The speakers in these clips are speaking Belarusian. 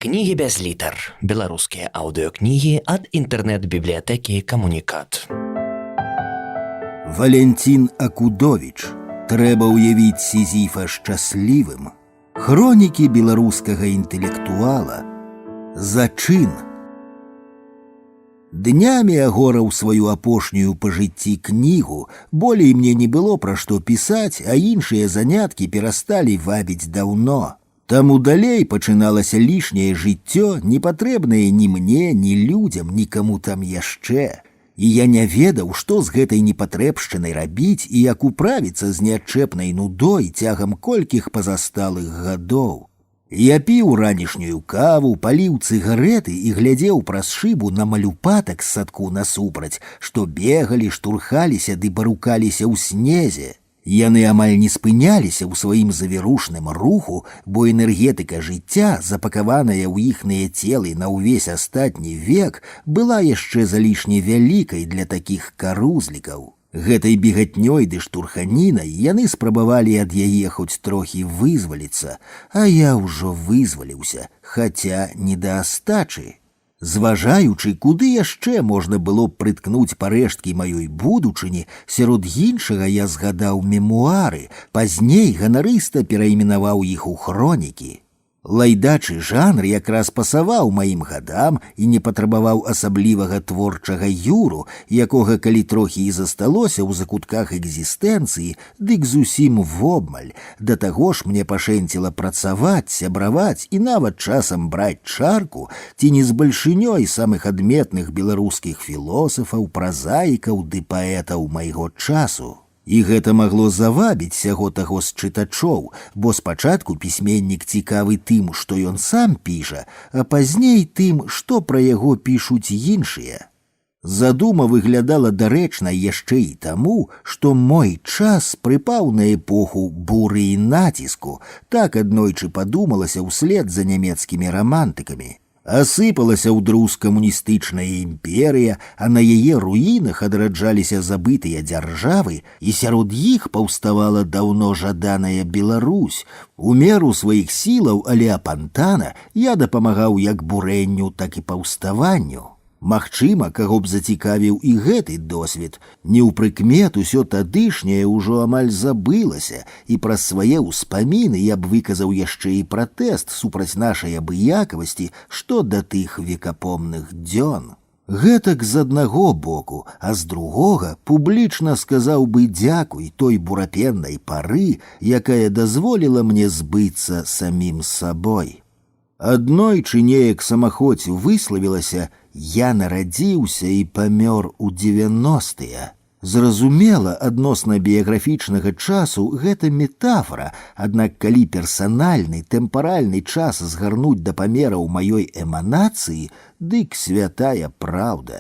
Кнігі без літар. Беларускія аўдыёкнігі ад інтэрнэт-бібліятэкі «Камунікат». Валентин Акудович. Трэба ўявіць Сізіфа шчаслівым. Хронікі беларускага інтэлектуала. Зачын. Днямі агораў сваю апошнюю па жыцці кнігу, болей мне не было пра што пісаць, а іншыя заняткі перасталі вабіць даўно. Таму далей пачыналася лішняе жыццё, непатрэбнае ні мне, ні людзям, нікаму там яшчэ. І я не ведаў, што з гэтай непатрэбшчынай рабіць і як управіцца з неадчэпнай нудой цягам колькіх пазасталых гадоў. Я піў ранішнюю каву, паліў цыгарэты і глядзеў праз шыбу на малюпатак з садку насупраць, што бегалі, штурхаліся ды барукаліся ў снезе. Яны амаль не спыняліся ў сваім завірушным руху, бо энергетыка жыцця, запакаваная ў іхныя целы на ўвесь астатні век, была яшчэ залішне вялікай для такіх карузлікаў. Гэтай бегатнёй ды штурханінай яны спрабавалі ад яе хоць трохі вызваліцца, а я ўжо вызваліўся, хаця не да астачы. Зважаючы, куды яшчэ можна было б прыткнуць парэшткі маёй будучыні, сярод іншага я згадаў мемуары, пазней ганарыста перайменаваў іх у хронікі. Лайдачы жанр якраз пасаваў маім гадам і не патрабаваў асаблівага творчага юру, якога калі трохі і засталося ў закутках экзістэнцыі, дык зусім вобмаль. Да таго ж мне пашэнціла працаваць, сябраваць і нават часам браць чарку, ці не з бальшынёй самых адметных беларускіх філосафаў, празаікаў ды паэтаў майго часу. І гэта магло завабіць сяго таго з чытачоў, бо спачатку пісьменнік цікавы тым, што ён сам піша, а пазней тым, што пра яго пішуць іншыя. Задума выглядала дарэчнай яшчэ і таму, што мой час прыпаў на эпоху буры і націску, так аднойчы падумалася ўслед за нямецкімі рамантыкамі. Асыпалася ў друз камуністычная імперыя, а на яе руінах адраджаліся забытыя дзяржавы, і сярод іх паўставала даўно жаданая Беларусь. У меру сваіх сілаў, але апантана я дапамагаў як бурэнню, так і паўставанню. Магчыма, каго б зацікавіў і гэты досвед. Неўпрыкмет усё тадышняе ўжо амаль забылася, і праз свае ўспаміны я б выказаў яшчэ і пратэст супраць нашай абыякавасці, што да тых векапомных дзён. Гэтак з аднаго боку, а з другога публічна сказаў бы дзякуй той бурапеннай пары, якая дазволіла мне збыцца самім сабой. Аднойчы неяк самахоць выславілася: «Я нарадзіўся і памёр у 90-е». Зразумела, адносна біяграфічнага часу гэта метафора, аднак калі персанальны, тэмпаральны час згарнуць да памераў маёй эманацыі, дык святая праўда.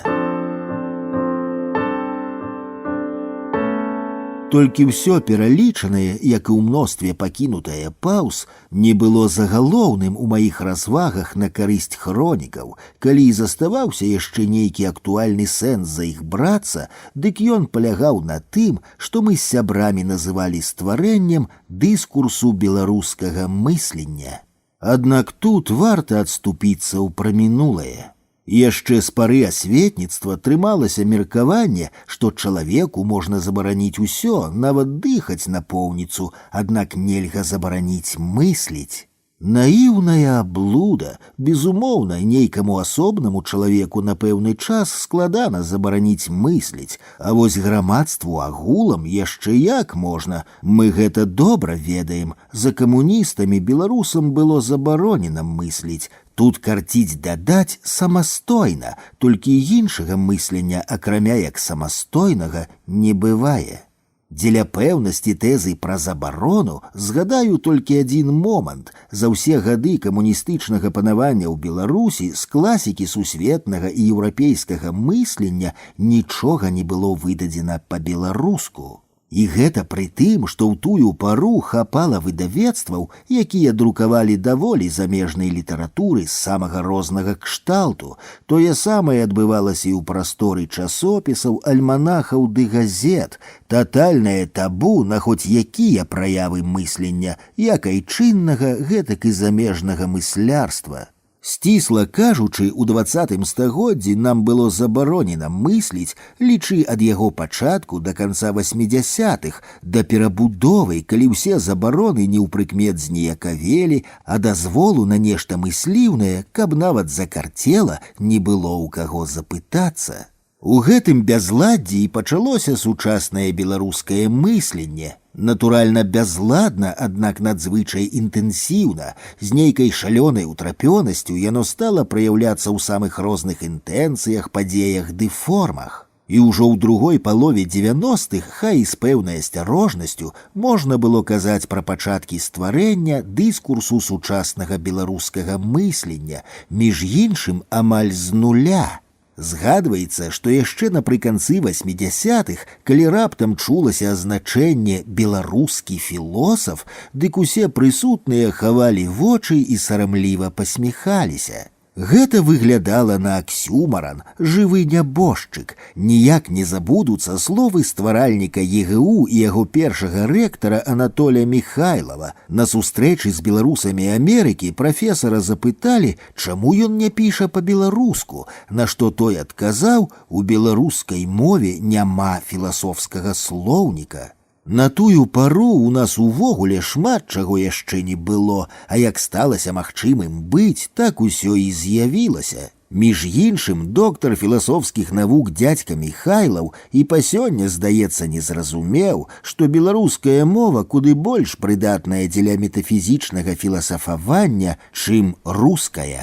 Толькі ўсё пералічанае, як і ў мностве пакінутае паўз, не было загалоўным у маіх развагах на карысць хронікаў. Калі і заставаўся яшчэ нейкі актуальны сэнс за іх брацца, дык ён палягаў на тым, што мы з сябрамі называлі стварэннем дыскурсу беларускага мыслення. Аднак тут варта адступіцца ў прамінулае. Яшчэ з пары асветніцтва трымалася меркаванне, што чалавеку можна забараніць усё, нават дыхаць напоўніцу, аднак нельга забараніць мысліць. Наіўная аблуда. Безумоўна, нейкаму асобнаму чалавеку на пэўны час складана забараніць мысліць, а вось грамадству агулам яшчэ як можна. Мы гэта добра ведаем. За камуністамі беларусам было забаронена мысліць. Тут карціць дадаць самастойна, толькі іншага мыслення, акрамя як самастойнага, не бывае. Дзеля пэўнасці тэзы пра забарону згадаю толькі адзін момант. За ўсе гады камуністычнага панавання ў Беларусі з класікі сусветнага і еўрапейскага мыслення нічога не было выдадзена па-беларуску. І гэта пры тым, што ў тую пару хапала выдавецтваў, якія друкавалі даволі замежнай літаратуры з самага рознага кшталту. Тое самае адбывалася і ў прасторы часопісаў, альманахаў ды газет. Татальнае табу на хоць якія праявы мыслення, як айчыннага, гэтак і замежнага мыслярства. Сцісла кажучы, у 20 стагоддзі нам было забаронена мысліць, лічы ад яго пачатку да канца 80-х, да перабудовы, калі ўсе забароны неўпрыкмет зніякавелі, а дазволу на нешта мысліўнае, каб нават закарцела, не было ў каго запытацца. У гэтым бязладдзі і пачалося сучаснае беларускае мысленне. Натуральна бязладна, аднак надзвычай інтэнсіўна, з нейкай шалёнай утрапёнасцю яно стала праяўляцца ў самых розных інтэнцыях, падзеях ды формах. І ўжо ў другой палове 90-х, хай і з пэўнай асцярожнасцю, можна было казаць пра пачаткі стварэння дыскурсу сучаснага беларускага мыслення, між іншым амаль з нуля. Згадваецца, што яшчэ напрыканцы 80-х, калі раптам чулася азначэнне «беларускі філосаф», дык усе прысутныя хавалі вочы і сарамліва пасміхаліся. Гэта выглядала на аксюмаран, жывы нябожчык. Ніяк не забудуцца словы стваральніка ЕГУ і яго першага рэктара Анатолія Михайлова. На сустрэчы з беларусамі Амерыкі прафесара запыталі, чаму ён не піша па-беларуску, на што той адказаў: у беларускай мове няма філасофскага слоўніка. На тую пару у нас увогуле шмат чаго яшчэ не было, а як сталася магчымым быць, так усё і з'явілася. Між іншым, доктар філасофскіх навук дзядзька Михайлаў і па сёння, здаецца, не зразумеў, што беларуская мова куды больш прыдатная дзеля метафізічнага філасафавання, чым руская.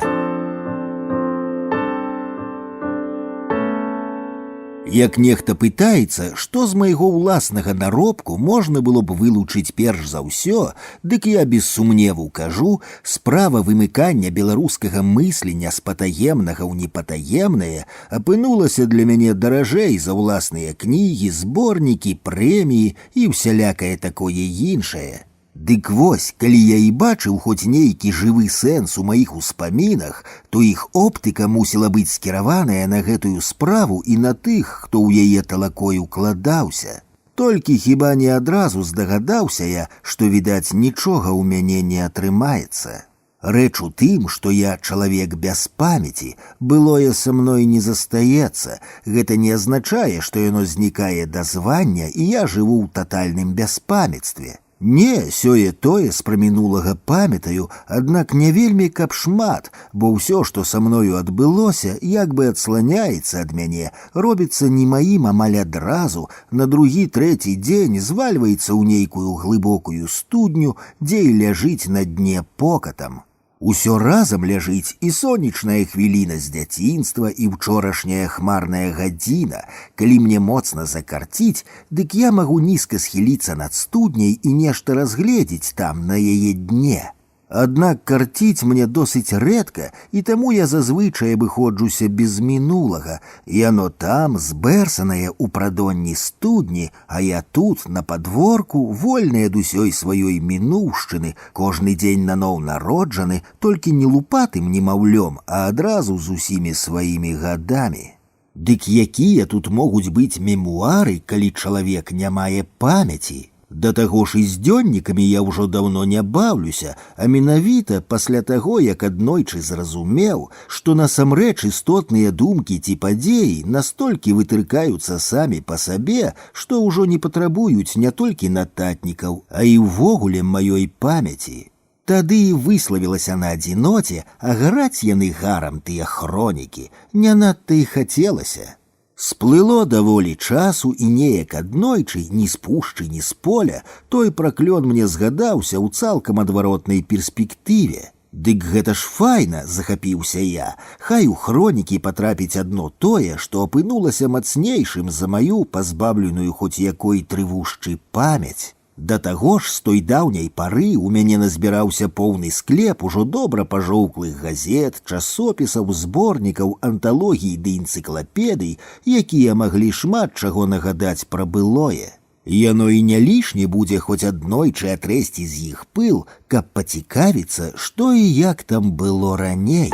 Як нехта пытаецца, што з майго ўласнага наробку можна было б вылучыць перш за ўсё, дык я без сумневу кажу, справа вымыкання беларускага мыслення з патаемнага ў непатаемнае апынулася для мяне даражэй за ўласныя кнігі, зборнікі, прэміі і ўсялякае такое іншае. Дык вось, калі я і бачыў хоць нейкі жывы сэнс у маіх успамінах, то іх оптыка мусіла быць скіраваная на гэтую справу і на тых, хто ў яе талакой укладаўся. Толькі хіба не адразу здагадаўся я, што, відаць, нічога ў мяне не атрымаецца. Рэч у тым, што я чалавек без памяці, былое са мной не застаецца. Гэта не азначае, што яно знікае да звання, і я жыву ў татальным бяспамяцтве. Не, сёе-тое з прамінулага памятаю, аднак не вельмі каб шмат, бо ўсё, што са мною адбылося, як бы адсланяецца ад мяне, робіцца не маім амаль адразу, на другі-трэці дзень звальваецца ў нейкую глыбокую студню, дзе і ляжыць на дне покатам. Усё разам ляжыць і сонечная хвіліна з дзяцінства, і ўчорашняя хмарная гадзіна. Калі мне моцна закарціць, дык я магу нізка схіліцца над студняй і нешта разгледзець там, на яе дне. Аднак карціць мне досыць рэдка, і таму я зазвычай абыходжуся без мінулага. Яно там, збэрсанае ў прадонні студні, а я тут, на падворку, вольны ад усёй сваёй мінуўшчыны, кожны дзень наноў народжаны, толькі не лупатым немаўлём, а адразу з усімі сваімі гадамі. Дык якія тут могуць быць мемуары, калі чалавек не мае памяці? Да таго ж і з дзённікамі я ўжо даўно не баўлюся, а менавіта пасля таго, як аднойчы зразумеў, што насамрэч істотныя думкі ці падзеі настолькі вытыркаюцца самі па сабе, што ўжо не патрабуюць не толькі нататнікаў, а і ўвогуле маёй памяці. Тады і выславілася на адзіноце, а гараць яны гарам тыя хронікі, не надта і хацелася. Сплыло даволі часу, і неяк аднойчы, ні з пушчы, ні з поля, той праклён мне згадаўся ў цалкам адваротнай перспектыве. Дык гэта ж файна, захапіўся я, хай у хронікі патрапіць адно тое, што апынулася мацнейшым за маю пазбаўленую хоць якой трывушчы памяць. Да таго ж, з той даўняй пары ў мяне назбіраўся поўны склеп ужо добра пажоўклых газет, часопісаў, зборнікаў, анталогій ды энцыклапедый, якія маглі шмат чаго нагадаць пра былое. Яно і не лішне будзе хоць аднойчы атрэсці з іх пыл, каб пацікавіцца, што і як там было раней.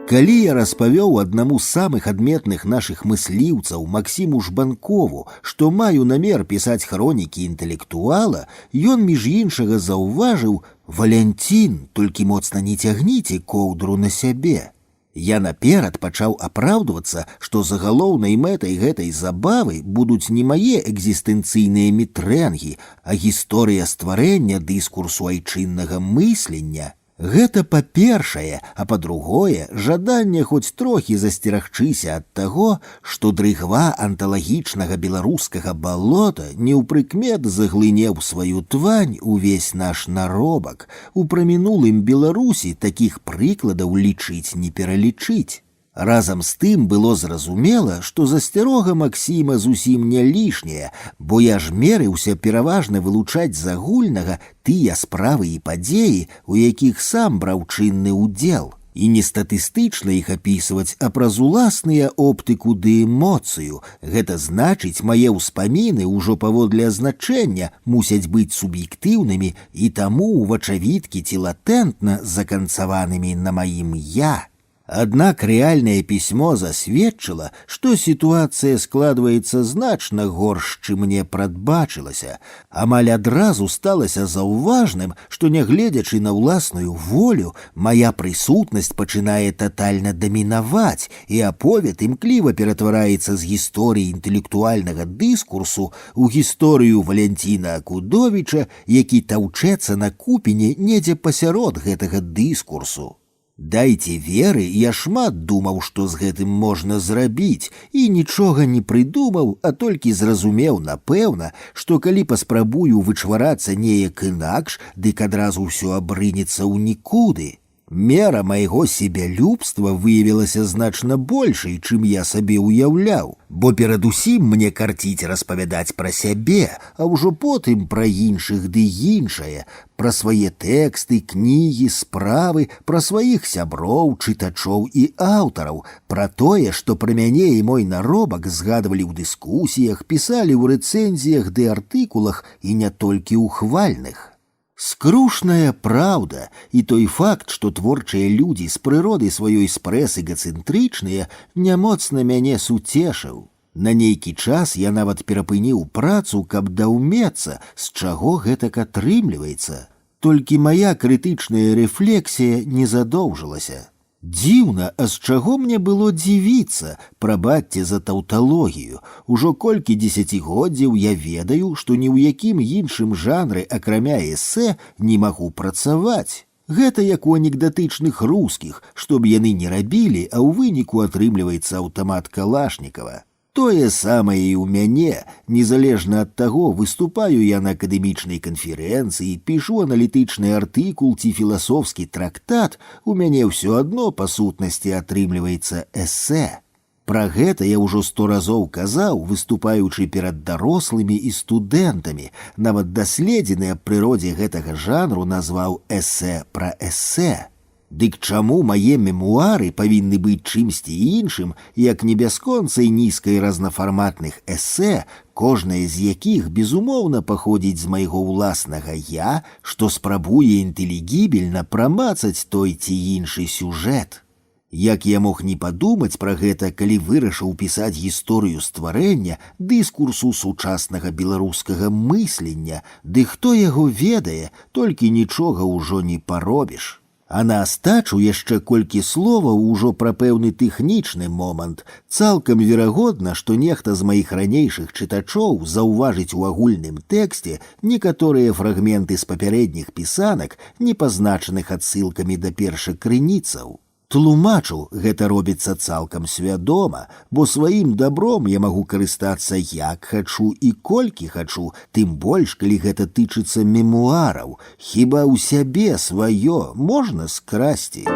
Калі я распавёў аднаму з самых адметных нашых мысліўцаў Максіму Жбанкову, што маю намер пісаць хронікі інтэлектуала, ён між іншага заўважыў: «Валянцін, толькі моцна не цягніце коўдру на сябе». Я наперад пачаў апраўдвацца, што загалоўнай мэтай гэтай забавы будуць не мае экзістэнцыйныя мітрэнгі, а гісторыя стварэння дыскурсу айчыннага мыслення. Гэта па-першае, а па-другое, жаданне хоць трохі засцерагчыся ад таго, што дрыгва анталагічнага беларускага балота неўпрыкмет заглынеў сваю твань увесь наш наробак. У прамінулым Беларусі такіх прыкладаў лічыць не пералічыць. Разам з тым было зразумела, што засцярога Максіма зусім не лішняя, бо я ж мерыўся пераважна вылучаць з агульнага тыя справы і падзеі, у якіх сам браў чынны ўдзел, і не статыстычна іх апісваць, а праз уласныя оптыку ды эмоцыю. Гэта значыць, мае ўспаміны ўжо паводле азначэння мусяць быць суб'ектыўнымі і таму увачавіткі ці латэнтна заканцаванымі на маім «я». Аднак рэальнае пісьмо засведчыла, што сітуацыя складваецца значна горш, чым мне прадбачылася. Амаль адразу сталася заўважным, што, нягледзячы на ўласную волю, мая прысутнасць пачынае татальна дамінаваць, і аповед імкліва ператвараецца з гісторыі інтэлектуальнага дыскурсу ў гісторыю Валянціна Акудовіча, які таўчэцца на купіне недзе пасярод гэтага дыскурсу. Дайце веры, я шмат думаў, што з гэтым можна зрабіць, і нічога не прыдумаў, а толькі зразумеў, напэўна, што калі паспрабую вычварацца неяк інакш, дык адразу ўсё абрынецца ў нікуды. Мера майго себялюбства выявілася значна большай, чым я сабе ўяўляў, бо перадусім мне карціць распавядаць пра сябе, а ўжо потым пра іншых ды іншае, пра свае тэксты, кнігі, справы, пра сваіх сяброў, чытачоў і аўтараў, пра тое, што пра мяне і мой наробак згадвалі ў дыскусіях, пісалі ў рэцэнзіях ды артыкулах, і не толькі ў хвальных. Скрушная праўда і той факт, што творчыя людзі з прыроды сваёй спрэс эгацэнтрычныя, нямоцна мяне суцешыў. На нейкі час я нават перапыніў працу, каб даўмецца, з чаго гэтак атрымліваецца. Толькі мая крытычная рэфлексія не задоўжылася. Дзіўна, а з чаго мне было дзівіцца, прабачце за таўталогію. Ужо колькі дзесяцігоддзяў я ведаю, што ні ў якім іншым жанры, акрамя эсэ, не магу працаваць. Гэта як у анекдатычных рускіх, што б яны не рабілі, а ў выніку атрымліваецца аўтамат Калашнікава. Тое самае і ў мяне, незалежна ад таго, выступаю я на акадэмічнай канферэнцыі, пішу аналітычны артыкул ці філасофскі трактат, у мяне ўсё адно па сутнасці атрымліваецца эсэ. Пра гэта я ўжо 100 разоў казаў, выступаючы перад дарослымі і студэнтамі, нават даследзены аб прыродзе гэтага жанру назваў эсэ пра эсэ. Дык чаму мае мемуары павінны быць чымсьці іншым, як не бясконцай нізкай разнафарматных эсэ, кожнае з якіх, безумоўна, паходзіць з майго ўласнага «я», што спрабуе інтэлігібельна прамацаць той ці іншы сюжэт. Як я мог не падумаць пра гэта, калі вырашыў пісаць гісторыю стварэння дыскурсу сучаснага беларускага мыслення, ды хто яго ведае, толькі нічога ўжо не паробіш. А на астачу яшчэ колькі словаў ужо пра пэўны тэхнічны момант. Цалкам верагодна, што нехта з маіх ранейшых чытачоў заўважыць у агульным тэксце некаторыя фрагменты з папярэдніх пісанак, не пазначаных адсылкамі да першакрыніцаў. Тлумачу, гэта робіцца цалкам свядома, бо сваім дабром я магу карыстацца як хачу і колькі хачу, тым больш, калі гэта тычыцца мемуараў. Хіба ў сябе сваё можна скрасці?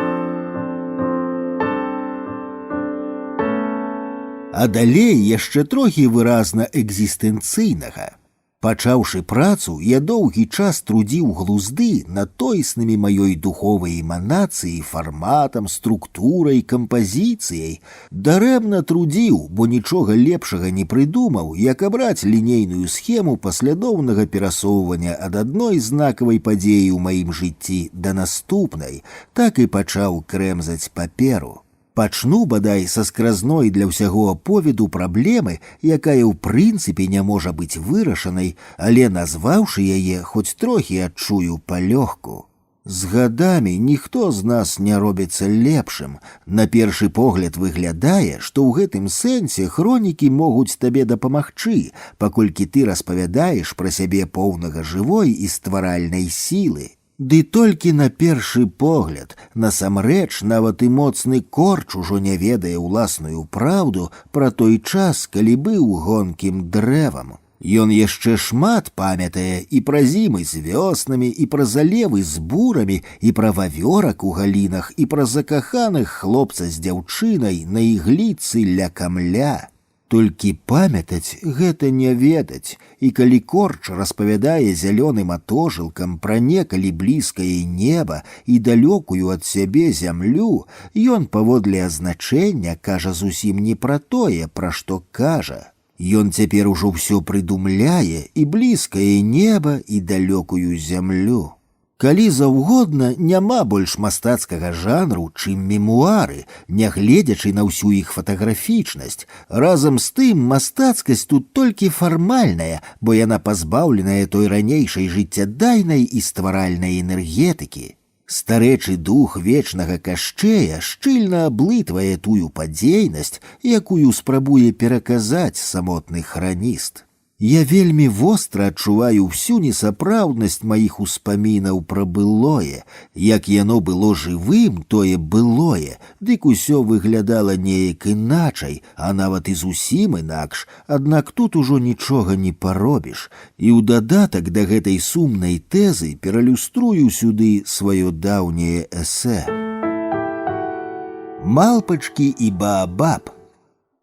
А далей яшчэ трохі выразна экзістэнцыйнага. Пачаўшы працу, я доўгі час трудзіў глузды над тоеснымі маёй духовай эманацыяй, фарматам, структурай, кампазіцыяй. Дарэмна трудзіў, бо нічога лепшага не прыдумаў, як абраць лінейную схему паслядоўнага перасоўвання ад адной знакавай падзеі ў маім жыцці да наступнай, так і пачаў крэмзаць паперу. Пачну, бадай, са скразной для ўсяго аповеду праблемы, якая ў прынцыпе не можа быць вырашанай, але назваўшы яе, хоць трохі адчую палёгку. З гадамі ніхто з нас не робіцца лепшым. На першы погляд выглядае, што ў гэтым сэнсе хронікі могуць табе дапамагчы, паколькі ты распавядаеш пра сябе поўнага жывой і стваральнай сілы. Ды толькі на першы погляд, насамрэч нават і моцны корч ужо не ведае ўласную праўду пра той час, калі быў гонкім дрэвам. Ён яшчэ шмат памятае і пра зімы з вёснамі, і пра залевы з бурамі, і пра вавёрак у галінах, і пра закаханых хлопца з дзяўчынай на ігліцы ля камля. Толькі памятаць гэта не ведаць, і калі корч распавядае зялёным атожылкам пра некалі блізкае неба і далёкую ад сябе зямлю, ён паводле азначэння кажа зусім не пра тое, пра што кажа. Ён цяпер ужо ўсё прыдумляе і блізкае неба і далёкую зямлю. Калі заўгодна, няма больш мастацкага жанру, чым мемуары, нягледзячы на ўсю іх фатаграфічнасць. Разам з тым мастацкасць тут толькі фармальная, бо яна пазбаўленая той ранейшай жыццядайнай і стваральнай энергетыкі. Старэчы дух вечнага кашчэя шчыльна аблытвае тую падзейнасць, якую спрабуе пераказаць самотны храніст. Я вельмі востра адчуваю всю несапраўднасць маіх успамінаў пра былое. Як яно было жывым, тое былое, дык усё выглядала неяк іначай, а нават і зусім інакш, аднак тут ужо нічога не паробіш. І ў дадатак да гэтай сумнай тэзы пералюструю сюды сваё даўняе эсэ. Малпачкі і Баабаб.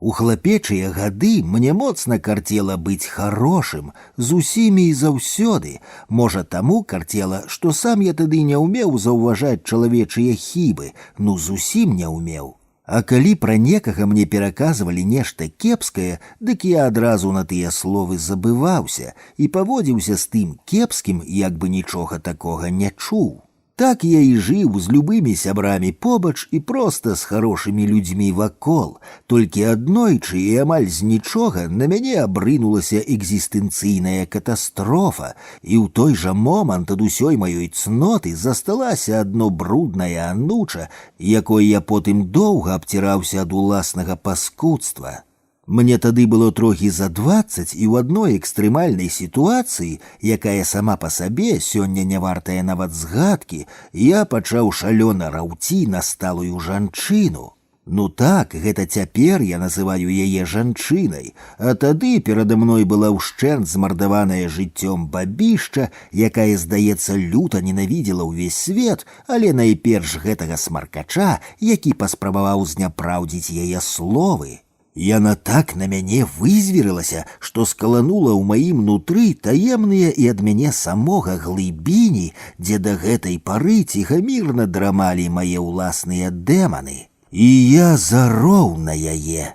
У хлапечыя гады мне моцна карцела быць харошым, з усімі і заўсёды. Можа, таму карцела, што сам я тады не ўмеў заўважаць чалавечыя хібы, ну зусім не ўмеў. А калі пра некага мне пераказвалі нешта кепскае, дык я адразу на тыя словы забываўся і паводзіўся з тым кепскім, як бы нічога такога не чуў. Так я і жыў з любымі сябрамі побач і проста з харошымі людзьмі вакол. Толькі аднойчы і амаль з нічога на мяне абрынулася экзістэнцыйная катастрофа, і ў той жа момант ад усёй маёй цноты засталася адно бруднае ануча, якой я потым доўга абціраўся ад уласнага паскудства. Мне тады было трохі за 20, і ў адной экстрэмальнай сітуацыі, якая сама па сабе сёння не вартая нават згадкі, я пачаў шалёна раўці на сталую жанчыну. Ну так, гэта цяпер я называю яе жанчынай, а тады перада мной была ўшчэнт змардаваная жыццём бабішча, якая, здаецца, люта ненавідзела ўвесь свет, але найперш гэтага смаркача, які паспрабаваў зняпраўдзіць яе словы. Яна так на мяне вызверылася, што скаланула ў маім нутры таемныя і ад мяне самога глыбіні, дзе да гэтай пары ціхамірна драмалі мае ўласныя дэманы. І я зароў на яе.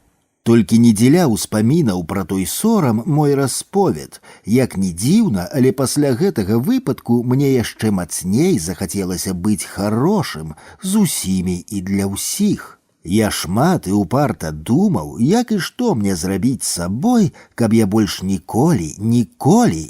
Толькі не дзеля ўспамінаў пра той сорам мой расповед. Як ні дзіўна, але пасля гэтага выпадку мне яшчэ мацней захацелася быць харошым з усімі і для ўсіх. Я шмат і упарта думаў, як і што мне зрабіць з сабой, каб я больш ніколі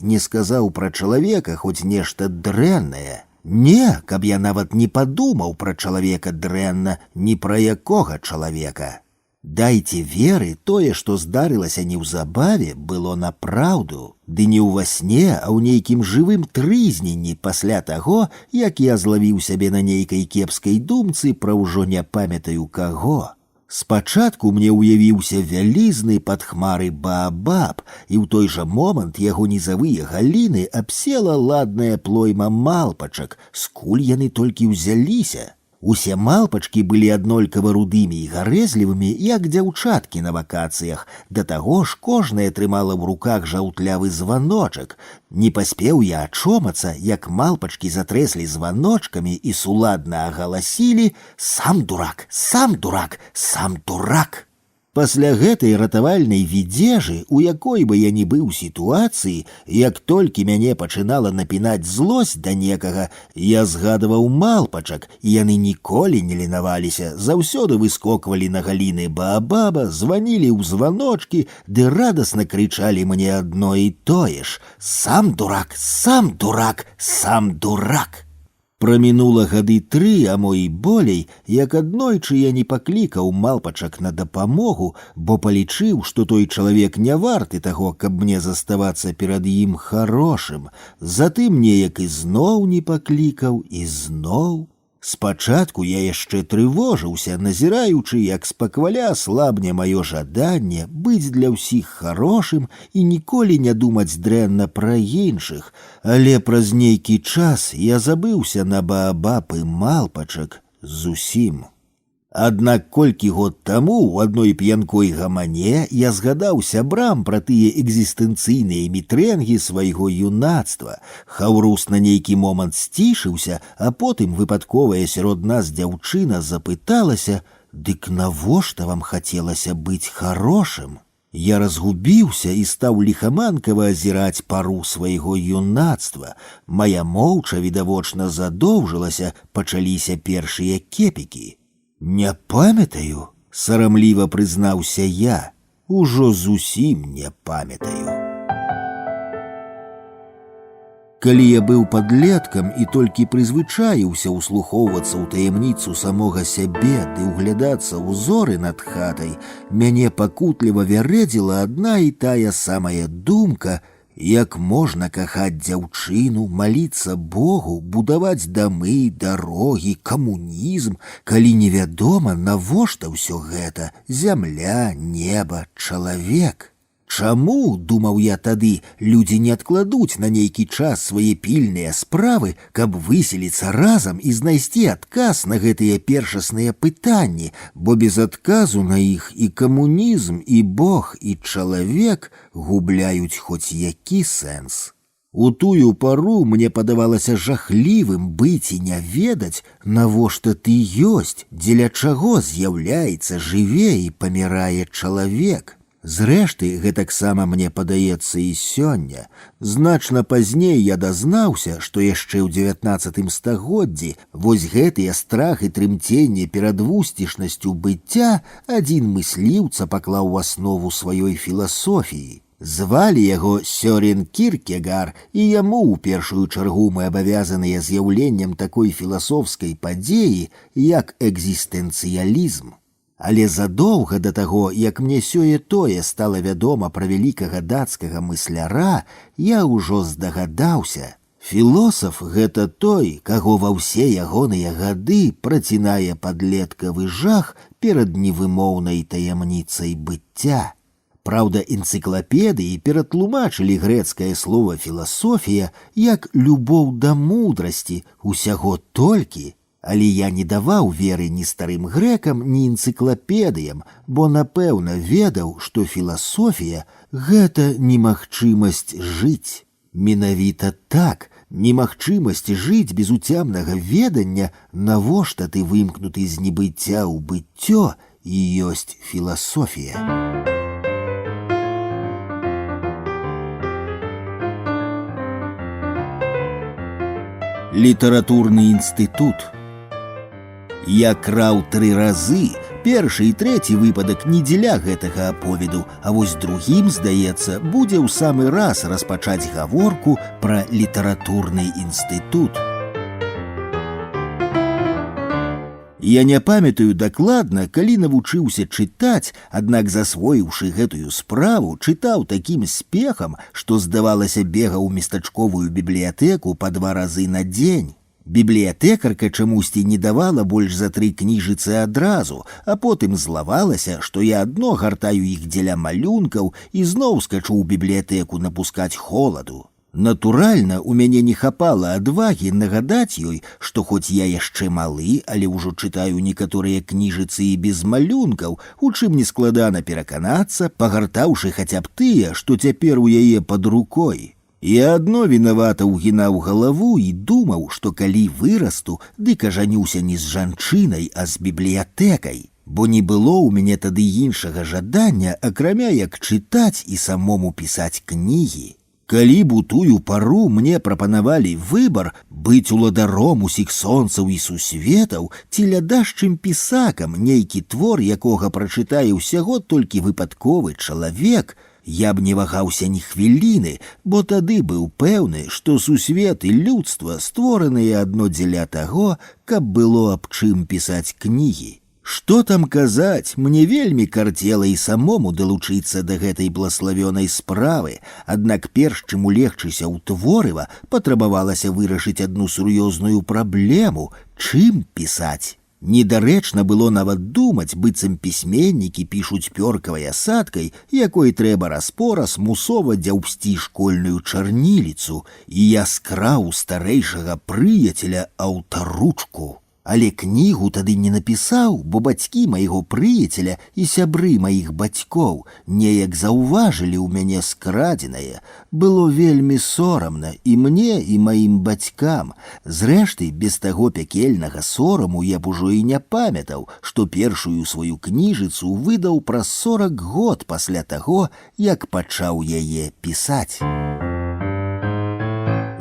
не сказаў пра чалавека хоць нешта дрэннае. Не, каб я нават не падумаў пра чалавека дрэнна, ні пра якога чалавека. Дайце веры, тое, што здарылася неўзабаве, было напраўду. Ды не ўва сне, а ў нейкім жывым трызненні пасля таго, як я злавіў сябе на нейкай кепскай думцы пра ўжо не памятаю каго. Спачатку мне ўявіўся вялізны пад хмары Баабаб, і ў той жа момант яго нізавыя галіны абсела ладная плойма малпачак, скуль яны толькі ўзяліся. Усе малпачкі былі аднолькава рудымі і гарэзлівымі, як дзяўчаткі на вакацыях. Да таго ж кожная трымала ў руках жаўтлявы званочак. Не паспеў я ачомацца, як малпачкі затрэслі званочкамі і суладна агаласілі: «Сам дурак, сам дурак, сам дурак!» Пасля гэтай ратавальнай відзежы, у якой бы я ні быў сітуацыі, як толькі мяне пачынала напінаць злосць да некага, я згадываў малпачак, і яны ніколі не ленаваліся, заўсёды выскоквалі на галіны баабаба, званілі ў званочкі, ды радасна крычалі мне адно і тое ж: «Сам дурак, сам дурак, сам дурак!» Прамінула гады 3, а мо і болей, як аднойчы я не паклікаў малпачак на дапамогу, бо палічыў, што той чалавек не варты таго, каб мне заставацца перад ім харошым. Затым неяк ізноў не паклікаў, і зноў. Спачатку я яшчэ трывожыўся, назіраючы, як спакваля слабне маё жаданне быць для ўсіх харошым і ніколі не думаць дрэнна пра іншых, але праз нейкі час я забыўся на баабаб і малпачак зусім. Аднак колькі год таму ў адной п'янкой гамане я згадаў сябрам пра тыя экзістэнцыйныя мітрэнгі свайго юнацтва. Хаўрус на нейкі момант сцішыўся, а потым выпадковая сярод нас дзяўчына запыталася: «Дык навошта вам хацелася быць харошым?» Я разгубіўся і стаў ліхаманкава азіраць пару свайго юнацтва. Мая моўча відавочна задоўжылася, пачаліся першыя кепікі. «Не памятаю», — сарамліва прызнаўся я, — «ужо зусім не памятаю». Калі я быў падлеткам і толькі прызвычаіўся ўслухоўвацца ў таямніцу самога сябе ды ўглядацца ў зоры над хатай, мяне пакутліва вярэдзіла адна і тая самая думка: як можна кахаць дзяўчыну, маліцца Богу, будаваць дамы, дарогі, камунізм, калі невядома, навошта ўсё гэта: зямля, неба, чалавек. Чаму, думаў я тады, людзі не адкладуць на нейкі час свае пільныя справы, каб выселіцца разам і знайсці адказ на гэтыя першасныя пытанні, бо без адказу на іх і камунізм, і Бог, і чалавек губляюць хоць які сэнс. У тую пару мне падавалася жахлівым быць і не ведаць, навошта ты ёсць, дзеля чаго з'яўляецца, жыве і памірае чалавек. Зрэшты, гэтаксама мне падаецца і сёння. Значна пазней я дазнаўся, што яшчэ ў 19 стагоддзі вось гэтыя страх і трымценне перад вусцішнасцю быцця адзін мысліўца паклаў у аснову сваёй філасофіі. Звалі яго Сёрен Кіркегар, і яму ў першую чаргу мы абавязаныя з'яўленнем такой філасофскай падзеі, як экзістэнцыялізм. Але задоўга да таго, як мне сёе-тое стала вядома пра вялікага дацкага мысляра, я ўжо здагадаўся. Філосаф — гэта той, каго ва ўсе ягоныя гады працінае падлеткавы жах перад невымоўнай таямніцай быцця. Праўда, энцыклапедыі ператлумачылі грэцкае слова «філасофія» як «любоў да мудрасці», усяго толькі. Але я не даваў веры ні старым грэкам, ні энцыклапедыям, бо напэўна ведаў, што філасофія — гэта немагчымасць жыць. Менавіта так, немагчымасць жыць без уцямнага ведання, навошта ты вымкнуты з небыцця ў быццё, і ёсць філасофія. Літаратурны інстытут. Я краў 3 разы. Першы і трэці выпадак не дзеля гэтага аповеду, а вось другім, здаецца, будзе ў самы раз распачаць гаворку пра літаратурны інстытут. Я не памятаю дакладна, калі навучыўся чытаць, аднак засвоіўшы гэтую справу, чытаў такім спехам, што, здавалася, бегаў у местачковую бібліятэку па 2 разы на дзень. Бібліятэкарка чамусьці не давала больш за 3 кніжыцы адразу, а потым злавалася, што я адно гартаю іх дзеля малюнкаў і зноў скачу ў бібліятэку напускаць холаду. Натуральна, у мяне не хапала адвагі нагадаць ёй, што хоць я яшчэ малы, але ўжо чытаю некаторыя кніжыцы і без малюнкаў, у чым нескладана пераканацца, пагартаўшы хаця б тыя, што цяпер у яе пад рукой. Я адно вінавата ўгінаў галаву і думаў, што калі вырасту, дык ажанюся не з жанчынай, а з бібліятэкай. бо не было ў мяне тады іншага жадання, акрамя як чытаць і самому пісаць кнігі. Калі б у тую пару мне прапанавалі выбар быць уладаром усіх сонцаў і сусветаў ці лядашчым пісакам, нейкі твор, якога прачытае ўсяго толькі выпадковы чалавек, я б не вагаўся ні хвіліны, бо тады быў пэўны, што сусвет і людства створаныя адно дзеля таго, каб было аб чым пісаць кнігі. Што там казаць, мне вельмі карцела і самому далучыцца да гэтай блаславёнай справы, аднак перш чым улегчыся ў творыва, патрабавалася вырашыць адну сур'ёзную праблему, чым пісаць. Недарэчна было нават думаць, быццам пісьменнікі пішуць пёркавай асадкай, якой трэба раз-пораз мусова дзяўбсці школьную чарніліцу, і я скраў старэйшага прыяцеля аўтаручку. Але кнігу тады не напісаў, бо бацькі майго прыяцеля і сябры маіх бацькоў неяк заўважылі ў мяне скрадзенае. Было вельмі сорамна і мне, і маім бацькам. Зрэшты, без таго пякельнага сораму я б ужо і не памятаў, што першую сваю кніжыцу выдаў праз 40 год пасля таго, як пачаў яе пісаць.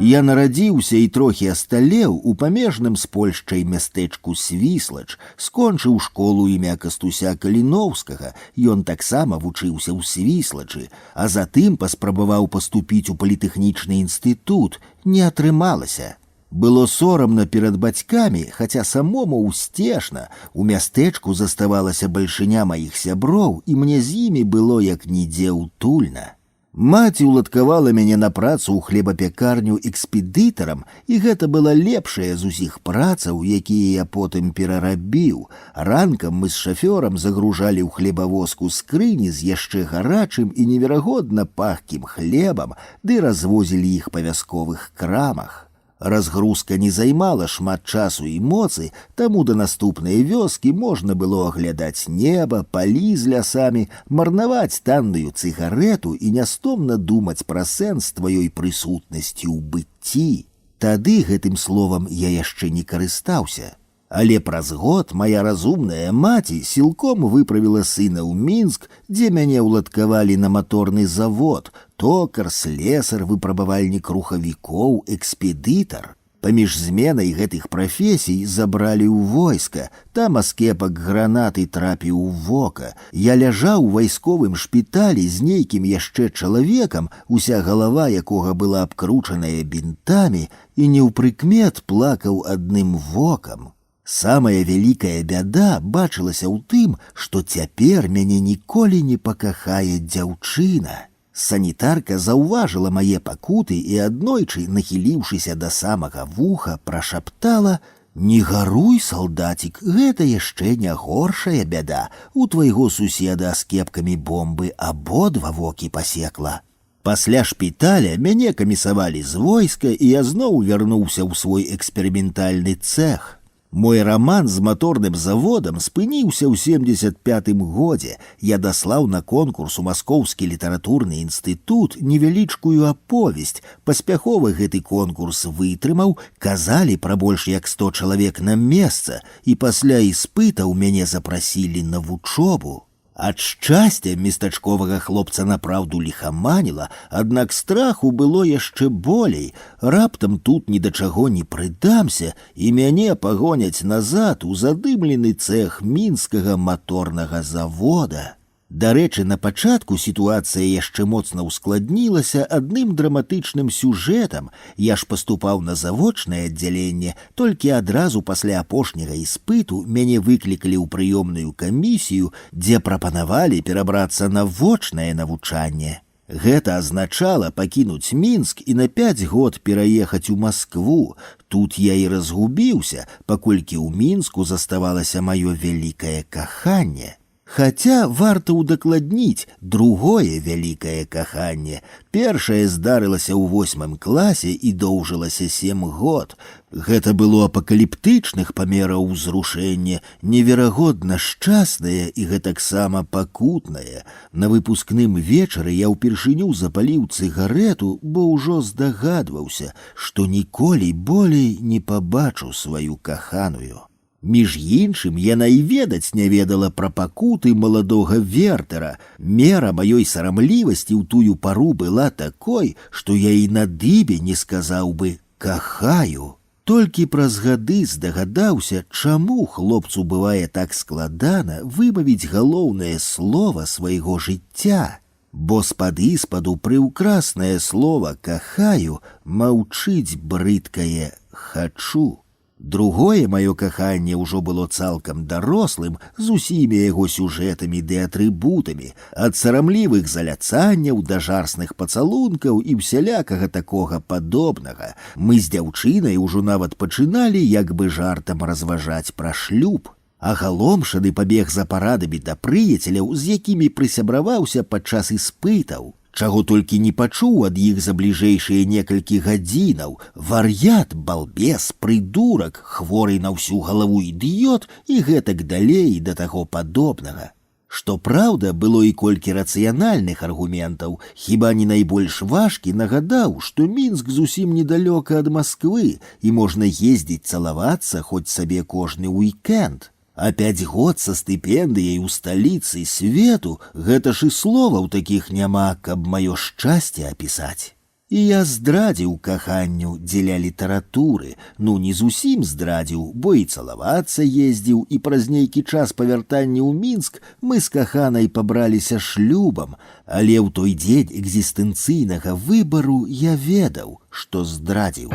Я нарадзіўся і трохі асталеў у памежным з Польшчай мястэчку Свіслач, скончыў школу імя Кастуся Каліноўскага, ён таксама вучыўся ў Свіслачы, а затым паспрабаваў паступіць у політэхнічны інстытут, не атрымалася. Было сорамна перад бацькамі, хаця самому ўсцешна, у мястэчку заставалася бальшыня маіх сяброў, і мне з імі было як нідзе ўтульна. Маці ўладкавала мяне на працу ў хлебапякарню экспедытарам, і гэта была лепшая з усіх працаў, якія я потым перарабіў. Ранкам мы з шафёрам загружалі ў хлебавозку скрыні з яшчэ гарачым і неверагодна пахкім хлебам, ды развозілі іх па вясковых крамах. Разгрузка не займала шмат часу і моцы, таму да наступнай вёскі можна было аглядаць неба, палі з лясамі, марнаваць танную цыгарэту і нястомна думаць пра сэнс тваёй прысутнасці ў быцці. Тады гэтым словам я яшчэ не карыстаўся. Але праз год моя разумная маці сілком выправіла сына ў Мінск, дзе мяне ўладкавалі на маторны завод, токар, слесар, выпрабавальнік рухавікоў, экспедытар. Паміж зменай гэтых прафесій забралі ў войска, там аскепак гранаты трапіў у вока. Я ляжаў у вайсковым шпіталі з нейкім яшчэ чалавекам, уся галава якога была абкручаная бінтамі, і неўпрыкмет плакаў адным вокам. Самая вялікая бяда бачылася ў тым, што цяпер мяне ніколі не пакахае дзяўчына. Санітарка заўважыла мае пакуты і аднойчы, нахіліўшыся да самага вуха, прашаптала: «Не гаруй, салдацік, гэта яшчэ не горшая бяда. У твайго суседа з кепкамі бомбы абодва вокі пасекла». Пасля шпіталя мяне камісавалі з войска, і я зноў вярнуўся ў свой эксперыментальны цэх. Мой роман з маторным заводам спыніўся ў 75-м годзе. Я даслаў на конкурс у Маскоўскі літаратурны інстытут невялічкую аповесць. Паспяхова гэты конкурс вытрымаў, казалі пра больш як 100 чалавек на месца, і пасля іспытаў мяне запрасілі на вучобу. Ад шчасця местачковага хлопца напраўду ліхаманіла, аднак страху было яшчэ болей. Раптам тут ні да чаго не прыдамся, і мяне пагоняць назад у задымлены цэх мінскага маторнага завода. Дарэчы, на пачатку сітуацыя яшчэ моцна ўскладнілася адным драматычным сюжэтам. Я ж паступаў на завочнае аддзяленне, толькі адразу пасля апошняга іспыту мяне выклікалі ў прыёмную камісію, дзе прапанавалі перабрацца на вочнае навучанне. Гэта азначала пакінуць Мінск і на 5 год пераехаць у Маскву. Тут я і разгубіўся, паколькі ў Мінску заставалася маё вялікае каханне. Хаця варта ўдакладніць другое вялікае каханне. Першае здарылася ў 8 класе і доўжылася 7 год. Гэта было апакаліптычных памераў узрушэнне, неверагодна шчаснае і гэтаксама пакутнае. На выпускным вечары я ўпершыню запаліў цыгарету, бо ўжо здагадваўся, што ніколі болей не пабачу сваю каханую. Між іншым, яна і ведаць не ведала пра пакуты маладога Вертера. Мера маёй сарамлівасці ў тую пару была такой, што я і на дыбе не сказаў бы «кахаю». Толькі праз гады здагадаўся, чаму хлопцу бывае так складана вымавіць галоўнае слова свайго жыцця. Бо спад-іспаду прыўкраснае слова «кахаю» маўчыць брыдкае «хачу». Другое маё каханне ўжо было цалкам дарослым, з усімі яго сюжэтамі ды атрыбутамі, ад сарамлівых заляцанняў да жарсных пацалункаў і усялякага такога падобнага. Мы з дзяўчынай ужо нават пачыналі як бы жартам разважаць пра шлюб. Агаломшаны пабег за парадамі да прыяцеляў, з якімі прысябраваўся падчас іспытаў. Чаго толькі не пачуў ад іх за бліжэйшыя некалькі гадзінаў. Вар'ят, балбес, прыдурак, хворы на ўсю галаву ідыёт і гэтак далей да таго падобнага. Што праўда, было і колькі рацыянальных аргументаў. Хіба не найбольш важкі нагадаў, што Мінск зусім недалёка ад Масквы і можна ездзіць цалавацца хоць сабе кожны уікенд. А 5 год са стыпендыяй у сталіцы свету, гэта ж і словаў такіх няма, каб маё шчасце апісаць. І я здрадзіў каханню дзеля літаратуры, ну не зусім здрадзіў, бо і цалавацца ездзіў, і праз нейкі час па вяртанні ў Мінск мы з каханай пабраліся шлюбам, але ў той дзень экзістэнцыйнага выбару я ведаў, што здрадзіў.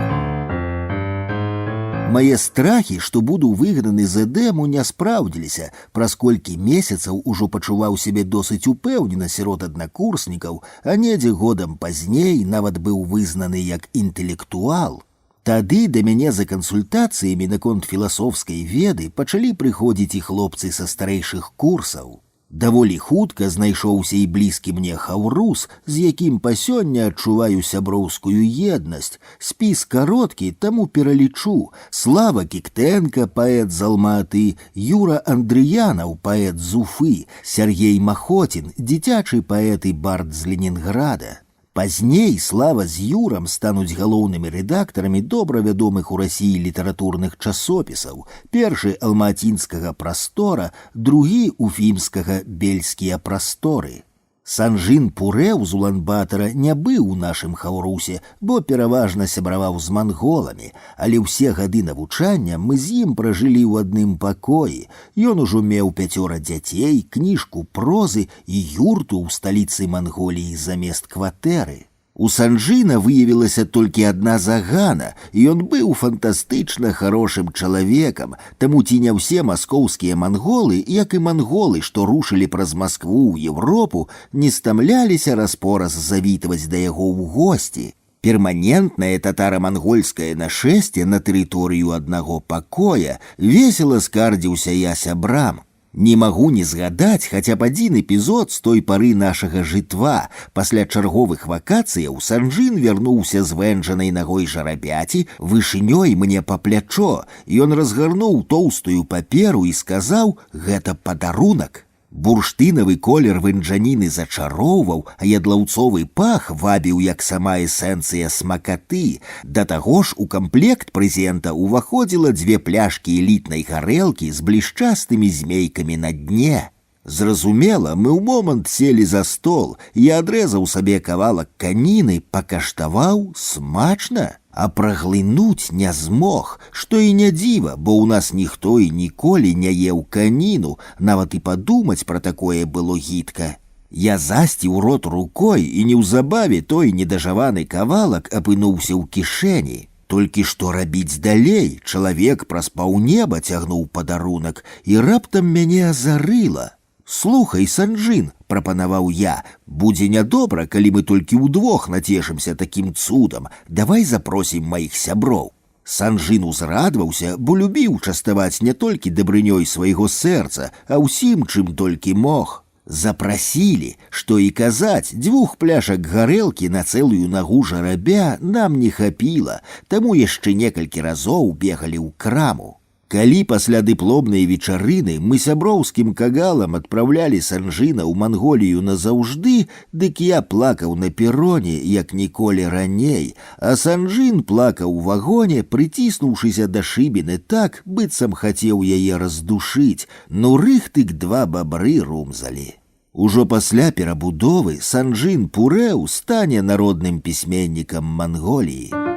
Мае страхі, што буду выгнаны з Эдэму, не спраўдзіліся. Праз колькі месяцаў ужо пачуваў сябе досыць упэўнена сярод аднакурснікаў, а недзе годам пазней нават быў вызнаны як інтэлектуал. Тады да мяне за кансультацыямі наконт філасофскай веды пачалі прыходзіць і хлопцы са старэйшых курсаў. Даволі хутка знайшоўся і блізкі мне хаўрус, з якім па сёння адчуваю сяброўскую еднасць. Спіс кароткі, таму пералічу. Слава Кіктэнка, паэт з Алматы, Юра Андрыянаў, паэт з Уфы, Сергей Махотін, дзіцячы паэт і бард з Ленінграда. Пазней Слава з Юрам стануць галоўнымі рэдактарамі добра вядомых у Расіі літаратурных часопісаў. Першы алматінскага прастора, другі уфімскага бельскія прасторы. Санжын Пурэў з Улан-Батара не быў у нашым хаўрусе, бо пераважна сябраваў з манголамі, але ўсе гады навучання мы з ім пражылі ў адным пакоі. Ён ужо меў 5 дзяцей, кніжку прозы і юрту ў сталіцы Манголіі замест кватэры. У Санжына выявілася толькі адна загана, і ён быў фантастычна хорошым чалавекам, таму ці не ўсе маскоўскія манголы, як і манголы, што рушылі праз Маскву ў Европу, не стамляліся раз-пораз завітваць да яго ў госці. Перманентнае татара-мангольскае нашэсце на тэрыторыю аднаго пакоя весела скардзіўся я сябрам. Не магу не згадаць хаця б адзін эпізод з той пары нашага жытва. Пасля чарговых вакацыяў Санжын вярнуўся з вэнджанай нагой жарабяці, вышынёй мне па плячо. Ён разгарнуў тоўстую паперу і сказаў: «Гэта падарунак». Бурштынавы колер вэнджаніны зачароўваў, а ядлаўцовы пах вабіў як сама эсэнцыя смакаты. Да таго ж у камплект прэзента ўваходзіла 2 пляшкі элітнай гарэлкі з блішчастымі змейкамі на дне. Зразумела, мы ў момант селі за стол, я адрэзаў сабе кавалак каніны, пакаштаваў, смачна, а праглынуць не змог, што і не дзіва, бо ў нас ніхто і ніколі не еў каніну, нават і падумаць пра такое было гідка. Я засціў рот рукой, і неўзабаве той недажаваны кавалак апынуўся ў кішэні. Толькі што рабіць далей, чалавек праз паўнеба цягнуў падарунак, і раптам мяне азарыла. «Слухай, Санжын», — прапанаваў я, — «будзе нядобра, калі мы толькі ўдвох нацешымся такім цудам. Давай запросім маіх сяброў». Санжын узрадваўся, бо любіў частаваць не толькі дабрынёй свайго сэрца, а ўсім, чым толькі мог. Запрасілі, што і казаць, 2 пляшак гарэлкі на цэлую нагу жарабя нам не хапіла, таму яшчэ некалькі разоў бегалі ў краму. Калі пасля дыпломнай вечарыны мы сяброўскім кагалам адпраўлялі Санжына ў Манголію назаўжды, дык я плакаў на пероне, як ніколі раней, а Санжын плакаў у вагоне, прыціснуўшыся да шыбіны так, быццам хацеў яе раздушыць, ну рыхтык два бабры румзалі. Ужо пасля перабудовы Санжын Пурэў стане народным пісьменнікам Манголіі.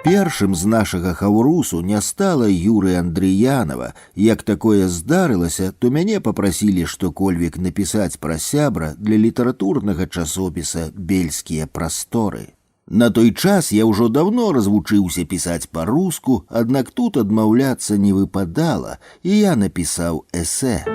Першым з нашага хаўрусу не стала Юры Андрыянова. Як такое здарылася, то мяне папрасілі што-кольвек напісаць пра сябра для літаратурнага часопіса «Бельскія прасторы». На той час я ўжо даўно развучыўся пісаць па-руску, аднак тут адмаўляцца не выпадала, і я напісаў эсэ.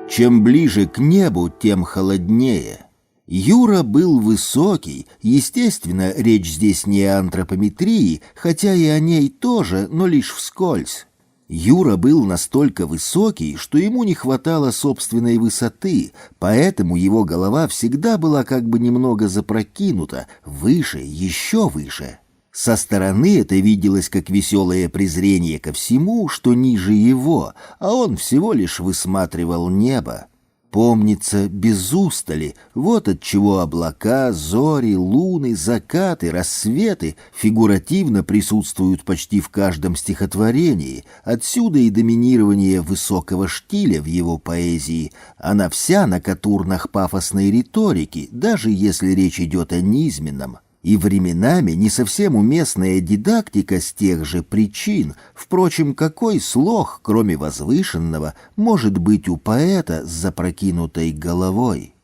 Чем ближе к небу, тем холоднее. Юра был высокий, естественно, речь здесь не о антропометрии, хотя и о ней тоже, но лишь вскользь. Юра был настолько высокий, что ему не хватало собственной высоты, поэтому его голова всегда была как бы немного запрокинута, выше, еще выше. Со стороны это виделось как веселое презрение ко всему, что ниже его, а он всего лишь высматривал небо. Помнится без устали, вот отчего облака, зори, луны, закаты, рассветы фигуративно присутствуют почти в каждом стихотворении, отсюда и доминирование высокого штиля в его поэзии. Она вся на катурнах пафосной риторики, даже если речь идет о низменном. И временами не совсем уместная дидактика с тех же причин. Впрочем, какой слог, кроме возвышенного, может быть у поэта с запрокинутой головой?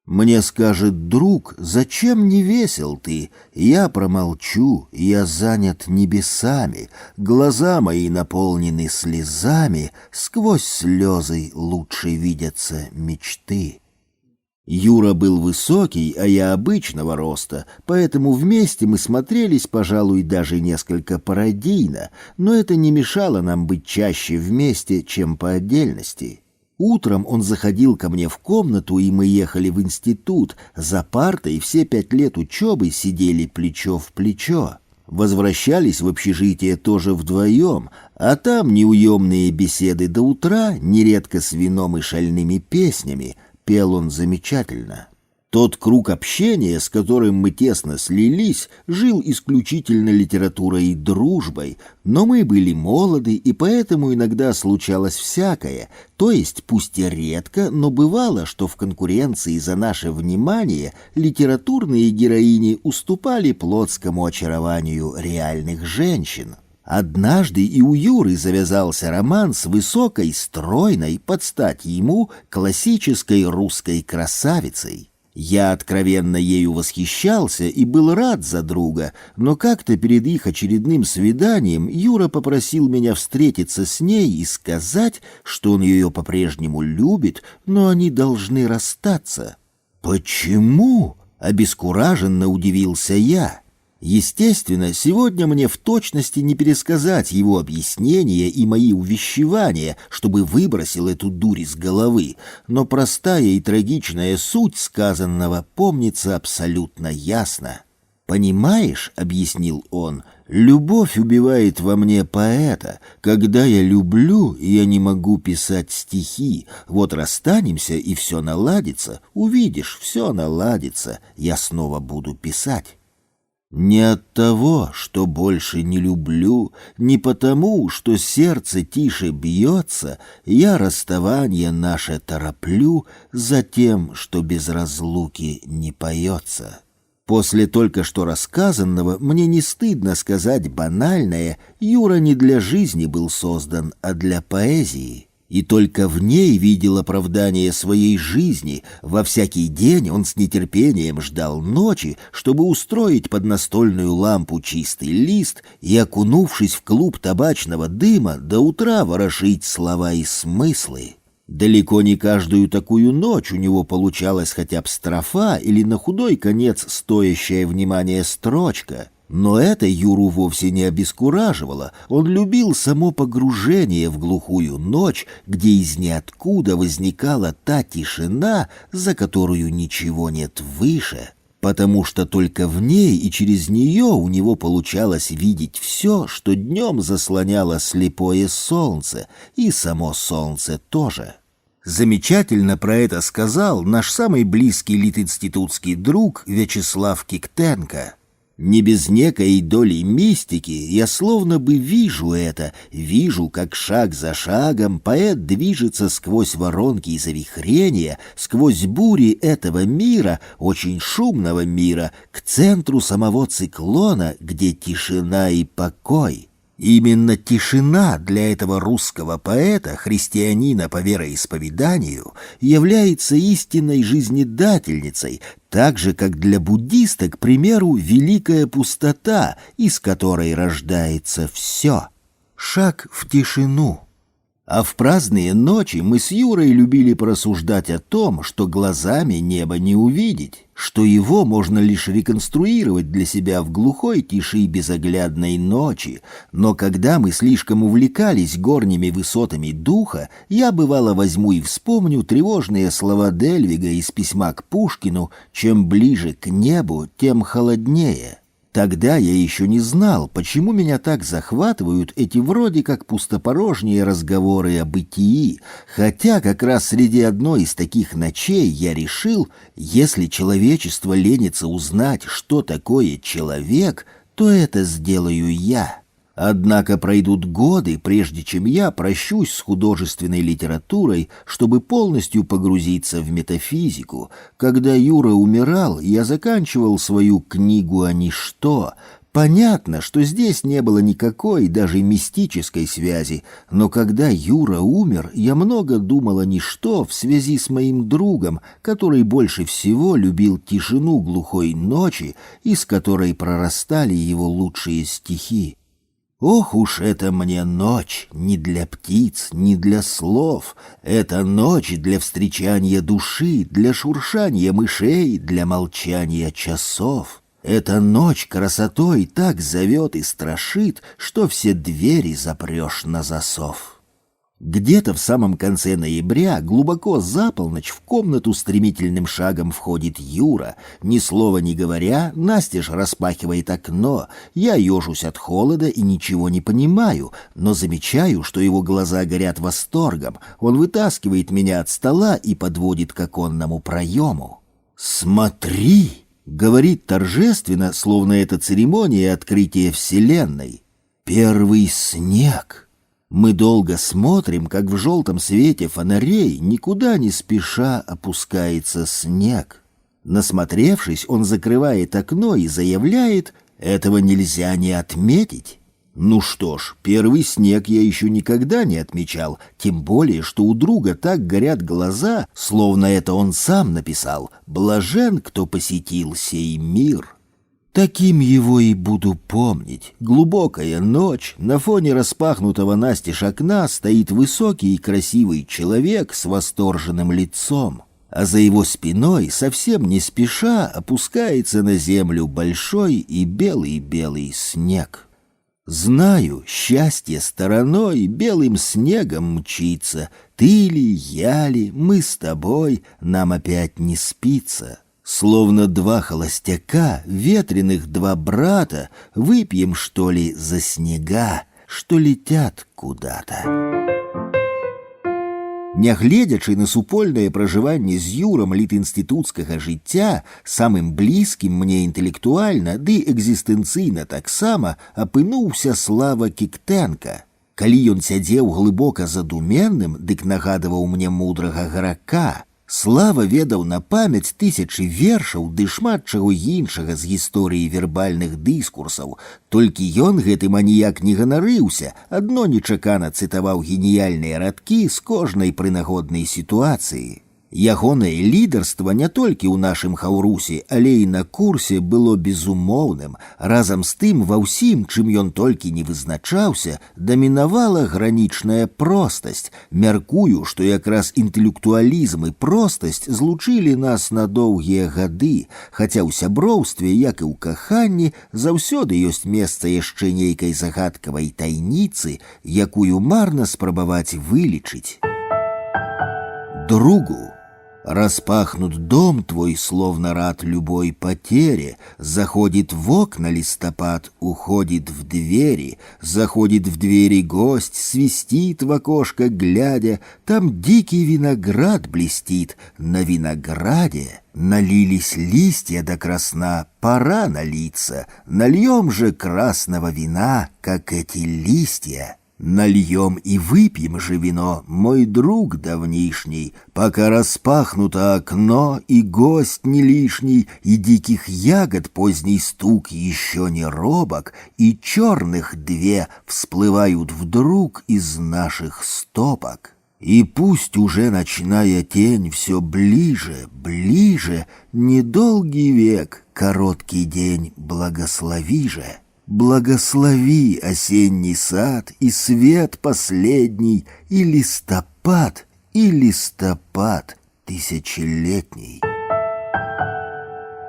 Мне скажет друг: зачем не весел ты? Я промолчу, я занят небесами, глаза мои наполнены слезами, сквозь слезы лучше видятся мечты. Юра был высокий, а я обычного роста, поэтому вместе мы смотрелись, пожалуй, даже несколько пародийно, но это не мешало нам быть чаще вместе, чем по отдельности. Утром он заходил ко мне в комнату, и мы ехали в институт. За партой все 5 лет учебы сидели плечо в плечо. Возвращались в общежитие тоже вдвоем, а там неуемные беседы до утра, нередко с вином и шальными песнями. Пел он замечательно. Тот круг общения, с которым мы тесно слились, жил исключительно литературой и дружбой, но мы были молоды, и поэтому иногда случалось всякое, то есть пусть и редко, но бывало, что в конкуренции за наше внимание литературные героини уступали плотскому очарованию реальных женщин. Однажды и у Юры завязался роман с высокой, стройной, под стать ему, классической русской красавицей. Я откровенно ею восхищался и был рад за друга, но как-то перед их очередным свиданием Юра попросил меня встретиться с ней и сказать, что он ее по-прежнему любит, но они должны расстаться. «Почему?» — обескураженно удивился я. Естественно, сегодня мне в точности не пересказать его объяснения и мои увещевания, чтобы выбросил эту дурь из головы, но простая и трагичная суть сказанного помнится абсолютно ясно. «Понимаешь, — объяснил он, — любовь убивает во мне поэта. Когда я люблю, я не могу писать стихи. Вот расстанемся, и все наладится. Увидишь, все наладится. Я снова буду писать». Не от того, что больше не люблю, не потому, что сердце тише бьется, я расставание наше тороплю за тем, что без разлуки не поется. После только что рассказанного мне не стыдно сказать банальное: Юра не для жизни был создан, а для поэзии. И только в ней видел оправдание своей жизни. Во всякий день он с нетерпением ждал ночи, чтобы устроить под настольную лампу чистый лист и, окунувшись в клуб табачного дыма, до утра ворошить слова и смыслы. Далеко не каждую такую ночь у него получалась хотя бы строфа или на худой конец стоящая внимания строчка. Но это Юру вовсе не обескураживало. Он любил само погружение в глухую ночь, где из ниоткуда возникала та тишина, за которую ничего нет выше. потому что только в ней и через нее у него получалось видеть все, что днем заслоняло слепое солнце, и само солнце тоже. Замечательно про это сказал наш самый близкий литинститутский друг Вячеслав Киктенко. Не без некой доли мистики я словно бы вижу это, вижу, как шаг за шагом поэт движется сквозь воронки и завихрения, сквозь бури этого мира, очень шумного мира, к центру самого циклона, где тишина и покой. Именно тишина для этого русского поэта, христианина по вероисповеданию, является истинной жизнедательницей, так же, как для буддиста, к примеру, великая пустота, из которой рождается все. Шаг в тишину. А в праздные ночи мы с Юрой любили порассуждать о том, что глазами небо не увидеть, что его можно лишь реконструировать для себя в глухой тиши безоглядной ночи, но когда мы слишком увлекались горними высотами духа, я бывало возьму и вспомню тревожные слова Дельвига из письма к Пушкину: «Чем ближе к небу, тем холоднее». Тогда я еще не знал, почему меня так захватывают эти вроде как пустопорожние разговоры о бытии, хотя как раз среди одной из таких ночей я решил, если человечество ленится узнать, что такое человек, то это сделаю я. Однако пройдут годы, прежде чем я прощусь с художественной литературой, чтобы полностью погрузиться в метафизику. Когда Юра умирал, я заканчивал свою книгу о ничто. Понятно, что здесь не было никакой даже мистической связи, но когда Юра умер, я много думал о ничто в связи с моим другом, который больше всего любил тишину глухой ночи, из которой прорастали его лучшие стихи. Ох уж это мне ночь, не для птиц, не для слов. Это ночь для встречания души, для шуршания мышей, для молчания часов. Эта ночь красотой так зовет и страшит, что все двери запрешь на засов. Где-то в самом конце ноября, глубоко за полночь, в комнату стремительным шагом входит Юра. Ни слова не говоря, настежь распахивает окно. Я ежусь от холода и ничего не понимаю, но замечаю, что его глаза горят восторгом. Он вытаскивает меня от стола и подводит к оконному проему. «Смотри!» — говорит торжественно, словно это церемония открытия Вселенной. «Первый снег!» Мы долго смотрим, как в желтом свете фонарей, никуда не спеша опускается снег. Насмотревшись, он закрывает окно и заявляет: «Этого нельзя не отметить». Ну что ж, первый снег я еще никогда не отмечал, тем более, что у друга так горят глаза, словно это он сам написал: «Блажен, кто посетил сей мир». Таким его и буду помнить. Глубокая ночь, на фоне распахнутого настежь окна стоит высокий и красивый человек с восторженным лицом, а за его спиной совсем не спеша опускается на землю большой и белый-белый снег. Знаю, счастье стороной белым снегом мчится, ты ли, я ли, мы с тобой, нам опять не спится. Словно два холостяка, ветреных два брата, выпьем, что ли, за снега, что летят куда-то. Нягледзячы на супольнае пражыванне з Юрам літінстытуцкага жыцця, самым блізкім мне інтэлектуальна ды экзістэнцыйна таксама апынуўся Слава Киктенко. Калі ён сядзеў глыбока задуменным, дык нагадываў мне мудрага гарака. Слава ведаў на памяць тысячы вершаў ды шмат чаго іншага з гісторыі вербальных дыскурсаў. Толькі ён гэтым аніяк не ганарыўся, адно нечакана цытаваў геніяльныя радкі з кожнай прынагоднай сітуацыі. Ягонае лідарства не толькі ў нашым хаўрусе, але і на курсе было безумоўным. Разам з тым ва ўсім, чым ён толькі не вызначаўся, дамінавала гранічная простасць. Мяркую, што якраз інтэлектуалізм і простасць злучылі нас на доўгія гады, хаця ў сяброўстве, як і ў каханні, заўсёды ёсць месца яшчэ нейкай загадкавай тайніцы, якую марна спрабаваць вылічыць. Другу. Распахнут дом твой, словно рад любой потере, заходит в окна листопад, уходит в двери, заходит в двери гость, свистит в окошко глядя, там дикий виноград блестит, на винограде налились листья до красна, пора налиться, нальем же красного вина, как эти листья. Нальем и выпьем же вино, мой друг давнишний, пока распахнуто окно, и гость не лишний, и диких ягод поздний стук еще не робок, и черных две всплывают вдруг из наших стопок. И пусть уже ночная тень все ближе, ближе, недолгий век, короткий день, благослови же. Благослови осенний сад и свет последний, и листопад тысячелетний.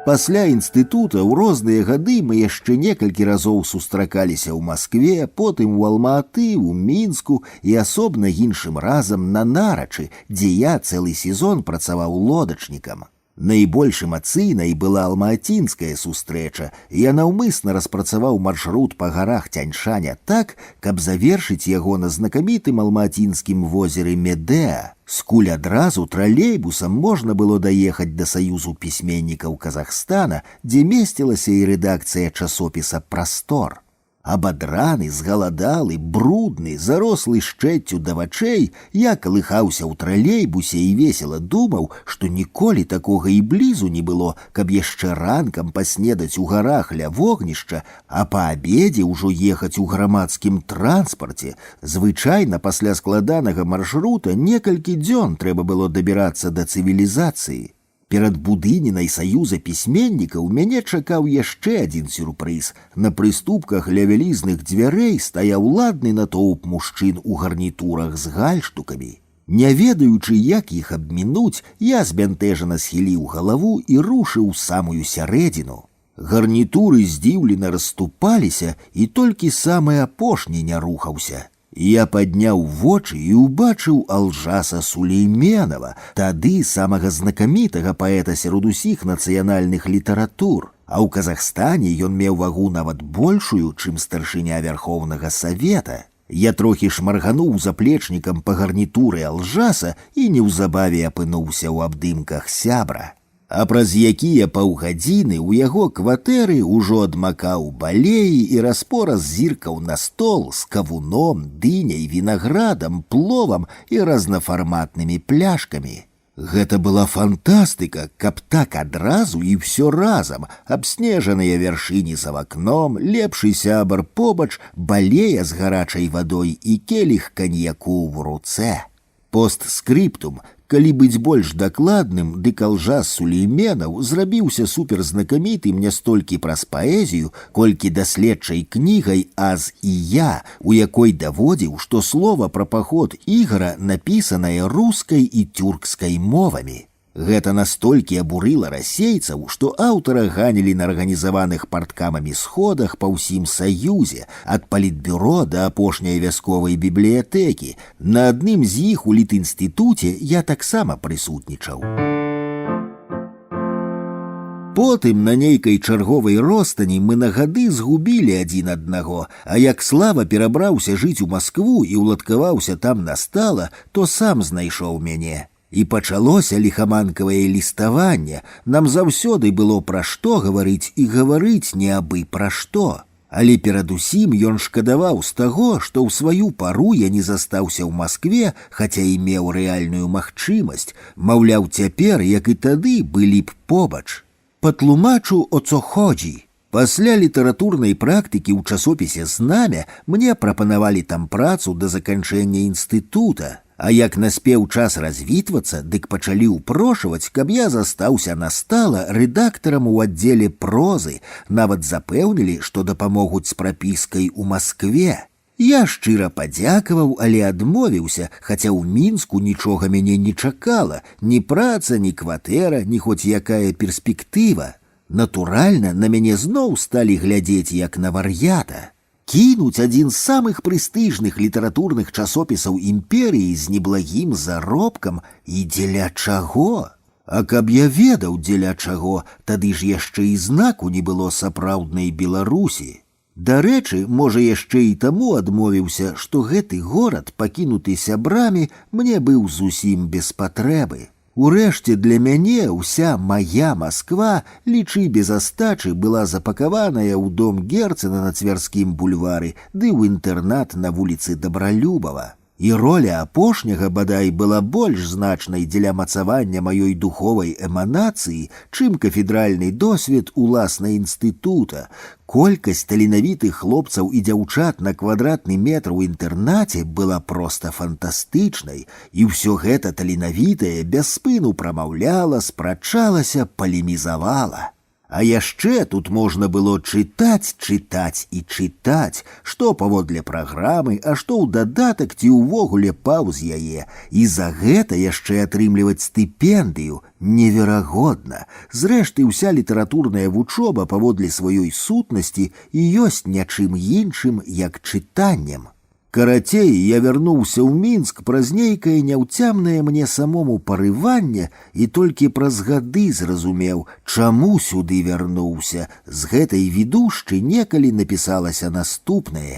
Пасля інстытута ў розныя гады мы яшчэ некалькі разоў сустракаліся ў Маскве, потым у Алма-Аты, у Мінску і асобна іншым разам на Нарачы, дзе я цэлы сезон працаваў лодачнікам. Найбольш эмацыйнай была алма-атінская сустрэча. Я наўмысна распрацаваў маршрут па гарах Тяньшаня так, каб завершыць яго на знакамітым алма-атінскім возеры Медеа. Скуль адразу тралейбусам можна было даехаць да Саюзу пісьменнікаў Казахстана, дзе месцілася і рэдакцыя часопіса «Прастор». Абадраны, згаладалы, брудны, зарослы шчэццю да вачэй, я калыхаўся ў тралейбусе і весела думаў, што ніколі такога і блізу не было, каб яшчэ ранкам паснедаць у гарах ля вогнішча, а па абедзе ўжо ехаць у грамадскім транспарце. Звычайна пасля складанага маршрута некалькі дзён трэба было дабірацца да цывілізацыі. Перад будынінай Саюза пісьменнікаў мяне чакаў яшчэ адзін сюрпрыз. На прыступках ля вялізных дзвярэй стаяў ладны натоўп мужчын у гарнітурах з гальштукамі. Не ведаючы, як іх абмінуць, я збянтэжана схіліў галаву і рушыў самую сярэдзіну. Гарнітуры здзіўлена расступаліся, і толькі самы апошні не рухаўся. Я падняў вочы і ўбачыў Алжаса Сулейменова, тады самага знакамітага паэта сярод усіх нацыянальных літаратур. А ў Казахстане ён меў вагу нават большую, чым старшыня Вярхоўнага Савета. Я трохі шмаргануў заплечнікам па гарнітуры Алжаса і неўзабаве апынуўся ў абдымках сябра. А праз якія паўгадзіны ў яго кватэры ўжо адмакаў балеі і распораз зіркаў на стол з кавуном, дыняй, вінаградам, пловам і разнафарматнымі пляшкамі. Гэта была фантастыка, каб так адразу і ўсё разам. Абснежаныя вяршыні за вакном, лепшы сябар побач, балея з гарачай вадой і келіх каньяку ў руцэ. Постскриптум. Калі быць больш дакладным, дык Алжас Сулейменаў зрабіўся суперзнакамітым не столькі праз паэзію, колькі даследчай кнігай «Аз і я», у якой даводзіў, што слова пра паход Ігара напісанае рускай і тюркскай мовамі. Гэта настолькі абурыла расейцаў, што аўтара ганілі на арганізаваных парткамамі сходах па ўсім Саюзе, ад палітбюро да апошняй вясковай бібліятэкі. На адным з іх у літінстытуце я таксама прысутнічаў. Потым на нейкай чарговай ростані мы на гады згубілі адзін аднаго, а як Слава перабраўся жыць у Маскву і ўладкаваўся там настала, то сам знайшоў мяне. І пачалося ліхаманкавае ліставанне. Нам заўсёды было пра што гаварыць і гаварыць не абы пра што. Але перадусім ён шкадаваў з таго, што ў сваю пару я не застаўся ў Маскве, хаця і меў рэальную магчымасць. Маўляў, цяпер, як і тады, былі б побач. Патлумачу, о цо ходзі. Пасля літаратурнай практыкі ў часопісе «Знамя» мне прапанавалі там працу да заканчэння інстытута. А як наспеў час развітвацца, дык пачалі ўпрошваць, каб я застаўся настала рэдактарам у аддзеле прозы, нават запэўнілі, што дапамогуць з прапіскай у Маскве. Я шчыра падзякаваў, але адмовіўся, хаця ў Мінску нічога мяне не чакала, ні праца, ні кватэра, ні хоць якая перспектыва. Натуральна, на мяне зноў сталі глядзець як на вар'ята. Кінуць адзін з самых прэстыжных літаратурных часопісаў імперыі з неблагім заробкам і дзеля чаго? А каб я ведаў, дзеля чаго, тады ж яшчэ і знаку не было сапраўднай Беларусі. Дарэчы, можа, яшчэ і таму адмовіўся, што гэты горад, пакінуты сябрамі, мне быў зусім без патрэбы. Урэшце для мяне ўся мая Масква, лічы без астачы, была запакаваная ў дом Герцена на Цвярскім бульвары ды ў інтэрнат на вуліцы Дабралюбава. І роля апошняга, бадай, была больш значнай дзеля мацавання маёй духовай эманацыі, чым кафедральны досвед уласна інстытута. Колькасць таленавітых хлопцаў і дзяўчат на квадратны метр у інтэрнаце была проста фантастычнай, і ўсё гэта таленавітае без спыну прамаўляла, спрачалася, палемізавала. А яшчэ тут можна было чытаць, чытаць і чытаць, што паводле праграмы, а што ў дадатак ці ўвогуле паўз яе, і за гэта яшчэ атрымліваць стыпендыю неверагодна. Зрэшты, ўся літаратурная вучоба паводле сваёй сутнасці і ёсць нячым іншым, як чытаннем. Карацей, я вярнуўся ў Мінск праз нейкае няўцямнае мне самому парыванне і толькі праз гады зразумеў, чаму сюды вярнуўся. З гэтай відушчы некалі напісалася наступнае.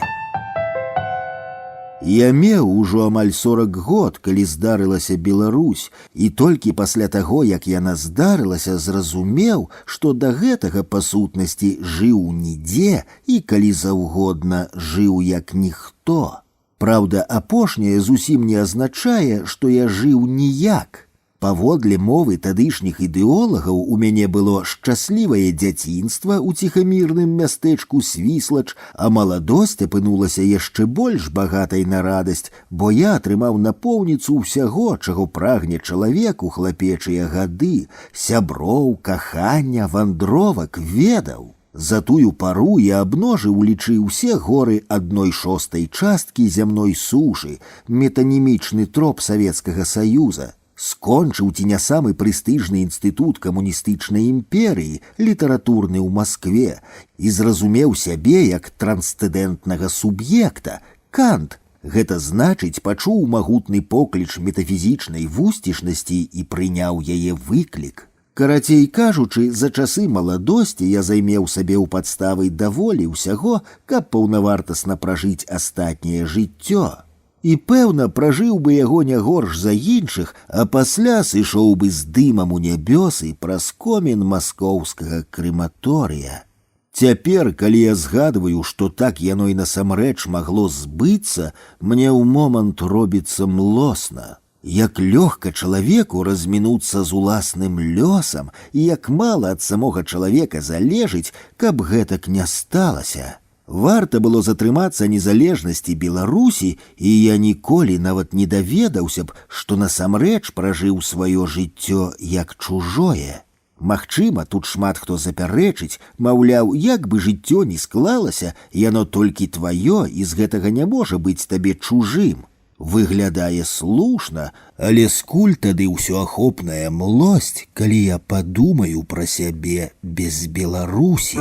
Я меў ужо амаль 40 год, калі здарылася Беларусь, і толькі пасля таго, як яна здарылася, зразумеў, што да гэтага па сутнасці жыў нідзе і, калі заўгодна, жыў як ніхто. Праўда, апошняе зусім не азначае, што я жыў ніяк. Паводле мовы тадышніх ідэолагаў у мяне было шчаслівае дзяцінства ў ціхамірным мястэчку Свіслач, а маладосць апынулася яшчэ больш багатай на радасць, бо я атрымаў напоўніцу ўсяго, чаго прагне чалавек у хлапечыя гады, сяброў, кахання, вандровак, ведаў. За тую пару я абножыў, лічы, усе горы 1/6 часткі зямной сушы, метанімічны троп Савецкага Саюза. Скончыў ці не самы прэстыжны інстытут камуністычнай імперыі, літаратурны ў Маскве, і зразумеў сябе як трансцэндэнтнага суб'екта. Кант, гэта значыць, пачуў магутны покліч метафізічнай вусцішнасці і прыняў яе выклік. Карацей кажучы, за часы маладосці я займеў сабе ў падставы даволі ўсяго, каб паўнавартасна пражыць астатняе жыццё. І, пэўна, пражыў бы яго не горш за іншых, а пасля сышоў бы з дымам у нябёсы праз комін маскоўскага крэматорыя. Цяпер, калі я згадваю, што так яно і насамрэч магло збыцца, мне ў момант робіцца млосна. Як лёгка чалавеку размінуцца з уласным лёсам і як мала ад самога чалавека залежыць, каб гэтак не сталася. Варта было затрымацца незалежнасці Беларусі, і я ніколі нават не даведаўся б, што насамрэч пражыў сваё жыццё як чужое. Магчыма, тут шмат хто запярэчыць, маўляў, як бы жыццё не склалася, яно толькі тваё, і з гэтага не можа быць табе чужым. Выглядае слушна, але скуль тады ўсёахопная млосць, калі я падумаю пра сябе без Беларусі.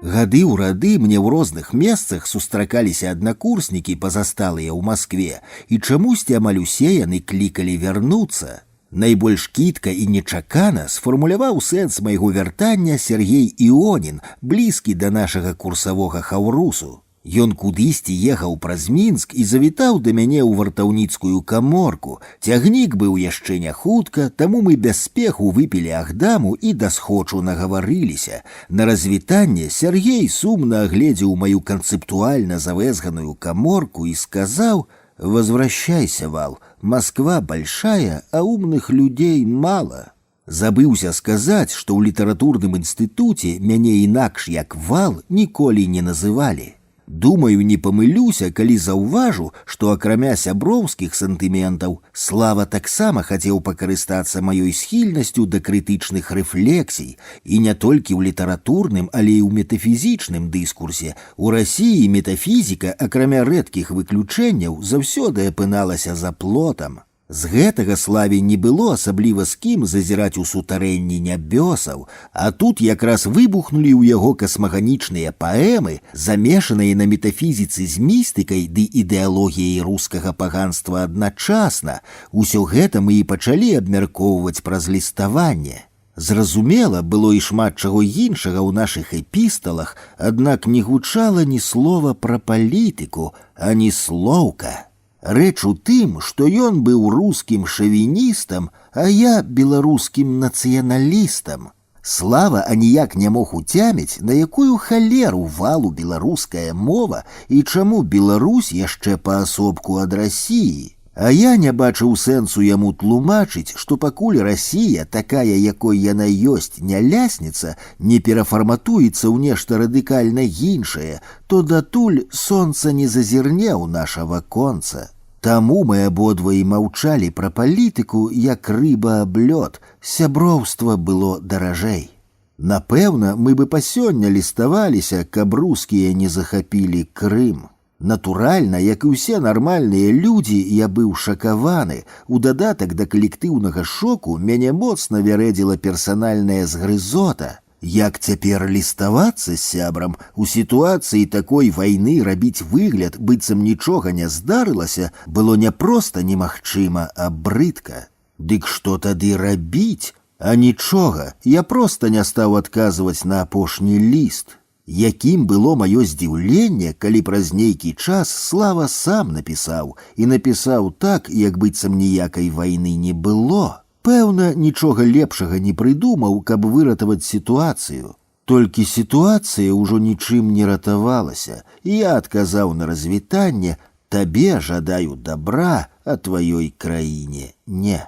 Гады ў рады мне ў розных месцах сустракаліся аднакурснікі пазасталыя ў Маскве, і чамусьці амаль усе яны клікалі вярнуцца. Найбольш кітка і нечакана сфармуляваў сэнс майго вяртання Сергей Іонін, блізкі да нашага курсавога Хаўрусу. Ён кудысьці ехаў праз Мінск і завітаў да мяне ў вартаўніцкую каморку. Цягнік быў яшчэ не хутка, таму мы без спеху выпілі агдаму і дасхочу нагаварыліся. На развітанне Сергей сумна агледзеў маю канцэптуальна завэзганую каморку і сказаў: «Возвращайся, Вал, Москва большая, а умных людей мало». Забыўся сказаць, што ў літаратурным інстытуце мяне інакш як Вал ніколі не называлі. Думаю, не памылюся, калі заўважу, што акрамя сяброўскіх сантыментаў, Слава таксама хацеў пакарыстацца маёй схільнасцю да крытычных рэфлексій, і не толькі ў літаратурным, але і ў метафізічным дыскурсе. У Расіі метафізіка, акрамя рэдкіх выключэнняў, заўсёды апыналася за плотам. З гэтага славе не было асабліва з кім зазіраць у сутарэнні нябёсаў, а тут якраз выбухнулі ў яго касмаганічныя паэмы, замешаныя на метафізіцы з містыкай ды ідэалогіяй рускага паганства адначасна. Усё гэта мы і пачалі абмяркоўваць праз ліставанне. Зразумела, было і шмат чаго іншага ў нашых эпісталах, аднак не гучала ні слова пра палітыку, ані слоўка. Рэч у тым, што ён быў рускім шавіністам, а я беларускім нацыяналістам. Слава аніяк не мог уцяміць, на якую халеру валу беларуская мова і чаму Беларусь яшчэ паасобку ад Расіі. А я не бачыў сэнсу яму тлумачыць, што пакуль Расія, такая, якой яна ёсць, не лясніца, не перафарматуецца ў нешта радыкальна іншае, то датуль сонца не зазірне ў наша ваконца. Таму мы абодва і маўчалі пра палітыку, як рыба аб лёд, сяброўства было даражэй. Напэўна, мы бы па сёння ліставаліся, каб рускія не захапілі Крым. Натуральна, як і ўсе нармальныя людзі, я быў шакаваны. У дадатак да калектыўнага шоку мяне моцна вярэдзіла персанальная згрызота. Як цяпер ліставацца з сябрам, у сітуацыі такой вайны рабіць выгляд, быццам нічога не здарылася, было не проста немагчыма, а брыдка. Дык што тады рабіць? А нічога, я проста не стаў адказваць на апошні ліст. Якім было маё здзіўленне, калі праз нейкі час Слава сам напісаў, і напісаў так, як быццам ніякай вайны не было. Пэўна, нічога лепшага не прыдумаў, каб выратаваць сітуацыю. Толькі сітуацыя ўжо нічым не ратавалася, і я адказаў на развітанне: «Табе жадаю добра, а тваёй краіне не».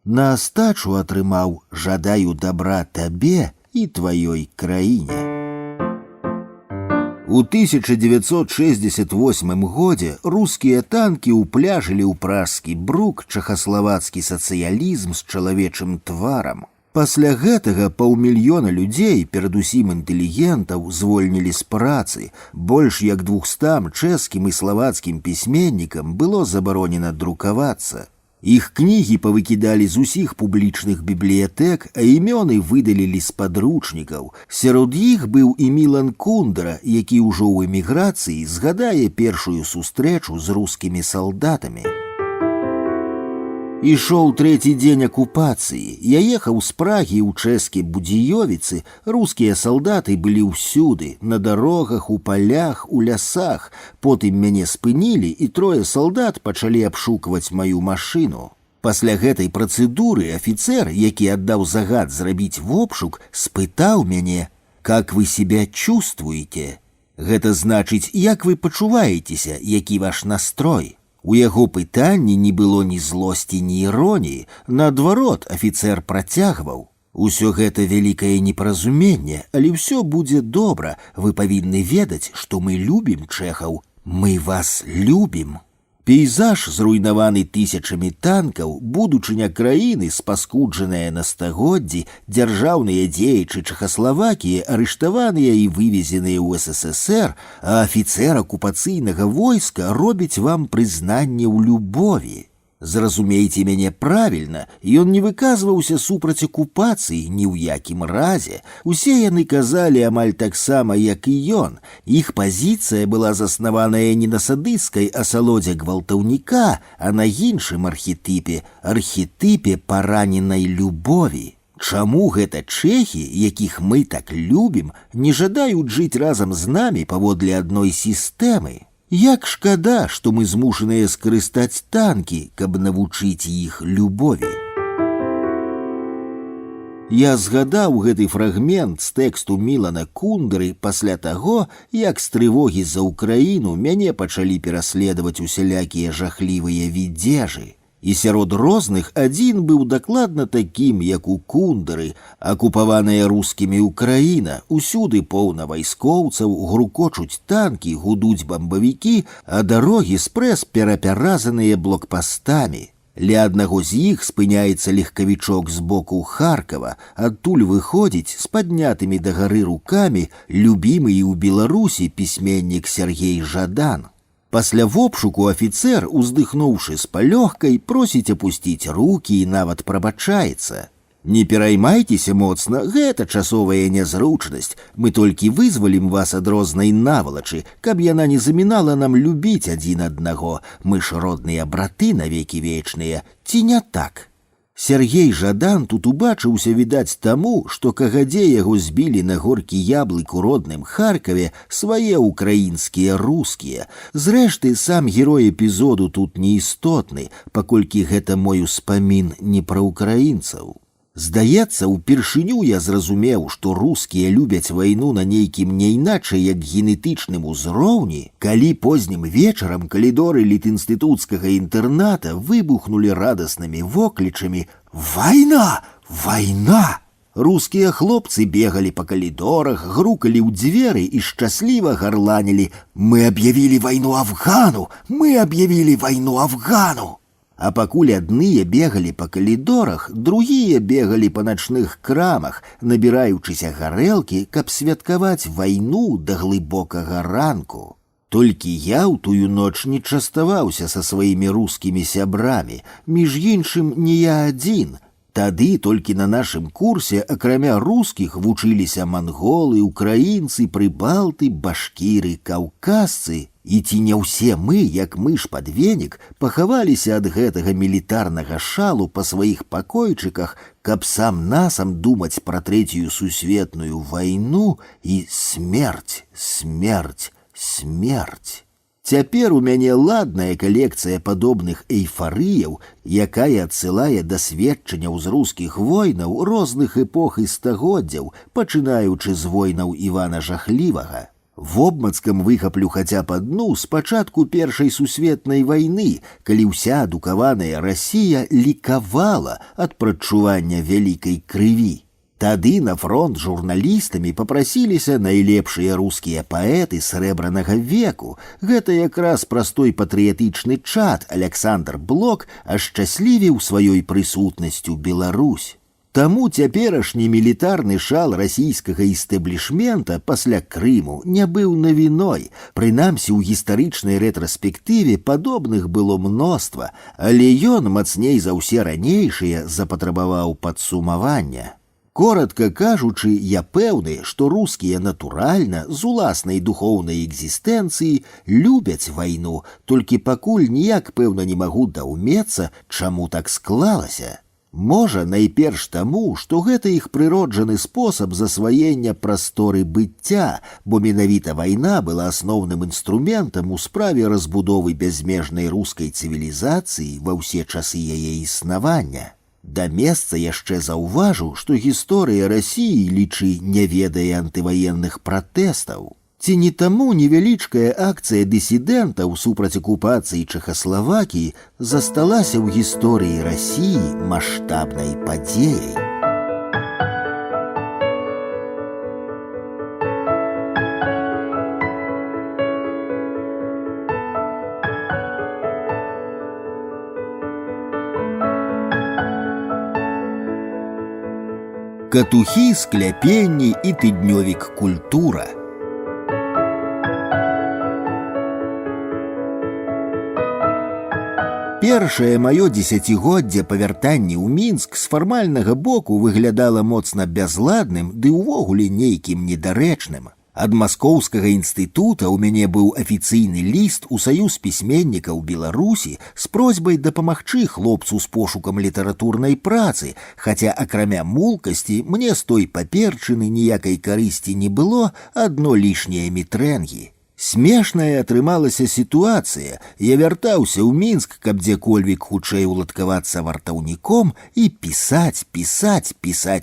На астачу атрымаў: «Жадаю добра табе і тваёй краіне». У 1968 годзе рускія танкі ўпляжылі ў пражскі брук чэхаславацкі сацыялізм з чалавечым тварам. Пасля гэтага паўмільёна людзей, перадусім інтэлігентаў, звольнілі з працы. Больш як 200 чэшскім і славацкім пісьменнікам было забаронена друкавацца. Іх кнігі павыкідалі з усіх публічных бібліятэк, а імёны выдалілі з падручнікаў. Сярод іх быў і Мілан Кундра, які ўжо ў эміграцыі згадае першую сустрэчу з рускімі салдатамі. Ішоў трэці дзень акупацыі. Я ехаў з Прагі ў чэшскі Будзіёвіцы. Рускія салдаты былі ўсюды, на дарогах, у палях, у лясах. Потым мяне спынілі, і 3 салдат пачалі абшукваць маю машыну. Пасля гэтай працэдуры афіцэр, які аддаў загад зрабіць вобшук, спытаў мяне: «Как вы себя чувствуете?» Гэта значыць, як вы пачуваецеся, які ваш настрой? У яго пытанні не было ні злосці, ні іроніі. Наадварот, афіцэр працягваў: «Усё гэта вялікае непаразуменне, але ўсё будзе добра. Вы павінны ведаць, што мы любім чэхаў. Мы вас любім». Пейзаж, зруйнаваны тысячамі танкаў, будучыня краіны, спаскуджаная на стагоддзі, дзяржаўныя дзеячы Чэхаславакіі арыштаваныя і вывезеныя ў СССР, а афіцэр акупацыйнага войска робіць вам прызнанне ў любові. Зразумейце мяне правільна, ён не выказваўся супраць акупацыі ні ў якім разе. Усе яны казалі амаль таксама, як і ён. Іх пазіцыя была заснаваная не на садысцкай асалодзе гвалтаўніка, а на іншым архетыпе параненай любові. Чаму гэта чэхі, якіх мы так любім, не жадаюць жыць разам з намі паводле адной сістэмы? Як шкада, што мы змушаныя скарыстаць танкі, каб навучыць іх любові. Я згадаў гэты фрагмент з тэксту Мілана Кундры пасля таго, як з трывогі за ўкраіну мяне пачалі пераследаваць усялякія жахлівыя відзежы. І сярод розных адзін быў дакладна такім, як у Кундры. Акупаваная рускімі ўкраіна, усюды поўна вайскоўцаў, грукочуць танкі, гудуць бамбавікі, а дарогі спрэс перапяразаныя блокпастамі. Ля аднаго з іх спыняецца легкавічок з боку Харкава, адтуль выходзіць з паднятымі дагары рукамі любімы і ў Беларусі пісьменнік Сергей Жадан. Пасля вопшуку афіцэр, уздыхнуўшы з палёгкай, просіць апусціць рукі і нават прабачаецца. Не пераймайцеся моцна, гэта часовая нязручнасць. Мы толькі вызвалім вас ад рознай навалачы, каб яна не замінала нам любіць адзін аднаго. Мы ж родныя браты навекі вечныя, ці не так? Сергей Жадан тут убачыўся, відаць, таму, што кагадзе яго збілі на горкі яблык у родным Харкаве свае украінскія рускія. Зрэшты, сам герой эпізоду тут неістотны, паколькі гэта мой успамін не пра украінцаў. Здаецца, упершыню я зразумеў, што рускія любяць вайну на нейкім не іначай як генетычным узроўні, калі познім вечарам калідоры літінстытуцкага інтэрната выбухнулі радаснымі воклічамі «Вайна! Вайна!». Рускія хлопцы бегалі па калідорах, грукалі ў дзверы і шчасліва гарланілі «Мы аб'явілі вайну Афгану! Мы аб'явілі вайну Афгану!». А пакуль адныя бегалі па калідорах, другія бегалі па начных крамах, набіраючыся гарэлкі, каб святкаваць вайну да глыбокага ранку. Толькі я ў тую ноч не частаваўся са сваімі рускімі сябрамі, між іншым не я адзін. Тады толькі на нашым курсе, акрамя рускіх, вучыліся манголы, украінцы, прыбалты, башкіры, каўказцы. І ці не ўсе мы, як мыш пад венік, пахаваліся ад гэтага мілітарнага шалу па сваіх пакойчыках, каб сам-насам думаць пра трэцюю сусветную вайну і смерць, смерць, смерць. Цяпер у мяне ладная калекцыя падобных эйфарыяў, якая адсылае да сведчанняў з рускіх войнаў розных эпох і стагоддзяў, пачынаючы з войнаў Івана Жахлівага. Вобмацкам выхаплю хаця б адну з пачатку Першай сусветнай вайны, калі ўся адукаваная Расія лікавала ад прадчування вялікай крыві. Тады на фронт журналістамі папрасіліся найлепшыя рускія паэты срэбранага веку. Гэта якраз простой патрыятычны чад Александр Блок ашчаслівіў сваёй прысутнасцю Беларусь. Таму цяперашні мілітарны шал расійскага істэблішмента пасля Крыму не быў навіной. Прынамсі, у гістарычнай рэтраспектыве падобных было мноства, але ён мацней за ўсе ранейшыя запатрабаваў падсумавання. Коротко кажучы, я пэўны, што рускія натуральна, з уласнай духоўнай экзістэнцыі любяць вайну, толькі пакуль ніяк, пэўна, не магу даўмецца, чаму так склалася. Можа, найперш таму, што гэта іх прыроджаны спосаб засваення прасторы быцця, бо менавіта вайна была асноўным інструментам у справе разбудовы бязмежнай рускай цывілізацыі ва ўсе часы яе існавання. Да месца яшчэ заўважу, што гісторыя Расіі, лічы, не ведае антываенных пратэстаў. Ці не таму невялічкая акцыя дысідэнтаў супраць акупацыі Чэхаславакіі засталася ў гісторыі Расіі маштабнай падзеяй. Катухі, скляпенні і тыднёвік «Культура». Першае маё дзесяцігоддзе па вяртанні ў Мінск з фармальнага боку выглядала моцна бязладным ды ўвогуле нейкім недарэчным. Ад Маскоўскага інстытута ў мяне быў афіцыйны ліст у Саюз пісьменнікаў Беларусі з просьбай дапамагчы хлопцу з пошукам літаратурнай працы, хаця акрамя мулкасці мне з той паперчыны ніякай карысці не было, адно лішнія мітрэнгі. Смешная атрымалася сітуацыя. Я вяртаўся ў Мінск, каб дзе-кольвік хутчэй уладкавацца вартаўніком і пісаць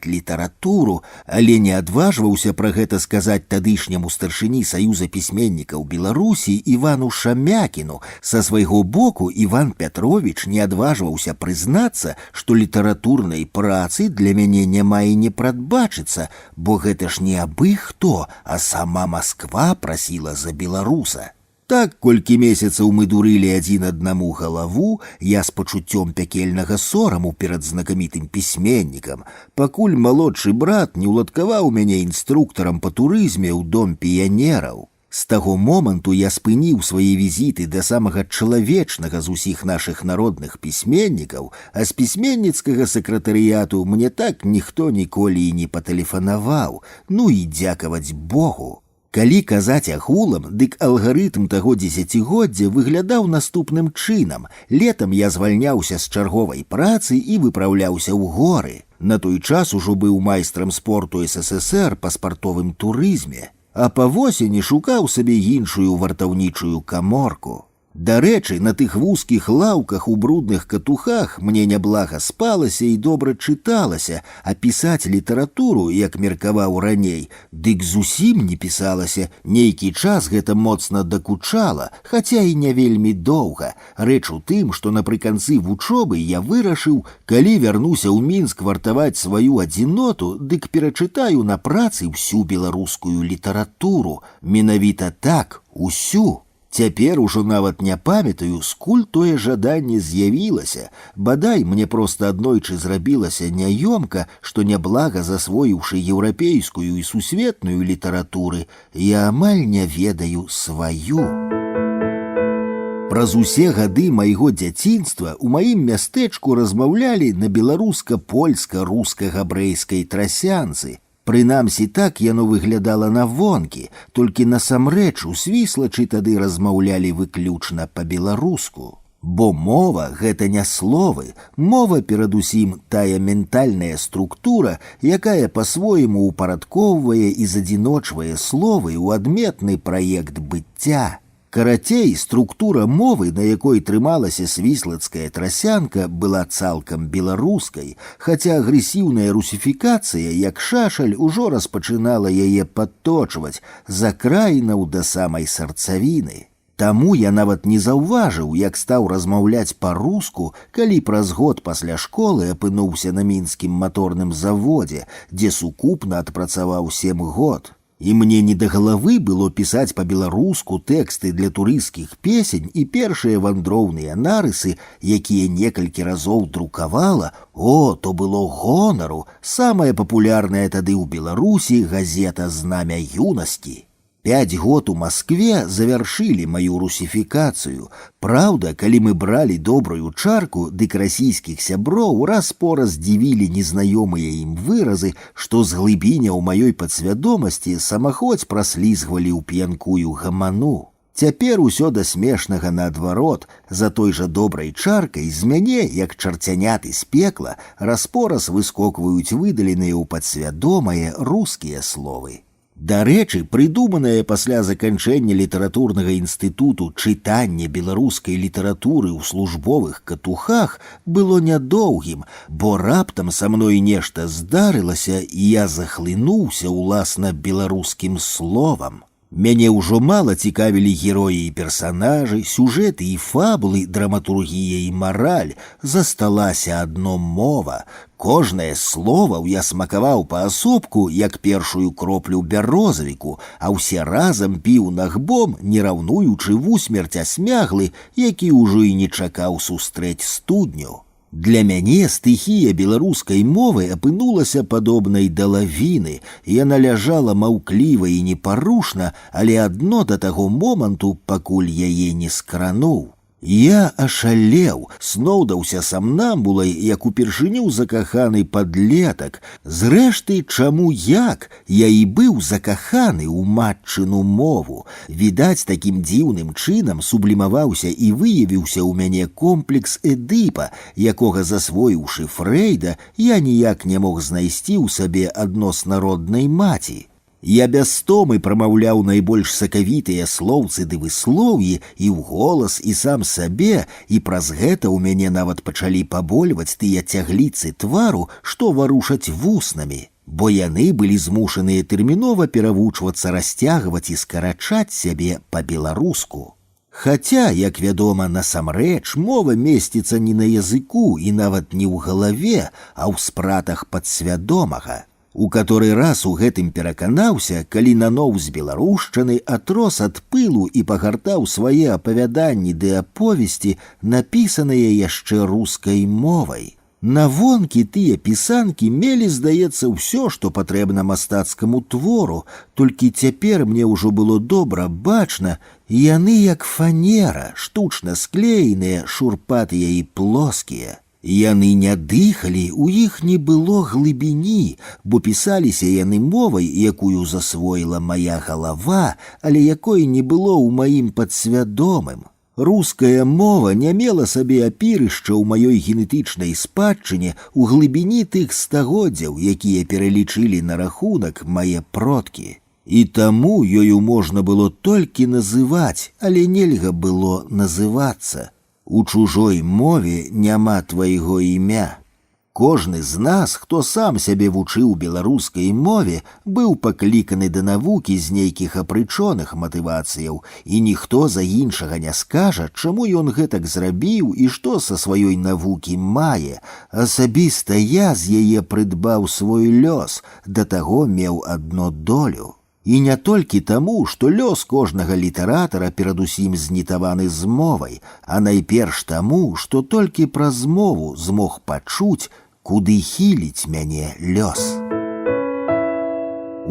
літаратуру, але не адважваўся пра гэта сказаць тадышняму старшыні Саюза пісьменнікаў Беларусі Івану Шамякіну. Са свайго боку Іван Пятровіч не адважваўся прызнацца, што літаратурнай працы для мяне няма і не прадбачыцца, бо гэта ж не абы хто, а сама Масква прасіла за беларуса. Так, колькі месяцаў мы дурылі адзін аднаму галаву, я з пачуццём пякельнага сораму перад знакамітым пісьменнікам, пакуль малодшы брат не ўладкаваў мяне інструктарам па турызме ў дом піянераў. З таго моманту я спыніў свае візіты да самага чалавечнага з усіх нашых народных пісьменнікаў, а з пісьменніцкага сакратарыяту мне так ніхто ніколі і не патэлефанаваў, ну і дзякаваць Богу. Калі казаць агулам, дык алгарытм таго дзесяцігоддзя выглядаў наступным чынам. Летам я звальняўся з чарговай працы і выпраўляўся ў горы. На той час ужо быў майстрам спорту СССР па спартовым турызме, а па восені шукаў сабе іншую вартаўнічую каморку. Дарэчы, на тых вузкіх лаўках у брудных катухах мне няблага спалася і добра чыталася, а пісаць літаратуру, як меркаваў раней, дык зусім не пісалася. Нейкі час гэта моцна дакучала, хаця і не вельмі доўга. Рэч у тым, што напрыканцы вучобы я вырашыў, калі вярнуся ў Мінск вартаваць сваю адзіноту, дык перачытаю на працы ўсю беларускую літаратуру. Менавіта так, усю. Цяпер ужо нават не памятаю, скуль тое жаданне з'явілася. Бадай, мне проста аднойчы зрабілася няёмка, што няблага засвоіўшы еўрапейскую і сусветную літаратуры, я амаль не ведаю сваю. Праз усе гады майго дзяцінства ў маім мястэчку размаўлялі на беларуска-польска-руска-габрэйскай трасянцы. Прынамсі так яно выглядала навонкі, толькі насамрэч у Свіслачы тады размаўлялі выключна па-беларуску. Бо мова – гэта не словы, мова перадусім тая ментальная структура, якая па-свойму упарадкоўвае і задзіночвае словы ў адметны праект быцця. Карацей, структура мовы, на якой трымалася свіслацкая трасянка, была цалкам беларускай, хаця агрэсіўная русіфікацыя, як шашаль, ужо распачынала яе падточваць з акраінаў да самай сарцавіны. Таму я нават не заўважыў, як стаў размаўляць па-руску, калі праз год пасля школы апынуўся на мінскім маторным заводзе, дзе сукупна адпрацаваў 7 год. І мне не да галавы было пісаць па-беларуску тэксты для турысцкіх песень і першыя вандроўныя нарысы, якія некалькі разоў друкавала. О, то было гонару, самая папулярная тады ў Беларусі газета «Знамя юнасці». 5 год у Маскве завяршылі маю русіфікацыю. Праўда, калі мы бралі добрую чарку, дык расійскіх сяброў раз-пораз дзівілі незнаёмыя ім выразы, што з глыбіняў маёй падсвядомасці самахоць праслізгвалі ў п'янкую гаману. Цяпер усё да смешнага наадварот. За той жа добрай чаркай з мяне, як чарцяняты з пекла, раз-пораз выскокваюць выдаленыя ў падсвядомае рускія словы. Дарэчы, прыдуманае пасля заканчэння літаратурнага інстытуту чытанне беларускай літаратуры ў службовых катухах было нядоўгім, бо раптам са мной нешта здарылася, і я захлынуўся ўласна беларускім словам. Мяне ўжо мала цікавілі героі і персанажы, сюжэты і фабулы, драматургія і мараль. Засталася адно мова. Кожнае словаў я смакаваў паасобку, як першую кроплю бярозавіку, а ўсе разам піў нагбом, не раўнуючы вусмерць асмяглы, які ўжо і не чакаў сустрэць студню. Для мяне стыхія беларускай мовы апынулася падобнай да лавіны. Яна ляжала маўкліва і непарушна, але адно да таго моманту, пакуль яе не скрануў. Я ашалеў, сноўдаўся самнамбулай, як упершыню закаханы падлетак. Зрэшты, чаму як? Я і быў закаханы ў матчыну мову. Відаць, такім дзіўным чынам сублімаваўся і выявіўся ў мяне комплекс Эдыпа, якога, засвоіўшы Фрэйда, я ніяк не мог знайсці ў сабе адносна роднай маці. Я без стомы прамаўляў найбольш сакавітыя слоўцы ды выслоўі і ў голас, і сам сабе, і праз гэта ў мяне нават пачалі пабольваць тыя цягліцы твару, што варушаць вуснамі, бо яны былі змушаныя тэрмінова перавучвацца расцягваць і скарачаць сябе па-беларуску. Хаця, як вядома, насамрэч мова месціцца не на языку і нават не ў галаве, а ў спратах падсвядомага. У каторы раз у гэтым пераканаўся, калі наноў з беларушчыны атрос ад пылу і пагартаў свае апавяданні ды аповесці, напісаныя яшчэ рускай мовай. Навонкі тыя пісанкі мелі, здаецца, ўсё, што патрэбна мастацкаму твору, толькі цяпер мне ўжо было добра бачна, яны як фанера, штучна склееныя, шурпатыя і плоскія. Яны не дыхалі, у іх не было глыбіні, бо пісаліся яны мовай, якую засвоіла мая галава, але якой не было ў маім падсвядомым. Руская мова не мела сабе апірышча ў маёй генетычнай спадчыне ў глыбіні тых стагоддзяў, якія пералічылі на рахунак мае продкі. І таму ёю можна было толькі называць, але нельга было называцца. У чужой мове няма твайго імя. Кожны з нас, хто сам сябе вучыў беларускай мове, быў пакліканы да навукі з нейкіх апрычоных матывацыяў, і ніхто за іншага не скажа, чаму ён гэтак зрабіў і што са сваёй навукі мае. Асабіста я з яе прыдбаў свой лёс, да таго меў адно долю. І не толькі таму, што лёс кожнага літаратара перадусім знітаваны з мовай, а найперш таму, што толькі праз мову змог пачуць, куды хіліць мяне лёс.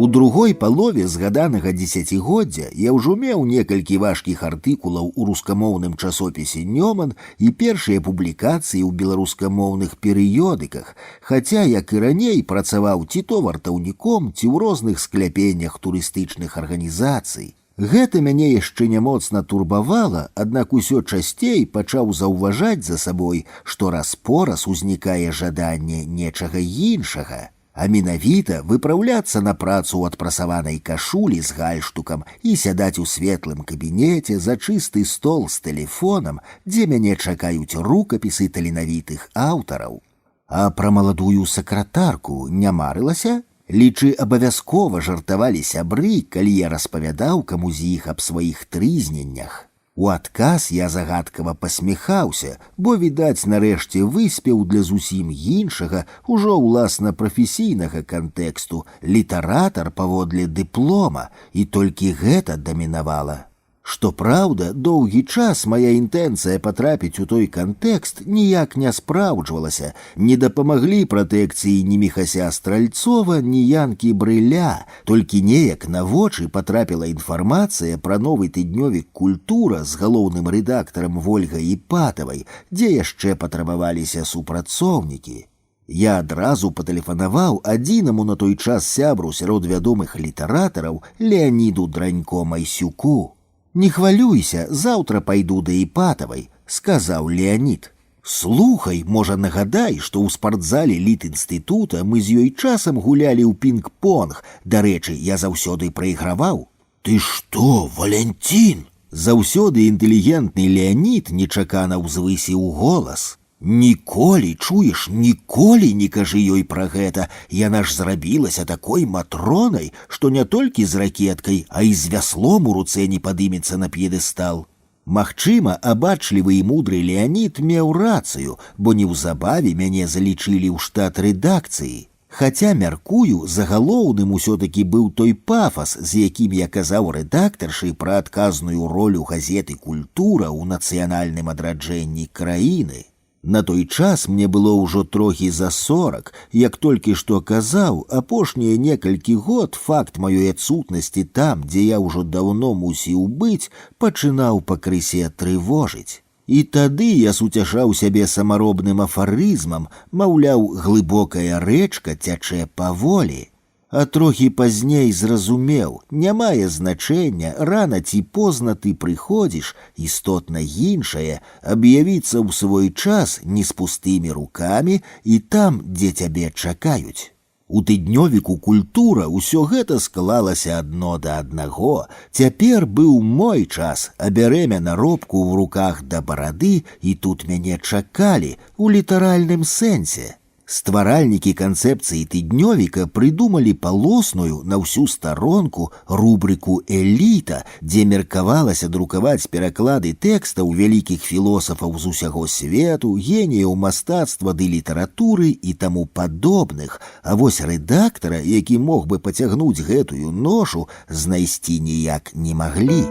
У другой палове згаданага дзесяцігоддзя я ўжо меў некалькі важкіх артыкулаў у рускамоўным часопісе «Нёман» і першыя публікацыі ў беларускамоўных перыёдыках, хаця, як і раней, працаваў ці то вартаўніком, ці ў розных скляпеннях турыстычных арганізацый. Гэта мяне яшчэ не моцна турбавала, аднак усё часцей пачаў заўважаць за сабой, што раз-пораз узнікае жаданне нечага іншага. А менавіта выпраўляцца на працу ў адпрасаванай кашулі з гальштукам і сядаць у светлым кабінеце за чысты стол з тэлефонам, дзе мяне чакаюць рукапісы таленавітых аўтараў. А пра маладую сакратарку не марылася? Лічы, абавязкова жартавалі сябры, калі я распавядаў каму з іх аб сваіх трызненнях. У адказ я загадкава пасміхаўся, бо, відаць, нарэшце выспеў для зусім іншага, ужо ўласна прафесійнага кантэксту, літаратар паводле дыплома, і толькі гэта дамінавала. Што праўда, доўгі час мая інтэнцыя патрапіць у той кантэкст ніяк не спраўджвалася, не дапамаглі пратэкцыі ні Міхася Стральцова, ні Янкі Брыля, толькі неяк на вочы патрапіла інфармацыя пра новы тыднёвік «Культура» з галоўным рэдактарам Вольгай Іпатавай, дзе яшчэ патрабаваліся супрацоўнікі. Я адразу патэлефанаваў адзінаму на той час сябру сярод вядомых літаратараў Леаніду Дранько-Майсюку. «Не хвалюйся, заўтра пайду да Іпатавай», — сказаў Леанід. «Слухай, можа, нагадай, што ў спартзале літінстытута мы з ёй часам гулялі ў пінг-понг. Дарэчы, я заўсёды прайграваў». «Ты што, Валянцін?» Заўсёды інтэлігентны Леанід нечакана ўзвысіў голас. «Ніколі, чуеш, ніколі не кажы ёй пра гэта. Яна ж зрабілася такой матронай, што не толькі з ракеткай, а і з вяслом у руцэ не падымецца на п'едэстал». Магчыма, абачлівы і мудры Леанід меў рацыю, бо неўзабаве мяне залічылі ў штат рэдакцыі. Хаця, мяркую, загалоўным усё-такі быў той пафас, з якім я казаў рэдактаршы пра адказную ролю газеты «Культура» ў нацыянальным адраджэнні краіны. На той час мне было ўжо трохі за 40, як толькі што казаў, апошнія некалькі год факт маёй адсутнасці там, дзе я ўжо даўно мусіў быць, пачынаў пакрысе трывожыць. І тады я суцяшаў сябе самаробным афарызмам, маўляў, глыбокая рэчка цячэ паволі. А трохі пазней зразумеў, не мае значэння, рана ці позна ты прыходзіш, істотна іншае, аб'явіцца ў свой час не з пустымі рукамі і там, дзе цябе чакаюць. У тыднёвіку «Культура» ўсё гэта склалася адно да аднаго. Цяпер быў мой час, а бярэмя наробку ў руках да барады, і тут мяне чакалі, у літаральным сэнсе. Стваральнікі канцэпцыі тыднёвіка прыдумалі палосную на ўсю старонку рубрыку «Эліта», дзе меркавалася друкаваць пераклады тэкстаў вялікіх філосафаў з усяго свету, геніяў мастацтва ды літаратуры і таму падобных, а вось рэдактара, які мог бы пацягнуць гэтую ношу, знайсці ніяк не маглі.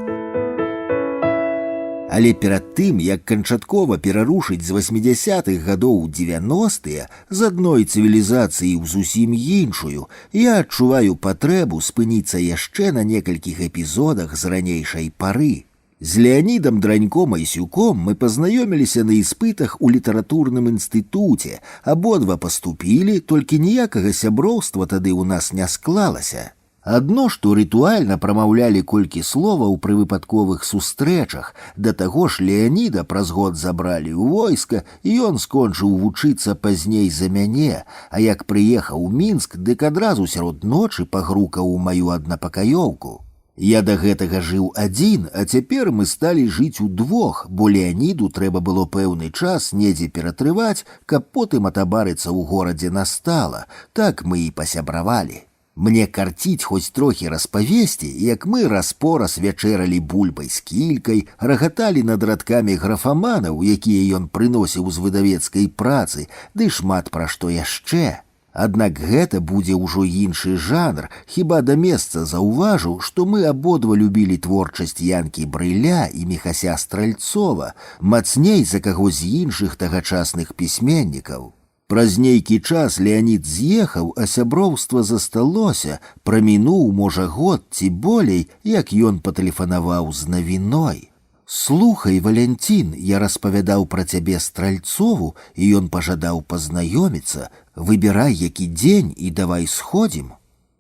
Але перад тым, як канчаткова перарушыць з 80-х гадоў 90-е з адной цывілізацыі ў зусім іншую, я адчуваю патрэбу спыніцца яшчэ на некалькіх эпізодах з ранейшай пары. З Леанідам Драньком Айсюком мы пазнаёміліся на іспытах у літаратурным інстытуце, абодва паступілі, толькі ніякага сяброўства тады ў нас не склалася. Адно, што рытуальна прамаўлялі колькі словаў пры выпадковых сустрэчах, да таго ж Леаніда праз год забралі ў войска, і ён скончыў вучыцца пазней за мяне, а як прыехаў у Мінск, дык адразу сярод ночы пагрукаў у маю аднапакаёўку. Я да гэтага жыў адзін, а цяпер мы сталі жыць удвох, бо Леаніду трэба было пэўны час недзе ператрываць, каб потым атабарыцца ў горадзе настала. Так мы і пасябравалі. Мне карціць хоць трохі распавесці, як мы раз-пораз вячэралі бульбай з кількай, рагаталі над радкамі графаманаў, якія ён прыносіў з выдавецкай працы, ды шмат пра што яшчэ. Аднак гэта будзе ўжо іншы жанр, хіба да месца заўважу, што мы абодва любілі творчасць Янкі Брыля і Міхася Стральцова, мацней за каго з іншых тагачасных пісьменнікаў. Праз нейкі час Леанід з'ехаў, а сяброўства засталося, прамінуў, можа, год ці болей, як ён патэлефанаваў з навіной. «Слухай, Валянцін, я распавядаў пра цябе Стральцову, і ён пажадаў пазнаёміцца. Выбірай, які дзень, і давай сходзім».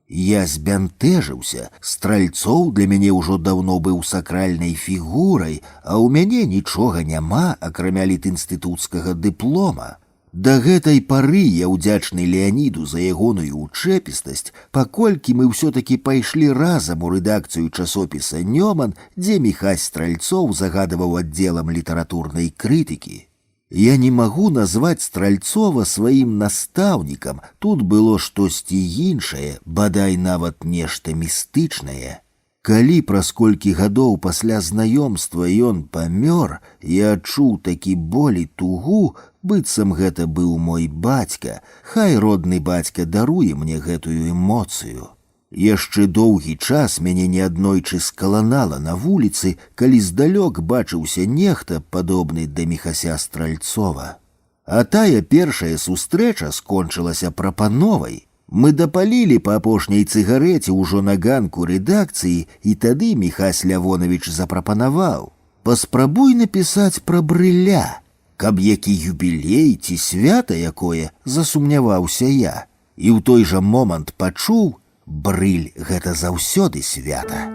Я збянтэжыўся. Стральцоў для мяне ўжо даўно быў сакральнай фігурай, а ў мяне нічога няма, акрамя літінстытуцкага дыплома. Да гэтай пары я ўдзячны Леаніду за ягоную учэпістасць, паколькі мы ўсё-такі пайшлі разам у рэдакцыю часопіса «Нёман», дзе Міхась Стральцоў загадываў аддзелам літаратурнай крытыкі. Я не магу назваць Стральцова сваім настаўнікам, тут было штосьці іншае, бадай нават нешта містычнае. Калі праз колькі гадоў пасля знаёмства ён памёр, я адчуў такі боль і тугу, быццам гэта быў мой бацька. Хай родны бацька даруе мне гэтую эмоцыю. Яшчэ доўгі час мяне неаднойчы скаланала на вуліцы, калі здалёк бачыўся нехта, падобны да Міхася Стральцова. А тая першая сустрэча скончылася прапановай. Мы дапалілі па апошняй цыгарэце ўжо на ганку рэдакцыі, і тады Міхась Лявонович запрапанаваў: «Паспрабуй напісаць пра Брыля». Каб які юбілей ці свята якое, засумняваўся я. І ў той жа момант пачуў: Брыль — гэта заўсёды свята.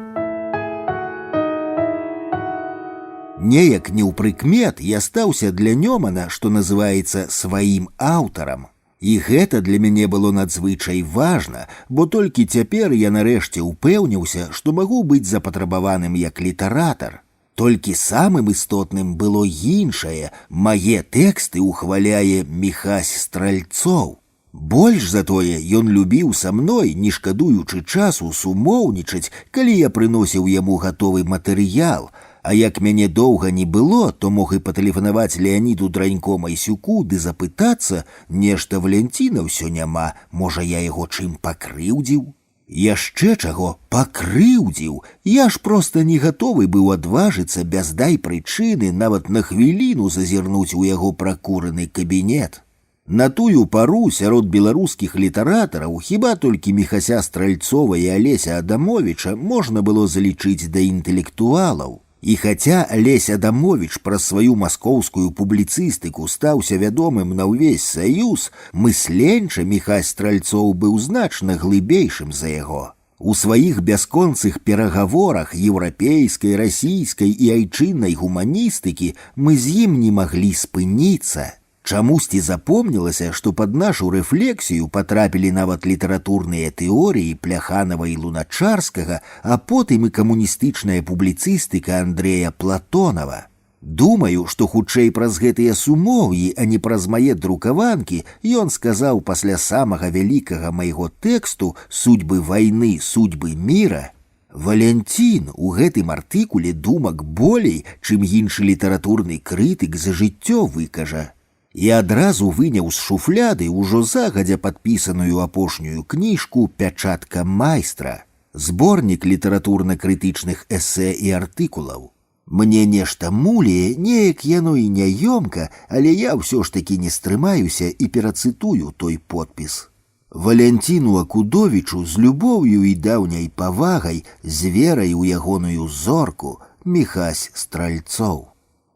Неяк неўпрыкмет я стаўся для Нёмана, што называецца, сваім аўтарам. І гэта для мяне было надзвычай важна, бо толькі цяпер я нарэшце ўпэўніўся, што магу быць запатрабаваным як літаратар. Толькі самым істотным было іншае: мае тэксты ўхваляе Міхась Стральцоў. Больш за тое, ён любіў са мной, не шкадуючы часу, сумоўнічаць, калі я прыносіў яму гатовы матэрыял, а як мяне доўга не было, то мог і патэлефанаваць Леаніду Драньком Айсюку ды запытацца: «Нешта Валянціна ўсё няма, можа, я яго чым пакрыўдзіў?» Яшчэ чаго пакрыўдзіў? Я ж проста не гатовы быў адважыцца без дай прычыны нават на хвіліну зазірнуць у яго пракураны кабінет. На тую пару сярод беларускіх літаратараў хіба толькі Міхася Стральцова і Алеся Адамовіча можна было залічыць да інтэлектуалаў. І хаця Алесь Адамовіч праз сваю маскоўскую публіцыстыку стаўся вядомым на ўвесь саюз, мысленча Міхась Стральцоў быў значна глыбейшым за яго. У сваіх бясконцых перагаворах еўрапейскай, расійскай і айчыннай гуманістыкі мы з ім не маглі спыніцца. Чамусьці запомнілася, што пад нашу рэфлексію патрапілі нават літаратурныя тэорыі Пляханова і Луначарскага, а потым і камуністычная публіцыстыка Андрэя Платонова. Думаю, што хутчэй праз гэтыя сумоўі, а не праз мае друкаванкі, ён сказаў пасля самага вялікага майго тэксту «Судьбы вайны, судьбы міра»: «Валянцін, у гэтым артыкуле думак болей, чым іншы літаратурны крытык за жыццё выкажа». І адразу выняў з шуфляды ўжо загадзя падпісаную апошнюю кніжку «Пячатка майстра», зборнік літаратурна-крытычных эсэ і артыкулаў. Мне нешта мулее, неяк яно і няёмка, але я ўсё ж такі не стрымаюся і перацытую той подпіс. Валянціну Акудовічу з любоўю і даўняй павагай, з верай у ягоную зорку, Міхась Стральцоў.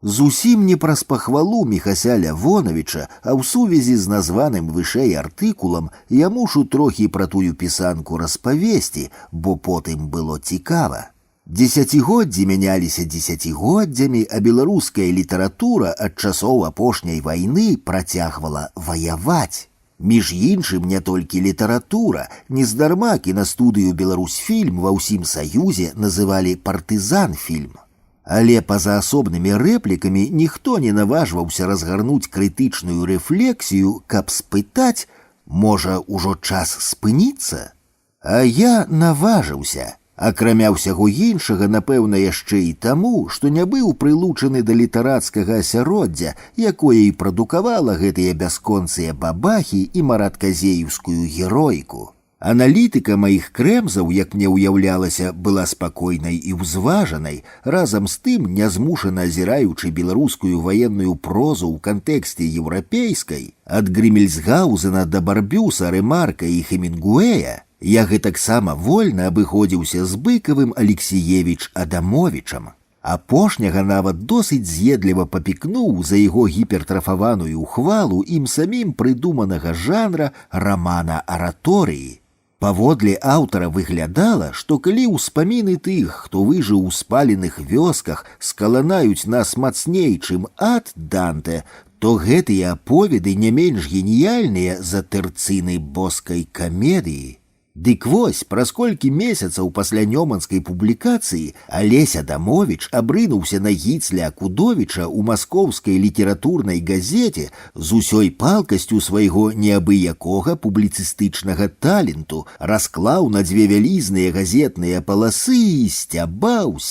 Зусім не праз пахвалу Міхася Лявоновіча, а ў сувязі з названым вышэй артыкулам я мушу трохі пра тую пісанку распавесці, бо потым было цікава. Дзесяцігоддзі мяняліся дзесяцігоддзямі, а беларуская літаратура ад часоў апошняй вайны працягвала ваяваць. Між іншым, не толькі літаратура, нездарма кінастудыю «Беларусьфільм» ва ўсім саюзе называлі «партызан-фільм». Але па-за асобнымі рэплікамі ніхто не наважваўся разгарнуць крытычную рэфлексію, каб спытаць, можа, ужо час спыніцца? А я наважыўся. Акрамя ўсяго іншага, напэўна, яшчэ і таму, што не быў прылучаны да літарацкага асяроддзя, якое і прадукавала гэтыя бясконцыя бабахі і маратказеевскую геройку. Аналітыка маіх крэмзаў, як мне ўяўлялася, была спакойнай і ўзважанай, разам з тым, нязмушана азіраючы беларускую ваенную прозу ў кантэксце еўрапейскай, ад Грымельсгаузена да Барбюса, Рэмарка і Хемінгуэя, я гэтаксама вольна абыходзіўся з Быкавым Алексіевіч Адамовічам. Апошняга нават досыць з'едліва папікнуў за яго гіпертрафаваную ўхвалу ім самім прыдуманага жанра рамана-араторыі. Паводле аўтара выглядала, што калі ўспаміны тых, хто выжыў у спаленых вёсках, скаланаюць нас мацней, чым ад Данте, то гэтыя аповеды не менш геніяльныя за тэрцыны боскай камедыі. Дык вось, праз колькі месяцаў пасля нёманскай публікацыі Алесь Адамовіч абрынуўся на Гіцля Акудовіча ў маскоўскай літаратурнай газеце з усёй палкасцю свайго неабыякога публіцыстычнага таленту, расклаў на дзве вялізныя газетныя паласы і сцябаў.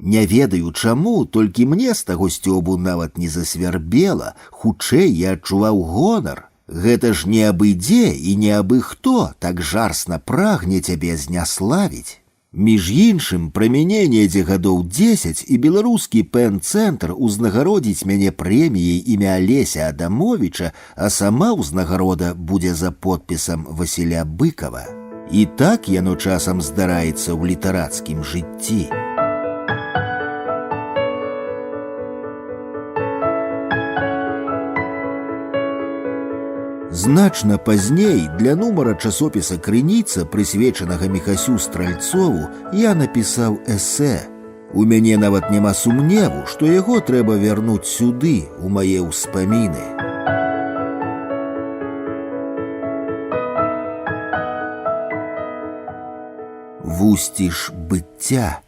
Не ведаю чаму, толькі мне з таго сцёбу нават не засвярбела, хутчэй я адчуваў гонар. Гэта ж не абы-дзе і не абы-хто так жарсна прагне цябе зняславіць. Між іншым, пра мяне недзе гадоў 10 і беларускі пэн-цэнтр узнагародзіць мяне прэміяй імя Алеся Адамовіча, а сама ўзнагарода будзе за подпісам Васіля Быкава. І так яно часам здараецца ў літарацкім жыцці. Значна пазней для нумара часопіса «Крыніца», прысвечанага Міхасю Стральцову, я напісаў эсэ. У мяне нават няма сумневу, што яго трэба вярнуць сюды, у мае ўспаміны. Вусціш быцця.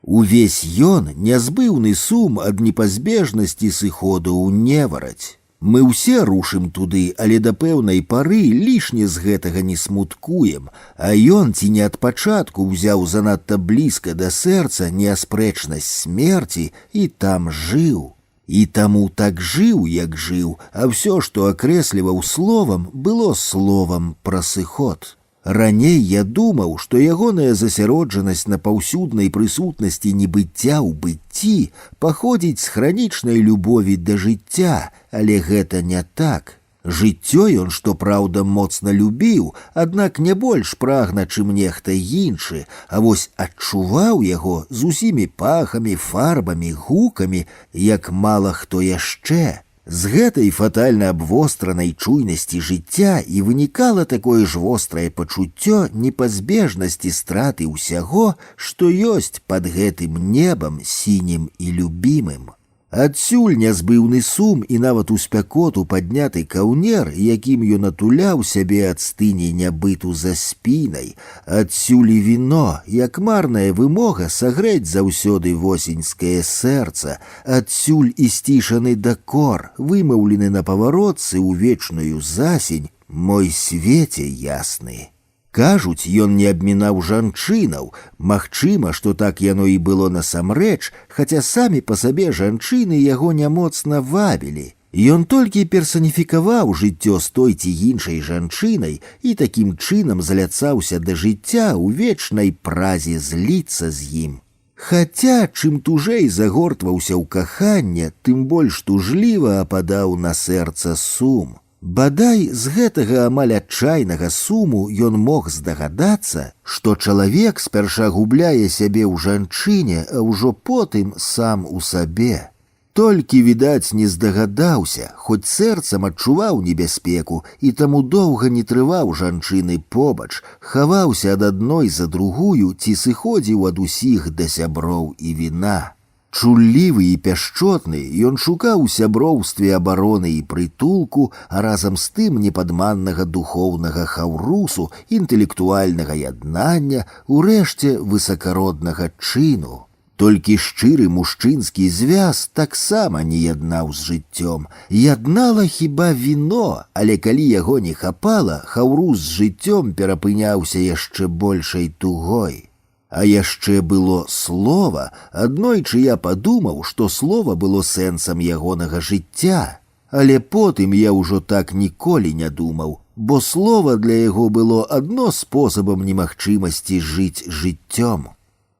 Увесь ён нязбыўны сум ад непазбежнасці сыходу ў невараць. Мы ўсе рушым туды, але да пэўнай пары лішне з гэтага не смуткуем, а ён ці не ад пачатку ўзяў занадта блізка да сэрца неаспрэчнасць смерці і там жыў. І таму так жыў, як жыў, а ўсё, што акрэсліваў словам, было словам пра сыход. Раней я думаў, што ягоная засяроджанасць на паўсюднай прысутнасці небыцця ў быцці паходзіць з хранічнай любові да жыцця, але гэта не так. Жыццё ён, што праўда, моцна любіў, аднак не больш прагна, чым нехта іншы, а вось адчуваў яго з усімі пахамі, фарбамі, гукамі, як мала хто яшчэ. З гэтай фатальна абвостранай чуйнасці жыцця і вынікала такое ж вострае пачуццё непазбежнасці страты ўсяго, што ёсць пад гэтым небам сінім і любімым. Адсюль нязбыўны сум і нават у спякоту падняты каўнер, якім ён атуляў сябе ад стыні нябыту за спінай, адсюль і віно, як марная вымога сагрэць заўсёды восеньскае сэрца, адсюль і сцішаны дакор, вымаўлены на паваротцы ў вечную засень, мой свеце ясны. Кажуць, ён не абмінаў жанчынаў. Магчыма, што так яно і было насамрэч, хаця самі па сабе жанчыны яго нямоцна вабілі. Ён толькі персаніфікаваў жыццё з той ці іншай жанчынай і такім чынам заляцаўся да жыцця ў вечнай празе зліцца з ім. Хаця, чым тужэй загортваўся ў каханне, тым больш тужліва ападаў на сэрца сум. Бадай, з гэтага амаль адчайнага суму ён мог здагадацца, што чалавек спярша губляе сябе ў жанчыне, а ўжо потым сам у сабе. Толькі, відаць, не здагадаўся, хоць сэрцам адчуваў небяспеку і таму доўга не трываў жанчыны побач, хаваўся ад адной за другую ці сыходзіў ад усіх да сяброў і віна. Чуллівы і пяшчотны, ён шукаў у сяброўстве абароны і прытулку, а разам з тым непадманнага духоўнага хаўрусу, інтэлектуальнага яднання, урэшце высакароднага чыну. Толькі шчыры мужчынскі звяз таксама не яднаў з жыццём. Яднала хіба віно, але калі яго не хапала, хаўрус з жыццём перапыняўся яшчэ большай тугой. А яшчэ было слова, аднойчы я падумаў, што слова было сэнсам ягонага жыцця. Але потым я ўжо так ніколі не думаў, бо слова для яго было адно спосабам немагчымасці жыць жыццём.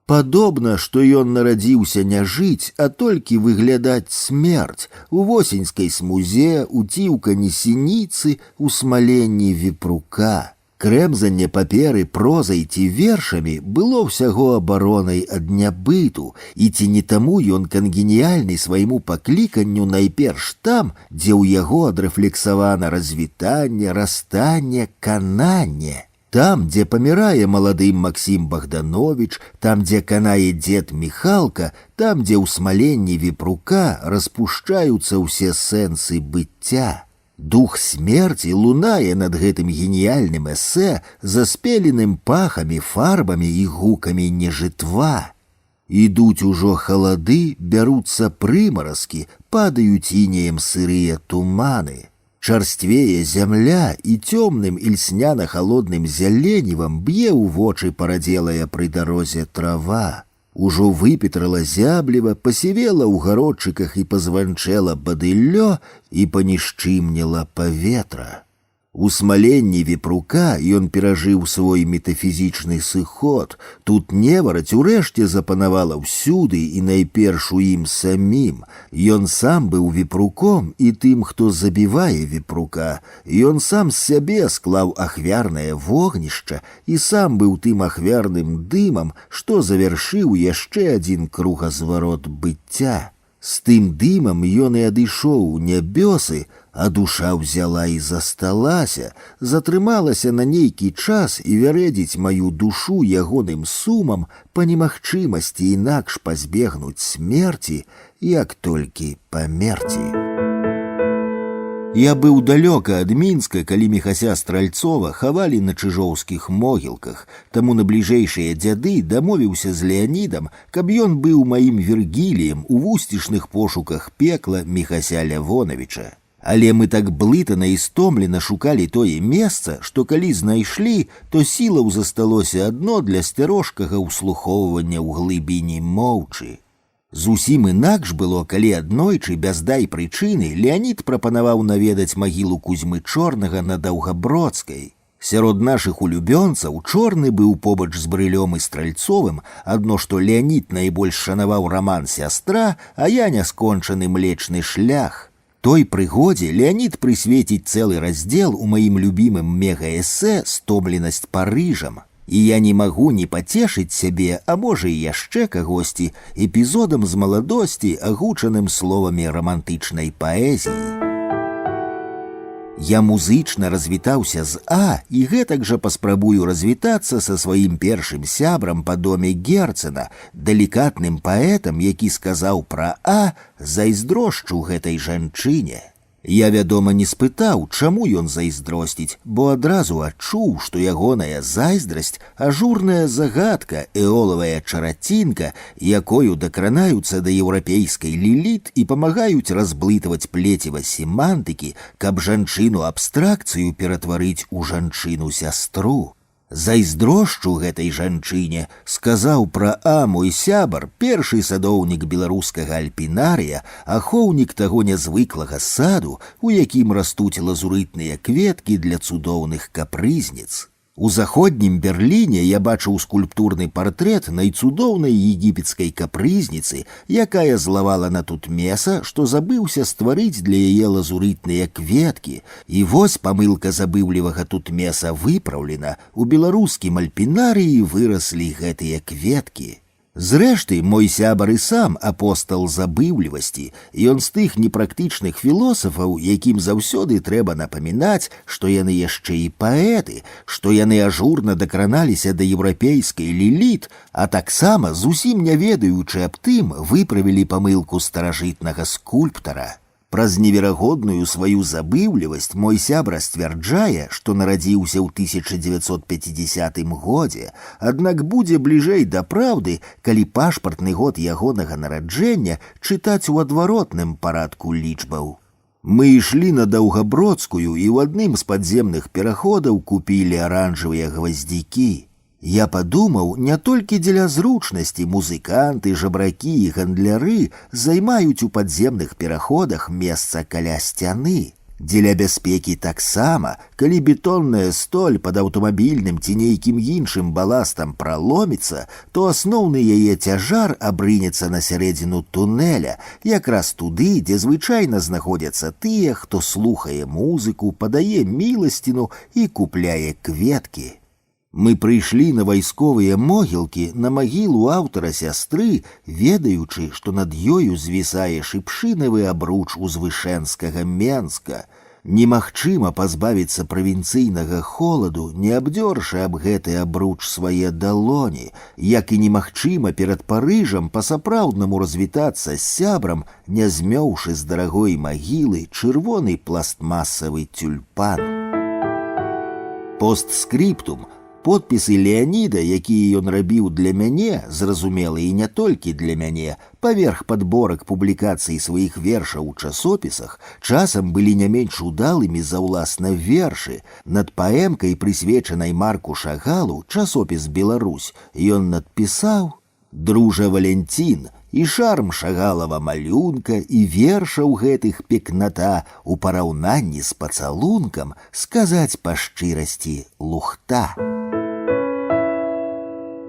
Падобна, што ён нарадзіўся не жыць, а толькі выглядаць смерць у восеньскай смузе, у ціўкані сініцы, у смаленні віпрука. Крэмзанне паперы прозай ці вершамі было ўсяго абаронай ад нябыту, і ці не таму ён кангеніяльны свайму пакліканню найперш там, дзе ў яго адрэфлексавана развітанне, расстанне, кананне. Там, дзе памірае маладым Максім Богданович, там, дзе канае дзед Міхалка, там, дзе ў смаленні віпрука распушчаюцца ўсе сэнсы быцця. Дух смерці лунае над гэтым геніяльным эсэ, заспеленым пахамі, фарбамі і гукамі нежытва. Ідуць ужо халады, бяруцца прымаразкі, падаюць інеем сырыя туманы. Чарствее зямля і цёмным ільсняна-халодным зяленівам б'е ў вочы парадзелая пры дарозе трава. Ужо выпетрала зябліва, пасівела ў гародчыках і пазванчэла бадыллё і панішчымнела паветра. У смаленні віпрука ён перажыў свой метафізічны сыход. Тут невараць урэшце запанавала ўсюды і найперш у ім самім. Ён сам быў віпруком і тым, хто забівае віпрука. Ён сам з сябе склаў ахвярнае вогнішча і сам быў тым ахвярным дымам, што завяршыў яшчэ адзін кругазварот быцця. З тым дымам ён і адышоў у нябёсы, а душа ўзяла і засталася, затрымалася на нейкі час і вярэдзіць маю душу ягоным сумам па немагчымасці інакш пазбегнуць смерці, як толькі памерці. Я быў далёка ад Мінска, калі Міхася Стральцова хавалі на чыжоўскіх могілках, таму на бліжэйшыя дзяды дамовіўся з Леанідам, каб ён быў маім Вергіліем у вусцішных пошуках пекла Міхася Лявоновіча. Але мы так блытана і стомлена шукалі тое месца, што калі знайшлі, то сілаў засталося адно для сцярожкага ўслухоўвання ў глыбіні моўчы. Зусім інакш было, калі аднойчы, без дай прычыны, Леанід прапанаваў наведаць магілу Кузьмы Чорнага на Даўгабродскай. Сярод нашых улюбёнцаў Чорны быў побач з Брылём і Стральцовым, адно што Леанід найбольш шанаваў раман «Сястра», а я няскончаны «Млечны шлях». Той прыгодзе Леанід прысвеціць цэлы раздзел у маім любімым мегаэсэ «Стомленасць Парыжам». І я не магу не пацешыць сябе, а можа і яшчэ кагосьці, эпізодам з маладосці, агучаным словамі рамантычнай паэзіі. Я музычна развітаўся з А і гэтак жа паспрабую развітацца са сваім першым сябрам па доме Герцена, далікатным паэтам, які сказаў пра А «Зайздрошчу гэтай жанчыне». Я, вядома, не спытаў, чаму ён зайздросціць, бо адразу адчуў, што ягоная зайздрасць – ажурная загадка, эолавая чарацінка, якою дакранаюцца да еўрапейскай ліліт і памагаюць разблытаваць плецева семантыкі, каб жанчыну-абстракцыю ператварыць у жанчыну-сястру. Зайздрошчу гэтай жанчыне, сказаў пра А мой сябар, першы садоўнік беларускага альпінарыя, ахоўнік таго нязвыклага саду, у якім растуць лазурытныя кветкі для цудоўных капрызніц. У заходнім Берліне я бачыў скульптурны партрэт найцудоўнай егіпецкай капрызніцы, якая злавала на Тутмеса, што забыўся стварыць для яе лазурытныя кветкі. І вось памылка забыўлівага Тутмеса выпраўлена, у беларускім альпінарыі выраслі гэтыя кветкі. Зрэшты, мой сябар і сам апостал забыўлівасці, ён з тых непрактычных філосафаў, якім заўсёды трэба напамінаць, што яны яшчэ і паэты, што яны ажурна дакраналіся да еўрапейскай ліліт, а таксама, зусім не ведаючы аб тым, выправілі памылку старажытнага скульптара. Праз неверагодную сваю забыўлівасць мой сябра сцвярджае, што нарадзіўся ў 1950 годзе, аднак будзе бліжэй да праўды, калі пашпартны год ягонага нараджэння чытаць у адваротным парадку лічбаў. Мы ішлі на Даўгабродскую і ў адным з падземных пераходаў купілі аранжавыя гваздзікі. Я падумаў, не толькі дзеля зручнасці музыканты, жабракі і гандляры займаюць у падземных пераходах месца каля сцяны. Дзеля бяспекі таксама, калі бетонная столь пад аўтамабільным ці нейкім іншым баластам праломіцца, то асноўны яе цяжар абрынецца на сярэдзіну тунэля, якраз туды, дзе звычайна знаходзяцца тыя, хто слухае музыку, падае міласціну і купляе кветкі. Мы прыйшлі на вайсковыя могілкі, на магілу аўтара сястры, ведаючы, што над ёю звісае шыпшынавы абруч узвышэнскага Менска. Немагчыма пазбавіцца правінцыйнага холаду, не абдзёршы аб гэты абруч свае далоні, як і немагчыма перад Парыжам па-сапраўднаму развітацца з сябрам, не змёўшы з дарагой магілы чырвоны пластмасавы тюльпан. Постскриптум. Подпісы Леаніда, якія ён рабіў для мяне, зразумела і не толькі для мяне, паверх падборак публікацый сваіх вершаў у часопісах, часам былі не менш удалымі за ўласна вершы. Над паэмкай, прысвечанай Марку Шагалу, часопіс «Беларусь», ён надпісаў: «Дружа Валянцін, і шарм Шагалава малюнка, і вершаў гэтых пекната у параўнанні з пацалункам, сказаць па шчырасці, лухта».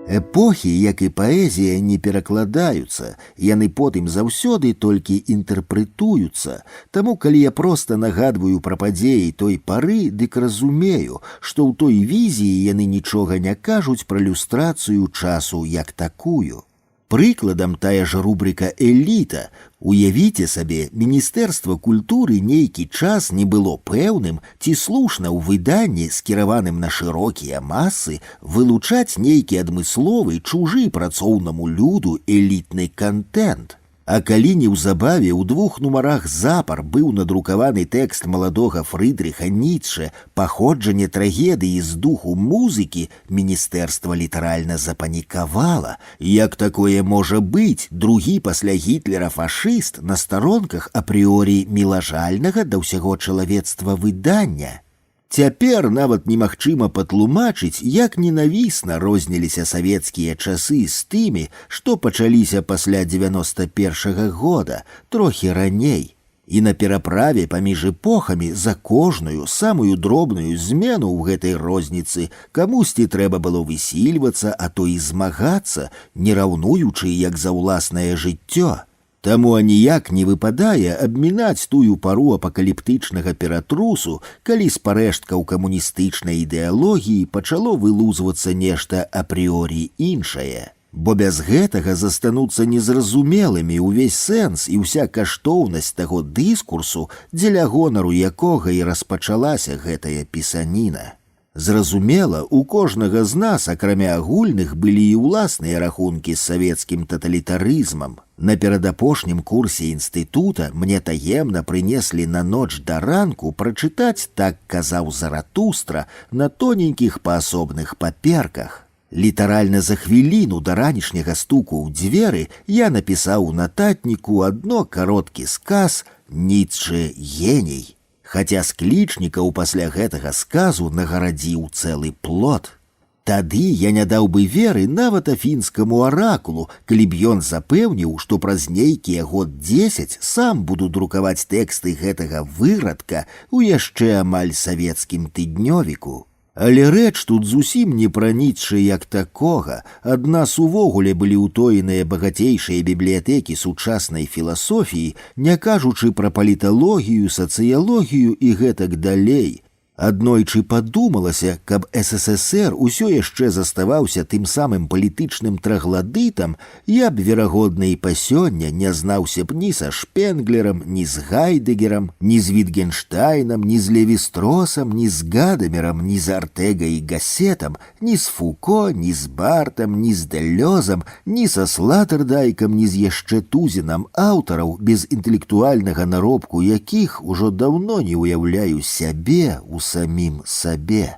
Эпохі, як і паэзія, не перакладаюцца, яны потым заўсёды толькі інтэрпрэтуюцца. Таму, калі я проста нагадваю пра падзеі той пары, дык разумею, што ў той візіі яны нічога не кажуць пра люстрацыю часу як такую. Прыкладам тая ж рубрика «Эліта». Уявіце сабе, Міністэрства культуры нейкі час не было пэўным, ці слушна ў выданні, скіраваным на шырокія масы, вылучаць нейкі адмысловы, чужы працоўнаму люду элітны кантэнт. А калі неўзабаве ў 2 нумарах запар быў надрукаваны тэкст маладога Фрыдрыха Ніцшэ «Паходжанне трагедыі з духу музыкі», міністэрства літаральна запанікавала. Як такое можа быць, другі пасля Гітлера фашыст на старонках апрыорі мілажальнага да ўсяго чалавецтва выдання? Цяпер нават немагчыма патлумачыць, як ненавісна розніліся савецкія часы з тымі, што пачаліся пасля 91-го года, трохі раней. І на пераправе паміж эпохамі за кожную самую дробную змену ў гэтай розніцы камусьці трэба было высільвацца, а то і змагацца, не раўнуючы як за ўласнае жыццё. Таму аніяк не выпадае абмінаць тую пару апакаліптычнага ператрусу, калі з парэшткаў камуністычнай ідэалогіі пачало вылузвацца нешта апрыорі іншае. Бо без гэтага застануцца незразумелымі ўвесь сэнс і ўся каштоўнасць таго дыскурсу, дзеля гонару якога і распачалася гэтая пісаніна. Зразумела, у кожнага з нас, акрамя агульных, былі і ўласныя рахункі з савецкім таталітарызмам. На перадапошнім курсе інстытута мне таемна прынеслі на ноч да ранку прачытаць «Так казаў Заратустра» на тоненькіх паасобных паперках. Літаральна за хвіліну да ранішняга стуку ў дзверы я напісаў у нататніку адно кароткі сказ «Ніцшэ геній». Хаця склічнікаў пасля гэтага сказу нагарадзіў цэлы плот. Тады я не даў бы веры нават афінскаму аракулу, калі б ён запэўніў, што праз нейкія год 10 сам буду друкаваць тэксты гэтага вырадка ў яшчэ амаль савецкім тыднёвіку. Але рэч тут зусім не пра Ніцшэ як такога, ад нас увогуле былі ўтоеныя багацейшыя бібліятэкі сучаснай філасофіі, не кажучы пра паліталогію, сацыялогію і гэтак далей. Аднойчы падумалася, каб СССР усё яшчэ заставаўся тым самым палітычным трагладытам, я б, верагодна, і па сёння не знаўся б ні са Шпенглерам, ні з Гайдэгерам, ні з Вітгенштайнам, ні з Левістросам, ні з Гадамерам, ні з Артэгай і Гассетам, ні з Фуко, ні з Бартам, ні з Дэлёзам, ні са Слатэрдайкам, ні з яшчэ тузінам аўтараў, без інтэлектуальнага наробку якіх ужо даўно не ўяўляю сябе у самім сабе.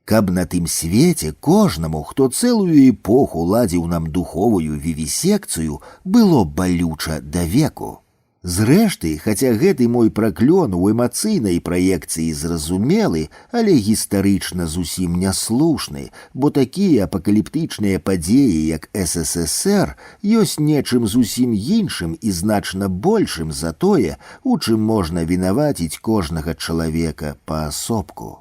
Каб на тым свеце кожнаму, хто цэлую эпоху ладзіў нам духовую вівісекцыю, было балюча да веку. Зрэшты, хаця гэты мой праклён у эмацыйнай праекцыі зразумелы, але гістарычна зусім няслушны, бо такія апакаліптычныя падзеі, як СССР, ёсць нечым зусім іншым і значна большым за тое, у чым можна вінаваціць кожнага чалавека паасобку.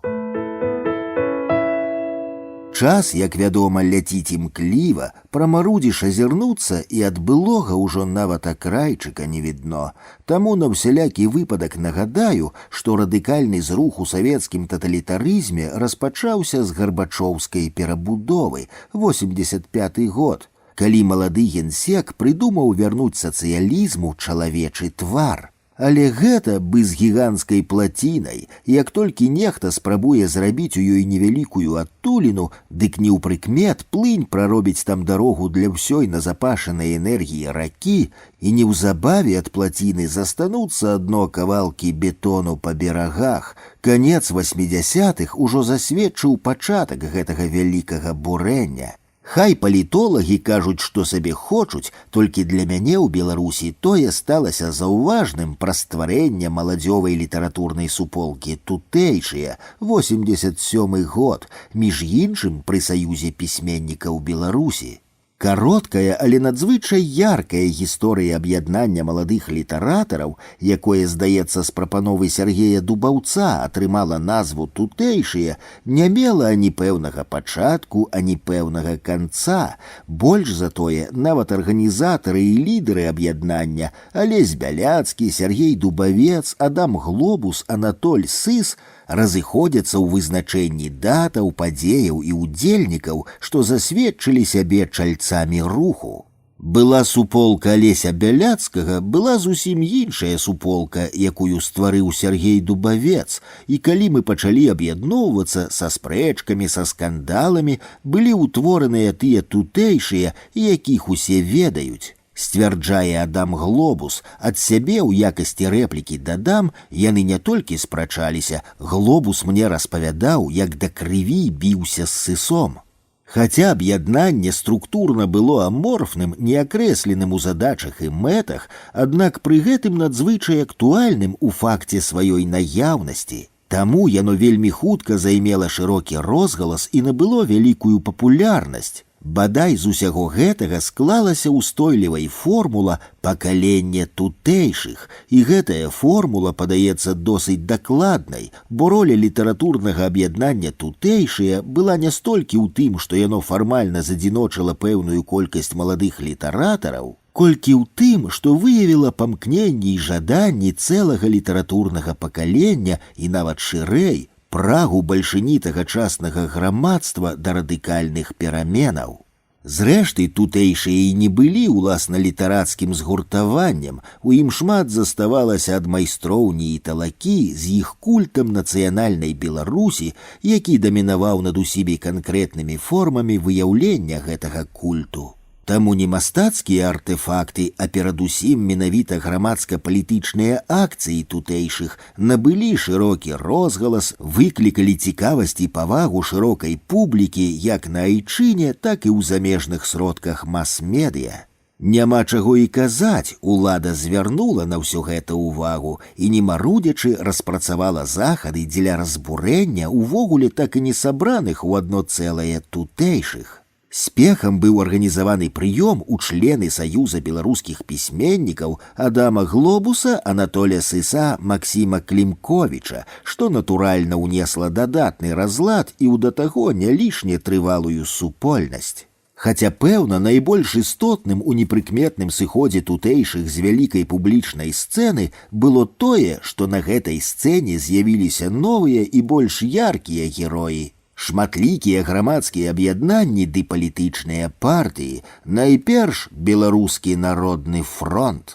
Час, як вядома, ляціць імкліва, прамарудзіш азірнуцца, і ад былога ўжо нават акрайчыка не відно. Таму на ўсялякі выпадак нагадаю, што радыкальны зрух у савецкім таталітарызме распачаўся з гарбачоўскай перабудовы, 85-й год, калі малады генсек прыдумаў вярнуць сацыялізму чалавечы твар. Але гэта бы з гіганцкай плацінай, як толькі нехта спрабуе зрабіць у ёй невялікую адтуліну, дык неўпрыкмет плынь праробіць там дарогу для ўсёй назапашанай энергіі ракі, і неўзабаве ад плаціны застануцца адно кавалкі бетону па берагах. Канец 80-х ужо засведчыў пачатак гэтага вялікага бурэння. Хай палітолагі кажуць, што сабе хочуць, толькі для мяне ў Беларусі тое сталася заўважным праз стварэнне маладзёвай літаратурнай суполкі тутэйшыя, 87-й год, між іншым пры саюзе пісьменнікаў Беларусі. Кароткая, але надзвычай яркая гісторыя аб'яднання маладых літаратараў, якое, здаецца, з прапановы Сергея Дубаўца атрымала назву «Тутэйшыя», не мела ані пэўнага пачатку, ані пэўнага канца. Больш за тое, нават арганізатары і лідары аб'яднання Алесь Бяляцкі, Сергей Дубавец, Адам Глобус, Анатоль Сыс разыходзяцца ў вызначэнні датаў, падзеяў і ўдзельнікаў, што засведчылі сябе чальцамі руху. Была суполка Алеся Бяляцкага, была зусім іншая суполка, якую стварыў Сергей Дубавец, і калі мы пачалі аб'ядноўвацца са спрэчкамі, са скандаламі, былі ўтвораныя тыя тутэйшыя, якіх усе ведаюць. Сцвярджае Адам Глобус, ад сябе ў якасці рэплікі дадам, яны не толькі спрачаліся, Глобус мне распавядаў, як да крыві біўся з Сысом. Хаця аб'яднанне структурна было аморфным, неакрэсленым у задачах і мэтах, аднак пры гэтым надзвычай актуальным у факце сваёй наяўнасці. Таму яно вельмі хутка займела шырокі розгалас і набыло вялікую папулярнасць. Бадай з усяго гэтага склалася ўстойлівай формула пакалення тутэйшых, і гэтая формула падаецца досыць дакладнай, бо роля літаратурнага аб'яднання тутэйшыя была не столькі ў тым, што яно фармальна задзіночыла пэўную колькасць маладых літаратараў, колькі ў тым, што выявіла памкненні і жаданні цэлага літаратурнага пакалення і нават шырэй, прагу бальшыні тагачаснага грамадства да радыкальных пераменаў. Зрэшты, тутэйшыя і не былі ўласна літарацкім згуртаваннем, у ім шмат заставалася ад майстроўні і талакі з іх культам нацыянальнай Беларусі, які дамінаваў над усімі канкрэтнымі формамі выяўлення гэтага культу. Таму не мастацкія артэфакты, а перадусім менавіта грамадска-палітычныя акцыі тутэйшых набылі шырокі розгалас, выклікалі цікавасць і павагу шырокай публікі як на айчыне, так і ў замежных сродках мас-медыя. Няма чаго і казаць, улада звярнула на ўсё гэта ўвагу і, не марудзячы, распрацавала захады дзеля разбурэння увогуле так і не сабраных у адно цэлае тутэйшых. Спехам быў арганізаваны прыём у члены Саюза беларускіх пісьменнікаў Адама Глобуса, Анатолія Сыса, Максіма Клімковіча, што натуральна ўнесла дадатны разлад і ў да таго не лішне трывалую супольнасць. Хаця, пэўна, найбольш істотным у непрыкметным сыходзе тутэйшых з вялікай публічнай сцэны было тое, што на гэтай сцэне з'явіліся новыя і больш яркія героі. Шматлікія грамадскія аб'яднанні ды палітычныя партыі, найперш беларускі народны фронт.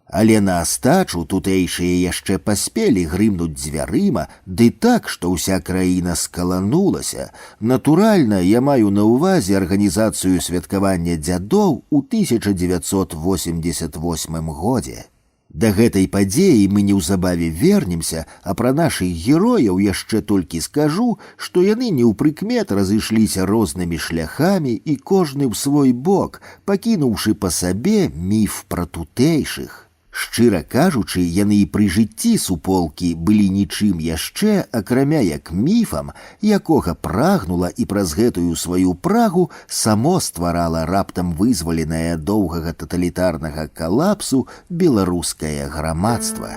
Але на астачу тутэйшыя яшчэ паспелі грымнуць дзвярыма, ды так, што ўся краіна скаланулася. Натуральна, я маю на ўвазе арганізацыю святкавання дзядоў у 1988 годзе. Да гэтай падзеі мы неўзабаве вернемся, а пра нашых герояў яшчэ толькі скажу, што яны неўпрыкмет разышліся рознымі шляхамі і кожны ў свой бок, пакінуўшы па сабе міф пра тутэйшых. Шчыра кажучы, яны і пры жыцці суполкі былі нічым яшчэ, акрамя як міфам, якога прагнула і праз гэтую сваю прагу само стварала раптам вызваленае доўгага таталітарнага калапсу беларускае грамадства.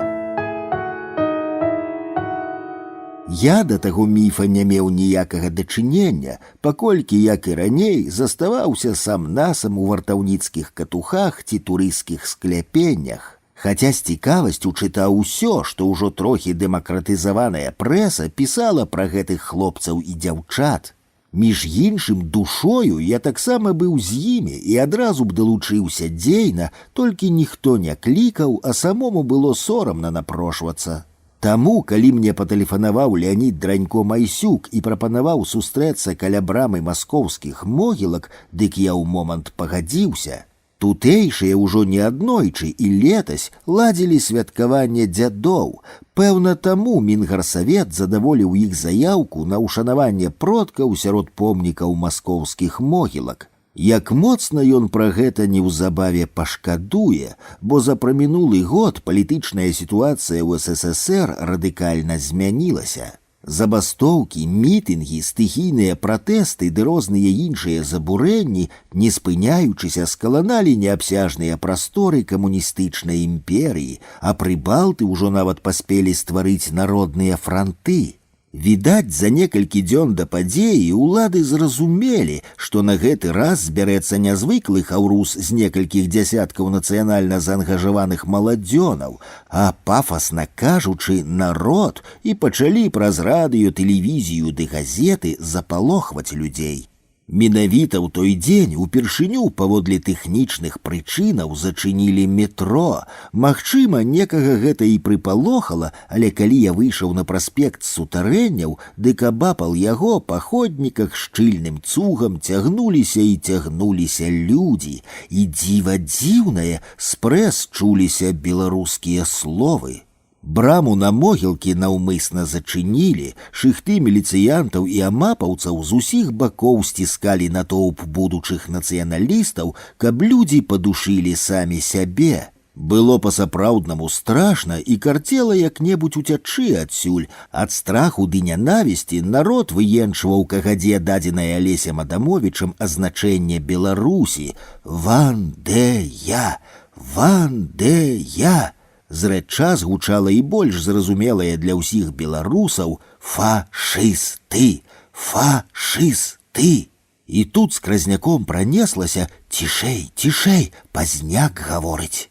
Я да таго міфа не меў ніякага дачынення, паколькі, як і раней, заставаўся сам-насам у вартаўніцкіх катухах ці турысцкіх скляпеннях. Хаця з цікавасцю чытаў усё, што ўжо трохі дэмакратызаваная прэса пісала пра гэтых хлопцаў і дзяўчат. Між іншым, душою я таксама быў з імі і адразу б далучыўся дзейна, толькі ніхто не клікаў, а самому было сорамна напрошвацца. Таму, калі мне патэлефанаваў Леанід Дранько-Майсюк і прапанаваў сустрэцца каля брамы маскоўскіх могілак, дык я ў момант пагадзіўся. Тутэйшыя ўжо неаднойчы і летась ладзілі святкаванне дзядоў. Пэўна, таму Мінгарсавет задаволіў іх заяўку на ўшанаванне продкаў сярод помнікаў маскоўскіх могілак. Як моцна ён пра гэта неўзабаве пашкадуе, бо за прамінулы год палітычная сітуацыя ў СССР радыкальна змянілася. Забастоўкі, мітынгі, стыхійныя пратэсты ды розныя іншыя забурэнні, не спыняючыся, скаланалі неабсяжныя прасторы камуністычнай імперыі, а прыбалты ўжо нават паспелі стварыць народныя франты. Відаць, за некалькі дзён да падзеі ўлады зразумелі, што на гэты раз збярэцца нязвыклы хаўрус з некалькіх дзясяткаў нацыянальна заангажаваных маладзёнаў, а, пафасна кажучы, народ, і пачалі праз радыё, тэлевізію ды газеты запалохваць людзей. Менавіта ў той дзень упершыню паводле тэхнічных прычынаў зачынілі метро. Магчыма, некага гэта і прыпалохала, але калі я выйшаў на праспект Сутарэнняў, дык абапал яго па ходніках шчыльным цугам цягнуліся і цягнуліся людзі, і дзіва дзіўнае, спрэс чуліся беларускія словы. Браму на могілкі наўмысна зачынілі, шыхты міліцыянтаў і амапаўцаў з усіх бакоў сціскалі натоўп будучых нацыяналістаў, каб людзі падушылі самі сябе. Было па-сапраўднаму страшна і карцела як-небудзь уцячы адсюль. Ад страху ды нянавісці народ выенчваў кагадзе дадзенае Алесем Адамовічам азначэнне Беларусі «Вандея! Вандея!». Зрэдчас гучала і больш зразумелае для ўсіх беларусаў «фашысты! Фашысты!». І тут скразняком пранеслася «цішэй, цішэй, пазняк гаворыць».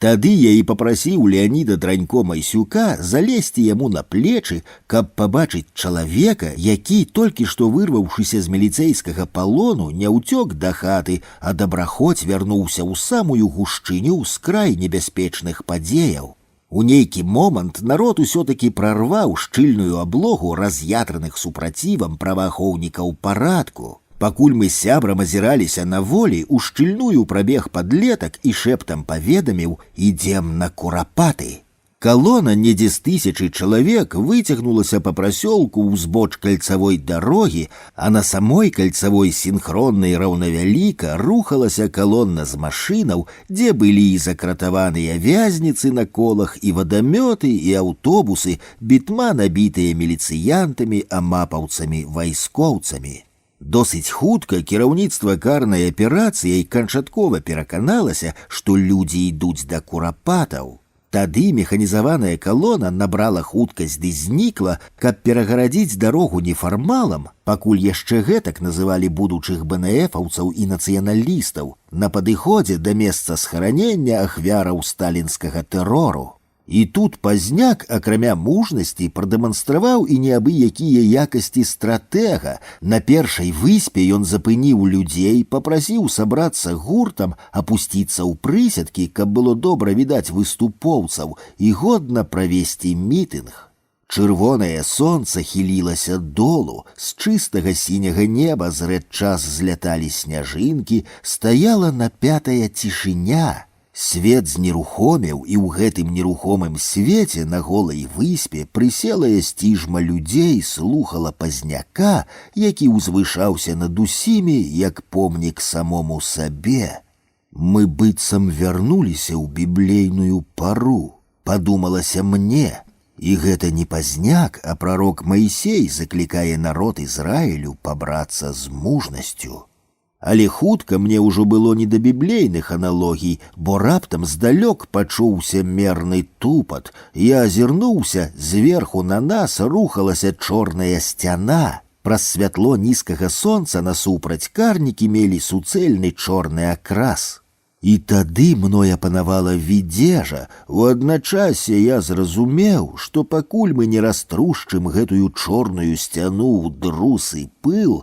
Тады я і папрасіў Леаніда Дранько-Майсюка залезці яму на плечы, каб пабачыць чалавека, які, толькі што вырваўшыся з міліцэйскага палону, не ўцёк да хаты, а добраходзь вярнуўся ў самую гушчыню з край небяспечных падзеяў. У нейкі момант народ усё-такі прарваў шчыльную аблогу раз'ятраных супрацівам праваахоўнікаў парадку. Пакуль мы з сябрам азіраліся на волі, у шчыльную прабег падлетак і шэптам паведаміў «Ідзем на курапаты». Калона недзе з 1000 чалавек выцягнулася па прасёлку ўзбоч кальцавой дарогі, а на самой кальцавой сінхронна і раўнавяліка рухалася калонна з машынаў, дзе былі і закратаваныя вязніцы на колах, і вадамёты, і аўтобусы, бітма набітыя міліцыянтамі, амапаўцамі, вайскоўцамі. Досыць хутка кіраўніцтва карнай аперацыяй канчаткова пераканалася, што людзі ідуць да курапатаў. Тады механізаваная калона набрала хуткасць ды знікла, каб перагарадзіць дарогу нефармалам, пакуль яшчэ гэтак называлі будучых БНФаўцаў і нацыяналістаў, на падыходзе да месца схаранення ахвяраў сталінскага тэрору. І тут Пазняк, акрамя мужнасці, прадэманстраваў і неабыякія якасці стратэга. На першай выспе ён запыніў людзей, папрасіў сабрацца гуртам, апусціцца ў прысядкі, каб было добра відаць выступоўцаў і годна правесці мітынг. Чырвонае сонца хілілася долу, з чыстага сіняга неба зрэдчас зляталі сняжынкі, стаяла напятая цішыня. Свет знерухомеў, і ў гэтым нерухомым свеце на голай выспе прыселая сціжма людзей слухала Пазняка, які ўзвышаўся над усімі, як помнік самому сабе. Мы быццам вярнуліся ў біблейную пару, падумалася мне. І гэта не Пазняк, а прарок Маісей заклікае народ Ізраілю пабрацца з мужнасцю. Але хутка мне ўжо было не да біблейных аналогій, бо раптам здалёк пачуўся мерны тупат. Я азірнуўся, зверху на нас рухалася чорная сцяна. Праз святло нізкага сонца насупраць карнікі мелі суцэльны чорны акрас. І тады мной апанавала відзежа. У адначасе я зразумеў, што пакуль мы не раструшчым гэтую чорную сцяну ў друс і пыл,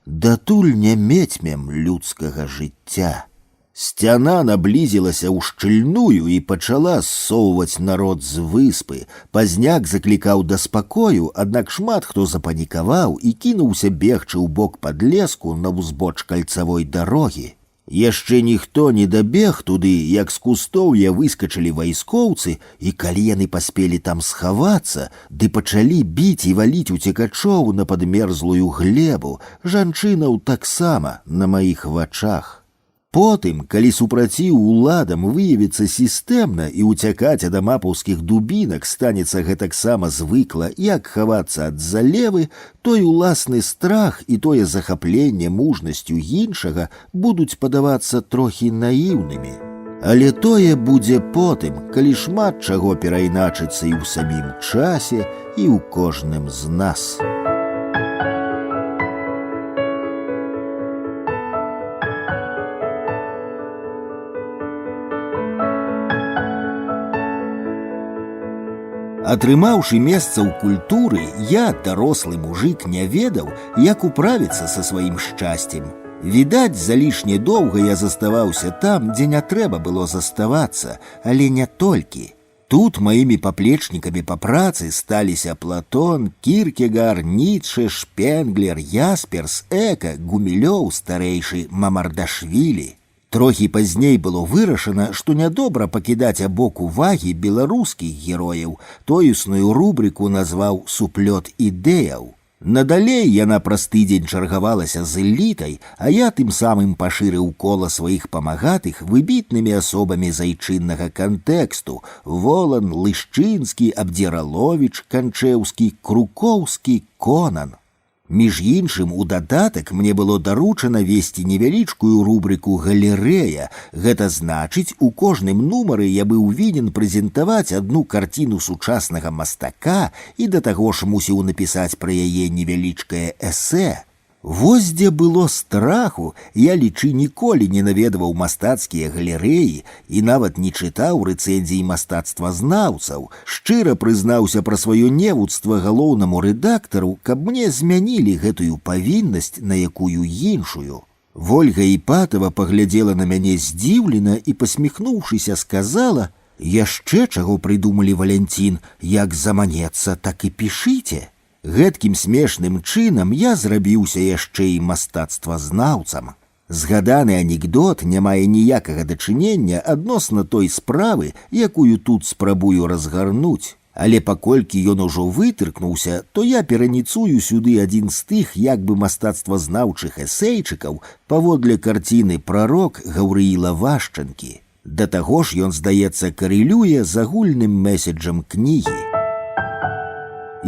датуль не мецьмем людскага жыцця. Сцяна наблізілася ў шчыльную і пачала ссоўваць народ з выспы. Пазняк заклікаў да спакою, аднак шмат хто запанікаваў і кінуўся бегчы ў бок падлеску на ўзбоч кальцавой дарогі. Яшчэ ніхто не дабег туды, як з кустоўя выскачылі вайскоўцы, і калі яны паспелі там схавацца, ды пачалі біць і валіць уцекачоў на падмерзлую глебу, жанчынаў таксама на маіх вачах. Потым, калі супраціў уладам выявіцца сістэмна і уцякаць ад амапаўскіх дубінак станецца гэтаксама звыкла, як хавацца ад залевы, той уласны страх і тое захапленне мужнасцю іншага будуць падавацца трохі наіўнымі. Але тое будзе потым, калі шмат чаго перайначыцца і ў самім часе, і ў кожным з нас. Атрымаўшы месца ў культуры, я, дарослы мужык, не ведаў, як управіцца са сваім шчасцем. Відаць, залішне доўга я заставаўся там, дзе не трэба было заставацца, але не толькі. Тут маімі паплечнікамі па працы сталіся Платон, Кіркегар, Ніцше, Шпенглер, Ясперс, Эка, Гумілёў, старэйшы Мамардашвілі. Трохі пазней было вырашана, што нядобра пакідаць абок увагі беларускіх герояў, тоесную рубрыку назваў «Суплёт ідэяў». Надалей яна праз тыдзень чаргавалася з элітай, а я тым самым пашырыў кола сваіх памагатых выбітнымі асобамі з айчыннага кантэксту: Волан, Лышчынскі, Абдзіраловіч, Канчэўскі, Крукоўскі, Конан. Між іншым, у дадатак мне было даручана весці невялічкую рубрыку «Галерэя». Гэта значыць, у кожным нумары я быў вінен прэзентаваць адну карціну сучаснага мастака і да таго ж мусіў напісаць пра яе невялічкае эсэ. Вось дзе было страху, я, лічы, ніколі не наведваў мастацкія галерэі і нават не чытаў рэцэнзій мастацтвазнаўцаў. Шчыра прызнаўся пра сваё невуцтва галоўнаму рэдактару, каб мне змянілі гэтую павіннасць на якую іншую. Вольга Іпатава паглядзела на мяне здзіўлена і, пасміхнуўшыся, сказала: «Яшчэ чаго прыдумалі, Валянцін, як заманецца, так і пішыце». Гэткім смешным чынам я зрабіўся яшчэ і мастацтвазнаўцам. Згаданы анекдот не мае ніякага дачынення адносна той справы, якую тут спрабую разгарнуць. Але паколькі ён ужо вытыркнуўся, то я пераніцую сюды адзін з тых як бы мастацтвазнаўчых эсэйчыкаў паводле карціны «Прарок» Гаўрыіла Вашчанкі. Да таго ж ён, здаецца, карэлюе з агульным месседжам кнігі.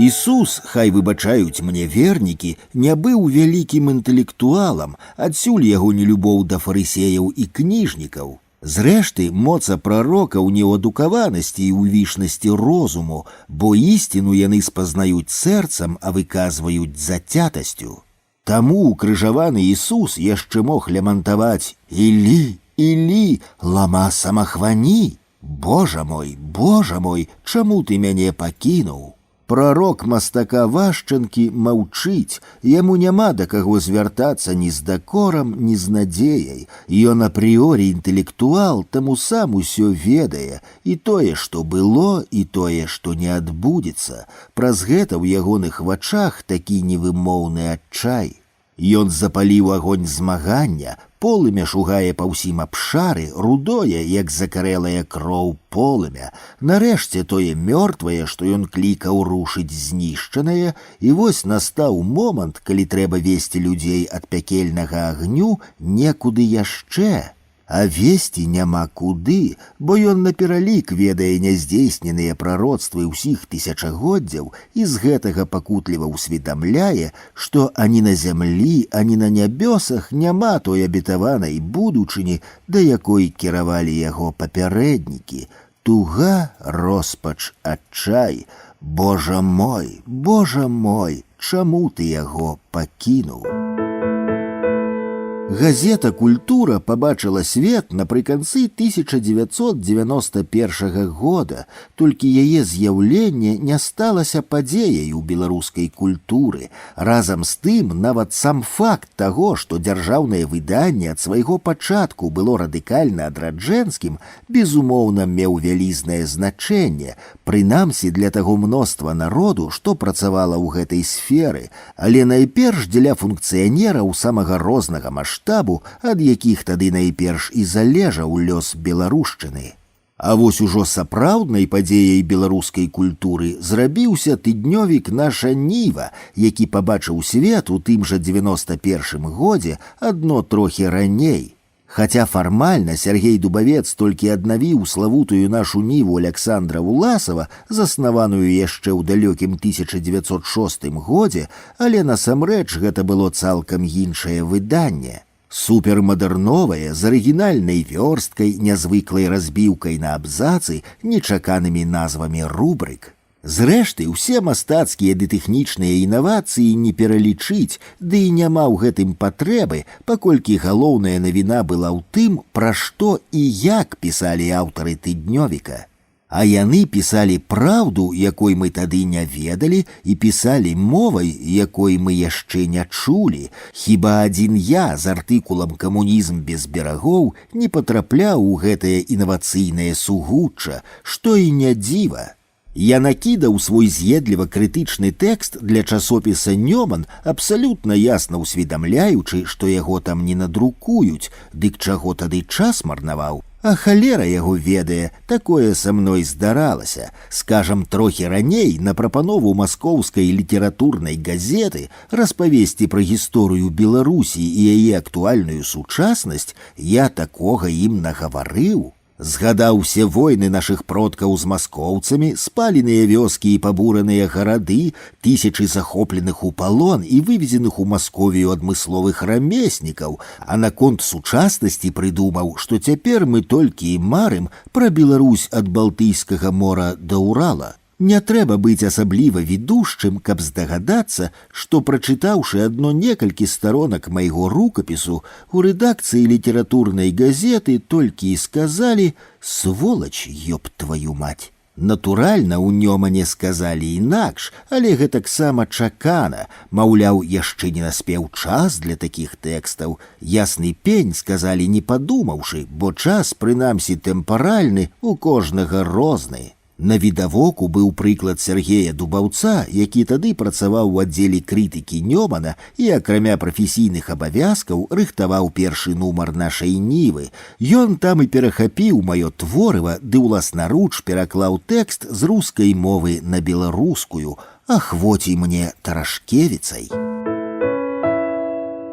Ісус, хай выбачаюць мне вернікі, не быў вялікім інтэлектуалам, адсюль яго нелюбоў да фарысеяў і кніжнікаў. Зрэшты, моца прарокаў не ў адукаванасці і ў вішнасці розуму, бо ісціну яны спазнаюць сэрцам, а выказваюць зацятасцю. Таму укрыжаваны Ісус яшчэ мог лямантаваць: «Ілі, Ілі, лама самахвані! Божа мой, чаму ты мяне пакінуў?» Прарок мастака Вашчанкі маўчыць, яму няма да каго звяртацца ні з дакорам, ні з надзеяй. Ён апрыорі інтэлектуал, таму сам усё ведае, і тое, што было, і тое, што не адбудзецца. Праз гэта ў ягоных вачах такі невымоўны адчай. Ён запаліў агонь змагання, полымя шугае па ўсім абшары, рудое, як закарэлая кроў полымя. Нарэшце тое мёртвае, што ён клікаў рушыць знішчанае, і вось настаў момант, калі трэба весці людзей ад пякельнага агню некуды яшчэ. А весці няма куды, бо ён напералік ведае няздзейсненыя прароцтвы ўсіх тысячагоддзяў і з гэтага пакутліва ўсведамляе, што ані на зямлі, ані на нябёсах няма той абетаванай будучыні, да якой кіравалі яго папярэднікі. Туга, роспач, адчай. Божа мой, чаму ты яго пакінуў? Газета «Культура» побачила свет напрыканцы 1991 года, толькі яе з'яўленне не сталася падзеяй у беларускай культуры. Разам з тым, нават сам факт таго, што дзяржаўнае выданне ад свайго пачатку было радыкальна адраджэнскім, безумоўна меў вялізнае значэнне, прынамсі для таго мноства народу, што працавала ў гэтай сферы, але найперш дзеля функцыянераў самага рознага маштабу, ад якіх тады найперш і залежаў лёс беларушчыны. А вось ужо сапраўднай падзеяй беларускай культуры зрабіўся тыднёвік «Наша Ніва», які пабачыў свет у тым жа 91 годзе, адно трохі раней. Хаця фармальна Сергей Дубавец толькі аднавіў славутую «Нашу Ніву» Аляксандра Уласава, заснаваную яшчэ ў далёкім 1906 годзе, але насамрэч гэта было цалкам іншае выданне. Супермадэрновае, з арыгінальнай вёрсткай, нязвыклай разбіўкай на абзацы, нечаканымі назвамі рубрык. Зрэшты, усе мастацкія ды тэхнічныя інавацыі не пералічыць, ды і няма ў гэтым патрэбы, паколькі галоўная навіна была ў тым, пра што і як пісалі аўтары тыднёвіка. А яны пісалі праўду, якой мы тады не ведалі, і пісалі мовай, якой мы яшчэ не чулі. Хіба адзін я з артыкулам «Камунізм без берагоў» не патрапляў у гэтае інавацыйнае сугучча, што і не дзіва. Я накідаў свой з'едліва-крытычны тэкст для часопіса «Нёман», абсалютна ясна ўсведамляючы, што яго там не надрукуюць, дык чаго тады час марнаваў? А халера яго ведае, такое са мной здаралася. Скажам, трохі раней на прапанову маскоўскай літаратурнай газеты распавесці пра гісторыю Беларусі і яе актуальную сучаснасць я такога ім нагаварыў. Згадаў усе войны нашых продкаў з маскоўцамі, спаленыя вёскі і пабураныя гарады, тысячы захопленых у палон і вывезеных у Масковію адмысловых рамеснікаў, а наконт сучаснасці прыдумаў, што цяпер мы толькі і марым пра Беларусь ад Балтыйскага мора да Урала. Не трэба быць асабліва ведушчым, каб здагадацца, што, прачытаўшы адно некалькі старонак майго рукапісу, у рэдакцыі літаратурнай газеты толькі і сказалі «Сволач, ёб тваю мать». Натуральна, у Нёмане сказалі інакш, але гэтаксама чакана, маўляў, яшчэ не наспеў час для такіх тэкстаў. Ясны пень, сказалі, не падумаўшы, бо час, прынамсі тэмпаральны, у кожнага розны. Навідавоку быў прыклад Сергея Дубаўца, які тады працаваў у аддзеле крытыкі Нёмана і, акрамя прафесійных абавязкаў, рыхтаваў першы нумар «Нашай Нівы». Ён там і перахапіў маё творыва, ды ўласнаруч пераклаў тэкст з рускай мовы на беларускую. Ахвоці мне Тарашкевіцай.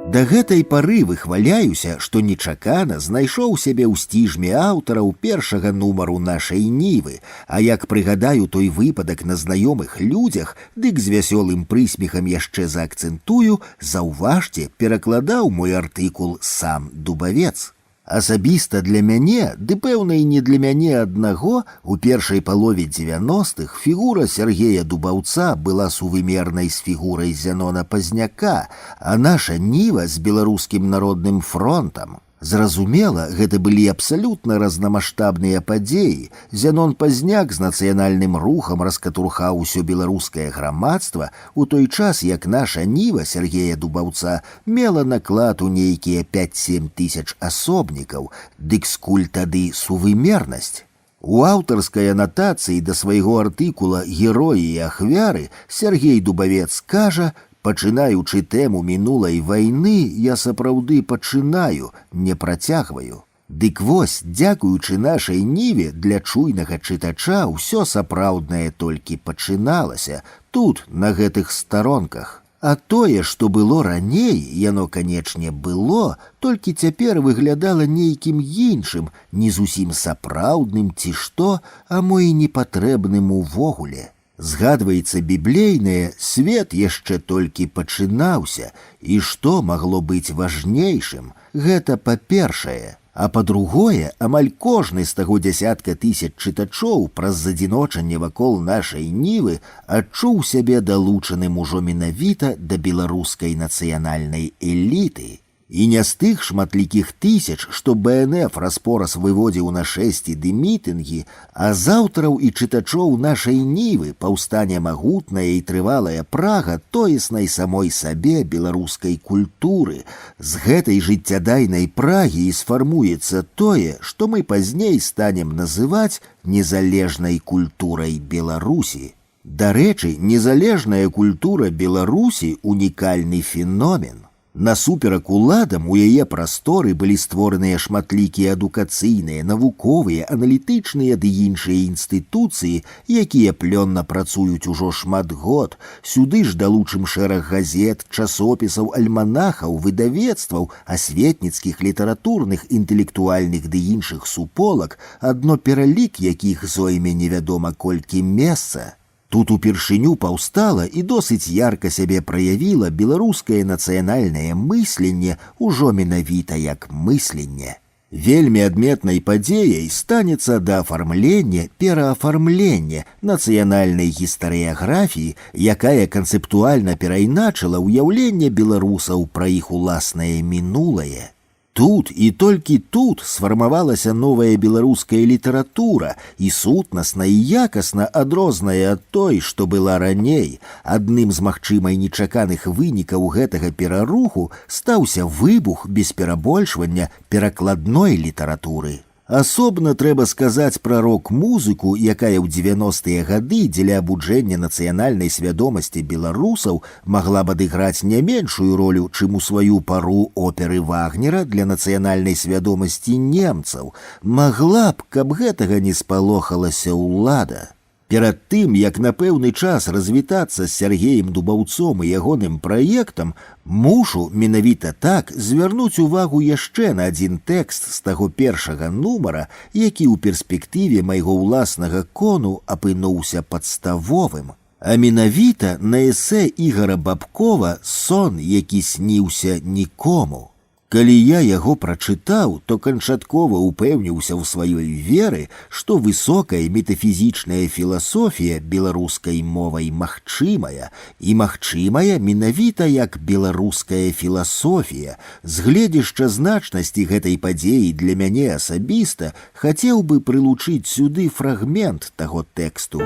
Да гэтай пары выхваляюся, што нечакана знайшоў сябе ў сціжме аўтараў першага нумару нашай нівы, а як прыгадаю той выпадак на знаёмых людзях, дык з вясёлым прысмехам яшчэ заакцэнтую, заўважце, перакладаў мой артыкул сам Дубавец. Асабіста для мяне, ды пэўна і не для мяне аднаго, у першай палове 90-х фігура Сергея Дубаўца была сувымернай з фігурай Зянона Пазняка, а наша ніва з беларускім народным фронтам. Зразумела, гэта былі абсалютна разнамаштабныя падзеі. Зянон Пазняк з нацыянальным рухам раскатурхаў усё беларускае грамадства, у той час, як наша ніва Сергея Дубаўца мела наклад у нейкія 5-7 тысяч асобнікаў, дык скуль тады сувымернасць? У аўтарскай анатацыі да свайго артыкула «Героі і ахвяры» Сергей Дубавец кажа: «Пачынаючы тэму мінулай вайны, я сапраўды пачынаю, не працягваю». Дык вось, дзякуючы нашай ніве, для чуйнага чытача ўсё сапраўднае толькі пачыналася, тут, на гэтых старонках. А тое, што было раней, яно, канечне, было, толькі цяпер выглядала нейкім іншым, не зусім сапраўдным ці што, а мо і непатрэбным увогуле. Згадваецца біблейнае, свет яшчэ толькі пачынаўся, і што магло быць важнейшым, гэта па-першае. А па-другое, амаль кожны з таго дзясятка тысяч чытачоў праз задзіночанне вакол нашай нівы адчуў сябе далучаным ужо менавіта да беларускай нацыянальнай эліты. І не з тых шматлікіх тысяч, што БНФ распораз выводзіў на шэсці ды мітынгі, а з аўтараў і чытачоў нашай нівы паўстане магутная і трывалая прага тоеснай самой сабе беларускай культуры. З гэтай жыццядайнай прагі і сфармуецца тое, што мы пазней станем называць незалежнай культурай Беларусі. Дарэчы, незалежная культура Беларусі — унікальны феномен. Насуперак уладам у яе прасторы былі створаныя шматлікія адукацыйныя, навуковыя, аналітычныя ды іншыя інстытуцыі, якія плённа працуюць ужо шмат год. Сюды ж далучым шэраг газет, часопісаў, альманахаў, выдавецтваў, асветніцкіх, літаратурных, інтэлектуальных ды іншых суполак, адно пералік якіх зойме невядома колькі месца. Тут упершыню паўстала і досыць ярка сябе праявіла беларускае нацыянальнае мысленне ўжо менавіта як мысленне. Вельмі адметнай падзеяй станецца даафармленне, пераафармленне нацыянальнай гістарыяграфіі, якая канцэптуальна перайначыла ўяўленне беларусаў пра іх уласнае мінулае. Тут і толькі тут сфармавалася новая беларуская літаратура, і сутнасна і якасна адрозная ад той, што была раней. Адным з магчымай нечаканых вынікаў гэтага пераруху стаўся выбух, без перабольшвання, перакладной літаратуры. Асобна трэба сказаць пра рок-музыку, якая ў 90-е гады дзеля абуджэння нацыянальнай свядомасці беларусаў магла б адыграць не меншую ролю, чым у сваю пару оперы Вагнера для нацыянальнай свядомасці немцаў. Магла б, каб гэтага не спалохалася ўлада. Перад тым, як на пэўны час развітацца з Сергеем Дубаўцом і ягоным праектам, мушу менавіта так звярнуць увагу яшчэ на адзін тэкст з таго першага нумара, які ў перспектыве майго ўласнага кону апынуўся падставовым. А менавіта на эсэ Ігара Бабкова «Сон, які сніўся нікому». Калі я яго прачытаў, то канчаткова упэўніўся ў сваёй веры, што высокая метафізічная філасофія беларускай мовай магчымая, і магчымая менавіта як беларуская філасофія. З гледзяшча значнасці гэтай падзеі для мяне асабіста хацеў бы прылучыць сюды фрагмент таго тэксту.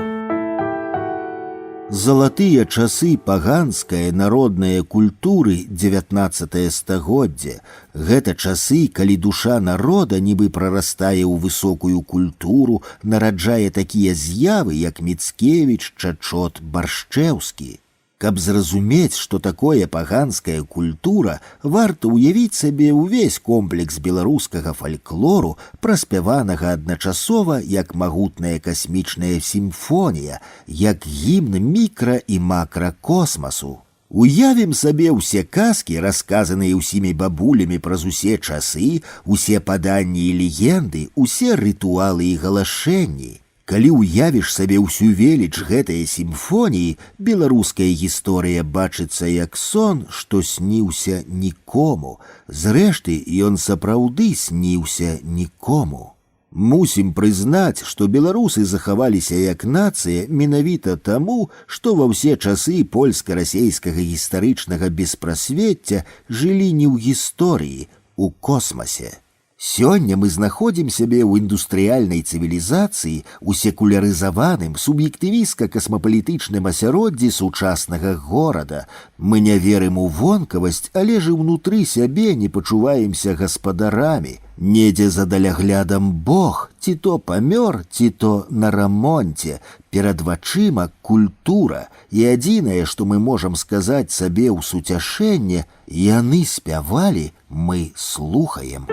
Залатыя часы паганскае народнае культуры 19-е стагоддзе. Гэта часы, калі душа народа нібы прарастае ў высокую культуру, нараджае такія з'явы, як Міцкевіч, Чачот, Баршчэўскі. Каб зразумець, што такое паганская культура, варта ўявіць сабе ўвесь комплекс беларускага фальклору, праспяванага адначасова як магутная касмічная сімфонія, як гімн мікра- і макракосмасу. Уявім сабе ўсе казкі, расказаныя ўсімі бабулямі праз усе часы, усе паданні і легенды, усе рытуалы і галашэнні. Калі ўявіш сабе ўсю веліч гэтае сімфоніі, беларуская гісторыя бачыцца як сон, што сніўся нікому. Зрэшты, ён сапраўды сніўся нікому. Мусім прызнаць, што беларусы захаваліся як нацыя менавіта таму, што ва ўсе часы польска-расейскага гістарычнага беспрасвецця жылі не ў гісторыі, у космасе. Сёння мы знаходзім сябе ў індустрыяльнай цывілізацыі, у секулярызаваным, суб'ектывістка-касмапалітычным асяроддзі сучаснага горада. Мы не верым у вонкавасць, але ж і ўнутры сябе не пачуваемся гаспадарамі. Недзе за даляглядам Бог, ці то памёр, ці то на рамонце. Перад вачыма культура, і адзінае, што мы можам сказаць сабе ў суцяшэнне, яны спявалі, мы слухаем.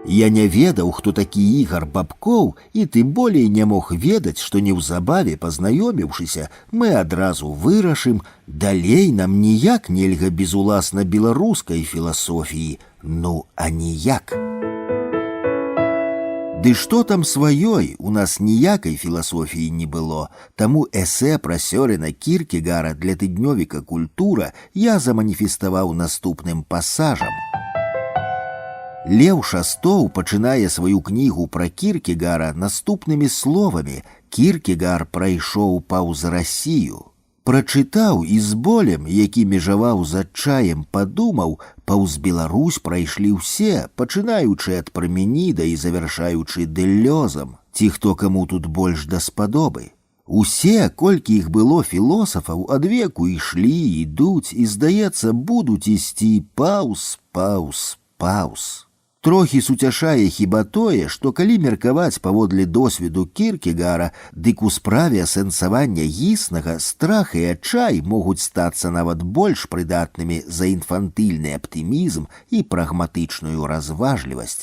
Я не ведаў, хто такі Ігар Бабкоў, і тым болей не мог ведаць, што неўзабаве, пазнаёміўшыся, мы адразу вырашым, далей нам ніяк нельга без уласна беларускай філасофіі, ну, а ніяк. Ды што там сваёй, у нас ніякай філасофіі не было, таму эсэ пра Сёрена Кіркегара для тыднёвіка «Культура» я заманіфеставаў наступным пасажам. Леў Шастоў пачынае сваю кнігу пра Кіркегара наступнымі словамі: «Кіркегар прайшоў паўз Расію». Прачытаў і з болем, які межаваў з адчаем, падумаў, паўз Беларусь прайшлі ўсе, пачынаючы ад Парменіда і завяршаючы Дэлёзам, ці хто каму тут больш даспадобы. Усе, колькі іх было філосафаў, адвеку ішлі, ідуць і, здаецца, будуць ісці паўз, паўз, паўз. Трохі суцяшае хіба тое, што калі меркаваць паводле досведу Кіркегара, дык у справе асэнсавання існага страх і адчай могуць стацца нават больш прыдатнымі за інфантыльны аптымізм і прагматычную разважлівасць.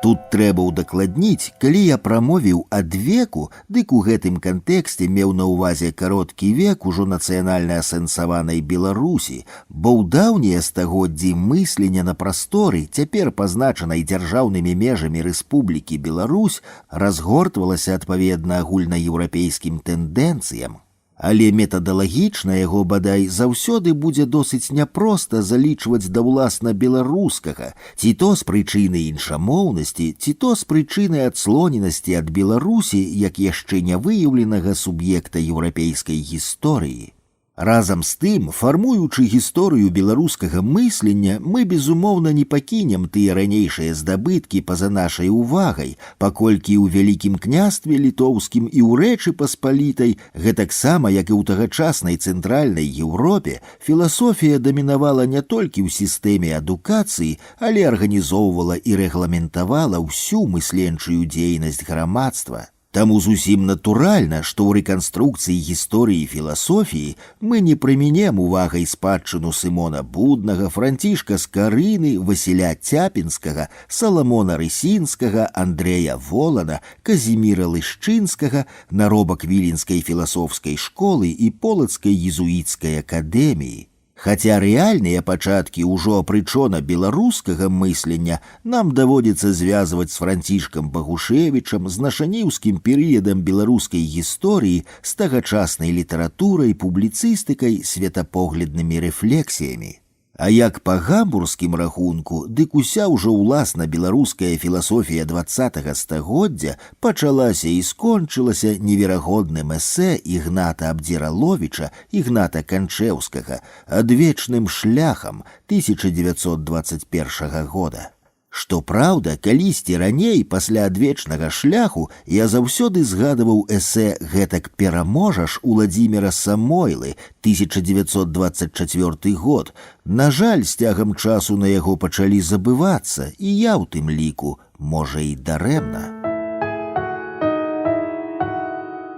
Тут трэба ўдакладніць, калі я прамовіў адвеку, дык у гэтым кантэксце меў на ўвазе кароткі век ужо нацыянальна асэнсаванай Беларусі, бо ў даўнія стагоддзі мыслення на прасторы, цяпер пазначанай дзяржаўнымі межамі Рэспублікі Беларусь, разгортвалася адпаведна агульнаеўрапейскім тэндэнцыям. Але метадалагічна яго, бадай, заўсёды будзе досыць няпроста залічваць да ўласна беларускага, ці то з прычыны іншамоўнасці, ці то з прычыны адслоненасці ад Беларусі як яшчэ не выяўленага суб'екта еўрапейскай гісторыі. Разам з тым, фармуючы гісторыю беларускага мыслення, мы, безумоўна, не пакінем тыя ранейшыя здабыткі па-за нашай увагай, паколькі ў Вялікім княстве літоўскім і ў Рэчы Паспалітай, гэтаксама, як і ў тагачаснай цэнтральнай Еўропе, філасофія дамінавала не толькі ў сістэме адукацыі, але арганізоўвала і рэгламентавала ўсю мысленчую дзейнасць грамадства. Таму зусім натуральна, што ў рэканструкцыі гісторыі філасофіі мы не прымінем увагай спадчыну Сымона Буднага, Францішка Скарыны, Васіля Цяпінскага, Саламона Рысінскага, Андрэя Волана, Казіміра Лышчынскага, наробак Віленскай філасофскай школы і Полацкай езуіцкай акадэміі. Хаця рэальныя пачаткі ўжо апрычона беларускага мыслення нам даводзіцца звязваць з Францішкам Багушевічам, з нашаніўскім перыядам беларускай гісторыі, з тагачаснай літаратурай, публіцыстыкай, светапогляднымі рэфлексіямі. А як па гамбургскім рахунку, дык уся ўжо ўласна беларуская філасофія 20-га стагоддзя пачалася і скончылася неверагодным эсэ Ігната Абдзіраловіча, Ігната Канчэўскага, адвечным шляхам 1921 года. Што праўда, калісьці раней, пасля адвечнага шляху, я заўсёды згадываў эсэ «Гэтак пераможаш» Уладзіміра Самойлы, 1924 год. На жаль, з цягам часу на яго пачалі забывацца, і я ў тым ліку, можа, і дарэмна.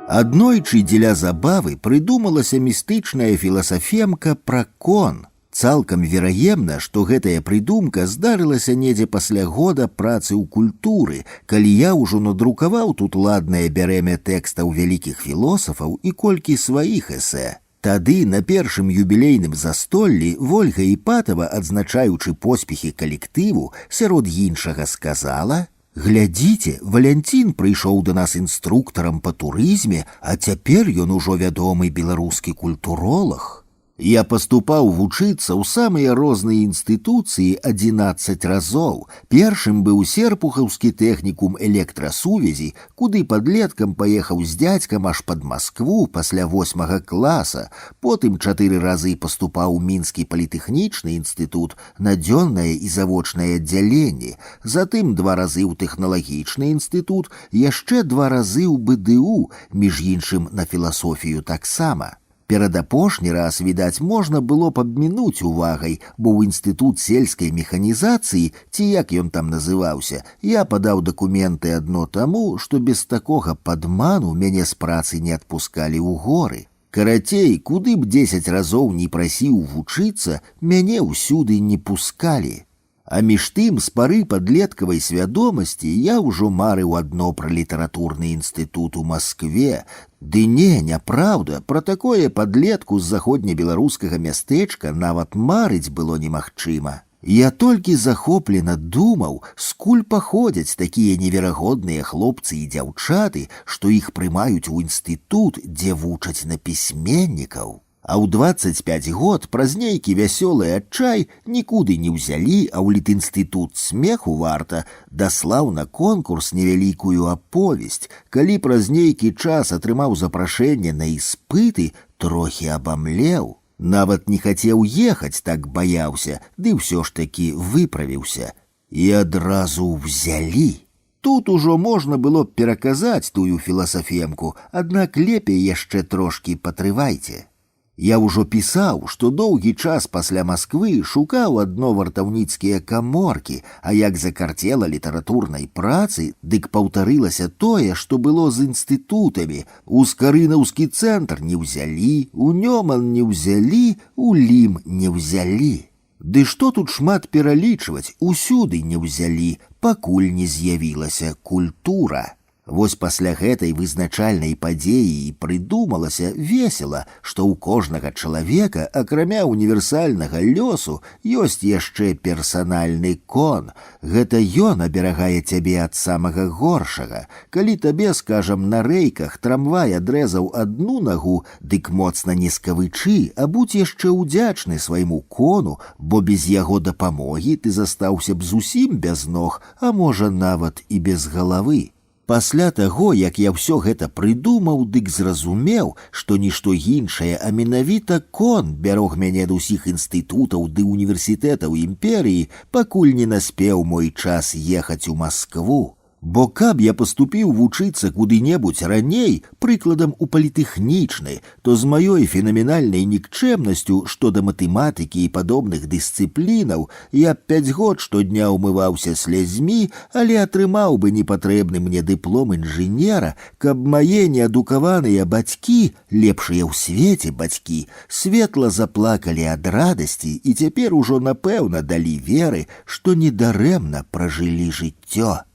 Аднойчы дзеля забавы прыдумалася містычная філасафемка пра кон. Цалкам вераемна, што гэтая прыдумка здарылася недзе пасля года працы ў культуры, калі я ўжо надрукаваў тут ладнае бярэмя тэкстаў вялікіх філосафаў і колькі сваіх эсэ. Тады на першым юбілейным застоллі Вольга Іпатава, адзначаючы поспехі калектыву, сярод іншага сказала: «Глядзіце, Валянцін прыйшоў да нас інструктарам па турызме, а цяпер ён ужо вядомы беларускі культуролаг». Я паступаў вучыцца ў самыя розныя інстытуцыі 11 разоў. Першым быў серпухаўскі тэхнікум электрасувязі, куды падлеткам паехаў з дзядзькам аж пад Маскву пасля 8 класа. Потым 4 разы паступаў у мінскі палітэхнічны інстытут на дзённае і завочнае аддзяленне, затым 2 разы ў тэхналагічны інстытут, яшчэ 2 разы ў БДУ, між іншым на філасофію таксама. Перадапошні раз, відаць, можна было б абмінуць увагай, бо ў інстытут сельскай механізацыі, ці як ён там называўся, я падаў дакументы адно таму, што без такога падману мяне з працы не адпускалі ў горы. Карацей, куды б 10 разоў не прасіў вучыцца, мяне ўсюды не пускалі. А між тым, з пары падлеткавай свядомасці я ўжо марыў адно пра літаратурны інстытут у Маскве. Ды не, няпраўда, пра такое падлетку з заходнебеларускага мястэчка нават марыць было немагчыма. Я толькі захоплена думаў, скуль паходзяць такія неверагодныя хлопцы і дзяўчаты, што іх прымаюць у інстытут, дзе вучаць на пісьменнікаў. А ў 25 год праз нейкі вясёлы адчай нікуды не ўзялі, а ў літінстытут смеху варта даслаў на конкурс невялікую аповесць. Калі праз нейкі час атрымаў запрашэнне на іспыты, трохі абамлеў. Нават не хацеў ехаць, так баяўся, ды ўсё ж такі выправіўся. І адразу ўзялі. Тут ужо можна было б пераказаць тую філасафемку, аднак лепей яшчэ трошкі патрывайце. Я ўжо пісаў, што доўгі час пасля Масквы шукаў адно вартаўніцкія каморкі, а як закарцела літаратурнай працы, дык паўтарылася тое, што было з інстытутамі. У Скарынаўскі цэнтр не ўзялі, у Нёман не ўзялі, у Лім не ўзялі. Ды што тут шмат пералічваць, усюды не ўзялі, пакуль не з'явілася культура. Вось пасля гэтай вызначальнай падзеі і прыдумалася весела, што ў кожнага чалавека, акрамя універсальнага лёсу, ёсць яшчэ персанальны кон. Гэта ён аберагае цябе ад самага горшага. Калі табе, скажам, на рэйках трамвай адрэзаў адну нагу, дык моцна не скавычы, а будзь яшчэ ўдзячны свайму кону, бо без яго дапамогі ты застаўся б зусім без ног, а можа нават і без галавы. Пасля таго, як я ўсё гэта прыдумаў, дык зразумеў, што нішто іншае, а менавіта кон бярог мяне ад усіх інстытутаў ды універсітэтаў імперыі, пакуль не наспеў мой час ехаць у Маскву. Бо каб я паступіў вучыцца куды-небудзь раней, прыкладам у палітэхнічны, то з маёй фенаменальнай нікчэмнасцю, што да матэматыкі і падобных дысцыплінаў, я 5 год штодня ўмываўся слязьмі, але атрымаў бы непатрэбны мне дыплом інжынера, каб мае неадукаваныя бацькі, лепшыя ў свеце бацькі, светла заплакалі ад радасці і цяпер ужо напэўна далі веры, што недарэмна пражылі жыццё.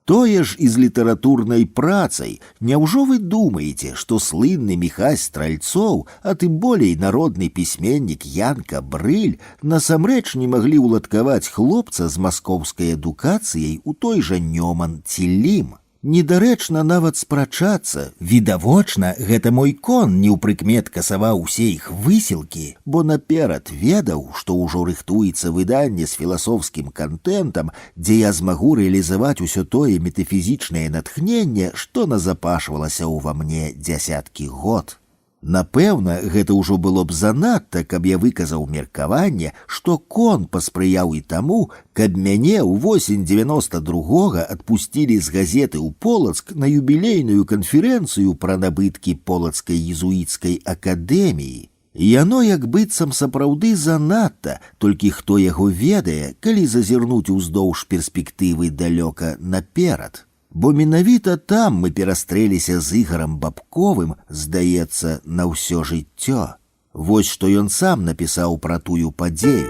Тое ж і з літаратурнай працай. Няўжо вы думаеце, што слынны Міхась Стральцоў, а тым болей народны пісьменнік Янка Брыль насамрэч не маглі ўладкаваць хлопца з маскоўскай адукацыяй у той жа Нёман ці Лім? Недарэчна нават спрачацца. Відавочна, гэта мой кон не ў прыкмет касаваў усе іх высілкі, бо наперад ведаў, што ўжо рыхтуецца выданне з філасофскім кантэнтам, дзе я змагу рэалізаваць усё тое метафізічнае натхненне, што назапашвалася ўва мне дзясяткі год. Напэўна, гэта ўжо было б занадта, каб я выказаў меркаванне, што кон паспрыяў і таму, каб мяне ў восень 92-го адпусцілі з газеты ў Полацк на юбілейную канферэнцыю пра набыткі Полацкай езуіцкай акадэміі. Яно як быццам сапраўды занадта, толькі хто яго ведае, калі зазірнуць уздоўж перспектывы далёка наперад. Бо менавіта там мы перастрэліся з Ігарам Бабковым, здаецца, на ўсё жыццё. Вось што ён сам напісаў пра тую падзею.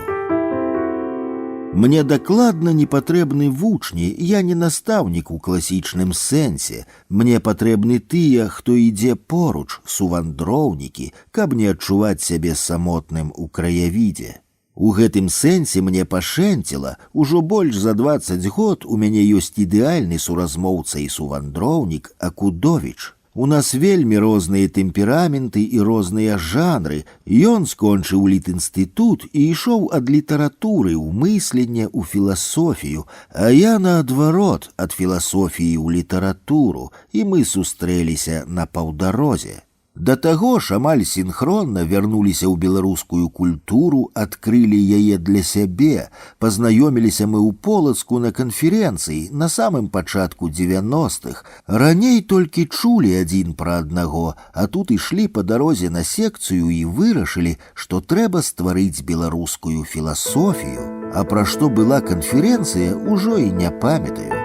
Мне дакладна не патрэбны вучні, я не настаўнік у класічным сэнсе. Мне патрэбны тыя, хто ідзе поруч, сувандроўнікі, каб не адчуваць сябе самотным у краявідзе. У гэтым сэнсе мне пашэнціла, ужо больш за 20 год у мяне ёсць ідэальны суразмоўца і сувандроўнік Акудовіч. У нас вельмі розныя тэмпераменты і розныя жанры. Ён скончыў літінстытут і ішоў ад літаратуры ў мысленне ў філасофію, а я наадварот ад філасофіі ў літаратуру, і мы сустрэліся на паўдарозе. Да таго ж амаль сінхронна вярнуліся ў беларускую культуру, адкрылі яе для сябе, пазнаёміліся мы ў Полацку на канферэнцыі на самым пачатку 90-х. Раней толькі чулі адзін пра аднаго, а тут ішлі па дарозе на секцыю і вырашылі, што трэба стварыць беларускую філасофію. А пра што была канферэнцыя, ужо і не памятаю.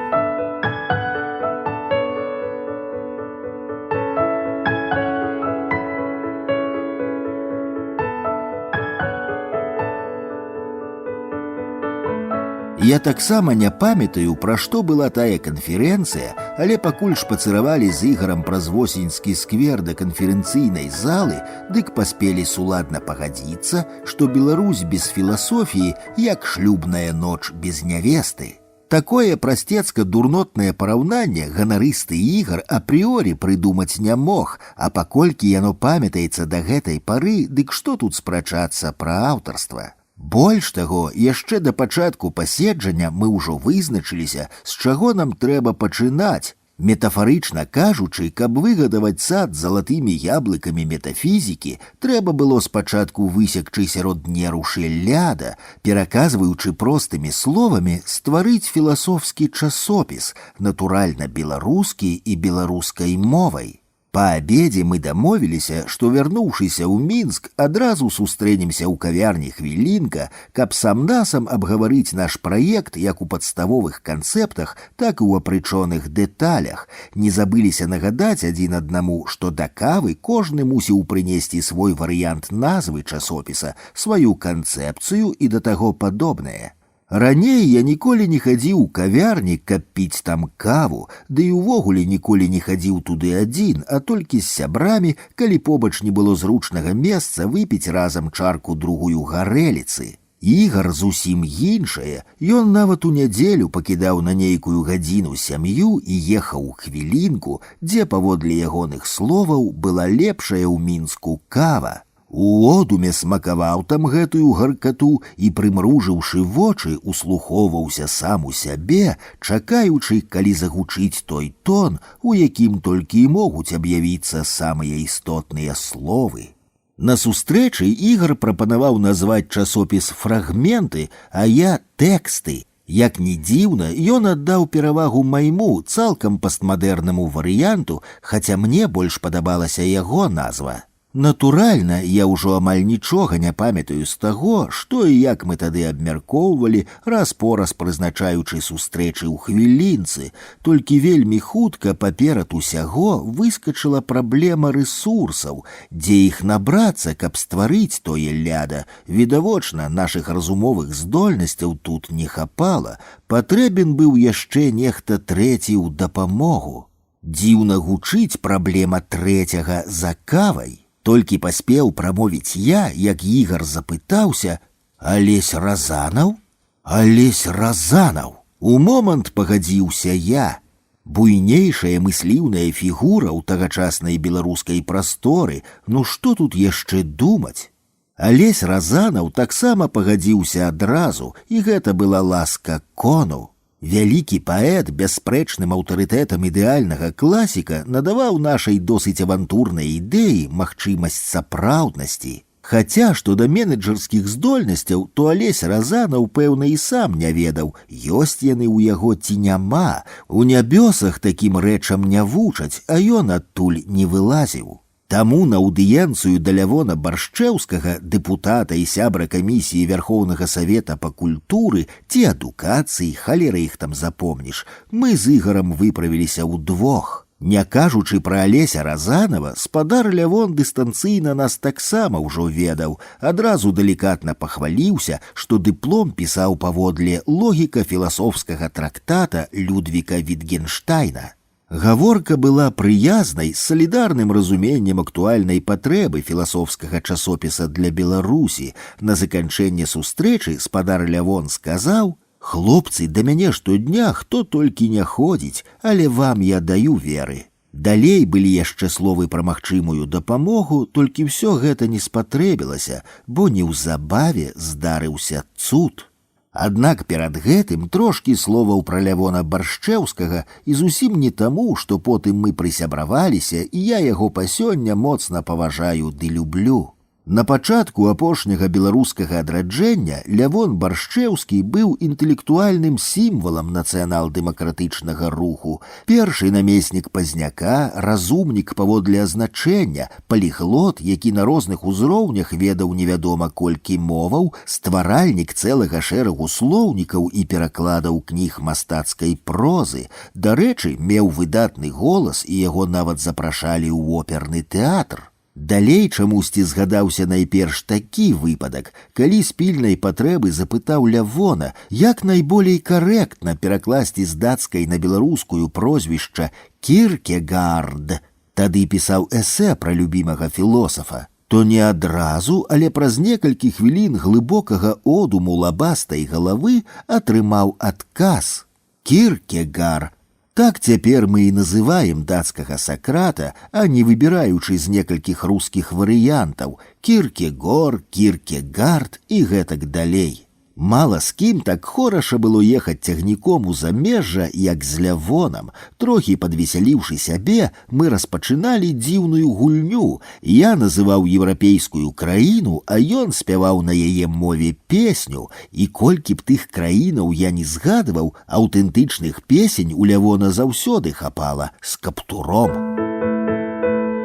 Я таксама не памятаю, пра што была тая канферэнцыя, але пакуль шпацыравалі з Ігарам праз Восеньскі сквер да канферэнцыйнай залы, дык паспелі суладна пагадзіцца, што Беларусь без філасофіі як шлюбная ноч без нявесты. Такое прасцецка-дурнотнае параўнанне ганарысты Ігар апрыорі прыдумаць не мог, а паколькі яно памятаецца да гэтай пары, дык што тут спрачацца пра аўтарства? Больш таго, яшчэ да пачатку паседжання мы ўжо вызначыліся, з чаго нам трэба пачынаць. Метафарычна кажучы, каб выгадаваць сад з залатымі яблыкамі метафізікі, трэба было спачатку высекчы сярод днеру шэлляда, пераказваючы простымі словамі, стварыць філасофскі часопіс, натуральна беларускі і беларускай мовай. Па абедзе мы дамовіліся, што, вярнуўшыся ў Мінск, адразу сустрэнемся ў кавярні «Хвілінка», каб сам-насам абгаварыць наш праект як у падставовых канцэптах, так і ў апрычоных дэталях. Не забыліся нагадаць адзін аднаму, што да кавы кожны мусіў прынесці свой варыянт назвы часопіса, сваю канцэпцыю і да таго падобнае. Раней я ніколі не хадзіў у кавярні, каб піць там каву, ды і ўвогуле ніколі не хадзіў туды адзін, а толькі з сябрамі, калі побач не было зручнага месца выпіць разам чарку-другую гарэліцы. Ігар зусім іншае, ён нават у нядзелю пакідаў на нейкую гадзіну сям'ю і ехаў у «Хвілінку», дзе, паводле ягоных словаў, была лепшая ў Мінску кава. У одуме смакаваў там гэтую гаркату і, прымружыўшы вочы, услухоўваўся сам у сябе, чакаючы, калі загучыць той тон, у якім толькі і могуць аб'явіцца самыя істотныя словы. На сустрэчы Ігар прапанаваў назваць часопіс «Фрагменты», а я «Тэксты». Як ні дзіўна, ён аддаў перавагу майму цалкам пастмадэрнаму варыянту, хаця мне больш падабалася яго назва. Натуральна, я ўжо амаль нічога не памятаю з таго, што і як мы тады абмяркоўвалі, раз-пораз прызначаючы сустрэчы ў «Хвілінцы», толькі вельмі хутка паперад усяго выскачыла праблема рэсурсаў, дзе іх набрацца, каб стварыць тое ляда. Відавочна, нашых разумовых здольнасцяў тут не хапала, патрэбен быў яшчэ нехта трэці ў дапамогу. Дзіўна гучыць праблема трэцяга за кавай. Толькі паспеў прамовіць я, як Ігар запытаўся: «Алесь Разанаў? Алесь Разанаў!» У момант пагадзіўся я. Буйнейшая мысліўная фігура ў тагачаснай беларускай прасторы, ну што тут яшчэ думаць? Алесь Разанаў таксама пагадзіўся адразу, і гэта была ласка кону. Вялікі паэт бясспрэчным аўтарытэтам ідэальнага класіка надаваў нашай досыць авантурнай ідэі магчымасць сапраўднасці. Хаця, што да менеджерскіх здольнасцяў, то Алесь Разанаў, пэўна, і сам не ведаў, ёсць яны ў яго ці няма. У нябёсах такім рэчам не вучаць, а ён адтуль не вылазіў. Таму на аўдыенцыю да Лявона Баршчэўскага, дэпутата і сябра камісіі Вярхоўнага Савета па культуры ці адукацыі, халера іх там запомніш, мы з Ігарам выправіліся ўдвох. Не кажучы пра Алеся Разанова, спадар Лявон дыстанцыйна нас таксама ўжо ведаў, адразу далікатна пахваліўся, што дыплом пісаў паводле логіка-філасофскага трактата Людвіка Вітгенштайна. Гаворка была прыязнай, з салідарным разуменнем актуальнай патрэбы філасофскага часопіса для Беларусі. На заканчэнне сустрэчы спадар Лявон сказаў: «Хлопцы, да мяне штодня хто толькі не ходзіць, але вам я даю веры». Далей былі яшчэ словы пра магчымую дапамогу, толькі ўсё гэта не спатрэбілася, бо неўзабаве здарыўся цуд. Аднак перад гэтым трошкі словаў пра Лявона Баршчэўскага, і зусім не таму, што потым мы прысябраваліся, і я яго па сёння моцна паважаю ды люблю. На пачатку апошняга беларускага адраджэння Лявон Баршчэўскі быў інтэлектуальным сімвалам нацыянал-дэмакратычнага руху, першы намеснік Пазняка, разумнік паводле азначэння, паліглот, які на розных узроўнях ведаў невядома колькі моваў, стваральнік цэлага шэрагу слоўнікаў і перакладаў кніг мастацкай прозы. Дарэчы, меў выдатны голас, і яго нават запрашалі ў оперны тэатр. Далей чамусьці згадаўся найперш такі выпадак, калі з пільнай патрэбы запытаў Лявона, як найболей карэктна перакласці з дацкай на беларускую прозвішча Кіркегард. Тады пісаў эсэ пра любімага філосафа. То не адразу, але праз некалькі хвілін глыбокага одуму лабастай галавы атрымаў адказ: Кіркегар. Так цяпер мы і называем дацкага Сакрата, а не выбіраючы з некалькіх рускіх варыянтаў: Кіркегор, Кіркегард і гэтак далей. Мала з кім так хораша было ехаць цягніком у замежжа, як з Лявонам. Трохі падвесяліўшы сябе, мы распачыналі дзіўную гульню. Я называў еўрапейскую краіну, а ён спяваў на яе мове песню. І колькі б тых краінаў я не згадваў, аўтэнтычных песень у Лявона заўсёды хапала з каптуром.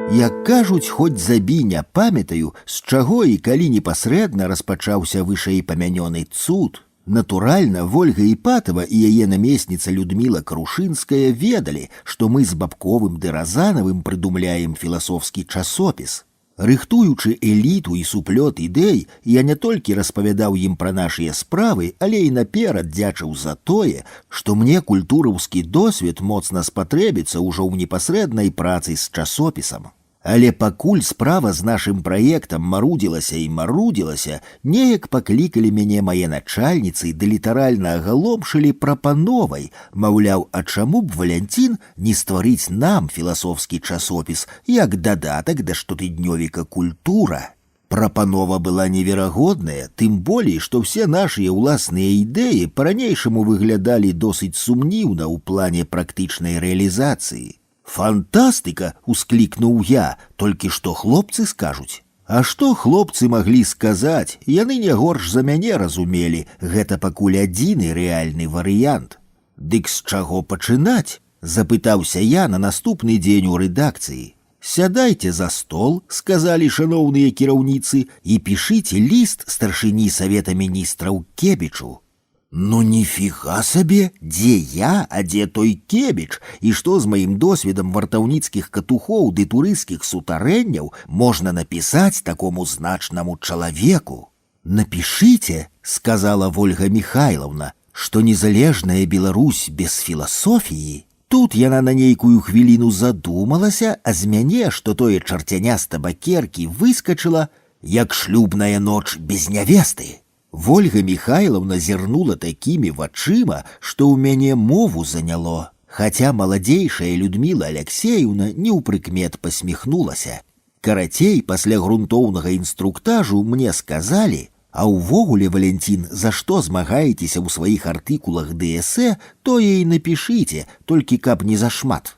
Як кажуць, хоць забі не памятаю, з чаго і калі непасрэдна распачаўся вышэйпамянёны цуд. Натуральна, Вольга Іпатава і яе намесніца Людміла Крушынская ведалі, што мы з Бабковым ды Разанавым прыдумляем філасофскі часопіс. Рыхтуючы эліту і суплёт ідэй, я не толькі распавядаў ім пра нашыя справы, але і наперад дзячыў за тое, што мне культураўскі досвед моцна спатрэбіцца ўжо ў непасрэднай працы з часопісам. Але пакуль справа з нашым праектам марудзілася і марудзілася, неяк паклікалі мяне мае начальніцы ды літаральна агаломшылі прапановай, маўляў, а чаму б, Валянцін, не стварыць нам філасофскі часопіс, як дадатак да штотыднёвіка «Культура». Прапанова была неверагодная, тым болей, што все нашыя ўласныя ідэі па-ранейшаму выглядалі досыць сумніўна ў плане практычнай рэалізацыі. «Фантастыка!» — усклікнуў я, толькі што хлопцы скажуць. А што хлопцы маглі сказаць? Яны не горш за мяне разумелі, гэта пакуль адзіны рэальны варыянт. «Дык з чаго пачынаць?» — запытаўся я на наступны дзень у рэдакцыі. «Сядайце за стол», — сказалі шаноўныя кіраўніцы, «і пішыце ліст старшыні Савета міністраў Кебічу». Ну ніфіга сабе, дзе я, а дзе той Кебіч, і што з маім досведам вартаўніцкіх катухоў ды турысцкіх сутарэнняў можна напісаць такому значнаму чалавеку? «Напішыце», — сказала Вольга Михайловна, «што незалежная Беларусь без філасофіі». Тут яна на нейкую хвіліну задумалася, а з мяне, што тое чарцяня з табакеркі выскачыла, як шлюбная ноч без нявесты. Вольга Михайловна зірнула такімі вачыма, што ў мяне мову заняло, хаця маладзейшая Людміла Алексеевна не ў прыкмет пасміхнулася. Карацей, пасля грунтоўнага інструктажу мне сказалі: «А ўвогуле, Валянцін, за што змагаецеся ў сваіх артыкулах ды эсэ, тое і напішыце, толькі каб не зашмат».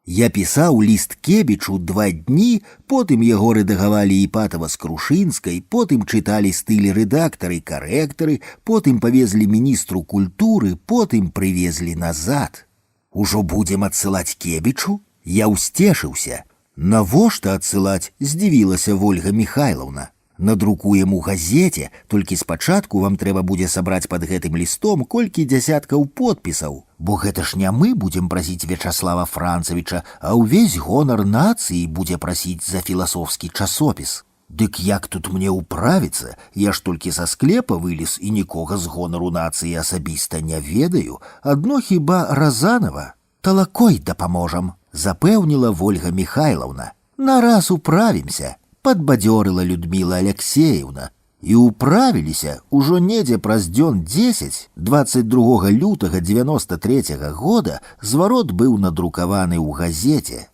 Я пісаў ліст Кебічу 2 дні, потым яго рэдагавалі Іпатава з Крушынскай, потым чыталі стылі рэдактары, карэктары, потым павезлі міністру культуры, потым прывезлі назад. Ужо будзем адсылаць Кебічу? Я ўсцешыўся. Навошта адсылаць? Здзівілася Вольга Михайловна. Надрукуем у газеце, толькі спачатку вам трэба будзе сабраць пад гэтым лістом колькі дзясяткаў подпісаў. Бо гэта ж не мы будзем прасіць Вячаслава Францавіча, а ўвесь гонар нацыі будзе прасіць за філасофскі часопіс. Дык як тут мне ўправіцца? Я ж толькі са склепа вылез і нікога з гонару нацыі асабіста не ведаю, адно хіба Разанова. Талакой дапаможам, запэўніла Вольга Михайлаўна. Нараз управімся, падбадзёрыла Людміла Алексеевна. І управіліся ўжо недзе праз дзён 10, 22 лютага 93 года зварот быў надрукаваны ў газеце.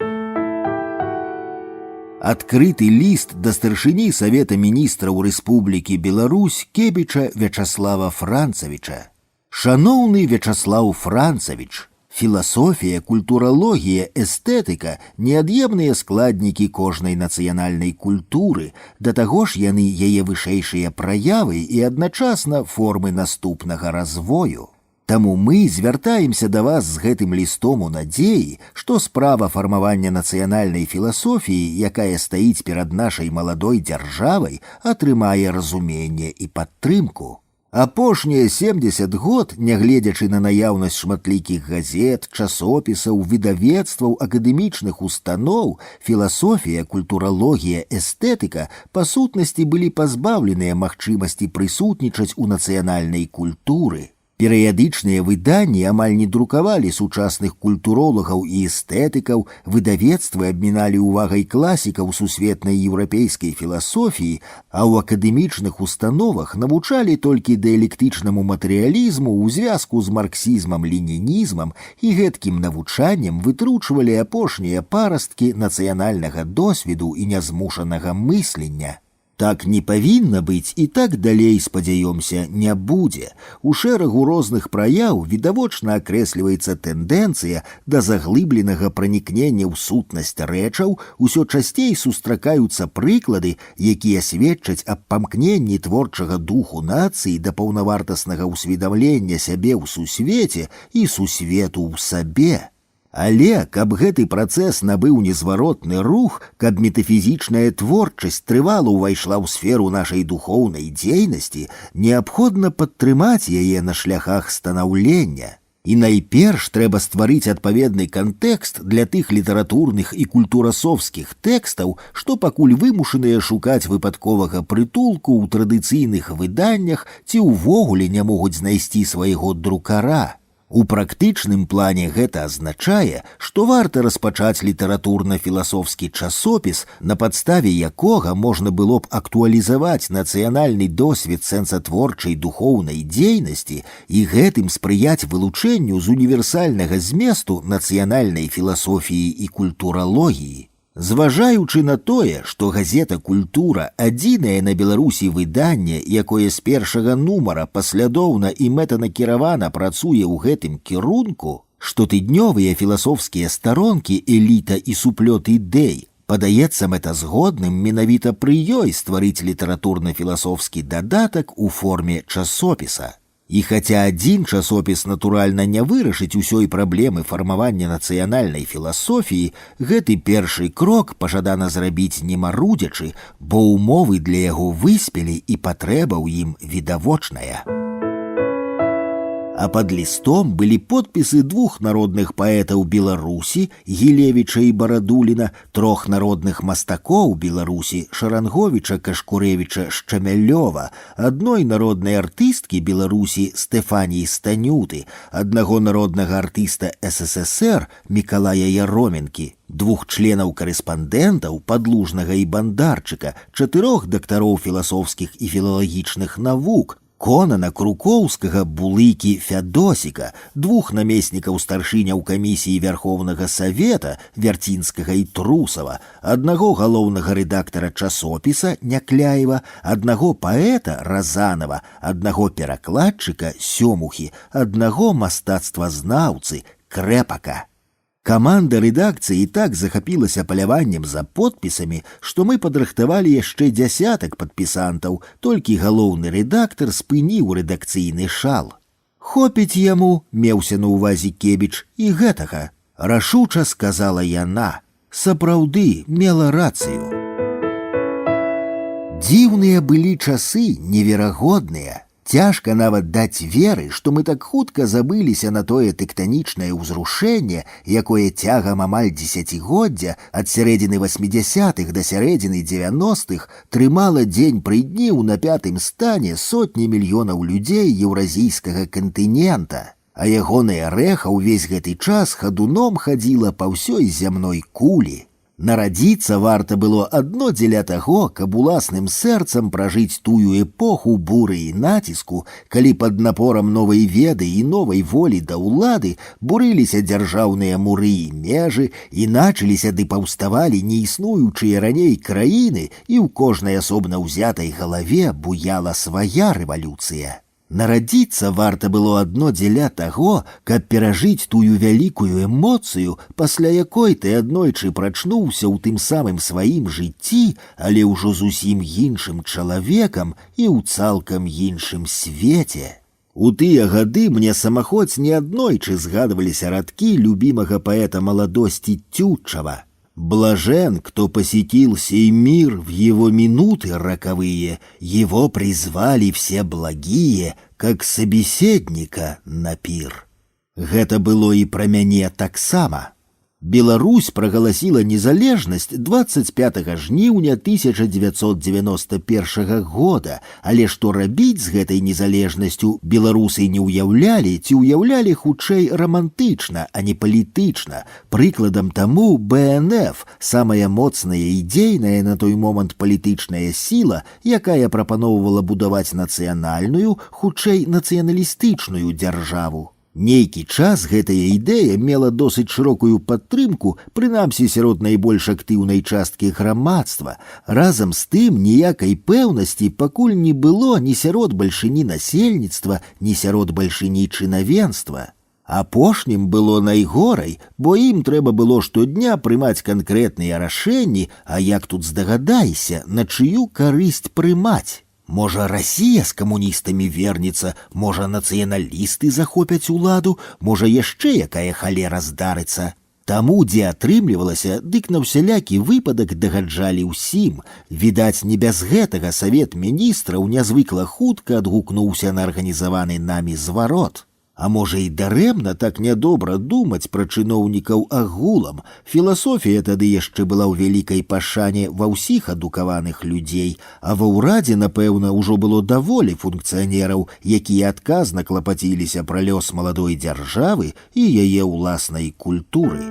Адкрыты ліст да старшыні Савета міністраў Рэспублікі Беларусь Кебіча Вячаслава Францавіча. Шаноўны Вячаслаў Францавіч, філасофія, культуралогія, эстэтыка – неад'емныя складнікі кожнай нацыянальнай культуры, да таго ж яны яе вышэйшыя праявы і адначасна формы наступнага развою. Таму мы звяртаемся да вас з гэтым лістом у надзеі, што справа фармавання нацыянальнай філасофіі, якая стаіць перад нашай маладой дзяржавай, атрымае разуменне і падтрымку. Апошнія 70 год, нягледзячы на наяўнасць шматлікіх газет, часопісаў, выдавецтваў, акадэмічных устаноў, філасофія, культуралогія, эстэтыка па сутнасці былі пазбаўленыя магчымасці прысутнічаць у нацыянальнай культуры. Перыядычныя выданні амаль не друкавалі сучасных культуролагаў і эстэтыкаў, выдавецтвы абміналі увагай класікаў сусветнай еўрапейскай філасофіі, а ў акадэмічных установах навучалі толькі дыялектычнаму матэрыялізму ў звязку з марксізмам-ленінізмам і гэткім навучаннем вытручвалі апошнія парасткі нацыянальнага досведу і нязмушанага мыслення. Так не павінна быць і так далей, спадзяёмся, не будзе. У шэрагу розных праяў відавочна акрэсліваецца тэндэнцыя да заглыбленага пранікнення ў сутнасць рэчаў, усё часцей сустракаюцца прыклады, якія сведчаць аб памкненні творчага духу нацыі да паўнавартаснага ўсведамлення сябе ў сусвеце і сусвету ў сабе. Але, каб гэты працэс набыў незваротны рух, каб метафізічная творчасць трывала ўвайшла ў сферу нашай духоўнай дзейнасці, неабходна падтрымаць яе на шляхах станаўлення. І найперш трэба стварыць адпаведны кантэкст для тых літаратурных і культурасоўскіх тэкстаў, што пакуль вымушаныя шукаць выпадковага прытулку ў традыцыйных выданнях ці ўвогуле не могуць знайсці свайго друкара. У практычным плане гэта азначае, што варта распачаць літаратурна-філасофскі часопіс, на падставе якога можна было б актуалізаваць нацыянальны досвед сэнсатворчай духоўнай дзейнасці і гэтым спрыяць вылучэнню з універсальнага зместу нацыянальнай філасофіі і культуралогіі. Зважаючы на тое, што газета «Культура» адзінае на Беларусі выданне, якое з першага нумара паслядоўна і мэтанакіравана працуе ў гэтым кірунку, штотыднёвыя філасофскія старонкі «Эліта» і «Суплёт ідэй», падаецца мэтазгодным менавіта пры ёй стварыць літаратурна-філасофскі дадатак у форме часопіса. І хаця адзін часопіс, натуральна, не вырашыць усёй праблемы фармавання нацыянальнай філасофіі, гэты першы крок пажадана зрабіць не марудзячы, бо ўмовы для яго выспелі і патрэба ў ім відавочная. А пад лістом былі подпісы двух народных паэтаў Беларусі, Гілевіча і Барадуліна, трох народных мастакоў Беларусі, Шаранговіча, Кашкурэвіча, Шчамялёва, адной народнай артысткі Беларусі Стэфаніі Станюты, аднаго народнага артыста СССР Мікалая Яроменкі, двух членаў-карэспандэнтаў Падлужнага і Бандарчыка, 4 дактароў філасофскіх і філалагічных навук, Конана Крукоўскага, Булыкі, Фядосіка, 2 намеснікаў старшыняў камісіі Вярхоўнага Савета Вярцінскага і Трусава, аднаго галоўнага рэдактара часопіса Някляева, аднаго паэта Разанова, аднаго перакладчыка Сёмухі, аднаго мастацтвазнаўцы Крэпака. Каманда рэдакцыі так захапілася паляваннем за подпісамі, што мы падрыхтавалі яшчэ 10 падпісантаў, толькі галоўны рэдактар спыніў рэдакцыйны шал. «Хопіць яму», меўся на ўвазе Кебіч, «і гэтага», рашуча сказала яна. Сапраўды мела рацыю. Дзіўныя былі часы, неверагодныя. Цяжка нават даць веры, што мы так хутка забыліся на тое тэктанічнае ўзрушэнне, якое цягам амаль дзесяцігоддзя ад сярэдзіны 80-х да сярэдзіны 90-х трымала дзень пры дні на пятым стане сотні мільёнаў людзей еўразійскага кантынента, а ягонае рэха ўвесь гэты час хадуном хадзіла па ўсёй зямной кулі. Нарадзіцца варта было адно дзеля таго, каб уласным сэрцам пражыць тую эпоху буры і націску, калі пад напорам новай веды і новай волі да ўлады бурыліся дзяржаўныя муры і межы, іначыліся ды паўставалі неіснуючыя раней краіны, і ў кожнай асобна ўзятай галаве буяла свая рэвалюцыя. Нарадзіцца варта было адно дзеля таго, каб перажыць тую вялікую эмоцыю, пасля якой ты аднойчы прачнуўся ў тым самым сваім жыцці, але ўжо зусім іншым чалавекам і ў цалкам іншым свеце. У тыя гады мне самахоць неаднойчы згадваліся радкі любімага паэта маладосці Тютчава. Блажен, кто посетил сей мир в его минуты роковые, его призвали все благие, как собеседника на пир. Гэта было і пра мяне таксама. Беларусь прагаласіла незалежнасць 25 жніўня 1991 года, але што рабіць з гэтай незалежнасцю беларусы не ўяўлялі ці ўяўлялі хутчэй рамантычна, а не палітычна. Прыкладам таму БНФ, самая моцная і дзейная на той момант палітычная сіла, якая прапаноўвала будаваць нацыянальную, хутчэй нацыяналістычную дзяржаву. Нейкі час гэтая ідэя мела досыць шырокую падтрымку, прынамсі сярод найбольш актыўнай часткі грамадства. Разам з тым ніякай пэўнасці пакуль не было ні сярод бальшыні насельніцтва, ні сярод бальшыні чынавенства. Апошнім было найгорай, бо ім трэба было штодня прымаць канкрэтныя рашэнні, а як тут здагадайся, на чыю карысць прымаць? Можа, Расія з камуністамі вернецца, можа, нацыяналісты захопяць уладу, можа, яшчэ якая халера здарыцца. Таму, дзе атрымлівалася, дык на ўсялякі выпадак дагаджалі ўсім. Відаць, не без гэтага Савет міністраў нязвыкла хутка адгукнуўся на арганізаваны намі зварот. А можа, і дарэмна так нядобра думаць пра чыноўнікаў агулам. Філасофія тады яшчэ была ў вялікай пашане ва ўсіх адукаваных людзей, а ва ўрадзе, напэўна, ужо было даволі функцыянераў, якія адказна клапаціліся пра лёс маладой дзяржавы і яе ўласнай культуры.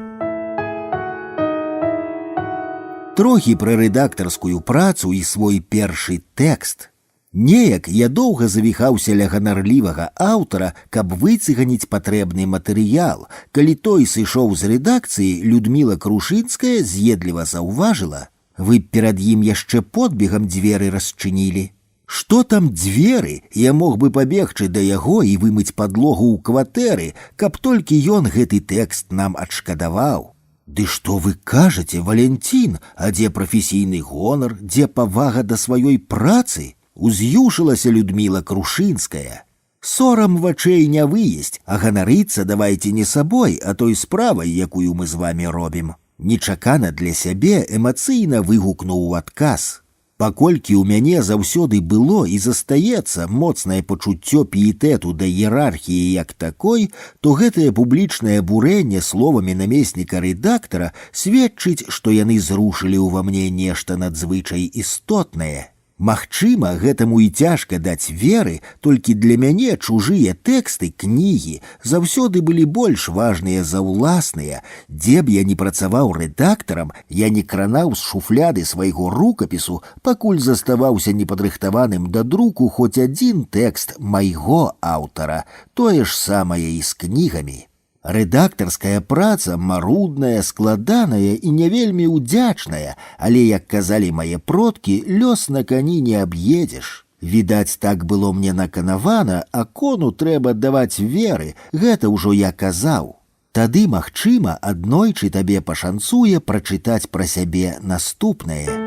Трохі пра рэдактарскую працу і свой першы тэкст. Неяк я доўга завіхаўся ля ганарлівага аўтара, каб выцыганіць патрэбны матэрыял. Калі той сышоў з рэдакцыі, Людміла Крушынская з'едліва заўважыла: «Вы перад ім яшчэ подбегам дзверы расчынілі». Што там дзверы? Я мог бы пабегчы да яго і вымыць падлогу ў кватэры, каб толькі ён гэты тэкст нам адшкадаваў. Ды што вы кажаце, Валянцін, а дзе прафесійны гонар, дзе павага да сваёй працы? Уз'юшылася Людміла Крушынская. Сорам вачэй не выесць, а ганарыцца давайце не сабой, а той справай, якую мы з вамі робім. Нечакана для сябе эмацыйна выгукнуў у адказ. Паколькі ў мяне заўсёды было і застаецца моцнае пачуццё піетэту да іерархіі як такой, то гэтае публічнае бурэнне словамі намесніка рэдактара сведчыць, што яны зрушылі ўва мне нешта надзвычай істотнае. Магчыма, гэтаму і цяжка даць веры, толькі для мяне чужыя тэксты, кнігі заўсёды былі больш важныя за ўласныя. Дзе б я не працаваў рэдактарам, я не кранаў з шуфляды свайго рукапісу, пакуль заставаўся непадрыхтаваным да друку хоць адзін тэкст майго аўтара. Тое ж самае і з кнігамі. Рэдактарская праца марудная, складаная і не вельмі ўдзячная, але, як казалі мае продкі, лёс на кані не аб'едзеш. Відаць, так было мне наканавана, а кону трэба даваць веры, гэта ўжо я казаў. Тады, магчыма, аднойчы табе пашанцуе прачытаць пра сябе наступнае.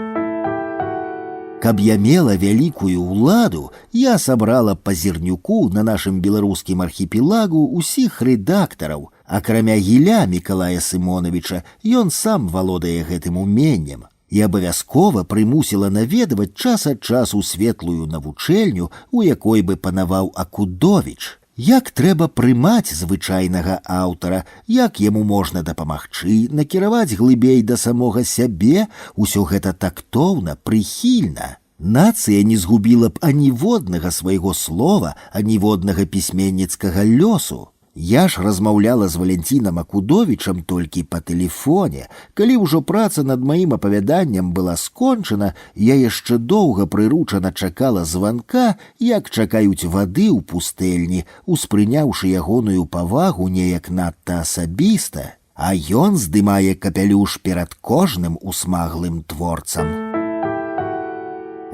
Каб я мела вялікую ўладу, я сабрала па зірнюку на нашым беларускім архіпелагу усіх рэдактараў. Акрамя Гіля Мікалая Сымоновича, ён сам валодае гэтым уменнем. І абавязкова прымусіла наведваць час ад часу светлую навучэльню, у якой бы панаваў Акудовіч. Як трэба прымаць звычайнага аўтара, як яму можна дапамагчы, накіраваць глыбей да самога сябе, усё гэта тактоўна, прыхільна. Нацыя не згубіла б аніводнага свайго слова, аніводнага пісьменніцкага лёсу. Я ж размаўляла з Валянцінам Акудовічам толькі па тэлефоне. Калі ўжо праца над маім апавяданнем была скончана, я яшчэ доўга прыручана чакала званка, як чакаюць вады ў пустэльні, успрыняўшы ягоную павагу неяк надта асабіста, а ён здымае капялюш перад кожным усмаглым творцам.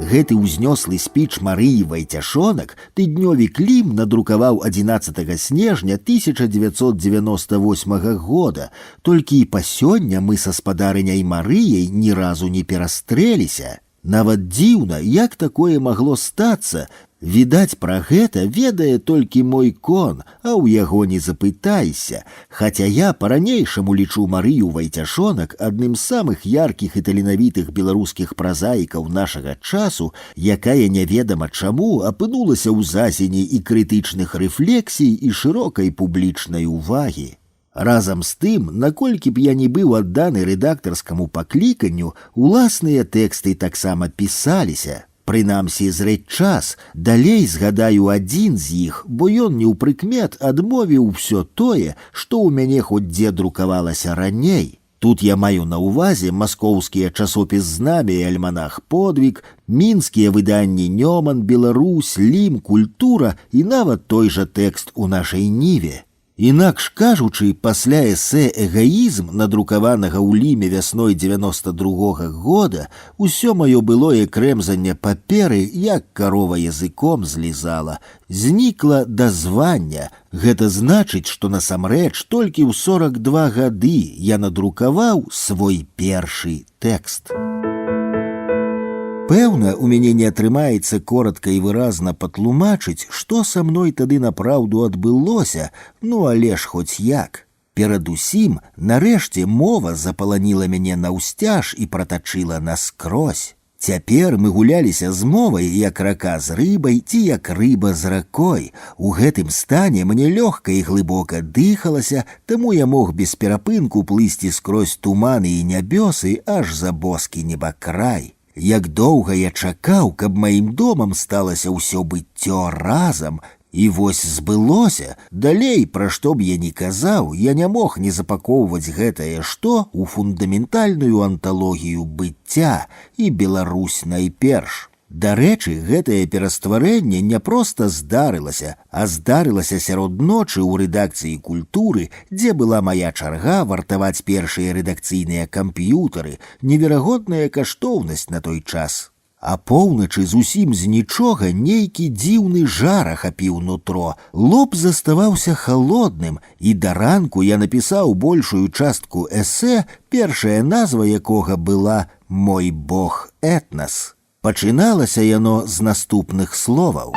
Гэты ўзнёслы спіч Марыі Вайцяшонак тыднёві Клім надрукаваў 11 снежня 1998 года. Толькі і па сёння мы са спадарыняй Марыяй ні разу не перастрэліся. Нават дзіўна, як такое магло стацца. Відаць, пра гэта ведае толькі мой кон, а ў яго не запытайся. Хаця я па-ранейшаму лічу Марыю Вайцяшонак адным з самых яркіх і таленавітых беларускіх празаікаў нашага часу, якая няведама чаму апынулася ў зазені і крытычных рэфлексій і шырокай публічнай увагі. Разам з тым, наколькі б я не быў адданы рэдактарскаму пакліканню, уласныя тэксты таксама пісаліся. Прынамсі, зрэць час, далей згадаю адзін з іх, бо ён не ў прыкмет адмовіў усё тое, што ў мяне хоць дзе друкавалася раней. Тут я маю на ўвазе маскоўскія часопіс «Знамя» і альманах «Подвиг», мінскія выданні «Нёман», «Беларусь», «Лім», «Культура» і нават той жа тэкст у нашай Ніве. Інакш кажучы, пасля эсэ «Эгоізм», надрукаванага ў Ліме вясной 92-го года, усё маё былое крэмзанне паперы, як карова языком злізала, знікла да звання. Гэта значыць, што насамрэч толькі ў 42 гады я надрукаваў свой першы тэкст. Пэўна, у мяне не атрымаецца коратка і выразна патлумачыць, што са мной тады напраўду адбылося, ну але ж хоць як. Перадусім, нарэшце мова запаланіла мяне наўсцяж і пратачыла наскрозь. Цяпер мы гуляліся з мовай, як рака з рыбай ці як рыба з ракой. У гэтым стане мне лёгка і глыбока дыхалася, таму я мог без перапынку плысці скрозь туманы і нябёсы аж за боскі небакрай. Як доўга я чакаў, каб маім домам сталася ўсё быццё разам, і вось збылося. Далей, пра што б я ні казаў, я не мог не запакоўваць гэтае што ў фундаментальную анталогію быцця і Беларусь найперш. Дарэчы, гэтае перастварэнне не проста здарылася, а здарылася сярод ночы ў рэдакцыі «Культуры», дзе была мая чарга вартаваць першыя рэдакцыйныя камп'ютары, неверагодная каштоўнасць на той час. А поўначы зусім з нічога нейкі дзіўны жар ахапіў нутро, лоб заставаўся халодным, і да ранку я напісаў большую частку эсэ, першая назва якога была «Мой бог этнас». Пачыналася яно з наступных словаў.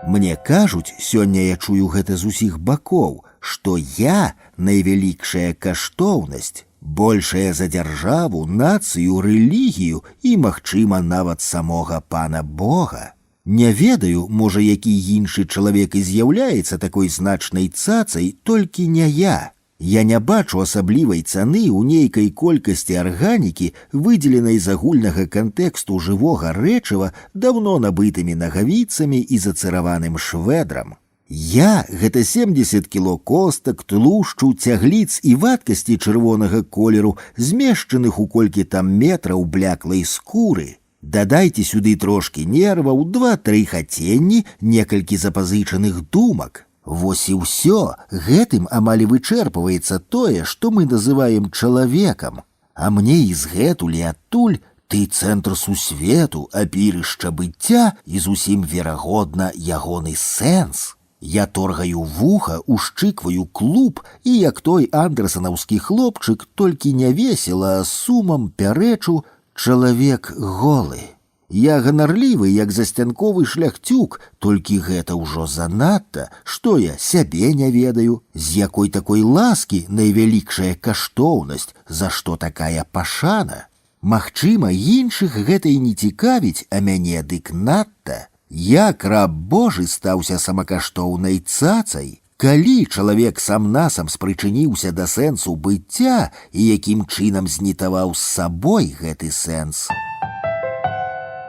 Мне кажуць, сёння я чую гэта з усіх бакоў, што я найвялікшая каштоўнасць, большая за дзяржаву, нацыю, рэлігію і, магчыма, нават самога пана Бога. Не ведаю, можа, які іншы чалавек і з'яўляецца такой значнай цацай, толькі не я. Я не бачу асаблівай цаны ў нейкай колькасці арганікі, выдзеленай з агульнага кантэксту жывога рэчыва даўно набытымі нагавіцамі і зацыраваным швэдрам. Я — гэта 70 кіло костак, тлушчу, цягліц і вадкасці чырвонага колеру, змешчаных у колькі там метраў бляклай скуры. Дадайце сюды трошкі нерваў, 2-3 хаценні, некалькі запазычаных думак. Вось і ўсё, гэтым амаль вычэрпваецца тое, што мы называем чалавекам. А мне і згэтуль і адтуль ты цэнтр сусвету, апірышча быцця і зусім верагодна ягоны сэнс. Я торгаю вуха, ушчыкваю клуб і, як той андэрсанаўскі хлопчык, толькі не весела, а сумам пярэчу: чалавек голы. Я ганарлівы, як засцянковы шляхцюк, толькі гэта ўжо занадта, што я сябе не ведаю, з якой такой ласкі найвялікшая каштоўнасць, за што такая пашана. Магчыма, іншых гэта і не цікавіць, а мяне дык надта. Як раб Божы стаўся самакаштоўнай цацай, калі чалавек сам-насам спрычыніўся да сэнсу быцця і якім чынам знітаваў з сабой гэты сэнс.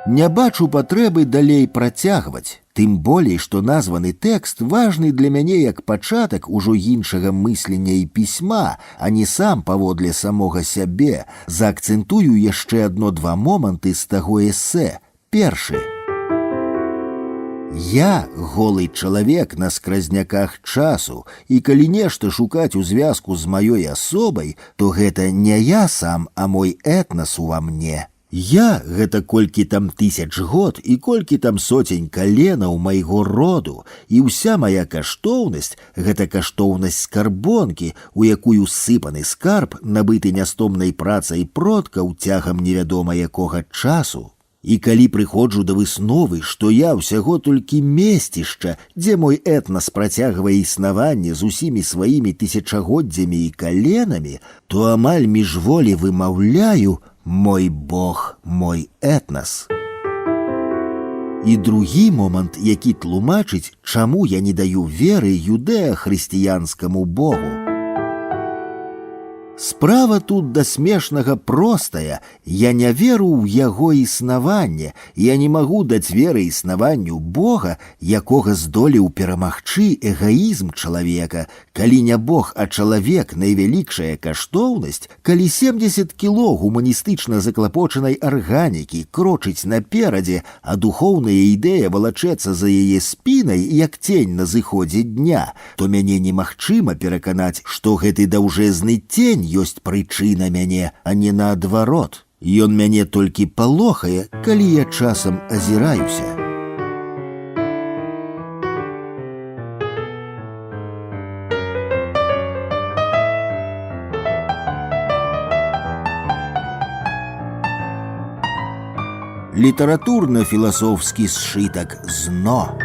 Не бачу патрэбы далей працягваць, тым болей, што названы тэкст важны для мяне як пачатак ужо іншага мыслення і пісьма, а не сам паводле самога сябе. Заакцэнтую яшчэ адно-два моманты з таго эсэ. Першы. Я голы чалавек на скразняках часу, і калі нешта шукаць у звязку з маёй асобай, то гэта не я сам, а мой этнас ува мне. Я — гэта колькі там тысяч год і колькі там соцень каленаў майго роду, і ўся моя каштоўнасць — гэта каштоўнасць скарбонкі, у якую сыпаны скарб, набыты нястомнай працай продкаў цягам невядома якога часу. І калі прыходжу да высновы, што я ўсяго толькі месцішча, дзе мой этнас працягвае існаванне з усімі сваімі тысячагоддзямі і каленамі, то амаль міжволі вымаўляю: «Мой Бог, мой этнас». І другі момант, які тлумачыць, чаму я не даю веры юдэа-хрысціянскаму Богу. Справа тут да смешнага простая. Я не веру ў яго існаванне, я не магу даць веры існаванню Бога, якога здолеў перамагчы эгаізм чалавека. Калі не Бог, а чалавек найвялікшая каштоўнасць, калі 70 кіло гуманістычна заклапочанай арганікі крочыць наперадзе, а духоўная ідэя валачэцца за яе спінай, як цень на зыходзе дня, то мяне немагчыма пераканаць, што гэты даўжэзны цень ёсць прычына мяне, а не наадварот. Ён мяне толькі палохае, калі я часам азіраюся. Літаратурна-філасофскі сшытак «Зно».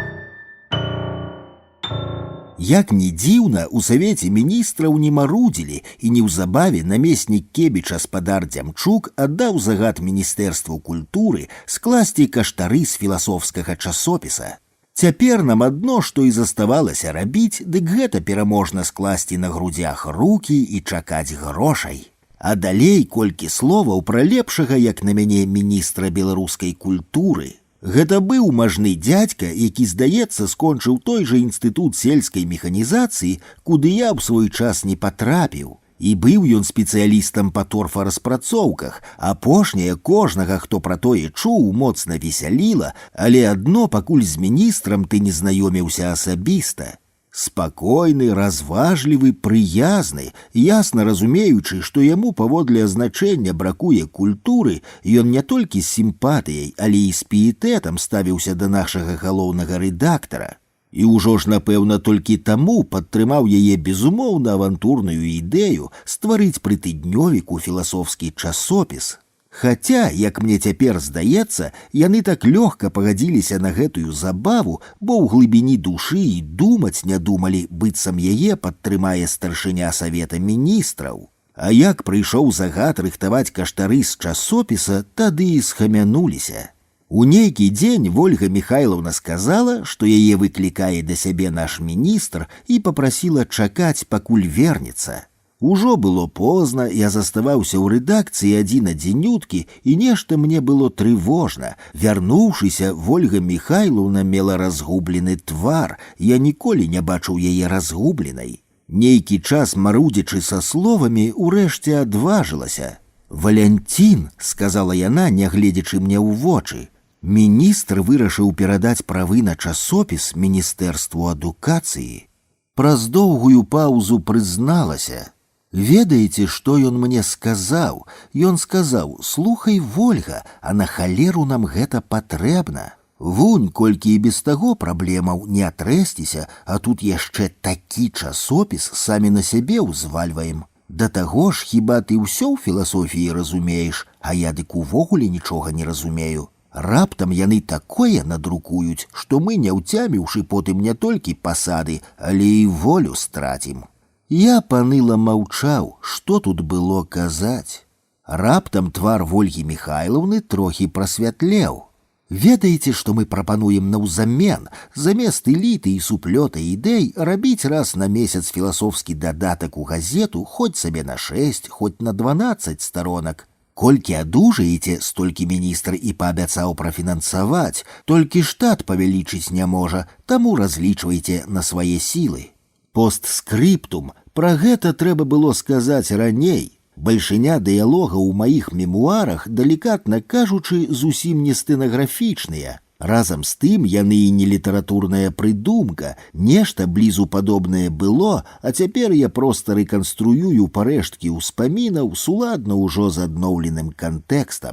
Як ні дзіўна, у Савеце міністраў не марудзілі, і неўзабаве намеснік Кебіча спадар Дзямчук аддаў загад Міністэрству культуры скласці каштары з філасофскага часопіса. Цяпер нам адно, што і заставалася рабіць, дык гэта пераможна скласці на грудзях рукі і чакаць грошай. А далей колькі словаў пра лепшага, як на мяне, міністра беларускай культуры. Гэта быў мажны дзядзька, які, здаецца, скончыў той жа інстытут сельскай механізацыі, куды я ў свой час не патрапіў. І быў ён спецыялістам па торфараспрацоўках. Апошняе кожнага, хто пра тое чуў, моцна весяліла, але адно пакуль з міністрам ты не знаёміўся асабіста. Спакойны, разважлівы, прыязны, ясна разумеючы, што яму паводле азначэння бракуе культуры, ён не толькі з сімпатыяй, але і з піетэтам ставіўся да нашага галоўнага рэдактара. І ўжо ж, напэўна, толькі таму падтрымаў яе безумоўна авантурную ідэю стварыць пры тыднёвіку філасофскі часопіс. Хаця, як мне цяпер здаецца, яны так лёгка пагадзіліся на гэтую забаву, бо ў глыбіні душы і думаць не думалі, быццам яе падтрымае старшыня Савета міністраў. А як прыйшоў загад рыхтаваць каштары з часопіса, тады і схамянуліся. У нейкі дзень Вольга Михайловна сказала, што яе выклікае да сябе наш міністр і папрасіла чакаць, пакуль вернецца. Ужо было позна, я заставаўся ў рэдакцыі адзін-адзінюткі, і нешта мне было трывожна. Вярнуўшыся, Вольга Михайловна мела разгублены твар. Я ніколі не бачыў яе разгубленай. Нейкі час, марудзячы са словамі, урэшце адважылася. «Валянцін», — сказала яна, нягледзячы мне ў вочы. Міністр вырашыў перадаць правы на часопіс Міністэрству адукацыі. Праз доўгую паўзу прызналася: «Ведаеце, што ён мне сказаў? Ён сказаў: слухай, Вольга, а на халеру нам гэта патрэбна. Вунь, колькі і без таго праблемаў, не атрэсціся, а тут яшчэ такі часопіс самі на сябе ўзвальваем. Да таго ж, хіба ты ўсё ў філасофіі разумееш, а я дык увогуле нічога не разумею. Раптам яны такое надрукуюць, што мы, не ўцяміўшы потым не толькі пасады, але і волю страцім. Я паныла маўчаў, што тут было казаць. Раптам твар Вольгі Міхайлаўны трохі прасвятлеў. Ведаеце, што мы прапануем наўзамен, замест эліты і суплёта ідэй рабіць раз на месяц філасофскі дадатак у газету, хоць сабе на 6, хоць на 12 старонак. Колькі адужаеце, столькі міністр і паабяцаў прафінансаваць, толькі штат павялічыць не можа, таму разлічвайце на свае сілы. Постскрыптум, пра гэта трэба было сказаць раней. Бальшыня дыялога ў маіх мемуарах, далікатна кажучы, зусім не стэнаграфічныя. Разам з тым яны і не літаратурная прыдумка, нешта блізу падобнае было, а цяпер я проста рэканструюю парэшткі ўспамінаў суладна ўжо з адноўленым кантэкстам.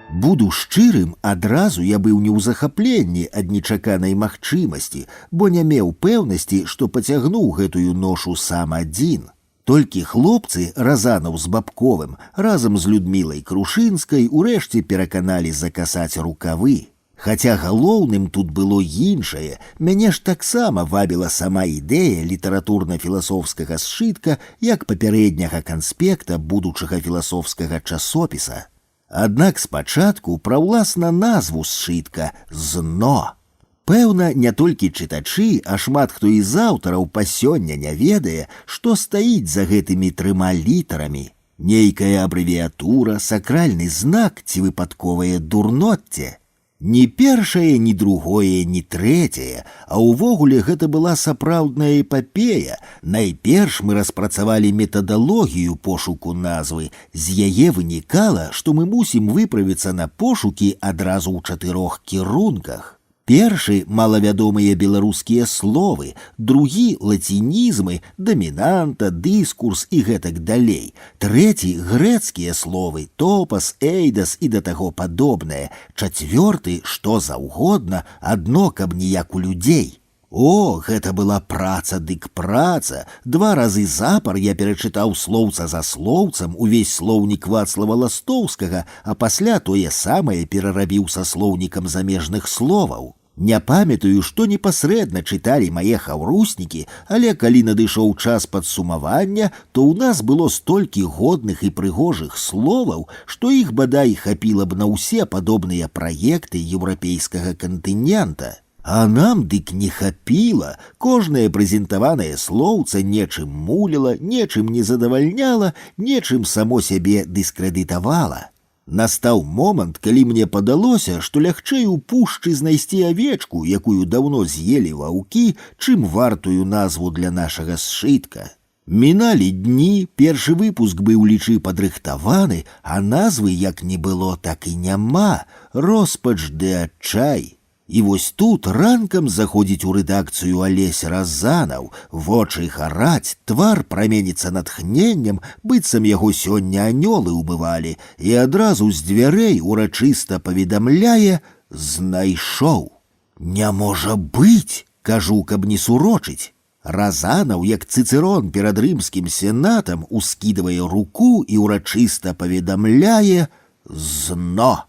Буду шчырым, адразу я быў не ў захапленні ад нечаканай магчымасці, бо не меў пэўнасці, што пацягнуў гэтую ношу сам адзін. Толькі хлопцы, Разанаў з Бабковым, разам з Людмілай Крушынскай урэшце пераканалі закасаць рукавы. Хаця галоўным тут было іншае, мяне ж таксама вабіла сама ідэя літаратурна-філасофскага сшытка, як папярэдняга канспекта будучага філасофскага часопіса. Аднак спачатку пра ўласна назву сшытка «Зно». Пэўна, не толькі чытачы, а шмат хто з аўтараў па сёння не ведае, што стаіць за гэтымі 3 літарамі. Нейкая абрэвіятура, сакральны знак ці выпадковае дурноцце. Ні першае, ні другое, ні трэцяе, а ўвогуле гэта была сапраўдная эпапея. Найперш мы распрацавалі метадалогію пошуку назвы. З яе вынікала, што мы мусім выправіцца на пошукі адразу ў 4 кірунках. Першы — малавядомыя беларускія словы, другі — лацінізмы, дамінанта, дыскурс і гэтак далей. Трэці — грэцкія словы, топас, эйдас і да таго падобнае. Чацвёрты — што заўгодна, адно каб ніяк у людзей. О, гэта была праца дык праца. 2 разы запар я перачытаў слоўца за слоўцам увесь слоўнік Вацлава Ластоўскага, а пасля тое самае перарабіў са слоўнікам замежных словаў. Не памятаю, што непасрэдна чыталі мае хаўруснікі, але калі надышоў час падсумавання, то ў нас было столькі годных і прыгожых словаў, што іх бадай хапіла б на ўсе падобныя праекты еўрапейскага кантынента. А нам дык не хапіла, кожнае прэзентаванае слоўца нечым муліла, нечым не задавальняла, нечым само сябе дыскрэдытавала. Настаў момант, калі мне падалося, што лягчэй у пушчы знайсці авечку, якую даўно з'елі ваўкі, чым вартую назву для нашага сшытка. Міналі дні, першы выпуск быў лічы падрыхтаваны, а назвы як не было, так і няма. Роспач ды адчай. І вось тут ранкам заходзіць у рэдакцыю Алесь Разанаў, вочы гараць, твар праменіцца натхненнем, быццам яго сёння анёлы ўмывалі, і адразу з дзвярэй урачыста паведамляе: «Знайшоў». «Не можа быць», кажу, каб не сурочыць. Разанаў, як Цыцэрон перад рымскім сенатам, ускідвае руку і урачыста паведамляе: «Зно».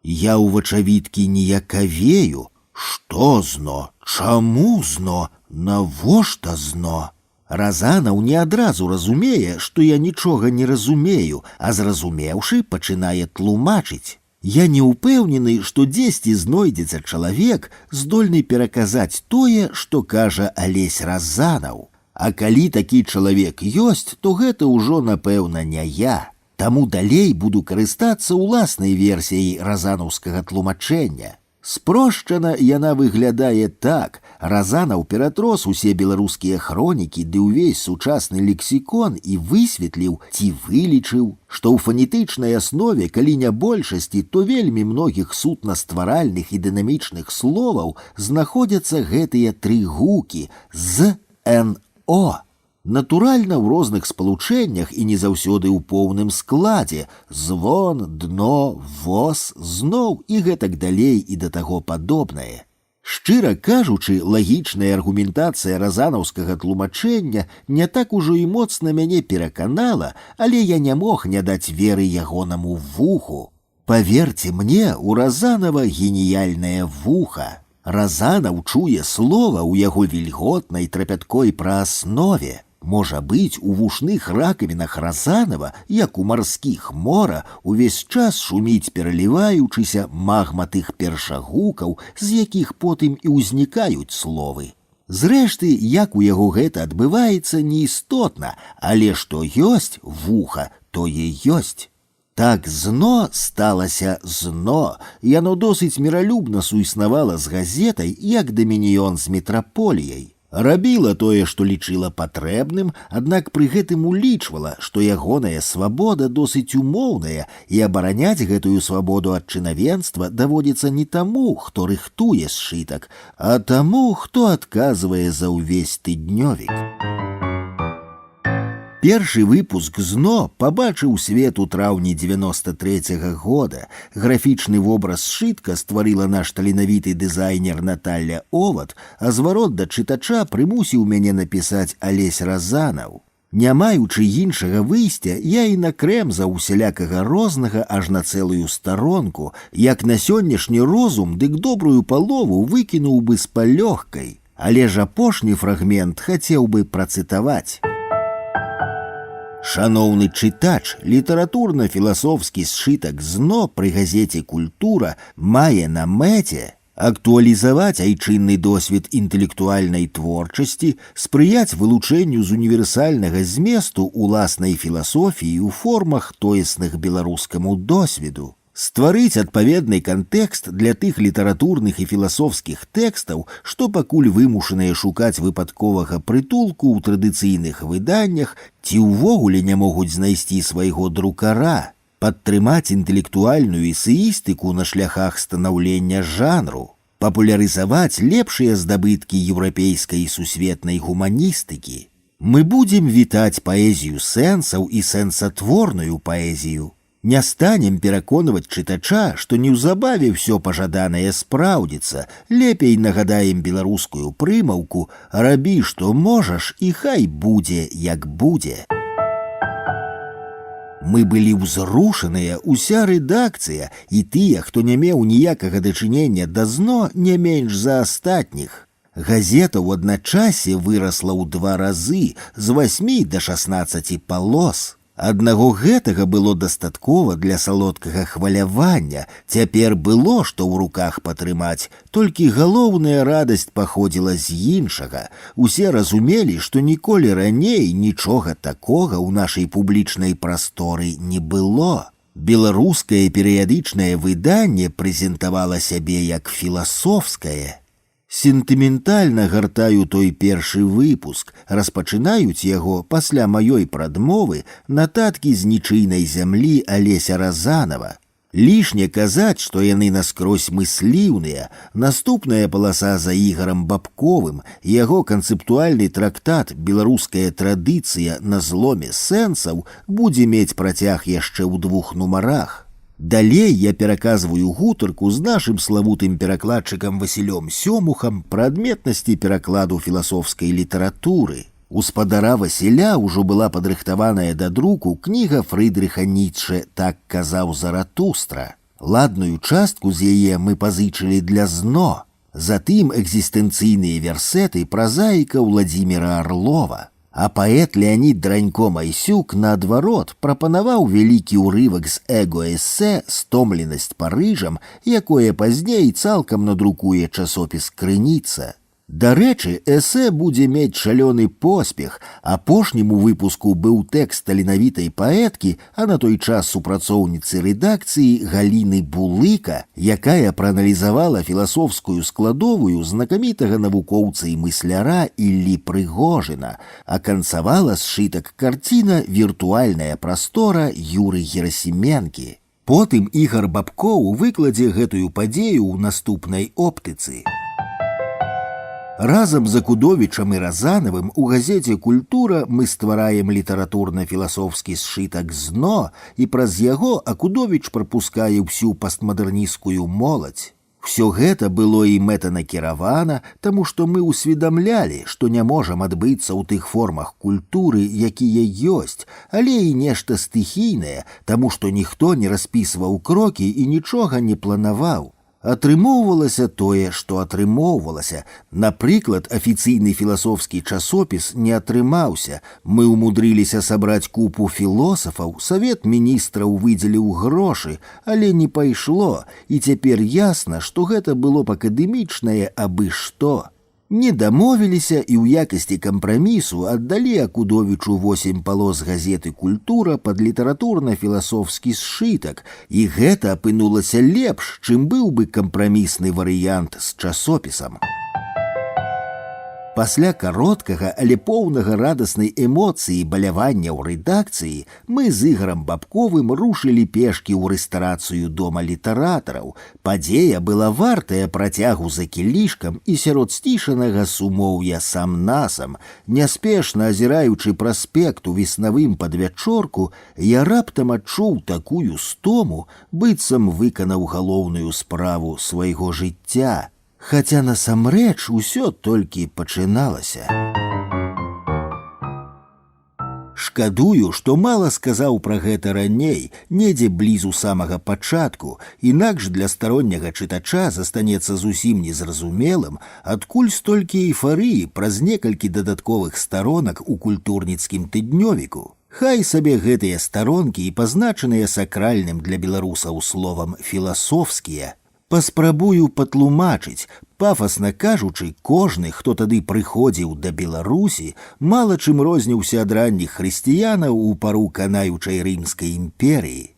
Я ў вачавіткі ніякавею. Што зно? Чаму зно? Навошта зно? Разанаў не адразу разумее, што я нічога не разумею, а зразумеўшы, пачынае тлумачыць. Я не ўпэўнены, што дзесьці знойдзецца чалавек, здольны пераказаць тое, што кажа Алесь Разанаў. А калі такі чалавек ёсць, то гэта ўжо, напэўна, не я. Таму далей буду карыстацца ўласнай версіяй разанаўскага тлумачэння. Спрошчана яна выглядае так. Разанаў ператрос усе беларускія хронікі ды ўвесь сучасны лексікон і высветліў ці вылічыў, што ў фанетычнай аснове, калі не большасці, то вельмі многіх сутнастваральных і дынамічных словаў знаходзяцца гэтыя 3 гукі з, н, о. Натуральна, ў розных спалучэннях і не заўсёды ў поўным складзе: звон, дно, воз, зноў і гэтак далей і да таго падобнае. Шчыра кажучы, лагічная аргументацыя разанаўскага тлумачэння не так ужо і моцна мяне пераканала, але я не мог не даць веры ягонаму вуху. Поверьте мне, у Разанова гениальное вуха. Разанов чуе слова ў яго вільготнай трапяткой прааснове. Можа быць, у вушных ракавінах Разанова, як у марскіх мора, увесь час шуміць пераліваючыся магма тых першагукаў, з якіх потым і ўзнікаюць словы. Зрэшты, як у яго гэта адбываецца, неістотна, але што ёсць вуха, тое ёсць. Так зно сталася зно. Яно досыць міралюбна суіснавала з газетай, як дамініён з метраполіяй. Рабіла тое, што лічыла патрэбным, аднак пры гэтым улічвала, што ягоная свабода досыць умоўная, і абараняць гэтую свабоду ад чынавенства даводзіцца не таму, хто рыхтуе сшытак, а таму, хто адказвае за ўвесь тыднёвік. Першы выпуск «ЗНО» пабачыў свет у траўні 93-го года. Графічны вобраз сшытка стварыла наш таленавіты дызайнер Наталья Овад, а зварот да чытача прымусіў мяне напісаць Алесь Разанаў. Не маючы іншага выйсця, я і накрэмзаў усялякага рознага аж на цэлую старонку, як на сённяшні розум, дык добрую палову выкінуў бы з палёгкай. Але ж апошні фрагмент хацеў бы працытаваць. Шаноўны чытач, літаратурна-філасофскі сшытак «ЗНО» пры газеце «Культура» мае на мэце актуалізаваць айчынны досвед інтэлектуальнай творчасці, спрыяць вылучэнню з універсальнага зместу уласнай філасофіі ў формах тоесных беларускаму досведу, стварыць адпаведны кантэкст для тых літаратурных і філасофскіх тэкстаў, што пакуль вымушаныя шукаць выпадковага прытулку ў традыцыйных выданнях ці ўвогуле не могуць знайсці свайго друкара, падтрымаць інтэлектуальную эсеістыку на шляхах станаўлення жанру, папулярызаваць лепшыя здабыткі еўрапейскай і сусветнай гуманістыкі. Мы будзем вітаць паэзію сэнсаў і сэнсатворную паэзію. Не станем пераконваць чытача, што неўзабаве ўсё пажаданае спраўдзіцца, лепей нагадаем беларускую прымаўку «рабі, што можаш, і хай будзе, як будзе». Мы былі ўзрушаныя, уся рэдакцыя, і тыя, хто не меў ніякага дачынення да «ЗНО», не менш за астатніх. Газета ў адначасе вырасла ў 2 разы, з 8 да 16 палос. Аднаго гэтага было дастаткова для салодкага хвалявання, цяпер было што ў руках патрымаць, толькі галоўная радасць паходзіла з іншага. Усе разумелі, што ніколі раней нічога такога ў нашай публічнай прасторы не было. Беларускае перыядычнае выданне прэзентавала сябе як філасофскае. Сентыментальна гартаю той першы выпуск, распачынаюць яго пасля маёй прадмовы нататкі з нічыйнай зямлі Алеся Разанова. Лішне казаць, што яны наскрозь мысліўныя. Наступная паласа за Ігорам Бабковым, яго канцэптуальны трактат «Беларуская традыцыя на зломе сэнсаў» будзе мець працяг яшчэ ў 2 нумарах. Далей я пераказваю гутарку з нашым славутым перакладчыкам Васілём Сёмухам пра адметнасці перакладу філасофскай літаратуры. У спадара Васіля ўжо была падрыхтаваная да друку кніга Фрыдрыха Ніцшэ «Так казаў Заратустра». Ладную частку з яе мы пазычылі для «ЗНО». Затым экзістэнцыйныя версеты празаіка Владзіміра Арлова. А паэт Леонід Дранько-Майсюк, наадварот, прапанаваў вялікі ўрывак з эго-эсэ «Стомленасць Парыжам», якое пазней цалкам надрукуе часопіс «Крыніца». Дарэчы, эсэ будзе мець шалёны поспех. Апошнім у выпуску быў тэкст таленавітай паэткі, а на той час супрацоўніцы рэдакцыі Галіны Булыка, якая прааналізавала філасофскую складовую знакамітага навукоўца і мысляра Іллі Прыгожына, а канцавала сшытак карціна «Віртуальная прастора» Юры Герасіменкі. Потым Ігар Бабкоў выкладзе гэтую падзею ў наступнай оптыцы. Разам з Акудовічам і Разанавым у газеце «Культура» мы ствараем літаратурна-філасофскі сшытак «ЗНО», і праз яго Акудовіч прапускае ўсю пастмадэрнісцкую моладзь. Всё гэта было і мэтанакіравана, таму што мы ўсведамлялі, што не можам адбыцца ў тых формах культуры, якія ёсць, але і нешта стыхійнае, таму што ніхто не распісваў крокі і нічога не планаваў. Атрымоўвалася тое, што атрымоўвалася. Напрыклад, афіцыйны філасофскі часопіс не атрымаўся. Мы ўмудрыліся сабраць купу філосафаў, савет міністраў выдзеліў грошы, але не пайшло, і цяпер ясна, што гэта было б акадэмічнае абы што. Не дамовіліся і ў якасці кампрамісу аддалі Акудовічу 8 палос газеты «Культура» пад літаратурна-філасофскі сшытак, і гэта апынулася лепш, чым быў бы кампрамісны варыянт з часопісам. Пасля кароткага, але поўнага радаснай эмоцыі балявання ў рэдакцыі мы з Ігорам Бабковым рушылі пешкі ў рэстарацыю дома літаратараў. Падзея была вартая працягу за кілішкам і сярод сцішанага сумоўя сам-насам. Няспешна азіраючы праспект у веснавым падвячорку, я раптам адчуў такую стому, быццам выканаў галоўную справу свайго жыцця. Хаця насамрэч усё толькі пачыналася. Шкадую, што мала сказаў пра гэта раней, недзе блізу самага пачатку, інакш для старонняга чытача застанецца зусім незразумелым, адкуль столькі эйфарыі праз некалькі дадатковых старонак у культурніцкім тыднёвіку. Хай сабе гэтыя старонкі і пазначаныя сакральным для беларусаў словам «філасофскія». Паспрабую патлумачыць. Пафасна кажучы, кожны, хто тады прыходзіў да Беларусі, мала чым розніўся ад ранніх хрысціянаў у пару канаючай рымскай імперыі.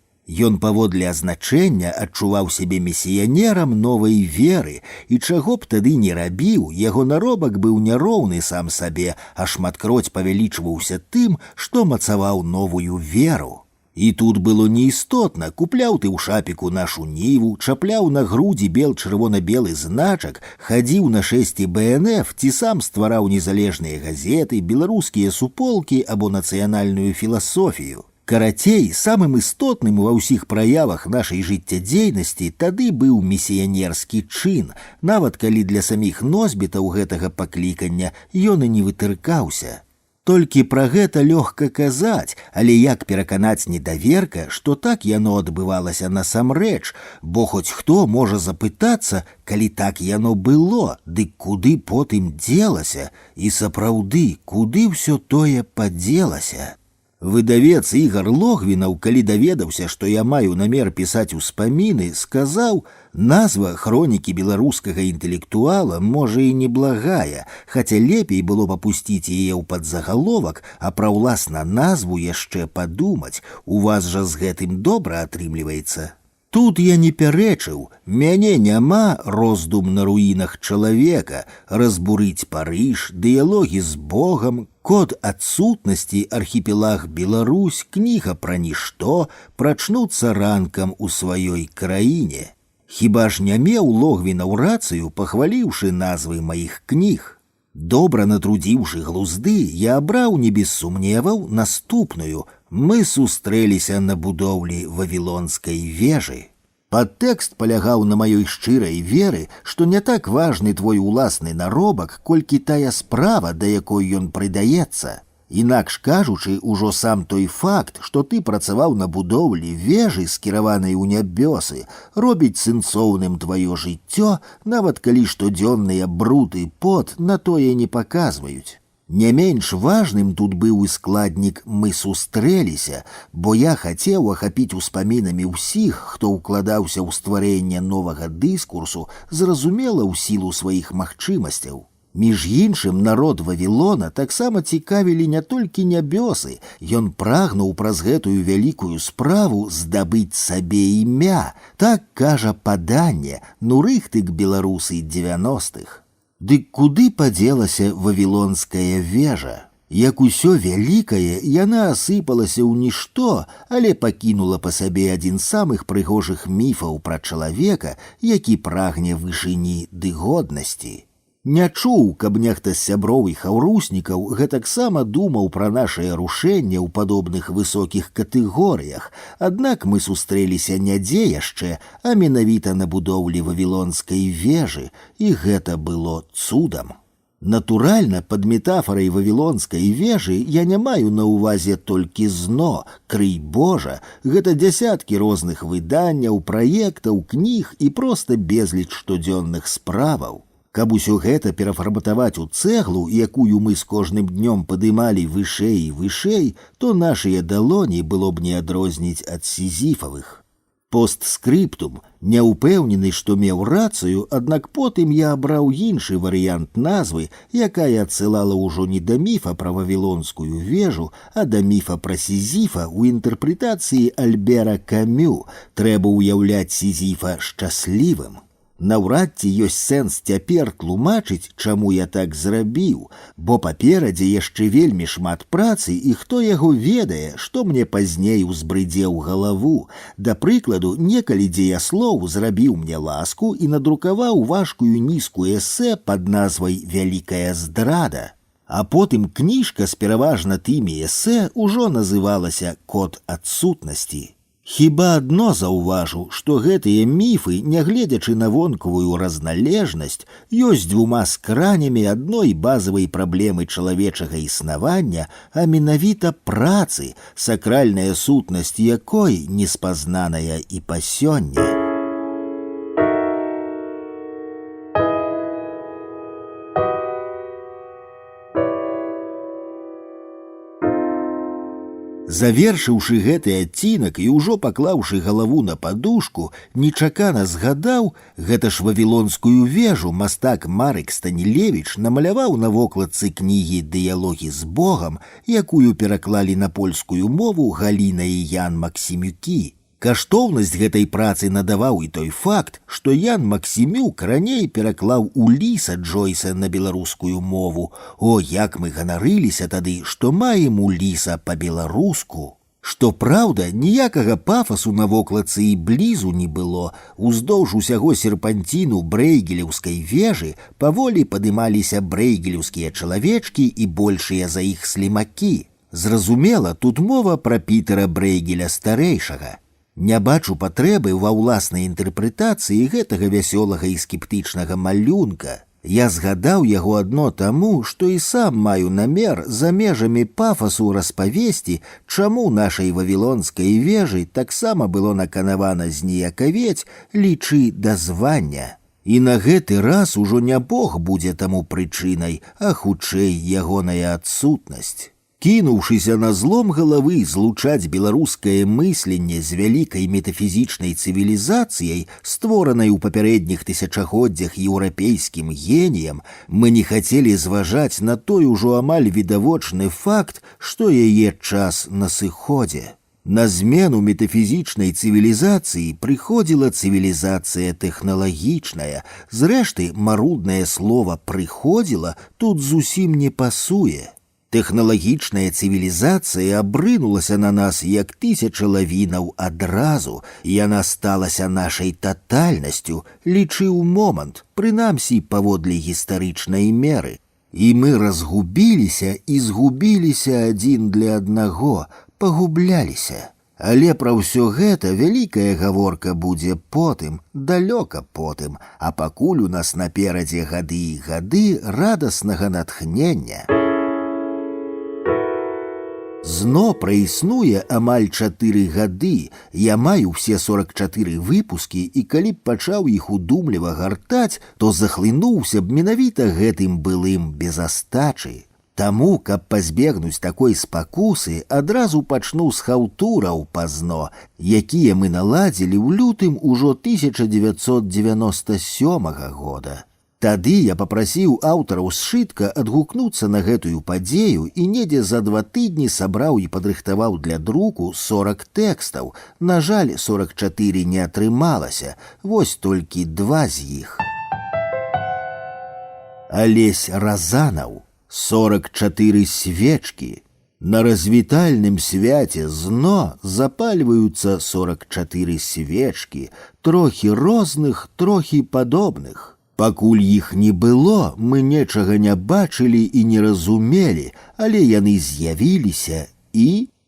Ён паводле азначэння адчуваў сябе місіянерам новай веры, і чаго б тады не рабіў, яго наробак быў няроўны сам сабе, а шматкроць павялічваўся тым, што мацаваў новую веру. І тут было неістотна, купляў ты ў шапіку нашу ніву, чапляў на грудзі бел-чырвона-белы значак, хадзіў на шэсці БНФ ці сам ствараў незалежныя газеты, беларускія суполкі або нацыянальную філасофію. Карацей, самым істотным ва ўсіх праявах нашай жыццядзейнасці тады быў місіянерскі чын, нават калі для саміх носьбітаў гэтага паклікання ён і не вытыркаўся. Толькі пра гэта лёгка казаць, але як пераканаць недаверка, што так яно адбывалася насамрэч, бо хоць хто можа запытацца, калі так яно было, дык куды потым дзелася, і сапраўды, куды ўсё тое падзелася. Выдавец Ігар Логвінаў, калі даведаўся, што я маю намер пісаць успаміны, сказаў: «Назва хронікі беларускага інтэлектуала можа і неблагая, хаця лепей было б апусціць яе ў падзагаловак, а пра ўласна назву яшчэ падумаць. У вас жа з гэтым добра атрымліваецца». Тут я не пярэчыў, мяне няма роздум на руінах чалавека, разбурыць Парыж, дыялогі з Богам, код адсутнасці, архіпелаг Беларусь, кніга пра нішто, прачнуцца ранкам у сваёй краіне. Хіба ж не меў Логвінаў рацыю, пахваліўшы назвы маіх кніг? Добра натрудзіўшы глузды, я абраў не без сумневаў наступную: мы сустрэліся на будоўлі вавілонскай вежы. Падтэкст палягаў на маёй шчырай веры, што не так важны твой уласны наробак, колькі тая справа, да якой ён прыдаецца. Інакш кажучы, ужо сам той факт, што ты працаваў на будоўлі вежы, скіраванай у нябёсы, робіць сэнсоўным тваё жыццё, нават калі штодзённыя бруд і пот на тое не паказваюць. Не менш важным тут быў і складнік «мы сустрэліся», бо я хацеў ахапіць успамінамі ўсіх, хто ўкладаўся ў стварэнне новага дыскурсу, зразумела ў сілу сваіх магчымасцяў. Між іншым, народ Вавілона таксама цікавілі не толькі нябёсы, ён прагнуў праз гэтую вялікую справу здабыць сабе імя, так кажа паданне, ну рыхтык беларусы 90-х. Дык куды падзелася вавілонская вежа? Як усё вялікае, яна асыпалася ў нішто, але пакінула па сабе адзін з самых прыгожых міфаў пра чалавека, які прагне вышыні ды годнасці. Не чуў, каб нехта з сяброў і хаўруснікаў гэтаксама думаў пра нашае рушэнне ў падобных высокіх катэгорыях, аднак мы сустрэліся не дзе яшчэ, а менавіта на будоўлі вавілонскай вежы, і гэта было цудам. Натуральна, пад метафарай вавілонскай вежы я не маю на ўвазе толькі зно, крый Божа, гэта дзясяткі розных выданняў, праектаў, кніг і проста безліч штодзённых справаў. Каб усё гэта перафарматаваць у цэглу, якую мы з кожным днём падымалі вышэй і вышэй, то нашыя далоні было б не адрозніць ад сізіфавых. Постскрыптум, не ўпэўнены, што меў рацыю, аднак потым я абраў іншы варыянт назвы, якая адсылала ўжо не да міфа пра вавілонскую вежу, а да міфа пра Сізіфа ў інтэрпрэтацыі Альбера Камю. Трэба ўяўляць Сізіфа шчаслівым. Наўрад ці ёсць сэнс цяпер тлумачыць, чаму я так зрабіў, бо паперадзе яшчэ вельмі шмат працы, і хто яго ведае, што мне пазней узбрыдзе ў галаву. Да прыкладу, некалі дзеяслоў зрабіў мне ласку і надрукаваў важкую нізку эсэ пад назвай «Вялікая здрада». А потым кніжка з пераважна тымі эсэ ўжо называлася «Код адсутнасці». Хіба адно заўважу, што гэтыя міфы, нягледзячы на вонкавую разналежнасць, ёсць двума скранямі адной базавай праблемы чалавечага існавання, а менавіта працы, сакральная сутнасць якой неспазнаная і па сёння. Завершыўшы гэты адцінак і ўжо паклаўшы галаву на падушку, нечакана згадаў, гэта ж вавілонскую вежу мастак Марык Станілевіч намаляваў на вокладцы кнігі «Дыялогі з Богам», якую пераклалі на польскую мову Галіна і Ян Максімюкі. Каштоўнасць гэтай працы надаваў і той факт, што Ян Максімюк раней пераклаў Уліса Джойса на беларускую мову. О, як мы ганарыліся тады, што маем Уліса па-беларуску! Што праўда, ніякага пафасу на вокладцы і блізу не было. Уздоўж усяго серпанціну брэйгелеўскай вежы паволі падымаліся брэйгелеўскія чалавечкі і большыя за іх слімакі. Зразумела, тут мова пра Пітера Брэйгеля старэйшага. Не бачу патрэбы ва ўласнай інтэрпрэтацыі гэтага вясёлага і скептычнага малюнка. Я згадаў яго адно таму, што і сам маю намер за межамі пафасу распавесці, чаму нашай вавілонскай вежы таксама было наканавана зніякавець, лічы да звання. І на гэты раз ужо не Бог будзе таму прычынай, а хутчэй ягоная адсутнасць. Кінуўшыся на злом галавы злучаць беларускае мысленне з вялікай метафізічнай цывілізацыяй, створанай у папярэдніх тысячагоддзях еўрапейскім геніем, мы не хацелі зважаць на той ужо амаль відавочны факт, што яе час на сыходзе. На змену метафізічнай цывілізацыі прыходзіла цывілізацыя тэхналагічная. Зрэшты, маруднае слова «прыходзіла» тут зусім не пасуе. Тэхналагічная цывілізацыя абрынулася на нас як тысяча лавінаў адразу, і яна сталася нашай татальнасцю, лічыў момант, прынамсі паводле гістарычнай меры. І мы разгубіліся і згубіліся адзін для аднаго, пагубляліся. Але пра ўсё гэта вялікая гаворка будзе потым, далёка потым, а пакуль у нас наперадзе гады і гады радаснага натхнення. Зно праіснуе амаль 4 гады, я маю ўсе 44 выпускі, і калі б пачаў іх удумліва гартаць, то захлынуўся б менавіта гэтым былым без астачы. Таму, каб пазбегнуць такой спакусы, адразу пачну з хаўтураў па зно, якія мы наладзілі ў лютым ужо 1997 года. Тады я папрасіў аўтараў сшытка адгукнуцца на гэтую падзею і недзе за 2 тыдні сабраў і падрыхтаваў для друку 40 тэкстаў. На жаль, 44 не атрымалася, вось толькі 2 з іх. Алесь Разанаў, 44 свечкі. На развітальным свяце зно запальваюцца 44 свечкі, трохі розных, трохі падобных. Пакуль іх не было, мы нечага не бачылі і не разумелі, але яны з'явіліся, і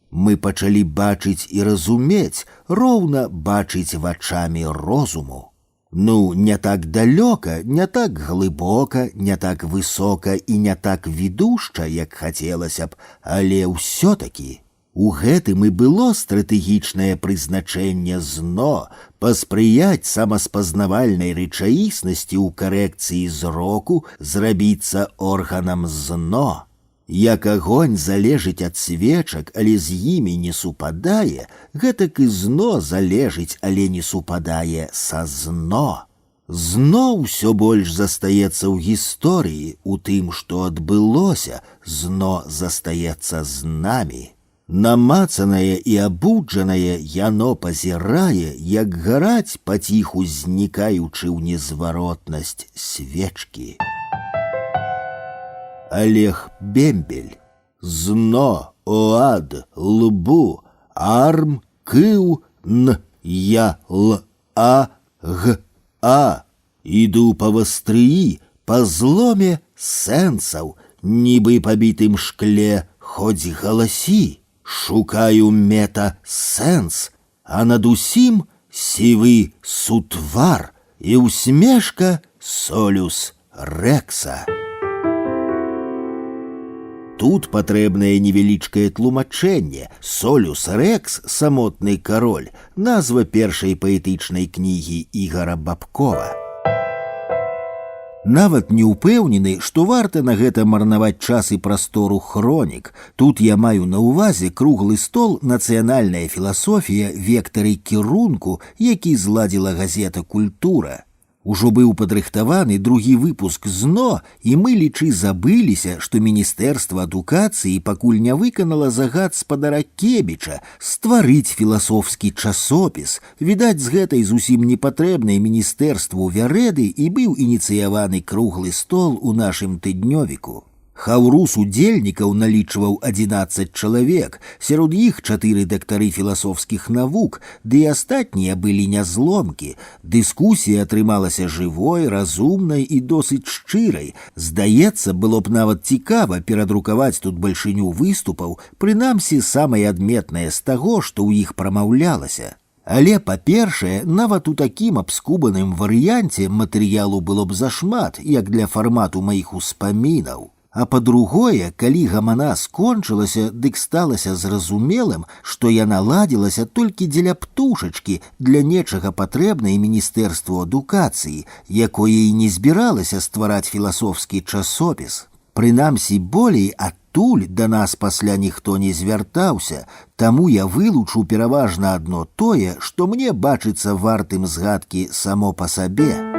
мы пачалі бачыць і разумець, роўна бачыць вачамі розуму. Ну, не так далёка, не так глыбока, не так высока і не так відушча, як хацелася б, але ўсё-такі у гэтым і было стратэгічнае прызначэнне ЗНО паспрыяць самаспазнавальнай рэчаіснасці ў карэкцыі зроку, зрабіцца органам ЗНО. Як агонь залежыць ад свечак, але з імі не супадае, гэтак і ЗНО залежыць, але не супадае са ЗНО. ЗНО ўсё больш застаецца ў гісторыі, у тым, што адбылося, ЗНО застаецца з намі. Намацанае і абуджанае яно пазірае, як гараць паціху знікаючы ў незваротнасць свечкі. Олег Бембель. ЗНО, ОАД, ЛБУ, АРМ, КЫУ, Н, Я, Л, А, Г, А. Іду па вастрыі, па зломе сэнсаў, нібы пабітым шкле, хоць галасі. Шукаю мета-сэнс, а над усім сівы сутвар і усмешка солюс рекса. Тут патрэбнае невялічкае тлумачэнне. Солюс рекс, самотны кароль, назва першай паэтычнай кнігі Ігара Бабкова. Нават не ўпэўнены, што варта на гэта марнаваць час і прастору хронік. Тут я маю на ўвазе круглы стол «Нацыянальная філасофія. Вектары кірунку», які зладзіла газета «Культура». Ужо быў падрыхтаваны другі выпуск ЗНО, і мы, лічы, забыліся, што Міністэрства адукацыі пакуль не выканала загад спадара Кебіча стварыць філасофскі часопіс. Відаць, з гэтай зусім непатрэбнай міністэрству вярэды і быў ініцыяваны круглы стол у нашым тыднёвіку. Хаўрус удзельнікаў налічваў 11 чалавек, сярод іх 4 дактары філасофскіх навук, ды і астатнія былі нязломкі. Дыскусія атрымалася жывой, разумнай і досыць шчырай. Здаецца, было б нават цікава перадрукаваць тут бальшыню выступаў, прынамсі самае адметнае з таго, што ў іх прамаўлялася. Але, па-першае, нават у такім абскубаным варыянце матэрыялу было б зашмат, як для фармату маіх успамінаў. А па-другое, калі гамана скончылася, дык сталася зразумелым, што яна ладзілася толькі дзеля птушачкі, для нечага патрэбнай Міністэрству адукацыі, якое і не збіралася ствараць філасофскі часопіс. Прынамсі, болей адтуль да нас пасля ніхто не звяртаўся, таму я вылучу пераважна адно тое, што мне бачыцца вартым згадкі само па сабе.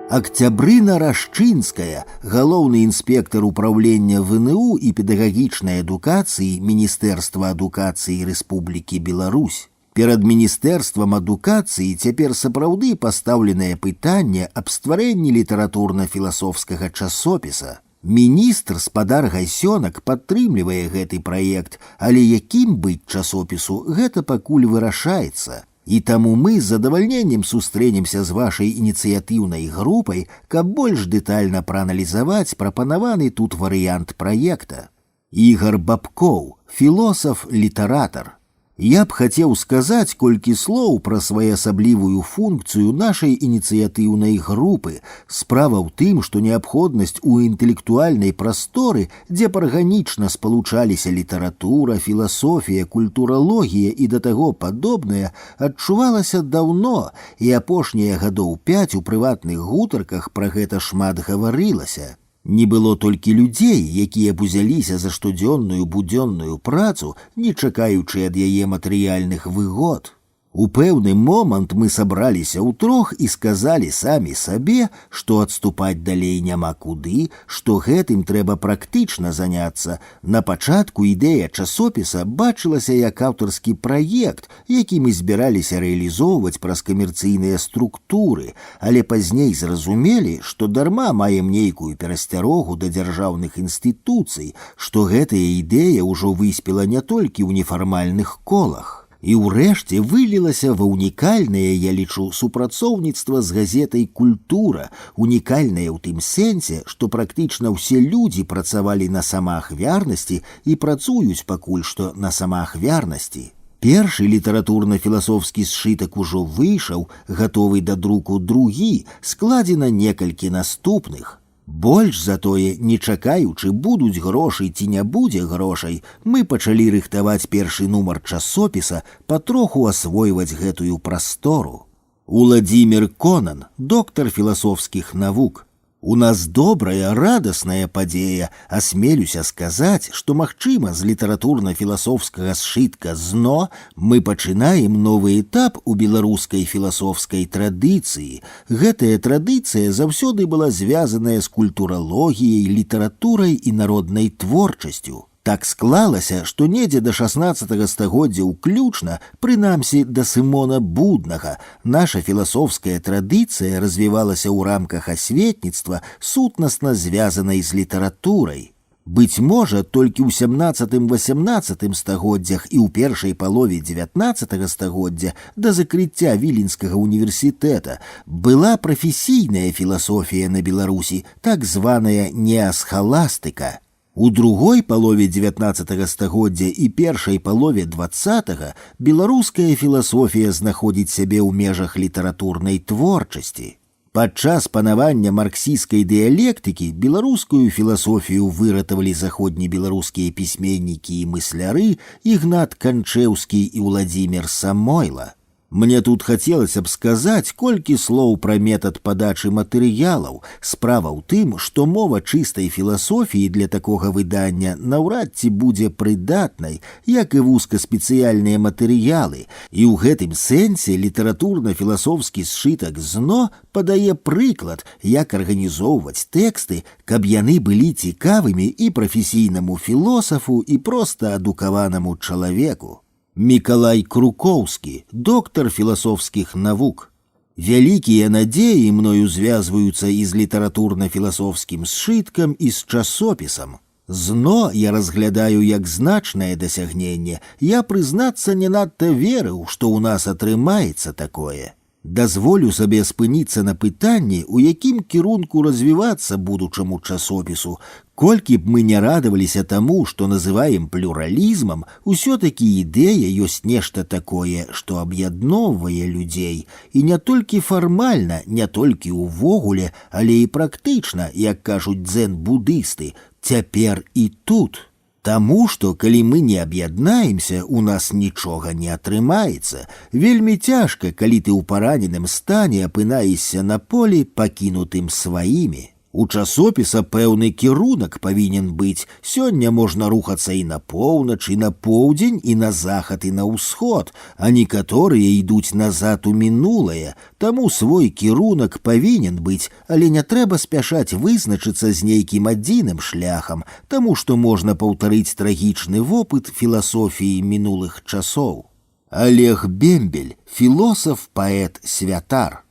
Октябрына Рашчынская, галоўны інспектар управлення ВНУ і педагагічнай адукацыі Міністэрства адукацыі Рэспублікі Беларусь. Перад Міністэрствам адукацыі цяпер сапраўды пастаўленае пытанне аб стварэнні літаратурна-філасофскага часопіса. Міністр спадар Гайсёнак падтрымлівае гэты праект, але якім быць часопісу, гэта пакуль вырашаецца. І таму мы з задавальненнем сустрэнемся з вашай ініцыятыўнай групай, каб больш дэтальна прааналізаваць прапанаваны тут варыянт праекта. Ігар Бабкоў, філосаф-літаратар. Я б хацеў сказаць колькі слоў пра своеасаблівую функцыю нашай ініцыятыўнай групы. Справа ў тым, што неабходнасць у інтэлектуальнай прасторы, дзе б арганічна спалучаліся літаратура, філасофія, культуралогія і да таго падобнае, адчувалася даўно, і апошнія гадоў 5 у прыватных гутарках пра гэта шмат гаварылася. Не было толькі людзей, якія б узяліся за штодзённую будзённую працу, не чакаючы ад яе матэрыяльных выгод. У пэўны момант мы сабраліся ўтрох і сказалі самі сабе, што адступаць далей няма куды, што гэтым трэба практычна заняцца. На пачатку ідэя часопіса бачылася як аўтарскі праект, які мы збіраліся рэалізоўваць праз камерцыйныя структуры, але пазней зразумелі, што дарма маем нейкую перасцярогу да дзяржаўных інстытуцый, што гэтая ідэя ўжо выспела не толькі ў нефармальных колах. І ўрэшце вылілася ва ўнікальнае, я лічу, супрацоўніцтва з газетай «Культура», унікальнае ў тым сэнсе, што практычна ўсе людзі працавалі на самаахвярнасці і працуюць пакуль што на самаахвярнасці. Першы літаратурна-філасофскі сшытак ужо выйшаў, гатовы да друку другі, складзена некалькі наступных. Больш за тое, не чакаючы, будуць грошы ці не будзе грошай, мы пачалі рыхтаваць першы нумар часопіса, патроху асвойваць гэтую прастору. Уладзімір Конан, доктар філасофскіх навук. У нас добрая, радасная падзея, асмелюся сказаць, што, магчыма, з літаратурна-філасофскага сшытка «ЗНО» мы пачынаем новы этап у беларускай філасофскай традыцыі. Гэтая традыцыя заўсёды была звязаная з культуралогіяй, літаратурай і народнай творчасцю. Так склалася, што недзе да 16 стагоддзя ўключна, прынамсі да Сымона Буднага, наша філасофская традыцыя развівалася ў рамках асветніцтва, сутнасна звязанай з літаратурай. Быць можа, толькі ў 17-18 стагоддзях і ў першай палове 19 стагоддзя да закрыцця Віленскага універсітэта была прафесійная філасофія на Беларусі, так званая неасхаластыка. У другой палове 19 стагоддзя і першай палове 20-га беларуская філасофія знаходзіць сябе ў межах літаратурнай творчасці. Падчас панавання марксійскай дыялектыкі беларускую філасофію выратавалі заходнебеларускія пісьменнікі і мысляры Ігнат Канчэўскі і Уладзімір Самойла. Мне тут хацелася б сказаць колькі слоў пра метад падачы матэрыялаў. Справа ў тым, што мова чыстай філасофіі для такога выдання наўрад ці будзе прыдатнай, як і вузкаспецыяльныя матэрыялы, і ў гэтым сэнсе літаратурна-філасофскі сшытак «ЗНО» падае прыклад, як арганізоўваць тэксты, каб яны былі цікавымі і прафесійнаму філосафу, і проста адукаванаму чалавеку. Мікалай Крукоўскі, доктар філасофскіх навук. Вялікія надзеі мною звязваюцца і з літаратурна-філасофскім сшыткам, і з часопісам. «ЗНО» я разглядаю як значнае дасягненне. Я, прызнацца, не надта верыў, што ў нас атрымаецца такое. Дазволю сабе спыніцца на пытанні, у якім кірунку развівацца будучаму часопісу. Колькі б мы не радаваліся таму, што называем плюралізмам, усё-такі ідэя ёсць нешта такое, што аб'ядноўвае людзей. І не толькі фармальна, не толькі ўвогуле, але і практычна, як кажуць дзен-будысты, цяпер і тут. Таму што, калі мы не аб'яднаемся, у нас нічога не атрымаецца. Вельмі цяжка, калі ты ў параненым стане апынаешся на полі, пакінутым сваімі. У часопіса пэўны кірунак павінен быць. Сёння можна рухацца і на поўнач, і на поўдзень, і на захад, і на ўсход, а некаторыя ідуць назад у мінулае. Таму свой кірунак павінен быць, але не трэба спяшаць вызначыцца з нейкім адзіным шляхам, таму што можна паўтарыць трагічны вопыт філасофіі мінулых часоў. Олег Бембель, філосаф, паэт, святар.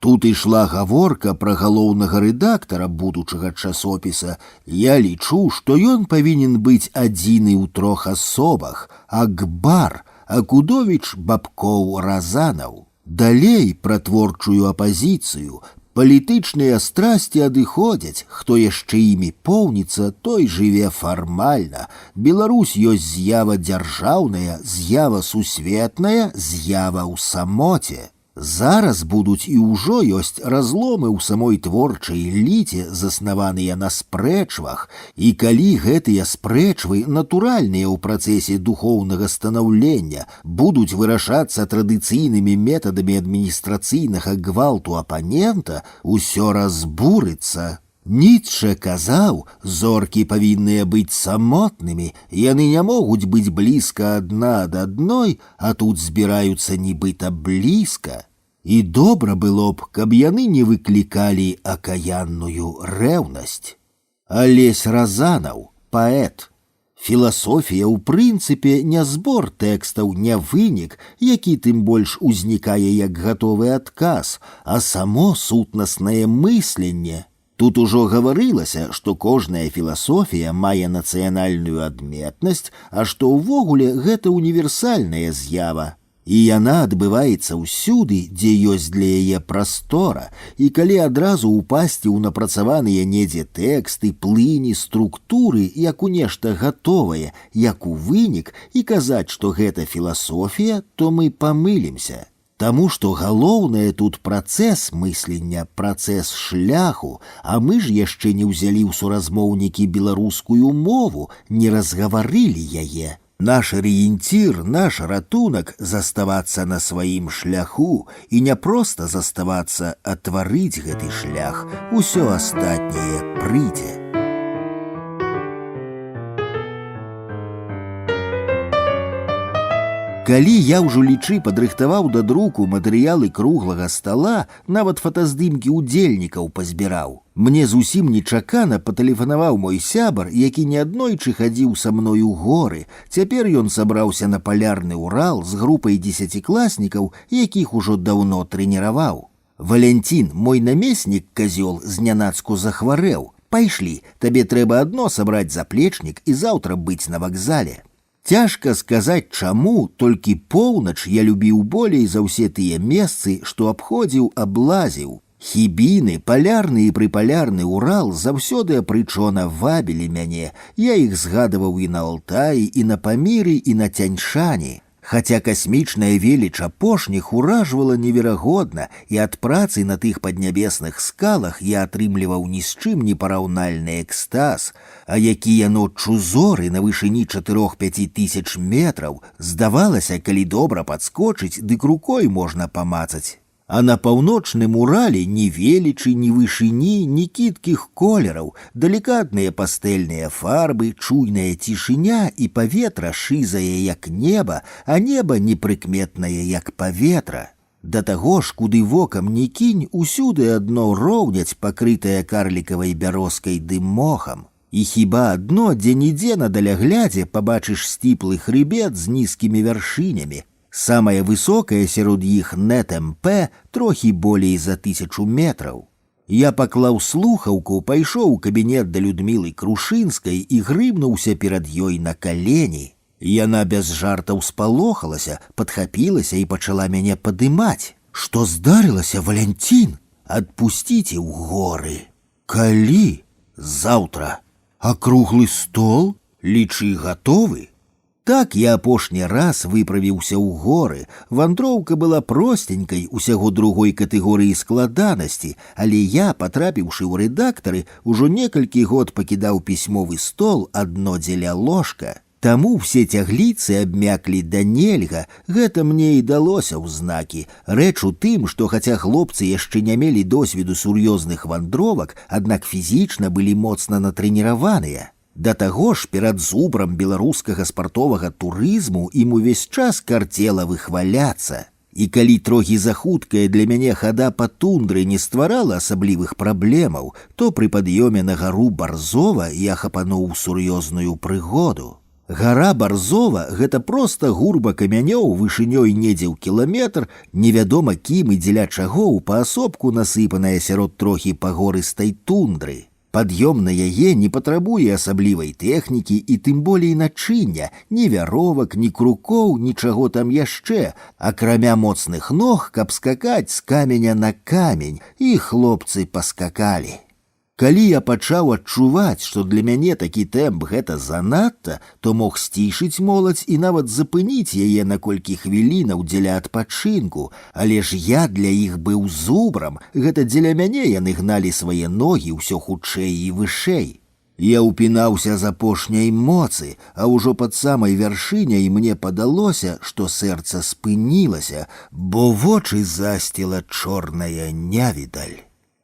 Тут ішла гаворка пра галоўнага рэдактара будучага часопіса. Я лічу, што ён павінен быць адзіны ў трох асобах: Акбар, Акудовіч, Бабкоў, Разанаў. Далей пра творчую апазіцыю. Палітычныя страсці адыходзяць, хто яшчэ імі поўніцца, той жыве фармальна. Беларусь ёсць з'ява дзяржаўная, з'ява сусветная, з'ява ў самоце. Зараз будуць і ўжо ёсць разломы ў самой творчай эліце, заснаваныя на спрэчвах, і калі гэтыя спрэчвы, натуральныя ў працэсе духоўнага станаўлення, будуць вырашацца традыцыйнымі метадамі адміністрацыйнага гвалту апанента, усё разбурыцца. Ніцшэ казаў, зоркі павінныя быць самотнымі, яны не могуць быць блізка адна ад адной, а тут збіраюцца нібыта блізка. І добра было б, каб яны не выклікалі акаянную рэўнасць. Алесь Разанаў, паэт. Філасофія, ў прынцыпе, не збор тэкстаў, не вынік, які тым больш узнікае як гатовы адказ, а само сутнаснае мысленне. Тут ужо гаварылася, што кожная філасофія мае нацыянальную адметнасць, а што ўвогуле гэта універсальная з'ява. І яна адбываецца ўсюды, дзе ёсць для яе прастора, і калі адразу ўпасці ў напрацаваныя недзе тэксты, плыні, структуры, як у нешта гатовае, як у вынік, і казаць, што гэта філасофія, то мы памылімся. Таму што галоўнае тут працэс мыслення, працэс шляху, а мы ж яшчэ не ўзялі ў суразмоўнікі беларускую мову, не разгаварылі яе. Наш арыенцір, наш ратунак заставацца на сваім шляху і не проста заставацца, а тварыць гэты шлях. Усё астатняе прыйдзе. Калі я ўжо лічы падрыхтаваў да друку матэрыялы круглага стала, нават фотаздымкі ўдзельнікаў пазбіраў. Мне зусім нечакана патэлефанаваў мой сябар, які неаднойчы хадзіў са мной у горы. Цяпер ён сабраўся на палярны Урал з групай дзесяцікласнікаў, якіх ужо даўно трэніраваў. Валянцін, мой намеснік казёл, знянацку захварэў. Пайшлі, табе трэба адно сабраць заплечнік і заўтра быць на вакзале. Цяжка сказаць чаму, толькі поўнач я любіў болей за ўсе тыя месцы, што абходзіў, аблазіў. Хібіны, палярны і прыпалярны Урал заўсёды апрычона вабілі мяне. Я іх згадываў і на Алтаі, і на Паміры, і на Цяньшані. Хаця касмічная веліч апошніх уражвала неверагодна, і ад працы на тых паднябесных скалах я атрымліваў ні з чым непараўнальны экстаз, а якія ноччу зоры на вышыні 4-5 тысяч метраў, здавалася, калі добра падскочыць, дык рукой можна памацаць. А на паўночным Урале ні велічы, ні вышыні, ні кідкіх колераў, далікатныя пастэльныя фарбы, чуйная цішыня і паветра шызае, як неба, а неба непрыкметнае, як паветра. Да таго ж, куды вокам не кінь, усюды адно роўняць, пакрытае карлікавай бярозкай ды мохам. І хіба адно, дзе-нідзе на даляглядзе пабачыш сціплы хрыбет з нізкімі вяршынямі. Самае высокае сярод іх Нет-МП трохі болей за 1000 метраў. Я паклаў слухаўку, пайшоў у кабінет да Людмілы Крушынскай і грымнуўся перад ёй на калені. Яна без жартаў спалохалася, падхапілася і пачала мяне падымаць. Што здарылася, Валянцін? Адпусціце ў горы. Калі? Заўтра. А круглы стол? Лічы гатовы? Так я апошні раз выправіўся ў горы. Вандроўка была простенькай, усяго другой катэгорыі складанасці, але я, патрапіўшы ў рэдактары, ужо некалькі год пакідаў пісьмовы стол адно дзеля ложка. Таму все цягліцы абмяклі да нельга, гэта мне і далося ў знакі. Рэч у тым, што хаця хлопцы яшчэ не мелі досведу сур'ёзных вандровак, аднак фізічна былі моцна натрэніраваныя. Да таго ж перад зубрам беларускага спартовага турызму ім увесь час карцела выхваляцца. І калі трохі захуткая для мяне хада па тундры не стварала асаблівых праблемаў, то пры пад'ёме на гару Барзова я хапануў сур'ёзную прыгоду. Гара Барзова — гэта проста гурба камянёў вышынёй недзе ў кіламетр, невядома кім і дзеля чаго ў паасобку насыпаная сярод трохі пагорыстай тундры. Пад'ём на яе не патрабуе асаблівай тэхнікі і тым болей начыння, ні вяровак, ні крукоў, нічаго там яшчэ, акрамя моцных ног, каб скакаць з каменя на камень, і хлопцы паскакалі. Калі я пачаў адчуваць, што для мяне такі тэмп гэта занадта, то мог сцішыць моладзь і нават запыніць яе на колькі хвілінаў дзеля адпачынку, але ж я для іх быў зубрам, гэта дзеля мяне яны гналі свае ногі ўсё хутчэй і вышэй. Я ўпінаўся з апошняй моцы, а ўжо пад самай вяршыняй мне падалося, што сэрца спынілася, бо вочы засціла чорная нявідаль.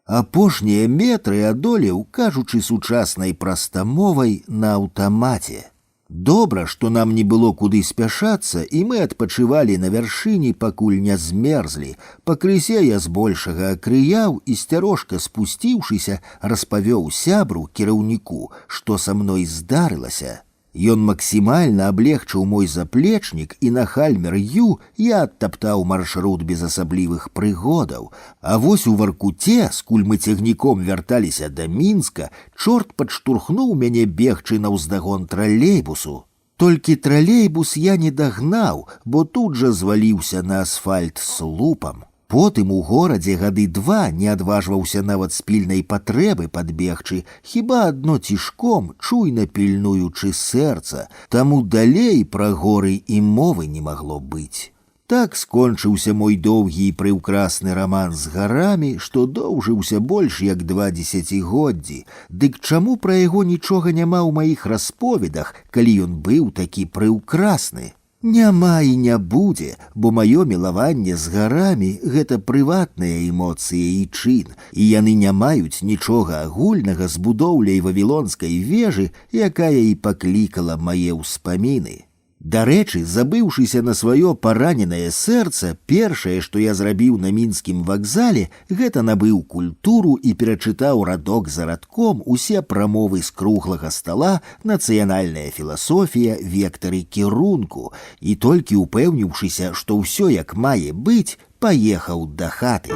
Апошнія метры адолеў, кажучы сучаснай прастамовай, на аўтамаце. Добра, што нам не было куды спяшацца, і мы адпачывалі на вяршыні, пакуль не змерзлі. Пакрысе я збольшага акрыяў і, сцярожка спусціўшыся, распавёў сябру, кіраўніку, што са мной здарылася. Ён максімальна аблегчыў мой заплечнік, і на Хальмер-Ю я адтаптаў маршрут без асаблівых прыгодаў. А вось у Воркуце, скуль мы цягніком вярталіся да Мінска, чорт падштурхнуў мяне бегчы наўздагон тралейбусу. Толькі тралейбус я не дагнаў, бо тут жа зваліўся на асфальт слупам. Потым у горадзе гады 2 не адважваўся нават з пільнай патрэбы падбегчы, хіба адно цішком, чуйна пільнуючы сэрца, таму далей пра горы і мовы не магло быць. Так скончыўся мой доўгі і прыўкрасны раман з гарамі, што доўжыўся больш як 2 дзесяцігоддзі. Дык чаму пра яго нічога няма ў маіх расповедах, калі ён быў такі прыўкрасны? Няма і не будзе, бо маё мілаванне з гарамі – гэта прыватныя эмоцыі і чын, і яны не маюць нічога агульнага з будоўляй вавілонскай вежы, якая і паклікала мае ўспаміны. Дарэчы, забыўшыся на сваё параненае сэрца, першае, што я зрабіў на мінскім вакзале, гэта набыў культуру і перачытаў радок за радком усе прамовы з круглага стала «Нацыянальная філасофія, вектары кірунку», і толькі упэўніўшыся, што ўсё як мае быць, паехаў да хаты.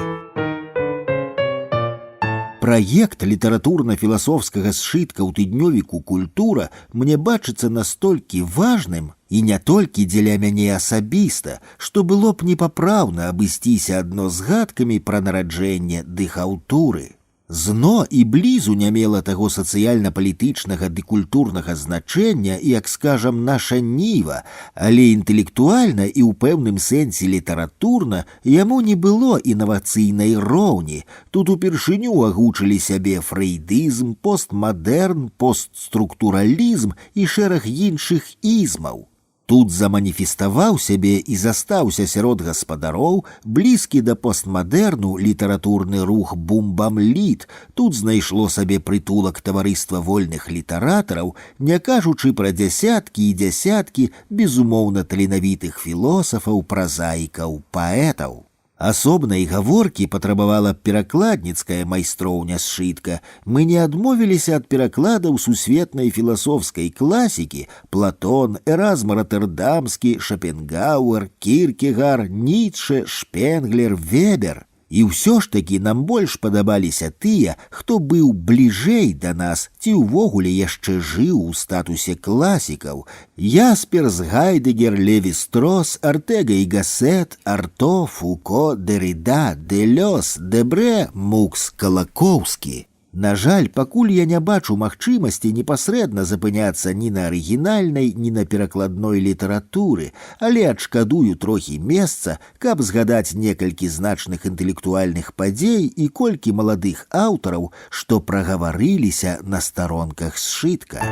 Праект літаратурна-філасофскага сшытка ў тыднёвіку «Культура» мне бачыцца настолькі важным, і не толькі дзеля мяне асабіста, што было б непапраўна абысціся адно згадкамі пра нараджэнне ды хаўтуры. Зно і блізу не мела таго сацыяльна-палітычнага ды культурнага значэння, як, скажам, наша ніва, але інтэлектуальна і ў пэўным сэнсе літаратурна яму не было інавацыйнай роўні. Тут упершыню агучылі сябе фрэйдызм, постмадэрн, постструктуралізм і шэраг іншых ізмаў. Тут заманіфеставаў сябе і застаўся сярод гаспадароў блізкі да постмадэрну літаратурны рух бум-бам-літ. Тут знайшло сабе прытулак таварыства вольных літаратараў, не кажучы пра дзясяткі і дзясяткі безумоўна таленавітых філосафаў, празаікаў, паэтаў. Асобнай гаворкі патрабавала перакладніцкая майстроўня сшытка. Мы не адмовіліся ад перакладаў сусветнай філасофскай класікі Платон, Эразм Ротэрдамскі, Шопенгауэр, Кіркегар, Ніцше, Шпенглер, Вебер. І ўсё ж такі нам больш падабаліся тыя, хто быў бліжэй да нас ці ўвогуле яшчэ жыў у статусе класікаў. Ясперс, Гайдэгер, Леві-Строс, Артега і Гассет, Арто, Фуко, Дэрыда, Дэлёс, Дэбрэ, Мукс, Калакоўскі. На жаль, пакуль я не бачу магчымасці непасрэдна запыняцца ні на арыгінальнай, ні на перакладной літаратуры, але адшкадую трохі месца, каб згадаць некалькі значных інтэлектуальных падзей і колькі маладых аўтараў, што прагаварыліся на старонках сшытка.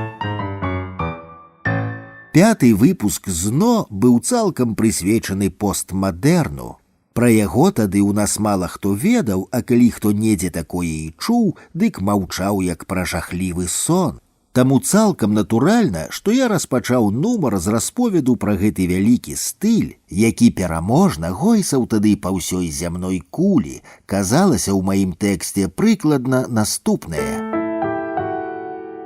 5-й выпуск «ЗНО» быў цалкам прысвечаны постмадэрну. Пра яго тады ў нас мала хто ведаў, а калі хто недзе такое і чуў, дык маўчаў як пра жахлівы сон. Таму цалкам натуральна, што я распачаў нумар з расповеду пра гэты вялікі стыль, які пераможна гойсаў тады па ўсёй зямной кулі. Казалася ў маім тэксце прыкладна наступнае.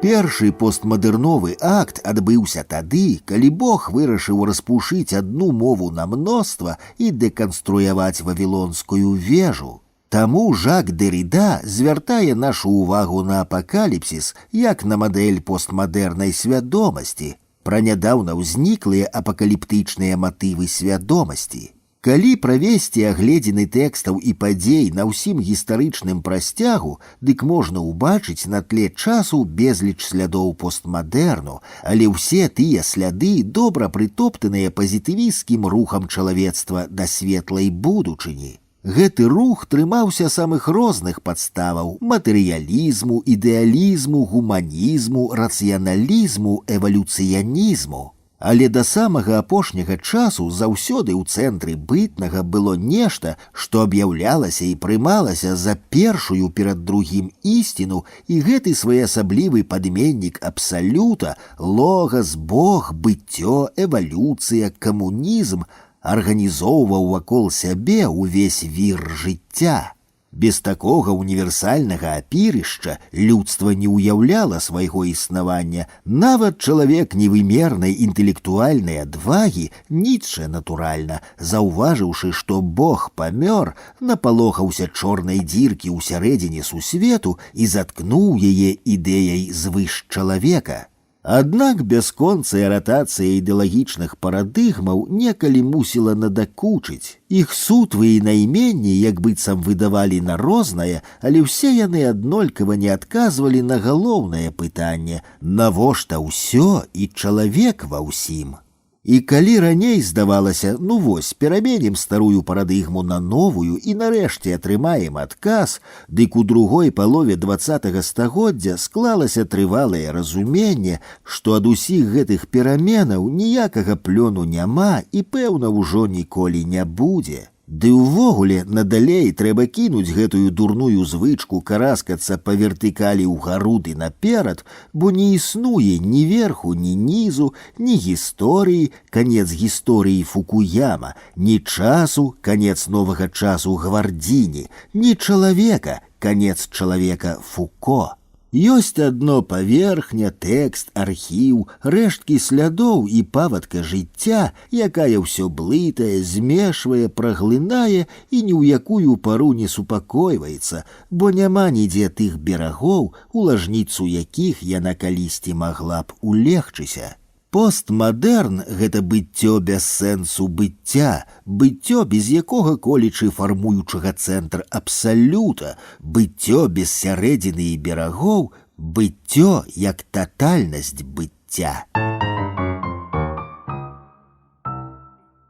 Першы постмадэрновы акт адбыўся тады, калі Бог вырашыў распушыць адну мову на мноства і дэканструяваць вавілонскую вежу. Таму Жак Дэрыда звяртае нашу ўвагу на апакаліпсіс як на мадэль постмадэрнай свядомасці, пра нядаўна ўзніклыя апакаліптычныя матывы свядомасці. Калі правесці агледзіны тэкстаў і падзей на ўсім гістарычным прасцягу, дык можна ўбачыць на тле часу безліч слядоў постмадэрну, але ўсе тыя сляды добра прытоптаныя пазітывісцкім рухам чалавецтва да светлай будучыні. Гэты рух трымаўся самых розных падставаў – матэрыялізму, ідэалізму, гуманізму, рацыяналізму, эвалюцыянізму. Але да самага апошняга часу заўсёды ў цэнтры бытнага было нешта, што аб'яўлялася і прымалася за першую перад другім істіну, і гэты своеасаблівы падменнік абсалюта, логас, Бог, быццё, эвалюцыя, камунізм арганізоўваў вакол сябе ўвесь вір жыцця. Без такога універсальнага апірышча людства не ўяўляла свайго існавання. Нават чалавек невымернай інтэлектуальнай адвагі Ніцшэ, натуральна, заўважыўшы, што Бог памёр, напалохаўся чорнай дзіркі ў сярэдзіне сусвету і заткнуў яе ідэяй звыш чалавека. Аднак бясконцая ратацыя ідэалагічных парадыгмаў некалі мусіла надакучыць. Іх сутвы і найменні як быццам выдавалі на рознае, але ўсе яны аднолькава не адказвалі на галоўнае пытанне: навошта ўсё і чалавек ва ўсім? І калі раней здавалася, ну вось, пераменім старую парадыгму на новую і нарэшце атрымаем адказ, дык у другой палове 20-го стагоддзя склалася трывалае разуменне, што ад усіх гэтых пераменаў ніякага плёну няма і, пэўна, ужо ніколі не будзе. Ды ўвогуле надалей трэба кінуць гэтую дурную звычку караскацца па вертыкалі ўгару ды наперад, бо не існуе ні верху, ні нізу, ні гісторыі, канец гісторыі Фукуяма, ні часу, канец новага часу Гвардзіні, ні чалавека, канец чалавека Фуко. Ёсць адно паверхня, тэкст, архіў, рэшткі слядоў і павадка жыцця, якая ўсё блытае, змешвае, праглынае і ні ў якую пару не супакойваецца, бо няма нідзе тых берагоў, у лажніцу якіх яна калісьці магла б улегчыся. Постмадэрн — гэта быццё без сэнсу быцця, быццё без якога-колечы фармуючага цэнтр абсалюта, быццё без сярэдзіны і берагоў, быццё як татальнасць быцця.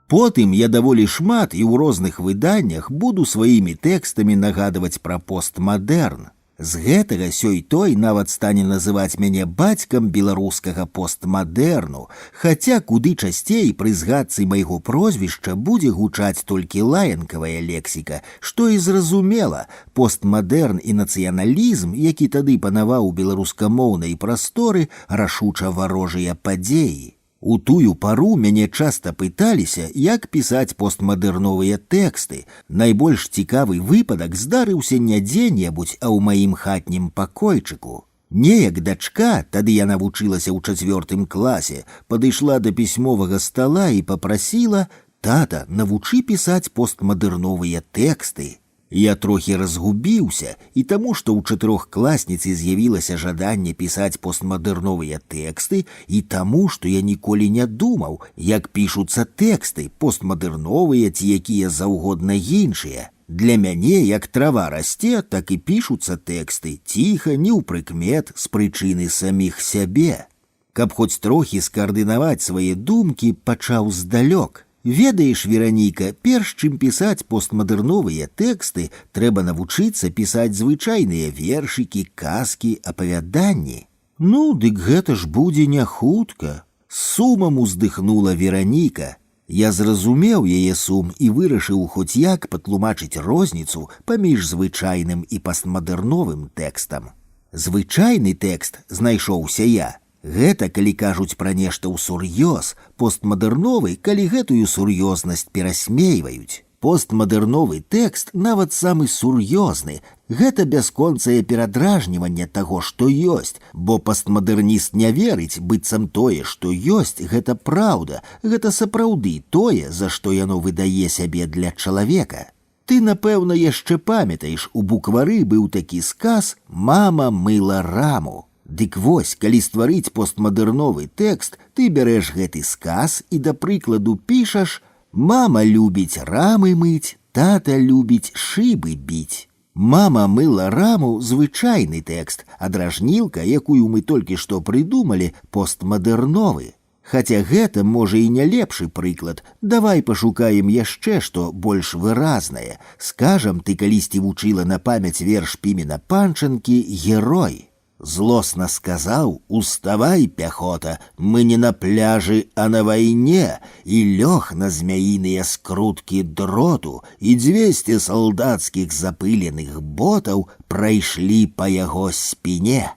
Потым я даволі шмат і ў розных выданнях буду сваімі тэкстамі нагадваць пра постмадэрн. З гэтага сёй-той нават стане называць мяне бацькам беларускага постмадэрну, хаця куды часцей пры згадцы майго прозвішча будзе гучаць толькі лаянкавая лексіка, што і зразумела, постмадэрн і нацыяналізм, які тады панаваў у беларускамоўнай прасторы, рашуча варожыя падзеі. У тую пару мяне часта пыталіся, як пісаць постмадэрновыя тэксты. Найбольш цікавы выпадак здарыўся не дзе-небудзь, а ў маім хатнім пакойчыку. Неяк дачка, тады яна вучылася ў 4 класе, падышла да пісьмовага стала і папрасіла: «Тата, навучы пісаць постмадэрновыя тэксты». Я трохі разгубіўся, і таму, што ў 4-класніцы з'явілася жаданне пісаць постмадэрновыя тэксты, і таму, што я ніколі не думаў, як пішуцца тэксты, постмадэрновыя ці якія заўгодна іншыя. Для мяне як трава расце, так і пішуцца тэксты, ціха, неўпрыкмет, з прычыны саміх сябе. Каб хоць трохі скаардынаваць свае думкі, пачаў здалёк. Ведаеш, Вераніка, перш чым пісаць постмадэрновыя тэксты, трэба навучыцца пісаць звычайныя вершыкі, казкі, апавяданні. Ну, дык гэта ж будзе не хутка. З сумам уздыхнула Вераніка. Я зразумеў яе сум і вырашыў хоць як патлумачыць розніцу паміж звычайным і постмадэрновым тэкстам. Звычайны тэкст, знайшоўся я. Гэта калі кажуць пра нешта ўсур'ёз, постмадэрновы, калі гэтую сур'ёзнасць перасмейваюць. Постмадэрновы тэкст, нават самы сур'ёзны, гэта бясконцае перадражніванне таго, што ёсць, бо постмадэрніст не верыць, быццам тое, што ёсць, гэта праўда, гэта сапраўды тое, за што яно выдае сябе для чалавека. Ты, напэўна, яшчэ памятаеш, у буквары быў такі сказ «Мама мыла раму». Дык вось, калі стварыць постмадэрновы тэкст, ты бярэш гэты сказ і, да прыкладу, пішаш: «Мама любіць рамы мыць, тата любіць шыбы біць». «Мама мыла раму» — звычайны тэкст, а дражнілка, якую мы толькі што прыдумалі, постмадэрновы. Хаця гэта, можа, і не лепшы прыклад. Давай пашукаем яшчэ што больш выразнае. Скажам, ты калісьці вучыла на памяць верш Пімена Панчанкі «Герой». Злосна сказаў: «Уставай, пяхота, мы не на пляжы, а на вайне», і лёг на змяіныя скруткі дроту, і 200 салдацкіх запыленых ботаў прайшлі па яго спіне.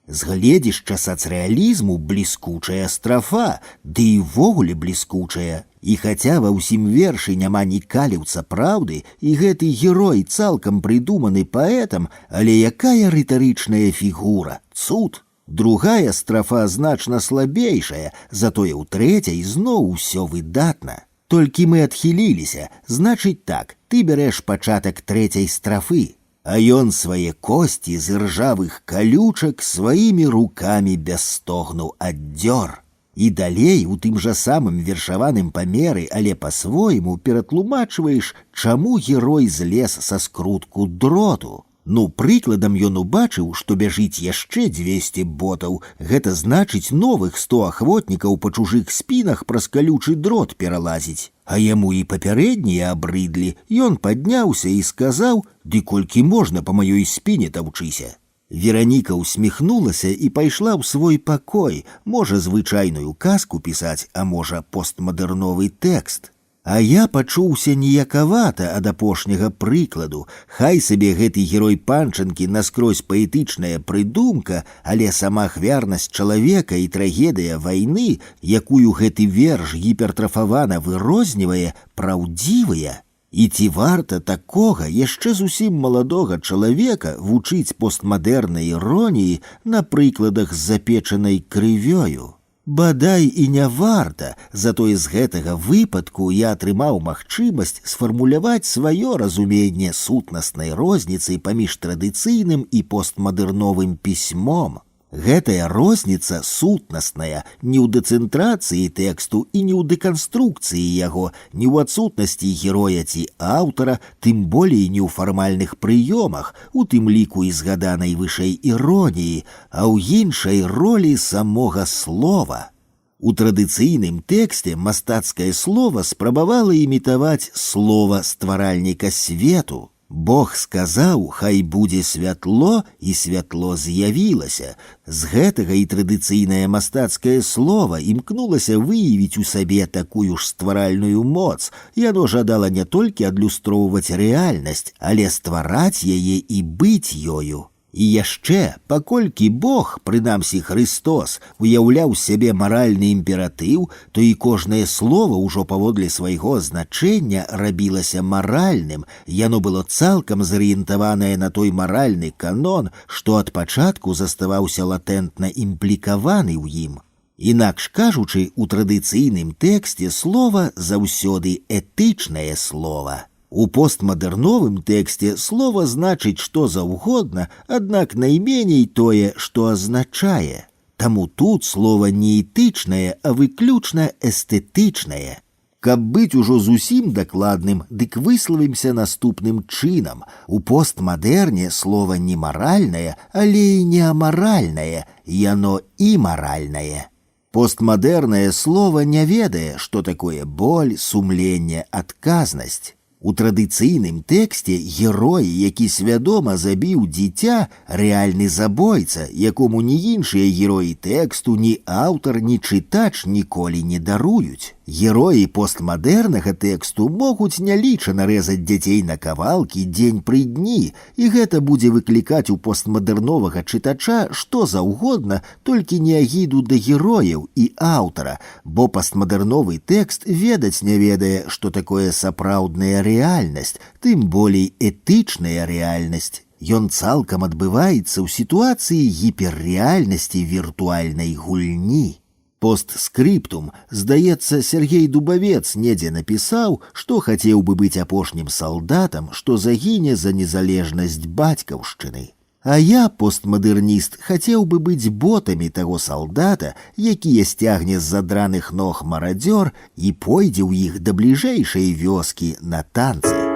З гледзішча сацрэалізму бліскучая страфа, ды і ввогуле бліскучая. І хаця ва ўсім вершы няма ні каліўца праўды, і гэты герой цалкам прыдуманы паэтам, але якая рытарычная фігура, цуд. Другая страфа значна слабейшая, затое ў трэцяй зноў усё выдатна. Толькі мы адхіліліся, значыць так, ты бярэш пачатак трэцяй страфы. А ён свае косці з іржавых калючак сваімі рукамі без стогну аддзёр. І далей у тым жа самым вершаваным памеры, але па-свойму ператлумачваеш, чаму герой злез са скрутку дроту. Ну, прыкладам ён убачыў, што бяжыць яшчэ 200 ботаў. Гэта значыць новых 100 ахвотнікаў па чужых спінах праз калючы дрот пералазіць. А яму і папярэднія абрыдлі. Ён падняўся і сказаў: «Ды колькі можна па маёй спіне таўчыся». Вераніка усміхнулася і пайшла ў свой пакой, можа звычайную казку пісаць, а можа постмадэрновы тэкст. А я пачуўся ніякавата ад апошняга прыкладу. Хай сабе гэты герой панчанкі наскрозь паэтычная прыдумка, але сама ахвярнасць чалавека і трагедыя вайны, якую гэты верш гіпертрафавана вырознівае, праўдзівыя. І ці варта такога яшчэ зусім маладога чалавека вучыць постмадэрнай іроніі на прыкладах з запечанай крывёю? Бадай і не варта, затое з гэтага выпадку я атрымаў магчымасць сфармуляваць сваё разуменне сутнаснай розніцы паміж традыцыйным і постмадэрновым пісьмом. Гэтая розніца сутнасная не ў дэцэнтрацыі тэксту і не ў дэканструкцыі яго, не ў адсутнасці героя ці аўтара, тым болей не ў фармальных прыёмах, у тым ліку і згаданай вышэй іроніі, а ў іншай ролі самога слова. У традыцыйным тэксце мастацкае слова спрабавала імітаваць слова стваральніка свету. Бог сказаў, хай будзе святло, і святло з'явілася. З гэтага і традыцыйнае мастацкае слова імкнулася выявіць у сабе такую ж стваральную моц. Яно жадала не толькі адлюстроўваць рэальнасць, але ствараць яе і быць ёю. І яшчэ, паколькі Бог, прынамсі Христос, уяўляў сябе маральны імператыў, то і кожнае слова ўжо паводле свайго значэння рабілася маральным, яно было цалкам зарыентаванае на той маральны канон, што ад пачатку заставаўся латэнтна імплікаваны ў ім. Інакш кажучы, у традыцыйным тэксце слова заўсёды этычнае слова. У постмадэрновым тэксце слова значыць што заўгодна, аднак найменей тое, што азначае. Таму тут слова не этычнае, а выключна эстэтычнае. Каб быць ужо зусім дакладным, дык выславімся наступным чынам. У постмадэрне слова не маральнае, але і не амаральнае, яно і маральнае. Постмадэрнае слова не ведае, што такое боль, сумленне, адказнасць. У традыцыйным тэксце герой, які свядома забіў дзіця, рэальны забойца, якому ні іншыя героі тэксту, ні аўтар, ні чытач ніколі не даруюць. Героі постмадэрнага тэксту могуць нялічана рэзаць дзяцей на кавалкі дзень пры дні, і гэта будзе выклікаць у постмадэрновага чытача што заўгодна, толькі не агіду да герояў і аўтара, бо постмадэрновы тэкст ведаць не ведае, што такое сапраўдная рэальнасць, тым болей этычная рэальнасць. Ён цалкам адбываецца ў сітуацыі гіперрэальнасці віртуальнай гульні. Постскрыптум, здаецца, Сергей Дубавец недзе напісаў, што хацеў бы быць апошнім салдатам, што загіне за незалежнасць бацькаўшчыны. А я, постмадэрніст, хацеў бы быць ботамі таго салдата, якія сцягне з задраных ног марадзёр і пойдзе ў іх да бліжэйшай вёскі на танцы.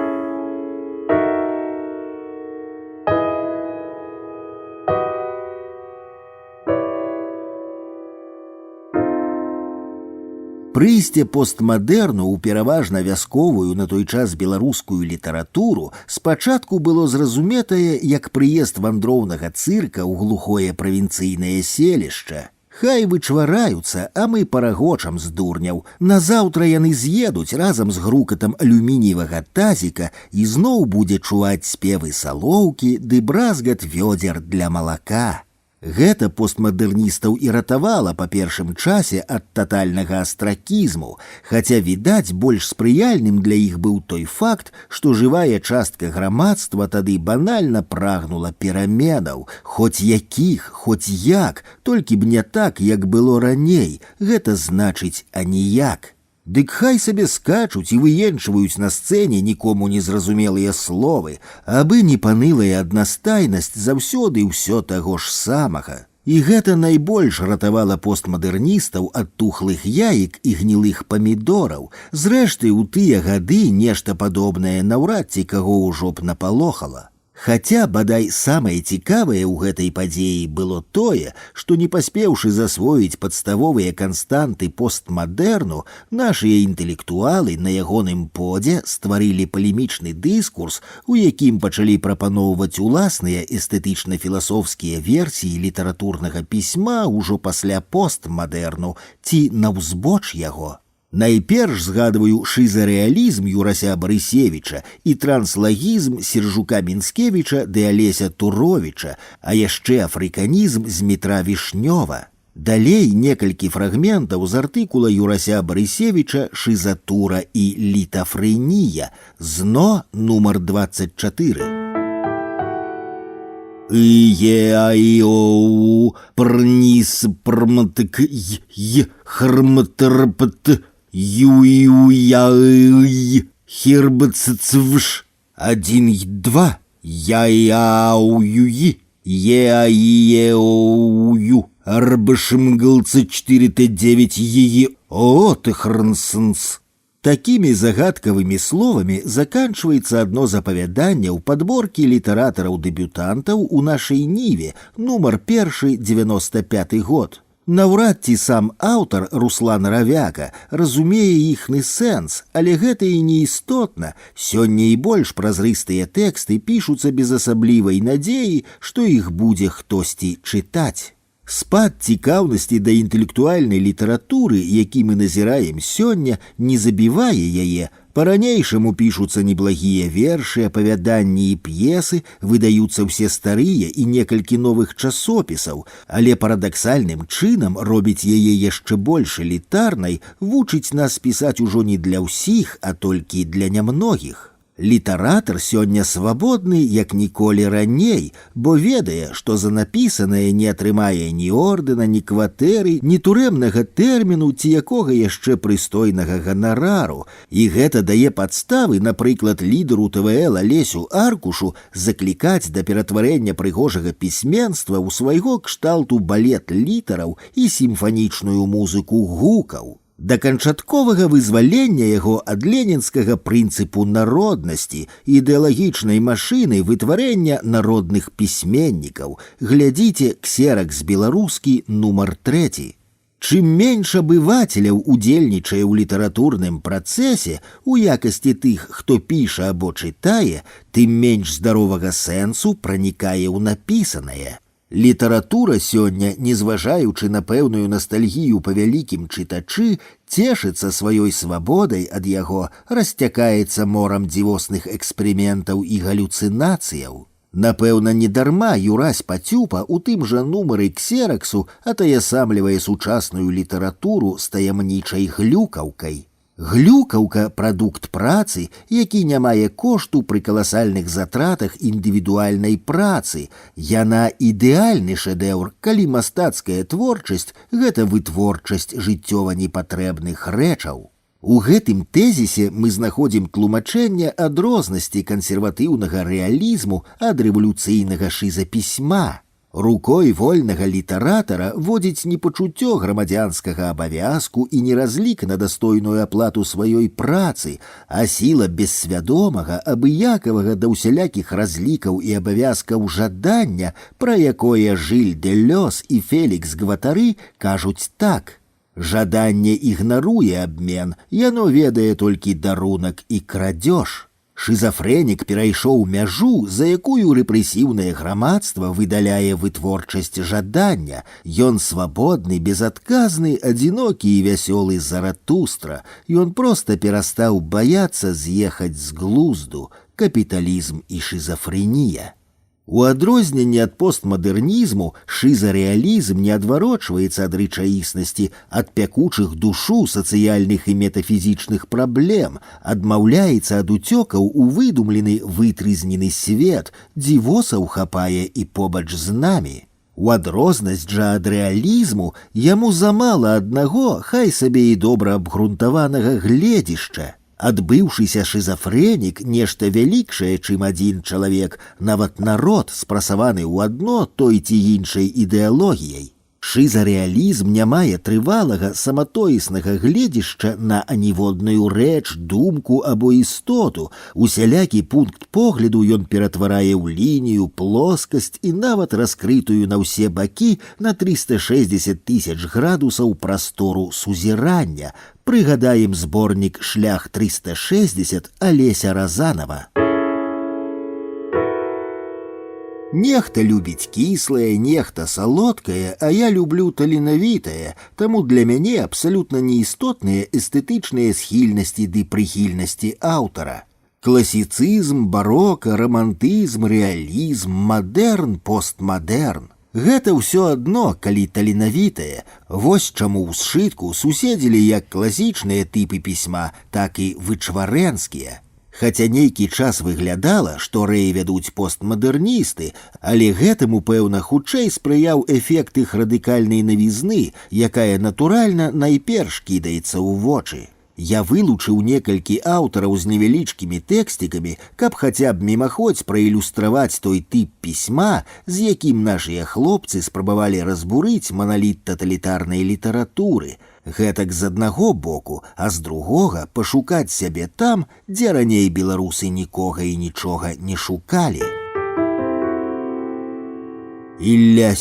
Прыйсце постмадэрну ў пераважна вясковую на той час беларускую літаратуру спачатку было зразуметае як прыезд вандроўнага цырка ў глухое правінцыйнае селішча. Хай вычвараюцца, а мы парагочам з дурняў. Назаўтра яны з'едуць разам з грукатам алюмініевага тазіка, і зноў будзе чуваць спевы салоўкі ды бразгат вёдзер для малака. Гэта постмадэрністаў і ратавала па першым часе ад татальнага астракізму, хаця, відаць, больш спрыяльным для іх быў той факт, што жывая частка грамадства тады банальна прагнула пераменаў, хоць якіх, хоць як, толькі б не так, як было раней, гэта значыць аніяк. Дык хай сабе скачуць і выенчваюць на сцэне нікому незразумелыя словы, абы не панылая аднастайнасць заўсёды ўсё таго ж самага. І гэта найбольш ратавала постмадэрністаў ад тухлых яек і гнілых памідораў. Зрэшты, у тыя гады нешта падобнае наўрад ці каго ўжо б напалохала. Хаця, бадай, самае цікавае ў гэтай падзеі было тое, што не паспеўшы засвоіць падставовыя канстанты постмадэрну, нашыя інтэлектуалы на ягоным подзе стварылі палемічны дыскурс, у якім пачалі прапаноўваць уласныя эстэтычна-філасофскія версіі літаратурнага пісьма ўжо пасля постмадэрну ці наўзбоч яго. Найперш згадваю шызарэалізм Юрася Барысевіча і транслагізм Сержука Мінскевіча ды Алеся Туровіча, а яшчэ афрыканізм Змітра Вішнёва. Далей некалькі фрагментаў з артыкула Юрася Барысевіча «Шизатура і літафрэнія», ЗНО нумар 24. И-е-а-и-о-у, прнис прмтк й хрмтрпт ю-ю-я-й хирбццвш 1-2 я-я-у-ю-и е-а-и-е-о-у-ю рбшмглц 4-9 е-е о-ты-хрнснс. Такими загадкавымі словамі заканчваецца адно з апавяданняў падборкі літаратараў-дэбютантаў у нашай Ніве, нумар 1, 95 год. Наўрад ці сам аўтар Руслан Равяка разумее іхны сэнс, але гэта і не істотна. Сёння і больш празрыстыя тэксты пішуцца без асаблівай надзеі, што іх будзе хтосьці чытаць. Спад цікаўнасці да інтэлектуальнай літаратуры, які мы назіраем сёння, не забівае яе. Па-ранейшаму пішуцца неблагія вершы, апавяданні і п'есы, выдаюцца ўсе старыя і некалькі новых часопісаў, але парадаксальным чынам робіць яе яшчэ больш элітарнай, вучыць нас пісаць ужо не для ўсіх, а толькі для нямногіх. Літаратар сёння свабодны, як ніколі раней, бо ведае, што за напісанае не атрымае ні ордэна, ні кватэры, ні турэмнага тэрміну ці якога яшчэ прыстойнага ганарару. І гэта дае падставы, напрыклад, лідару ТВЛ Алесю Аркушу заклікаць да ператварэння прыгожага пісьменства ў свайго кшталту балет літараў і сімфанічную музыку гукаў. Да канчатковага вызвалення яго ад ленінскага прынцыпу народнасці, ідэалагічнай машыны вытварэння народных пісьменнікаў. Глядзіце ксеракс беларускі нумар 3. Чым менш абывацеляў удзельнічае ў літаратурным працэсе у якасці тых, хто піша або чытае, тым менш здаровага сэнсу пранікае ў напісанае. Літаратура сёння, незважаючы на пэўную настальгію па вялікім чытачы, цешыцца сваёй свабодай ад яго, расцякаецца морам дзівосных эксперыментаў і галюцынацыяў. Напэўна, недарма Юрась Пацюпа у тым жа нумары ксераксу атаясамлівае сучасную літаратуру з таямнічай глюкаўкай. Глюкаўка – прадукт працы, які не мае кошту пры каласальных затратах індывідуальнай працы. Яна ідэальны шэдэўр, калі мастацкая творчасць – гэта вытворчасць жыццёва непатрэбных рэчаў. У гэтым тэзісе мы знаходзім тлумачэнне адрознасці кансерватыўнага рэалізму ад рэвалюцыйнага шызапісьма. Рукой вольнага літаратара водзіць не пачуццё грамадзянскага абавязку і не разлік на дастойную аплату сваёй працы, а сіла бессвядомага, абыякавага да ўсялякіх разлікаў і абавязкаў жадання, пра якое Жыль Дэлёз і Фелікс Гватары кажуць так. Жаданне ігнаруе абмен, яно ведае толькі дарунак і крадзеж. Шызафрэнік перайшоў мяжу, за якую рэпрэсіўнае грамадства выдаляе вытворчасць жадання. Ён свабодны, безадказны, адзінокі і вясёлы Заратустра. Ён проста перастаў баяцца з'ехаць з глузду. Капіталізм і шызафрэнія. У адрозненне ад постмадэрнізму шызарэалізм не адварочваецца ад рэчаіснасці, ад пякучых душу сацыяльных і метафізічных праблем, адмаўляецца ад уцёкаў у выдумлены вытрызнены свет, дзівосаў хапае і побач з намі. У адрознасць жа ад рэалізму яму замала аднаго, хай сабе і добра абгрунтаванага гледзішча. Адбыўшыся шызафрэнік нешта вялікшае, чым адзін чалавек, нават народ, спрасаваны ў адно той ці іншай ідэалогіяй. Шызарэалізм не мае трывалага саматоіснага гледзішча на аніводную рэч, думку або істоту. Усялякі пункт погляду ён ператварае ў лінію, плоскасць і нават раскрытую на ўсе бакі на 360 000 градусаў прастору сузірання. Прыгадаем зборнік «Шлях 360» Алеся Разанова. Нехта любіць кіслае, нехта салодкае, а я люблю таленавітае, таму для мяне абсалютна неістотныя эстэтычныя схільнасці ды прыхільнасці аўтара. Класіцызм, барока, рамантызм, рэалізм, мадэрн, постмадэрн. Гэта ўсё адно, калі таленавітае. Вось чаму ў сшытку суседзілі як класічныя тыпы пісьма, так і вычварэнскія. Хаця нейкі час выглядала, што рэі вядуць постмадэрністы, але гэтаму, пэўна, хутчэй спрыяў эфект іх радыкальнай навізны, якая натуральна найперш кідаецца ў вочы. Я вылучыў некалькі аўтараў з невялічкімі тэкстікамі, каб хаця б мімаходзь праілюстраваць той тып пісьма, з якім нашыя хлопцы спрабавалі разбурыць маналіт таталітарнай літаратуры. Гэтак з аднаго боку, а з другога пашукаць сябе там, дзе раней беларусы нікога і нічога не шукалі. Ілля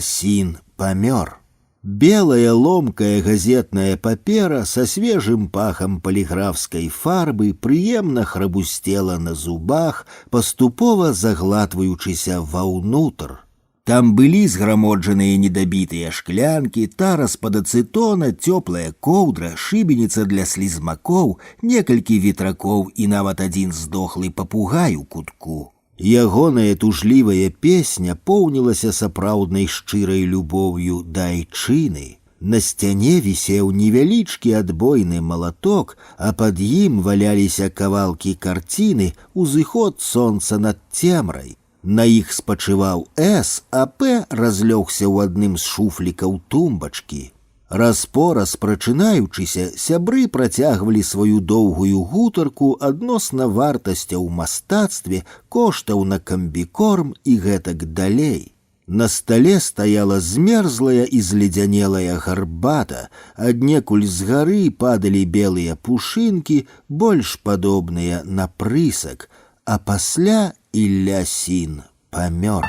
Сін памёр. Белая ломкая газетная папера са свежым пахам паліграфскай фарбы прыемна храбусцела на зубах, паступова заглатваючыся ваўнутр. Там былі зграмоджаныя недабітыя шклянкі, тара з-пад ацэтона, цёплая коўдра, шыбеніца для слізмакоў, некалькі ветракоў і нават адзін здохлы папугай у кутку. Ягоная тужлівая песня поўнілася сапраўднай шчырай любоўю да айчыны. На сцяне вісеў невялічкі адбойны малаток, а пад ім валяліся кавалкі карціны «Узыход сонца над цемрай». На іх спачываў С, а П разлёгся ў адным з шуфлікаў тумбачкі. Раз-пораз прачынаючыся, сябры працягвалі сваю доўгую гутарку адносна вартасцяў у мастацтве, коштаў на камбікорм і гэтак далей. На стале стаяла змерзлая і зледзянелая гарбата, аднекуль з гары падалі белыя пушынкі, больш падобныя на прысак, а пасля Ілля Сін памёр.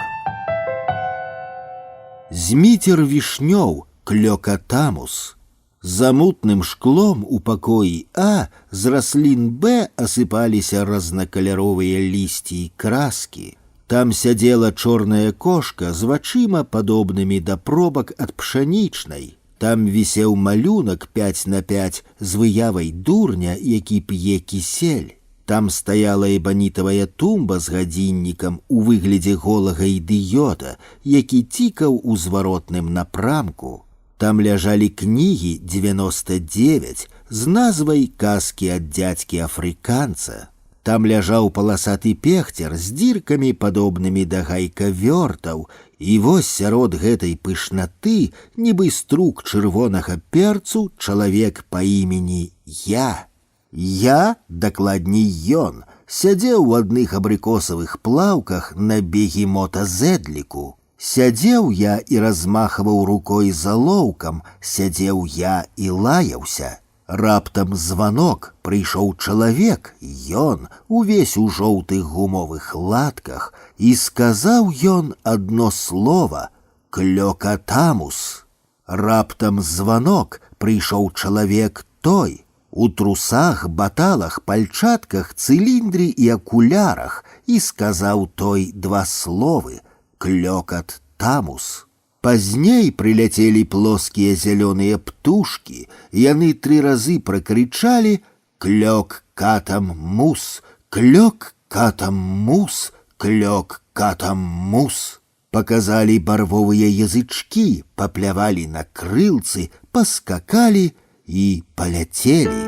Зміцер вішнёў, клёкатамус. За мутным шклом у пакоі А з раслін Б асыпаліся разнакаляровыя лісці і краскі. Там сядзела чорная кошка з вачыма, падобнымі да пробак ад пшанічнай. Там вісеў малюнак 5×5 з выявай дурня, які п'е кісель. Там стаяла эбанітавая тумба з гадзіннікам у выглядзе голага ідыёта, які цікаў у зваротным напрамку. Там ляжалі кнігі 99 з назвай «Казкі ад дзядзькі афрыканца». Там ляжаў паласаты пехцер з дзіркамі, падобнымі да гайкавёртаў, і вось сярод гэтай пышнаты, нібы струк чырвонага перцу, чалавек па імені Я. Я, дакладней ён, сядзеў у адных абрыкосавых плаўках на бегемота Зэдліку. Сядзеў я і размахваў рукой залоўкам, сядзеў я і лаяўся. Раптам званок, прыйшоў чалавек, ён, увесь у жоўтых гумовых латках, і сказаў ён адно слова «клёкатамус». Раптам званок, прыйшоў чалавек той, у трусах, баталах, пальчатках, цыліндры і акулярах, і сказаў той два словы «клёкат-тамус». Пазней прыляцелі плоскія зялёныя птушкі, яны 3 разы пракрычалі «клёк-катам-мус, клёк-катам-мус, клёк катам мус. Показали барвовые язычки, поплявали на крылцы, поскакали и полетели.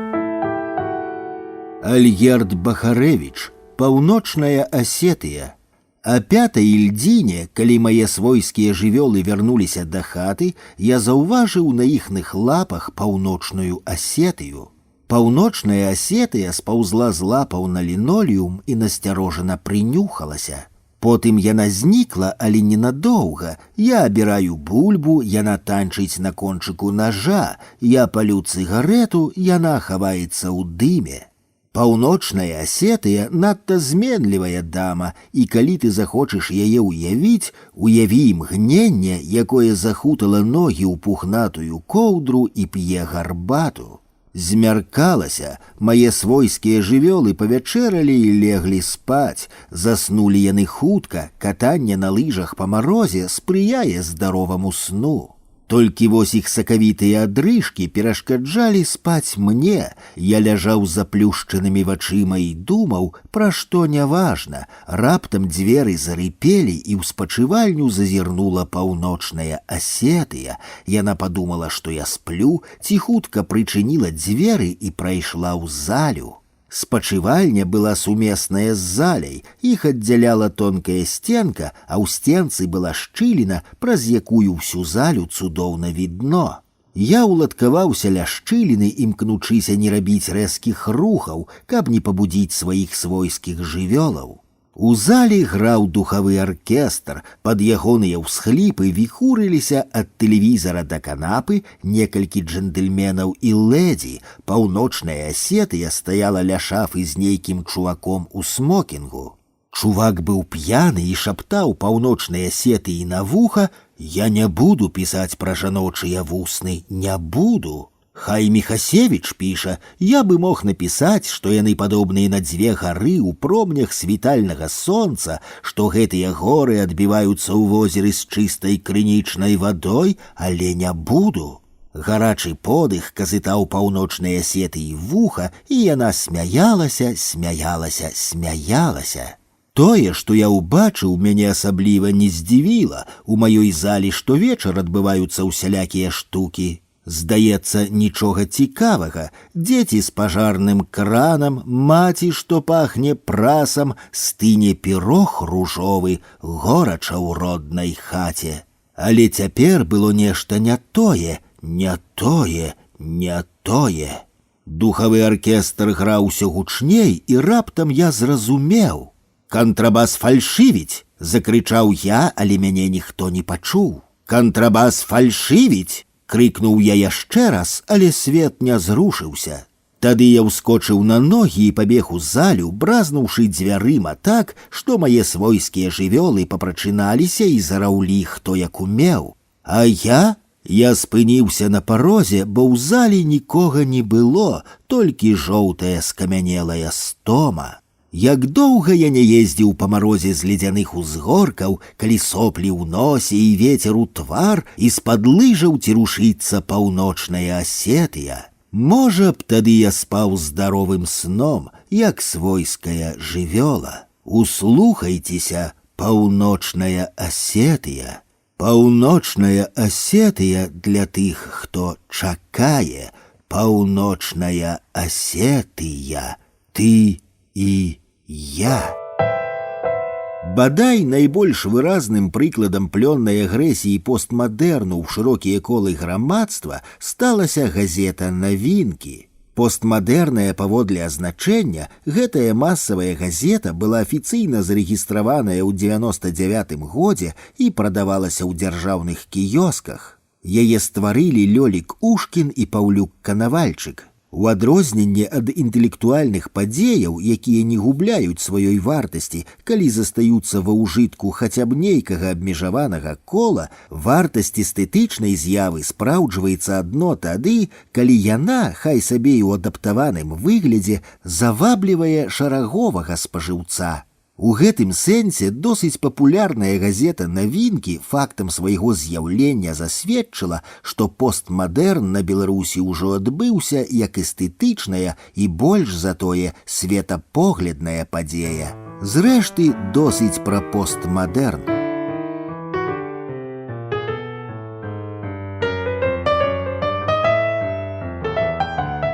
Альгерд Бахаревич, Паўночная Асетыя. А пятай ільдзіне, калі мае свойскія жывёлы вярнуліся да хаты, я заўважыў на іхных лапах Паўночную Асетыю. Паўночная Асетыя спаўзла з лапаў на лінолеум і насцярожана прынюхалася. Потым яна знікла, але ненадоўга. Я абіраю бульбу, яна танчыць на кончыку нажа, я палю цыгарэту, яна хаваецца ў дыме. Паўночная Асетыя надта зменлівая дама, і калі ты захочаш яе ўявіць, уяві імгненне, якое захутала ногі ў пухнатую коўдру і п'е гарбату. Змяркалася, мае свойскія жывёлы павячэралі і леглі спаць. Заснулі яны хутка, катанне на лыжах па марозе спрыяе здароваму сну. Толькі вось іх сакавітыя адрыжкі перашкаджалі спаць мне. Я ляжаў з заплюшчанымі вачыма і думаў, пра што няважна. Раптам дзверы зарыпелі, і ў спачывальню зазірнула Паўночная Асетыя. Яна падумала, што я сплю, ціхутка прычыніла дзверы і прайшла ў залю. Спачывальня была сумесная з заляй, іх аддзяляла тонкая сценка, а ў стенцы была шчыліна, праз якую ўсю залю цудоўна відно. Я ўладкаваўся ля шчыліны, імкнучыся не рабіць рэзкіх рухаў, каб не пабудзіць сваіх свойскіх жывёлаў. У зале граў духавы аркестр, пад ягоныя ўсхліпы віхурыліся ад тэлевізара да канапы некалькі джентльменаў і лэдзі. Паўночная Асетыя стаяла ля шафы з нейкім чуваком у смокінгу. Чувак быў п'яны і шаптаў Паўночнай Асетыі на вуха: «Я не буду пісаць пра жаночыя вусны, не буду». Хай Міхасевіч піша, я бы мог напісаць, што яны падобныя на дзве гары ў промнях світальнага сонца, што гэтыя горы адбіваюцца ў возеры з чыстай крынічнай вадой, але не буду. Гарачы подых казытаў Паўночнай Асетыі вуха, і яна смяялася, смяялася, смяялася. Тое, што я ўбачыў, мяне асабліва не здзівіла. У маёй залі штовечар адбываюцца ўсялякія штукі. Здаецца, нічога цікавага. Дзеці з пажарным кранам, маці, што пахне прасам, стыне пірог ружовы, горача ў роднай хаце. Але цяпер было нешта не тое, не тое, не тое. Духавы аркестр граў усё гучней, і раптам я зразумеў. «Кантрабас фальшывіць!» — закрычаў я, але мяне ніхто не пачуў. «Кантрабас фальшывіць!» — крыкнуў я яшчэ раз, але свет не зрушыўся. Тады я ўскочыў на ногі і пабег у залю, бразнуўшы дзвярыма так, што мае свойскія жывёлы папрачыналіся і зараўлі хто як умеў. А я спыніўся на парозе, бо ў зале нікога не было, толькі жоўтая скамянелая стома. Як доўга я не ездзіў па марозе з ледзяных узгоркаў, калі соплі ў носе і вецер у твар, і з-пад лыжаў цірушыцца Паўночная Асетыя. Можа б, тады я спаў здаровым сном, як свойская жывёла. Услухайцеся, Паўночная Асетыя. Паўночная Асетыя для тых, хто чакае. Паўночная Асетыя. Ты і я. Бадай найбольш выразным прыкладам плённай агрэсіі постмадэрну ў шырокія колы грамадства сталася газета «Навінкі». Постмадэрная паводле азначэння, гэтая масавая газета была афіцыйна зарэгістраваная ў 99-м годзе і прадавалася ў дзяржаўных кіёсках. Яе стварылі Лёлік Ушкін і Паўлюк Канавальчык. У адрозненне ад інтэлектуальных падзеяў, якія не губляюць сваёй вартасці, калі застаюцца ва ўжытку хаця б нейкага абмежаванага кола, вартасць эстэтычнай з'явы спраўджваецца адно тады, калі яна, хай сабе і ў адаптаваным выглядзе, заваблівае шараговага спажыўца. У гэтым сэнсе досыць папулярная газета «Навінкі» фактам свайго з'яўлення засведчыла, што постмадэрн на Беларусі ўжо адбыўся як эстэтычная і больш за тое светапоглядная падзея. Зрэшты, досыць пра постмадэрн.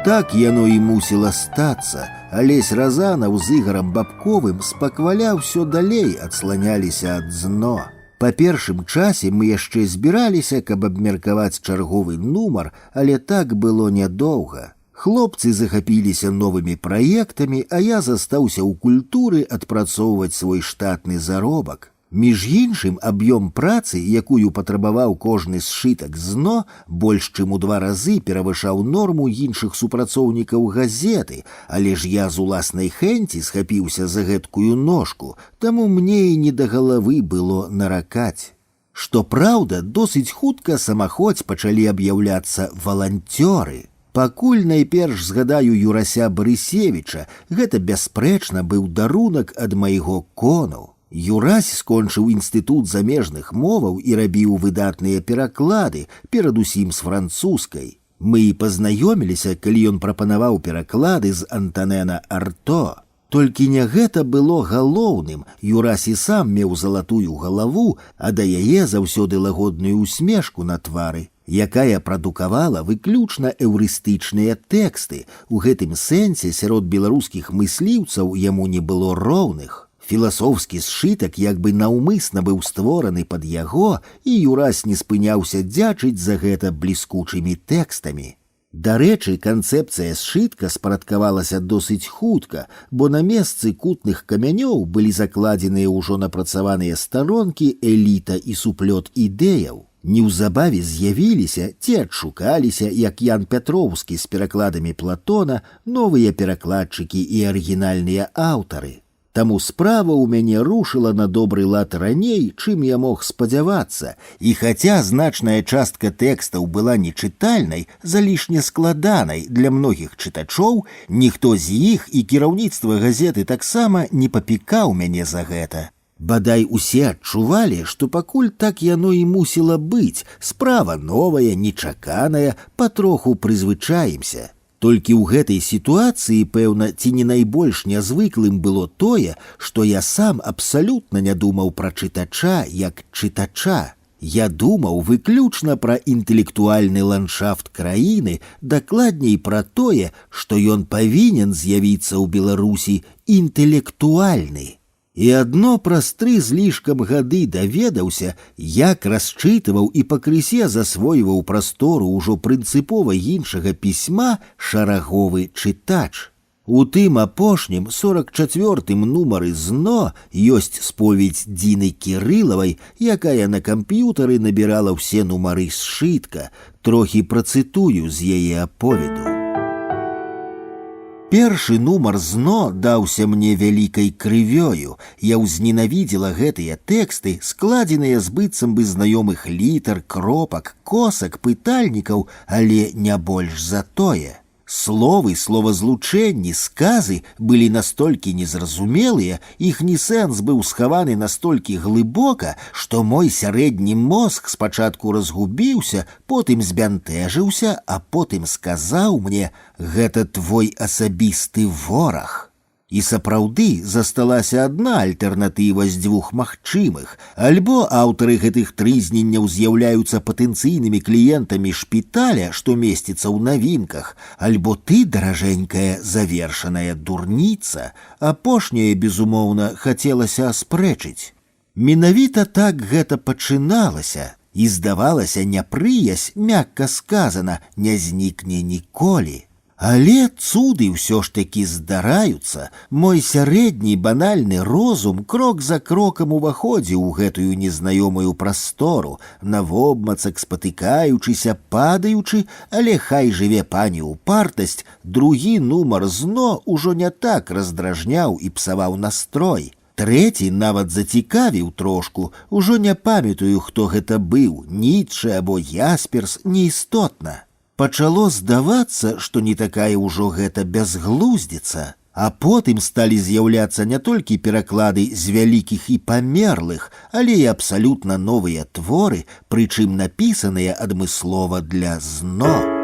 Так яно і мусіла стацца, Алесь Разанаў з Ігарам Бабковым спакваля ўсё далей адсланяліся ад зно. Па першым часе мы яшчэ збіраліся, каб абмеркаваць чарговы нумар, але так было нядоўга. Хлопцы захапіліся новымі праектамі, а я застаўся ў культуры адпрацоўваць свой штатны заробак. Між іншым, аб'ём працы, якую патрабаваў кожны сшытак зно, больш чым у 2 разы перавышаў норму іншых супрацоўнікаў газеты, але ж я з уласнай хэнці схапіўся за гэткую ножку, таму мне і не да галавы было наракаць. Што праўда, досыць хутка самахоць пачалі аб'яўляцца валанцёры. Пакуль найперш згадаю Юрася Барысевіча, гэта бясспрэчна быў дарунак ад майго кону. Юрась скончыў інстытут замежных моваў і рабіў выдатныя пераклады, перадусім з французскай. Мы і пазнаёміліся, калі ён прапанаваў пераклады з Антанена Арто. Толькі не гэта было галоўным, Юрась і сам меў залатую галаву, а да яе заўсёды лагодную усмешку на твары, якая прадукавала выключна эўрыстычныя тэксты. У гэтым сэнсе сярод беларускіх мысліўцаў яму не было роўных. Філасофскі сшытак як бы наўмысна быў створаны пад яго, і Юрась не спыняўся дзячыць за гэта бліскучымі тэкстамі. Дарэчы, канцэпцыя сшытка спарадкавалася досыць хутка, бо на месцы кутных камянёў былі закладзеныя ўжо напрацаваныя старонкі, эліта і суплёт ідэяў. Неўзабаве з'явіліся ці адшукаліся, як Ян Пятроўскі з перакладамі Платона, новыя перакладчыкі і арыгінальныя аўтары. Таму справа ў мяне рушыла на добры лад раней, чым я мог спадзявацца, і хаця значная частка тэкстаў была нечытальнай, залішне складанай для многіх чытачоў, ніхто з іх і кіраўніцтва газеты таксама не папікаў мяне за гэта. Бадай усе адчувалі, што пакуль так яно і мусіла быць, справа новая, нечаканая, патроху прызвычаімся. Толькі ў гэтай сітуацыі, пэўна, ці не найбольш нязвыклым было тое, што я сам абсалютна не думаў пра чытача як чытача. Я думаў выключна пра інтэлектуальны ландшафт краіны, дакладней пра тое, што ён павінен з'явіцца ў Беларусі інтэлектуальны. І адно праз 3 з лішкам гады даведаўся, як расчытываў і пакрысе засвойваў прастору ўжо прынцыпова іншага пісьма шараговы чытач. У тым апошнім 44-м нумары ЗНО ёсць споведь Дины Кірылавай, якая на камп'ютары набірала ўсе нумары сшытка. Трохі працытую з яе аповеду. Першы нумар ЗНО даўся мне вялікай крывёю. Я ўзненавідзела гэтыя тэксты, складзеныя з быццам бы знаёмых літар, кропак, косак, пытальнікаў, але не больш за тое. Словы, словазлучэнні, сказы былі настолькі незразумелыя, іхні сэнс быў схаваны настолькі глыбока, што мой сярэдні мозг спачатку разгубіўся, потым збянтэжыўся, а потым сказаў мне: «Гэта твой асабісты вораг». І сапраўды засталася адна альтэрнатыва з 2 магчымых. Альбо аўтары гэтых трызненняў з'яўляюцца патэнцыйнымі кліентамі шпіталя, што месціцца ў навінках, альбо ты, даражэнькая, завершаная дурніца. Апошняе, безумоўна, хацелася аспрэчыць. Менавіта так гэта пачыналася, і здавалася, няпрыязь, мякка сказана, не знікне ніколі. Але цуды ўсё ж такі здараюцца. Мой сярэдні банальны розум крок за крокам уваходзіў у гэтую незнаёмую прастору, навобмацак спатыкаючыся, падаючы, але хай жыве пані упартасць, другі нумар ЗНО ўжо не так раздражняў і псаваў настрой. Трэці нават зацікавіў трошку, ужо не памятаю, хто гэта быў, Ніцшэ або Ясперс, неістотна. Пачало здавацца, што не такая ўжо гэта бязглуздзіца, а потым сталі з'яўляцца не толькі пераклады з вялікіх і памерлых, але і абсалютна новыя творы, прычым напісаныя адмыслова для ЗНО.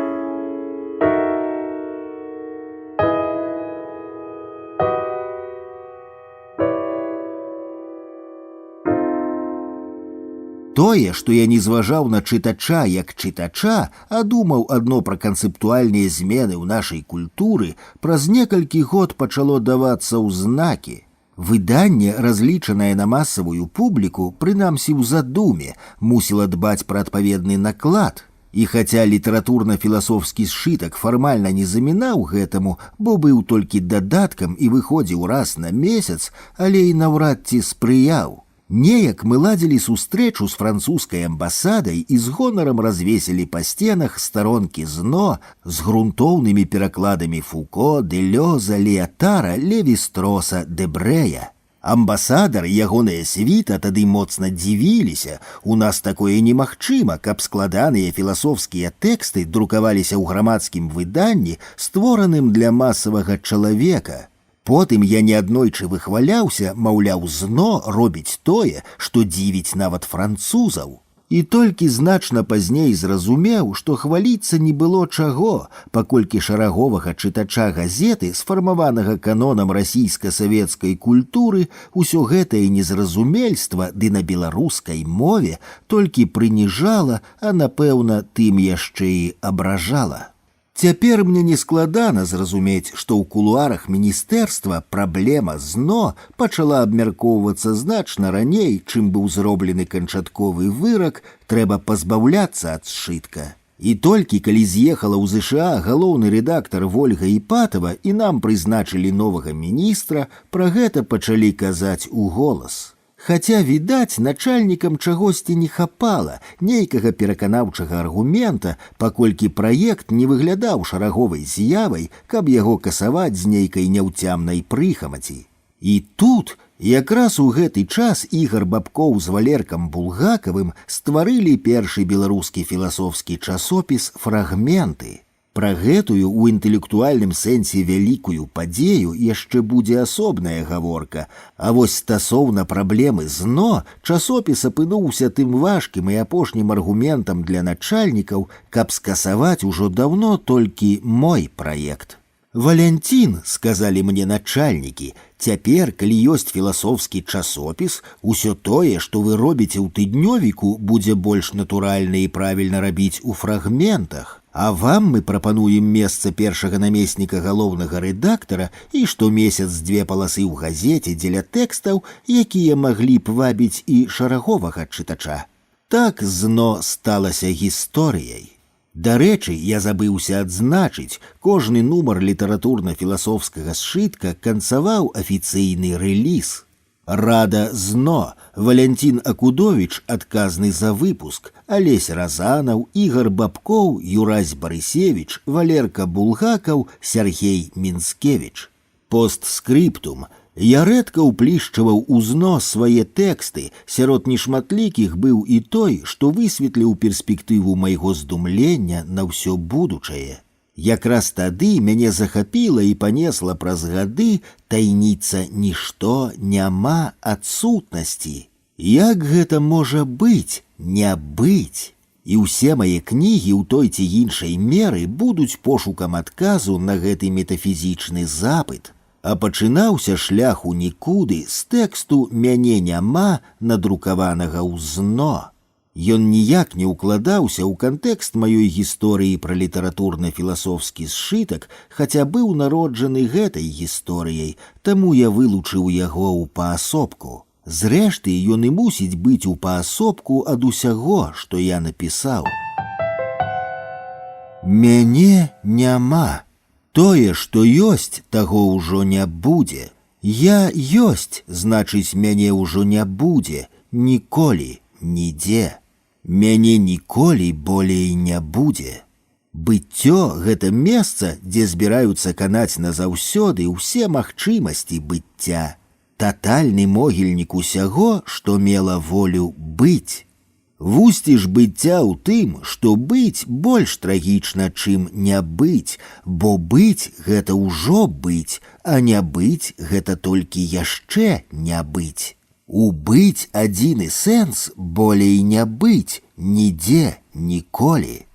Тое, што я не зважаў на чытача як чытача, а думаў адно пра канцэптуальныя змены ў нашай культуры, праз некалькі год пачало давацца ў знакі. Выданне, разлічанае на масавую публіку, прынамсі ў задуме, мусіла дбаць пра адпаведны наклад. І хаця літаратурна-філасофскі сшытак фармальна не замінаў гэтаму, бо быў толькі дадаткам і выходзіў раз на месяц, але і наўрад ці спрыяў. Неяк мы ладзілі сустрэчу з французскай амбасадай і з гонарам развесілі па сценах старонкі ЗНО з грунтоўнымі перакладамі Фуко, Дэлёза, Леатара, Леві-Строса, Дэбрэя. Амбасадар і ягоная світа тады моцна дзівіліся. У нас такое немагчыма, каб складаныя філасофскія тэксты друкаваліся ў грамадскім выданні, створаным для масавага чалавека. Потым я неаднойчы выхваляўся, маўляў, ЗНО робіць тое, што дзівіць нават французаў. І толькі значна пазней зразумеў, што хваліцца не было чаго, паколькі шараговага чытача газеты, сфармаванага канонам расійска-савецкай культуры, усё гэтае незразумельства ды на беларускай мове толькі прыніжала, а напэўна, тым яшчэ і абражала. Цяпер мне нескладана зразумець, што ў кулуарах міністэрства праблема ЗНО пачала абмяркоўвацца значна раней, чым быў зроблены канчатковы вырак, трэба пазбаўляцца ад сшытка. І толькі калі з'ехала ў ЗША галоўны рэдактар Вольга Іпатава і нам прызначылі новага міністра, пра гэта пачалі казаць у голас. Хаця, відаць, начальнікам чагосьці не хапала, нейкага пераканаўчага аргумента, паколькі праект не выглядаў шараговай з'явай, каб яго касаваць з нейкай няўцямнай прыхамаці. І тут, якраз у гэты час Ігар Бабкоў з Валеркам Булгакавым стварылі першы беларускі філасофскі часопіс «Фрагменты». Пра гэтую ў інтэлектуальным сэнсе вялікую падзею яшчэ будзе асобная гаворка, а вось стасоўна праблемы ЗНО часопіс апынуўся тым важкім і апошнім аргументам для начальнікаў, каб скасаваць ужо даўно толькі мой праект. «Валянцін», — сказалі мне начальнікі, «цяпер, калі ёсць філасофскі часопіс, усё тое, што вы робіце ў тыднёвіку, будзе больш натуральна і правільна рабіць у фрагментах. А вам мы прапануем месца першага намесніка галоўнага рэдактара і штомесяц 2 паласы ў газеце дзеля тэкстаў, якія маглі б вабіць і шараговага чытача». Так ЗНО сталася гісторыяй. Дарэчы, я забыўся адзначыць, кожны нумар літаратурна-філасофскага сшытка канцаваў афіцыйны рэліз. Рада ЗНО, Валянцін Акудовіч адказны за выпуск, Алесь Разанаў, Ігар Бабкоў, Юрась Барысевіч, Валерка Булгакаў, Сяргей Мінскевіч. Постскрыптум. Я рэдка ўплішчваў у ЗНО свае тэксты, сярод нешматлікіх быў і той, што высветліў перспектыву майго здумлення на ўсё будучае. Якраз тады мяне захапіла і панесла праз гады тайніца «Нішто няма адсутнасці». Як гэта можа быць, не быць? І ўсе мае кнігі ў той ці іншай меры будуць пошукам адказу на гэты метафізічны запыт. А пачынаўся шлях у нікуды з тэксту «Мяне няма», надрукаванага ў ЗНО. Ён ніяк не ўкладаўся ў кантэкст маёй гісторыі пра літаратурна-філасофскі сшытак, хаця быў народжаны гэтай гісторыяй, таму я вылучыў яго ў паасобку. Зрэшты, ён і мусіць быць у паасобку ад усяго, што я напісаў. Мяне няма. Тое, што ёсць, таго ўжо не будзе. Я ёсць, значыць, мяне ўжо не будзе. Ніколі, нідзе. Мяне ніколі болей не будзе. Быццё — гэта месца, дзе збіраюцца канаць назаўсёды ўсе магчымасці быцця. Татальны могільнік усяго, што мела волю быць. Вусці ж быцця ў тым, што быць больш трагічна, чым не быць, бо быць — гэта ўжо быць, а не быць — гэта толькі яшчэ не быць. У быць адзіны сэнс, болей не быць, нідзе, ніколі.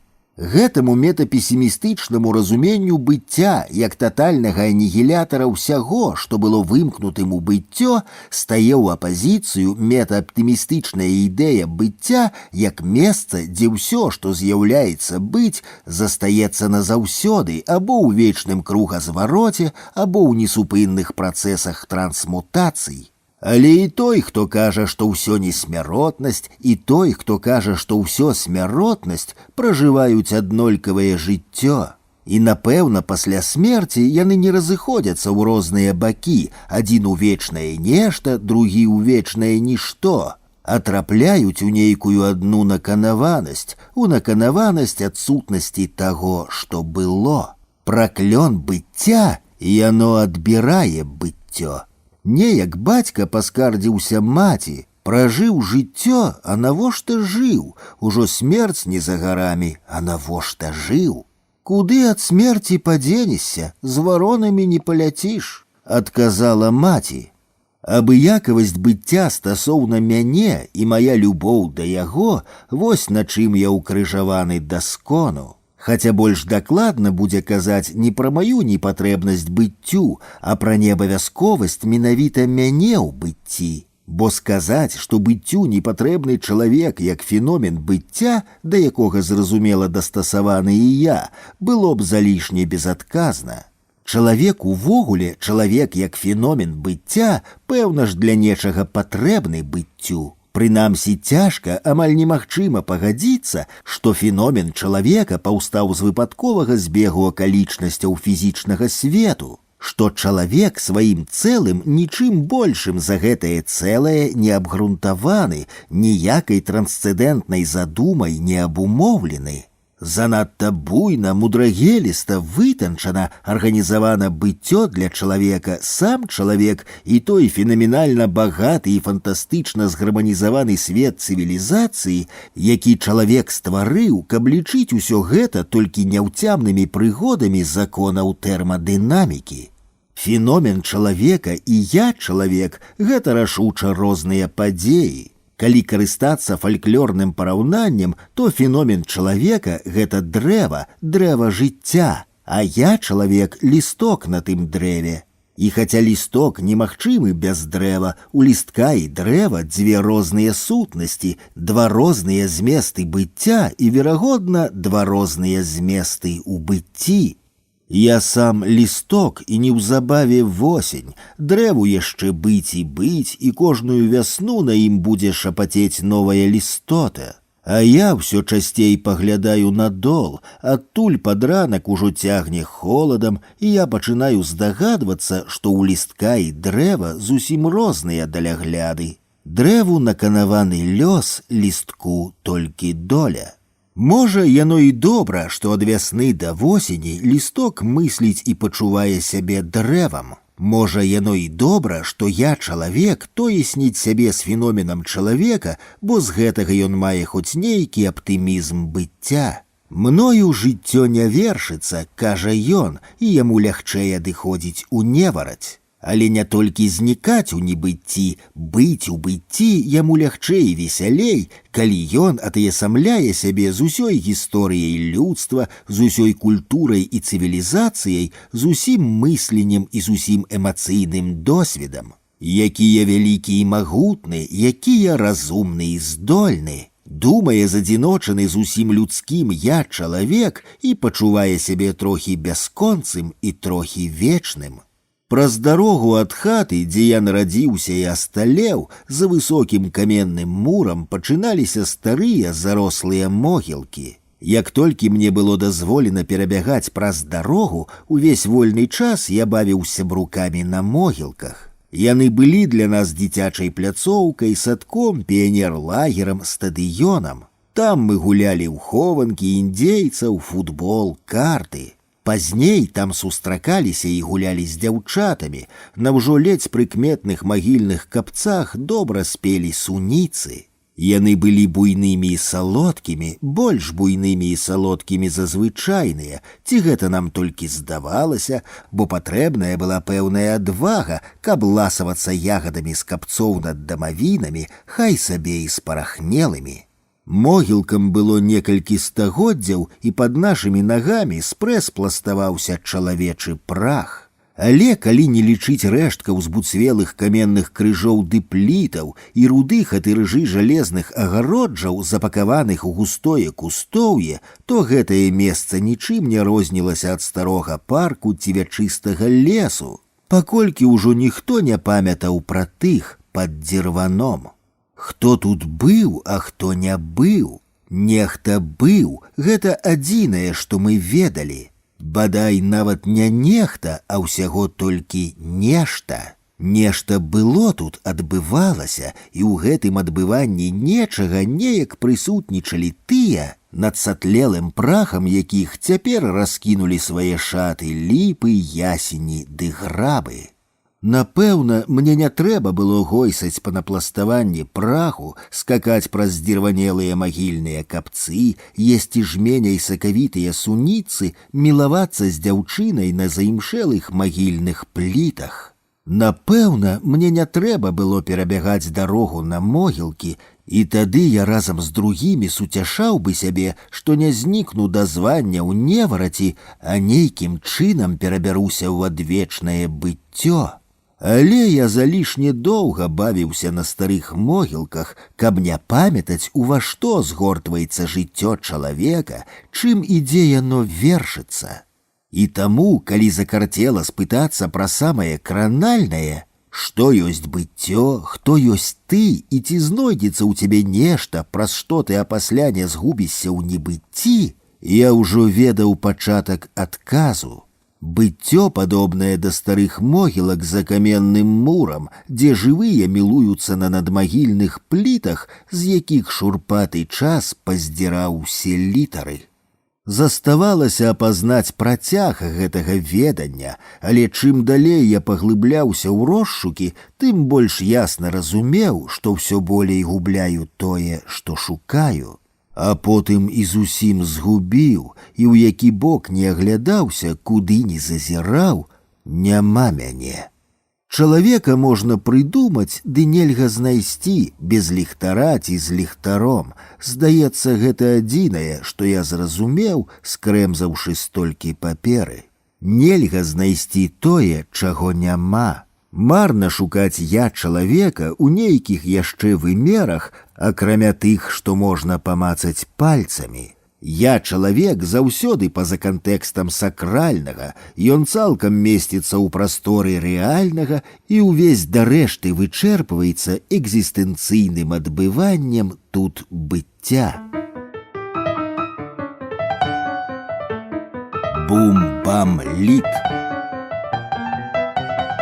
Гэтаму метапесімістычнаму разуменню быцця як татальнага анігілятара ўсяго, што было вымкнутым у быццё, стае ў апазіцыю метааптымістычная ідэя быцця як месца, дзе ўсё, што з'яўляецца быць, застаецца назаўсёды або ў вечным кругазвароце, або ў несупынных працэсах трансмутацый. Але і той, хто кажа, што ўсё несмяротнасць, і той, хто кажа, што ўсё смяротнасць, пражываюць аднолькавае жыццё. І, напэўна, пасля смерці яны не разыходзяцца ў розныя бакі, адзін у вечнае нешта, другі ў вечнае нішто, а трапляюць у нейкую адну наканаванасць, у наканаванасць адсутнасці таго, што было. Праклён быцця, і яно адбірае быццё. Неяк бацька паскардзіўся маці, пражыў жыццё, а навошта жыў? Ужо смерць не за гарамі, а навошта жыў? Куды ад смерці падзенешся, з варонамі не паляціш, адказала маці. Абыякавасць быцця стасоўна мяне і мая любоў да яго, вось на чым я ўкрыжаваны да скону. Хаця больш дакладна будзе казаць не пра маю непатрэбнасць быццю, а пра неабавязковасць менавіта мяне ў быцці. Бо сказаць, што быццю непатрэбны чалавек як феномен быцця, да якога зразумела дастасаваны і я, было б залішне безадказна. Чалавек увогуле, чалавек як феномен быцця, пэўна ж для нечага патрэбны быццю. Прынамсі цяжка, амаль немагчыма пагадзіцца, што феномен чалавека паўстаў з выпадковага збегу акалічнасцяў фізічнага свету, што чалавек сваім цэлым нічым большым за гэтае цэлае не абгрунтаваны, ніякай трансцэндэнтнай задумай не абумоўлены. Занадта буйна, мудрагеліста, вытанчана арганізавана быццё для чалавека, сам чалавек і той фенаменальна багаты і фантастычна згарманізаваны свет цывілізацыі, які чалавек стварыў, каб лічыць усё гэта толькі няўцямнымі прыгодамі законаў тэрмадынамікі. Феномен чалавека і я чалавек – гэта рашуча розныя падзеі. Калі карыстацца фальклорным параўнаннем, то феномен чалавека – гэта дрэва, дрэва жыцця, а я чалавек – лісток на тым дрэве. І хаця лісток немагчымы без дрэва, у лістка і дрэва дзве розныя сутнасці, два розныя зместы быцця і, верагодна, два розныя зместы ў быцці. Я сам лісток, і неўзабаве восень, дрэву яшчэ быць, і кожную вясну на ім будзе шапацець новая лістота. А я ўсё часцей паглядаю на дол, адтуль пад ранак ужо цягне холадам, і я пачынаю здагадвацца, што ў лістка і дрэва зусім розныя далягляды. Дрэву наканаваны лёс, лістку толькі доля. Можа, яно і добра, што ад вясны да восені лісток мысліць і пачувае сябе дрэвам. Можа, яно і добра, што я чалавек тоесніць сябе з феноменам чалавека, бо з гэтага ён мае хоць нейкі аптымізм быцця. Мною жыццё не вершыцца, кажа ён, і яму лягчэй адыходзіць у невараць. Але не толькі знікаць у небыцці, быць у быцці яму лягчэй і весялей, калі ён атаясамляе сябе з усёй гісторыяй людства, з усёй культурай і цывілізацыяй, з усім мысленнем і з усім эмацыйным досведам. Якія вялікі і магутны, якія разумны і здольны. Думае задзіночаны з усім людскім я чалавек і пачувае сябе трохі бясконцым і трохі вечным. Праз дарогу ад хаты, дзе я нарадзіўся і асталеў, за высокім каменным мурам пачыналіся старыя зарослыя могілкі. Як толькі мне было дазволена перабягаць праз дарогу, увесь вольны час я бавіўся брукамі на могілках. Яны былі для нас дзіцячай пляцоўкай, садком, піянер-лагерам, стадыёнам. Там мы гулялі ў хованкі індзейцаў, футбол, карты. Пазней там сустракаліся і гулялі з дзяўчатамі, на ўжо ледзь прыкметных магільных капцах добра спелі суніцы. Яны былі буйнымі і салодкімі, больш буйнымі і салодкімі за звычайныя, ці гэта нам толькі здавалася, бо патрэбная была пэўная адвага, каб ласавацца ягадамі з капцоў над дамавінамі, хай сабе і спарахнелымі. Могілкам было некалькі стагоддзяў, і пад нашымі нагамі спрэс пластаваўся чалавечы прах. Але калі не лічыць рэшткаў збуцвелых каменных крыжоў ды плітаў і рудых ад іржы жалезных агароджаў, запакаваных у густое кустоўе, то гэтае месца нічым не рознілася ад старога парку ці вячыстага лесу, паколькі ўжо ніхто не памятаў пра тых пад дзірваном. Хто тут быў, а хто не быў? Нехта быў, гэта адзінае, што мы ведалі. Бадай нават не нехта, а ўсяго толькі нешта. Нешта было тут, адбывалася, і ў гэтым адбыванні нечага неяк прысутнічалі тыя, над сатлелым прахам якіх цяпер раскінулі свае шаты ліпы, ясені ды грабы. Напэўна, мне не трэба было гойсаць па напластаванні праху, скакаць праз здзірванелыя магільныя капцы, есці жменяй сакавітыя суніцы, мілавацца з дзяўчынай на заімшэлых магільных плітах. Напэўна, мне не трэба было перабягаць дарогу на могілкі, і тады я разам з другімі суцяшаў бы сябе, што не знікну да звання ў невараці, а нейкім чынам перабяруся ў адвечнае быццё. Але я залішне доўга бавіўся на старых могілках, каб не памятаць, ува што згортваецца жыццё чалавека, чым ідзе яно вершыцца. І таму, калі закарцела спытацца пра самае кранальнае, што ёсць быццё, хто ёсць ты, і ці знойдзецца ў цябе нешта, праз што ты апасля не згубішся ў небыцці, я ўжо ведаў пачатак адказу. Быццё падобнае да старых могілак за каменным мурам, дзе жывыя мілуюцца на надмагільных плітах, з якіх шурпаты час паздзіраў усе літары. Заставалася апазнаць працяг гэтага ведання, але чым далей я паглыбляўся ў розшукі, тым больш ясна разумеў, што ўсё болей губляю тое, што шукаю. А потым і зусім згубіў, і ў які бок не аглядаўся, куды не зазіраў, няма мяне. Чалавека можна прыдумаць, ды нельга знайсці без ліхтара ці з ліхтаром. Здаецца, гэта адзінае, што я зразумеў, скрэмзаўшы столькі паперы. Нельга знайсці тое, чаго няма. Марна шукаць я чалавека ў нейкіх яшчэ вымерах, акрамя тых, што можна памацаць пальцамі. Я чалавек заўсёды па-за кантэкстам сакральнага, ён цалкам месціцца ў прасторы рэальнага і ўвесь да рэшты вычэрпваецца экзістэнцыйным адбываннем тут быцця. Бум-бам-літ.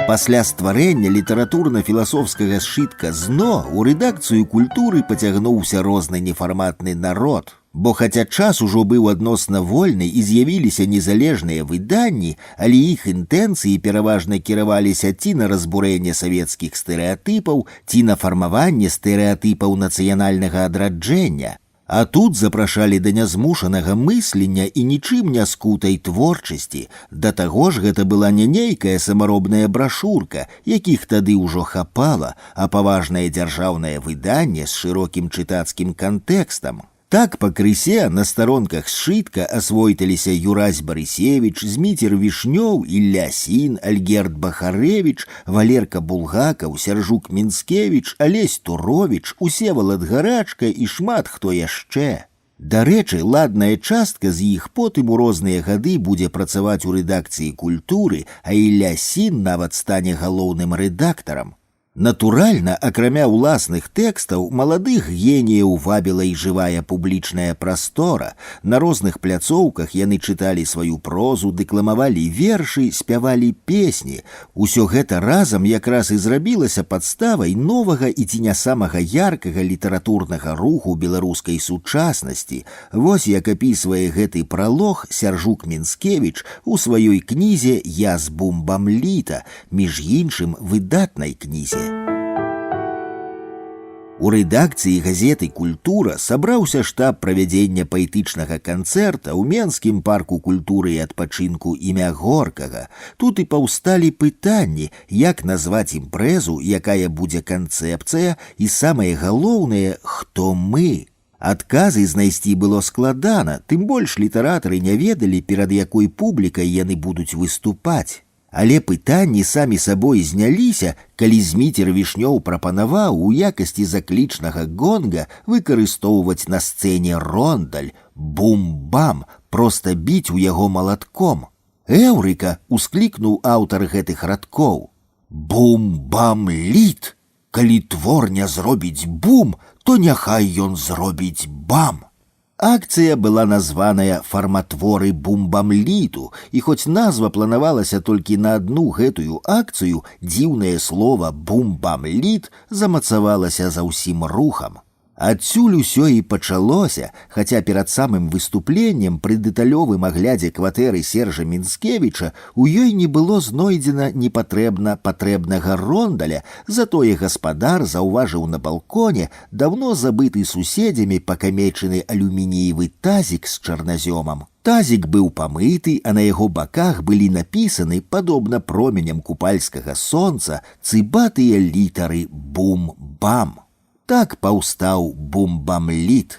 Пасля стварэння літаратурна-філасофскага сшытка «ЗНО» у рэдакцыю культуры пацягнуўся розны нефарматны народ. Бо хаця час ужо быў адносна вольны і з'явіліся незалежныя выданні, але іх інтэнцыі пераважна кіраваліся ці на разбурэнне савецкіх стэрэатыпаў, ці на фармаванне стэрэатыпаў нацыянальнага адраджэння. А тут запрашалі да нязмушанага мыслення і нічым не скутай творчасці. Да таго ж гэта была не нейкая самаробная брашурка, якіх тады ўжо хапала, а паважнае дзяржаўнае выданне з шырокім чытацкім кантэкстам. Так пакрысе на старонках сшытка асвойталіся Юрась Барысевіч, Зміцер Вішнёў, Ілля Сін, Альгерд Бахарэвіч, Валерка Булгакаў, Сяржук Мінскевіч, Алесь Туровіч, Усевалад Гарачка і шмат хто яшчэ. Дарэчы, ладная частка з іх потым у розныя гады будзе працаваць у рэдакцыі культуры, а Ілля Сін нават стане галоўным рэдактарам. Натуральна, акрамя ўласных тэкстаў, маладых геніяў вабіла і жывая публічная прастора. На розных пляцоўках яны чыталі сваю прозу, дэкламавалі вершы, спявалі песні. Усё гэта разам якраз і зрабілася падставай новага і ці не самага яркага літаратурнага руху беларускай сучаснасці. Вось як апісвае гэты пралог Сяржук Мінскевіч у сваёй кнізе «Я з бум-бам-літа», між іншым выдатнай кнізе. У рэдакцыі газеты «Культура» сабраўся штаб правядзення паэтычнага канцэрта ў Менскім парку культуры і адпачынку імя Горкага. Тут і паўсталі пытанні, як назваць імпрэзу, якая будзе канцэпцыя, і самае галоўнае, хто мы. Адказы знайсці было складана, тым больш літаратары не ведалі, перад якой публікай яны будуць выступаць. Але пытанні самі сабой зняліся, калі Зміцер Вішнёў прапанаваў у якасці заклічнага гонга выкарыстоўваць на сцэне рондаль, бум-бам, проста біць у яго малатком. «Эўрыка!» — усклікнуў аўтар гэтых радкоў. «Бум-бам-літ! Калі твор не зробіць бум, то няхай ён зробіць бам!» Акцыя была названая «Фарматворы бумбамліту», і хоць назва планавалася толькі на адну гэтую акцыю, дзіўнае слова «бумбамліт» замацавалася за ўсім рухам. Адсюль усё і пачалося, хаця перад самым выступленнем пры дэталёвым аглядзе кватэры Сержа Мінскевіча у ёй не было знойдзена патрэбнага рондаля, затое гаспадар заўважыў на балконе даўно забыты суседзямі пакамечаны алюмініевы тазік з чарназёмам. Тазік быў памыты, а на яго баках былі напісаны, падобна променям купальскага сонца, цыбатыя літары «бум-бам». Так паўстаў бумбамліт.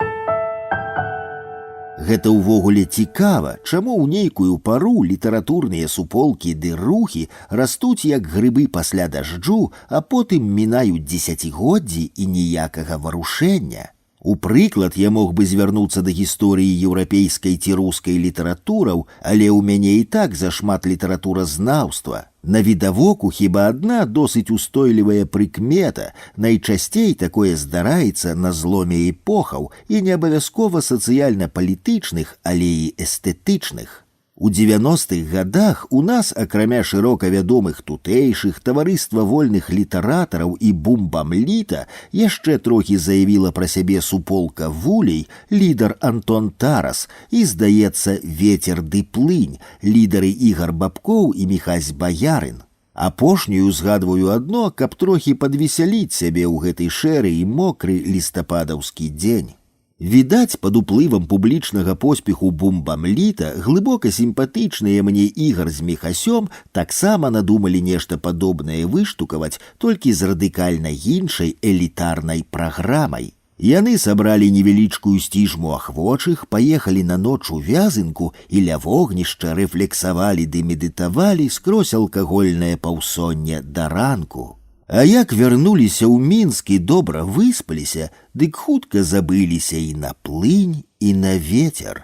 Гэта ўвогуле цікава, чаму ў нейкую пару літаратурныя суполкі ды рухі растуць як грыбы пасля дажджу, а потым мінаюць дзесяцігоддзі і ніякага варушэння. У прыклад я мог бы звярнуцца да гісторыі еўрапейскай ці рускай літаратураў, але ў мяне і так зашмат літаратуразнаўства. Навідавоку хіба адна досыць устойлівая прыкмета. Найчасцей такое здараецца на зломе эпохаў і не абавязкова сацыяльна-палітычных, але і эстэтычных. У 90-х гадах у нас, акрамя шырока вядомых тутэйшых, таварыства вольных літаратараў і бумбамліта, яшчэ трохі заявіла пра сябе суполка вулей, лідар Антон Тарас, і, здаецца, ветер ды плынь, лідары Ігар Бабкоў і Міхась Баярын. Апошнюю згадваю адно, каб трохі падвесяліць сябе ў гэты шэры і мокры лістападаўскі дзень. Відаць, пад уплывам публічнага поспеху бумбамліта глыбока сімпатычныя мне Ігар з Міхасём таксама надумалі нешта падобнае выштукаваць, толькі з радыкальна іншай элітарнай праграмай. Яны сабралі невялічкую сціжму ахвочых, паехалі на ноч у Вязынку і ля вогнішча рэфлексавалі ды медытавалі скрозь алкагольнае паўсонне да ранку. А як вярнуліся ў Мінск і добра выспаліся, дык хутка забыліся і на плынь, і на ветер.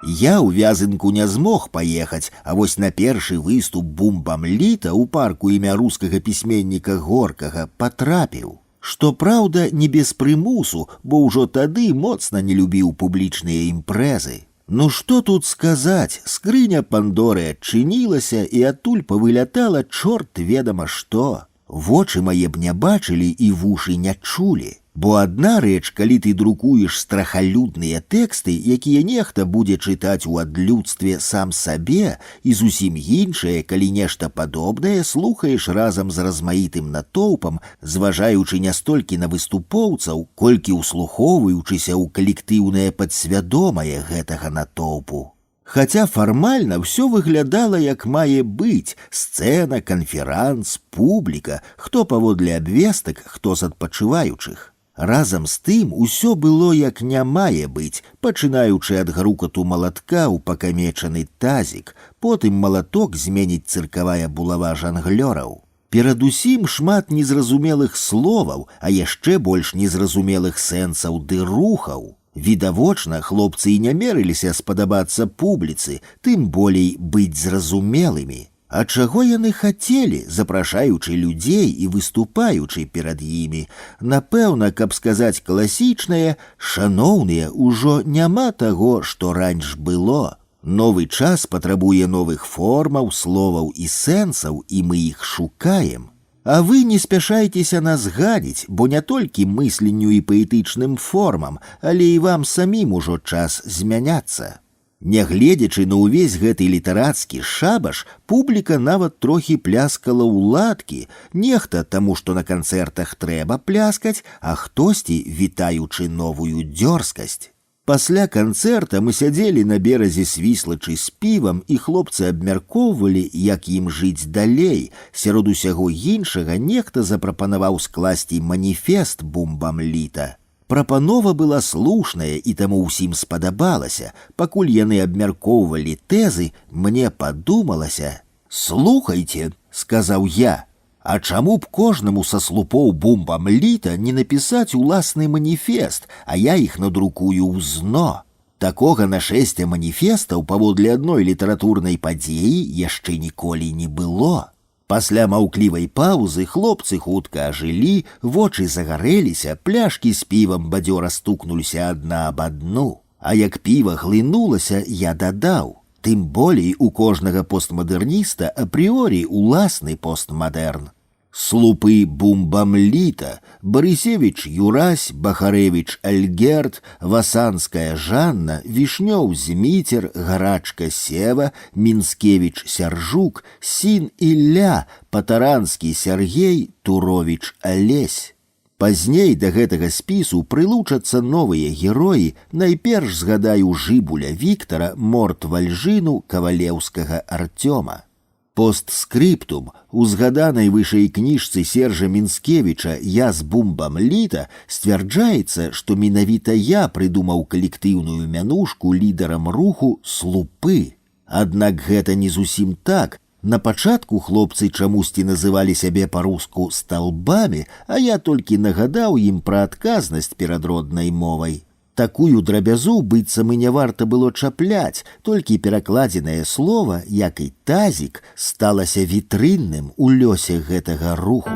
Я ў Вязынку не змог паехаць, а вось на першы выступ бумбамліта ў парку імя рускага пісьменніка Горкага патрапіў. Што праўда, не без прымусу, бо ўжо тады моцна не любіў публічныя імпрэзы. Ну што тут сказаць, скрыня Пандоры адчынілася, і адтуль павылятала чорт ведама што. Вочы мае б не бачылі і вушы не чулі. Бо адна рэч, калі ты друкуеш страхалюдныя тэксты, якія нехта будзе чытаць у адлюдстве сам сабе, і зусім іншае, калі нешта падобнае слухаеш разам з размаітым натоўпам, зважаючы не столькі на выступоўцаў, колькі ўслухоўваючыся ў калектыўнае падсвядомае гэтага натоўпу. Хаця фармальна ўсё выглядала як мае быць: сцэна, канферанс, публіка, хто паводле абвестак, хто з адпачываючых. Разам з тым усё было як не мае быць, пачынаючы ад грукату малатка ў пакамечаны тазік, потым малаток зменіць цыркавая булава жанглёраў. Перадусім шмат незразумелых словаў, а яшчэ больш незразумелых сэнсаў ды рухаў. Відавочна, хлопцы і не мерыліся спадабацца публіцы, тым болей быць зразумелымі. А чаго яны хацелі, запрашаючы людзей і выступаючы перад імі? Напэўна, каб сказаць класічнае: «Шаноўныя, ужо няма таго, што раньш было. Новы час патрабуе новых формаў, словаў і сэнсаў, і мы іх шукаем. А вы не спяшайцеся нас гадзіць, бо не толькі мысленню і паэтычным формам, але і вам самім ужо час змяняцца». Нягледзячы на ўвесь гэты літарацкі шабаш, публіка нават трохі пляскала ў ладкі, нехта таму, што на канцэртах трэба пляскаць, а хтосьці вітаючы новую дзёрзкасць. Пасля канцэрта мы сядзелі на беразе Свіслачы з півам, і хлопцы абмяркоўвалі, як ім жыць далей. Сярод усяго іншага нехта запрапанаваў скласці маніфест бумбамліта. Прапанова была слушная і таму ўсім спадабалася. Пакуль яны абмяркоўвалі тэзы, мне падумалася: «Слухайце», — сказаў я, «а чаму б кожнаму са слупоў бумбамліта не напісаць уласны маніфест, а я іх надрукую ў ЗНО? Такога нашэсця маніфестаў паводле адной літаратурнай падзеі яшчэ ніколі не было». Пасля маўклівай паўзы хлопцы хутка ажылі, вочы загарэліся, пляшкі з півам бадзёра стукнуліся адна аб адну. А як піва глынулася, я дадаў: «Тым болей у кожнага постмадэрніста апрыорі уласны постмадэрн. Слупы бумбамліта, Барысевіч Юрась, Бахарэвіч Альгерд, Васанская Жанна, Вішнёў Зміцер, Гарачка Сева, Мінскевіч Сяржук, Сін Ілля, Патаранскі Сяргей, Туровіч Алесь». Пазней да гэтага спісу прылучацца новыя героі, найперш згадаю Жыбуля Віктара, Морт Вальжыну, Кавалеўскага Артёма. Постскриптум. У згаданай вышэй кніжцы Сержа Мінскевіча «Я з бумбамліта» сцвярджаецца, што менавіта я прыдумаў калектыўную мянушку лідарам руху «Слупы». Аднак гэта не зусім так. На пачатку хлопцы чамусьці называлі сябе па-руску «сталбамі», а я толькі нагадаў ім пра адказнасць перад роднай мовай. Такую драбязу быццам і не варта было чапляць, толькі перакладзенае слова, як і тазік, сталася вітрынным у лёсе гэтага руху.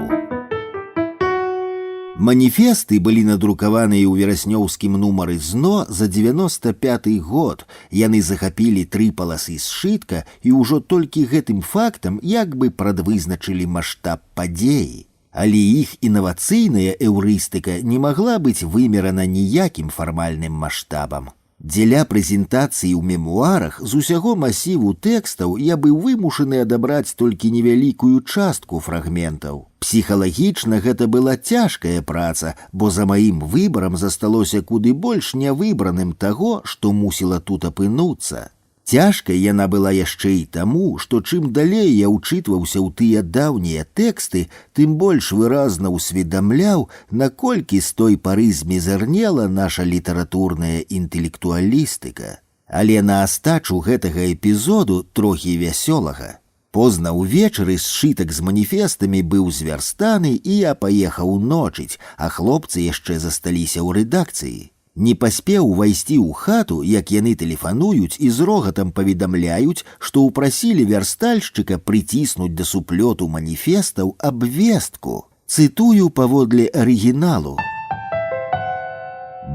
Маніфесты былі надрукаваныя ў вераснёўскім нумары ЗНО за 95 год. Яны захапілі 3 паласы сшытка і ўжо толькі гэтым фактам як бы прадвызначылі маштаб падзеі. Але іх інавацыйная эўрыстыка не магла быць вымерана ніякім фармальным маштабам. Дзеля прэзентацыі ў мемуарах з усяго масіву тэкстаў я быў вымушаны адабраць толькі невялікую частку фрагментаў. Псіхалагічна гэта была цяжкая праца, бо за маім выбарам засталося куды больш нявыбраным таго, што мусіла тут апынуцца. Цяжкай яна была яшчэ і таму, што чым далей я ўчытваўся ў тыя даўнія тэксты, тым больш выразна ўсведамляў, наколькі з той пары змізарнела наша літаратурная інтэлектуалістыка. Але на астачу гэтага эпізоду трохі вясёлага. Позна ўвечары сшытак з маніфестамі быў звярстаны, і я паехаў ночыць, а хлопцы яшчэ засталіся ў рэдакцыі. Не паспеў увайсці ў хату, як яны тэлефануюць і з рогатам паведамляюць, што ўпрасілі вярстальшчыка прыціснуць да суплёту маніфестаў абвестку. Цытую паводле арыгіналу.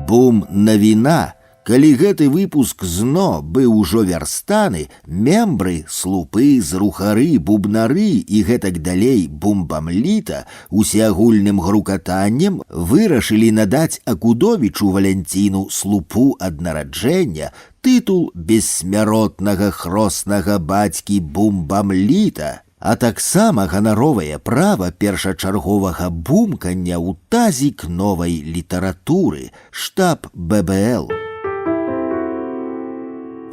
Бум-навіна. Калі гэты выпуск ЗНО быў ужо вярстаны, мембры, слупы, зрухары, бубнары і гэтак далей бумбамліта усеагульным грукатаннем вырашылі надаць Акудовічу Валянціну слупу ад нараджэння тытул бессмяротнага хроснага бацькі бумбамліта, а таксама ганаровае права першачарговага бумкання ў тазік новай літаратуры, штаб ББЛ.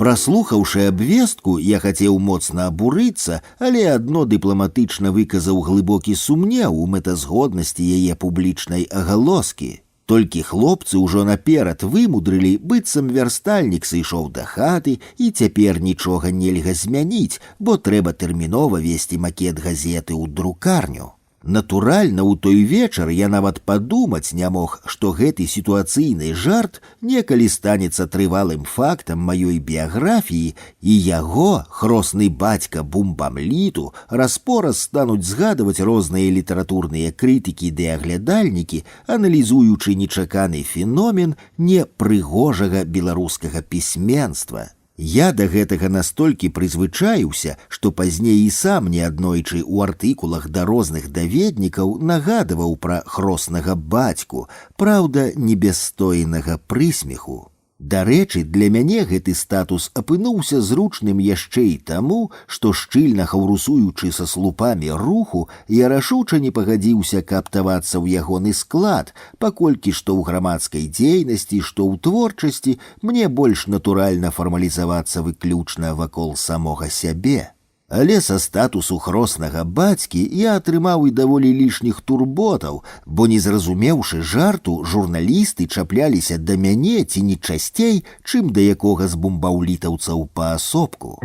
Праслухаўшы абвестку, я хацеў моцна абурыцца, але адно дыпламатычна выказаў глыбокі сумнеў у мэтазгоднасці яе публічнай агалоскі. Толькі хлопцы ўжо наперад вымудрылі, быццам вярстальнік сышоў да хаты, і цяпер нічога нельга змяніць, бо трэба тэрмінова весці макет газеты ў друкарню. Натуральна, у той вечар я нават падумаць не мог, што гэты сітуацыйны жарт некалі станецца трывалым фактам маёй біяграфіі, і яго, хросны бацька бумбамліту, раз-пораз стануць згадваць розныя літаратурныя крытыкі ды аглядальнікі, аналізуючы нечаканы феномен непрыгожага беларускага пісьменства. Я да гэтага настолькі прызвычаіўся, што пазней і сам неаднойчы ў артыкулах да розных даведнікаў нагадываў пра хроснага бацьку, праўда, не без стоенага прысмеху. Дарэчы, для мяне гэты статус апынуўся зручным яшчэ і таму, што шчыльна хаўрусуючы са слупамі руху, я рашуча не пагадзіўся кааптавацца ў ягоны склад, паколькі што ў грамадскай дзейнасці, што ў творчасці мне больш натуральна фармалізавацца выключна вакол самога сябе. Але са статусу хроснага бацькі я атрымаў і даволі лішніх турботаў, бо не зразумеўшы жарту, журналісты чапляліся да мяне ці не часцей, чым да якога з бумбаўлітаўцаў паасобку.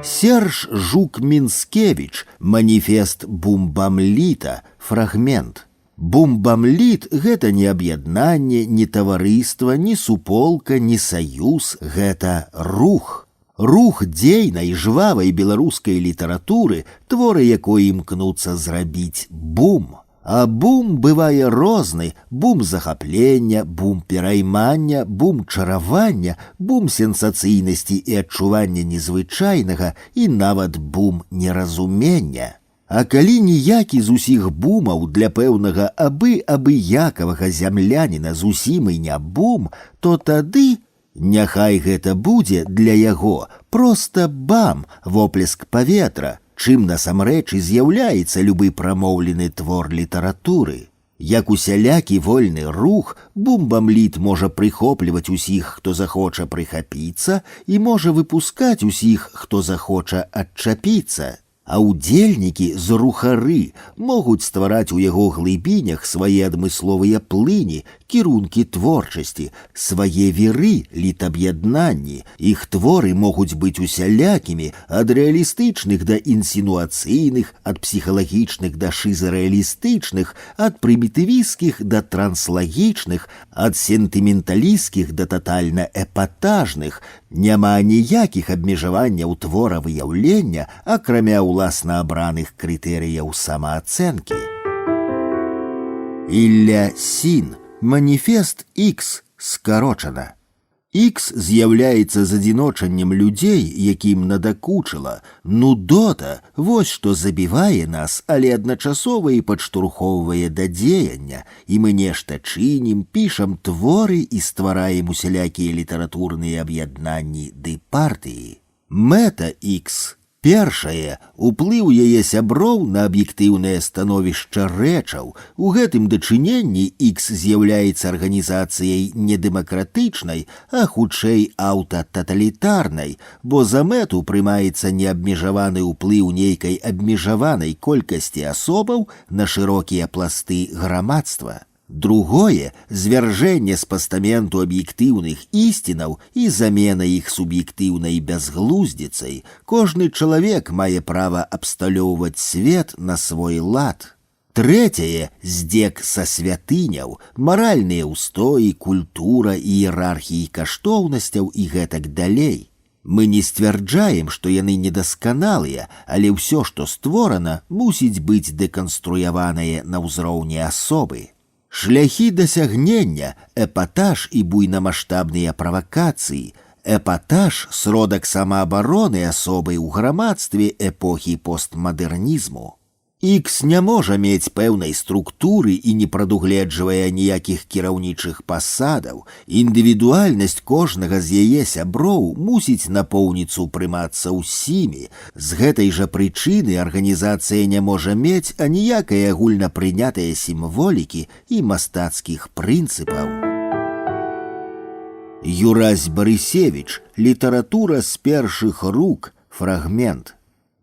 Серж Жук-Мінскевіч, маніфест бумбамліта, фрагмент. Бумбамліт – гэта не аб'яднанне, не таварыства, не суполка, не саюз, гэта рух. Рух дзейнай, жвавай беларускай літаратуры, творы якой імкнуцца зрабіць бум. А бум бывае розны: бум захаплення, бум пераймання, бум чаравання, бум сенсацыйнасці і адчування незвычайнага і нават бум неразумення. А калі ніякі з усіх бумаў для пэўнага абыякавага зямляніна зусім і не бум, то тады няхай гэта будзе для яго проста бам, воплеск паветра, чым насамрэч і з'яўляецца любы прамоўлены твор літаратуры. Як усялякі вольны рух, бумбамліт можа прыхопліваць усіх, хто захоча прыхапіцца, і можа выпускаць усіх, хто захоча адчапіцца. А удзельнікі з рухары могуць ствараць у яго глыбінях свае адмысловыя плыні, кірункі творчасці, свае веры, літаб'яднанні. Іх творы могуць быць усялякімі, ад рэалістычных да інсінуацыйных, ад псіхалагічных да шызарэалістычных, ад прымітывісцкіх да транслагічных, ад сентыменталісцкіх да татальна эпатажных. Няма ніякіх абмежаванняў твора выяўлення, акрамя уласна абраных крытэрыяў самаацэнкі. Ілля Сін. Маніфест X скарочана. X з'яўляецца задзіночаннем людзей, якім надакучыла. Нудота – вось што забівае нас, але адначасова і падштурхоўвае да дзеяння. І мы нешта чынім, пішам творы і ствараем усялякія літаратурныя аб'яднанні ды партыі. Мэта X. Першае – уплыў яе сяброў на аб'ектыўнае становішча рэчаў. У гэтым дачыненні X з'яўляецца арганізацыяй не дэмакратычнай, а хутчэй аўтататалітарнай, бо за мэту прымаецца неабмежаваны ўплыў нейкай абмежаванай колькасці асобаў на шырокія пласты грамадства. Другое – звяржэнне з пастаменту аб'ектыўных ісцінаў і замена іх суб'ектыўнай бязглуздзіцай. Кожны чалавек мае права абсталёўваць свет на свой лад. Трэцяе – здзек са святыняў, маральныя ўстоі, культура, іерархіі каштоўнасцяў і гэтак далей. Мы не сцвярджаем, што яны недасканалыя, але ўсё, што створана, мусіць быць дэканструяванае на ўзроўні асобы. Шляхі дасягнення, эпатаж і буйнамаштабныя правакацыі. Эпатаж – сродак самаабароны асобы ў грамадстве эпохі постмадэрнізму. X не можа мець пэўнай структуры і не прадугледжвае ніякіх кіраўнічых пасадаў. Індывідуальнасць кожнага з яе сяброў мусіць напоўніцу прымацца ўсімі. З гэтай жа прычыны арганізацыя не можа мець аніякай агульнапрынятыя сімволікі і мастацкіх прынцыпаў. Юрась Барысевіч. Літаратура з першых рук. Фрагмент.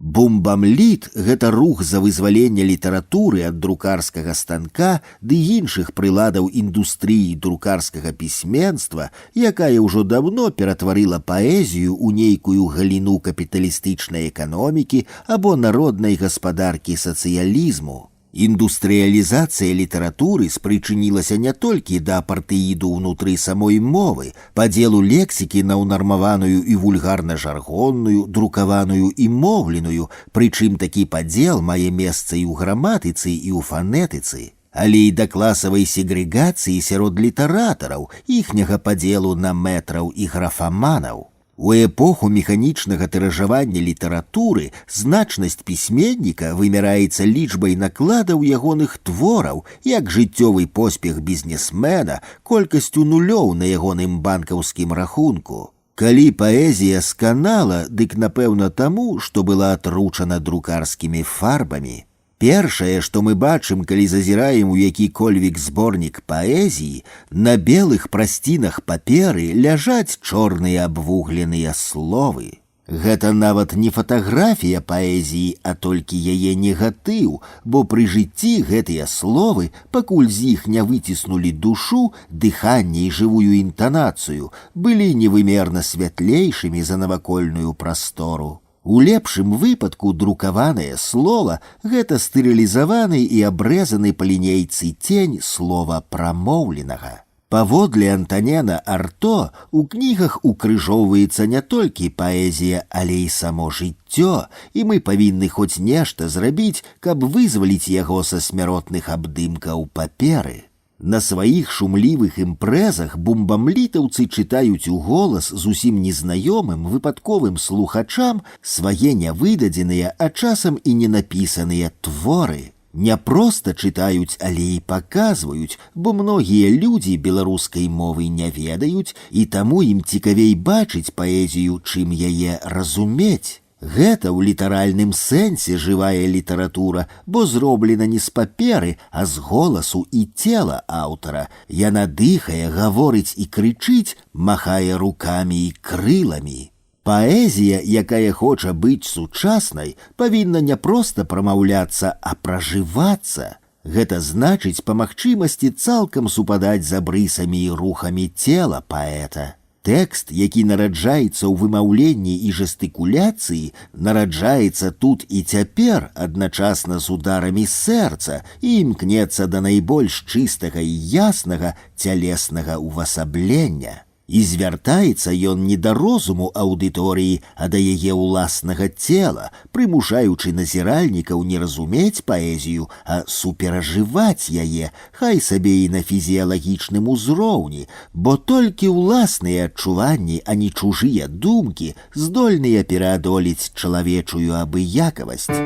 Бумбамліт – гэта рух за вызваленне літаратуры ад друкарскага станка ды іншых прыладаў індустрыі друкарскага пісьменства, якая ўжо давно ператварыла паэзію ў нейкую галіну капіталістычнай эканомікі або народнай гаспадаркі сацыялізму. Індустрыялізацыя літаратуры спрычынілася не толькі да апартэіду ўнутры самой мовы, падзелу лексікі на ўнармаваную і вульгарна-жаргонную, друкаваную і моўленую, прычым такі падзел мае месца і ў граматыцы, і ў фанетыцы, але і да класавай сегрэгацыі сярод літаратараў, іхняга падзелу на мэтраў і графаманаў. У эпоху механічнага тыражавання літаратуры значнасць пісьменніка вымяраецца лічбай накладаў ягоных твораў, як жыццёвы поспех бізнесмена, колькасцю нулёў на ягоным банкаўскім рахунку. Калі паэзія сканала, дык напэўна таму, што была атручана друкарскімі фарбамі. Першае, што мы бачым, калі зазіраем у які-кольвік зборнік паэзіі, на белых прасцінах паперы ляжаць чорныя абвугленыя словы. Гэта нават не фатаграфія паэзіі, а толькі яе негатыў, бо пры жыцці гэтыя словы, пакуль з іх не выціснулі душу, дыханне і жывую інтанацыю, былі невымерна святлейшымі за навакольную прастору. У лепшым выпадку друкаванае слова – гэта стэрылізаваны і абрэзаны па лінейцы цень слова прамоўленага. Паводле Антонена Арто у кнігах укрыжоўваецца не толькі паэзія, але і само жыццё, і мы павінны хоць нешта зрабіць, каб вызваліць яго са смяротных абдымкаў паперы. На сваіх шумлівых імпрэзах бумбамлітаўцы чытаюць у голас зусім незнаёмым выпадковым слухачам свае нявыдадзеныя, а часам і ненапісаныя творы. Не проста чытаюць, але і паказваюць, бо многія людзі беларускай мовы не ведаюць, і таму ім цікавей бачыць паэзію, чым яе разумець. Гэта ў літаральным сэнсе жывая літаратура, бо зроблена не з паперы, а з голасу і цела аўтара. Яна дыхае, гаворыць і крычыць, махае рукамі і крыламі. Паэзія, якая хоча быць сучаснай, павінна не проста прамаўляцца, а пражывацца. Гэта значыць па магчымасці цалкам супадаць з абрысамі і рухамі цела паэта. Тэкст, які нараджаецца ў вымаўленні і жэстыкуляцыі, нараджаецца тут і цяпер адначасна з ударамі сэрца і імкнецца да найбольш чыстага і яснага цялеснага ўвасаблення. І звяртаецца ён не да розуму аўдыторыі, а да яе ўласнага цела, прымушаючы назіральнікаў не разумець паэзію, а суперажываць яе, хай сабе і на фізіялагічным узроўні, бо толькі ўласныя адчуванні, а не чужыя думкі, здольныя пераадолець чалавечую абыякавасць.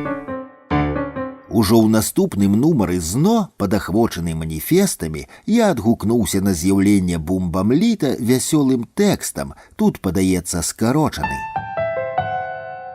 Ужо ў наступным нумары ЗНО, падахвочаны маніфестамі, я адгукнуўся на з'яўленне бумбамліта вясёлым тэкстам, тут падаецца скарочаны.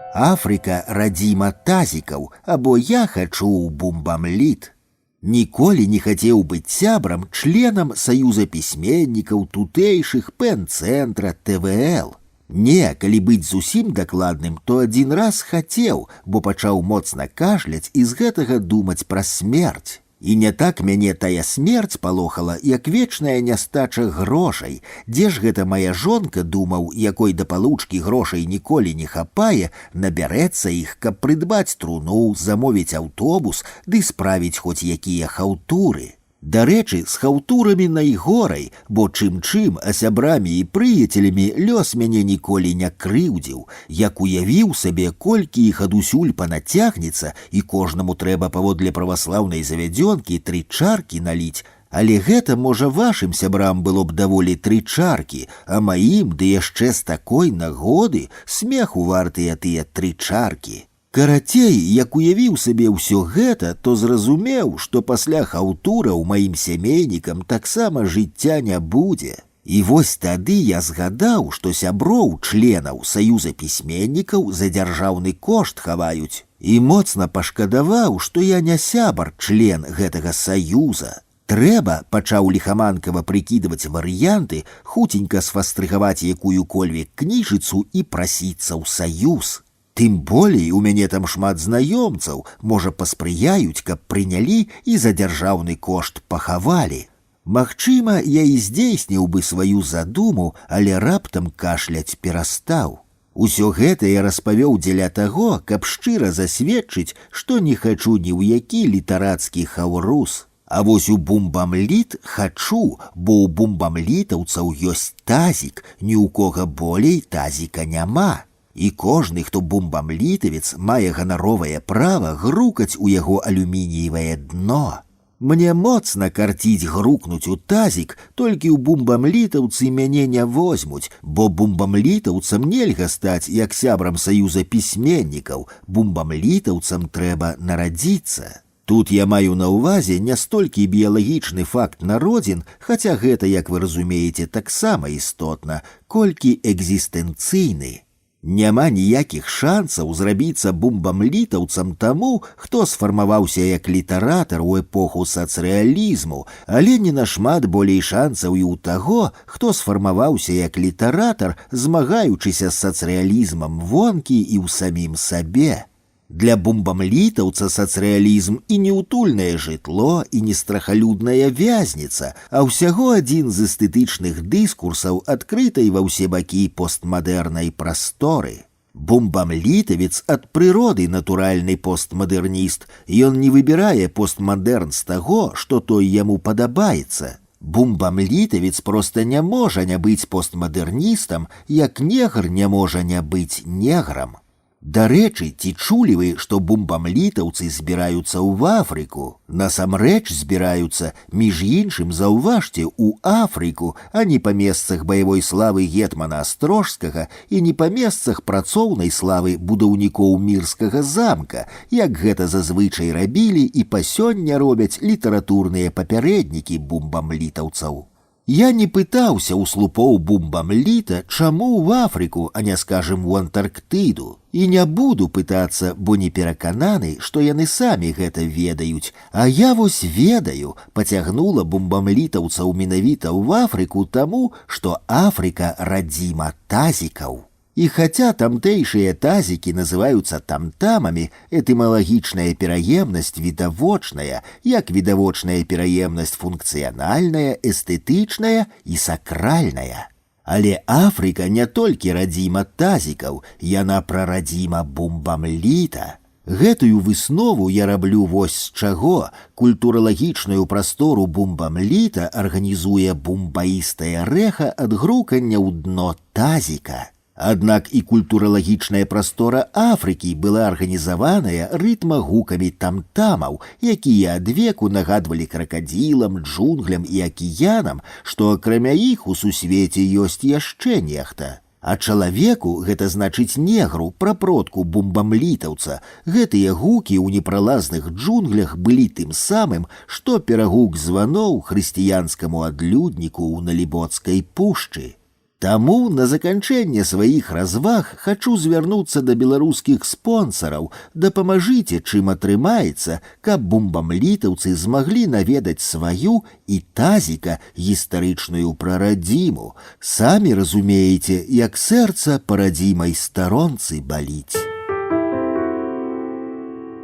Афрыка радзіма тазікаў, або я хачу ў бумбамліт. Ніколі не хацеў быць сябрам, членам саюза пісьменнікаў тутэйшых пэн-цэнтра ТВЛ. Не, калі быць зусім дакладным, то адзін раз хацеў, бо пачаў моцна кашляць і з гэтага думаць пра смерць. І не так мяне тая смерць палохала, як вечная нястача грошай. Дзе ж гэта мая жонка, думаў, якой да палучкі грошай ніколі не хапае, набярэцца іх, каб прыдбаць труну, замовіць аўтобус ды справіць хоць якія хаўтуры. Дарэчы, з хаўтурамі найгорай, бо чым-чым, а сябрамі і прыяцелямі лёс мяне ніколі не крыўдзіў. Як уявіў сабе, колькі іх адусюль панацягнецца, і кожнаму трэба паводле праваслаўнай завядзёнкі 3 чаркі наліць, але гэта, можа, вашым сябрам было б даволі 3 чаркі, а маім, ды яшчэ з такой нагоды, смеху вартыя тыя 3 чаркі. Карацей, як уявіў сабе ўсё гэта, то зразумеў, што пасля хаўтураў маім сямейнікам таксама жыцця не будзе. І вось тады я згадаў, што сяброў членаў саюза пісьменнікаў за дзяржаўны кошт хаваюць. І моцна пашкадаваў, што я не сябар член гэтага саюза. Трэба, пачаў ліхаманкава прыкідваць варыянты, хуценька сфастрыгаваць якую-кольвек кніжыцу і прасіцца ў саюз. Тым болей у мяне там шмат знаёмцаў, можа, паспрыяюць, каб прынялі і за дзяржаўны кошт пахавалі. Магчыма, я і здзейсніў бы сваю задуму, але раптам кашляць перастаў. Усё гэта я распавёў дзеля таго, каб шчыра засведчыць, што не хачу ні ў які літарацкі хаўрус. А вось у бумбамліт хачу, бо ў бумбамлітаўцаў ёсць тазік, ні ў кога болей тазіка няма. І кожны, хто бумбамлітавец, мае ганаровае права грукаць у яго алюмініевае дно. Мне моцна карціць грукнуць у тазік, толькі ў бумбамлітаўцы мяне не возьмуць, бо бумбамлітаўцам нельга стаць як сябрам саюза пісьменнікаў, бумбамлітаўцам трэба нарадзіцца. Тут я маю на ўвазе не столькі біялагічны факт народзін, хаця гэта, як вы разумееце, таксама істотна, колькі экзістэнцыйны. Няма ніякіх шансаў зрабіцца бумбамлітаўцам таму, хто сфармаваўся як літаратар у эпоху сацрэалізму, але не нашмат болей шансаў і ў таго, хто сфармаваўся як літаратар, змагаючыся з сацрэалізмам вонкі і ў самім сабе. Для бумбамлітаўца сацрэалізм і не утульнае жытло, і не страхалюдная вязніца, а ўсяго адзін з эстэтычных дыскурсаў адкрытай ва ўсе бакі постмадэрнай прасторы. Бумбамлітавец ад прыроды натуральны постмадэрніст, ён не выбірае постмадэрн з таго, што той яму падабаецца. Бумбамлітавец проста не можа не быць постмадэрністам, як негр не можа не быць неграм. Дарэчы, ці чулі вы, што бумбамлітаўцы збіраюцца ў Афрыку? Насамрэч збіраюцца, між іншым, заўважце, у Афрыку, а не па месцах баявой славы гетмана Астрожскага і не па месцах працоўнай славы будаўнікоў мірскага замка, як гэта зазвычай рабілі і па сёння робяць літаратурныя папярэднікі бумбамлітаўцаў. Я не пытаўся ў слупоў бумбамліта, чаму ў Афрыку, а не, скажем, у Антарктыду. І не буду пытацца, бо не перакананы, што яны самі гэта ведаюць. А я вось ведаю, пацягнула бумбамлітаўцаў менавіта ў Афрыку таму, што Афрыка радзіма тазікаў. І хаця тамтэйшыя тазікі называюцца тамтамамі, этымалагічная пераемнасць відавочная, як відавочная пераемнасць функцыянальная, эстэтычная і сакральная. Але Афрыка не толькі радзіма тазікаў, яна прарадзіма бумбамліта. Гэтую выснову я раблю вось з чаго. Культуралагічную прастору бумбамліта арганізуе бумбаістае рэха ад грукання ў дно тазіка. Аднак і культуралагічная прастора Афрыкі была арганізаваная рытма-гукамі тамтамаў, якія адвеку нагадвалі кракадзілам, джунглям і акіянам, што акрамя іх у сусвеце ёсць яшчэ нехта. А чалавеку, гэта значыць негру, прапродку бумбамлітаўца, гэтыя гукі ў непралазных джунглях былі тым самым, што перагук званоў хрысціянскаму адлюдніку ў Налібоцкай пушчы. Таму на заканчэнне сваіх разваг хачу звярнуцца да беларускіх спонсараў, дапамажыце, чым атрымаецца, каб бумбамлітаўцы змаглі наведаць сваю і тазіка гістарычную прарадзіму. Самі разумееце, як сэрца па радзімай старонцы баліць.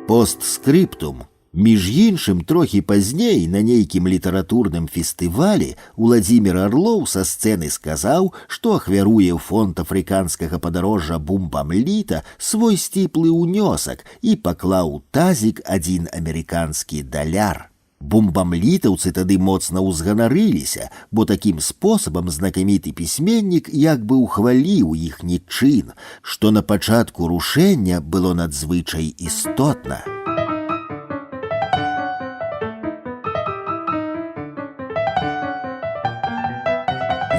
Постскрыптум. Між іншым, трохі пазней на нейкім літаратурным фестывалі Уладзімір Арлоў са сцэны сказаў, што ахвяруе ў фонд афрыканскага падарожжа бумбамліта свой сціплы ўнёсак і паклаў у тазік адзін амерыканскі даляр. Бумбамлітаўцы тады моцна ўзганарыліся, бо такім спосабам знакаміты пісьменнік як бы ўхваліў іхні чын, што на пачатку рушэння было надзвычай істотна.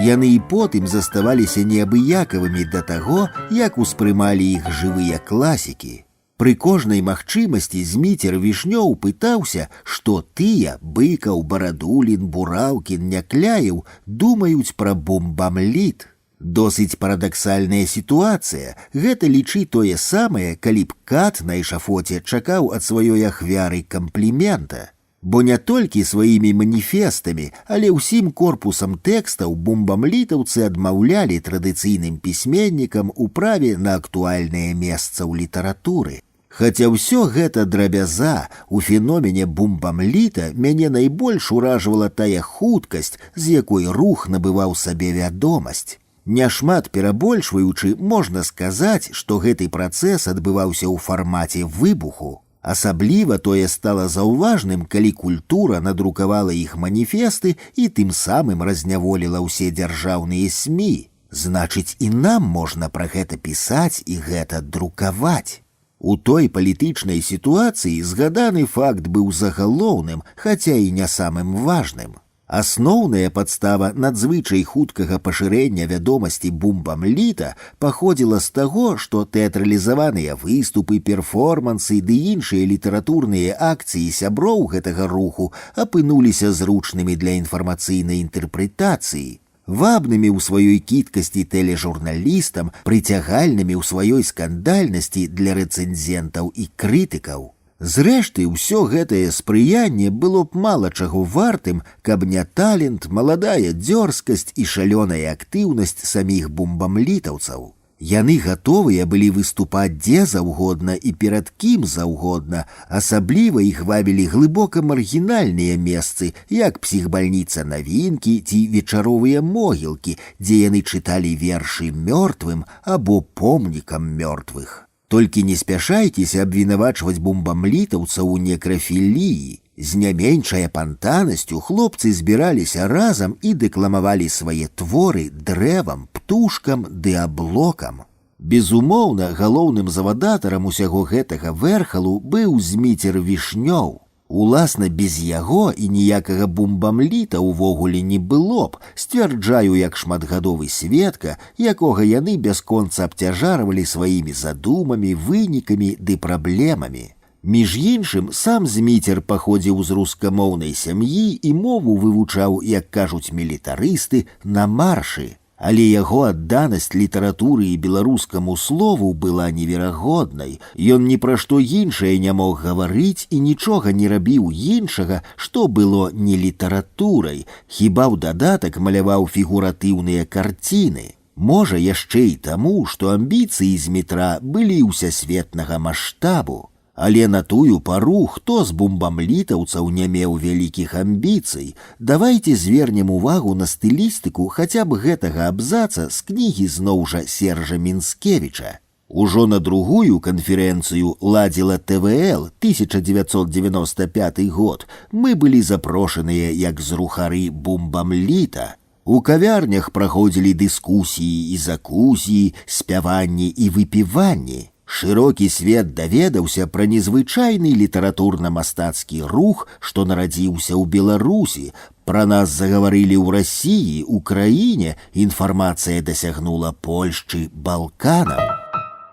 Яны і потым заставаліся неабыякавымі да таго, як успрымалі іх жывыя класікі. Пры кожнай магчымасці Зміцер Вішнёў пытаўся, што тыя, Быкаў, Барадулін, Бураўкін, Някляеў думаюць пра бумбамліт. Досыць парадаксальная сітуацыя. Гэта лічы тое самае, калі б кат на эшафоце чакаў ад сваёй ахвяры камплімента. Бо не толькі сваімі маніфестамі, але ўсім корпусам тэкстаў бумбамлітаўцы адмаўлялі традыцыйным пісьменнікам у праве на актуальнае месца ў літаратуры. Хаця ўсё гэта драбяза, у феномене бумбамліта мяне найбольш уражвала тая хуткасць, з якой рух набываў сабе вядомасць. Няшмат перабольшваючы, можна сказаць, што гэты працэс адбываўся ў фармаце выбуху. Асабліва тое стала заўважным, калі культура надрукавала іх маніфесты і тым самым разняволіла ўсе дзяржаўныя СМІ. Значыць, і нам можна пра гэта пісаць і гэта друкаваць. У той палітычнай сітуацыі згаданы факт быў загалоўным, хаця і не самым важным. Асноўная падстава надзвычай хуткага пашырэння вядомасці бумбамліта паходзіла з таго, што тэатралізаваныя выступы, перформансы ды іншыя літаратурныя акцыі сяброў гэтага руху апынуліся зручнымі для інфармацыйнай інтэрпрэтацыі. вабнымі ў сваёй кідкасці тэлежурналістам, прыцягальнымі ў сваёй скандальнасці для рэцэнзентаў і крытыкаў. Зрэшты, ўсё гэтае спрыянне было б мала чаго вартым, каб не талент, маладая дзёрзкасць і шалёная актыўнасць саміх бумбамлітаўцаў. Яны гатовыя былі выступаць дзе заўгодна і перад кім заўгодна, асабліва іх вабілі глыбока маргінальныя месцы, як псіхбальніца навінкі ці вечаровыя могілкі, дзе яны чыталі вершы мёртвым або помнікам мёртвых. Толькі не спяшайцеся абвінавачваць бумбамлітаўцаў у некрафіліі. З не меншай апантанасцю хлопцы збіраліся разам і дэкламавалі свае творы дрэвам, птушкам ды аблокам. Безумоўна, галоўным завадатарам усяго гэтага вэрхалу быў Зміцер Вішнёў. Уласна, без яго і ніякага бумбамліта ўвогуле не было б, сцвярджаю як шматгадовы сведка, якога яны бясконца абцяжарвалі сваімі задумамі, вынікамі ды праблемамі. Між іншым, сам Зміцер паходзіў з рускамоўнай сям'і і мову вывучаў, як кажуць мілітарысты, на маршы. Але яго адданасць літаратуры і беларускаму слову была неверагоднай. Ён ні пра што іншае не мог гаварыць і нічога не рабіў іншага, што было не літаратурай, хіба ў дадатак маляваў фігуратыўныя карціны. Можа, яшчэ і таму, што амбіцыі Змітра былі ўсясветнага маштабу. Але на тую пару хто з бумбамлітаўцаў не меў вялікіх амбіцый? Давайте звернем увагу на стылістыку хаця б гэтага абзаца з кнігі зноў жа Сержа Мінскевіча. Ужо на другую канферэнцыю ладзіла ТВЛ 1995 год мы былі запрошаныя як зрухары бумбамліта. У кавярнях праходзілі дыскусіі і закусіі, спяванні і выпіванні. Шырокі свет даведаўся пра незвычайны літаратурна-мастацкі рух, што нарадзіўся ў Беларусі. Пра нас загаварылі ў Расіі, Украіне, інфармацыя дасягнула Польшчы, Балканаў.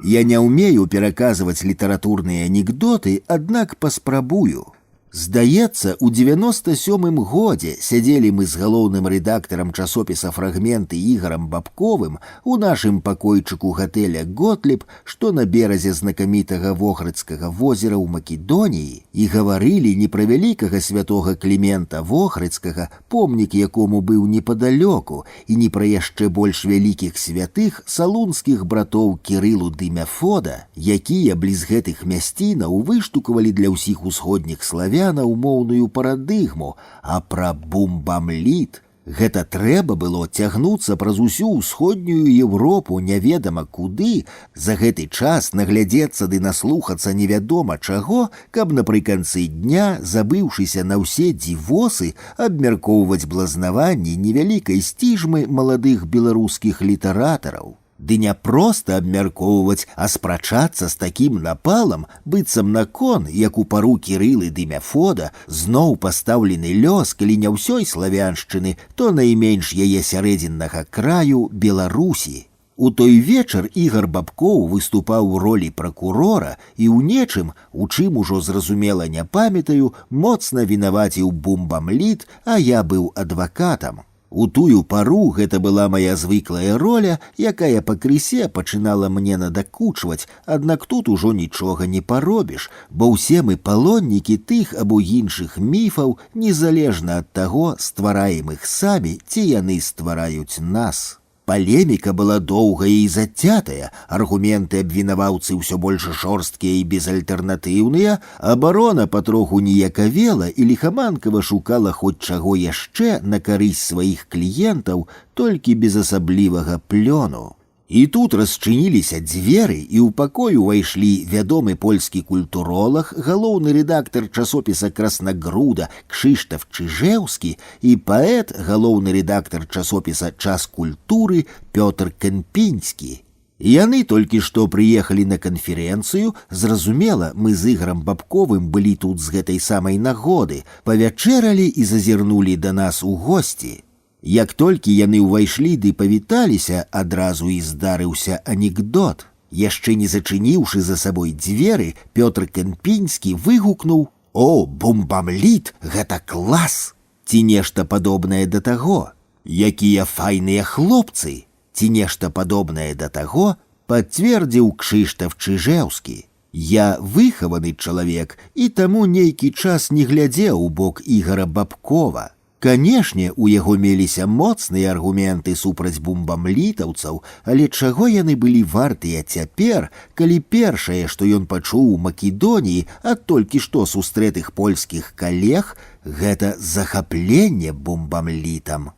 Я не ўмею пераказваць літаратурныя анекдоты, аднак паспрабую. Здаецца, у 97-м годзе сядзелі мы з галоўным рэдактарам часопіса «Фрагменты» Ігарам Бабковым у нашым пакойчыку гатэля «Готліб», што на беразе знакамітага Вохрыцкага возера ў Македоніі, і гаварылі не пра вялікага святога Клімента Вохрыцкага, помнік якому быў непадалёку, і не пра яшчэ больш вялікіх святых салунскіх братоў Кірылу ды Мяфода, якія бліз гэтых мясцінаў выштукавалі для ўсіх усходніх славян на умоўную парадыгму, а пра бумбамліт. Гэта трэба было цягнуцца праз усю ўсходнюю Еўропу неведама куды, за гэты час наглядзецца ды наслухацца невядома чаго, каб напрыканцы дня, забыўшыся на ўсе дзівосы, абмяркоўваць блазнаванні невялікай сціжмы маладых беларускіх літаратараў. Ды не проста абмяркоўваць, а спрачацца з такім напалам, быццам на кон, як у пару Кірылы ды Мяфода, зноў пастаўлены лёс, калі не ўсёй славяншчыны, то найменш яе сярэдзіннага краю Беларусі. У той вечар Ігар Бабкоў выступаў у ролі пракурора і ў нечым, у чым ужо зразумела не памятаю, моцна вінаваціў бумбамліт, а я быў адвакатам. У тую пару гэта была моя звыклая роля, якая пакрысе пачынала мне надакучваць, аднак тут ужо нічога не паробіш, бо ўсе мы палоннікі тых або іншых міфаў, незалежна ад таго, ствараем іх самі ці яны ствараюць нас. Палеміка была доўгая і зацятая, аргументы абвінаваўцы ўсё больш жорсткія і безальтэрнатыўныя, абарона патроху ніякавела і ліхаманкава шукала хоць чаго яшчэ на карысць сваіх кліентаў, толькі без асаблівага плёну. І тут расчыніліся дзверы, і ў пакой увайшлі вядомы польскі культуролаг, галоўны рэдактар часопіса «Краснагруда» Кшыштаф Чыжэўскі і паэт, галоўны рэдактар часопіса «Час культуры» Пётр Кэнпінскі. Яны толькі што прыехалі на канферэнцыю, зразумела, мы з Ігарам Бабковым былі тут з гэтай самай нагоды, павячэралі і зазірнулі да нас у госці. Як толькі яны ўвайшлі ды павіталіся, адразу і здарыўся анекдот. Яшчэ не зачыніўшы за сабой дзверы, Пётр Кэнпінскі выгукнуў: «О, бумбамліт, гэта клас!» Ці нешта падобнае да таго. Якія файныя хлопцы, ці нешта падобнае да таго, пацвердзіў Кшыштаф Чыжэўскі. Я выхаваны чалавек і таму нейкі час не глядзеў у бок Ігара Бабкова. Канешне, у яго меліся моцныя аргументы супраць бумбамлітаўцаў, але чаго яны былі вартыя цяпер, калі першае, што ён пачуў у Македоніі ад толькі што сустрэтых польскіх калег, гэта захапленне бумбамлітам.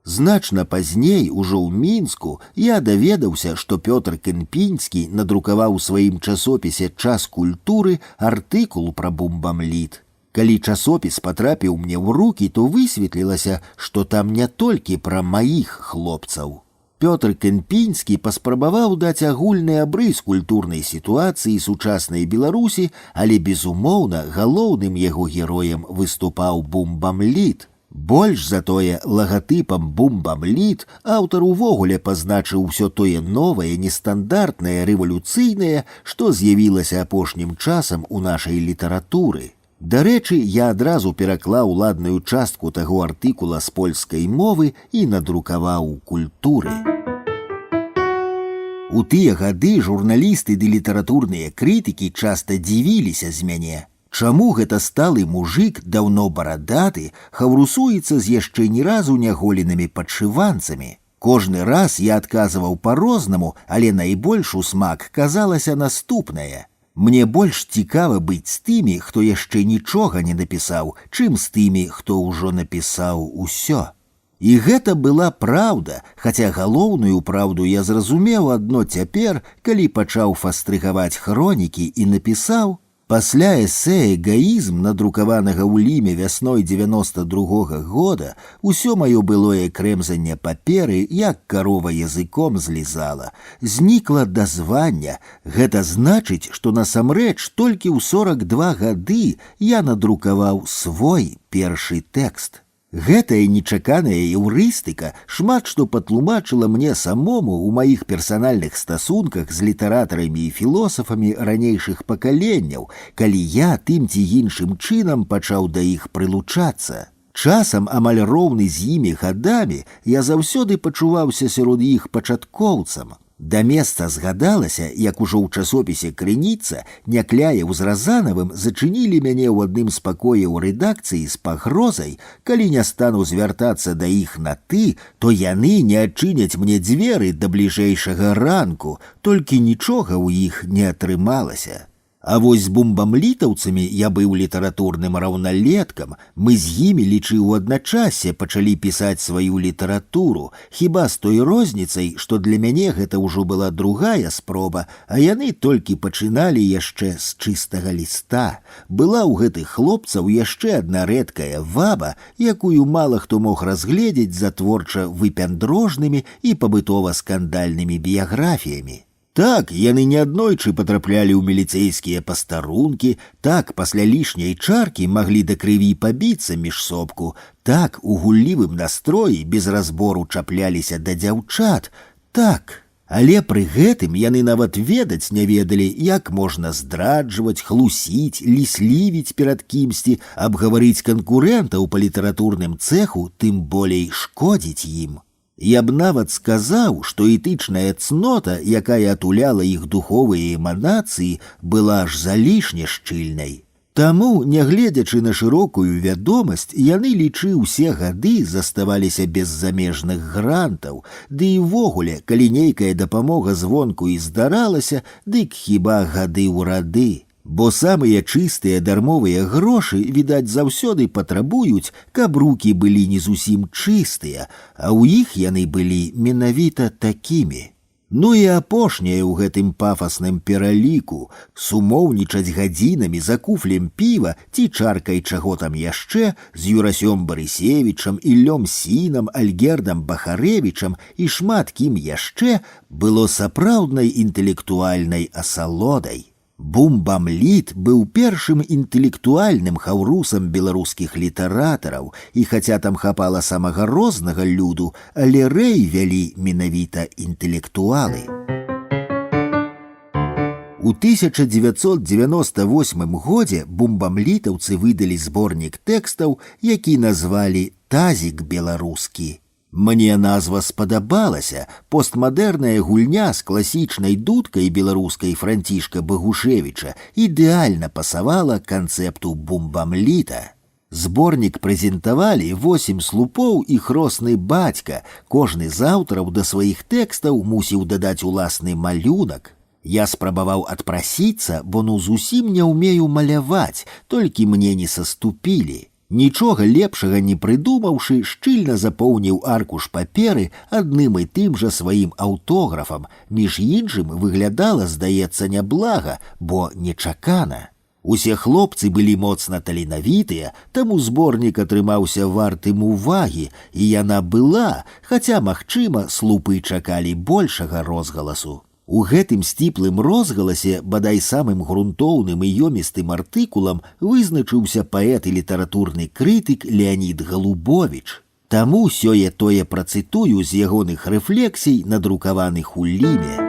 Значна пазней, ужо ў Мінску, я даведаўся, што Пётр Кенпінскі надрукаваў у сваім часопісе «Час культуры» артыкул пра бумбамліт. Калі часопіс патрапіў мне ў рукі, то высветлілася, што там не толькі пра маіх хлопцаў. Пётр Кенпінскі паспрабаваў даць агульны абрыс культурнай сітуацыі сучаснай Беларусі, але, безумоўна, галоўным яго героем выступаў бумбамліт. Больш за тое, лагатыпам бумбамліт аўтар увогуле пазначыў усё тое новае, нестандартнае, рэвалюцыйнае, што з'явілася апошнім часам у нашай літаратуры. Дарэчы, я адразу пераклаў ладную частку таго артыкула з польскай мовы і надрукаваў у культуры. У тыя гады журналісты ды літаратурныя крытыкі часта дзівіліся з мяне. Чаму гэта сталы мужык, даўно барадаты, хаўрусуецца з яшчэ ні разу не голенымі падшыванцамі? Кожны раз я адказваў па-рознаму, але найбольш у смак казалася наступнае. Мне больш цікава быць з тымі, хто яшчэ нічога не напісаў, чым з тымі, хто ўжо напісаў усё. І гэта была праўда, хаця галоўную праўду я зразумеў адно цяпер, калі пачаў фастрыгаваць хронікі і напісаў: пасля эсэ «Эгоізм», надрукаванага ў Ліме вясной 92-го года, усё маё былое крэмзанне паперы, як карова языком злізала. Знікла дазвання. Гэта значыць, што насамрэч толькі ў 42 гады я надрукаваў свой першы тэкст. Гэтая нечаканая еўрыстыка шмат што патлумачыла мне самому ў маіх персанальных стасунках з літаратарамі і філосафамі ранейшых пакаленняў, калі я тым ці іншым чынам пачаў да іх прылучацца. Часам амаль роўны з імі гадамі я заўсёды пачуваўся сярод іх пачаткоўцам. Да месца згадалася, як ужо ў часопісе «Крыніца» Някляеў з Разанавым зачынілі мяне ў адным з пакояў рэдакцыі з пагрозай: калі не стану звяртацца да іх на «ты», то яны не адчыняць мне дзверы да бліжэйшага ранку, толькі нічога ў іх не атрымалася. А вось з бумбамлітаўцамі я быў літаратурным раўналеткам, мы з імі, лічыў, у адначасе пачалі пісаць сваю літаратуру, хіба з той розніцай, што для мяне гэта ўжо была другая спроба, а яны толькі пачыналі яшчэ з чыстага ліста. Была ў гэтых хлопцаў яшчэ адна рэдкая ваба, якую мала хто мог разгледзець за творча выпяндрожнымі і пабытова-скандальнымі біяграфіямі. Так, яны неаднойчы патраплялі ў міліцэйскія пастарункі, так, пасля лішняй чаркі маглі да крыві пабіцца між сопку, так, у гуллівым настроі без разбору чапляліся да дзяўчат, так. Але пры гэтым яны нават ведаць не ведалі, як можна здраджваць, хлусіць, ліслівіць перад кімсьці, абгаварыць канкурэнтаў па літаратурным цэху, тым болей шкодзіць ім. Я б нават сказаў, што этычная цнота, якая атуляла іх духовыя эманацыі, была аж залішне шчыльнай. Таму, нягледзячы на шырокую вядомасць, яны, лічы, усе гады заставаліся без замежных грантаў, ды і ўвогуле, калі нейкая дапамога звонку і здаралася, дык хіба гады ў рады. Бо самыя чыстыя дармовыя грошы, відаць, заўсёды патрабуюць, каб рукі былі не зусім чыстыя, а ў іх яны былі менавіта такімі. Ну і апошняе ў гэтым пафасным пераліку — сумоўнічаць гадзінамі за куфлем піва ці чаркай чаго там яшчэ з Юрасём Барысевічам, Іллём Сінам, Альгердам Бахарэвічам і шмат кім яшчэ было сапраўднай інтэлектуальнай асалодай. Бумбамліт быў першым інтэлектуальным хаўрусам беларускіх літаратараў, і хаця там хапала самага рознага люду, але рэй вялі менавіта інтэлектуалы. У 1998 годзе бумбамлітаўцы выдалі зборнік тэкстаў, які назвалі «Тазік беларускі». Мне назва спадабалася, постмадэрная гульня з класічнай дудкай беларускай Францішка Багушевіча ідэальна пасавала канцэпту бумбамліта. Зборнік прэзентавалі 8 слупоў і хросны бацька, кожны з аўтараў да сваіх тэкстаў мусіў дадаць уласны малюнак. Я спрабаваў адпрасіцца, бо зусім не ўмею маляваць, толькі мне не саступілі. Нічога лепшага не прыдумаўшы, шчыльна запоўніў аркуш паперы адным і тым жа сваім аўтографам. Між іншым выглядала, здаецца, няблага, бо нечакана. Усе хлопцы былі моцна таленавітыя, таму зборнік атрымаўся вартым увагі, і яна была, хаця, магчыма, слупы чакалі большага розгаласу. У гэтым сціплым розгаласе, бадай самым грунтоўным і ёмістым артыкулам, вызначыўся паэт і літаратурны крытык Леонід Галубовіч. Таму сёе-тое працытую з ягоных рэфлексій, надрукаваных у Ліме.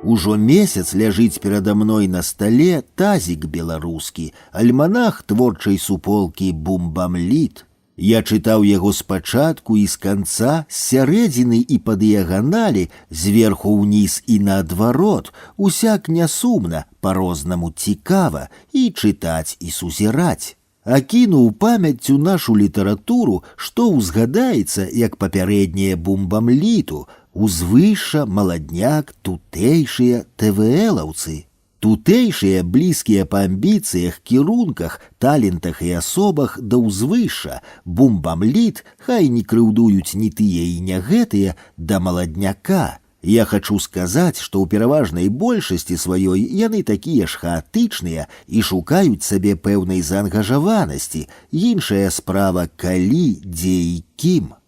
Ужо месяц ляжыць перада мной на стале тазік беларускі, альманах творчай суполкі «Бумбамліт». Я чытаў яго спачатку і з канца, з сярэдзіны і па дыяганалі, зверху ўніз і наадварот, усяк нясумна, па-рознаму цікава, і чытаць і сузіраць. Акінуў памяццю нашу літаратуру, што ўзгадаецца, як папярэдняе бумбамліту, узвышша, маладняк, тутэйшыя ТВЛаўцы. Тутэйшыя, блізкія па амбіцыях, кірунках, талентах і асобах да ўзвышша, бумбамліт, хай не крыўдуюць ні тыя і не гэтыя, да маладняка. Я хачу сказаць, што ў пераважнай большасці сваёй яны такія ж хаатычныя і шукаюць сабе пэўнай заангажаванасці. Іншая справа, калі, дзе і кім.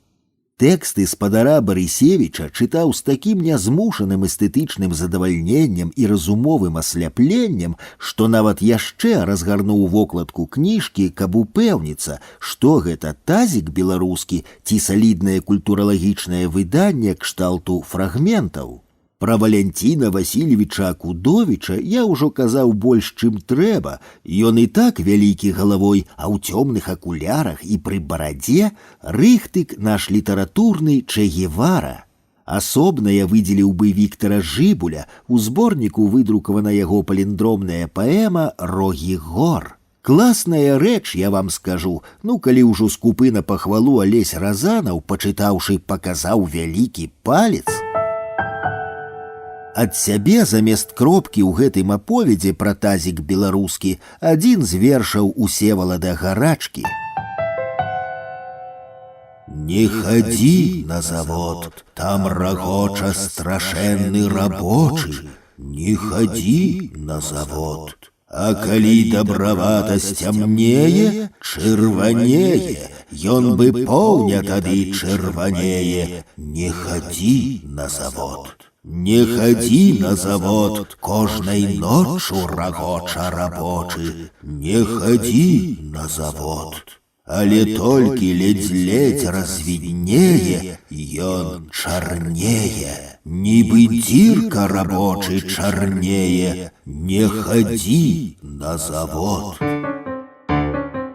Тэксты спадара Барысевіча чытаў з такім нязмушаным эстэтычным задавальненнем і разумовым асляпленнем, што нават яшчэ разгарнуў вокладку кніжкі, каб упэўніцца, што гэта тазік беларускі ці саліднае культуралагічнае выданне кшталту фрагментаў. Пра Валянціна Васильевича Акудовіча я ўжо казаў больш, чым трэба. Ён і так вялікі галавой, а ў цёмных акулярах і пры барадзе рыхтык наш літаратурны Че Гевара. Асобна я выдзеліў бы Віктара Жыбуля, у зборніку выдрукавана яго паліндромная паэма «Рогі гор». Класная рэч, я вам скажу, калі ўжо скупы на пахвалу Алесь Разанаў, пачытаўшы, паказаў вялікі палец. Ад сябе замест кропкі ў гэтым аповедзе пра тазік беларускі адзін з вершаў Усевалада Гарачкі. Не хадзі на завод, там рагоча страшэнны рабочы. Не хадзі на завод. А калі дабравата сцямнее, чырванее, ён бы поўня тады чырванее. Не хадзі на завод. Не хадзі на завод, кожнай ноччу рагоча рабочы. Не хадзі на завод. Але толькі ледзь-ледзь развіднее, ён чарнее. Нібы дзірка рабочы чарнее. Не хадзі на завод.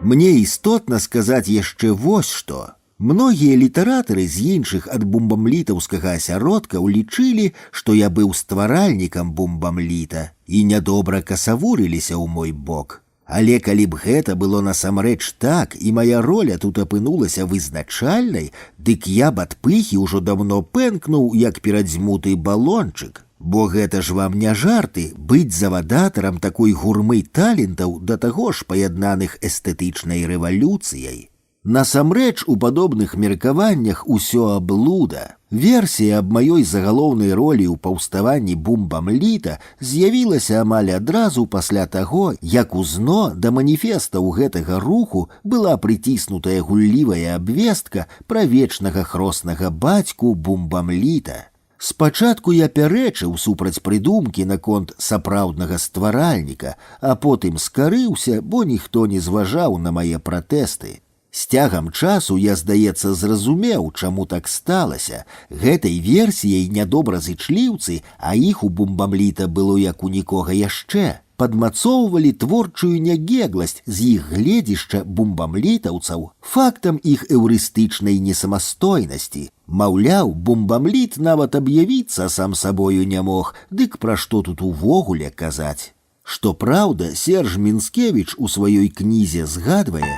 Мне істотна сказаць яшчэ вось што. Многія літаратары з іншых ад бумбамлітаўскага асяродка улічылі, што я быў стваральнікам бумбамліта і нядобра касавурыліся ў мой бок. Але калі б гэта было насамрэч так, і мая роля тут апынулася вызначальнай, дык я б ад пыхі ўжо даўно пэнкнуў, як перадзьмуты балончык. Бо гэта ж вам не жарты, быць завадатарам такой гурмы талентаў, да таго ж паяднаных эстэтычнай рэвалюцыяй. Насамрэч, у падобных меркаваннях усё аблуда. Версія аб маёй загалоўнай ролі ў паўставанні бумбамліта з'явілася амаль адразу пасля таго, як у ЗНО да маніфестаў гэтага руху была прыціснутая гуллівая абвестка пра вечнага хроснага бацьку бумбамліта. Спачатку я пярэчыў супраць прыдумкі наконт сапраўднага стваральніка, а потым скарыўся, бо ніхто не зважаў на мае пратэсты. З цягам часу я, здаецца, зразумеў, чаму так сталася. Гэтай версіяй нядобразычліўцы, а іх у бумбамліта было як у нікога яшчэ. падмацоўвалі творчую нягегласць з іх гледзішча бумбамлітаўцаў фактам іх эўрыстычнай несамастойнасці. Маўляў, бумбамліт нават аб'явіцца сам сабою не мог, дык пра што тут увогуле казаць. Што праўда, Серж Мінскевіч у сваёй кнізе згадвае: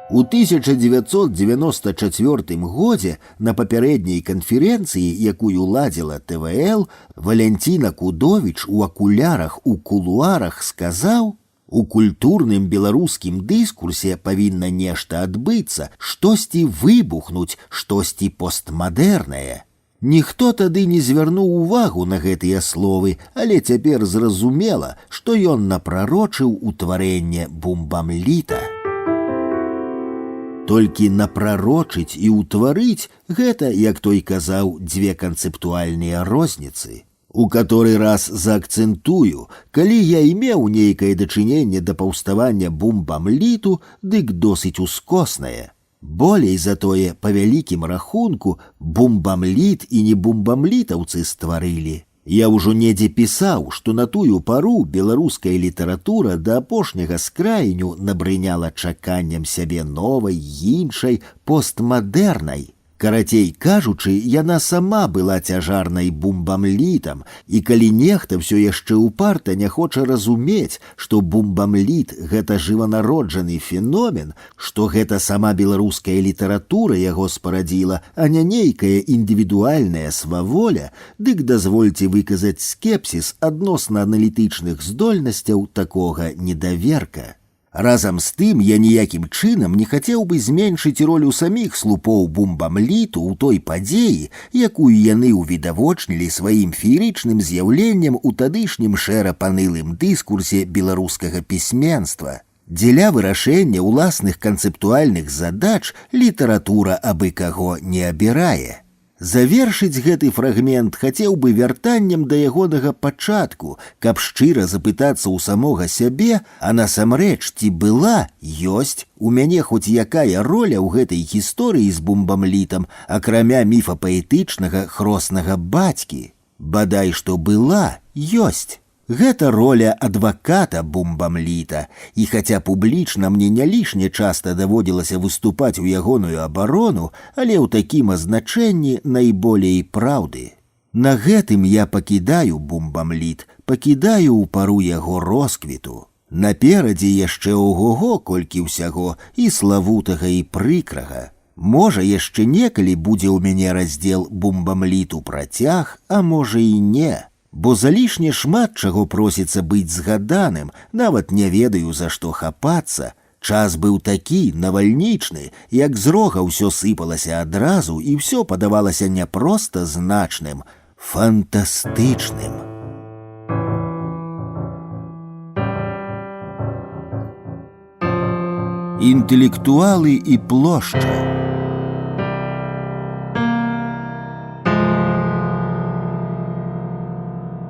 у 1994 годзе на папярэдняй канферэнцыі, якую ладзіла ТВЛ, Валянціна Кудовіч у акулярах у кулуарах сказаў: у культурным беларускім дыскурсе павінна нешта адбыцца, штосьці выбухнуць, штосьці постмадэрнае. Ніхто тады не звярнуў увагу на гэтыя словы, але цяпер зразумела, што ён напрарочыў утварэнне бумбамліта. Толькі напрарочыць і ўтварыць – гэта, як той казаў, дзве канцэптуальныя розніцы. У каторы раз заакцэнтую, калі я меў нейкае дачыненне да паўставання бумбамліту, дык досыць ускоснае. Болей за тое, па вялікім рахунку, бумбамліт і не бумбамлітаўцы стварылі. Я ўжо недзе пісаў, што на тую пару беларуская літаратура да апошняга скраіню набрыняла чаканням сябе новай, іншай, постмадэрнай. Карацей кажучы, яна сама была цяжарнай бумбамлітам, і калі нехта ўсё яшчэ ўпарта не хоча разумець, што бумбамліт – гэта жыванароджаны феномен, што гэта сама беларуская літаратура яго спарадзіла, а не нейкая індывідуальная сваволя, дык дазвольце выказаць скепсіс адносна аналітычных здольнасцяў такога недаверка. Разам з тым я ніякім чынам не хацеў бы зменшыць ролю саміх слупоў бумбамліту ў той падзеі, якую яны ўвідавочнілі сваім феерычным з'яўленнем у тадышнім шэра-панылым дыскурсе беларускага пісьменства. Дзеля вырашэння ўласных канцэптуальных задач літаратура абы каго не абірае. Завершыць гэты фрагмент хацеў бы вяртаннем да ягонага пачатку, каб шчыра запытацца ў самога сябе, а насамрэч ці была, ёсць, у мяне хоць якая роля ў гэтай гісторыі з бумбамлітам, акрамя міфапаэтычнага хроснага бацькі. Бадай што была, ёсць. Гэта роля адваката бумбамліта, і хаця публічна мне не лішне часта даводзілася выступаць у ягоную абарону, але ў такім азначэнні найболей праўды. На гэтым я пакідаю бумбамліт, пакідаю ў пару яго росквіту. Наперадзе яшчэ ого-го колькі ўсяго, і славутага, і прыкрага. Можа, яшчэ некалі будзе ў мяне раздзел бумбамліту працяг, а можа і не. Бо залішне шмат чаго просіцца быць згаданым, нават не ведаю, за што хапацца. Час быў такі, навальнічны, як з рога ўсё сыпалася адразу, і ўсё падавалася не проста значным, фантастычным. Інтэлектуалы і плошча.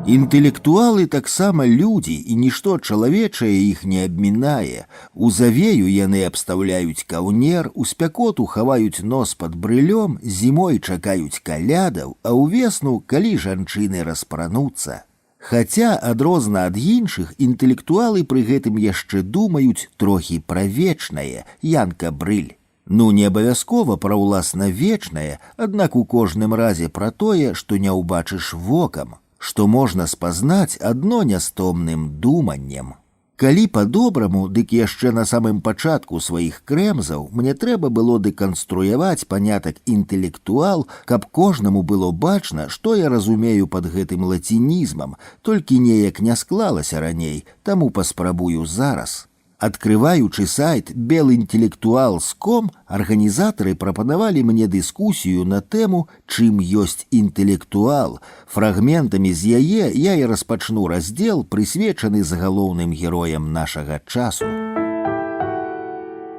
Інтэлектуалы таксама людзі, і нішто чалавечае іх не абмінае. У завею яны абстаўляюць каўнер, у спякоту хаваюць нос пад брылём, зімой чакаюць калядаў, а ўвесну, калі жанчыны распрануцца. Хаця, адрозна ад іншых, інтэлектуалы пры гэтым яшчэ думаюць трохі пра вечнае, Янка Брыль. Ну, не абавязкова пра ўласна вечнае, аднак у кожным разе пра тое, што не ўбачыш вокам, што можна спазнаць адно нястомным думаннем. Калі па-добраму, дык яшчэ на самым пачатку сваіх крэмзаў мне трэба было дэканструяваць панятак інтэлектуал, каб кожнаму было бачна, што я разумею пад гэтым лацінізмам, толькі неяк не склалася раней, таму паспрабую зараз. Адкрываючы сайт белінтэлектуалс.com, арганізатары прапанавалі мне дыскусію на тэму «Чым ёсць інтэлектуал?». Фрагментамі з яе я і распачну раздзел, прысвечаны загалоўным героям нашага часу.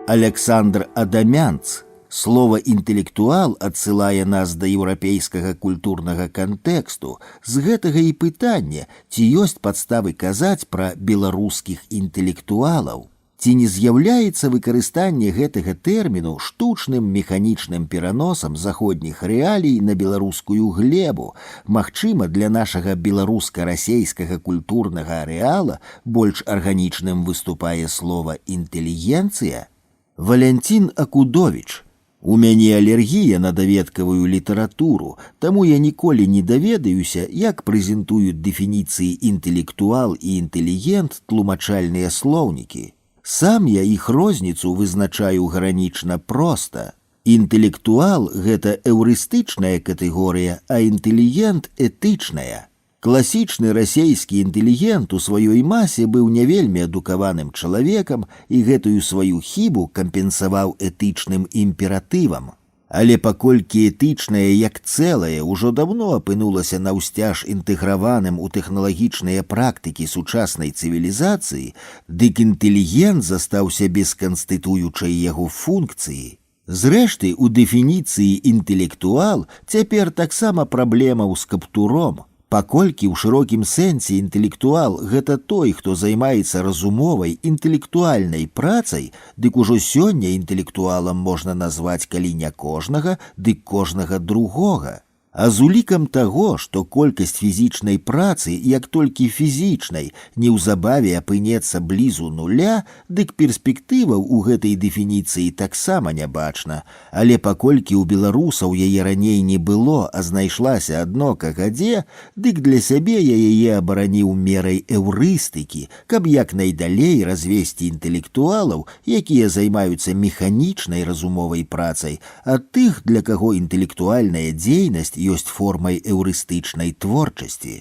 Александр Адамянц. Слова «інтэлектуал» адсылае нас да еўрапейскага культурнага кантэксту. З гэтага і пытанне, ці ёсць падставы казаць пра беларускіх інтэлектуалаў. Ці не з'яўляецца выкарыстанне гэтага тэрміну штучным механічным пераносам заходніх рэалій на беларускую глебу? Магчыма, для нашага беларуска-расейскага культурнага арэала больш арганічным выступае слова «інтэлігенцыя»? Валянцін Акудовіч. У мяне алергія на даведкавую літаратуру, таму я ніколі не даведаюся, як прэзентуюць дэфініцыі інтэлектуал і інтэлігент тлумачальныя слоўнікі. Сам я іх розніцу вызначаю гранічна проста. Інтэлектуал – гэта эўрыстычная катэгорыя, а інтэлігент – этычная. Класічны расейскі інтэлігент у сваёй масе быў не вельмі адукаваным чалавекам і гэтую сваю хібу кампенсаваў этычным імператывам. Але паколькі этычнае як цэлае ўжо давно апынулася наўсцяж інтэграваным у тэхналагічныя практыкі сучаснай цывілізацыі, дык інтэлігент застаўся без канстытуючай яго функцыі. Зрэшты, у дэфініцыі інтэлектуал цяпер таксама праблема з каптуром. Паколькі ў шырокім сэнсе інтэлектуал – гэта той, хто займаецца разумовай, інтэлектуальнай працай, дык ужо сёння інтэлектуалам можна назваць калі не кожнага, дык кожнага другога. А з улікам таго, што колькасць фізічнай працы, як толькі фізічнай, неўзабаве апынецца блізу нуля, дык перспектываў у гэтай дэфініцыі таксама не бачна. Але паколькі ў беларусаў яе раней не было, а знайшлася адно кагадзе, дык для сябе я яе абараніў мерай эўрыстыкі, каб як найдалей развесці інтэлектуалаў, якія займаюцца механічнай разумовай працай, ад тых, для каго інтэлектуальная дзейнасць ёсць формай эўрыстычнай творчасці.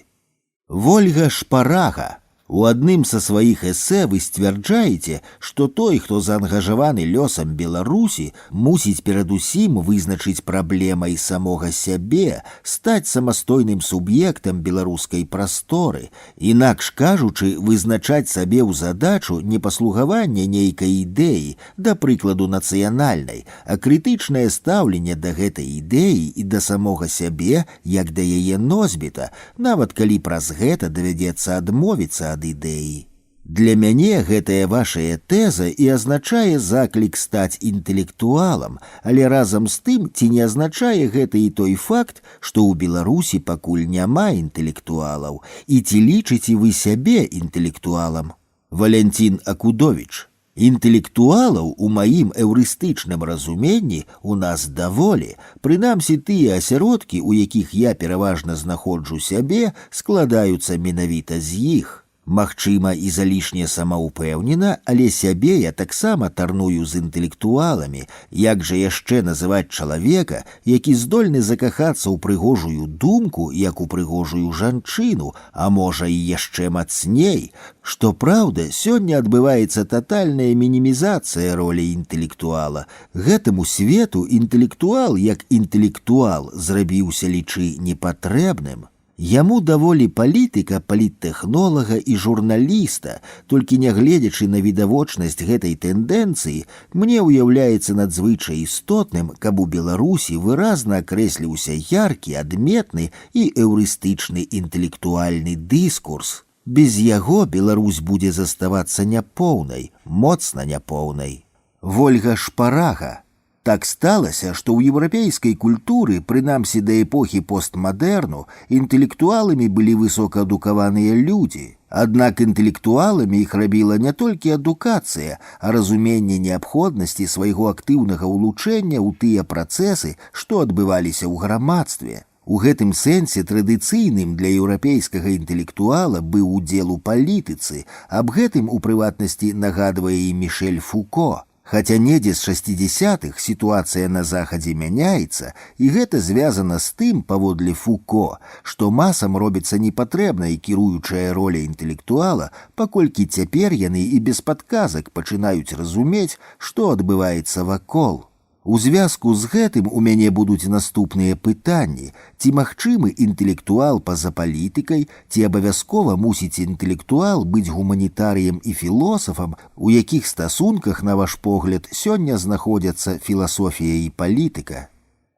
Вольга Шпарага. У адным са сваіх эсэ вы сцвярджаеце, што той, хто заангажаваны лёсам Беларусі, мусіць перадусім вызначыць праблемай самога сябе, стаць самастойным суб'ектам беларускай прасторы, інакш кажучы, вызначаць сабе ў задачу не паслугаванне нейкай ідэі, да прыкладу нацыянальнай, а крытычнае стаўленне да гэтай ідэі і да самога сябе, як да яе носьбіта, нават калі праз гэта давядзецца адмовіцца ад ідэі. Для мяне гэтая вашая тэза і азначае заклік стаць інтэлектуалам, але разам з тым ці не азначае гэта і той факт, што ў Беларусі пакуль няма інтэлектуалаў, і ці лічыце вы сябе інтэлектуалам? Валянцін Акудовіч. Інтэлектуалаў у маім эўрыстычным разуменні у нас даволі, прынамсі тыя асяродкі, у якіх я пераважна знаходжу сябе, складаюцца менавіта з іх. Магчыма, і залішне самаўпэўнена, але сябе я таксама тарную з інтэлектуаламі. Як жа яшчэ называць чалавека, які здольны закахацца ў прыгожую думку, як у прыгожую жанчыну, а можа і яшчэ мацней? Што праўда, сёння адбываецца татальная мінімізацыя ролі інтэлектуала. Гэтаму свету інтэлектуал як інтэлектуал зрабіўся, лічы, непатрэбным. Яму даволі палітыка, паліттэхнолага і журналіста, толькі нягледзячы на відавочнасць гэтай тэндэнцыі, мне ўяўляецца надзвычай істотным, каб у Беларусі выразна акрэсліўся яркі, адметны і эўрыстычны інтэлектуальны дыскурс. Без яго Беларусь будзе заставацца няпоўнай, моцна няпоўнай. Вольга Шпарага. Так сталася, што ў еўрапейскай культуры, прынамсі да эпохі постмадэрну, інтэлектуаламі былі высокаадукаваныя людзі. Аднак інтэлектуаламі іх рабіла не толькі адукацыя, а разуменне неабходнасці свайго актыўнага ўлучэння ў тыя працэсы, што адбываліся ў грамадстве. У гэтым сэнсе традыцыйным для еўрапейскага інтэлектуала быў удзел у палітыцы, аб гэтым у прыватнасці нагадвае і Мішэль Фуко. Хаця недзе з 60-х сітуацыя на захадзе мяняецца, і гэта звязана з тым, паводле Фуко, што масам робіцца непатрэбнай кіруючая роля інтэлектуала, паколькі цяпер яны і без падказак пачынаюць разумець, што адбываецца вакол. У звязку з гэтым у мяне будуць наступныя пытанні: ці магчымы інтэлектуал па-за палітыкай, ці абавязкова мусіць інтэлектуал быць гуманітарыем і філосафам, у якіх стасунках, на ваш погляд, сёння знаходзяцца філасофія і палітыка?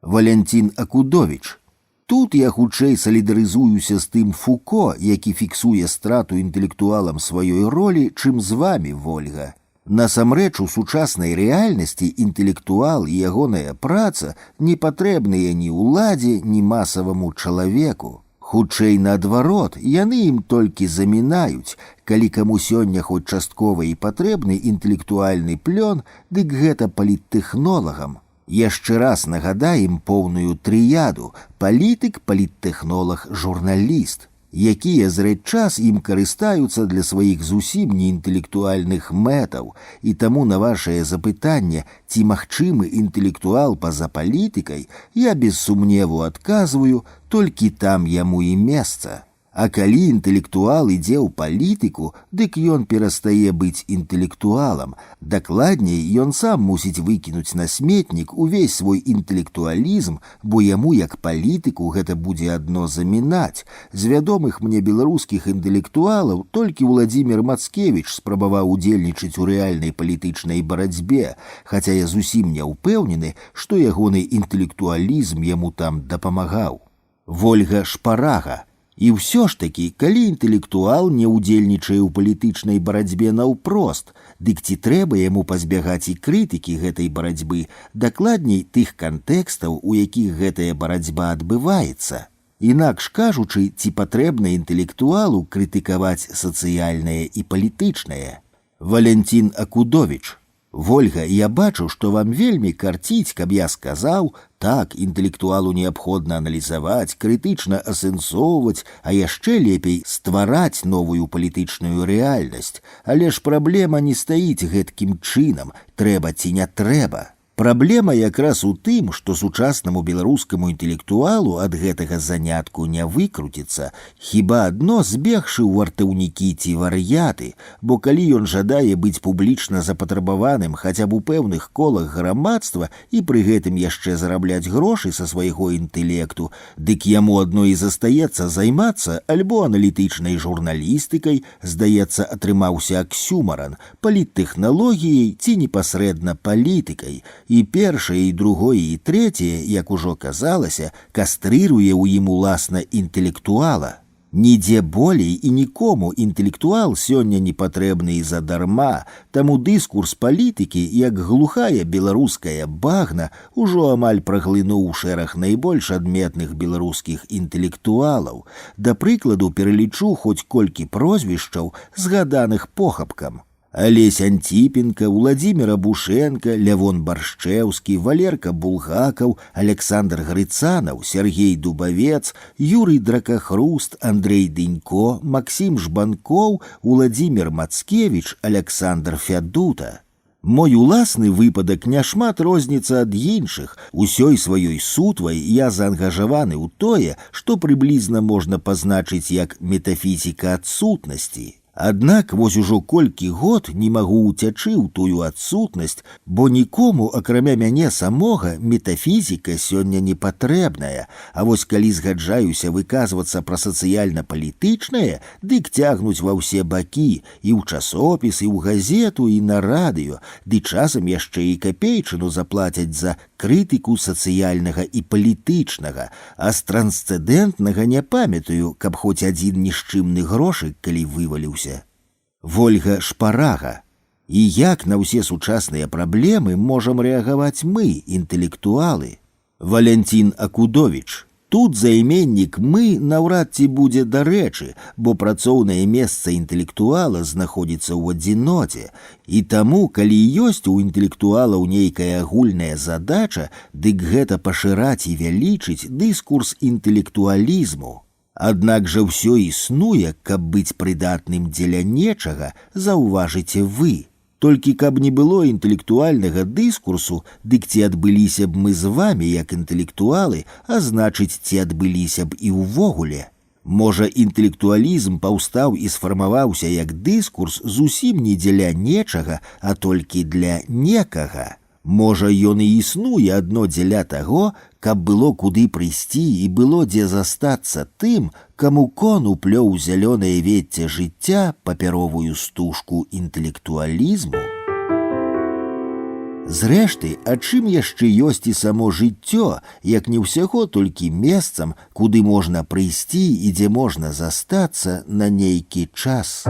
Валянцін Акудовіч. Тут я хутчэй салідарызуюся з тым Фуко, які фіксуе страту інтэлектуалам сваёй ролі, чым з вамі, Вольга. Насамрэч у сучаснай рэальнасці інтэлектуал і ягоная праца не патрэбныя ні ўладзе, ні масаваму чалавеку. Хутчэй наадварот, яны ім толькі замінаюць. Калі каму сёння хоць часткова і патрэбны інтэлектуальны плён, дык гэта паліттэхнолагам. Яшчэ раз нагадаем поўную трыяду: палітык, паліттэхнолаг, журналіст, якія зрэдчас ім карыстаюцца для сваіх зусім неінтэлектуальных мэтаў, і таму на вашае запытанне, ці магчымы інтэлектуал па-за палітыкай, я без сумневу адказваю, толькі там яму і месца. А калі інтэлектуал ідзе ў палітыку, дык ён перастае быць інтэлектуалам. Дакладней, ён сам мусіць выкінуць на сметнік увесь свой інтэлектуалізм, бо яму, як палітыку, гэта будзе адно замінаць. З вядомых мне беларускіх інтэлектуалаў толькі Уладзімір Мацкевіч спрабаваў удзельнічаць у рэальнай палітычнай барацьбе, хаця я зусім не ўпэўнены, што ягоны інтэлектуалізм яму там дапамагаў. Вольга Шпарага. І ўсё ж такі, калі інтэлектуал не ўдзельнічае ў палітычнай барацьбе наўпрост, дык ці трэба яму пазбягаць і крытыкі гэтай барацьбы, дакладней тых кантэкстаў, у якіх гэтая барацьба адбываецца. Інакш кажучы, ці патрэбна інтэлектуалу крытыкаваць сацыяльнае і палітычнае. Валянцін Акудовіч. Вольга, я бачу, што вам вельмі карціць, каб я сказаў: так, інтэлектуалу неабходна аналізаваць, крытычна асэнсоўваць, а яшчэ лепей ствараць новую палітычную рэальнасць. Але ж праблема не стаіць гэткім чынам, трэба ці не трэба. Праблема якраз у тым, што сучаснаму беларускаму інтэлектуалу ад гэтага занятку не выкруціцца, хіба адно збегшы ў вартаўнікі ці вар'яты, бо калі ён жадае быць публічна запатрабаваным хаця б у пэўных колах грамадства і пры гэтым яшчэ зарабляць грошы са свайго інтэлекту, дык яму адно і застаецца займацца альбо аналітычнай журналістыкай, здаецца, атрымаўся аксюмаран, паліттэхналогіяй ці непасрэдна палітыкай. І першае, і другое, і трэцяе, як ужо казалася, кастрыруе ў ім уласна інтэлектуала. Нідзе болей і нікому інтэлектуал сёння не патрэбны і задарма, таму дыскурс палітыкі, як глухая беларуская багна, ужо амаль праглынуў шэраг найбольш адметных беларускіх інтэлектуалаў. Да прыкладу пералічу хоць колькі прозвішчаў, згаданых похапкам. Алесь Антипенко, Уладзімір Абушенко, Лявон Баршчэўскі, Валерка Булгакаў, Александр Грыцанаў, Сергей Дубавец, Юрый Дракахруст, Андрей Дынько, Максим Жбанкоў, Уладзімір Мацкевіч, Александр Фядута. Мой уласны выпадак няшмат розніцца ад іншых. Усёй сваёй сутвай я заангажаваны ў тое, што прыблізна можна пазначыць як метафізіка адсутнасці. Аднак вось ужо колькі год не магу ўцячы ў тую адсутнасць, бо нікому, акрамя мяне самога, метафізіка сёння не патрэбная, а вось калі згаджаюся выказвацца пра сацыяльна-палітычнае, дык цягнуць ва ўсе бакі, і ў часопіс, і ў газету, і на радыё, ды часам яшчэ і капейчыну заплацяць за крытыку сацыяльнага і палітычнага, а з трансцэдэнтнага не памятаю, каб хоць адзін нішчымны грошык калі вываліўся. Вольга Шпарага. І як на ўсе сучасныя праблемы можам рэагаваць мы, інтэлектуалы? Валянцін Акудовіч. Тут займеннік «мы» наўрад ці будзе дарэчы, бо працоўнае месца інтэлектуала знаходзіцца ў адзіноце. І таму, калі ёсць у інтэлектуалаў нейкая агульная задача, дык гэта пашыраць і вялічыць дыскурс інтэлектуалізму. Аднак жа ўсё існуе, каб быць прыдатным дзеля нечага, заўважыце вы. Толькі каб не было інтэлектуальнага дыскурсу, дык ці адбыліся б мы з вамі як інтэлектуалы, а значыць, ці адбыліся б і ўвогуле. Можа, інтэлектуалізм паўстаў і сфармаваўся як дыскурс зусім не дзеля нечага, а толькі для некага. Можа, ён і існуе адно дзеля таго, каб было куды прыйсці і было дзе застацца тым, каму кон уплёў зялёнае вецце жыцця папяровую стужку інтэлектуалізму. Зрэшты, а чым яшчэ ёсць і само жыццё, як не ўсяго толькі месцам, куды можна прыйсці і дзе можна застацца на нейкі час.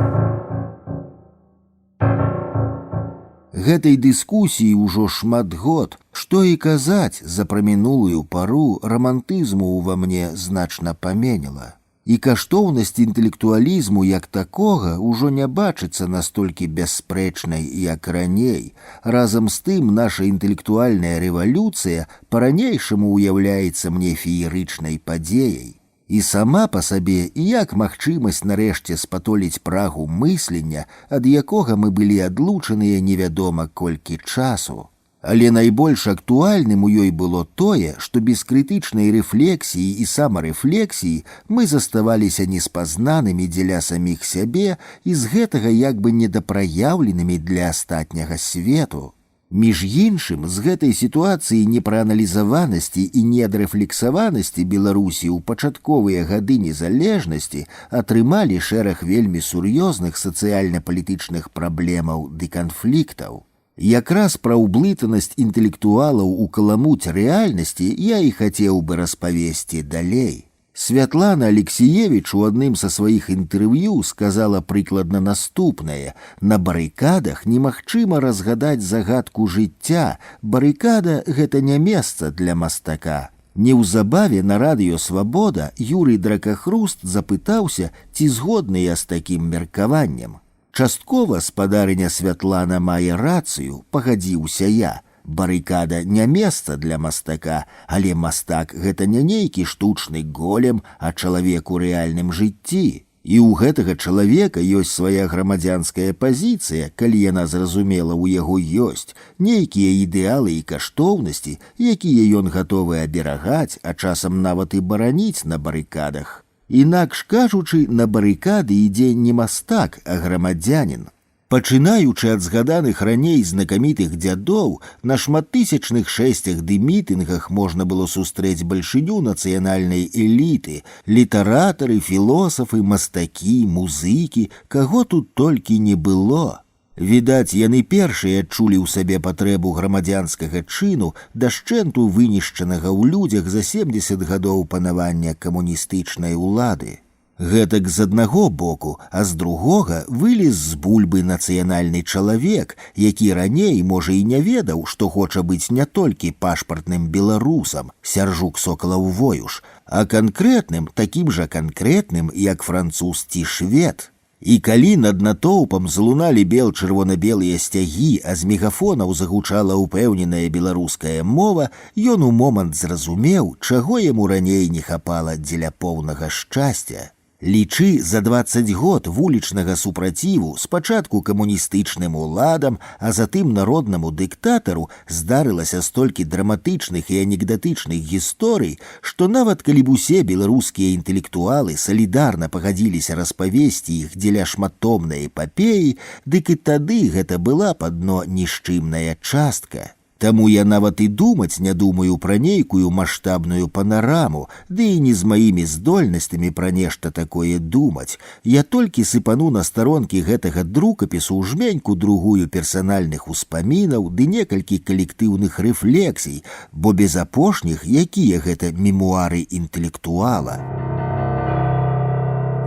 Гэтай дыскусіі ўжо шмат год. Што і казаць, за прамінулую пару рамантызму ўва мне значна паменіла. І каштоўнасць інтэлектуалізму як такога ўжо не бачыцца настолькі бясспрэчнай, як раней. Разам з тым наша інтэлектуальная рэвалюцыя па-ранейшаму ўяўляецца мне феерычнай падзеяй. І сама па сабе, як магчымасць нарэшце спатоліць прагу мыслення, ад якога мы былі адлучаныя невядома колькі часу. Але найбольш актуальным у ёй было тое, што без крытычнай рэфлексіі і самарэфлексіі мы заставаліся неспазнанымі дзеля саміх сябе і з гэтага як бы недапраяўленымі для астатняга свету. Між іншым, з гэтай сітуацыі непрааналізаванасці і неадрэфлексаванасці Беларусі ў пачатковыя гады незалежнасці атрымалі шэраг вельмі сур'ёзных сацыяльна-палітычных праблемаў ды канфліктаў. Якраз пра ўблытанасць інтэлектуалаў у каламуць рэальнасці я і хацеў бы распавесці далей. Святлана Алексіевіч у адным са сваіх інтэрв'ю сказала прыкладна наступнае: на барыкадах немагчыма разгадаць загадку жыцця, барыкада — гэта не месца для мастака. Неўзабаве на радыё «Свабода» Юрый Дракахруст запытаўся, ці згодныя з такім меркаваннем. Часткова спадарыня Святлана мае рацыю, пагадзіўся я. Барыкада не месца для мастака, але мастак — гэта не нейкі штучны голем, а чалавек у рэальным жыцці. І ў гэтага чалавека ёсць свая грамадзянская пазіцыя, калі яна зразумела ў яго ёсць, нейкія ідэалы і каштоўнасці, якія ён гатовы аберагаць, а часам нават і бараніць на барыкадах. Інакш кажучы, на барыкады ідзе не мастак, а грамадзянін. Пачынаючы ад згаданых раней знакамітых дзядоў, на шматтысячных шэсцях ды мітынгах можна было сустрэць бальшыню нацыянальнай эліты, літаратары, філосафы, мастакі, музыкі, каго тут толькі не было. Відаць, яны першыя адчулі ў сабе патрэбу грамадзянскага чыну, дашчэнту вынішчанага ў людзях за 70 гадоў панавання камуністычнай улады. Гэтак з аднаго боку, а з другога вылез з бульбы нацыянальны чалавек, які раней, можа, і не ведаў, што хоча быць не толькі пашпартным беларусам, Сяржук Сокалаў-Воюш, а канкрэтным, такім жа канкрэтным, як француз ці швед. І калі над натоўпам залуналі бел-чырвона-белыя сцягі, а з мегафонаў загучала ўпэўненая беларуская мова, ён у момант зразумеў, чаго яму раней не хапала дзеля поўнага шчасця. Лічы, за 20 год вулічнага супраціву спачатку камуністычным уладам, а затым народнаму дыктатару здарылася столькі драматычных і анекдатычных гісторый, што нават калі б усе беларускія інтэлектуалы салідарна пагадзіліся распавесці іх дзеля шматтомнай эпапеі, дык і тады гэта была б адно нішчымная частка. Таму я нават і думаць не думаю пра нейкую маштабную панараму, ды і не з маімі здольнасцямі пра нешта такое думаць. Я толькі сыпану на старонкі гэтага друкапісу жменьку другую персанальных успамінаў ды некалькі калектыўных рэфлексій, бо без апошніх якія гэта мемуары інтэлектуала.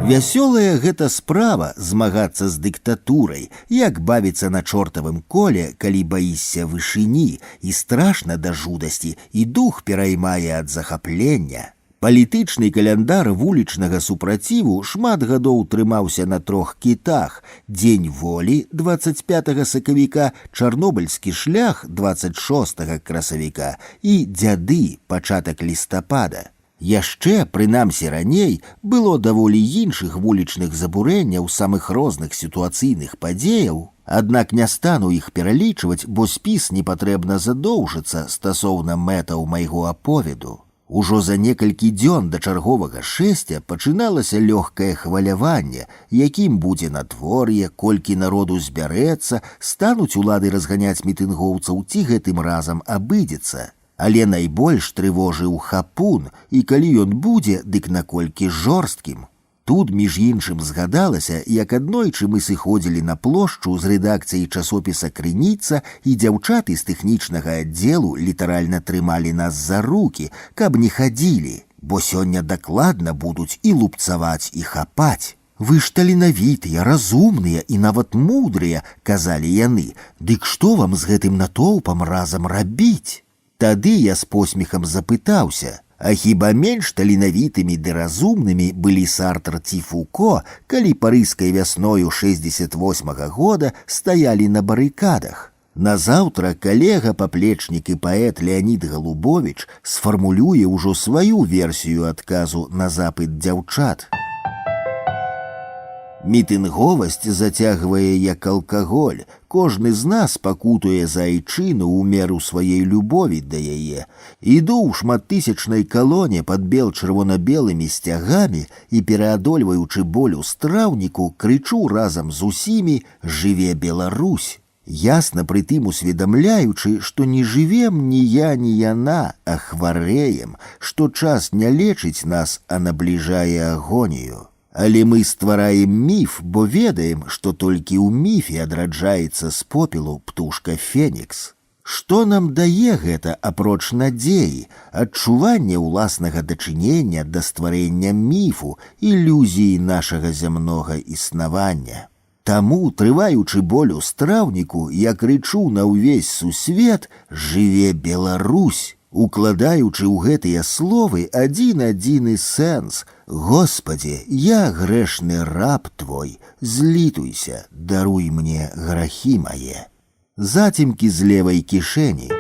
Вясёлая гэта справа змагацца з дыктатурай, як бавіцца на чортавым коле, калі баішся вышыні, і страшна да жудасці, і дух пераймае ад захаплення. Палітычны каляндар вулічнага супраціву шмат гадоў трымаўся на 3 кітах: Дзень волі 25 сакавіка, Чарнобыльскі шлях 26 красавіка і дзяды пачатак лістапада. Яшчэ, прынамсі раней, было даволі іншых вулічных забурэнняў самых розных сітуацыйных падзеяў, аднак не стану іх пералічваць, бо спіс не патрэбна задоўжыцца стасоўна мэтаў майго аповеду. Ужо за некалькі дзён да чарговага шэсця пачыналася лёгкае хваляванне, якім будзе надвор'е, колькі народу збярэцца, стануць улады разганяць мітынгоўцаў ці гэтым разам абыдзецца. Але найбольш трывожыў хапун, і калі ён будзе, дык наколькі жорсткім. Тут, між іншым, згадалася, як аднойчы мы сыходзілі на плошчу з рэдакцыяй часопіса «Крыніца», і дзяўчаты з тэхнічнага аддзелу літаральна трымалі нас за рукі, каб не хадзілі, бо сёння дакладна будуць і лупцаваць, і хапаць. Вы ж таленавітыя, разумныя і нават мудрыя, казалі яны. Дык што вам з гэтым натоўпам разам рабіць? Тады я з посмехам запытаўся: а хіба менш таленавітымі ды разумнымі былі Сартр ці Фуко, калі парыжскай вясною 68-го года стаялі на барыкадах? Назаўтра калега, паплечнік і паэт Леонід Галубовіч сфармулюе ўжо сваю версію адказу на запыт дзяўчат. Мітынговасць зацягвае як алкаголь. Кожны з нас пакутуе за айчыну ў меру сваей любові да яе. Іду ў шматтысячнай калоне пад бел-чырвона-белымі сцягамі і, пераадольваючы боль у страўніку, крычу разам з усімі: «Жыве Беларусь!» Ясна прытым усведамляючы, што не жывем ні я, ні яна, а хварэем, што час не лечыць нас, а набліжае агонію. Але мы ствараем міф, бо ведаем, што толькі ў міфе адраджаецца з попелу птушка Фенікс. Што нам дае гэта апроч надзеі, адчування ўласнага дачынення да стварэння міфу, ілюзіі нашага зямнога існавання? Таму, трываючы боль у страўніку, я крычу на ўвесь сусвет: «Жыве Беларусь!» укладаючы ў гэтыя словы адзін-адзіны сэнс: «Господи, я грэшны раб твой, злітуйся, даруй мне грахі мае». Зацемкі з левай кішэні.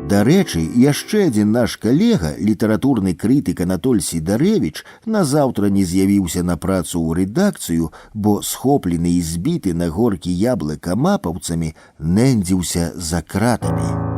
Дарэчы, яшчэ адзін наш калега, літаратурны крытык Анатоль Сідарэвіч, назаўтра не з'явіўся на працу ў рэдакцыю, бо, схоплены і збіты на горкі яблыка мапаўцамі, нэндзіўся за кратамі.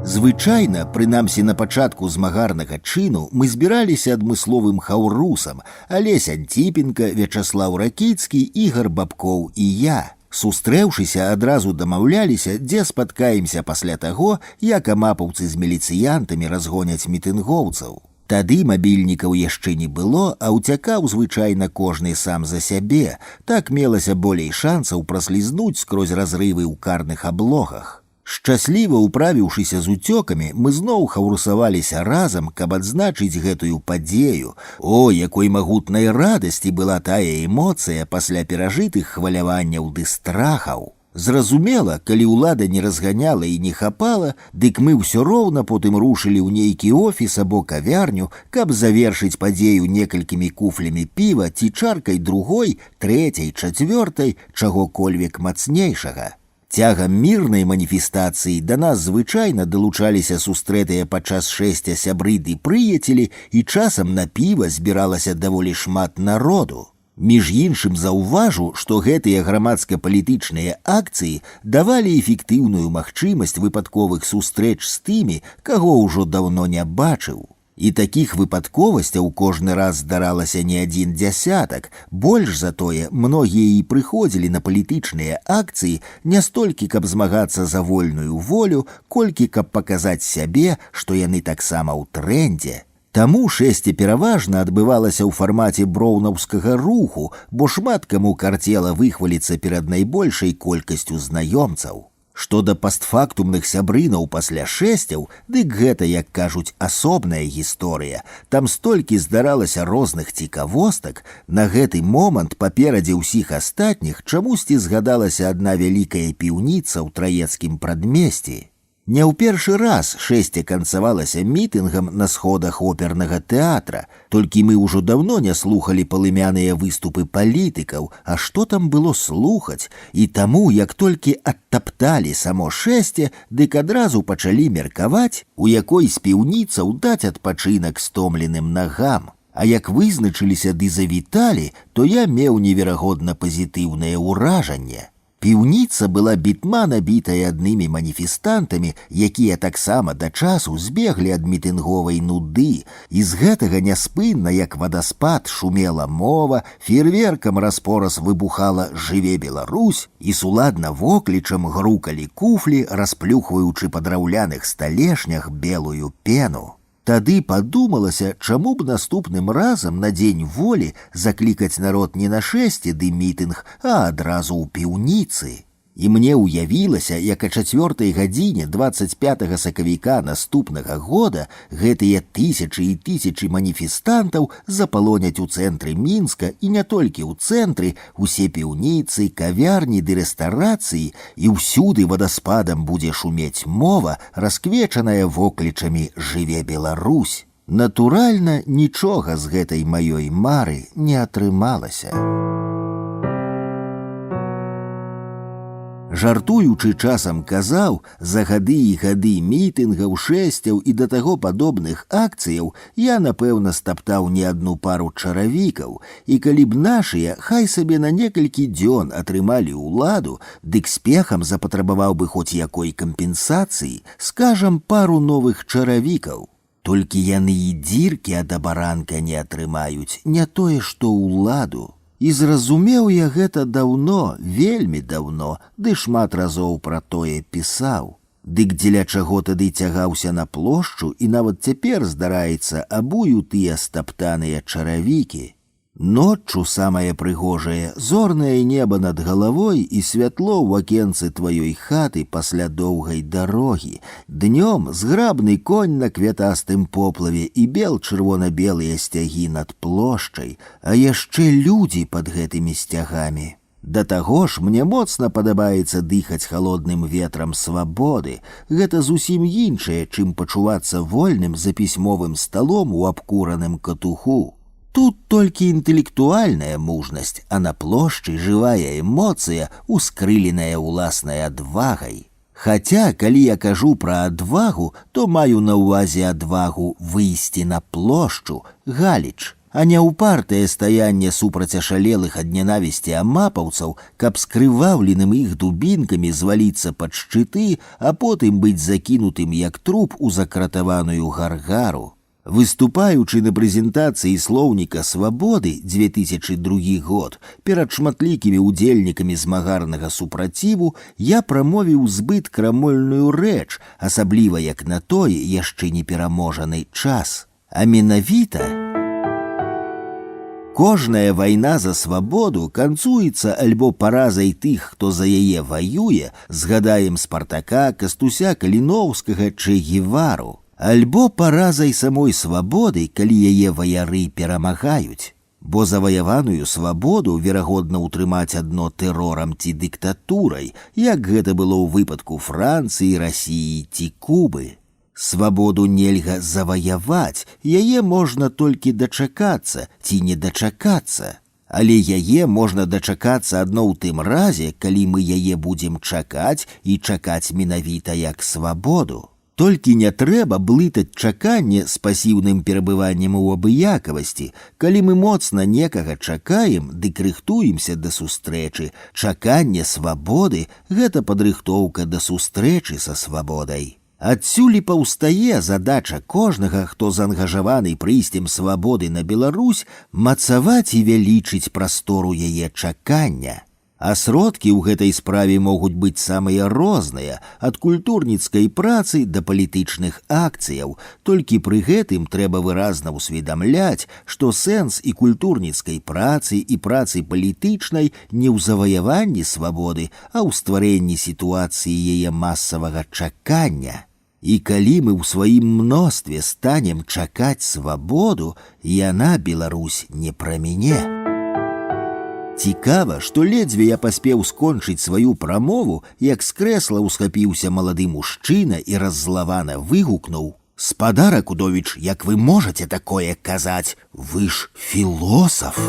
Звычайна, прынамсі на пачатку змагарнага чыну, мы збіраліся адмысловым хаўрусам: Алесь Антіпенка, Вячаслаў Ракіцкі, Ігар Бабкоў і я. Сустрэўшыся, адразу дамаўляліся, дзе спаткаемся пасля таго, як амапаўцы з міліцыянтамі разгоняць мітынгоўцаў. Тады мабільнікаў яшчэ не было, а ўцякаў звычайна кожны сам за сябе. Так мелася болей шансаў праслізнуць скрозь разрывы ў карных аблогах. Шчасліва ўправіўшыся з уцёкамі, мы зноў хаўрусаваліся разам, каб адзначыць гэтую падзею. О, якой магутнай радасці была тая эмоцыя пасля перажытых хваляванняў ды страхаў! Зразумела, калі ўлада не разганяла і не хапала, дык мы ўсё роўна потым рушылі ў нейкі офіс або кавярню, каб завершыць падзею некалькімі куфлямі піва ці чаркай другой, трэцяй, чацвёртай, чаго-кольвек мацнейшага. Цягам мірнай маніфестацыі да нас звычайна далучаліся сустрэтыя падчас шэсця сябры ды прыяцелі, і часам на піва збіралася даволі шмат народу. Між іншым заўважу, што гэтыя грамадска-палітычныя акцыі давалі эфектыўную магчымасць выпадковых сустрэч з тымі, каго ўжо даўно не бачыў. І такіх выпадковасцяў кожны раз здаралася не адзін дзясятак. Больш за тое, многія і прыходзілі на палітычныя акцыі не столькі, каб змагацца за вольную волю, колькі каб паказаць сябе, што яны таксама ў трэндзе. Таму шэсце пераважна адбывалася ў фармаце броўнаўскага руху, бо шмат каму карцела выхваліцца перад найбольшай колькасцю знаёмцаў. Што да пастфактумных сябрынаў пасля шэсцяў, дык гэта, як кажуць, асобная гісторыя. Там столькі здаралася розных цікавостак, на гэты момант паперадзе ўсіх астатніх чамусьці згадалася адна вялікая піўніца ў траецкім прадмесці. Не ў першы раз шэсце канцавалася мітынгам на сходах опернага тэатра, толькі мы ўжо даўно не слухалі палымяныя выступы палітыкаў, а што там было слухаць, і таму, як толькі адтапталі само шэсце, дык адразу пачалі меркаваць, у якой з піўніцаў даць адпачынак стомленым нагам. А як вызначыліся ды завіталі, то я меў неверагодна пазітыўнае ўражанне. Піўніца была бітма набітая аднымі маніфестантамі, якія таксама да часу збеглі ад мітынговай нуды, і з гэтага няспынна, як вадаспад, шумела мова, фейерверкам раз-пораз выбухала «Жыве Беларусь», і с уладна воклічам грукалі куфлі, расплюхваючы па драўляных сталешнях белую пену. Тады падумалася, чаму б наступным разам на дзень волі заклікаць народ не на шэсце ды мітынг, а адразу ў піўніцы. І мне ўявілася, як а 4 гадзіне 25 сакавіка наступнага года гэтыя тысячы і тысячы маніфестантаў запалоняць у цэнтры Мінска, і не толькі ў цэнтры, усе піўніцы, кавярні ды рэстарацыі, і ўсюды вадаспадам будзе шумець мова, расквечаная воклічамі «Жыве Беларусь». Натуральна, нічога з гэтай маёй мары не атрымалася. Жартуючы часам казаў, за гады і гады мітынгаў, шэсцяў і да таго падобных акцыяў я, напэўна, стаптаў не адну пару чаравікаў, і калі б нашыя хай сабе на некалькі дзён атрымалі ўладу, дык спехам запатрабаваў бы хоць якой кампенсацыі, скажам, пару новых чаравікаў. Толькі яны і дзіркі ад абаранка не атрымаюць, не тое што ўладу. І зразумеў я гэта даўно, вельмі даўно, ды шмат разоў пра тое пісаў. Дык дзеля чаго тады цягаўся на плошчу, і нават цяпер, здараецца, абую тыя стаптаныя чаравікі. Ноччу самае прыгожае, зорнае неба над галавой і святло ў акенцы тваёй хаты пасля доўгай дарогі. Днём зграбны конь на кветастым поплаве і бел-чырвона-белыя сцягі над плошчай, а яшчэ людзі пад гэтымі сцягамі. Да таго ж мне моцна падабаецца дыхаць халодным ветрам свабоды. Гэта зусім іншае, чым пачувацца вольным за пісьмовым сталом у абкураным катуху. Тут толькі інтэлектуальная мужнасць, а на плошчы жывая эмоцыя, ускрыленая ўласнай адвагай. Хаця, калі я кажу пра адвагу, то маю на ўвазе адвагу выйсці на плошчу, галіч, а не ўпартае стаянне супраць ашалелых ад ненавісці амапаўцаў, каб скрываўленым іх дубінкамі зваліцца пад шчыты, а потым быць закінутым як труп у закратаваную гаргару. Выступаючы на прэзентацыі слоўніка свабоды 2002 год перад шматлікімі ўдзельнікамі змагарнага супраціву, я прамовіў збыт крамольную рэч, асабліва як на той яшчэ не пераможаны час. А менавіта кожная вайна за свабоду канцуецца альбо паразай тых, хто за яе ваюе, згадаем Спартака, Кастуся Каліноўскага, Че Гевару, альбо паразай самой свабоды, калі яе ваяры перамагаюць. Бо заваяваную свабоду верагодна ўтрымаць адно тэрорам ці дыктатурай, як гэта было ў выпадку Францыі, Расіі ці Кубы. Свабоду нельга заваяваць, яе можна толькі дачакацца ці не дачакацца. Але яе можна дачакацца адно ў тым разе, калі мы яе будзем чакаць і чакаць менавіта як свабоду. Толькі не трэба блытаць чаканне з пасіўным перабываннем у абыякавасці. Калі мы моцна некага чакаем, дык рыхтуемся да сустрэчы. Чаканне свабоды – гэта падрыхтоўка да сустрэчы са свабодай. Адсюль і паўстае задача кожнага, хто заангажаваны прыйсцем свабоды на Беларусь, мацаваць і вялічыць прастору яе чакання. А сродкі ў гэтай справе могуць быць самыя розныя, ад культурніцкай працы да палітычных акцыяў, толькі пры гэтым трэба выразна ўсведамляць, што сэнс і культурніцкай працы, і працы палітычнай не ў заваяванні свабоды, а ў стварэнні сітуацыі яе масавага чакання. І калі мы ў сваім мностве станем чакаць свабоду, яна, Беларусь, не пра мяне. Цікава, што ледзьве я паспеў скончыць сваю прамову, як з крэсла ўсхапіўся малады мужчына і раззлавана выгукнуў: «Спадар Акудовіч, як вы можаце такое казаць? Вы ж філосаф!»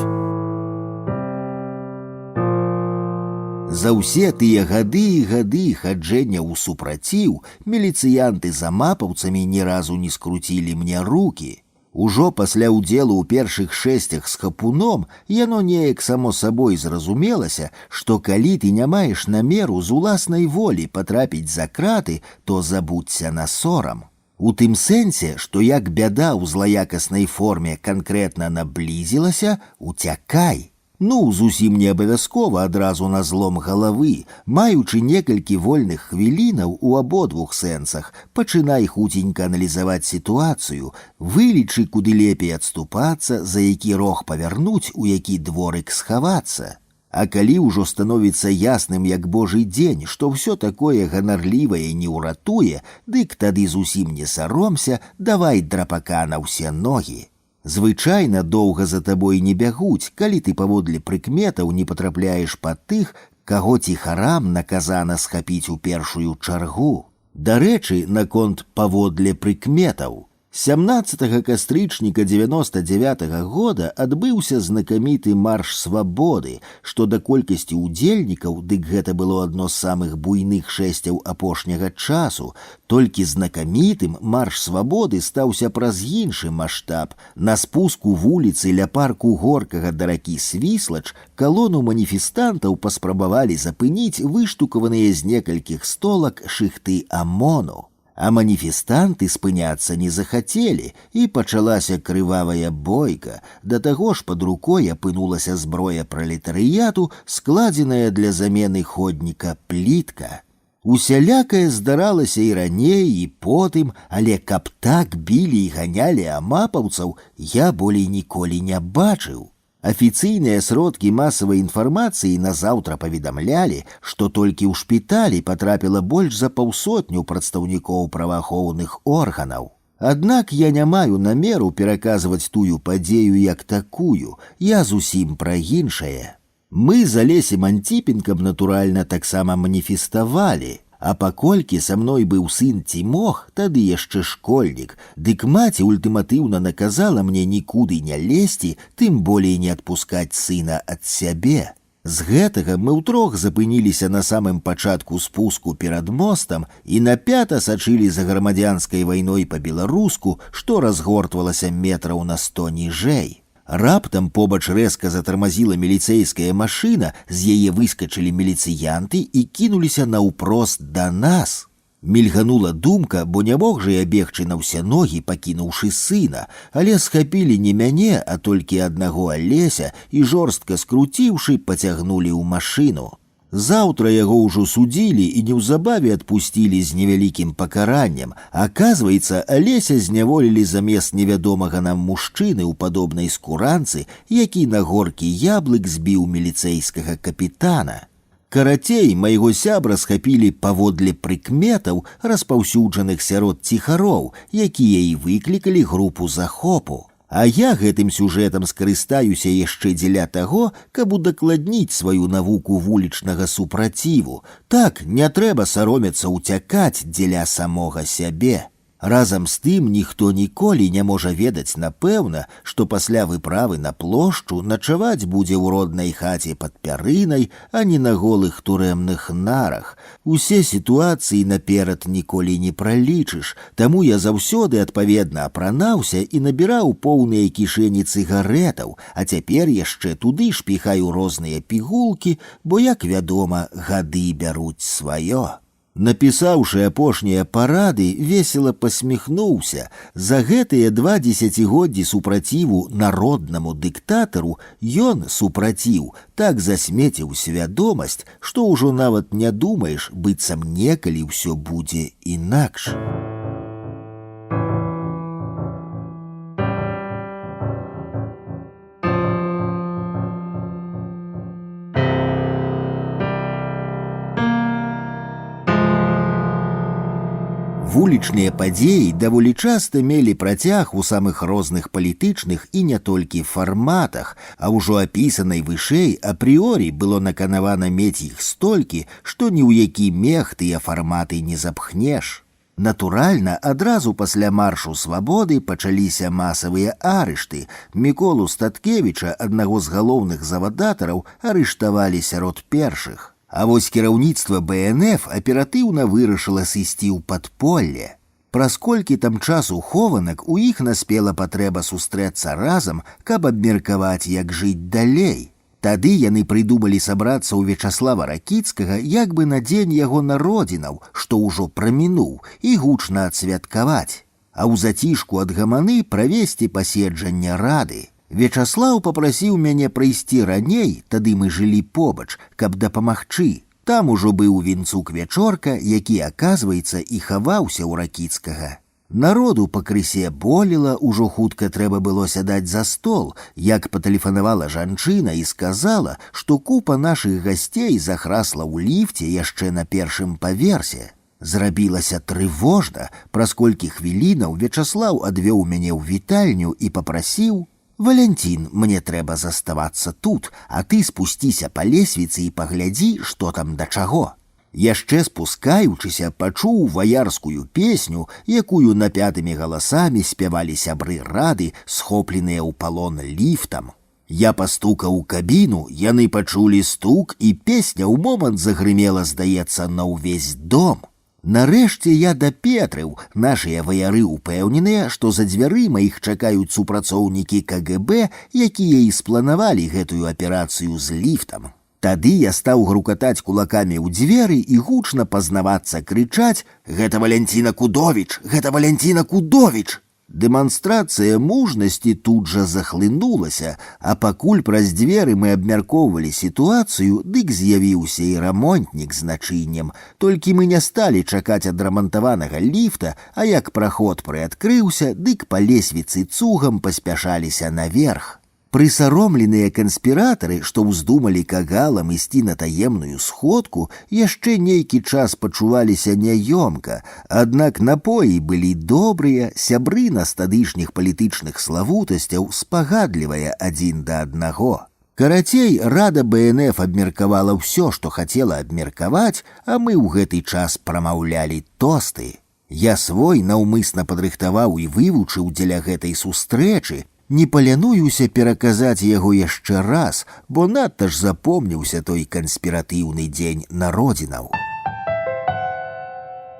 За ўсе тыя гады і гады хаджэння ў супраціў міліцыянты з амапаўцамі ні разу не скруцілі мне рукі. Ужо пасля ўдзелу ў першых шэсцях з хапуном яно неяк само сабой зразумелася, што калі ты не маеш намеру з уласнай волі патрапіць за краты, то забудься на сорам. У тым сэнсе, што як бяда ў злаякаснай форме канкрэтна наблізілася, уцякай. Ну, зусім не абавязкова адразу на злом галавы, маючы некалькі вольных хвілінаў у абодвух сэнсах, пачынай хуценька аналізаваць сітуацыю, вылічы, куды лепей адступацца, за які рог павярнуць, у які дворык схавацца. А калі ўжо становіцца ясным, як божий дзень, што ўсё такое ганарлівае не ўратуе, дык тады зусім не саромся, давай драпака на ўсе ногі. Звычайна доўга за табой не бягуць, калі ты паводле прыкметаў не патрапляеш пад тых, каго ціхарам наказана схапіць у першую чаргу. Дарэчы, наконт паводле прыкметаў. 17 кастрычніка 99-го года адбыўся знакаміты марш свабоды, што да колькасці ўдзельнікаў, дык гэта было адно з самых буйных шэсцяў апошняга часу, толькі знакамітым марш свабоды стаўся праз іншы маштаб. На спуску вуліцы ля парку Горкага да ракі Свіслач калону маніфестантаў паспрабавалі запыніць выштукаваныя з некалькіх столак шыхты ОМОНу. А маніфестанты спыняцца не захацелі, і пачалася крывавая бойка. Да таго ж пад рукой апынулася зброя пралетарыяту, складзеная для замены ходніка плітка. Усялякае здаралася і раней, і потым, але каб так білі і ганялі амапаўцаў, я болей ніколі не бачыў. Афіцыйныя сродкі масавай інфармацыі назаўтра паведамлялі, што толькі ў шпіталі патрапіла больш за 500 прадстаўнікоў праваахоўных органаў. Аднак я не маю намеру пераказваць тую падзею як такую, я зусім пра іншае. Мы з Алесем Антіпенкам, натуральна, таксама маніфеставалі, а паколькі са мной быў сын Цімох, тады яшчэ школьнік, дык маці ультыматыўна наказала мне нікуды не лезці, тым болей не адпускаць сына ад сябе. З гэтага мы ўтрох запыніліся на самым пачатку спуску перад мостам і напята сачылі за грамадзянскай вайной па-беларуску, што разгортвалася метраў на 100 ніжэй. Раптам побач рэзка затармазіла міліцэйская машына, з яе выскачылі міліцыянты і кінуліся наўпрост да нас. Мільганула думка, бо не мог жа я бегчы на ўсе ногі, пакінуўшы сына, але схапілі не мяне, а толькі аднаго Алеся і, жорстка скруціўшы, пацягнулі ў машыну. Заўтра яго ўжо судзілі і неўзабаве адпусцілі з невялікім пакараннем. Аказваецца, Алеся зняволілі замест невядомага нам мужчыны ў падобнай скуранцы, які на горкі яблык збіў міліцэйскага капітана. Карацей, майго сябра схапілі паводле прыкметаў, распаўсюджаных сярод ціхароў, якія і выклікалі групу захопу. А я гэтым сюжэтам скарыстаюся яшчэ дзеля таго, каб удакладніць сваю навуку вулічнага супраціву. Так, не трэба саромецца ўцякаць дзеля самога сябе. Разам з тым ніхто ніколі не можа ведаць напэўна, што пасля выправы на плошчу начаваць будзе ў роднай хаце пад пярынай, а не на голых турэмных нарах. Усе сітуацыі наперад ніколі не пралічыш, таму я заўсёды адпаведна апранаўся і набіраў поўныя кішэні цыгарэтаў, а цяпер яшчэ туды ж піхаю розныя пігулкі, бо, як вядома, гады бяруць сваё. Напісаўшы апошнія парады, весела пасміхнуўся. За гэтыя 2 дзесяцігоддзі супраціву народнаму дыктатару ён, супраціў, так засмеціў свядомасць, што ўжо нават не думаеш, быццам некалі ўсё будзе інакш. Вулічныя падзеі даволі часта мелі працяг у самых розных палітычных і не толькі фарматах, а ўжо апісанай вышэй апрыорі было наканавана мець іх столькі, што ні ў які мех тыя фарматы не запхнеш. Натуральна, адразу пасля маршу свабоды пачаліся масавыя арышты. Міколу Статкевіча, аднаго з галоўных завадатараў, арыштавалі сярод першых. А вось кіраўніцтва БНФ аператыўна вырашыла сысці ў падполле. Праз колькі там часу хованак у іх наспела патрэба сустрэцца разам, каб абмеркаваць, як жыць далей. Тады яны прыдумалі сабрацца ў Вячаслава Ракіцкага як бы на дзень яго народзінаў, што ўжо прамінуў, і гучна адсвяткаваць. А ў зацішку ад гаманы правесці паседжанне рады. Вячаслаў папрасіў мяне прыйсці раней, тады мы жылі побач, каб дапамагчы. Там ужо быў Вінцук Вячорка, які, аказваецца, і хаваўся ў Ракіцкага. Народу пакрысе болела, ужо хутка трэба было сядаць за стол, як патэлефанавала жанчына і сказала, што купа нашых гасцей захрасла ў ліфце яшчэ на першым паверсе. Зрабілася трывожна, праз колькі хвілінаў Вячаслаў адвёў мяне ў вітальню і папрасіў: «Валянцін, мне трэба заставацца тут, а ты спусціся па лесвіцы і паглядзі, што там да чаго». Яшчэ спускаючыся, пачуў ваярскую песню, якую напятымі галасамі спявалі сябры рады, схопленыя ў палон ліфтам. Я пастукаў у кабіну, яны пачулі стук, і песня ў момант загрымела, здаецца, на ўвесь дом. Нарэшце я дапетрыў, нашыя ваяры ўпэўненыя, што за дзвярыма іх чакаюць супрацоўнікі КГБ, якія і спланавалі гэтую аперацыю з ліфтам. Тады я стаў грукатаць кулакамі ў дзверы і гучна пазнавацца, крычаць: «Гэта Валянціна Кудовіч! Гэта Валянціна Кудовіч!» Дэманстрацыя мужнасці тут жа захлынулася, а пакуль праз дзверы мы абмяркоўвалі сітуацыю, дык з'явіўся і рамонтнік з начыннем. Толькі мы не сталі чакаць адрамантаванага ліфта, а як праход прыадкрыўся, дык па лесвіцы цугам паспяшаліся наверх. Прысаромленыя канспіратары, што ўздумалі кагалам ісці на таемную сходку, яшчэ нейкі час пачуваліся няёмка, аднак напоі былі добрыя, сябры настадышніх палітычных славутасцяў спагадлівыя адзін да аднаго. Карацей, рада БНФ абмеркавала ўсё, што хацела абмеркаваць, а мы ў гэты час прамаўлялі тосты. Я свой наўмысна падрыхтаваў і вывучыў дзеля гэтай сустрэчы, не палянуюся пераказаць яго яшчэ раз, бо надта ж запомніўся той канспіратыўны дзень народзінаў.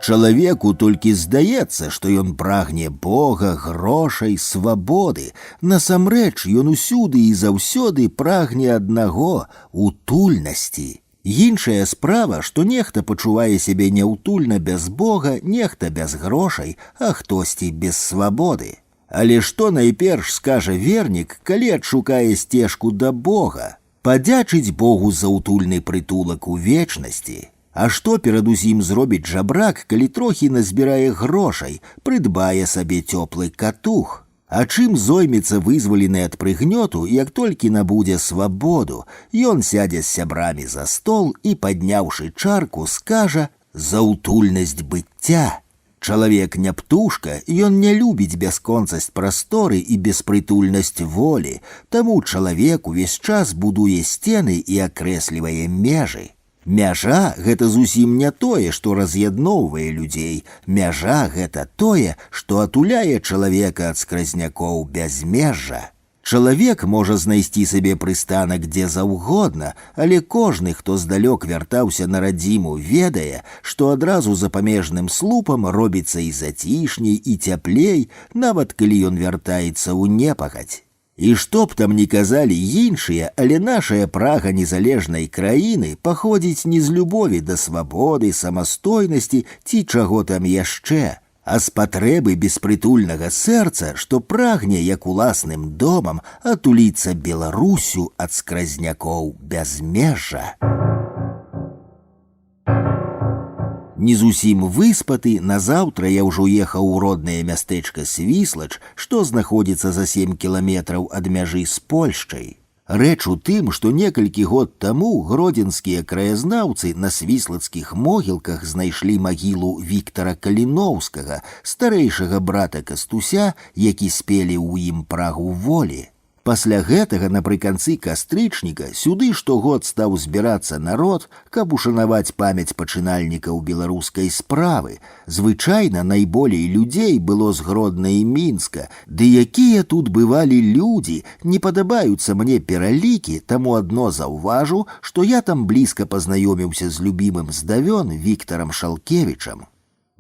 Чалавеку толькі здаецца, што ён прагне Бога, грошай, свабоды. Насамрэч ён усюды і заўсёды прагне аднаго — утульнасці. Іншая справа, што нехта пачувае сябе няўтульна без Бога, нехта без грошай, а хтосьці без свабоды. Але што найперш скажа вернік, калі адшукае сцежку да Бога? Падзячыць Богу за утульны прытулак у вечнасці. А што перадусім зробіць жабрак, калі трохі назбірае грошай, прыдбае сабе цёплы катух? А чым зоймецца вызвалены ад прыгнёту, як толькі набудзе свабоду? Ён сядзе з сябрамі за стол і, падняўшы чарку, скажа: «За утульнасць быцця». Чалавек не птушка, ён не любіць бясконцасць прасторы і беспрытульнасць волі, таму чалавек увесь час будуе сцены і акрэслівае межы. Мяжа — гэта зусім не тое, што раз'ядноўвае людзей. Мяжа — гэта тое, што атуляе чалавека ад скразнякоў бязмежжа. Чалавек можа знайсці сабе прыстанак дзе заўгодна, але кожны, хто здалёк вяртаўся на радзіму, ведае, што адразу за памежным слупам робіцца і зацішней, і цяплей, нават калі ён вяртаецца ў непагадзь. І што б там ні казалі іншыя, але нашая прага незалежнай краіны паходзіць не з любові да свабоды, самастойнасці ці чаго там яшчэ, а з патрэбы беспрытульнага сэрца, што прагне, як уласным домам, атуліцца Беларусю ад скразнякоў бязмежжа. Не зусім выспаты, назаўтра я ўжо ехаў у роднае мястэчка Свіслач, што знаходзіцца за 7 кіламетраў ад мяжы з Польшчай. Рэч у тым, што некалькі год таму гродзенскія краязнаўцы на свіслацкіх могілках знайшлі магілу Віктара Каліноўскага, старэйшага брата Кастуся, які спелі ў ім прагу волі. Пасля гэтага напрыканцы кастрычніка сюды штогод стаў збірацца народ, каб ушанаваць памяць пачынальнікаў беларускай справы. Звычайна найболей людзей было з Гродна і Мінска, ды якія тут бывалі людзі, не падабаюцца мне пералікі, таму адно заўважу, што я там блізка пазнаёміўся з любімым здавён Віктарам Шалкевічам.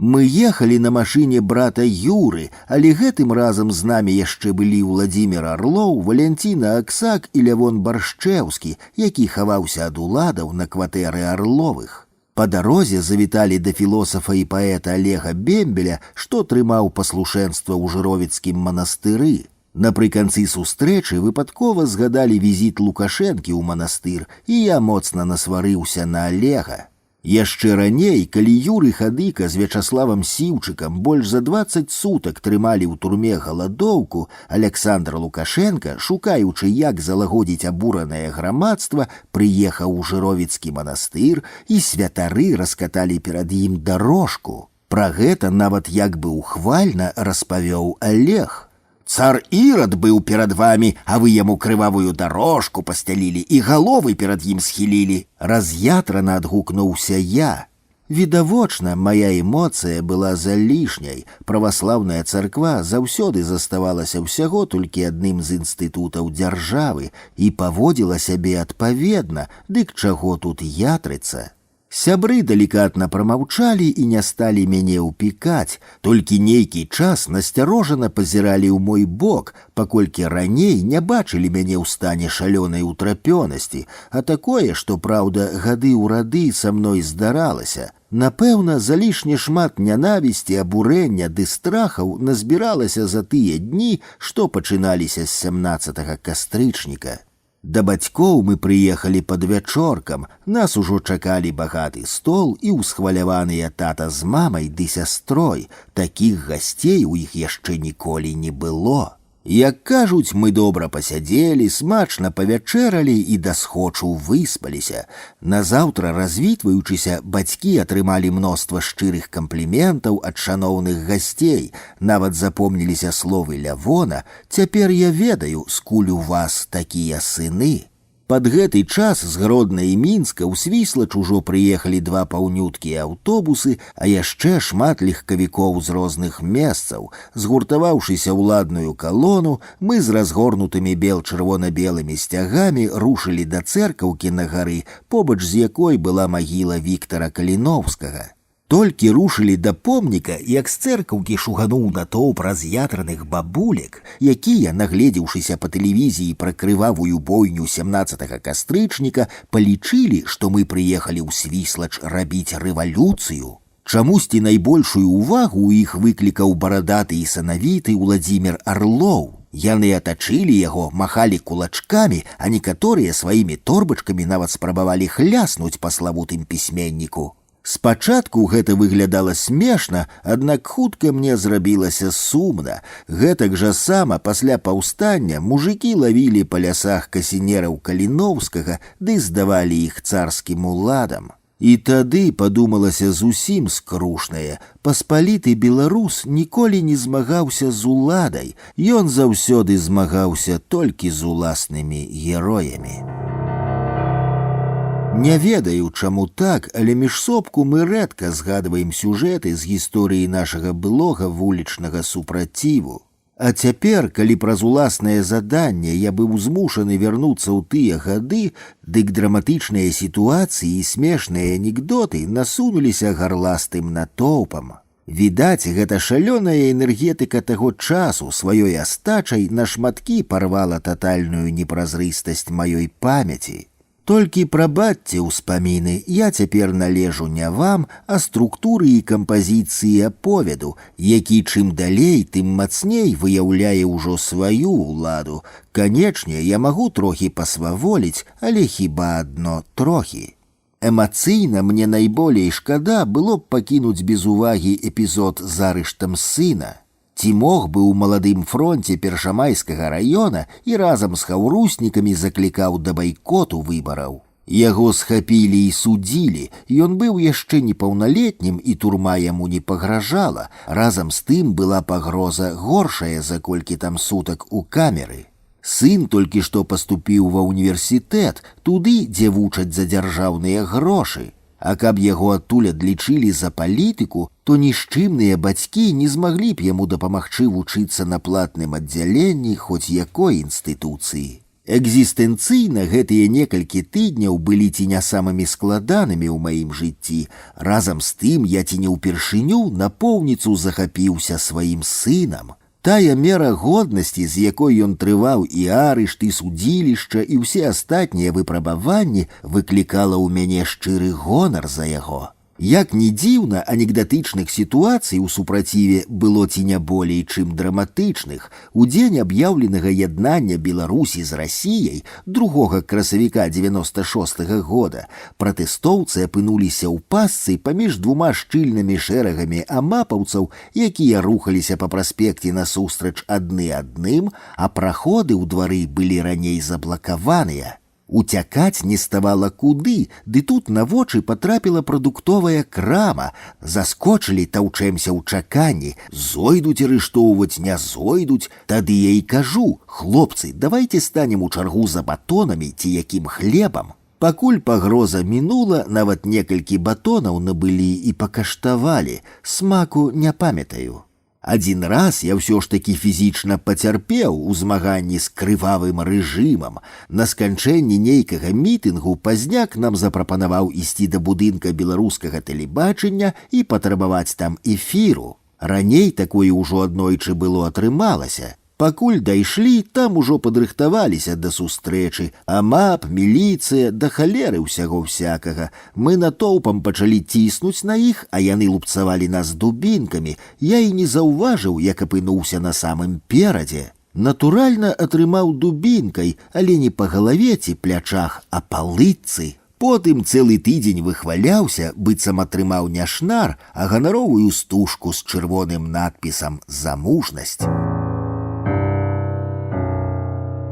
Мы ехалі на машыне брата Юры, але гэтым разам з намі яшчэ былі Владзімір Арлоў, Валянціна Аксак і Лявон Баршчэўскі, які хаваўся ад уладаў на кватэры Арловых. Па дарозе завіталі да філосафа і паэта Алега Бембеля, што трымаў паслушэнства ў Жыровіцкім манастыры. Напрыканцы сустрэчы выпадкова згадалі візіт Лукашэнкі ў манастыр, і я моцна насварыўся на Алега. Яшчэ раней, калі Юры Хадыка з Вячаславам Сіўчыкам больш за 20 сутак трымалі ў турме галадоўку, Аляксандр Лукашенка, шукаючы, як залагодзіць абуранае грамадства, прыехаў у Жыровіцкі манастыр, і святары раскаталі перад ім дарожку. Пра гэта нават як бы ухвальна распавёў Олег. «Цар Ірад быў перад вамі, а вы яму крывавую дарожку пасцялілі і галовы перад ім схілілі», раз'ятрана адгукнуўся я. Відавочна, мая эмоцыя была залішняй. Праваслаўная царква заўсёды заставалася ўсяго толькі адным з інстытутаў дзяржавы і паводзіла сябе адпаведна, дык чаго тут ятрыцца? Сябры далікатна прамаўчалі і не сталі мяне ўпікаць, толькі нейкі час насцярожана пазіралі ў мой бок, паколькі раней не бачылі мяне ў стане шалёнай утрапёнасці, а такое, што, праўда, гады ў рады са мной здаралася. Напэўна, залішне шмат нянавісці, абурэння ды страхаў назбіралася за тыя дні, што пачыналіся з 17 кастрычніка. Да бацькоў мы прыехалі пад вячоркам, нас ужо чакалі багаты стол і ўсхваляваныя тата з мамай ды сястрой. Такіх гасцей у іх яшчэ ніколі не было. Як кажуць, мы добра пасядзелі, смачна павячэралі і да схочу выспаліся. Назаўтра, развітваючыся, бацькі атрымалі мноства шчырых кампліментаў ад шаноўных гасцей. Нават запомніліся словы Лявона: «Цяпер я ведаю, скуль у вас такія сыны». Пад гэты час з Гродна і Мінска ў Свіслач ужо прыехалі 2 паўнюткія аўтобусы, а яшчэ шмат легкавікоў з розных месцаў. Згуртаваўшыся ў ладную калону, мы з разгорнутымі бел-чырвона-белымі сцягамі рушылі да цэркаўкі на гары, побач з якой была магіла Віктара Каліноўскага. Толькі рушылі да помніка, як з цэркаўкі шугануў натоўп раз'ятраных бабулек, якія, нагледзеўшыся па тэлевізіі пра крывавую бойню 17 кастрычніка, палічылі, што мы прыехалі ў Свіслач рабіць рэвалюцыю. Чамусьці найбольшую ўвагу ў іх выклікаў барадаты і санавіты Уладзімір Арлоў. Яны атачылі яго, махалі кулачкамі, а некаторыя сваімі торбачкамі нават спрабавалі хляснуць па славутым пісьменніку. Спачатку гэта выглядала смешна, аднак хутка мне зрабілася сумна. Гэтак жа сама пасля паўстання мужыкі лавілі па лясах касінераў Каліноўскага ды здавалі іх царскім уладам. І тады падумалася зусім скрушнае: паспаліты беларус ніколі не змагаўся з уладай, ён заўсёды змагаўся толькі з уласнымі героямі. Не ведаю, чаму так, але міжсобку мы рэдка згадваем сюжэты з гісторыі нашага былога вулічнага супраціву. А цяпер, калі праз уласнае заданне я быў змушаны вярнуцца ў тыя гады, дык драматычныя сітуацыі і смешныя анекдоты насунуліся гарластым натоўпам. Відаць, гэта шалёная энергетыка таго часу сваёй астачай на шматкі парвала татальную непразрыстасць маёй памяці. Толькі прабачце ўспаміны, я цяпер належу не вам, а структуры і кампазіцыі аповеду, які чым далей, тым мацней выяўляе ўжо сваю ўладу. Канечне, я магу трохі пасваволіць, але хіба адно трохі. Эмацыйна мне найболей шкада было б пакінуць без увагі эпізод з арыштам сына. Ці мог бы ў маладым фронце Першамайскага раёна і разам з хаўруснікамі заклікаў да байкоту выбараў. Яго схапілі і судзілі, ён быў яшчэ непаўналетнім і турма яму не пагражала, разам з тым была пагроза горшая за колькі там сутак у камеры. Сын толькі што паступіў ва ўніверсітэт, туды, дзе вучаць за дзяржаўныя грошы. А каб яго адтуль адлічылі за палітыку, то нішчымныя бацькі не змаглі б яму дапамагчы вучыцца на платным аддзяленні хоць якой інстытуцыі. Экзістэнцыйна гэтыя некалькі тыдняў былі ці не самымі складанымі ў маім жыцці. Разам з тым я ці не ўпершыню напоўніцу захапіўся сваім сынам. Тая мера годнасці, з якой ён трываў і арышт, і судзілішча, і ўсе астатнія выпрабаванні, выклікала ў мяне шчыры гонар за яго. Як ні дзіўна, анекдатычных сітуацый у супраціве было ці не болей, чым драматычных. У дзень аб'яўленага яднання Беларусі з Расіяй 2 красавіка 96-го года пратэстоўцы апынуліся ў пасцы паміж двума шчыльнымі шэрагамі амапаўцаў, якія рухаліся па праспекце насустрач адны адным, а праходы ў двары былі раней заблакаваныя. Уцякаць не ставала куды, ды тут на вочы потрапіла прадуктовая крама. Заскочылі, таўчэмся ў чаканні. Зойдуць арыштоўваць, не зойдуць. Тады я і кажу: хлопцы, давайте станем у чаргу за батонамі ці якім хлебам. Пакуль пагроза мінула, нават некалькі батонаў набылі і пакаштавалі. Смаку не памятаю. Адзін раз я ўсё ж такі фізічна пацярпеў у змаганні з крывавым рэжымам. На сканчэнні нейкага мітынгу пазняк нам запрапанаваў ісці да будынка беларускага тэлебачання і патрабаваць там эфіру. Раней такое ўжо аднойчы было атрымалася. Пакуль дайшлі, там ужо падрыхтаваліся да сустрэчы. Амап, міліцыя, да халеры ўсяго всякага. Мы натоўпам пачалі ціснуць на іх, а яны лупцавалі нас дубінкамі. Я і не заўважыў, як апынуўся на самым перадзе. Натуральна атрымаў дубінкай, але не па галаве ці плячах, а па лытцы. Потым цэлы тыдзень выхваляўся, быццам атрымаў не шнар, а ганаровую стужку з чырвоным надпісам «За мужнасць».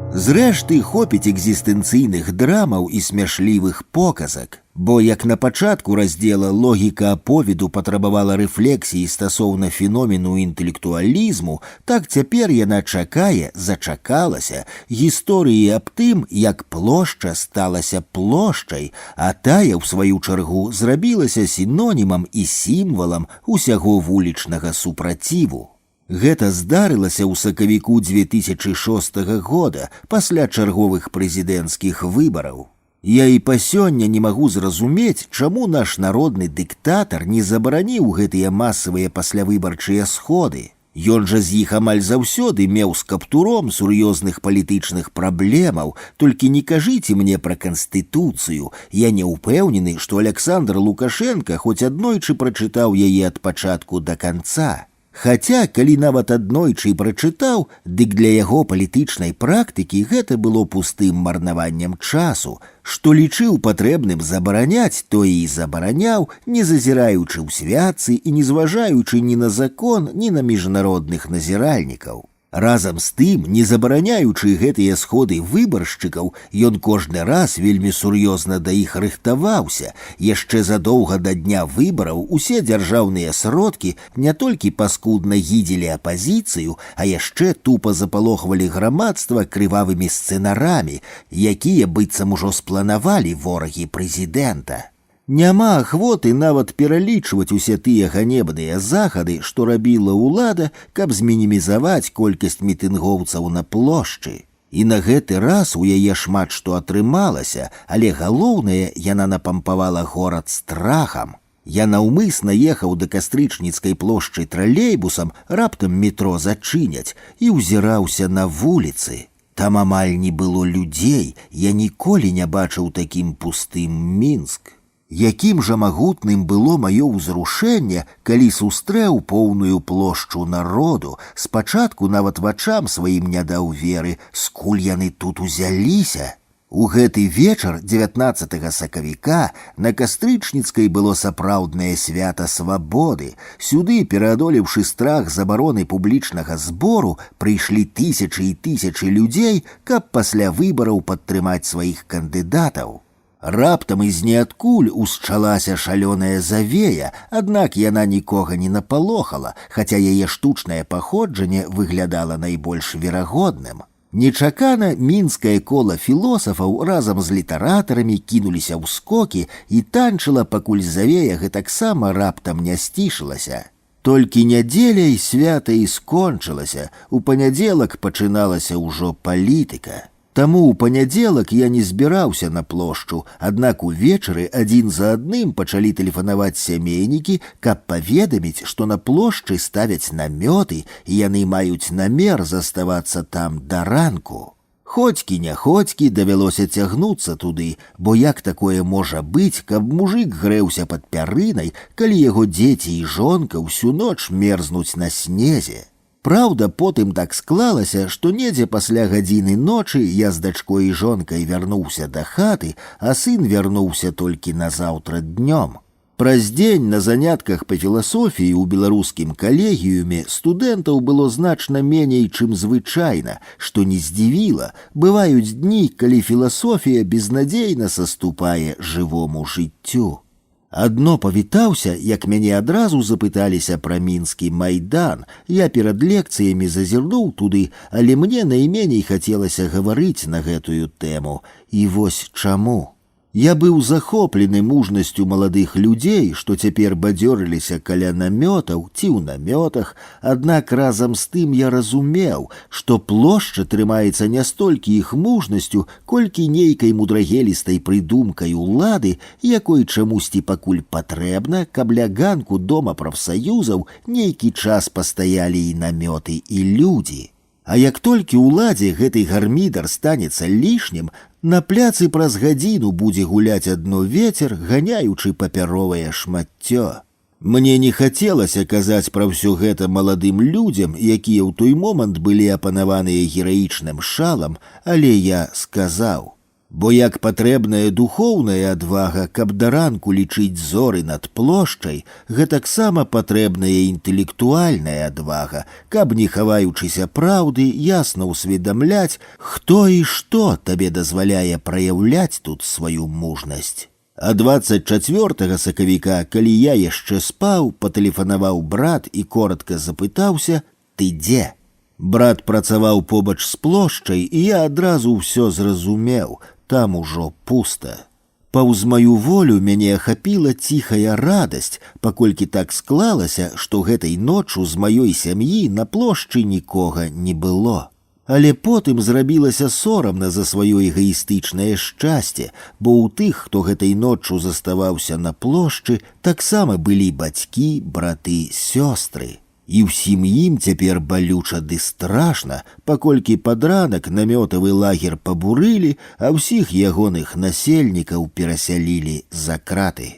Зрэшты, хопіць экзістэнцыйных драмаў і смяшлівых показак, бо як на пачатку раздзела логіка аповеду патрабавала рэфлексіі стасоўна феномену інтэлектуалізму, так цяпер яна чакае, зачакалася, гісторыі аб тым, як плошча сталася плошчай, а тая, ў сваю чаргу, зрабілася сінонімам і сімвалам усяго вулічнага супраціву. Гэта здарылася ў сакавіку 2006 года, пасля чарговых прэзідэнцкіх выбараў. Я і па сёння не магу зразумець, чаму наш народны дыктатар не забараніў гэтыя масавыя паслявыбарчыя сходы. Ён жа з іх амаль заўсёды меў з каптуром сур'ёзных палітычных праблемаў, толькі не кажыце мне пра канстытуцыю. Я не ўпэўнены, што Аляксандр Лукашенко хоць аднойчы прачытаў яе ад пачатку да канца. Хаця, калі нават аднойчы і прачытаў, дык для яго палітычнай практыкі гэта было пустым марнаваннем часу. Што лічыў патрэбным забараняць, тое і забараняў, не зазіраючы ў святцы і не зважаючы ні на закон, ні на міжнародных назіральнікаў. Разам з тым, не забараняючы гэтыя сходы выбаршчыкаў, ён кожны раз вельмі сур'ёзна да іх рыхтаваўся. Яшчэ задоўга да дня выбараў усе дзяржаўныя сродкі не толькі паскудна гідзілі апазіцыю, а яшчэ тупа запалохвалі грамадства крывавымі сцэнарамі, якія быццам ужо спланавалі ворагі прэзідэнта. Няма ахвоты нават пералічваць усе тыя ганебныя захады, што рабіла ўлада, каб змінімізаваць колькасць мітынгоўцаў на плошчы. І на гэты раз у яе шмат што атрымалася, але галоўнае, яна напампавала горад страхам. Я наўмысна ехаў да кастрычніцкай плошчы тралейбусам, раптам метро зачыняць, і ўзіраўся на вуліцы. Там амаль не было людзей, я ніколі не бачыў такім пустым Мінск. Якім жа магутным было маё ўзрушэнне, калі сустрэў поўную плошчу народу, спачатку нават вачам сваім не даў веры, скуль яны тут узяліся. У гэты вечар 19 сакавіка на Кастрычніцкай было сапраўднае свята свабоды. Сюды, пераадолеўшы страх забароны публічнага збору, прыйшлі тысячы і тысячы людзей, каб пасля выбараў падтрымаць сваіх кандыдатаў. Раптам из ніадкуль усчалася шалёная завея, аднак яна нікога не напалохала, хаця яе штучнае паходжанне выглядала найбольш верагодным. Нечакана мінскае кола філосафаў разам з літаратарамі кінуліся ў скокі і танчыла, пакуль завея гэтаксама раптам не сцішылася. Толькі нядзеляй свята і скончылася, у панядзелак пачыналася ўжо палітыка. Таму ў панядзелак я не збіраўся на плошчу, аднак увечары адзін за адным пачалі тэлефанаваць сямейнікі, каб паведаміць, што на плошчы ставяць намёты, і яны маюць намер заставацца там да ранку. Ходькі-няходькі давялося цягнуцца туды, бо як такое можа быць, каб мужик грэўся пад пярынай, калі яго дзеці і жонка ўсю ноч мерзнуць на снезе. Праўда, потым так склалася, што недзе пасля гадзіны ночы я з дачкой і жонкай вярнуўся да хаты, а сын вярнуўся толькі назаўтра днём. Праз дзень на занятках па філасофіі ў беларускім калегіюме студэнтаў было значна меней, чым звычайна, што не здзівіла. Бываюць дні, калі філасофія безнадзейна саступае жывому жыццю. Адно павітаўся, як мяне адразу запыталіся пра мінскі майдан. Я перад лекцыямі зазірнуў туды, але мне найменей хацелася гаварыць на гэтую тэму. І вось чаму. Я быў захоплены мужнасцю маладых людзей, што цяпер бадзёрыліся каля намётаў ці ў намётах, аднак разам з тым я разумеў, што плошча трымаецца не столькі іх мужнасцю, колькі нейкай мудрагелістай прыдумкай улады, якой чамусьці пакуль патрэбна, каб ля ганку дома прафсаюзаў нейкі час пастаялі і намёты, і людзі. А як толькі ўладзе гэты гармідар станецца лішнім, на пляцы праз гадзіну будзе гуляць адно вецер, ганяючы папяровае шмаццё. Мне не хацелася казаць пра ўсё гэта маладым людзям, якія ў той момант былі апанаваныя гераічным шалам, але я сказаў. Бо як патрэбная духоўная адвага, каб да ранку лічыць зоры над плошчай, гэтаксама патрэбная інтэлектуальная адвага, каб, не хаваючыся праўды, ясна ўсведамляць, хто і што табе дазваляе праяўляць тут сваю мужнасць. А 24 сакавіка, калі я яшчэ спаў, патэлефанаваў брат і коротка запытаўся: «Ты дзе?» Брат працаваў побач з плошчай, і я адразу ўсё зразумеў. Там ужо пуста. Паўз маю волю мяне ахапіла ціхая радасць, паколькі так склалася, што гэтай ноччу з маёй сям'і на плошчы нікога не было. Але потым зрабілася сорамна за сваё эгаістычнае шчасце, бо ў тых, хто гэтай ноччу заставаўся на плошчы, таксама былі бацькі, браты, сёстры. І ўсім ім цяпер балюча ды страшна, паколькі пад ранак намётавы лагер пабурылі, а ўсіх ягоных насельнікаў перасялілі за краты.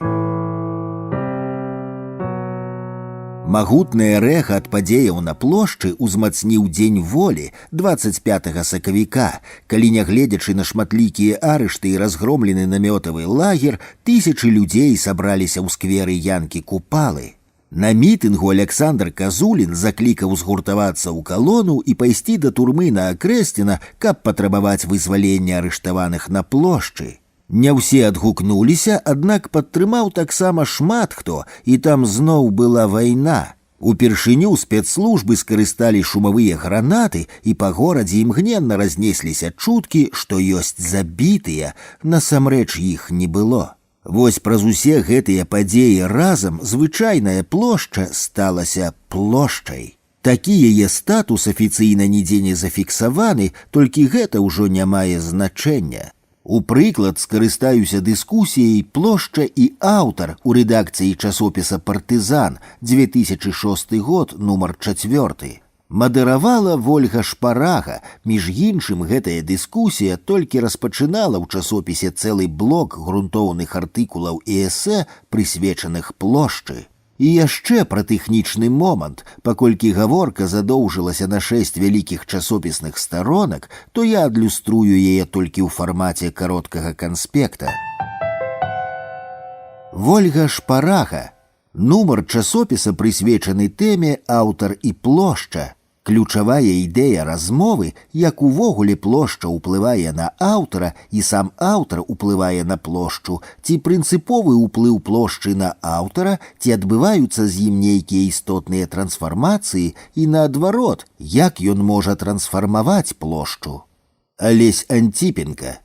Магутнае рэха ад падзеяў на плошчы ўзмацніў дзень волі 25 сакавіка, калі, нягледзячы на шматлікія арышты і разгромлены намётавы лагер, тысячы людзей сабраліся ў скверы Янкі Купалы. На мітынгу Аляксандр Казулін заклікаў згуртавацца ў калону і пайсці да турмы на Акрэсціна, каб патрабаваць вызвалення арыштаваных на плошчы. Не ўсе адгукнуліся, аднак падтрымаў таксама шмат хто, і там зноў была вайна. Упершыню спецслужбы скарысталі шумавыя гранаты, і па горадзе імгненна разнесліся чуткі, што ёсць забітыя, насамрэч іх не было. Вось праз усе гэтыя падзеі разам звычайная плошча сталася плошчай. Такі яе статус афіцыйна нідзе не зафіксаваны, толькі гэта ўжо не мае значэння. У прыклад скарыстаюся дыскусіяй плошча і аўтар у рэдакцыі часопіса «Партызан», 2006 год, нумар 4. Мадыравала Вольга Шпарага. Між іншым, гэтая дыскусія толькі распачынала ў часопісе цэлы блок грунтоўных артыкулаў і эсэ, прысвечаных плошчы. І яшчэ пра тэхнічны момант. Паколькі гаворка задоўжылася на 6 вялікіх часопісных старонак, то я адлюструю яе толькі ў фармаце кароткага канспекта. Вольга Шпарага. Нумар часопіса прысвечаны тэме «Аўтар і плошча». Ключавая ідэя размовы, як увогуле плошча ўплывае на аўтара і сам аўтар уплывае на плошчу, ці прынцыповы ўплыў плошчы на аўтара, ці адбываюцца з ім нейкія істотныя трансфармацыі, і наадварот, як ён можа трансфармаваць плошчу. Алесь Антипенко.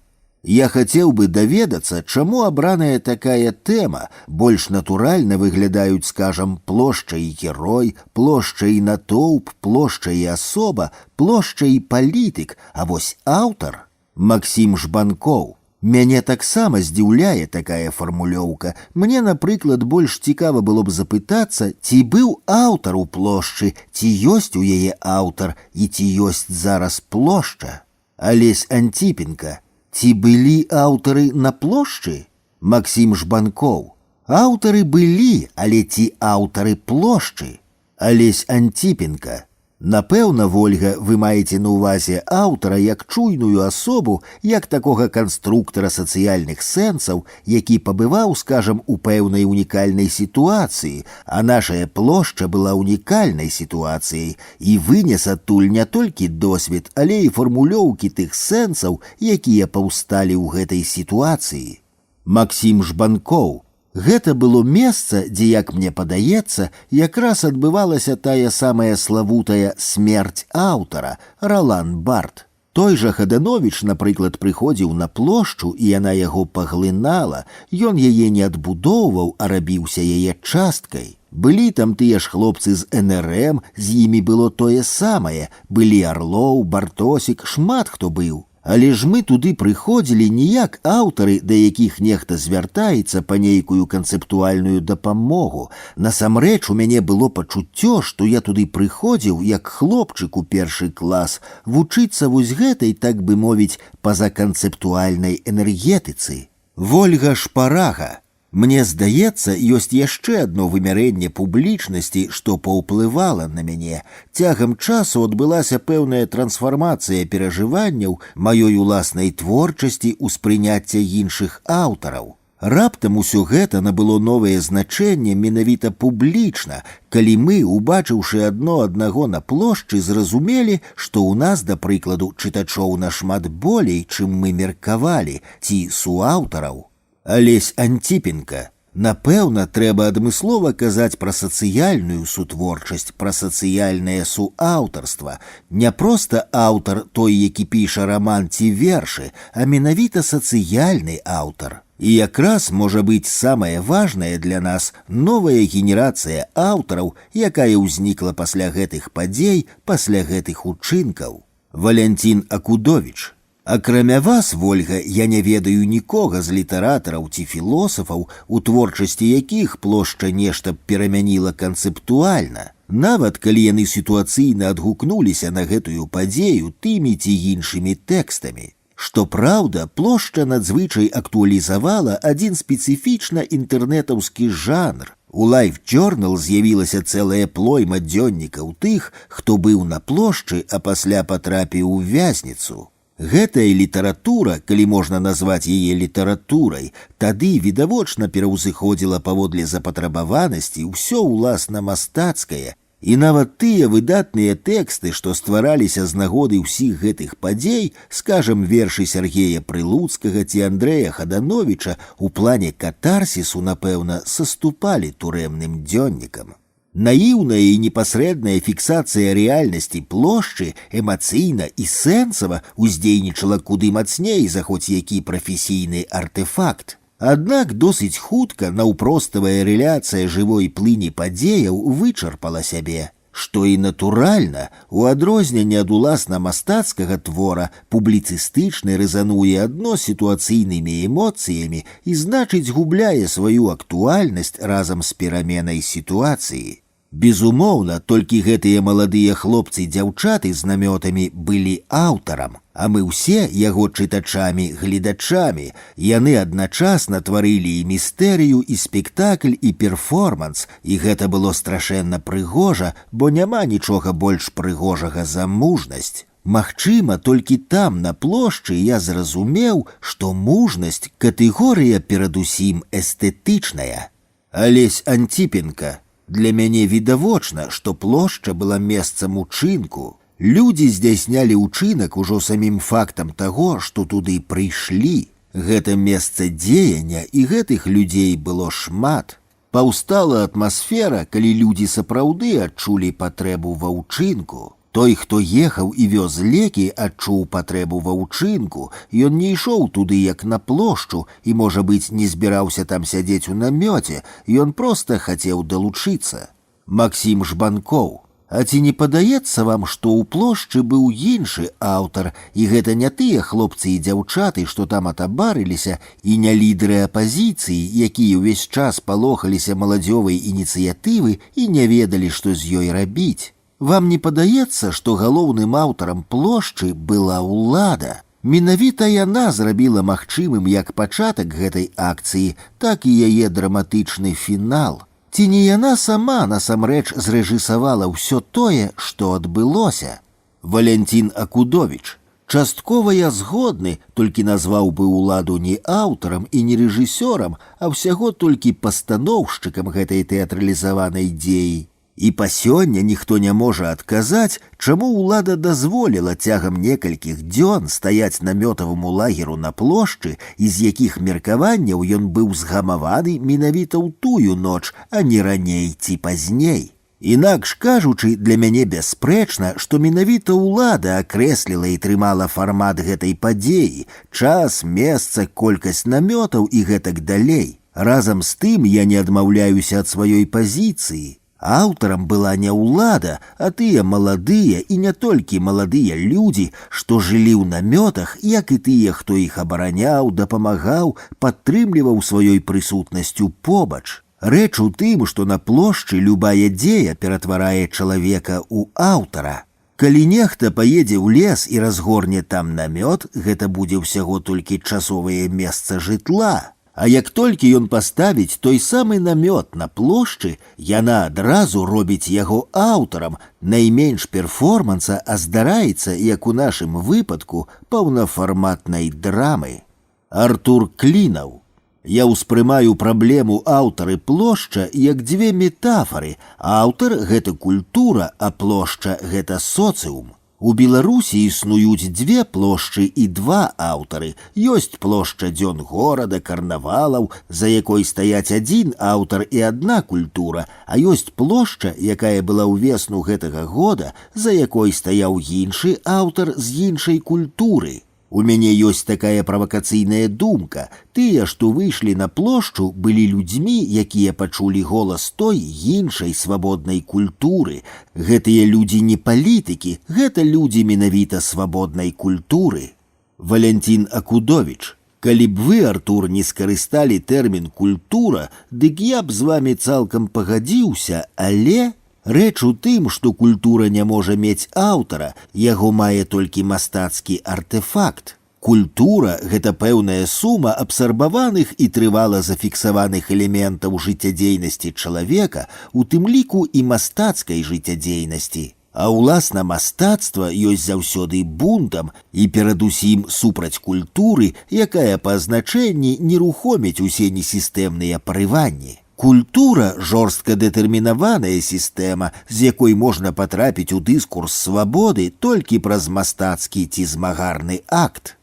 Я хацеў бы даведацца, чаму абраная такая тэма. Больш натуральна выглядаюць, скажам, плошча і герой, плошча і натоўп, плошча і асоба, плошча і палітык, а вось аўтар — Максім Жбанкоў. Мяне таксама здзіўляе такая фармулёўка. Мне, напрыклад, больш цікава было б запытацца, ці быў аўтар у плошчы, ці ёсць у яе аўтар і ці ёсць зараз плошча. Алесь Антипенко. Ці былі аўтары на плошчы? Максім Жбанкоў. Аўтары былі, але ці аўтары плошчы? Алесь Антипенко. Напэўна, Вольга, вы маеце на ўвазе аўтара як чуйную асобу, як такога канструктара сацыяльных сэнсаў, які пабываў, скажам, у пэўнай унікальнай сітуацыі, а нашая плошча была унікальнай сітуацыяй і вынес адтуль не толькі досвед, але і фармулёўкі тых сэнсаў, якія паўсталі ў гэтай сітуацыі. Максім Жбанкоў. Гэта было месца, дзе, як мне падаецца, якраз адбывалася тая самая славутая смерць аўтара, Ралан Барт. Той жа Хадановіч, напрыклад, прыходзіў на плошчу, і яна яго паглынала, ён яе не адбудоўваў, а рабіўся яе часткай. Былі там тыя ж хлопцы з НРМ, з імі было тое самае, былі Арлоў, Бартосік, шмат хто быў. Але ж мы туды прыходзілі не як аўтары, да якіх нехта звяртаецца па нейкую канцэптуальную дапамогу. Насамрэч у мяне было пачуццё, што я туды прыходзіў як хлопчык у першы клас, вучыцца вось гэтай, так бы мовіць, пазаканцэптуальнай энергетыцы. Вольга Шпарага. Мне здаецца, ёсць яшчэ адно вымярэнне публічнасці, што паўплывала на мяне. Цягам часу адбылася пэўная трансфармацыя перажыванняў маёй уласнай творчасці, успрыняцця іншых аўтараў. Раптам усё гэта набыло новае значэнне менавіта публічна, калі мы, убачыўшы аднаго на плошчы, зразумелі, што ў нас, да прыкладу, чытачоў нашмат болей, чым мы меркавалі, ці суаўтараў. Алесь Антипенко. Напэўна, трэба адмыслова казаць пра сацыяльную сутворчасць, пра сацыяльнае суаўтарства. Не проста аўтар той, які піша раман ці вершы, а менавіта сацыяльны аўтар. І якраз, можа быць, самае важнае для нас новая генерацыя аўтараў, якая ўзнікла пасля гэтых падзей, пасля гэтых учынкаў. Валянцін Акудовіч. Акрамя вас, Вольга, я не ведаю нікога з літаратараў ці філосафаў, у творчасці якіх плошча нешта перамяніла канцэптуальна, нават калі яны сітуацыйна адгукнуліся на гэтую падзею тымі ці іншымі тэкстамі. Што праўда, плошча надзвычай актуалізавала адзін спецыфічна інтэрнэтаўскі жанр. У Life Journal з'явілася цэлая плойма дзённікаў тых, хто быў на плошчы, а пасля патрапіў у вязніцу. Гэтая літаратура, калі можна назваць яе літаратурай, тады відавочна пераўзыходзіла паводле запатрабаванасці ўсё ўласна мастацкае, і нават тыя выдатныя тэксты, што ствараліся з нагоды ўсіх гэтых падзей, скажам, вершы Сергея Прылуцкага ці Андрэя Хадановіча, у плане катарсісу, напэўна, саступалі турэмным дзённікам. Наіўная і непасрэдная фіксацыя рэальнасці плошчы эмацыйна і сэнсава уздзейнічала куды мацней за хоць які прафесійны артэфакт. Аднак досыць хутка наўпроставая рэляцыя жывой плыні падзеяў вычарпала сябе. Што і натуральна, у адрозненне ад уласна мастацкага твора, публіцыстычны рэзануе адно сітуацыйнымі эмоцыямі і, значыць, губляе сваю актуальнасць разам з пераменай сітуацыі. Безумоўна, толькі гэтыя маладыя хлопцы-дзяўчаты з намётамі былі аўтарам, а мы ўсе яго чытачамі, гледачамі. Яны адначасна тварылі і містэрыю, і спектакль, і перформанс, і гэта было страшэнна прыгожа, бо няма нічога больш прыгожага за мужнасць. Магчыма, толькі там, на плошчы, я зразумеў, што мужнасць – катэгорыя перадусім эстэтычная. Алесь Антипенко. Для мяне відавочна, што плошча была месцам учынку. Людзі здзяйснялі ўчынак ужо самім фактам таго, што туды прыйшлі. Гэта месца дзеяння, і гэтых людзей было шмат. Паўстала атмасфера, калі людзі сапраўды адчулі патрэбу ва ўчынку. Той, хто ехаў і вёз лекі, адчуў патрэбу ва ўчынку. Ён не ішоў туды, як на плошчу, і, можа быць, не збіраўся там сядзець у намёце, ён проста хацеў далучыцца. Максім Жбанкоў. А ці не падаецца вам, што ў плошчы быў іншы аўтар, і гэта не тыя хлопцы і дзяўчаты, што там атабарыліся, і не лідары апазіцыі, якія ўвесь час палохаліся маладзёвай ініцыятывы і не ведалі, што з ёй рабіць? Вам не падаецца, што галоўным аўтарам плошчы была ўлада? Менавіта яна зрабіла магчымым як пачатак гэтай акцыі, так і яе драматычны фінал. Ці не яна сама насамрэч зрэжысавала ўсё тое, што адбылося? Валянцін Акудовіч. Часткова я згодны, толькі назваў бы ўладу не аўтарам і не рэжысёрам, а ўсяго толькі пастаноўшчыкам гэтай тэатралізаванай дзеі. І па сёння ніхто не можа адказаць, чаму ўлада дазволіла цягам некалькіх дзён стаяць намётаваму лагеру на плошчы, і з якіх меркаванняў ён быў згамаваны менавіта ў тую ноч, а не раней ці пазней. Інакш кажучы, для мяне бясспрэчна, што менавіта ўлада акрэсліла і трымала фармат гэтай падзеі, час, месца, колькасць намётаў і гэтак далей. Разам з тым я не адмаўляюся ад сваёй пазіцыі. Аўтарам была не ўлада, а тыя маладыя і не толькі маладыя людзі, што жылі ў намётах, як і тыя, хто іх абараняў, дапамагаў, падтрымліваў сваёй прысутнасцю побач. Рэч у тым, што на плошчы любая дзея ператварае чалавека ў аўтара. Калі нехта паедзе ў лес і разгорне там намёт, гэта будзе ўсяго толькі часовае месца жытла. А як толькі ён паставіць той самы намёт на плошчы, яна адразу робіць яго аўтарам, найменш перформанса, а здараецца, як у нашым выпадку, паўнафарматнай драмы. Артур Клінаў. Я ўспрымаю праблему аўтары плошча як дзве метафары. Аўтар – гэта культура, а плошча – гэта соцыум. У Беларусі існуюць дзве плошчы і два аўтары. Ёсць плошча дзён горада, карнавалаў, за якой стаяць адзін аўтар і адна культура, а ёсць плошча, якая была ўвесну гэтага года, за якой стаяў іншы аўтар з іншай культуры. У мяне ёсць такая правакацыйная думка. Тыя, што выйшлі на плошчу, былі людзьмі, якія пачулі голас той іншай свабоднай культуры. Гэтыя людзі не палітыкі, гэта людзі менавіта свабоднай культуры. Валянцін Акудовіч. Калі б вы, Артур, не скарысталі тэрмін «культура», дык я б з вамі цалкам пагадзіўся, але... Рэч у тым, што культура не можа мець аўтара, яго мае толькі мастацкі артэфакт. Культура – гэта пэўная сума абсарбаваных і трывала зафіксаваных элементаў жыццядзейнасці чалавека, у тым ліку і мастацкай жыццядзейнасці. А ўласна мастацтва ёсць заўсёды бунтам і перадусім супраць культуры, якая па азначэнні нерухоміць усе несістэмныя парыванні. Культура – жорстка дэтэрмінаваная сістэма, з якой можна патрапіць у дыскурс свабоды толькі праз мастацкі ці змагарны акт.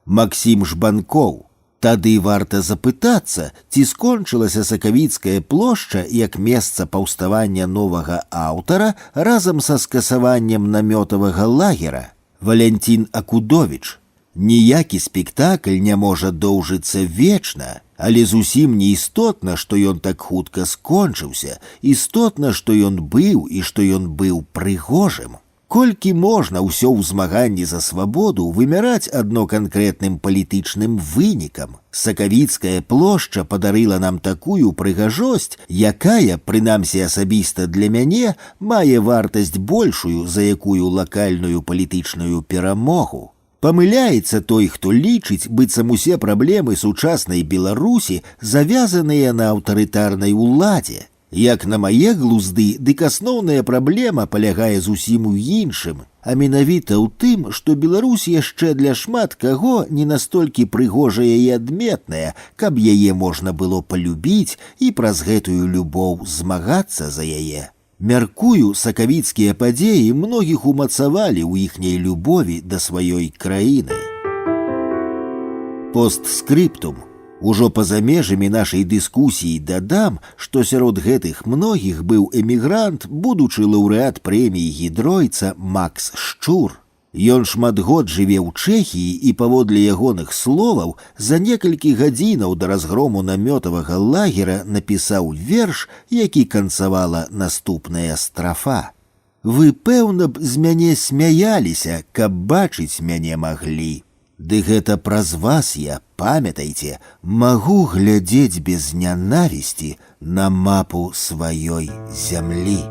Максім Жбанкоў. Тады варта запытацца, ці скончылася Сакавіцкая плошча як месца паўставання новага аўтара разам са скасаваннем намётавага лагера. Валянцін Акудовіч. Ніякі спектакль не можа доўжыцца вечна, але зусім не істотна, што ён так хутка скончыўся, істотна, што ён быў і што ён быў прыгожым. Колькі можна ўсё ў змаганні за свабоду вымяраць адно канкрэтным палітычным вынікам? Сакавіцкая плошча падарыла нам такую прыгажосць, якая, прынамсі асабіста для мяне, мае вартасць большую за якую лакальную палітычную перамогу. Памыляецца той, хто лічыць, быццам усе праблемы сучаснай Беларусі завязаныя на аўтарытарнай уладзе. Як на мае глузды, дык асноўная праблема палягае зусім у іншым, а менавіта ў тым, што Беларусь яшчэ для шмат каго не настолькі прыгожая і адметная, каб яе можна было палюбіць і праз гэтую любоў змагацца за яе. Мяркую, сакавіцкія падзеі многіх умацавалі ў іхняй любові да сваёй краіны. Постскрыптум. Ужо па-за межамі нашай дыскусіі дадам, што сярод гэтых многіх быў эмігрант, будучы лаўрэат прэміі гідройца Макс Шчур. Ён шмат год жыве ў Чэхіі і, паводле ягоных словаў, за некалькі гадзінаў да разгрому намётавага лагера напісаў верш, які канцавала наступная страфа. Вы, пэўна б, з мяне смяяліся, каб бачыць мяне маглі. Ды гэта праз вас я, памятайце, магу глядзець без нянавісці на мапу сваёй зямлі.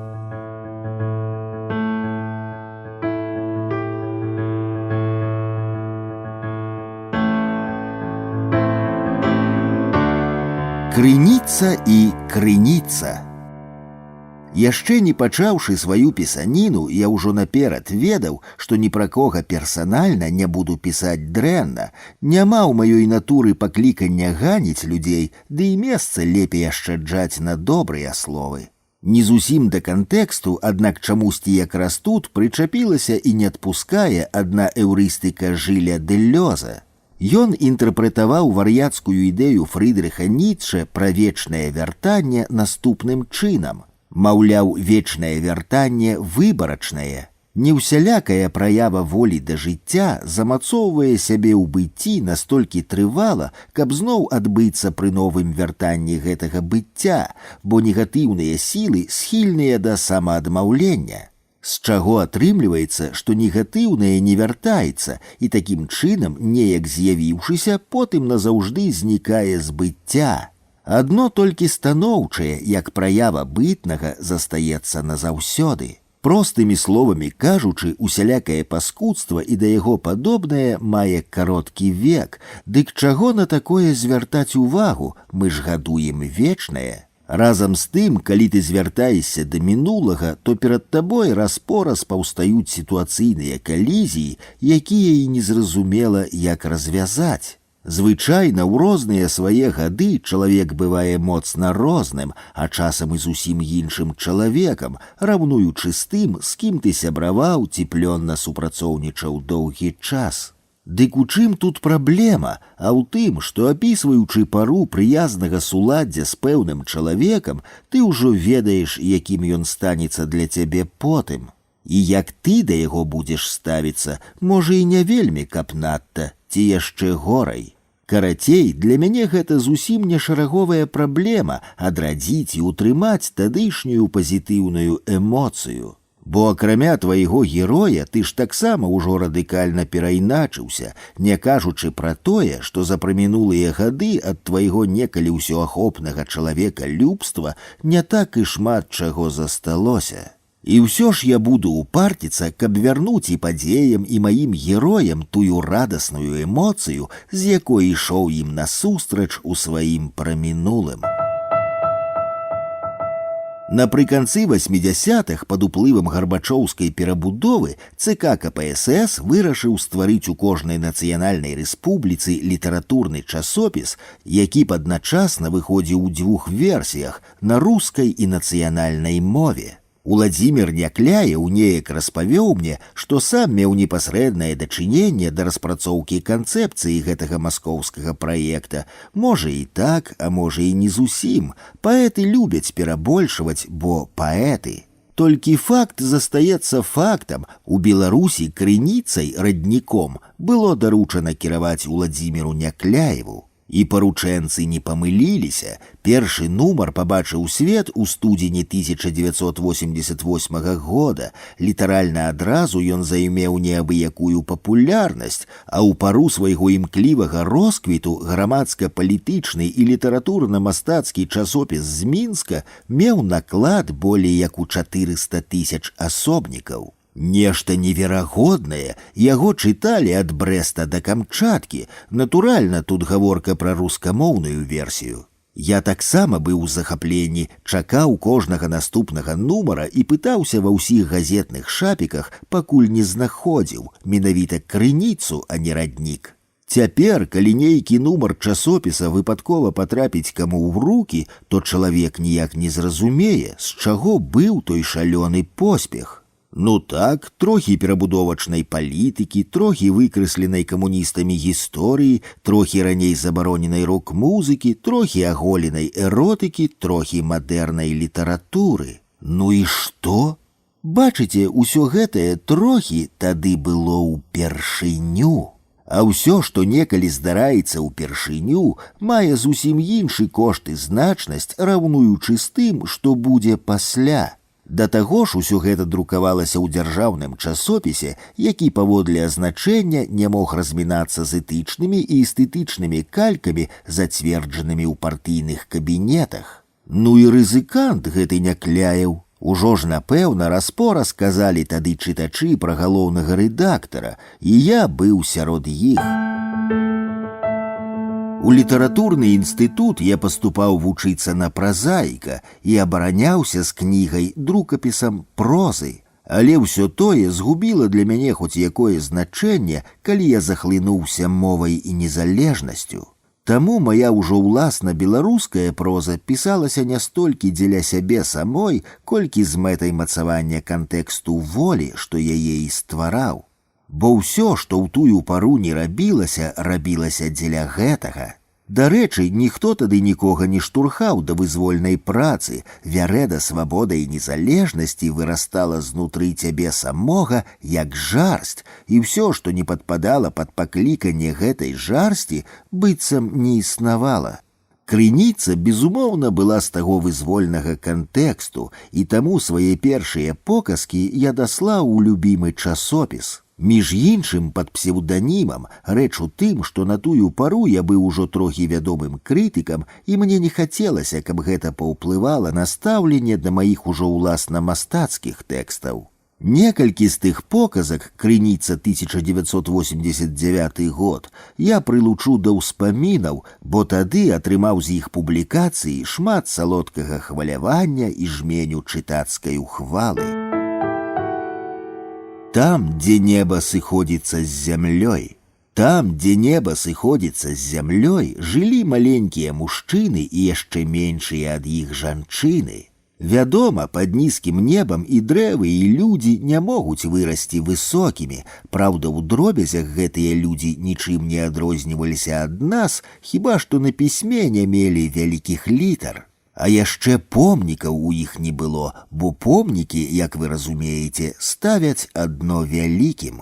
Крыніца і крыніца. Яшчэ не пачаўшы сваю пісаніну, я ўжо наперад ведаў, што ні пра кога персанальна не буду пісаць дрэнна. Няма ў маёй натуры паклікання ганіць людзей, ды і месца лепей ашчаджаць на добрыя словы. Не зусім да кантэксту, аднак чамусьці якраз тут прычапілася і не адпускае адна эўрыстыка Жыля Дэлёза. Ён інтэрпрэтаваў вар'яцкую ідэю Фрыдрыха Ніцшэ пра вечнае вяртанне наступным чынам. Маўляў, вечнае вяртанне выбарачнае. Не ўсялякая праява волі да жыцця замацоўвае сябе ў быцці настолькі трывала, каб зноў адбыцца пры новым вяртанні гэтага быцця, бо негатыўныя сілы схільныя да самаадмаўлення. З чаго атрымліваецца, што негатыўнае не вяртаецца і такім чынам, неяк з'явіўшыся, потым назаўжды знікае з быцця. Адно толькі станоўчае, як праява бытнага, застаецца назаўсёды. Простымі словамі кажучы, усялякае паскудства і да яго падобнае мае кароткі век. Дык чаго на такое звяртаць увагу? Мы ж гадуем вечнае. Разам з тым, калі ты звяртаешся да мінулага, то перад табой раз-пораз паўстаюць сітуацыйныя калізіі, якія і незразумела, як развязаць. Звычайна ў розныя свае гады чалавек бывае моцна розным, а часам і зусім іншым чалавекам, раўнуючы з тым, з кім ты сябраваў ці плённа супрацоўнічаў доўгі час. Дык у чым тут праблема, а ў тым, што апісваючы пару прыязнага суладдзя з пэўным чалавекам, ты ўжо ведаеш, якім ён станецца для цябе потым. І як ты да яго будзеш ставіцца, можа і не вельмі, каб надта, ці яшчэ горай. Карацей, для мяне гэта зусім не шараговая праблема адрадзіць і ўтрымаць тадышнюю пазітыўную эмоцыю. Бо акрамя твайго героя ты ж таксама ўжо радыкальна перайначыўся, не кажучы пра тое, што за прамінулыя гады ад твайго некалі ўсеахопнага чалавека любства не так і шмат чаго засталося. І ўсё ж я буду упарціцца, каб вярнуць і падзеям, і маім героям тую радасную эмоцыю, з якой ішоў ім насустрач у сваім прамінулым. Напрыканцы 80-х пад уплывам гарбачоўскай перабудовы ЦК КПСС вырашыў стварыць у кожнай нацыянальнай рэспубліцы літаратурны часопіс, які б адначасна выходзіў у дзвюх версіях на рускай і нацыянальнай мове. Уладзімір Някляеў неяк распавёў мне, што сам меў непасрэднае дачыненне да распрацоўкі канцэпцыі гэтага маскоўскага праекта. Можа і так, а можа і не зусім. Паэты любяць перабольшваць, бо паэты. Толькі факт застаецца фактам. У Беларусі крыніцай, радніком, было даручана кіраваць Уладзіміру Някляеву. І паручэнцы не памыліліся. Першы нумар пабачыў свет у студзені 1988 года. Літаральна адразу ён займеў неабыякую папулярнасць, а ў пару свайго імклівага росквіту грамадска-палітычны і літаратурна-мастацкі часопіс з Мінска меў наклад болей як у 400 000 асобнікаў. Нешта неверагоднае, яго чыталі ад Брэста да Камчаткі. Натуральна, тут гаворка пра рускамоўную версію. Я таксама быў у захапленні, чакаў кожнага наступнага нумара і пытаўся ва ўсіх газетных шапіках, пакуль не знаходзіў менавіта крыніцу, а не раднік. Цяпер, калі нейкі нумар часопіса выпадкова патрапіць каму ў рукі, то чалавек ніяк не зразумее, з чаго быў той шалёны поспех. Ну так, трохі перабудовачнай палітыкі, трохі выкрэсленай камуністамі гісторыі, трохі раней забароненай рок-музыкі, трохі аголенай эротыкі, трохі мадэрнай літаратуры. Ну і што? Бачыце, усё гэтае трохі тады было ўпершыню. А ўсё, што некалі здараецца ўпершыню, мае зусім іншы кошт і значнасць, раўнуючы з тым, што будзе пасля. Да таго ж усё гэта друкавалася ў дзяржаўным часопісе, які паводле азначэння не мог размінацца з этычнымі і эстэтычнымі калькамі, зацверджанымі ў партыйных кабінетах. Ну і рызыкант гэты Някляеў. Ужо ж, напэўна, раз-пораз казалі тады чытачы пра галоўнага рэдактара, і я быў сярод іх. У літаратурны інстытут я паступаў вучыцца на празаіка і абараняўся з кнігай друкапісам прозы. Але ўсё тое згубіла для мяне хоць якое значэнне, калі я захлынуўся мовай і незалежнасцю. Таму мая ўжо ўласна беларуская проза пісалася не столькі дзеля сябе самой, колькі з мэтай мацавання кантэксту волі, што яе і ствараў. Бо ўсё, што ў тую пару не рабілася, рабілася дзеля гэтага. Дарэчы, ніхто тады нікога не штурхаў да вызвольнай працы, вярэда свабода і незалежнасці вырастала знутры цябе самога як жарсць, і ўсё, што не падпадала пад пакліканне гэтай жарсці, быццам не існавала. Крыніца, безумоўна, была з таго вызвольнага кантэксту, і таму свае першыя показкі я даслаў у любімы часопіс. Між іншым, пад псеўданімам, рэч у тым, што на тую пару я быў ужо трохі вядомым крытыкам, і мне не хацелася, каб гэта паўплывала на стаўленне да маіх ужо ўласна мастацкіх тэкстаў. Некалькі з тых показак, крыніца 1989 год, я прылучу да ўспамінаў, бо тады атрымаў з іх публікацыі шмат салодкага хвалявання і жменю чытацкай ухвалы. Там, где небо сыходится с землей, там, где небо сыходится с землей, жылі маленькія мужчыны і яшчэ меншыя ад іх жанчыны. Вядома, пад нізкім небам і дрэвы, і людзі не могуць вырасці высокімі. Праўда, у дробязях гэтыя людзі нічым не адрозніваліся ад нас, хіба што на пісьме не мелі вялікіх літар. А яшчэ помнікаў у іх не было, бо помнікі, як вы разумееце, ставяць адно вялікім.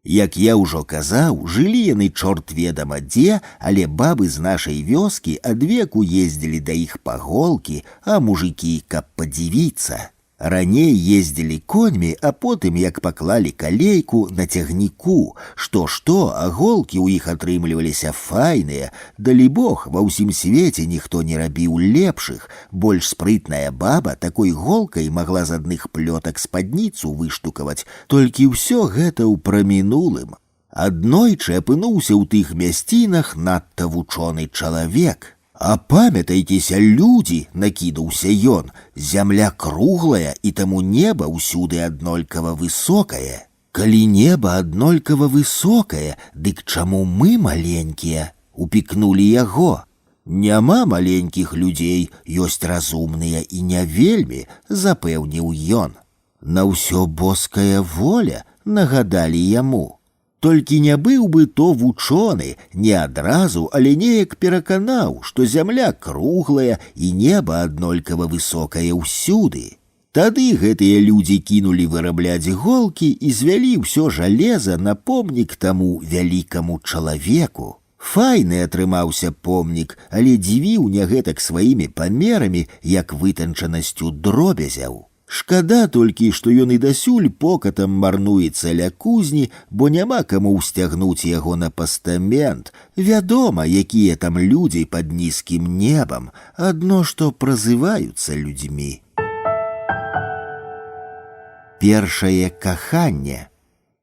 Як я ўжо казаў, жылі яны чорт ведама дзе, але бабы з нашай вёскі адвеку ездзілі да іх па голкі, а мужыкі, каб падзівіцца. Раней ездзілі коньмі, а потым, як паклалі калейку, на цягніку. Што, а голкі ў іх атрымліваліся файныя. Далібог, ва ўсім свеце ніхто не рабіў лепшых. Больш спрытная баба такой голкай магла з адных плётак спадніцу выштукаваць. Толькі ўсё гэта ў прамінулым. Аднойчы апынуўся ў тых мясцінах надта вучоны чалавек. «А памятайцеся, людзі!» — накідаўся ён. «Зямля круглая, і таму неба ўсюды аднолькава высокае. Калі неба аднолькава высокае, дык чаму мы маленькія?» — упікнулі яго. «Няма маленькіх людзей, ёсць разумныя і не вельмі», — запэўніў ён. «На ўсё боская воля», — нагадалі яму. Толькі не быў бы то вучоны, не адразу, але неяк пераканаў, што зямля круглая і неба аднолькава высокае ўсюды. Тады гэтыя людзі кінулі вырабляць голкі і звялі ўсё жалеза на помнік таму вялікаму чалавеку. Файны атрымаўся помнік, але дзівіў не гэтак сваімі памерамі, як вытанчанасцю дробязяў. Шкада толькі, што ён і дасюль покатам марнуецца ля кузні, бо няма каму ўсцягнуць яго на пастамент. Вядома, якія там людзі пад нізкім небам, адно што празываюцца людзьмі. Першае каханне.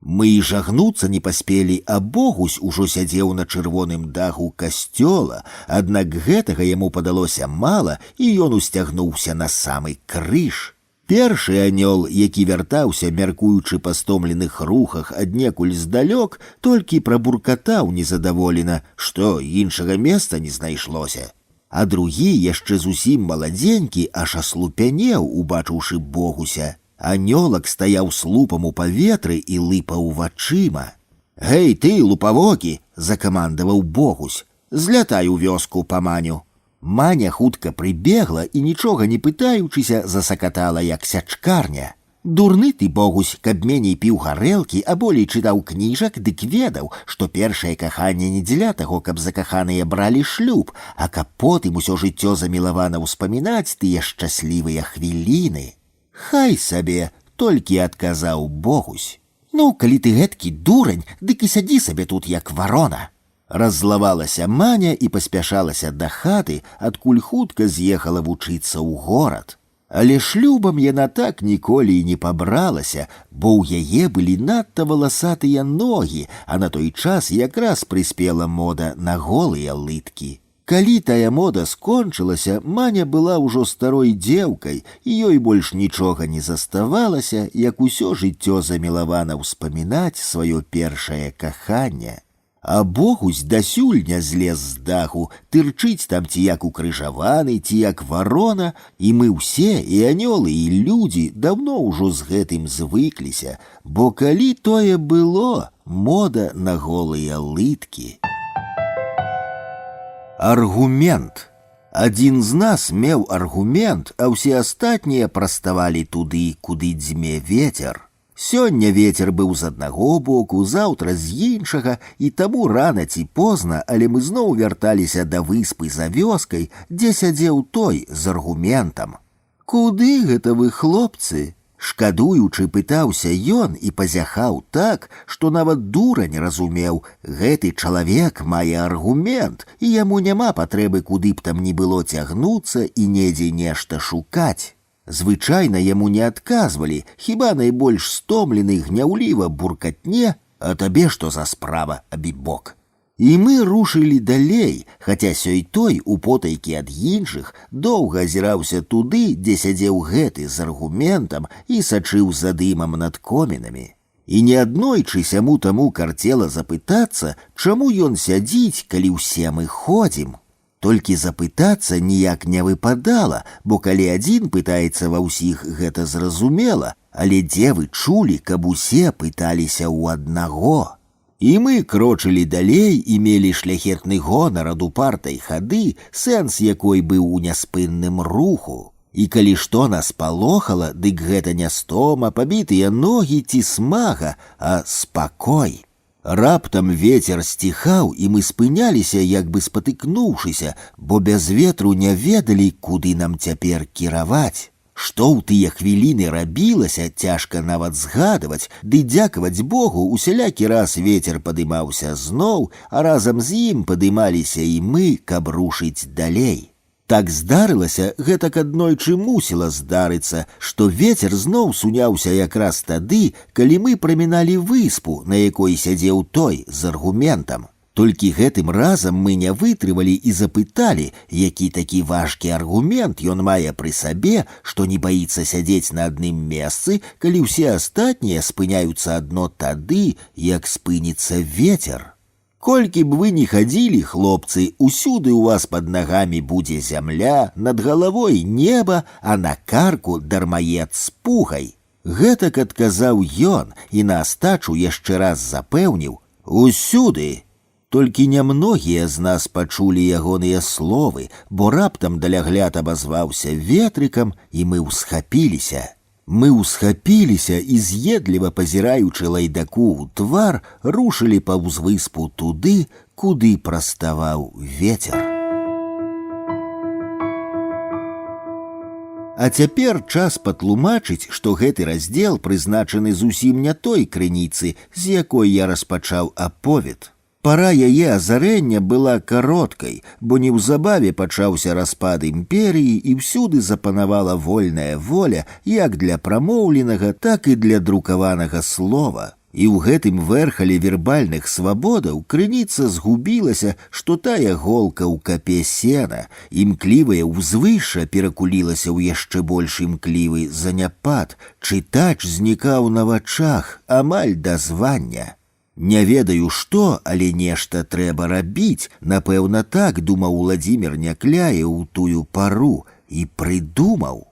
Мы і жагнуцца не паспелі, а Богусь ужо сядзеў на чырвоным даху касцёла, аднак гэтага яму падалося мала, і ён усцягнуўся на самы крыж. Першы анёл, які вяртаўся, мяркуючы па стомленых рухах аднекуль здалёк, толькі прабуркатаў незадаволена, што іншага месца не знайшлося. А другі, яшчэ зусім маладзенькі, аж аслупянеў, убачыўшы Богуся. Анёлак стаяў слупам у паветры і лыпаў вачыма. «Гэй, ты, лупавокі!» — закамандаваў Богусь. «Злятай у вёску, паманю!» Маня хутка прыбегла і, нічога не пытаючыся, засакатала, як сячкарня. «Дурны ты, Богусь, каб меней піў гарэлкі, а болей чытаў кніжак, дык ведаў, што першае каханне не дзеля таго, каб закаханыя бралі шлюб, а каб потым усё жыццё замілавана ўспамінаць тыя шчаслівыя хвіліны». «Хай сабе!» — толькі адказаў Богусь. «Ну, калі ты гэткі дурань, дык і сядзі сабе тут, як варона». Раззлавалася Маня і паспяшалася да хаты, адкуль хутка з'ехала вучыцца ў горад. Але шлюбам яна так ніколі і не пабралася, бо ў яе былі надта валасатыя ногі, а на той час якраз прыспела мода на голыя лыткі. Калі тая мода скончылася, Маня была ўжо старой дзеўкай, і ёй больш нічога не заставалася, як усё жыццё замілавана ўспамінаць сваё першае каханне. А Богусь дасюль не злез з даху, тырчыць там ці як укрыжаваны, ці як варона, і мы ўсе, і анёлы, і людзі, даўно ўжо з гэтым звыкліся, бо калі тое было, мода на голыя лыткі. Аргумент. Адзін з нас меў аргумент, а ўсе астатнія праставалі туды, куды дзьме вецер. Сёння вецер быў з аднаго боку, заўтра з іншага, і таму рана ці позна, але мы зноў вярталіся да выспы за вёскай, дзе сядзеў той з аргументам. «Куды гэта вы, хлопцы?» Шкадуючы, пытаўся ён і пазяхаў так, што нават дурань разумеў, гэты чалавек мае аргумент, і яму няма патрэбы куды б там ні было цягнуцца і недзе нешта шукаць. Звычайна яму не адказвалі, хіба найбольш стомлены гняўліва буркатне, а табе што за справа, абібок. І мы рушылі далей, хаця сёй той, употайкі ад іншых, доўга азіраўся туды, дзе сядзеў гэты з аргументам і сачыў за дымам над комінамі. І неаднойчы сяму таму карцела запытацца, чаму ён сядзіць, калі ўсе мы ходзім. Толькі запытацца ніяк не выпадала, бо калі адзін пытаецца ва ўсіх, гэта зразумела, але дзе вы чулі, каб усе пыталіся ў аднаго? І мы крочылі далей і мелі шляхетны гонар ад упартай хады, сэнс якой быў у няспынным руху. І калі што нас палохала, дык гэта не стома, пабітыя ногі ці смага, а спакой. Раптам вецер сціхаў, і мы спыняліся, як бы спатыкнуўшыся, бо без ветру не ведалі, куды нам цяпер кіраваць. Што ў тыя хвіліны рабілася, цяжка нават згадваць, ды дзякаваць Богу, усялякі раз вецер падымаўся зноў, а разам з ім падымаліся і мы, каб рушыць далей. Так здарылася, гэтак аднойчы мусіла здарыцца, што вецер зноў суняўся якраз тады, калі мы праміналі выспу, на якой сядзеў той з аргументам. Толькі гэтым разам мы не вытрывалі і запыталі, які такі важкі аргумент ён мае пры сабе, што не баіцца сядзець на адным месцы, калі ўсе астатнія спыняюцца адно тады, як спыніцца вецер. Колькі б вы ні хадзілі, хлопцы, усюды ў вас пад нагамі будзе зямля, над галавой неба, а на карку дармаед з пугай. Гэтак адказаў ён і на астачу яшчэ раз запэўніў: «Усюды!» Толькі нямногія з нас пачулі ягоныя словы, бо раптам далягляд абазваўся ветрыкам, і мы ўсхапіліся. Мы ўсхапіліся і, з'едліва пазіраючы лайдаку ў твар, рушылі паўз выспу туды, куды праставаў вецер. А цяпер час патлумачыць, што гэты раздзел прызначаны зусім не той крыніцы, з якой я распачаў аповед. Пара яе азарэння была кароткай, бо неўзабаве пачаўся распад імперыі і ўсюды запанавала вольная воля як для прамоўленага, так і для друкаванага слова. І ў гэтым верхале вербальных свабодаў крыніца згубілася, што тая голка ў капе сена, імклівае ўзвышша перакулілася ў яшчэ больш імклівы заняпад, чытач знікаў на вачах амаль да звання. Не ведаю што, але нешта трэба рабіць, напэўна так думаў Уладзімір Някляеў у тую пару і прыдумаў.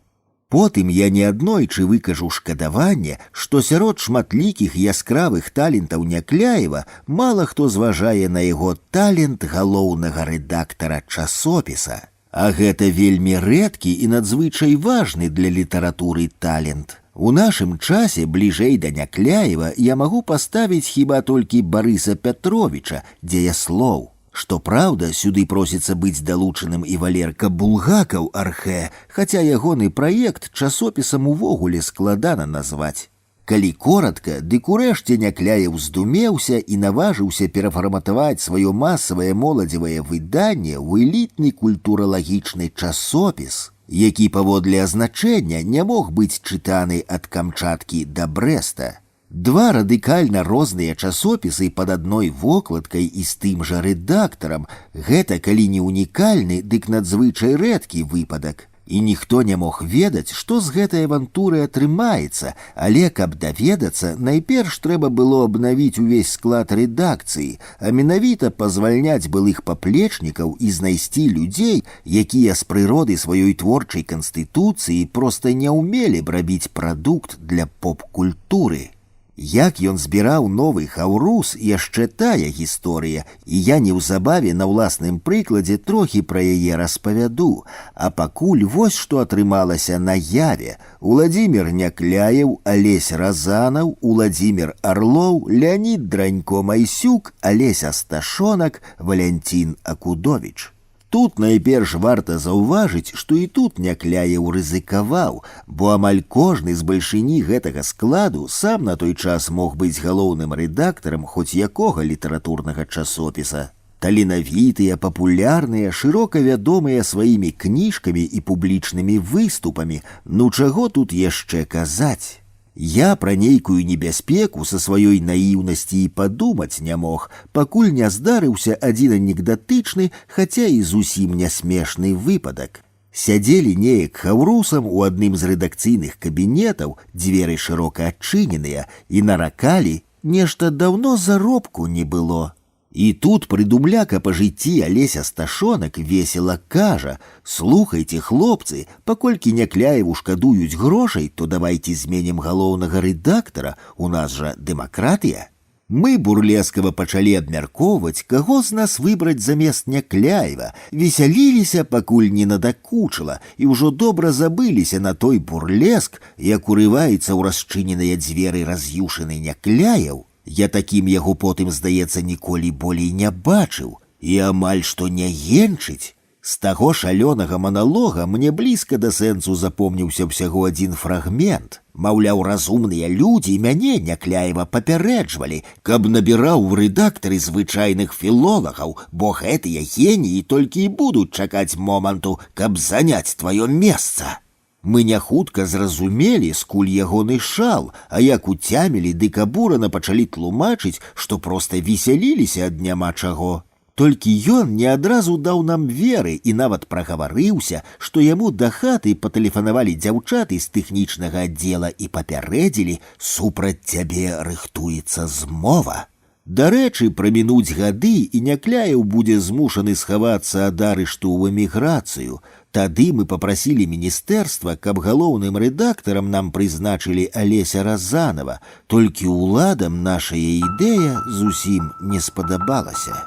Потым я неаднойчы выкажу шкадаванне, што сярод шматлікіх яскравых талентаў Някляева мала хто зважае на яго талент галоўнага рэдактара часопіса. А гэта вельмі рэдкі і надзвычай важны для літаратуры талент. У нашым часе бліжэй да Някляева я магу паставіць хіба толькі Барыса Пятровіча, дзеяслоў. Што праўда, сюды просіцца быць далучаным і Валерка Булгакаў архэ, хаця ягоны праект часопісам увогуле складана назваць. Калі коратка, дык урэшце Някляеў здумеўся і наважыўся перафарматаваць сваё масавае моладзевае выданне ў элітны культуралагічны часопіс. які паводле азначэння не мог быць чытаны ад Камчаткі да Брэста. Два радыкальна розныя часопісы пад адной вокладкай і з тым жа рэдактарам – гэта, калі не ўнікальны, дык надзвычай рэдкі выпадак. І ніхто не мог ведаць, што з гэтай авантуры атрымаецца, але, каб даведацца, найперш трэба было абнавіць увесь склад рэдакцыі, а менавіта пазвальняць былых паплечнікаў і знайсці людзей, якія з прыроды сваёй творчай канстытуцыі проста не ўмелі б рабіць прадукт для поп-культуры. Як ён збіраў новы хаўрус, яшчэ тая гісторыя, і я неўзабаве на ўласным прыкладзе трохі пра яе распавяду, а пакуль вось што атрымалася на яве. Уладзімір Някляеў, Алесь Разанаў, Уладзімір Арлоў, Леанід Дранько-Майсюк, Алесь Асташонак, Валянцін Акудовіч. Тут найперш варта заўважыць, што і тут Някляеў рызыкаваў, бо амаль кожны з бальшыні гэтага складу сам на той час мог быць галоўным рэдактарам хоць якога літаратурнага часопіса. Таленавітыя, папулярныя, шырока вядомыя сваімі кніжкамі і публічнымі выступамі, ну чаго тут яшчэ казаць? Я пра нейкую небяспеку са сваёй наіўнасці і падумаць не мог, пакуль не здарыўся адзін анекдатычны, хаця і зусім не смешны выпадак. Сядзелі неяк хаўрусам у адным з рэдакцыйных кабінетаў, дзверы шырока адчыненыя, і наракалі, нешта даўно заробку не было. І тут прыдумляка па жыцці Алесь Асташонак весела кажа: «Слухайце, хлопцы, паколькі Някляеву шкадуюць грошай, то давайте зменім галоўнага рэдактара, у нас жа дэмакратыя». Мы бурлескава пачалі абмяркоўваць, каго з нас выбраць замест Някляева, весяліліся, пакуль не надакучыла, і ўжо добра забыліся на той бурлеск, як урываецца ў расчыненыя дзверы раз'юшаны Някляеў. Я такім яго потым, здаецца, ніколі болей не бачыў, і амаль што не енчыць. З таго шалёнага маналога мне блізка да сэнсу запомніўся ўсяго адзін фрагмент. Маўляў, разумныя людзі мяне, Някляева, папярэджвалі, каб набіраў у рэдактары звычайных філолагаў, бо гэтыя геніі толькі і будуць чакаць моманту, каб заняць тваё месца. Мы не хутка зразумелі, скуль ягоны шал, а як уцямілі, дык абурана пачалі тлумачыць, што проста весяліліся ад няма чаго. Толькі ён не адразу даў нам веры і нават прагаварыўся, што яму да хаты патэлефанавалі дзяўчаты з тэхнічнага аддзела і папярэдзілі: «Супраць цябе рыхтуецца змова». Дарэчы, прамінуць гады, і Някляеў будзе змушаны схавацца ад арышту ў эміграцыю. Тады мы папрасілі міністэрства, каб галоўным рэдактарам нам прызначылі Алеся Разанава, толькі ўладам нашая ідэя зусім не спадабалася.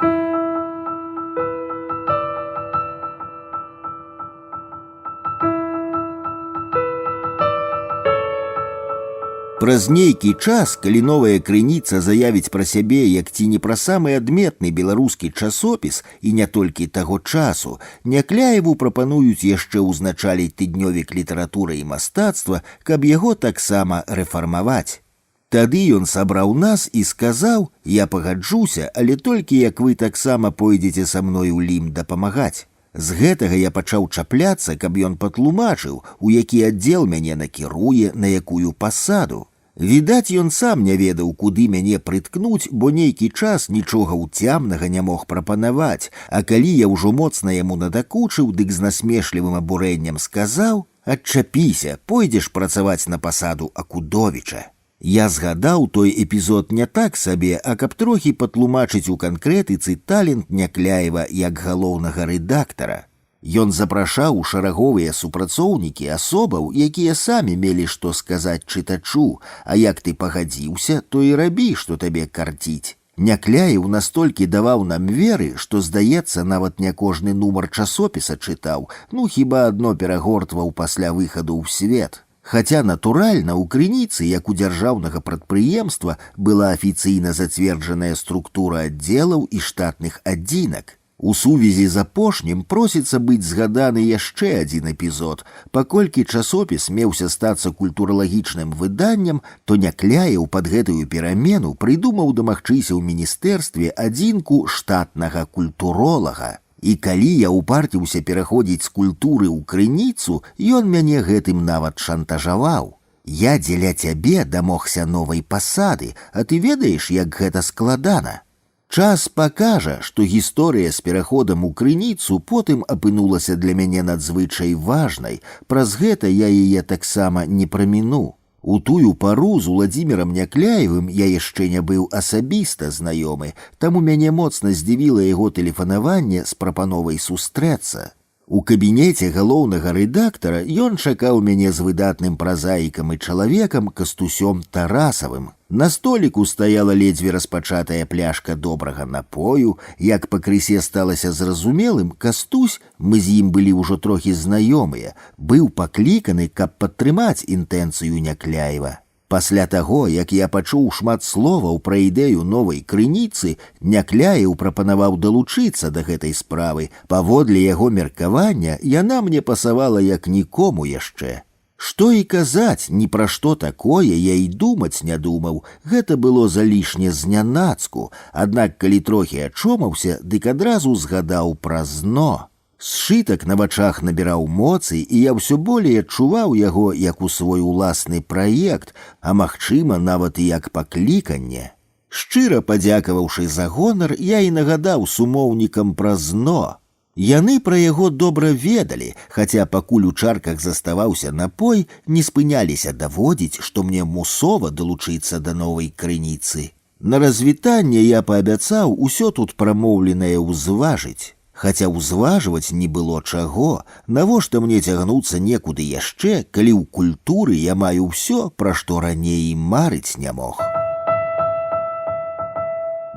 Праз нейкі час, калі новая крыніца заявіць пра сябе як ці не пра самы адметны беларускі часопіс, і не толькі таго часу, Някляеву прапануюць яшчэ ўзначаліць тыднёвік літаратуры і мастацтва, каб яго таксама рэфармаваць. Тады ён сабраў нас і сказаў: «Я пагаджуся, але толькі як вы таксама пойдзеце са мной у Лім дапамагаць». З гэтага я пачаў чапляцца, каб ён патлумачыў, у які аддзел мяне накіруе, на якую пасаду. Відаць, ён сам не ведаў, куды мяне прыткнуць, бо нейкі час нічога ўцямнага не мог прапанаваць, а калі я ўжо моцна яму надакучыў, дык з насмешлівым абурэннем сказаў: «Адчапіся, пойдзеш працаваць на пасаду Акудовіча». Я згадаў той эпізод не так сабе, а каб трохі патлумачыць у канкрэтыцы талент Някляева як галоўнага рэдактара. Ён запрашаў у шараговыя супрацоўнікі асобаў, якія самі мелі што сказаць чытачу, а як ты пагадзіўся, то і рабі, што табе карціць. Някляеў настолькі даваў нам веры, што, здаецца, нават не кожны нумар часопіса чытаў, ну хіба адно перагортваў пасля выхаду ў свет. Хаця, натуральна, у крыніцы, як у дзяржаўнага прадпрыемства, была афіцыйна зацверджаная структура аддзелаў і штатных адзінак. У сувязі з апошнім просіцца быць згаданы яшчэ адзін эпізод. Паколькі часопіс меўся стацца культуралагічным выданнем, то Някляеў пад гэтую перамену прыдумаў дамагчыся ў міністэрстве адзінку штатнага культуролага. І калі я упарціўся пераходзіць з культуры ў крыніцу, ён мяне гэтым нават шантажаваў. Я дзеля цябе дамогся новай пасады, а ты ведаеш, як гэта складана. Час пакажа, што гісторыя з пераходам у крыніцу потым апынулася для мяне надзвычай важнай, праз гэта я яе таксама не праміну. У тую пару з Уладзімірам Някляевым я яшчэ не быў асабіста знаёмы, таму мяне моцна здзівіла яго тэлефанаванне з прапановай сустрэцца. У кабінеце галоўнага рэдактара ён чакаў мяне з выдатным празаікам і чалавекам Кастусём Тарасавым. На століку стаяла ледзьве распачатая пляшка добрага напою. Як пакрысе сталася зразумелым, Кастусь, мы з ім былі ўжо трохі знаёмыя, быў пакліканы, каб падтрымаць інтэнцыю Някляева. Пасля таго, як я пачуў шмат словаў пра ідэю новай крыніцы, Някляеў прапанаваў далучыцца да гэтай справы. Паводле яго меркавання, яна мне пасавала як нікому яшчэ. Што і казаць, ні пра што такое я і думаць не думаў, гэта было залішне знянацку, аднак калі трохі ачомаўся, дык адразу згадаў пра зно. Сшытак на вачах набіраў моцы, і я ўсё болей адчуваў яго як у свой уласны праект, а магчыма, нават і як пакліканне. Шчыра падзякаваўшы за гонар, я і нагадаў сумоўнікам пра зно. Яны пра яго добра ведалі, хаця пакуль у чарках заставаўся напой, не спыняліся даводзіць, што мне мусова далучыцца да новай крыніцы. На развітанне я паабяцаў усё тут прамоўленае ўзважыць. Хаця ўзважваць не было чаго, навошта мне цягнуцца некуды яшчэ, калі ў культуры я маю ўсё, пра што раней і марыць не мог.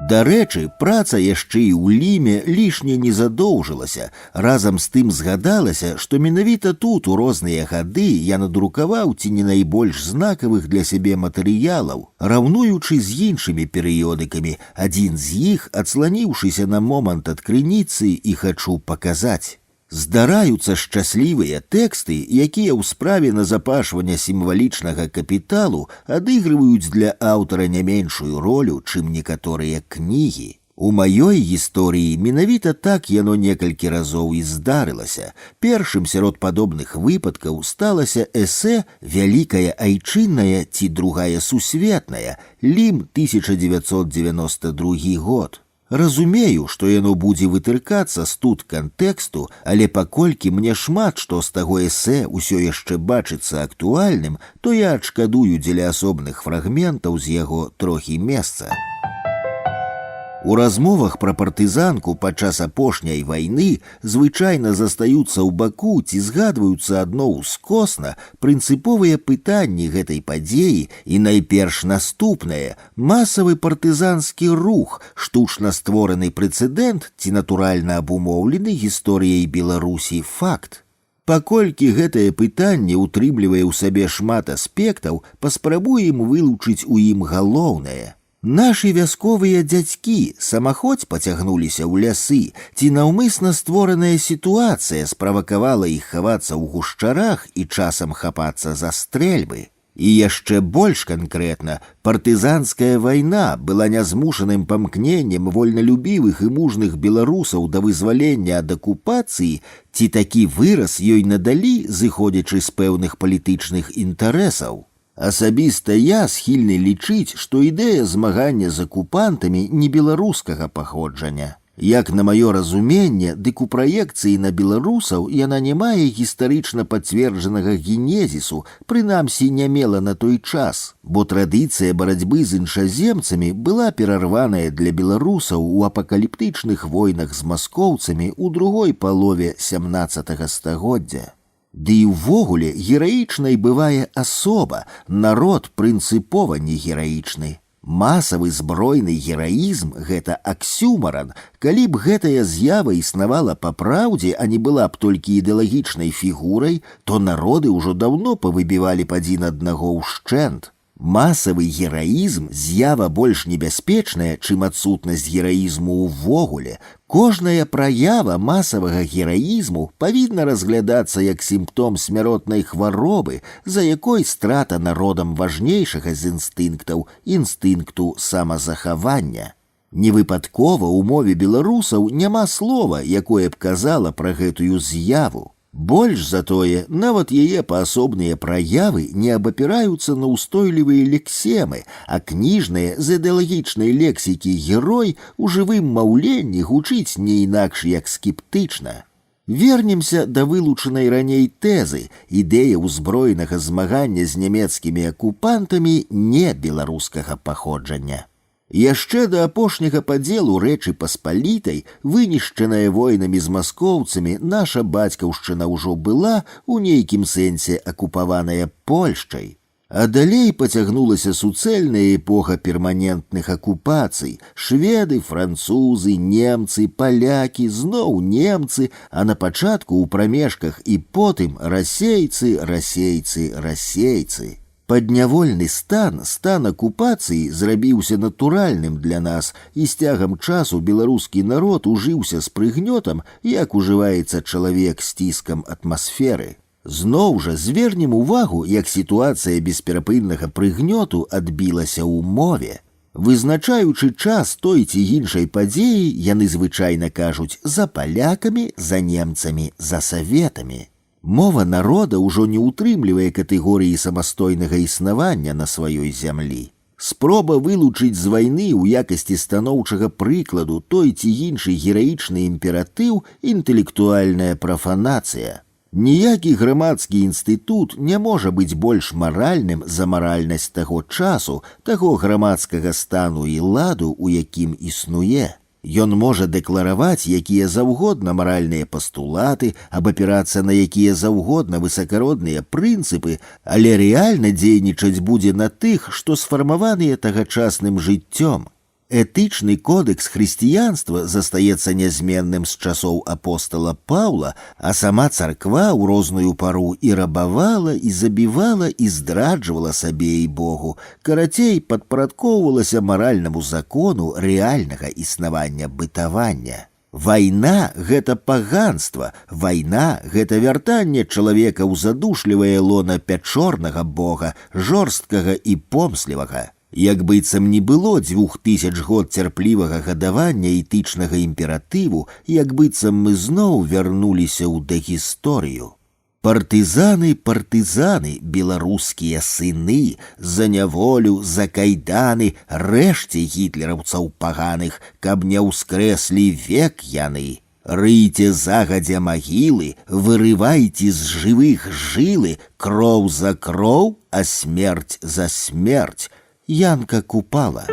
Дарэчы, праца яшчэ і ў Ліме лішне не задоўжылася. Разам з тым згадалася, што менавіта тут у розныя гады я надрукаваў ці не найбольш знакавых для сябе матэрыялаў, раўнуючы з іншымі перыёдыкамі, адзін з іх, адсланіўшыся на момант ад крыніцы, і хачу паказаць. Здараюцца шчаслівыя тэксты, якія ў справе назапашвання сімвалічнага капіталу адыгрываюць для аўтара не меншую ролю, чым некаторыя кнігі. У маёй гісторыі менавіта так яно некалькі разоў і здарылася. Першым сярод падобных выпадкаў сталася эсэ «Вялікая айчынная ці другая сусветная», Лім, 1992 год. Разумею, што яно будзе вытыркацца з тут кантэксту, але паколькі мне шмат што з таго эсэ ўсё яшчэ бачыцца актуальным, то я адшкадую дзеля асобных фрагментаў з яго трохі месца. У размовах пра партызанку падчас апошняй вайны звычайна застаюцца ў баку ці згадваюцца адно ўскосна прынцыповыя пытанні гэтай падзеі і найперш наступнае – масавы партызанскі рух, штучна створаны прэцэдэнт ці натуральна абумоўлены гісторыяй Беларусі факт. Паколькі гэтае пытанне утрымлівае ў сабе шмат аспектаў, паспрабуем вылучыць у ім галоўнае. Нашы вясковыя дзядзькі самаходзь пацягнуліся ў лясы, ці наўмысна створаная сітуацыя справакавала іх хавацца ў гушчарах і часам хапацца за стрэльбы. І яшчэ больш канкрэтна, партызанская вайна была нязмушаным памкненнем вольналюбівых і мужных беларусаў да вызвалення ад акупацыі, ці такі выраз ёй надалі, зыходзячы з пэўных палітычных інтарэсаў. Асабіста я схільны лічыць, што ідэя змагання з акупантамі не беларускага паходжання. Як на маё разуменне, дык у праекцыі на беларусаў яна не мае гістарычна пацверджанага генезісу, прынамсі не мела на той час, бо традыцыя барацьбы з іншаземцамі была перарваная для беларусаў у апакаліптычных войнах з маскоўцамі ў другой палове 17 стагоддзя. Ды і ўвогуле гераічнай бывае асоба, народ прынцыпова не гераічны. Масавы збройны гераізм – гэта аксюмаран. Калі б гэтая з'ява існавала па праўдзе, а не была б толькі ідэалагічнай фігурай, то народы ўжо даўно павыбівалі б адзін аднаго ўшчэнт. Масавы гераізм – з'ява больш небяспечная, чым адсутнасць гераізму ўвогуле. Кожная праява масавага гераізму павінна разглядацца як сімптом смяротнай хваробы, за якой страта народам важнейшага з інстынктаў – інстынкту самазахавання. Невыпадкова ў мове беларусаў няма слова, якое б казала пра гэтую з'яву. Больш за тое, нават яе паасобныя праявы не абапіраюцца на ўстойлівыя лексемы, а кніжныя з ідэалагічнай лексікі герой у жывым маўленні гучыць не інакш як скептычна. Вернемся да вылучанай раней тэзы. Ідэя ўзброенага змагання з нямецкімі акупантамі не беларускага паходжання. Яшчэ да апошняга падзелу Рэчы Паспалітай, вынішчаная войнамі з маскоўцамі, наша бацькаўшчына ўжо была у нейкім сэнсе акупаваная Польшчай. А далей пацягнулася суцэльная эпоха перманентных акупацый. Шведы, французы, немцы, палякі, зноў немцы, а на пачатку ў прамежках і потым расейцы. Паднявольны стан акупацыі зрабіўся натуральным для нас, і з цягам часу беларускі народ ужыўся з прыгнётам, як ужываецца чалавек з ціскам атмасферы. Зноў жа звернем увагу, як сітуацыя бесперапыннага прыгнёту адбілася ў мове. Вызначаючы час той ці іншай падзеі, яны звычайна кажуць за палякамі, за немцамі, за саветамі. Мова народа ўжо не ўтрымлівае катэгорыі самастойнага існавання на сваёй зямлі. Спроба вылучыць з вайны ў якасці станоўчага прыкладу той ці іншы гераічны імператыў – інтэлектуальная прафанацыя. Ніякі грамадскі інстытут не можа быць больш маральным за маральнасць таго часу, таго грамадскага стану і ладу, у якім існуе. Ён можа дэклараваць якія заўгодна маральныя пастулаты, абапірацца на якія заўгодна высакародныя прынцыпы, але рэальна дзейнічаць будзе на тых, што сфармаваныя тагачасным жыццём. Этычны кодекс хрысціянства застаецца нязменным з часоў апостала Паўла, а сама царква ў розную пару і рабавала, і забівала, і здраджвала сабе і Богу. Карацей, падпарадкоўвалася маральнаму закону рэальнага існавання бытавання. Вайна – гэта паганства, вайна – гэта вяртанне чалавека ў задушлівае лона пячорнага Бога, жорсткага і помслівага. Як быццам не было 2000 год цярплівага гадавання этычнага імператыву, як быццам мы зноў вярнуліся ў дагісторыю. Партызаны, беларускія сыны, за няволю, за кайданы, рэшце гітлераўцаў паганых, каб не ўскрэслі век яны. Рыйце загадзя магілы, вырывайце з жывых жылы, кроў за кроў, а смерць за смерць. Янка Купала.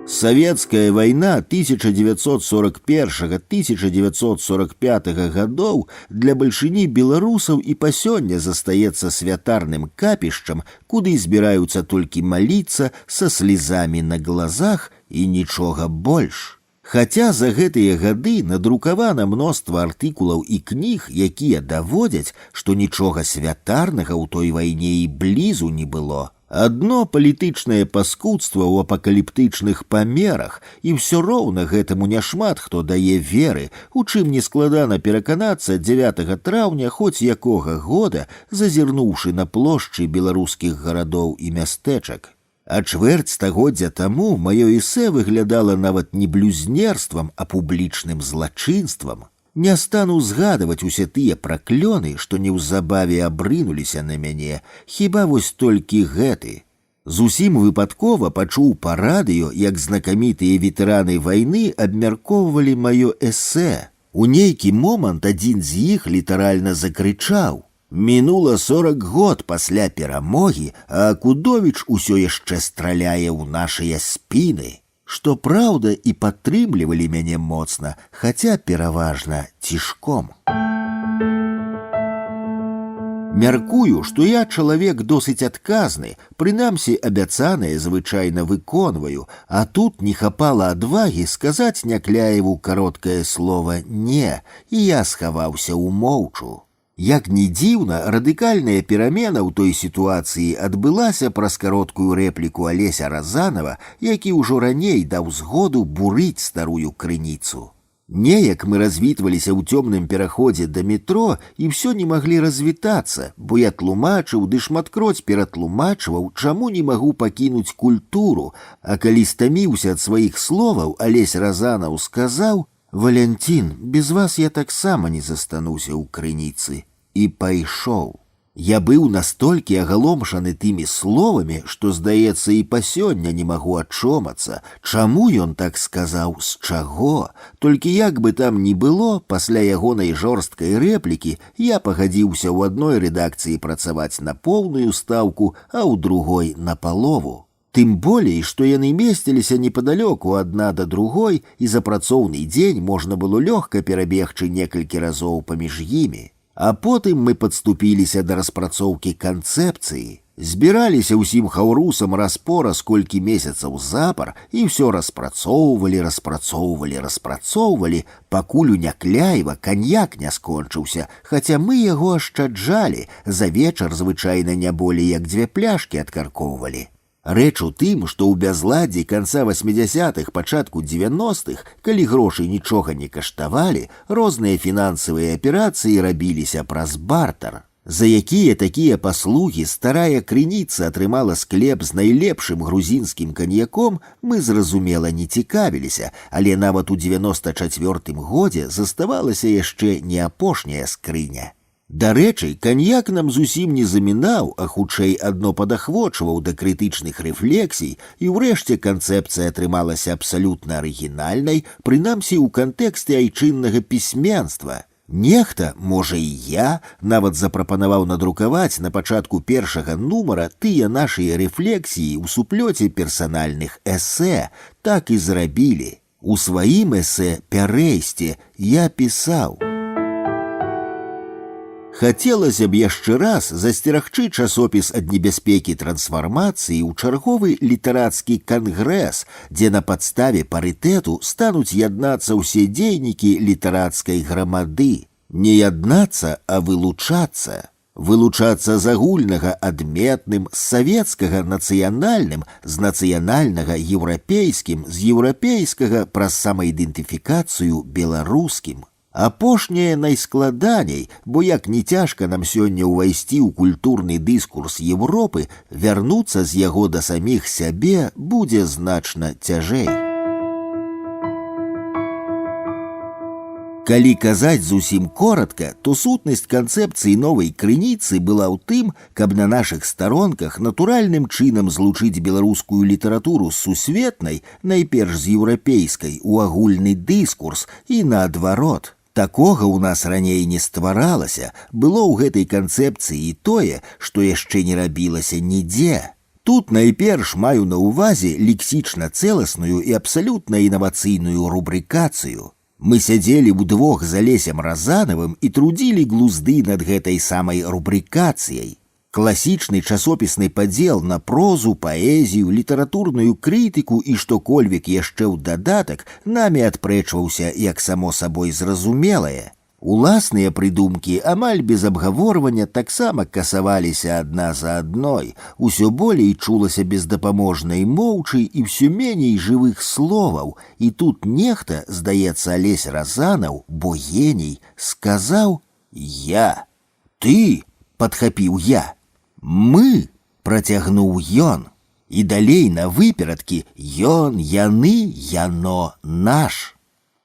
Савецкая вайна 1941-1945 гадоў для бальшыні беларусаў і па сёння застаецца святарным капішчам, куды збіраюцца толькі маліцца са слезамі на глазах і нічога больш. Хаця за гэтыя гады надрукавана мноства артыкулаў і кніг, якія даводзяць, што нічога святарнага ў той вайне і блізу не было. Адно палітычнае паскудства ў апакаліптычных памерах, і ўсё роўна гэтаму няшмат хто дае веры, у чым нескладана пераканацца 9 траўня хоць якога года, зазірнуўшы на плошчы беларускіх гарадоў і мястэчак. А чвэрць стагоддзя таму маё эсэ выглядала нават не блюзнерствам, а публічным злачынствам. Не стану згадываць усе тыя праклёны, што неўзабаве абрынуліся на мяне, хіба вось толькі гэты. Зусім выпадкова пачуў па радыё, як знакамітыя ветэраны вайны абмяркоўвалі маё эсэ. У нейкі момант адзін з іх літаральна закрычаў: «Мінула 40 год пасля перамогі, а Акудовіч усё яшчэ страляе ў нашыя спіны». Што праўда, і падтрымлівалі мяне моцна, хаця пераважна цішком. Мяркую, што я чалавек досыць адказны, прынамсі абяцанае звычайна выконваю, а тут не хапала адвагі сказаць Някляеву кароткае слова «не», і я схаваўся ў моўчу. Як ні дзіўна, радыкальная перамена ў той сітуацыі адбылася праз кароткую рэпліку Алеся Разанова, які ўжо раней даў згоду бурыць старую крыніцу. Неяк мы развітваліся ў цёмным пераходзе да метро і ўсё не маглі развітацца, бо я тлумачыў ды шматкроць ператлумачваў, чаму не магу пакінуць культуру, а калі стаміўся ад сваіх словаў, Алесь Разанаў сказаў: «Валянцін, без вас я таксама не застануся ў крыніцы», і пайшоў. Я быў настолькі агаломшаны тымі словамі, што, здаецца, і па сёння не магу ачомацца. Чаму ён так сказаў, з чаго? Толькі як бы там ні было, пасля ягонай жорсткай рэплікі я пагадзіўся ў адной рэдакцыі працаваць на поўную стаўку, а ў другой на палову. Тым болей, што яны месціліся непадалёку адна да другой, і за працоўны дзень можна было лёгка перабегчы некалькі разоў паміж імі. А потым мы падступіліся да распрацоўкі канцэпцыі, збіраліся ўсім хаўрусам раз-пораз колькі месяцаў запар і ўсё распрацоўвалі, пакуль у Някляева каньяк не скончыўся, хаця мы яго ашчаджалі, за вечар звычайна не болей як 2 пляшкі адкаркоўвалі. Рэч у тым, што ў бязладдзі канца 80-х, пачатку 90-х, калі грошы нічога не каштавалі, розныя фінансавыя аперацыі рабіліся праз бартар. За якія такія паслугі старая крыніца атрымала склеп з найлепшым грузінскім каньяком, мы, зразумела, не цікавіліся, але нават у 94-м годзе заставалася яшчэ не апошняя скрыня. Дарэчы, каньяк нам зусім не замінаў, а хутчэй адно падахвочваў да крытычных рэфлексій, і ўрэшце канцэпцыя атрымалася абсалютна арыгінальнай, прынамсі ў кантэксце айчыннага пісьменства. Нехта, можа і я, нават запрапанаваў надрукаваць на пачатку першага нумара тыя нашыя рэфлексіі ў суплёце персанальных эсэ. Так і зрабілі. У сваім эсэ «Пярэйсце» я пісаў: «Хацелася б яшчэ раз засцерагчы часопіс ад небяспекі трансфармацыі ў чарговы літарацкі кангрэс, дзе на падставе парытэту стануць яднацца ўсе дзейнікі літарацкай грамады. Не яднацца, а вылучацца. Вылучацца з агульнага адметным, з савецкага нацыянальным, з нацыянальнага еўрапейскім, з еўрапейскага праз самаідэнтыфікацыю беларускім. Апошняе найскладаней, бо як не цяжка нам сёння ўвайсці ў культурны дыскурс Европы, вярнуцца з яго да саміх сябе будзе значна цяжэй». Калі казаць зусім коратка, то сутнасць канцэпцыі новай крыніцы была ў тым, каб на нашых старонках натуральным чынам злучыць беларускую літаратуру з сусветнай, найперш з еўрапейскай, у агульны дыскурс і наадварот. Такога ў нас раней не стваралася, было ў гэтай канцэпцыі і тое, што яшчэ не рабілася нідзе. Тут найперш маю на ўвазе лексічна цэласную і абсалютна інавацыйную рубрыкацыю. Мы сядзелі ўдвох з Алесем Разанавым і трудзілі глузды над гэтай самай рубрыкацыяй. Класічны часопісны падзел на прозу, паэзію, літаратурную крытыку і што-кольвек яшчэ ў дадатак намі адпрэчваўся як само сабой зразумелае. Уласныя прыдумкі амаль без абгаворвання таксама касаваліся адна за адной, усё болей чулася бездапаможнай моўчай і ўсё меней жывых словаў, і тут нехта, здаецца, Алесь Разанаў, бо геній, сказаў: «Я». «Ты», падхапіў я. «Мы», працягнуў ён, і далей на выперадкі ён, яны, яно, наш.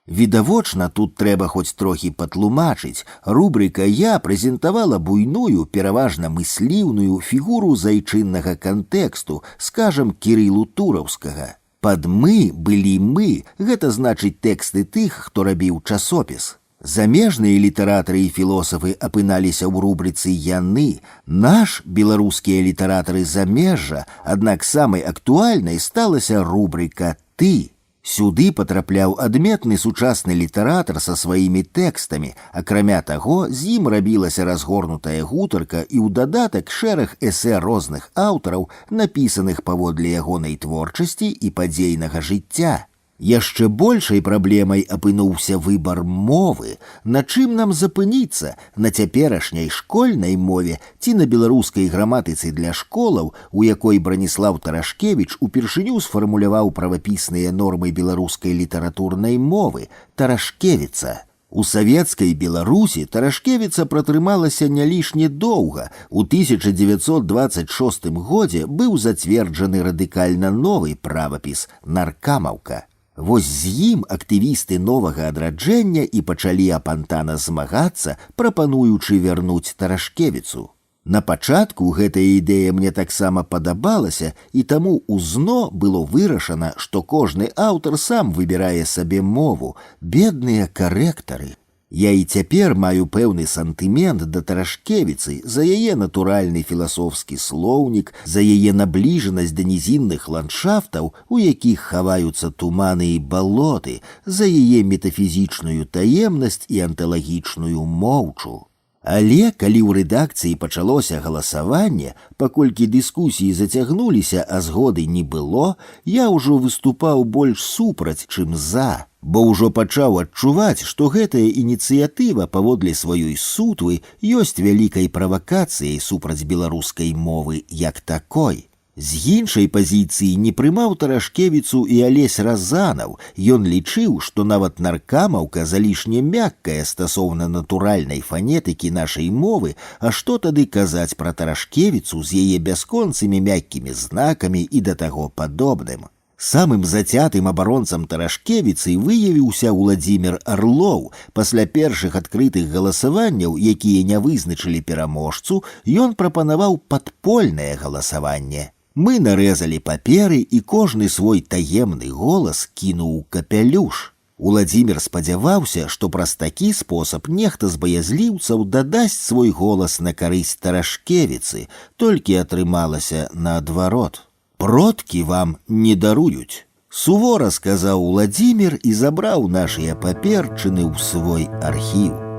Відавочна, тут трэба хоць трохі патлумачыць. Рубрыка «Я» прэзентавала буйную, пераважна мысліўную фігуру з айчыннага кантэксту, скажам, Кірылу Тураўскага. Пад «мы» былі мы, гэта значыць тэксты тых, хто рабіў часопіс. Замежныя літаратары і філосафы апыналіся ў рубрыцы «Яны», наш, беларускія літаратары замежжа, аднак самай актуальнай сталася рубрыка «Ты». Сюды патрапляў адметны сучасны літаратар са сваімі тэкстамі, акрамя таго, з ім рабілася разгорнутая гутарка і ў дадатак шэраг эсэ розных аўтараў, напісаных паводле ягонай творчасці і падзейнага жыцця. Яшчэ большай праблемай апынуўся выбар мовы, на чым нам запыніцца, на цяперашняй школьнай мове ці на беларускай граматыцы для школаў, у якой Браніслаў Тарашкевіч упершыню сфармуляваў правапісныя нормы беларускай літаратурнай мовы «Тарашкевіца». У савецкай Беларусі Тарашкевіца пратрымалася не лішне доўга. У 1926 годзе быў зацверджаны радыкальна новы правапіс «Наркамаўка». Вось з ім актывісты новага адраджэння і пачалі апантана змагацца, прапануючы вярнуць Тарашкевіцу. На пачатку гэтая ідэя мне таксама падабалася, і таму ўзно было вырашана, што кожны аўтар сам выбірае сабе мову, бедныя карэктары. Я і цяпер маю пэўны сантымент да Тарашкевіцы за яе натуральны філасофскі слоўнік, за яе набліжанасць да нізінных ландшафтаў, у якіх хаваюцца туманы і балоты, за яе метафізічную таемнасць і анталагічную моўчу. Але калі ў рэдакцыі пачалося галасаванне, паколькі дыскусіі зацягнуліся, а згоды не было, я ўжо выступаў больш супраць, чым за, бо ўжо пачаў адчуваць, што гэтая ініцыятыва паводле сваёй сутвы ёсць вялікай правакацыяй супраць беларускай мовы як такой. З іншай пазіцыі не прымаў Тарашкевіцу і Алесь Разанаў. Ён лічыў, што нават наркамаўка залішне мяккая стасоўна натуральнай фанетыкі нашай мовы, а што тады казаць пра Тарашкевіцу з яе бясконцымі мяккімі знакамі і да таго падобным. Самым зацятым абаронцам Тарашкевіцы выявіўся Уладзімір Арлоў. Пасля першых адкрытых галасаванняў, якія не вызначылі пераможцу, ён прапанаваў падпольнае галасаванне. Мы нарэзалі паперы, і кожны свой таемны голас кінуў у капялюш. Уладзімір спадзяваўся, што праз такі спосаб нехта з баязліўцаў дадасць свой голас на карысць Тарашкевіцы, толькі атрымалася наадварот. «Продкі вам не даруюць», – сувора сказаў Уладзімір і забраў нашыя паперчыны ў свой архіў.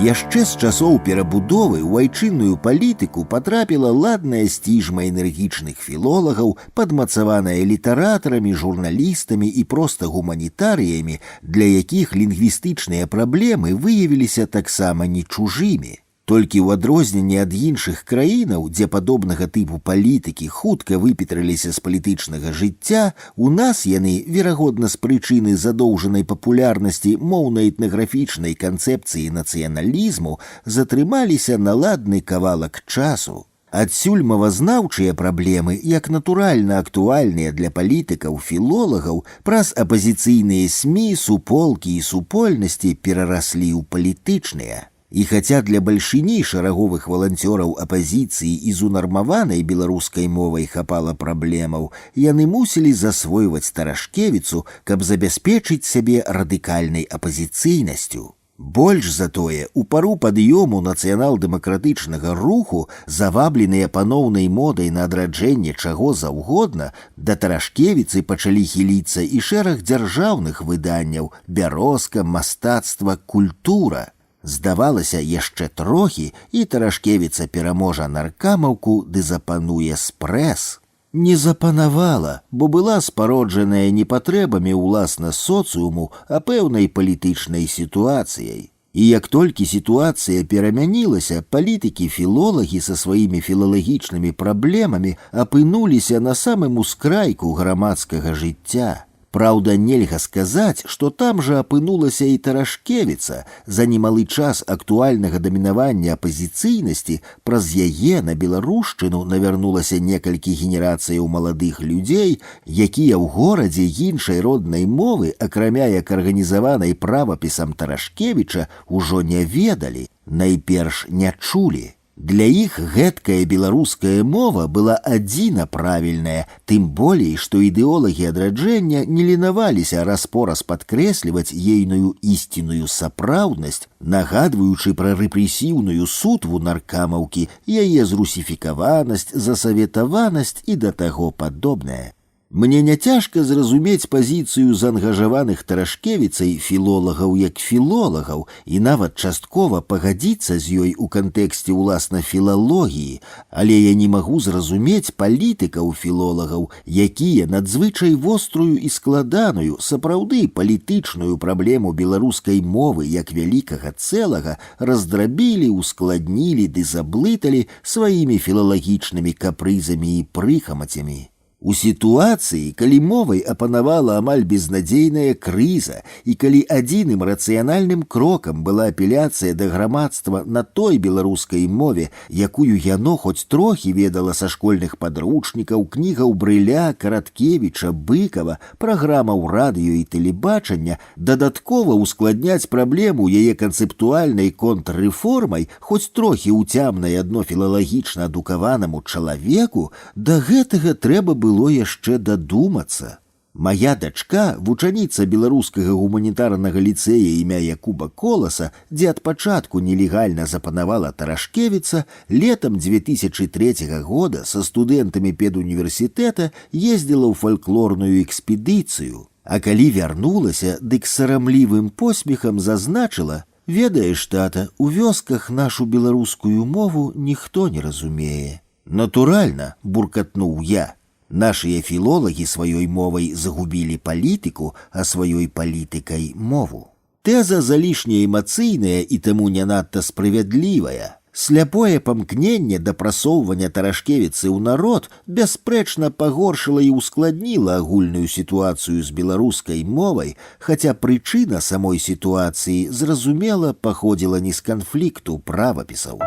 Яшчэ з часоў перабудовы ў айчынную палітыку патрапіла ладная сціжма энергічных філолагаў, падмацаваная літаратарамі, журналістамі і проста гуманітарыямі, для якіх лінгвістычныя праблемы выявіліся таксама не чужымі. Толькі ў адрозненне ад іншых краінаў, дзе падобнага тыпу палітыкі хутка выпетраліся з палітычнага жыцця, у нас яны, верагодна з прычыны задоўжанай папулярнасці моўна-этнаграфічнай канцэпцыі нацыяналізму, затрымаліся на ладны кавалак часу. Адсюль мовазнаўчыя праблемы, як натуральна актуальныя для палітыкаў-філолагаў, праз апазіцыйныя СМІ, суполкі і супольнасці перараслі ў палітычныя. І хаця для бальшыні шараговых валанцёраў апазіцыі і з унармаванай беларускай мовай хапала праблемаў, яны мусілі засвойваць Тарашкевіцу, каб забяспечыць сябе радыкальнай апазіцыйнасцю. Больш за тое, у пару пад'ёму нацыянал-дэмакратычнага руху, завабленыя паноўнай модай на адраджэнне чаго заўгодна, да Тарашкевіцы пачалі хіліцца і шэраг дзяржаўных выданняў «Бярозка», «Мастацтва», «Культура». Здавалася, яшчэ трохі, і Тарашкевіца пераможа наркамаўку ды запануе спрэс. Не запанавала, бо была спароджаная не патрэбамі ўласна соцыуму, а пэўнай палітычнай сітуацыяй. І як толькі сітуацыя перамянілася, палітыкі-філолагі са сваімі філалагічнымі праблемамі апынуліся на самым ускрайку грамадскага жыцця. Праўда, нельга сказаць, што там жа апынулася і Тарашкевіца. За немалы час актуальнага дамінавання апазіцыйнасці праз яе на беларушчыну навярнулася некалькі генерацыяў маладых людзей, якія ў горадзе іншай роднай мовы, акрамя як арганізаванай правапісам Тарашкевіча, ужо не ведалі, найперш не чулі. Для іх гэткая беларуская мова была адзіна правільная, тым болей, што ідэолагі адраджэння не ленаваліся раз-пораз падкрэсліваць ейную ісціную сапраўднасць, нагадваючы пра рэпрэсіўную сутву наркамаўкі, яе зрусіфікаванасць, засаветаванасць і да таго падобнае. Мне не цяжка зразумець пазіцыю заангажаваных Тарашкевіцай філолагаў як філолагаў і нават часткова пагадзіцца з ёй у кантэксце ўласна філалогіі, але я не магу зразумець палітыкаў філолагаў, якія надзвычай вострую і складаную, сапраўды палітычную праблему беларускай мовы як вялікага цэлага раздрабілі, ускладнілі ды заблыталі сваімі філалагічнымі капрызамі і прыхамацямі. У сітуацыі, калі мовай апанавала амаль безнадзейная крыза і калі адзіным рацыянальным крокам была апеляцыя да грамадства на той беларускай мове, якую яно хоць трохі ведала са школьных падручнікаў, кнігаў Брыля, Караткевіча, Быкава, праграмаў радыё і тэлебачання, дадаткова ускладняць праблему яе канцэптуальнай контррэформай, хоць трохі ўцямнай адно філалагічна адукаванаму чалавеку, да гэтага трэба было яшчэ дадумацца. Мая дачка, вучаніца беларускага гуманітарнага ліцэя імя Якуба Коласа, дзе ад пачатку нелегальна запанавала Тарашкевіца, летам 2003 года са студэнтамі педуніверсітэта ездзіла ў фальклорную экспедыцыю, а калі вярнулася, дык сарамлівым посмехам зазначыла: «Ведаеш, тата, у вёсках нашу беларускую мову ніхто не разумее». «Натуральна», буркатнуў я. Нашыя філолагі сваёй мовай загубілі палітыку, а сваёй палітыкай мову. Тэза залішне эмацыйная і таму не надта справядлівая. Сляпое памкненне да прасоўвання Тарашкевіцы ў народ бясспрэчна пагоршыла і ускладніла агульную сітуацыю з беларускай мовай, хаця прычына самой сітуацыі, зразумела, паходзіла не з канфлікту правапісаў.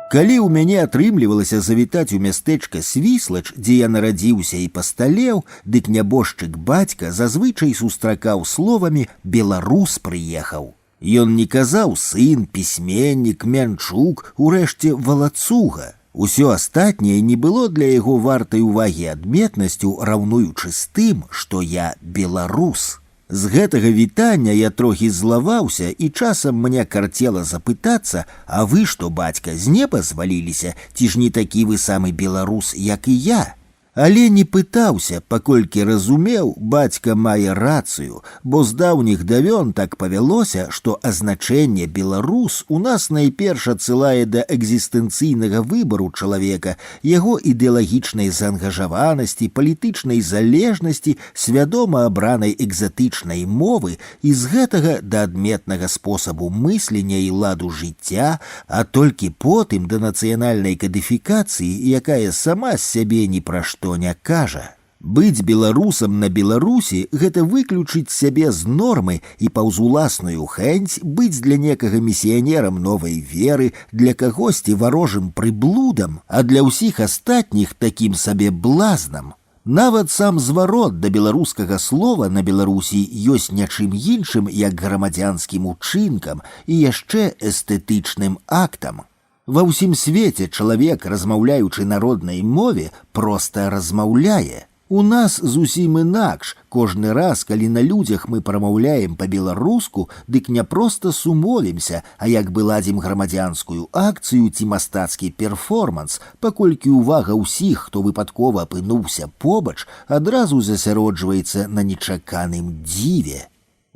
Калі ў мяне атрымлівалася завітаць у мястэчка Свіслач, дзе я нарадзіўся і пасталеў, дык нябожчык бацька зазвычай сустракаў словамі «беларус прыехаў». Ён не казаў сын, пісьменнік, мянчук, урэшце валацуга. Усё астатняе не было для яго вартай увагі адметнасцю, раўнуючы з тым, што я беларус. З гэтага вітання я трохі злаваўся, і часам мне карцела запытацца: «А вы што, бацька, з неба зваліліся, ці ж не такі вы самы беларус, як і я?» Але не пытаўся, паколькі разумеў, бацька мае рацыю, бо з даўніх давён так павялося, што азначэнне «беларус» у нас найперш адсылае да экзістэнцыйнага выбару чалавека, яго ідэалагічнай заангажаванасці, палітычнай залежнасці, свядома абранай экзатычнай мовы і з гэтага да адметнага спосабу мыслення і ладу жыцця, а толькі потым да нацыянальнай кадыфікацыі, якая сама з сябе ні пра што не кажа. Быць беларусам на Беларусі – гэта выключыць сябе з нормы і паўз уласную хэнць быць для некага місіянерам новай веры, для кагосьці варожым прыблудам, а для ўсіх астатніх такім сабе блазнам. Нават сам зварот да беларускага слова на Беларусі ёсць нячым іншым, як грамадзянскім учынкам і яшчэ эстэтычным актам. Ва ўсім свеце чалавек, размаўляючы народнай мове, проста размаўляе. У нас зусім інакш. Кожны раз, калі на людзях мы прамаўляем па-беларуску, дык не проста сумовімся, а як бы ладзім грамадзянскую акцыю ці мастацкі перформанс, паколькі ўвага ўсіх, хто выпадкова апынуўся побач, адразу засяроджваецца на нечаканым дзіве.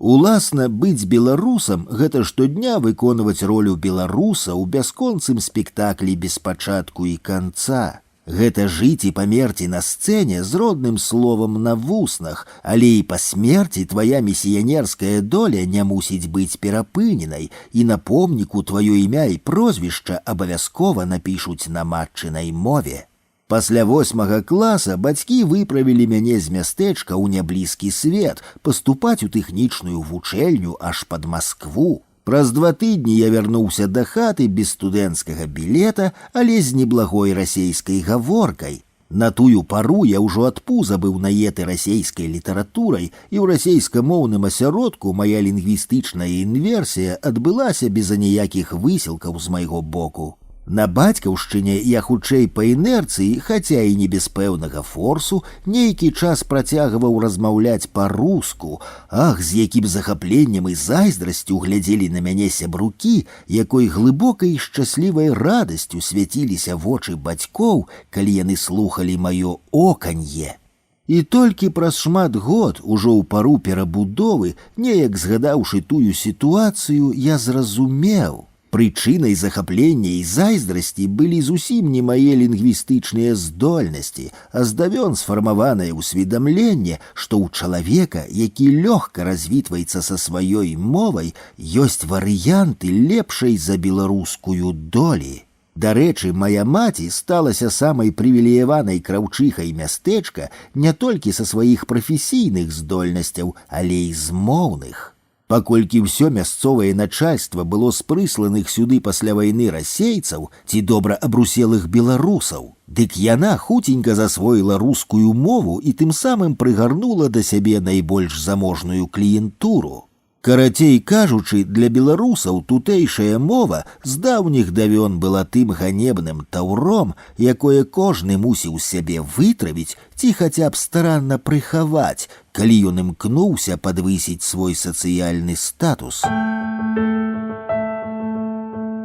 Уласна, быць беларусам – гэта штодня выконваць ролю беларуса ў бясконцым спектаклі без пачатку і канца. Гэта жыць і памерці на сцэне з родным словам на вуснах, але і па смерці твая місіянерская доля не мусіць быць перапыненай, і на помніку тваё імя і прозвішча абавязкова напішуць на матчынай мове. Пасля 8 класа бацькі выправілі мяне з мястэчка ў няблізкі свет паступаць у тэхнічную вучэльню аж пад Маскву. Праз 2 тыдні я вярнуўся да хаты без студэнцкага білета, але з неблагой расейскай гаворкай. На тую пару я ўжо ад пуза быў наеты расейскай літаратурай, і ў расейскамоўным асяродку мая лінгвістычная інверсія адбылася без аніякіх высілкаў з майго боку. На бацькаўшчыне я хутчэй па інерцыі, хаця і не без пэўнага форсу, нейкі час працягваў размаўляць па-руску. Ах, з якім захапленнем і зайздрасцю глядзелі на мяне сябрукі, якой глыбокай і шчаслівай радасцю свяціліся вочы бацькоў, калі яны слухалі маё оканье. І толькі праз шмат год, ужо ў пару перабудовы, неяк згадаўшы тую сітуацыю, я зразумеў. Прычынай захаплення і зайздрасці былі зусім не мае лінгвістычныя здольнасці, а здавён сфармаванае ўсведамленне, што ў чалавека, які лёгка развітваецца са сваёй мовай, ёсць варыянты лепшай за беларускую долі. Дарэчы, мая маці сталася самай прывілеяванай краўчыхай мястэчка не толькі са сваіх прафесійных здольнасцяў, але і з моўных. Паколькі ўсё мясцовае начальства было з прысланых сюды пасля вайны расейцаў ці добра абруселых беларусаў, дык яна хуценька засвоіла рускую мову і тым самым прыгарнула да сябе найбольш заможную кліентуру. Карацей кажучы, для беларусаў тутэйшая мова з даўніх давён была тым ганебным таўром, якое кожны мусіў сябе вытравіць ці хаця б старанна прыхаваць, калі ён імкнуўся падвысіць свой сацыяльны статус.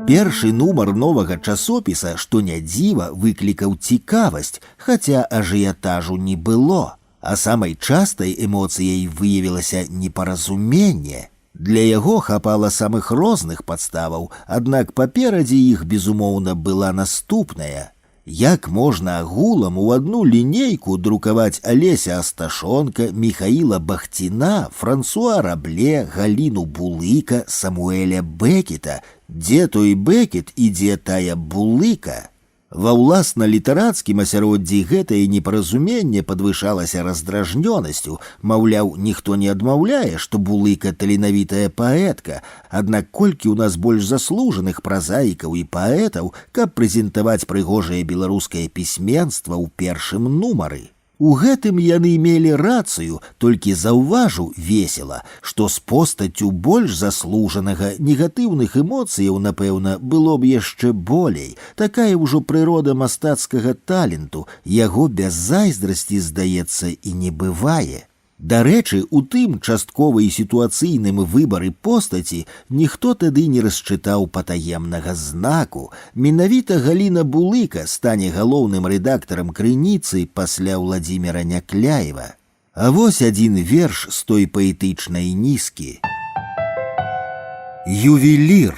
Першы нумар новага часопіса, што не дзіва, выклікаў цікавасць, хаця ажыятажу не было. А самай частай эмоцыяй выявілася непаразуменне. Для яго хапала самых розных падставаў, аднак паперадзе іх, безумоўна, была наступная. Як можна агулам у одну лінейку друкаваць Алеся Асташонка, Міхаіла Бахціна, Франсуа Рабле, Галіну Булыка, Самуэля Бекета? Дзе той Бекет і дзе тая Булыка? Ва ўласна літарацкім асяроддзі гэтае непаразуменне падвышалася раздражнёнасцю, маўляў, ніхто не адмаўляе, што Булыка таленавітая паэтка, аднак колькі ў нас больш заслужаных празаікаў і паэтаў, каб прэзентаваць прыгожае беларускае пісьменства ў першым нумары. У гэтым яны мелі рацыю, толькі заўважу весела, што з постаццю больш заслужанага негатыўных эмоцыяў, напэўна, было б яшчэ болей. Такая ўжо прырода мастацкага таленту, яго без зайздрасці, здаецца, і не бывае. Дарэчы, у тым часткова і сітуацыйным выбары постаці ніхто тады не расчытаў патаемнага знаку. Менавіта Галіна Булыка стане галоўным рэдактарам крыніцы пасля Владзіміра Някляева. А вось адзін верш з той паэтычнай нізкі. Ювелір.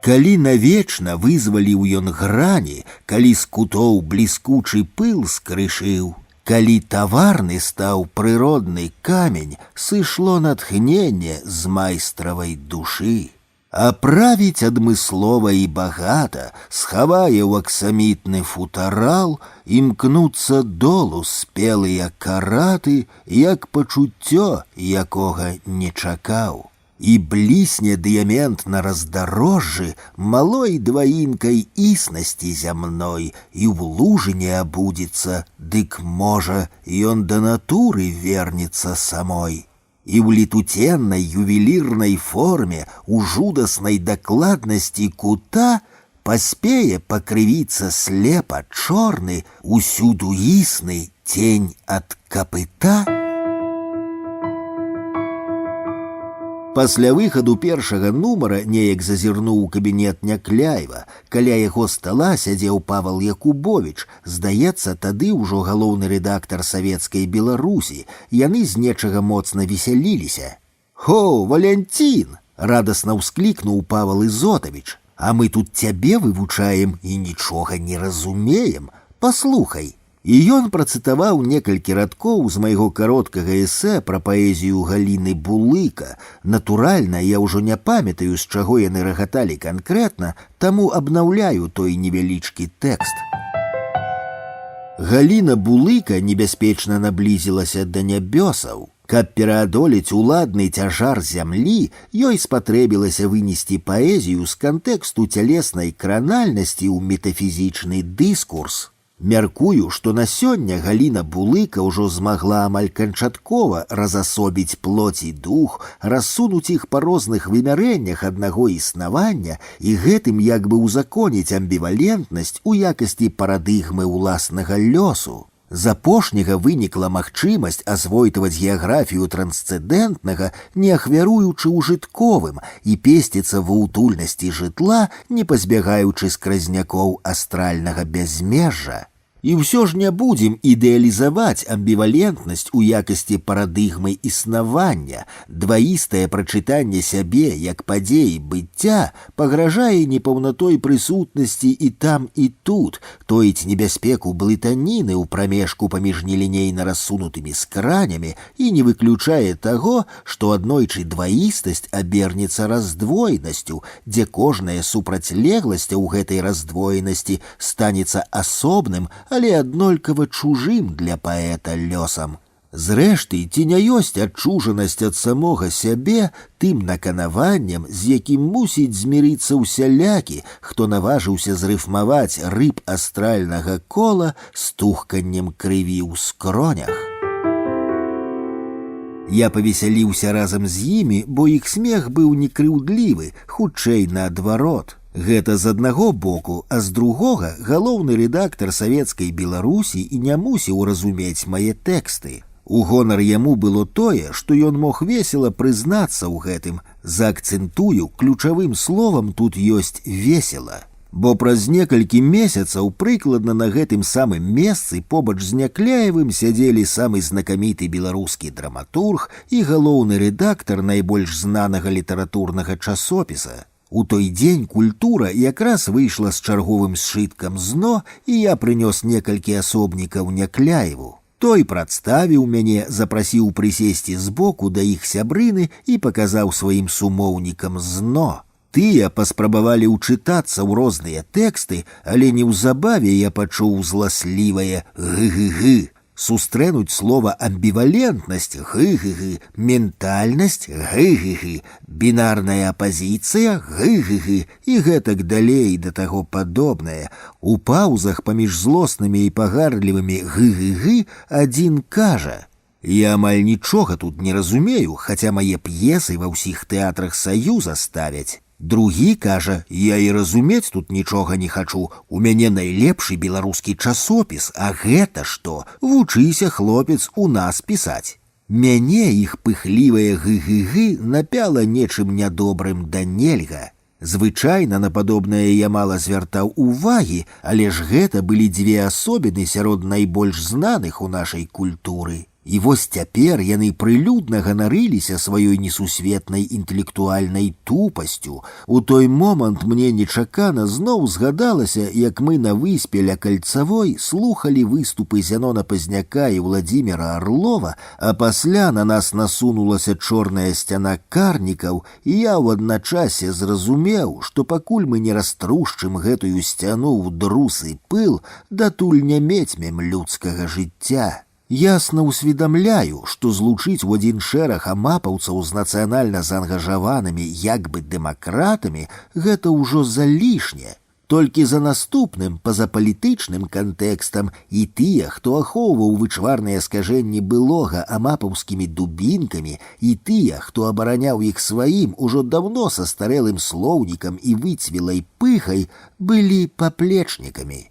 Калі навечна вызваліў ён грані, калі з кутоў бліскучы пыл скрышыў, калі таварны стаў прыродны камень, сышло натхненне з майстравай душы. Аправіць адмыслова і багата, схавае ў аксамітны футарал, імкнуцца долу спелыя караты, як пачуццё, якога не чакаў. І блісне дыямент на раздарожжы малой дваінкай існасці зямной, і ў лужы не абудзіцца, дык можа ён да натуры вернецца самой. І ў летуценнай ювелірнай форме, у жудаснай дакладнасці кута паспее пакрывіцца слепа чорны, усюду існы цень ад капыта. Пасля выхаду першага нумара неяк зазірнуў у кабінет Някляева. Каля яго стала сядзеў Павал Якубовіч, здаецца, тады ўжо галоўны рэдактар савецкай Беларусі. Яны з нечага моцна весяліліся. «Хо, Валянцін!» — радасна ўсклікнуў Павал Ізотавіч. «А мы тут цябе вывучаем і нічога не разумеем. Паслухай». І ён працытаваў некалькі радкоў з майго кароткага эсэ пра паэзію Галіны Булыка. Натуральна, я ўжо не памятаю, з чаго яны рагаталі канкрэтна, таму абнаўляю той невялічкі тэкст. Галіна Булыка небяспечна наблізілася да нябёсаў. Каб пераадолець уладны цяжар зямлі, ёй спатрэбілася вынесці паэзію з кантэксту цялеснай кранальнасці ў метафізічны дыскурс. Мяркую, што на сёння Галіна Булыка ўжо змагла амаль канчаткова разасобіць плоць і дух, рассунуць іх па розных вымярэннях аднаго існавання і гэтым як бы ўзаконіць амбівалентнасць у якасці парадыгмы ўласнага лёсу. З апошняга вынікла магчымасць асвойтваць геаграфію трансцэндэнтнага, не ахвяруючы ўжытковым і песціцца ва ўтульнасці жытла, не пазбягаючы скразнякоў астральнага бязмежжа. І ўсё ж не будзем ідэалізаваць амбівалентнасць у якасці парадыгмы існавання. Дваістае прачытанне сябе як падзеі быцця пагражае непаўнатой прысутнасці і там, і тут, тоіць небяспеку блытаніны ў прамежку паміж нелінейна рассунутымі скранямі і не выключае таго, што аднойчы дваістасць абернецца раздвоенасцю, дзе кожная супрацьлегласць у гэтай раздвоенасці станецца асобным, але аднолькава чужым для паэта лёсам. Зрэшты, ці не ёсць адчужанасць ад самога сябе тым наканаваннем, з якім мусіць змірыцца ўсялякі, хто наважыўся зрыфмаваць рыб астральнага кола з тухканнем крыві ў скронях. Я павесяліўся разам з імі, бо іх смех быў не крыўдлівы, хутчэй наадварот. Гэта з аднаго боку, а з другога галоўны рэдактар савецкай Беларусі і не мусіў разумець мае тэксты. У гонар яму было тое, што ён мог весела прызнацца ў гэтым. Заакцэнтую, ключавым словам тут ёсць весела. Бо праз некалькі месяцаў прыкладна на гэтым самым месцы побач з Някляевым сядзелі самы знакаміты беларускі драматург і галоўны рэдактар найбольш знанага літаратурнага часопіса. У той дзень культура якраз выйшла з чарговым сшыткам «Зно», і я прынёс некалькі асобнікаў Някляеву. Той прадставіў мяне, запрасіў прысесці збоку да іх сябрыны і паказаў сваім сумоўнікам «Зно». Тыя паспрабавалі ўчытацца ў розныя тэксты, але неўзабаве я пачуў зласлівае «гы-гы-гы». Сустрэнуць слова амбівалентнасць гы-гы-гы, ментальнасць гы-гы-гы, бінарная апазіцыя гы-гы-гы і гэтак далей да таго падобнае. У паўзах паміж злоснымі і пагарлівымі гы-гы-гы адзін кажа: «Я амаль нічога тут не разумею, хаця мае п'есы ва ўсіх тэатрах Саюза ставяць». Другі кажа: «Я і разумець тут нічога не хачу, у мяне найлепшы беларускі часопіс, а гэта што? Вучыся, хлопец, у нас пісаць». Мяне іх пыхлівае гы-гы-гы напяла нечым нядобрым да нельга. Звычайна на падобнае я мала звяртаў увагі, але ж гэта былі дзве асобіны сярод найбольш знаных у нашай культуры. І вось цяпер яны прылюдна ганарыліся сваёй несусветнай інтэлектуальнай тупасцю. У той момант мне нечакана зноў згадалася, як мы на выспе ля Кальцавой слухалі выступы Зянона Пазняка і Владзіміра Арлова, а пасля на нас насунулася чорная сцяна карнікаў, і я ў адначасе зразумеў, што пакуль мы не раструшчым гэтую сцяну ў друсы пыл, датуль не мецьмем людскага жыцця. Ясна ўсведамляю, што злучыць у адзін шэраг амапаўцаў з нацыянальна заангажаванымі як бы дэмакратамі гэта ўжо залішне. Толькі за наступным пазапалітычным кантэкстам і тыя, хто ахоўваў вычварныя скажэнні былога амапаўскімі дубінкамі, і тыя, хто абараняў іх сваім ужо даўно састарэлым слоўнікам і выцвілай пыхай, былі паплечнікамі.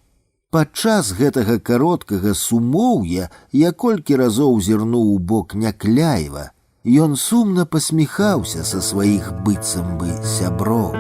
Падчас гэтага кароткага сумоўя я колькі разоў зірнуў у бок Някляева. Ён сумна пасміхаўся са сваіх быццам бы сяброў.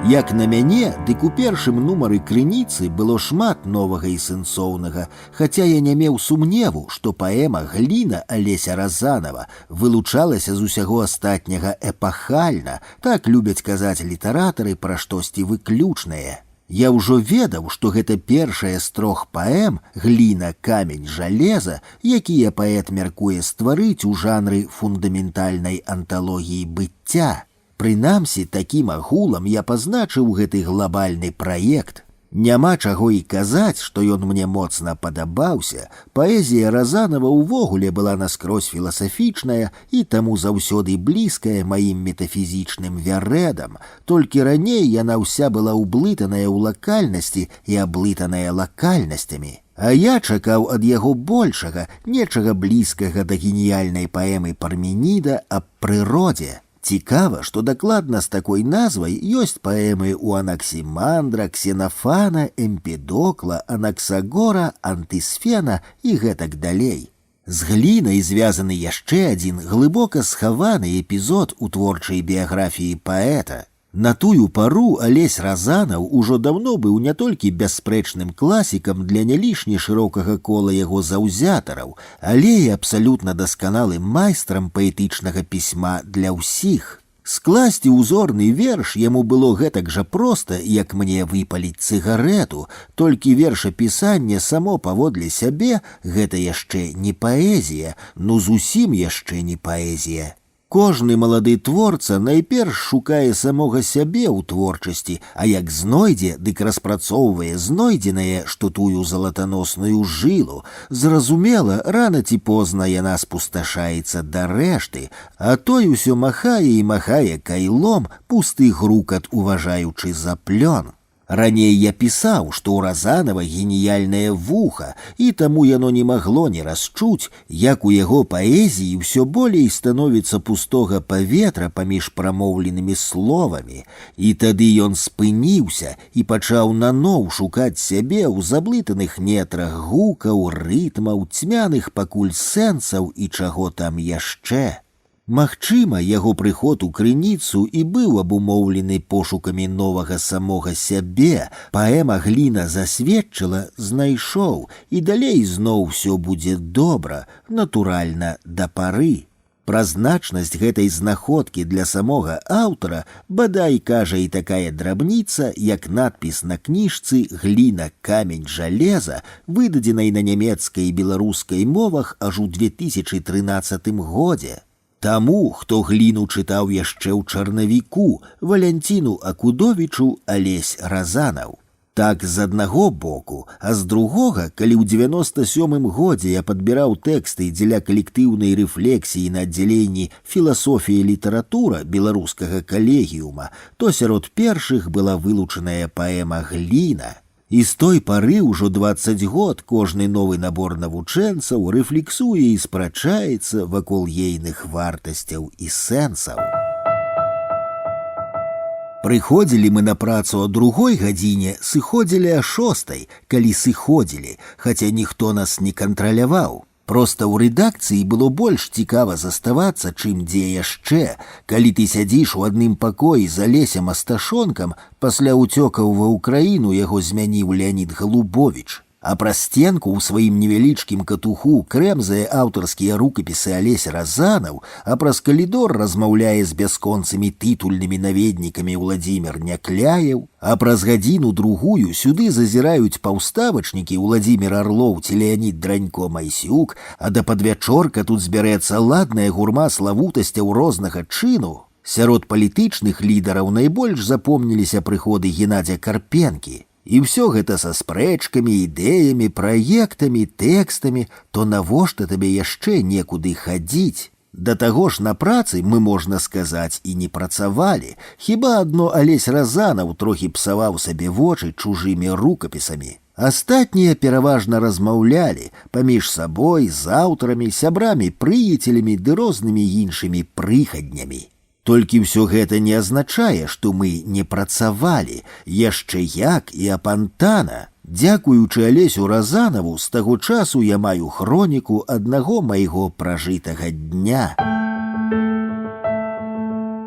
Як на мяне, дык у першым нумары крыніцы было шмат новага і сэнсоўнага, хаця я не меў сумневу, што паэма «Гліна» Алеся Разанова вылучалася з усяго астатняга эпахальна, так любяць казаць літаратары пра штосьці выключнае. Я ўжо ведаў, што гэта першая з 3 паэм «Гліна, камень, жалеза», якія паэт мяркуе стварыць у жанры фундаментальнай анталогіі быцця. Прынамсі, такім агулам я пазначыў гэты глобальны праект. Няма чаго і казаць, што ён мне моцна падабаўся. Паэзія Разанова ўвогуле была наскрозь філасафічная і таму заўсёды блізкая маім метафізічным вярэдам. Толькі раней яна ўся была ўблытаная ў лакальнасці і аблытаная лакальнасцямі. А я чакаў ад яго большага, нечага блізкага да геніяльнай паэмы Парменіда аб прыродзе. Цікава, што дакладна з такой назвай ёсць паэмы ў Анаксімандра, Ксенафана, Эмпедокла, Анаксагора, Антысфена і гэтак далей. З глінай звязаны яшчэ адзін глыбока схаваны эпізод у творчай біяграфіі паэта. На тую пару Алесь Разанаў ужо даўно быў не толькі бясспрэчным класікам для не лішне шырокага кола яго заўзятараў, але і абсалютна дасканалым майстрам паэтычнага пісьма для ўсіх. Скласці ўзорны верш яму было гэтак жа проста, як мне выпаліць цыгарету, толькі вершапісанне само паводле сябе гэта яшчэ не паэзія, ну зусім яшчэ не паэзія. Кожны малады творца найперш шукае самога сябе ў творчасці, а як знойдзе, дык распрацоўвае знойдзенае, што тую залатаносную жылу. Зразумела, рана ці позна яна спусташаецца да рэшты, а той усё махае і махае кайлом, пусты грукат уважаючы за плён. Раней я пісаў, што ў Разанава геніяльнае вуха, і таму яно не магло не расчуць, як у яго паэзіі ўсё болей становіцца пустога паветра паміж прамоўленымі словамі. І тады ён спыніўся і пачаў наноў шукаць сябе ў заблытаных нетрах гукаў, рытмаў, цьмяных пакуль сэнсаў і чаго там яшчэ. Магчыма, яго прыход у крыніцу і быў абумоўлены пошукамі новага самога сябе. Паэма «Гліна» засведчыла, знайшоў, і далей зноў усё будзе добра, натуральна, да пары. Пра значнасць гэтай знаходкі для самога аўтара бадай кажа і такая драбніца, як надпіс на кніжцы «Гліна, камень, жалеза», выдадзенай на нямецкай і беларускай мовах аж у 2013 годзе. Таму, хто гліну чытаў яшчэ ў чарнавіку, Валянціну Акудовічу Алесь Разанаў. Так з аднаго боку, а з другога, калі ў 97-м годзе я падбіраў тэксты дзеля калектыўнай рэфлексіі на аддзяленні філасофія і літаратура беларускага калегіума, то сярод першых была вылучаная паэма «Гліна». І з той пары ўжо 20 год кожны новы набор навучэнцаў рэфлексуе і спрачаецца вакол ейных вартасцяў і сэнсаў. Прыходзілі мы на працу о 2 гадзіне, сыходзілі о 6, калі сыходзілі, хаця ніхто нас не кантраляваў. Проста ў рэдакцыі было больш цікава заставацца, чым дзе яшчэ. Калі ты сядзіш у адным пакоі з Алесем Асташонкам, пасля ўцёкаў ва ўкраіну яго змяніў Леонід Голубовіч. А праз стенку ў сваім невялічкім катуху крэмзае аўтарскія рукапісы Алесь Разанаў, а праз калідор размаўляе з бясконцымі тытульнымі наведнікамі Уладзімір Някляеў, а праз гадзіну-другую сюды зазіраюць паўставачнікі Уладзімір Арлоў ці Леонід Дранько-Майсюк, а да падвячорка тут збярэцца ладная гурма славутасцяў рознага чыну. Сярод палітычных лідараў найбольш запомніліся прыходы Геннадзя Карпенкі. І ўсё гэта са спрэчкамі, ідэямі, праектамі, тэкстамі, то навошта табе яшчэ некуды хадзіць? Да таго ж на працы мы, можна сказаць, і не працавалі. Хіба адно Алесь Разанаў трохі псаваў сабе вочы чужымі рукапісамі. Астатнія пераважна размаўлялі паміж сабой, з аўтарамі, сябрамі, прыяцелямі ды рознымі іншымі прыхаднямі. Толькі ўсё гэта не азначае, што мы не працавалі, яшчэ як і апантана. Дзякуючы Алесю Разанаву з таго часу я маю хроніку аднаго майго пражытага дня.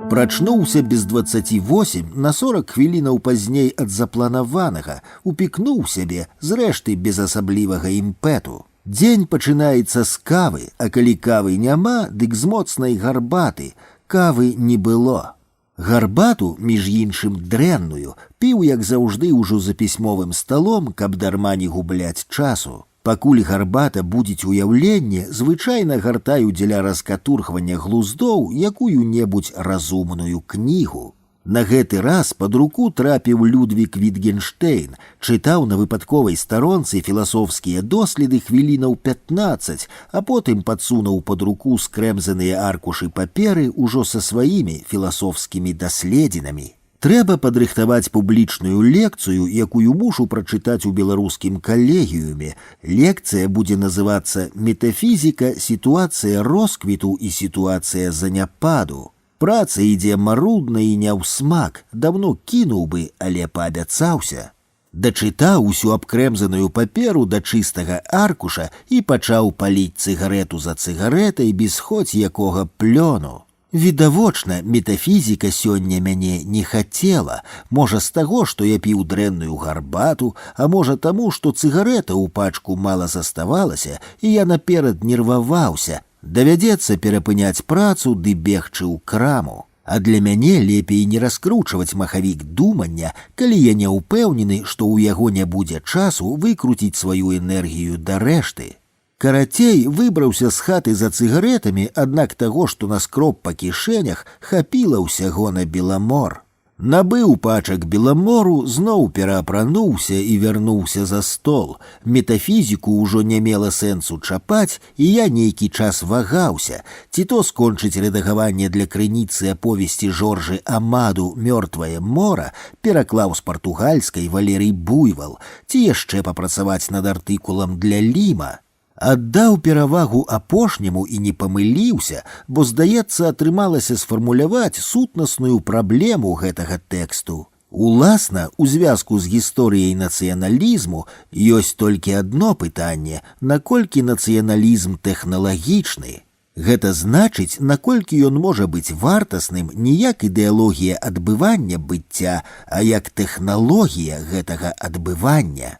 Прачнуўся без 28 на 40 хвілінаў пазней ад запланаванага, упікнуў сябе, зрэшты без асаблівага імпэту. Дзень пачынаецца з кавы, а калі кавы няма, дык з моцнай гарбаты. Кавы не было. Гарбату, між іншым дрэнную, піў, як заўжды, ужо за пісьмовым сталом, каб дарма не губляць часу. Пакуль гарбата будзіць уяўленне, звычайна гартаю дзеля раскатурхвання глуздоў якую-небудзь разумную кнігу. На гэты раз пад руку трапіў Людвік Вітгенштэйн, чытаў на выпадковай старонцы філасофскія доследы хвілінаў 15, а потым падсунуў пад руку скрэмзаныя аркушы паперы ўжо са сваімі філасофскімі даследзінамі. Трэба падрыхтаваць публічную лекцыю, якую мушу прачытаць у беларускім калегіуме. Лекцыя будзе называцца «Метафізіка, сітуацыя росквіту і сітуацыя заняпаду». Праца ідзе марудна і няўсмак, даўно кінуў бы, але паабяцаўся. Дачытаў усю абкрэмзаную паперу да чыстага аркуша і пачаў паліць цыгарету за цыгаретай без хоць якога плёну. Відавочна, метафізіка сёння мяне не хацела, можа з таго, што я піў дрэнную гарбату, а можа таму, што цыгарета ў пачку мала заставалася, і я наперад нерваваўся. Давядзецца перапыняць працу ды бегчы ў краму. А для мяне лепей не раскручваць махавік думання, калі я не ўпэўнены, што ў яго не будзе часу выкруціць сваю энергію да рэшты. Карацей, выбраўся з хаты за цыгаретамі, аднак таго, што наскроб па кішэнях, хапіла ўсяго на Беламор. Набыў пачак Беламору, зноў пераапрануўся і вярнуўся за стол. Метафізіку ўжо не мела сэнсу чапаць, і я нейкі час вагаўся, ці то скончыць рэдагаванне для крыніцы аповесці Жоржы Амаду «Мёртвае мора», пераклаў з партугальскай Валерый Буйвал, ці яшчэ папрацаваць над артыкулам для Ліма. Аддаў перавагу апошняму і не памыліўся, бо, здаецца, атрымалася сфармуляваць сутнасную праблему гэтага тэксту. Уласна, у звязку з гісторыяй нацыяналізму ёсць толькі адно пытанне, наколькі нацыяналізм тэхналагічны. Гэта значыць, наколькі ён можа быць вартасным не як ідэалогія адбывання быцця, а як тэхналогія гэтага адбывання.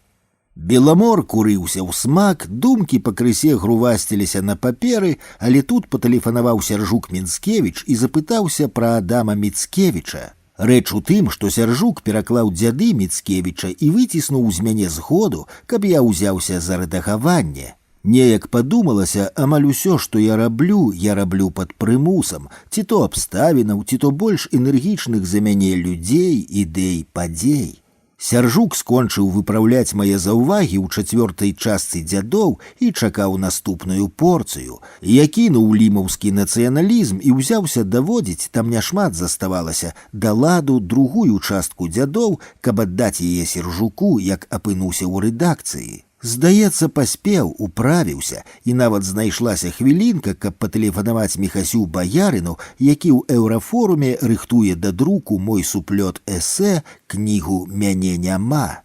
Беламор курыўся ў смак, думкі пакрысе грувасціліся на паперы, але тут патэлефанаваў Сяржук Мінскевіч і запытаўся пра Адама Міцкевіча. Рэч у тым, што Сяржук пераклаў дзяды Міцкевіча і выціснуў з мяне згоду, каб я ўзяўся за рэдагаванне. Неяк падумалася, амаль усё, што я раблю пад прымусам, ці то абставінаў, ці то больш энергічных за мяне людзей, ідэй, падзей. Сяржук скончыў выпраўляць мае заўвагі ў 4-й частцы дзядоў і чакаў наступную порцыю. Я кінуў лімаўскі нацыяналізм і ўзяўся даводзіць, там няшмат заставалася, да ладу другую частку дзядоў, каб аддаць яе Сяржуку, як апынуўся ў рэдакцыі. Здаецца, паспеў, управіўся, і нават знайшлася хвілінка, каб патэлефанаваць Міхасю Баярыну, які ў Еўрафоруме рыхтуе да друку мой суплёт эсэ, кнігу «Мяне няма».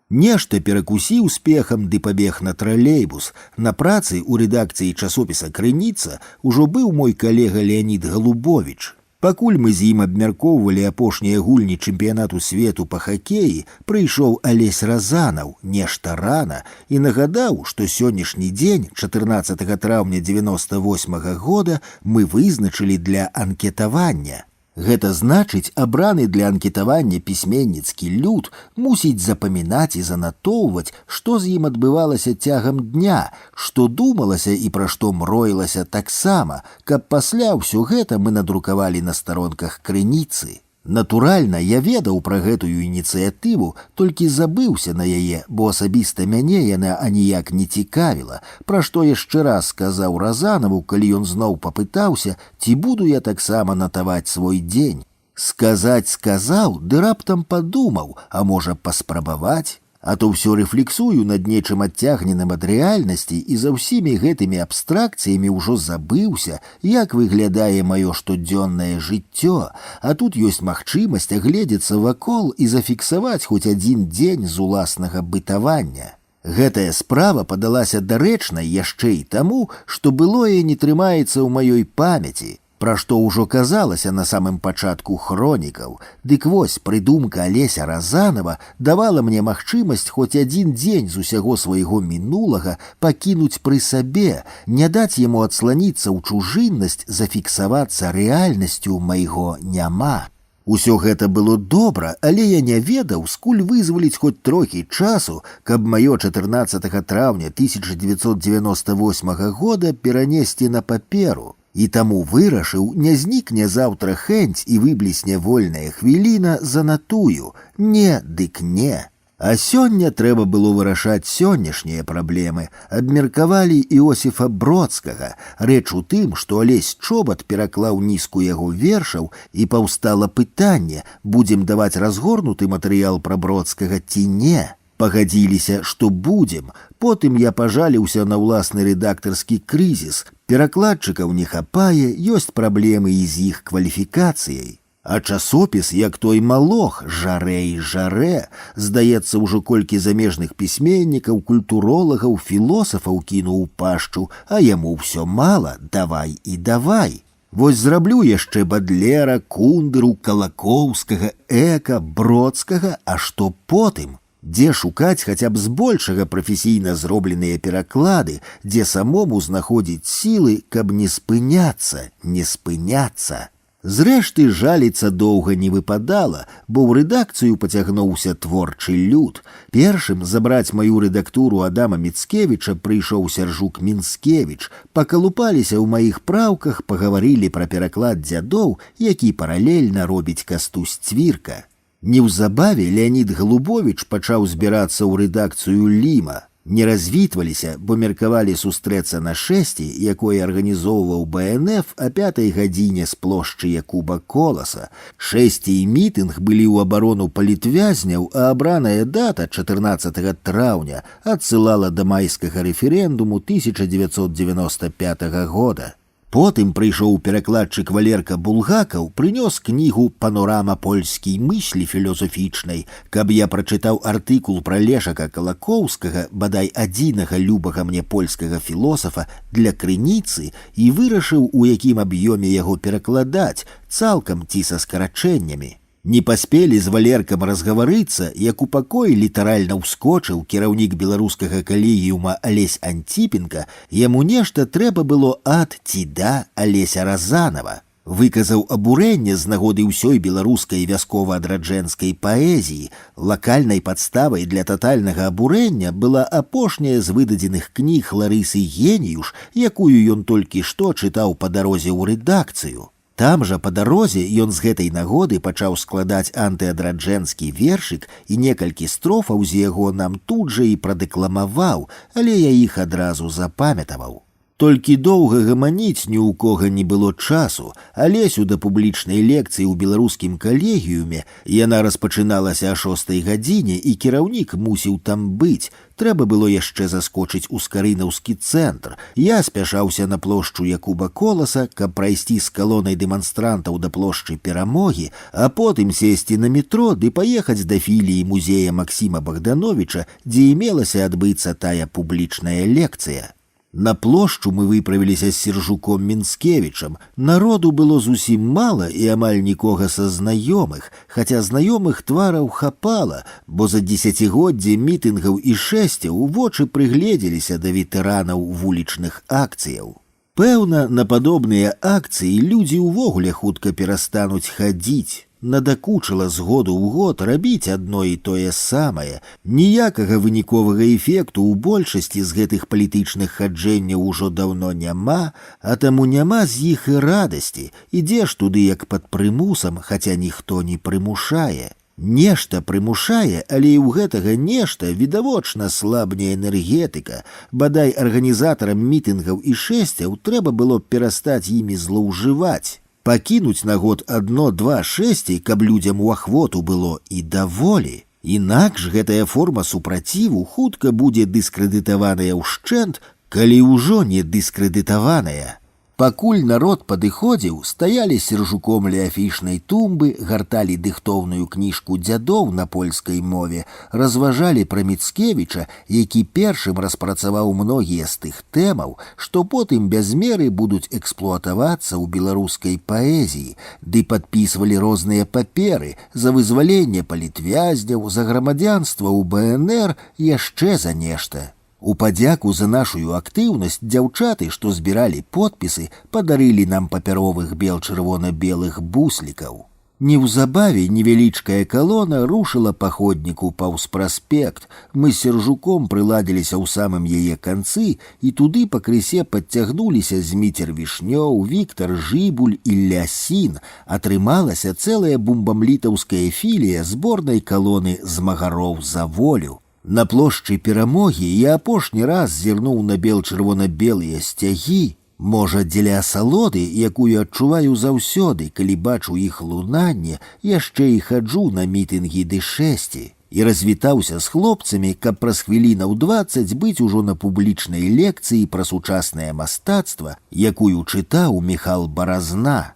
Нешта перакусіў спехам ды пабег на тралейбус. На працы ў рэдакцыі часопіса «Крыніца» ужо быў мой калега Леонід Галубовіч. Пакуль мы з ім абмяркоўвалі апошнія гульні чэмпіянату свету па хакеі, прыйшоў Алесь Разанаў нешта рана і нагадаў, што сённяшні дзень, 14 траўня 98 года, мы вызначылі для анкетавання. Гэта значыць, абраны для анкетавання пісьменніцкі люд мусіць запамінаць і занатоўваць, што з ім адбывалася цягам дня, што думалася і пра што мроілася таксама, каб пасля ўсё гэта мы надрукавалі на старонках крыніцы. Натуральна, я ведаў пра гэтую ініцыятыву, толькі забыўся на яе, бо асабіста мяне яна аніяк не цікавіла, пра што яшчэ раз сказаў Разанаву, калі ён зноў папытаўся, ці буду я таксама натаваць свой дзень. Сказаць сказаў, ды раптам падумаў, а можа паспрабаваць? А то ўсё рэфлексую над нечым адцягненым ад рэальнасці і за ўсімі гэтымі абстракцыямі ўжо забыўся, як выглядае маё штодзённае жыццё, а тут ёсць магчымасць агледзецца вакол і зафіксаваць хоць адзін дзень з уласнага бытавання. Гэтая справа падалася дарэчнай яшчэ і таму, што былое не трымаецца ў маёй памяці, пра што ўжо казалася на самым пачатку хронікаў. Дык вось, прыдумка Алеся Разанава давала мне магчымасць хоць адзін дзень з усяго свайго мінулага пакінуць пры сабе, не даць яму адсланіцца ў чужыннасць, зафіксавацца рэальнасцю майго няма. Усё гэта было добра, але я не ведаў, скуль вызваліць хоць трохі часу, каб маё 14 траўня 1998 года перанесці на паперу. І таму вырашыў, не знікне заўтра хэнць і выблісне вольная хвіліна, занатую. Не, дык не. А сёння трэба было вырашаць сённяшнія праблемы. Абмеркавалі Іосіфа Бродскага. Рэч у тым, што Алесь Чобат пераклаў нізку яго вершаў, і паўстала пытанне, будзем даваць разгорнуты матэрыял пра Бродскага ці не. Пагадзіліся, што будзем. Потым я пажаліўся на ўласны рэдактарскі крызіс. Перакладчыкаў не хапае, ёсць праблемы і з іх кваліфікацыяй. А часопіс, як той малох, жарэ і жарэ. Здаецца, ужо колькі замежных пісьменнікаў, культуролагаў, філосафаў кінуў у пашчу, а яму ўсё мала, давай і давай. Вось зраблю яшчэ Бадлера, Кундыру, Калакоўскага, Эка, Бродскага, а што потым? Дзе шукаць хаця б збольшага прафесійна зробленыя пераклады, дзе самому знаходзіць сілы, каб не спыняцца, не спыняцца. Зрэшты, жаліцца доўга не выпадала, бо ў рэдакцыю пацягнуўся творчы люд. Першым забраць маю рэдактуру Адама Міцкевіча прыйшоў Сяржук Мінскевіч. Пакалупаліся ў маіх праўках, пагаварылі пра пераклад дзядоў, які паралельна робіць Кастусь Цвірка. Неўзабаве Леонід Галубовіч пачаў збірацца ў рэдакцыю Ліма. Не развітваліся, бо меркавалі сустрэцца на шэсці, якое арганізоўваў БНФ о 5 гадзіне з плошчы Якуба Коласа. Шэсці і мітынг былі ў абарону палітвязняў, а абраная дата 14 траўня адсылала да майскага рэферэндуму 1995 года. Потым прыйшоў перакладчык Валерка Булгакаў, прынёс кнігу «Панорама польскай мыслі філосафічнай», каб я прачытаў артыкул пра Лешака Калакоўскага, бадай адзінага любага мне польскага філосафа, для крыніцы, і вырашыў, у якім аб'ёме яго перакладаць, цалкам ці са скарачэннямі. Не паспелі з Валеркам разгаварыцца, як у пакоі літаральна ўскочыў кіраўнік беларускага калегіума Алесь Антипенко, яму нешта трэба было ад ці да Алеся Разанова. Выказаў абурэнне з нагоды ўсёй беларускай вяскова-адраджэнскай паэзіі. Лакальнай падставай для татальнага абурэння была апошняя з выдадзеных кніг Ларысы Геніюш, якую ён толькі што чытаў па дарозе ў рэдакцыю. Там жа па дарозе ён з гэтай нагоды пачаў складаць антыадраджэнскі вершык, і некалькі строфаў з яго нам тут жа і прадэкламаваў, але я іх адразу запамятаваў. Толькі доўга гаманіць ні ў кога не было часу, а Лесю да публічнай лекцыі ў беларускім калегіуме яна распачыналася о 6 гадзіне, і кіраўнік мусіў там быць. Трэба было яшчэ заскочыць у скарынаўскі цэнтр. Я спяшаўся на плошчу Якуба Коласа, каб прайсці з калонай дэманстрантаў да плошчы Перамогі, а потым сесці на метро ды паехаць да філіі музея Максіма Богдановича, дзе імелася адбыцца тая публічная лекцыя. На плошчу мы выправіліся з Сяржуком Мінскевічам. Народу было зусім мала і амаль нікога са знаёмых, хаця знаёмых твараў хапала, бо за дзесяцігоддзе мітынгаў і шэсцяў вочы прыгледзеліся да ветэранаў вулічных акцыяў. Пэўна, на падобныя акцыі людзі ўвогуле хутка перастануць хадзіць. Надакучыла з году ў год рабіць адно і тое самае. Ніякага выніковага эфекту ў большасці з гэтых палітычных хаджэнняў ужо даўно няма, а таму няма з іх і радасці. Ідзеш туды як пад прымусам, хаця ніхто не прымушае. Нешта прымушае, але і ў гэтага нешта відавочна слабне энергетыка. Бадай арганізатарам мітынгаў і шэсцяў трэба было перастаць імі злоўжываць. Пакінуць на год 1-2 шэсцей, каб людзям у ахвоту было і даволі. Інакш гэтая форма супраціву хутка будзе дыскрэдытаваная ўшчэнт, калі ўжо не дыскрэдытаваная. Пакуль народ падыходзіў, стаялі Сяржуком ля афішнай тумбы, гарталі дыхтоўную кніжку дзядоў на польскай мове, разважалі пра Міцкевіча, які першым распрацаваў многія з тых тэмаў, што потым без меры будуць эксплуатавацца ў беларускай паэзіі, ды падпісвалі розныя паперы за вызваленне палітвязняў, за грамадзянства ў БНР, яшчэ за нешта. У падзяку за нашую актыўнасць дзяўчаты, што збіралі подпісы, падарылі нам папяровых бел-чырвона-белых буслікаў. Неўзабаве невялічкая калона рушыла па ходніку паўз праспект. Мы з Сержуком прыладзіліся ў самым яе канцы, і туды пакрысе падцягнуліся Зміцер Вішнёў, Віктар Жыбуль і Лясін. Атрымалася цэлая бумбамлітаўская філія зборнай калоны змагароў за волю. На плошчы Перамогі я апошні раз зірнуў на бел-чырвона-белыя сцягі. Можа, дзеля асалоды, якую адчуваю заўсёды, калі бачу іх лунанне, яшчэ і хаджу на мітынгі ды шэсці. І развітаўся з хлопцамі, каб праз хвілінаў 20 быць ужо на публічнай лекцыі пра сучаснае мастацтва, якую чытаў Міхал Баразна.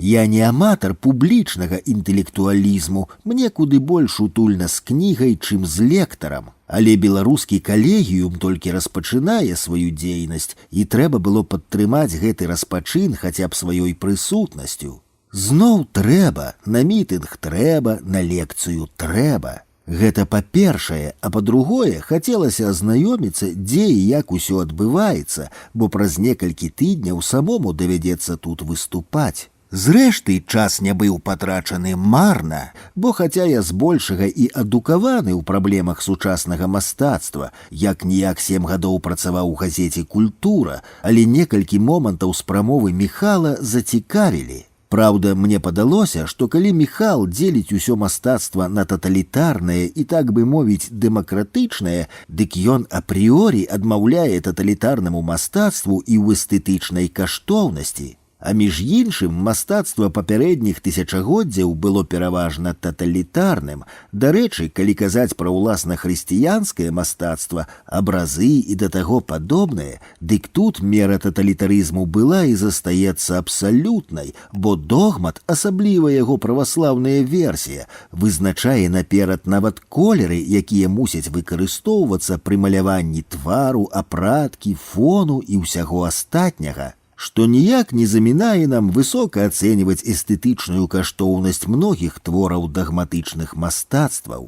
Я не аматар публічнага інтэлектуалізму, мне куды больш утульна з кнігай, чым з лектарам. Але беларускі калегіум толькі распачынае сваю дзейнасць, і трэба было падтрымаць гэты распачын хаця б сваёй прысутнасцю. Зноў трэба, на мітынг трэба, на лекцыю трэба. Гэта па-першае, а па-другое, хацелася азнаёміцца, дзе і як усё адбываецца, бо праз некалькі тыдняў самому давядзецца тут выступаць. Зрэшты, час не быў патрачаны марна, бо хаця я збольшага і адукаваны ў праблемах сучаснага мастацтва, як-ніяк 7 гадоў працаваў у газеце «Культура», але некалькі момантаў з прамовы Міхала зацікавілі. Праўда, мне падалося, што калі Міхал дзеліць усё мастацтва на таталітарнае і, так бы мовіць, дэмакратычнае, дык ён апрыорі адмаўляе таталітарнаму мастацтву і ў эстэтычнай каштоўнасці. А між іншым, мастацтва папярэдніх тысячагоддзяў было пераважна таталітарным. Дарэчы, калі казаць пра ўласна хрысціянскае мастацтва, абразы і да таго падобнае, дык тут мера таталітарызму была і застаецца абсалютнай, бо догмат, асабліва яго праваслаўная версія, вызначае наперад нават колеры, якія мусяць выкарыстоўвацца пры маляванні твару, апраткі, фону і ўсяго астатняга, што ніяк не замінае нам высока ацэньваць эстэтычную каштоўнасць многіх твораў дагматычных мастацтваў.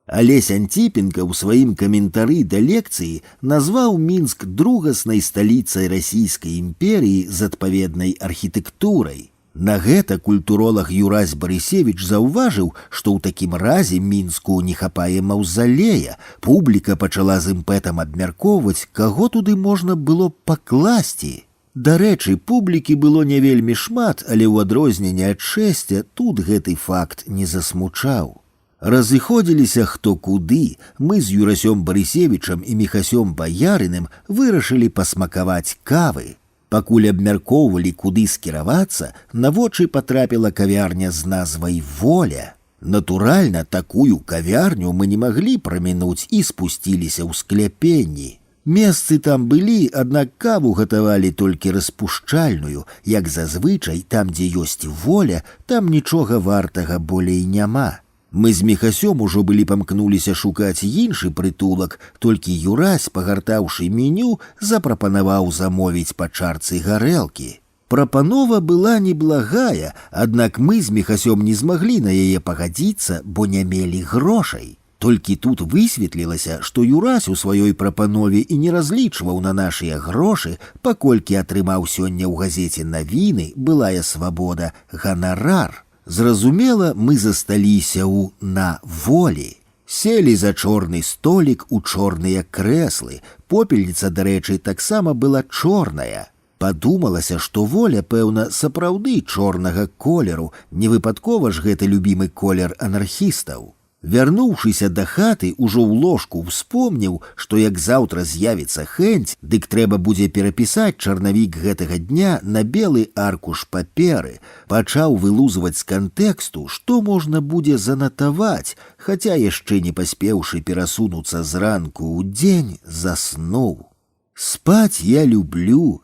Алесь Антипенко ў сваім каментары да лекцыі назваў Мінск другаснай сталіцай расійскай імперіі з адпаведнай архітэктурай. На гэта культуролаг Юрась Барысевіч заўважыў, што ў такім разе Мінску не хапае маўзалея. Публіка пачала з імпэтам абмяркоўваць, каго туды можна было пакласці. Дарэчы, публікі было не вельмі шмат, але ў адрозненне ад шэсця тут гэты факт не засмучаў. Разыходзіліся хто куды, мы з Юрасём Барысевічам і Міхасём Баярыным вырашылі пасмакаваць кавы. Пакуль абмяркоўвалі, куды скіравацца, на вочы патрапіла кавярня з назвай «Воля». Натуральна, такую кавярню мы не маглі прамінуць і спусціліся ў скляпенні. Месцы там былі, аднак каву гатавалі толькі распушчальную, як зазвычай, там, дзе ёсць воля, там нічога вартага болей няма. Мы з Міхасём ужо былі памкнуліся шукаць іншы прытулак, толькі Юрась, пагартаўшы меню, запрапанаваў замовіць па чарцы гарэлкі. Прапанова была неблагая, аднак мы з Міхасём не змаглі на яе пагадзіцца, бо не мелі грошай. Толькі тут высветлілася, што Юрась у сваёй прапанове і не разлічваў на нашыя грошы, паколькі атрымаў сёння ў газеце «Навіны» «Былая свабода» ганарар. Зразумела, мы засталіся ў «На волі». Селі за чорны столік у чорныя крэслы. Попельніца, дарэчы, таксама была чорная. Падумалася, што воля, пэўна, сапраўды чорнага колеру, невыпадкова ж гэта любімы колер анархістаў. Вярнуўшыся да хаты, ужо ў ложку успомніў, што як заўтра з'явіцца хэнць, дык трэба будзе перапісаць чарнавік гэтага дня на белы аркуш паперы. Пачаў вылузваць з кантэксту, што можна будзе занатаваць, хаця яшчэ не паспеўшы перасунуцца зранку ў дзень, заснуў. Спаць я люблю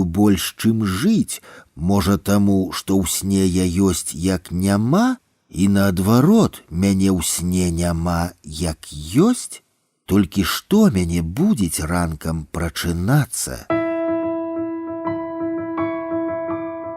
больш, чым жыць. Можа таму, што ў сне я ёсць як няма? І наадварот, мяне ў сне няма як ёсць? Толькі што мяне будзіць ранкам прачынацца?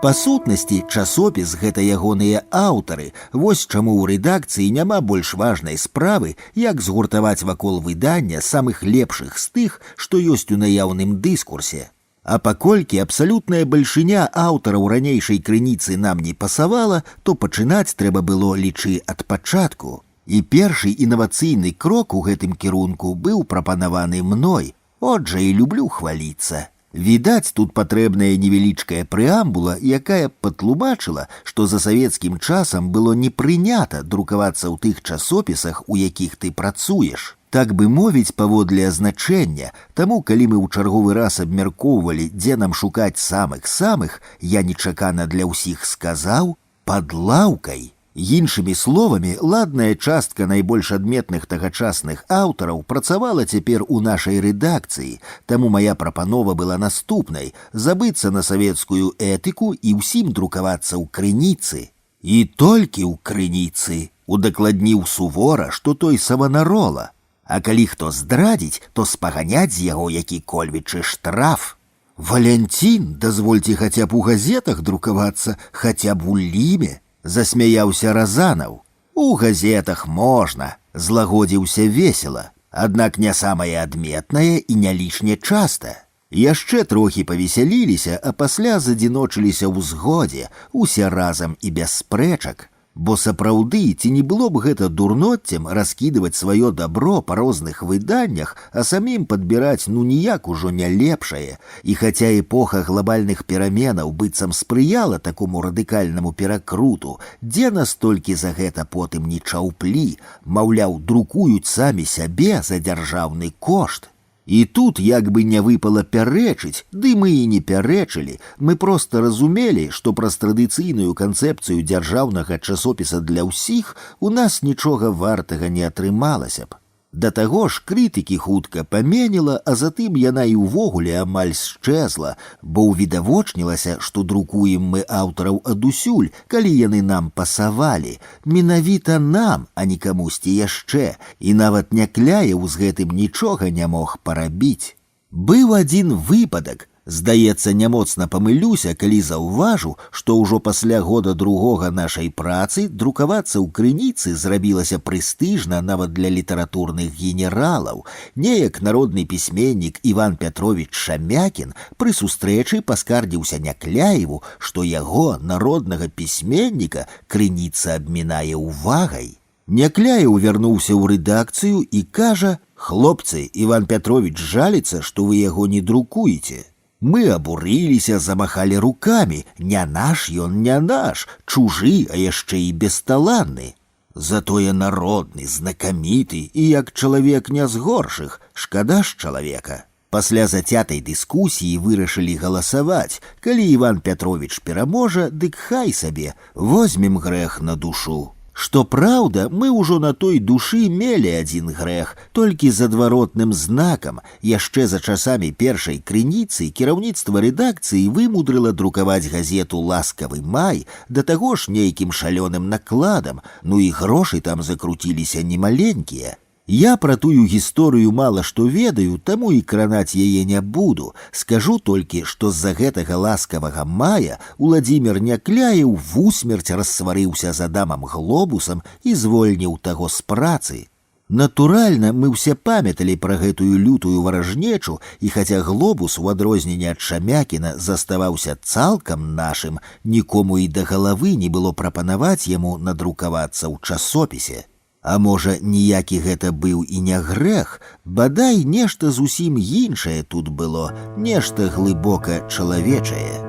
Па сутнасці, часопіс гэта ягоныя аўтары. Вось чаму ў рэдакцыі няма больш важнай справы, як згуртаваць вакол выдання самых лепшых з тых, што ёсць у наяўным дыскурсе. А паколькі абсалютная бальшыня аўтараў ранейшай крыніцы нам не пасавала, то пачынаць трэба было, лічы, ад пачатку. І першы інавацыйны крок у гэтым кірунку быў прапанаваны мной. Отже, і люблю хваліцца. Відаць, тут патрэбная невялічкая прэамбула, якая патлумачыла, што за савецкім часам было не прынята друкавацца ў тых часопісах, у якіх ты працуеш. Так бы мовіць, паводле азначэння, таму калі мы ў чарговы раз абмяркоўвалі, дзе нам шукаць самых-самых, я нечакана для ўсіх сказаў «пад лаўкай». Іншымі словамі, ладная частка найбольш адметных тагачасных аўтараў працавала цяпер у нашай рэдакцыі, таму моя прапанова была наступнай – забыцца на савецкую этыку і ўсім друкавацца ў крыніцы. І толькі ў крыніцы, удакладніў сувора, што той Саванарола. А калі хто здрадзіць, то спаганяць з яго які-кольвічы штраф. Валянцін, дазвольце хаця б у газетах друкавацца, хаця б у Ліме, засмяяўся Разанаў. У газетах можна, злагодзіўся весела, аднак не самае адметнае і не лішне часта. Яшчэ трохі павесяліліся, а пасля задзіночыліся ў згодзе, усе разам і без спрэчак. Бо сапраўды, ці не было б гэта дурноццем раскідваць сваё дабро па розных выданнях, а самім падбіраць ніяк ужо не лепшае. І хаця эпоха глобальных пераменаў быццам спрыяла такому радыкальнаму перакруту, дзе настолькі за гэта потым не чаўплі, маўляў, друкуюць самі сябе за дзяржаўны кошт. І тут як бы не выпала пярэчыць, ды мы і не пярэчылі, мы проста разумелі, што праз традыцыйную канцэпцыю дзяржаўнага часопіса для ўсіх у нас нічога вартага не атрымалася б. Да таго ж крытыкі хутка паменіла, а затым яна і ўвогуле амаль счэзла, бо ўвідавочнілася, што друкуем мы аўтараў адусюль, калі яны нам пасавалі, менавіта нам, а не камусьці яшчэ, і нават Някляеў з гэтым нічога не мог парабіць. Быў адзін выпадак. Здаецца, нямоцна памылюся, калі заўважу, што ўжо пасля года другога нашай працы друкавацца ў крыніцы зрабілася прэстыжна нават для літаратурных генералаў. Неяк народны пісьменнік Іван Пятровіч Шамякін пры сустрэчы паскардзіўся Някляеву, што яго, народнага пісьменніка, крыніца абмінае ўвагай. Някляеў вярнуўся ў рэдакцыю і кажа: «Хлопцы, Іван Пятровіч жаліцца, што вы яго не друкуеце». Мы абурыліся, замахалі рукамі. Не наш ён, не наш, чужы, а яшчэ і бесталанны. Затое народны, знакаміты і як чалавек не з горшых, шкада ж чалавека. Пасля зацятай дыскусіі вырашылі галасаваць. Калі Іван Пятровіч пераможа, дык хай сабе, возьмем грэх на душу. Што праўда, мы ўжо на той душы мелі адзін грэх, толькі з адваротным знакам. Яшчэ за часамі першай крыніцы кіраўніцтва рэдакцыі вымудрыла друкаваць газету «Ласкавы май», да таго ж нейкім шалёным накладам, ну і грошы там закруціліся немаленькія. Я пра тую гісторыю мала што ведаю, таму і кранаць яе не буду. Скажу толькі, што з-за гэтага «Ласкавага мая» Уладзімір Някляеў вусмерць рассварыўся з Адамам Глобусам і звольніў таго з працы. Натуральна, мы ўсе памяталі пра гэтую лютую варажнечу, і хаця Глобус, у адрозненне ад Шамякіна, заставаўся цалкам нашым, нікому і да галавы не было прапанаваць яму надрукавацца ў часопісе. А можа, ніякі гэта быў і не грэх, бадай нешта зусім іншае тут было, нешта глыбока чалавечае.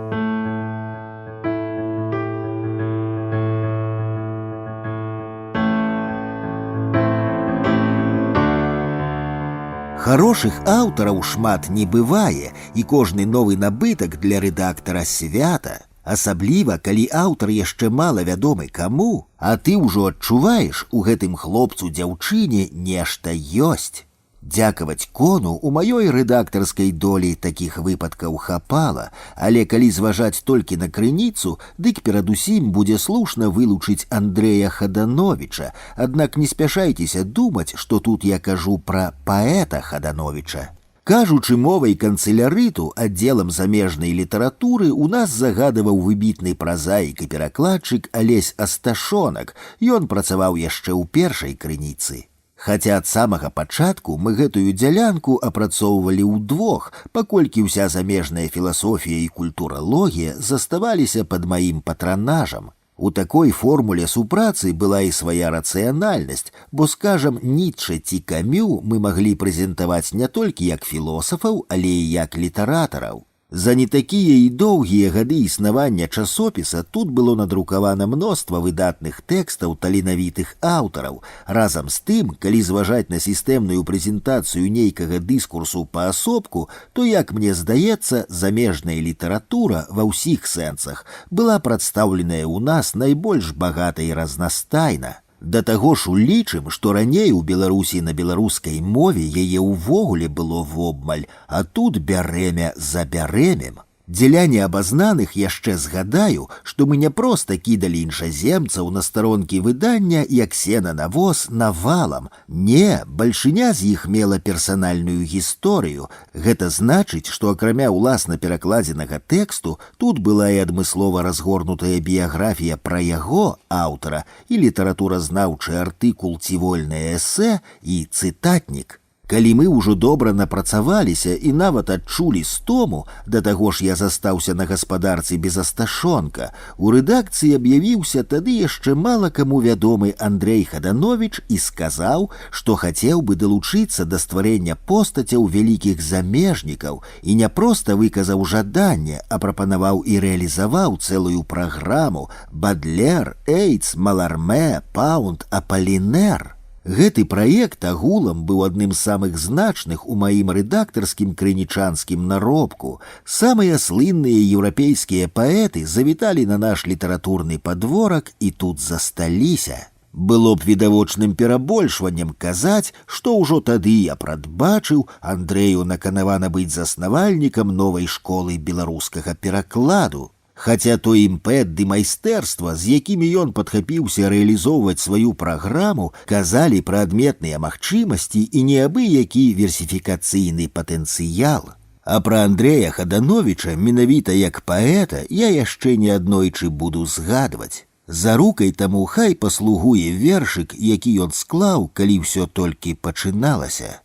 Хорошых аўтараў шмат не бывае, і кожны новы набытак для рэдактара свята. Асабліва, калі аўтар яшчэ мала вядомы каму, а ты ўжо адчуваеш, у гэтым хлопцу-дзяўчыне нешта ёсць. Дзякаваць кону у маёй рэдактарскай долі такіх выпадкаў хапала, але калі зважаць толькі на крыніцу, дык перадусім будзе слушна вылучыць Андрэя Хадановіча, аднак не спяшайцеся думаць, што тут я кажу пра паэта Хадановіча. Кажучы мовай канцылярыту, аддзелам замежнай літаратуры у нас загадываў выбітны празаік і перакладчык Алесь Асташонак, ён працаваў яшчэ ў першай крыніцы. Хаця ад самага пачатку мы гэтую дзялянку апрацоўвалі ўдвох, паколькі ўся замежная філасофія і культуралогія заставаліся пад маім патранажам. У такой формуле супрацы была і свая рацыянальнасць, бо, скажам, Ніцшэ ці Камю мы маглі прэзентаваць не толькі як філосафаў, але і як літаратараў. За не такія і доўгія гады існавання часопіса тут было надрукавана мноства выдатных тэкстаў таленавітых аўтараў. Разам з тым, калі зважаць на сістэмную прэзентацыю нейкага дыскурсу паасобку, то, як мне здаецца, замежная літаратура ва ўсіх сэнсах была прадстаўленая ў нас найбольш багата і разнастайна. Да таго ж улічым, што раней у Беларусі на беларускай мове яе ўвогуле было вобмаль, а тут бярэмя за бярэмем. Дзеля неабазнаных яшчэ згадаю, што мы не проста кідалі іншаземцаў на старонкі выдання, як сена на воз, навалам. Не, бальшыня з іх мела персанальную гісторыю. Гэта значыць, што акрамя ўласна перакладзенага тэксту, тут была і адмыслова разгорнутая біяграфія пра яго, аўтара, і літаратуразнаўчы артыкул ці вольнае эсэ, і цытатнік. Калі мы ўжо добра напрацаваліся і нават адчулі стому, да таго ж я застаўся на гаспадарцы без асташонка, у рэдакцыі аб'явіўся тады яшчэ мала каму вядомы Андрэй Хадановіч і сказаў, што хацеў бы далучыцца да стварэння постацяў вялікіх замежнікаў і не проста выказаў жаданне, а прапанаваў і рэалізаваў цэлую праграму Бадлер, Эйтс, Маларме, Паунд, Аполінер. Гэты праект агулам быў адным з самых значных у маім рэдактарскім крынічанскім наробку. Самыя слынныя еўрапейскія паэты завіталі на наш літаратурны падворак і тут засталіся. Было б відавочным перабольшваннем казаць, што ўжо тады я прадбачыў Андрэю наканавана быць заснавальнікам новай школы беларускага перакладу. Хаця той імпэт ды майстэрства, з якімі ён падхапіўся рэалізоўваць сваю праграму, казалі пра адметныя магчымасці і неабыякі версіфікацыйны патэнцыял. А пра Андрэя Хадановіча, менавіта як паэта, я яшчэ неаднойчы буду згадваць. Зарукай таму хай паслугуе вершык, які ён склаў, калі ўсё толькі пачыналася.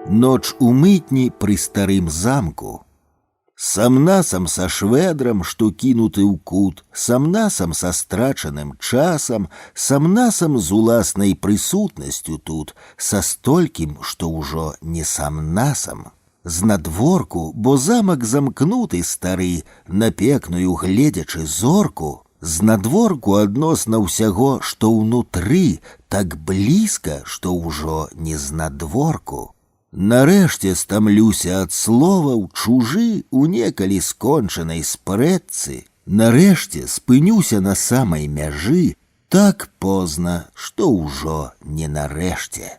Ноч у мытні пры старым замку. Сам-насам са шведрам, што кінуты ў кут, сам-насам са страчаным часам, сам-насам з уласнай прысутнасцю тут, са столькім, што ўжо не сам-насам. З надворку, бо замак замкнуты стары, на пекную гледзячы зорку, з надворку адносна ўсяго, што ўнутры, так блізка, што ўжо не з надворку. Нарэшце стамлюся ад словаў чужы у некалі скончанай спрэчцы. Нарэшце спынюся на самай мяжы, так позна, што ўжо не нарэшце.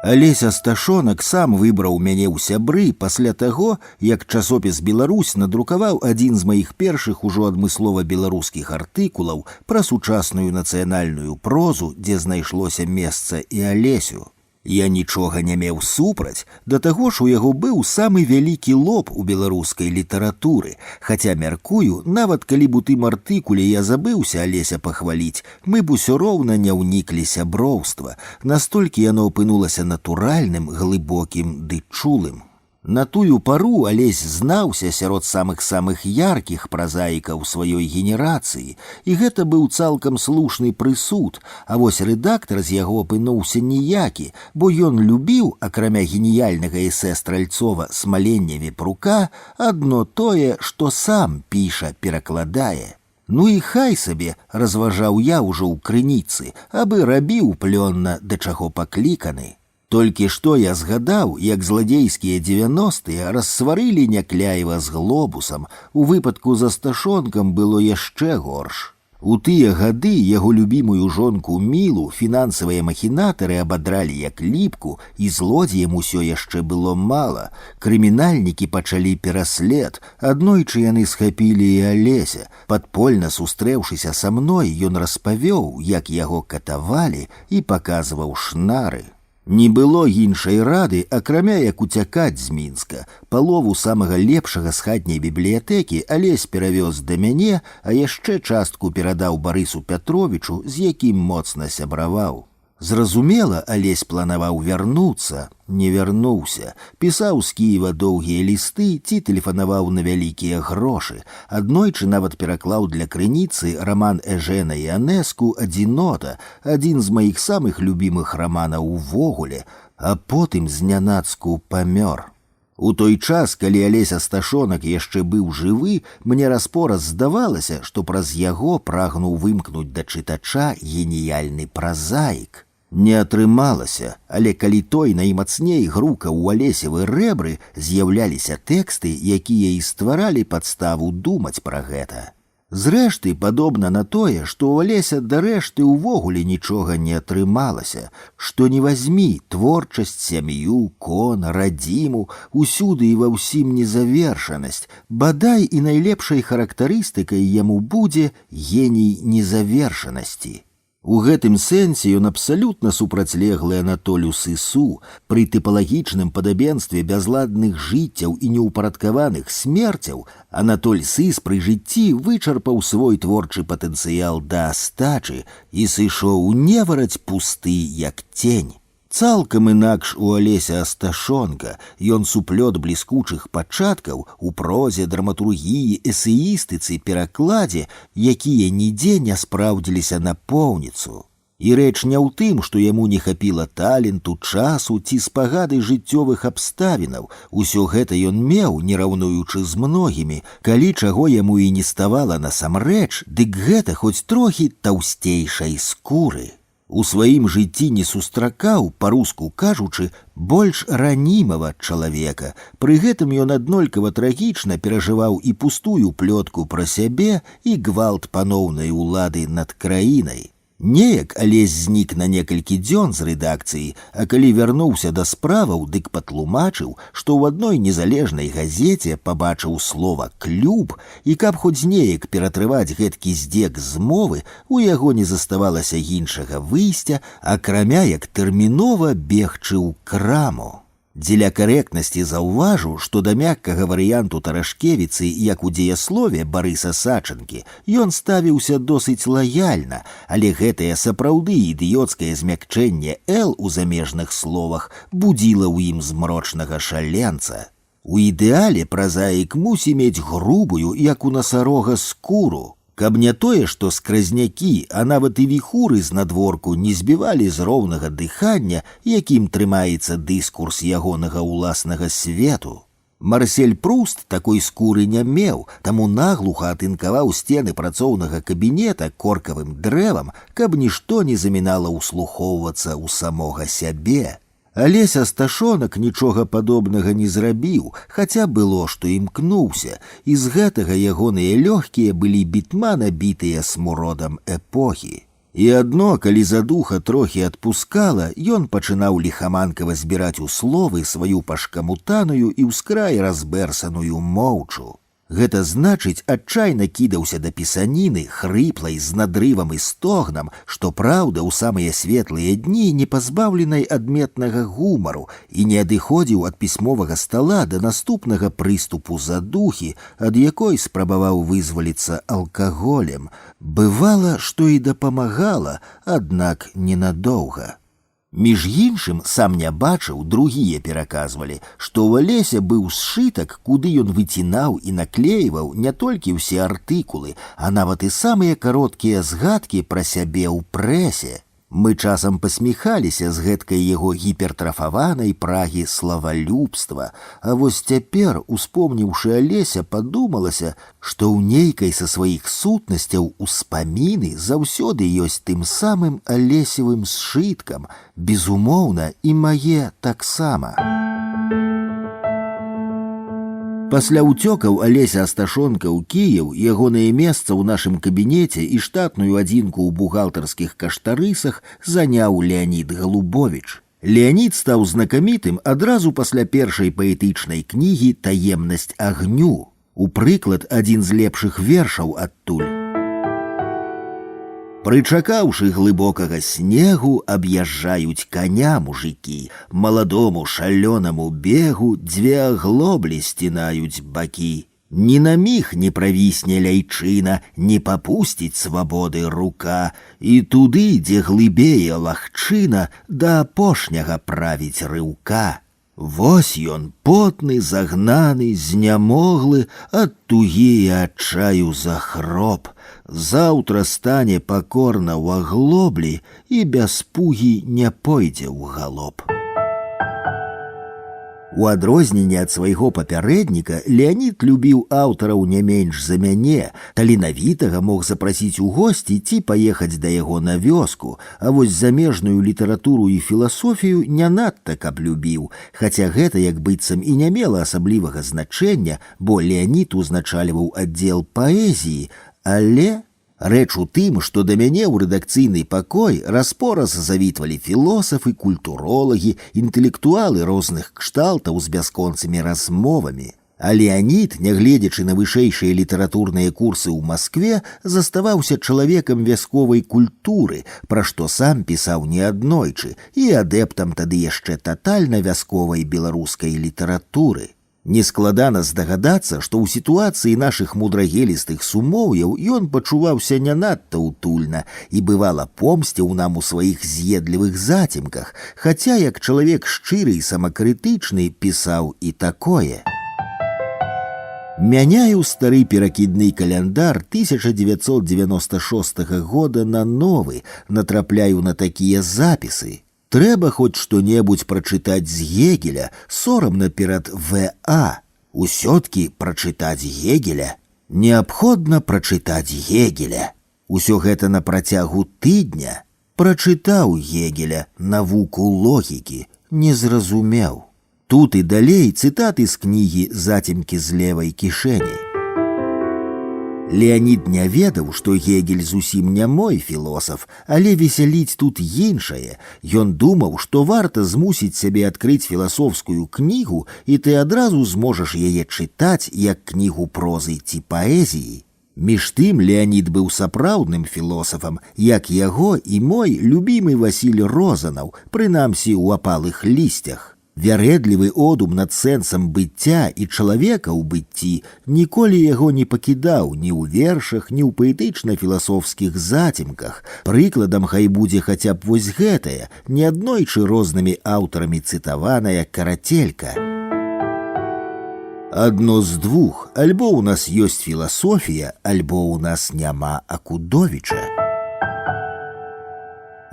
Алесь Асташонак сам выбраў мяне ў сябры пасля таго, як часопіс «Беларусь» надрукаваў адзін з маіх першых ужо адмыслова беларускіх артыкулаў пра сучасную нацыянальную прозу, дзе знайшлося месца і Алесю. Я нічога не меў супраць, да таго ж у яго быў самы вялікі лоб у беларускай літаратуры, хаця, мяркую, нават калі б у тым артыкуле я забыўся Алеся пахваліць, мы б усё роўна не ўніклі сяброўства, настолькі яно апынулася натуральным, глыбокім ды чулым. На тую пару Алесь знаўся сярод самых-самых яркіх празаікаў сваёй генерацыі, і гэта быў цалкам слушны прысуд, а вось рэдактар з яго апынуўся ніякі, бо ён любіў, акрамя геніяльнага эсэ Стральцова «Смаленне вепрука», адно тое, што сам піша, перакладае. Ну і хай сабе, разважаў я ўжо ў крыніцы, абы рабіў плённа, да чаго пакліканы. Толькі што я згадаў, як зладзейскія 90-е рассварылі Някляева з глобусам, у выпадку з Асташонкам было яшчэ горш. У тыя гады яго любімую жонку Мілу фінансавыя махінатары абадралі як ліпку, і злодзеям усё яшчэ было мала. Крымінальнікі пачалі пераслед, аднойчы яны схапілі і Алеся. Падпольна сустрэўшыся са мной, ён распавёў, як яго катавалі, і паказваў шнары. Не было іншай рады, акрамя як уцякаць з Мінска. Палову самага лепшага з хатняй бібліятэкі Алесь перавёз да мяне, а яшчэ частку перадаў Барысу Пятровічу, з якім моцна сябраваў. Зразумела, Алесь планаваў вярнуцца, не вярнуўся. Пісаў з Кіева доўгія лісты ці тэлефанаваў на вялікія грошы. Аднойчы нават пераклаў для крыніцы раман Эжэна Іанэску «Адзінота», адзін з маіх самых любімых раманаў увогуле, а потым знянацку памёр. У той час, калі Алесь Асташонак яшчэ быў жывы, мне раз-пораз здавалася, што праз яго прагнуў вымкнуць да чытача геніяльны празаік. Не атрымалася, але калі той наймацней грукаў у Алесевы рэбры, з'яўляліся тэксты, якія і стваралі падставу думаць пра гэта. Зрэшты, падобна на тое, што ў Алеся дарэшты ўвогуле нічога не атрымалася, што не вазьмі творчасць, сям'ю, кон, радзіму, усюды і ва ўсім незавершанасць, бадай і найлепшай характарыстыкай яму будзе геній незавершанасці. У гэтым сэнсе ён абсалютна супрацьлеглы Анатолю Сысу. Пры тыпалагічным падабенстве бязладных жыццяў і неўпарадкаваных смерцяў Анатоль Сыс пры жыцці вычарпаў свой творчы патэнцыял да астачы і сышоў у невараць пусты, як тень. Цалкам інакш у Алеся Асташонка. Ён суплёт бліскучых пачаткаў у прозе, драматургіі, эсеістыцы, перакладзе, якія нідзе не спраўдзіліся напоўніцу. І рэч не ў тым, што яму не хапіла таленту, часу ці спагады жыццёвых абставінаў. Усё гэта ён меў, не раўнуючы з многімі. Калі чаго яму і не ставала насамрэч, дык гэта хоць трохі таўсцейшай скуры. У сваім жыцці не сустракаў, па-руску кажучы, больш ранімага чалавека. Пры гэтым ён аднолькава трагічна перажываў і пустую плётку пра сябе, і гвалт паноўнай улады над краінай. Неяк Алесь знік на некалькі дзён з рэдакцыі, а калі вярнуўся да справаў, дык патлумачыў, што ў адной незалежнай газеце пабачыў слова «клюб», і каб хоць неяк ператрываць гэткі здзек з мовы, у яго не заставалася іншага выйсця, акрамя як тэрмінова бегчы ў краму. Дзеля карэктнасці заўважу, што да мяккага варыянту Тарашкевіцы, як у дзеяслове Барыса Сачынкі, ён ставіўся досыць лаяльна, але гэтае сапраўды ідыёцкае змякчэнне «л» у замежных словах будзіла ў ім змрочнага шаленца. У ідэале празаік мусі мець грубую, як у насарога, скуру. Каб не тое, што скразнякі, а нават і віхуры з надворку не збівалі з роўнага дыхання, якім трымаецца дыскурс ягонага ўласнага свету. Марсель Пруст такой скуры не меў, таму наглуха атынкаваў сцены працоўнага кабінета коркавым дрэвам, каб нішто не замінала ўслухоўвацца ў самога сябе. Алесь Асташонак нічога падобнага не зрабіў, хаця было, што імкнуўся, і з гэтага ягоныя лёгкія былі бітма набітыя смуродам эпохі. І адно, калі задуха трохі адпускала, ён пачынаў ліхаманкава збіраць у словы сваю пашкамутаную і ўскрай разбэрсаную моўчу. Гэта значыць, адчайна кідаўся да пісаніны, хрыплай, з надрывам і стогнам, што праўда ў самыя светлыя дні не пазбаўленай адметнага гумару, і не адыходзіў ад пісьмовага стала да наступнага прыступу задухі, ад якой спрабаваў вызваліцца алкаголем. Бывала, што і дапамагала, аднак ненадоўга. Між іншым, сам не бачыў, другія пераказвалі, што ў Алеся быў сшытак, куды ён выцінаў і наклейваў не толькі ўсе артыкулы, а нават і самыя кароткія згадкі пра сябе ў прэсе. Мы часам пасміхаліся з гэткай яго гіпертрафаванай прагі славалюбства, а вось цяпер, успомніўшы Алеся, падумалася, што ў нейкай са сваіх сутнасцяў успаміны заўсёды ёсць тым самым Алесевым сшыткам, безумоўна, і мае таксама. Пасля ўцёкаў Алеся Асташонка ў Кіеў, ягонае месца ў нашым кабінеце і штатную адзінку ў бухгалтарскіх каштарысах заняў Леонід Галубовіч. Леонід стаў знакамітым адразу пасля першай паэтычнай кнігі «Таемнасць агню». У прыклад, адзін з лепшых вершаў адтуль. Прычакаўшы глыбокага снегу, аб'язджаюць каня мужыкі. Маладому шалёнаму бегу дзве аглоблі сцінаюць бакі. Ні на міг не правісне ляйчына, не папусціць свабоды рука, і туды, дзе глыбее лагчына, да апошняга правіць рыўка. Вось ён, потны, загнаны, знямоглы, ад тугі і адчаю захроп. Заўтра стане пакорна ў аглоблі і без пугі не пойдзе ў галоп. У адрозненне ад свайго папярэдніка Леанід любіў аўтараў не менш за мяне, таленавітага мог запрасіць у госці ці паехаць да яго на вёску, а вось замежную літаратуру і філасофію не надта каб любіў, хаця гэта як быццам і не мела асаблівага значэння, бо Леанід узначальваў аддзел паэзіі, але... Рэч у тым, што да мяне ў рэдакцыйны пакой распораз завітвалі філосафы, культуролагі, інтэлектуалы розных кшталтаў з бясконцымі размовамі. А Леанід, нягледзячы на вышэйшыя літаратурныя курсы ў Маскве, заставаўся чалавекам вясковай культуры, пра што сам пісаў неаднойчы, і адэптам тады яшчэ татальна вясковай беларускай літаратуры. Нескладана здагадацца, што ў сітуацыі нашых мудрагелістых сумоўяў ён пачуваўся не надта утульна і бывала помсціў нам у сваіх з'едлівых зацімках, хаця як чалавек шчыры і самакрытычны пісаў і такое. Мяняю стары перакідны каляндар 1996 года на новы, натрапляю на такія запісы. Трэба хоць што-небудзь прачытаць з Гегеля, сорамна перад В.А. Усё-ткі прачытаць Гегеля. Неабходна прачытаць Гегеля. Усё гэта на працягу тыдня. Прачытаў Гегеля, навуку логікі, не зразумеў. Тут і далей цытаты з кнігі «Зацемкі з левай кішэні». Леанід не ведаў, што Гегель зусім не мой філосаф, але весяліць тут іншае. Ён думаў, што варта змусіць сябе адкрыць філасофскую кнігу, і ты адразу зможаш яе чытаць як кнігу прозы ці паэзіі. Між тым Леанід быў сапраўдным філосафам, як яго і мой любімы Васіль Розанаў, прынамсі ў апалых лісцях. Вярэдлівы одум над сэнсам быцця і чалавека ў быцці ніколі яго не пакідаў ні ў вершах, ні ў паэтычна-філасофскіх зацімках. Прыкладам хай будзе хаця б вось гэтая, неаднойчы рознымі аўтарамі цытаваная карацелька. Адно з двух, альбо ў нас ёсць філасофія, альбо ў нас няма Акудовіча.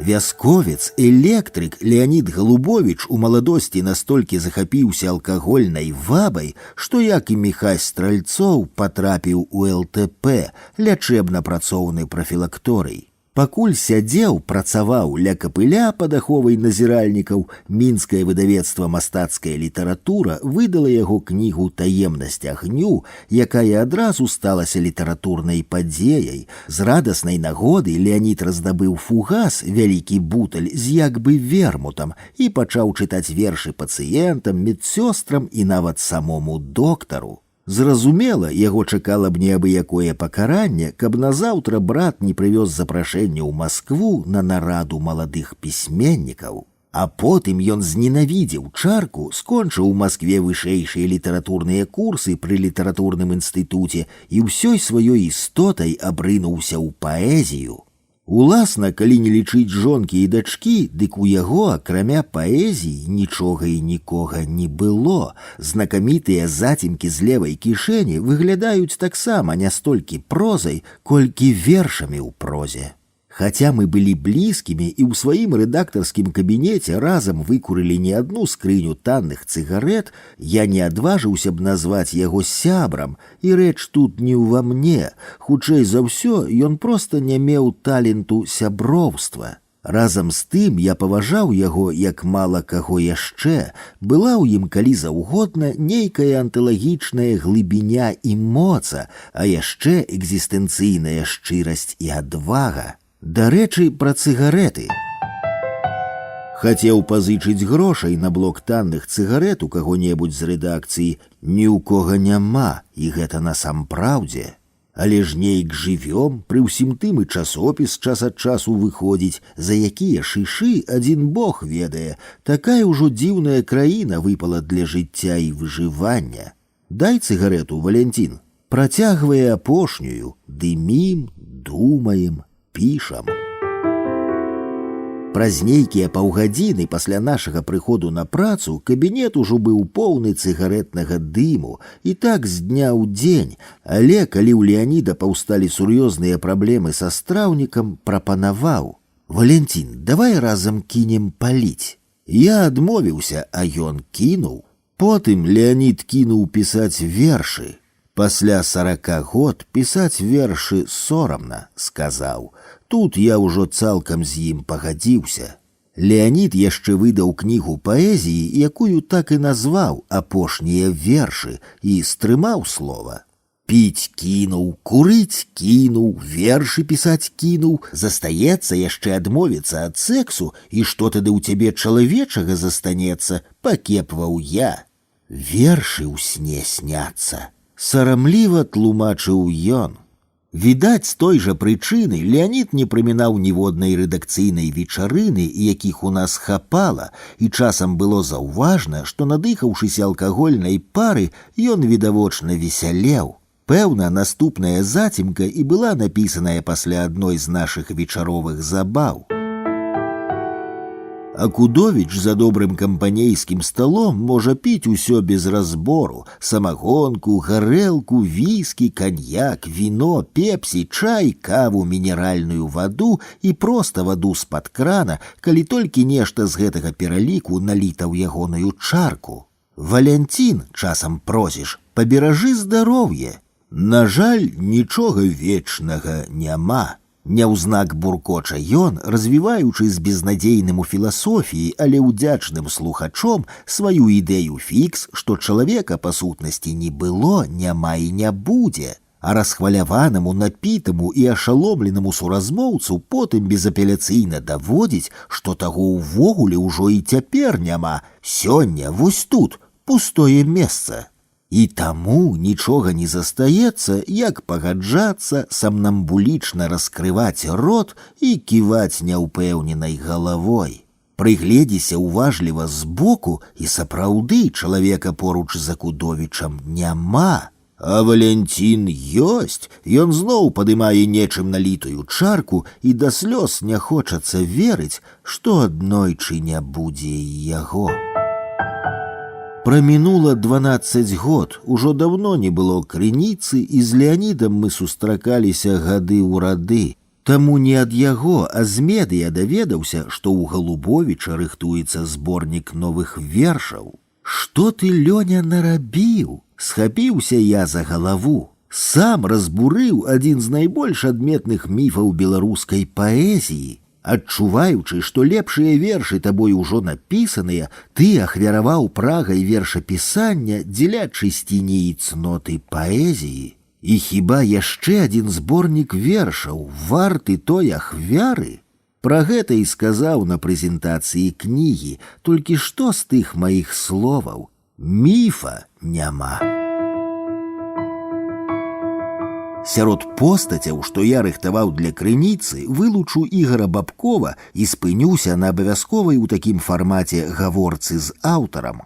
Вясковец, электрык Леанід Галубовіч у маладосці настолькі захапіўся алкагольнай вабай, што, як і Міхась Стральцоў, патрапіў у ЛТП, лячэбна-працоўны прафілакторый. Пакуль сядзеў, працаваў ля капыля пад аховай назіральнікаў, мінскае выдавецтва «Мастацкая літаратура» выдала яго кнігу «Таемнасць агню», якая адразу сталася літаратурнай падзеяй. З радаснай нагоды Леанід раздабыў фугас, вялікі буталь з як бы вермутам, і пачаў чытаць вершы пацыентам, медсёстрам і нават самому доктару. Зразумела, яго чакала б неабыякое пакаранне, каб назаўтра брат не прывёз запрашэнне ў Маскву на нараду маладых пісьменнікаў. А потым ён зненавідзеў чарку, скончыў у Маскве вышэйшыя літаратурныя курсы пры літаратурным інстытуце і ўсёй сваёй істотай абрынуўся ў паэзію. Уласна, калі не лічыць жонкі і дачкі, дык у яго, акрамя паэзіі, нічога і нікога не было. Знакамітыя зацемкі з левай кішэні выглядаюць таксама не столькі прозай, колькі вершамі ў прозе. Хаця мы былі блізкімі і ў сваім рэдактарскім кабінеце разам выкурылі не адну скрыню танных цыгарэт, я не адважыўся б назваць яго сябрам, і рэч тут не ўва мне. Хутчэй за ўсё, ён проста не меў таленту сяброўства. Разам з тым я паважаў яго як мала каго яшчэ. Была ў ім калі заўгодна нейкая анталагічная глыбіня і моца, а яшчэ экзістэнцыйная шчырасць і адвага. Дарэчы, пра цыгарэты. Хацеў пазычыць грошай на блок танных цыгарэт у каго-небудзь з рэдакцыі. Ні ў кога няма, і гэта насампраўдзе. Але ж нейк жывём, пры ўсім тым і часопіс час ад часу выходзіць, за якія шышы адзін бог ведае. Такая ўжо дзіўная краіна выпала для жыцця і выжывання. Дай цыгарэту, Валянцін. Працягвае апошнюю. Дымім, думаем, пішам. Праз нейкія паўгадзіны пасля нашага прыходу на працу кабінет ужо быў поўны цыгарэтнага дыму, і так з дня ў дзень, але калі ў Леаніда паўсталі сур'ёзныя праблемы са страўнікам, прапанаваў: «Валянцін, давай разам кінем паліць». Я адмовіўся, а ён кінуў. Потым Леанід кінуў пісаць вершы. Пасля 40 год пісаць вершы сорамна, сказаў. Тут я ўжо цалкам з ім пагадзіўся. Леанід яшчэ выдаў кнігу паэзіі, якую так і назваў «Апошнія вершы», і стрымаў слова. Піць кінуў, курыць кінуў, вершы пісаць кінуў, застаецца яшчэ адмовіцца ад сексу, і што тады ў цябе чалавечага застанецца, пакепваў я. Вершы ў сне сняцца. Сарамліва тлумачыў ён. Відаць, з той жа прычыны Леанід не прымінаў ніводнай рэдакцыйнай вечарыны, якіх у нас хапала, і часам было заўважна, што надыхаўшыся алкагольнай пары, ён відавочна весялеў. Пэўна, наступная зацімка і была напісаная пасля адной з нашых вечаровых забаў. Акудовіч за добрым кампанейскім сталом можа піць усё без разбору: самагонку, гарэлку, віскі, каньяк, віно, пепсі, чай, каву, мінеральную ваду і проста ваду з-пад крана, калі толькі нешта з гэтага пераліку наліта ў ягоную чарку. Валянцін, часам просіш, паберажы здароўе. На жаль, нічога вечнага няма. Няўзнак буркоча ён, развіваючы з безнадзейным у філасофіі, але ўдзячным слухачом сваю ідэю фікс, што чалавека па сутнасці не было, няма і не будзе. А расхваляванаму, напітаму і ашаломленаму суразмоўцу потым безапеляцыйна даводзіць, што таго ўвогуле ўжо і цяпер няма. Сёння вось тут пустое месца. І таму нічога не застаецца, як пагаджацца, самнамбулічна раскрываць рот і ківаць няўпэўненай галавой. Прыгледзіся уважліва збоку, і сапраўды чалавека поруч з Акудовічам няма. А Валянцін ёсць, ён зноў падымае нечым налітую чарку, і да слёз не хочацца верыць, што аднойчы не будзе і яго. Прамінула 12 год, ужо даўно не было крыніцы, і з Леанідам мы сустракаліся гады ў рады. Таму не ад яго, а з медыя даведаўся, што ў Галубовіча рыхтуецца зборнік новых вершаў. Што ты, Лёня, нарабіў? Схапіўся я за галаву. Сам разбурыў адзін з найбольш адметных міфаў беларускай паэзіі. Адчуваючы, што лепшыя вершы табой ужо напісаныя, ты ахвяраваў прагай вершапісання дзеля чысціні і цноты паэзіі. І хіба яшчэ адзін зборнік вершаў варты той ахвяры? Пра гэта і сказаў на прэзентацыі кнігі, толькі што з тых маіх словаў? Міфа няма. Сярод постацяў, што я рыхтаваў для крыніцы, вылучу Ігара Бабкова і спынюся на абавязковай у такім фармаце гаворцы з аўтарам.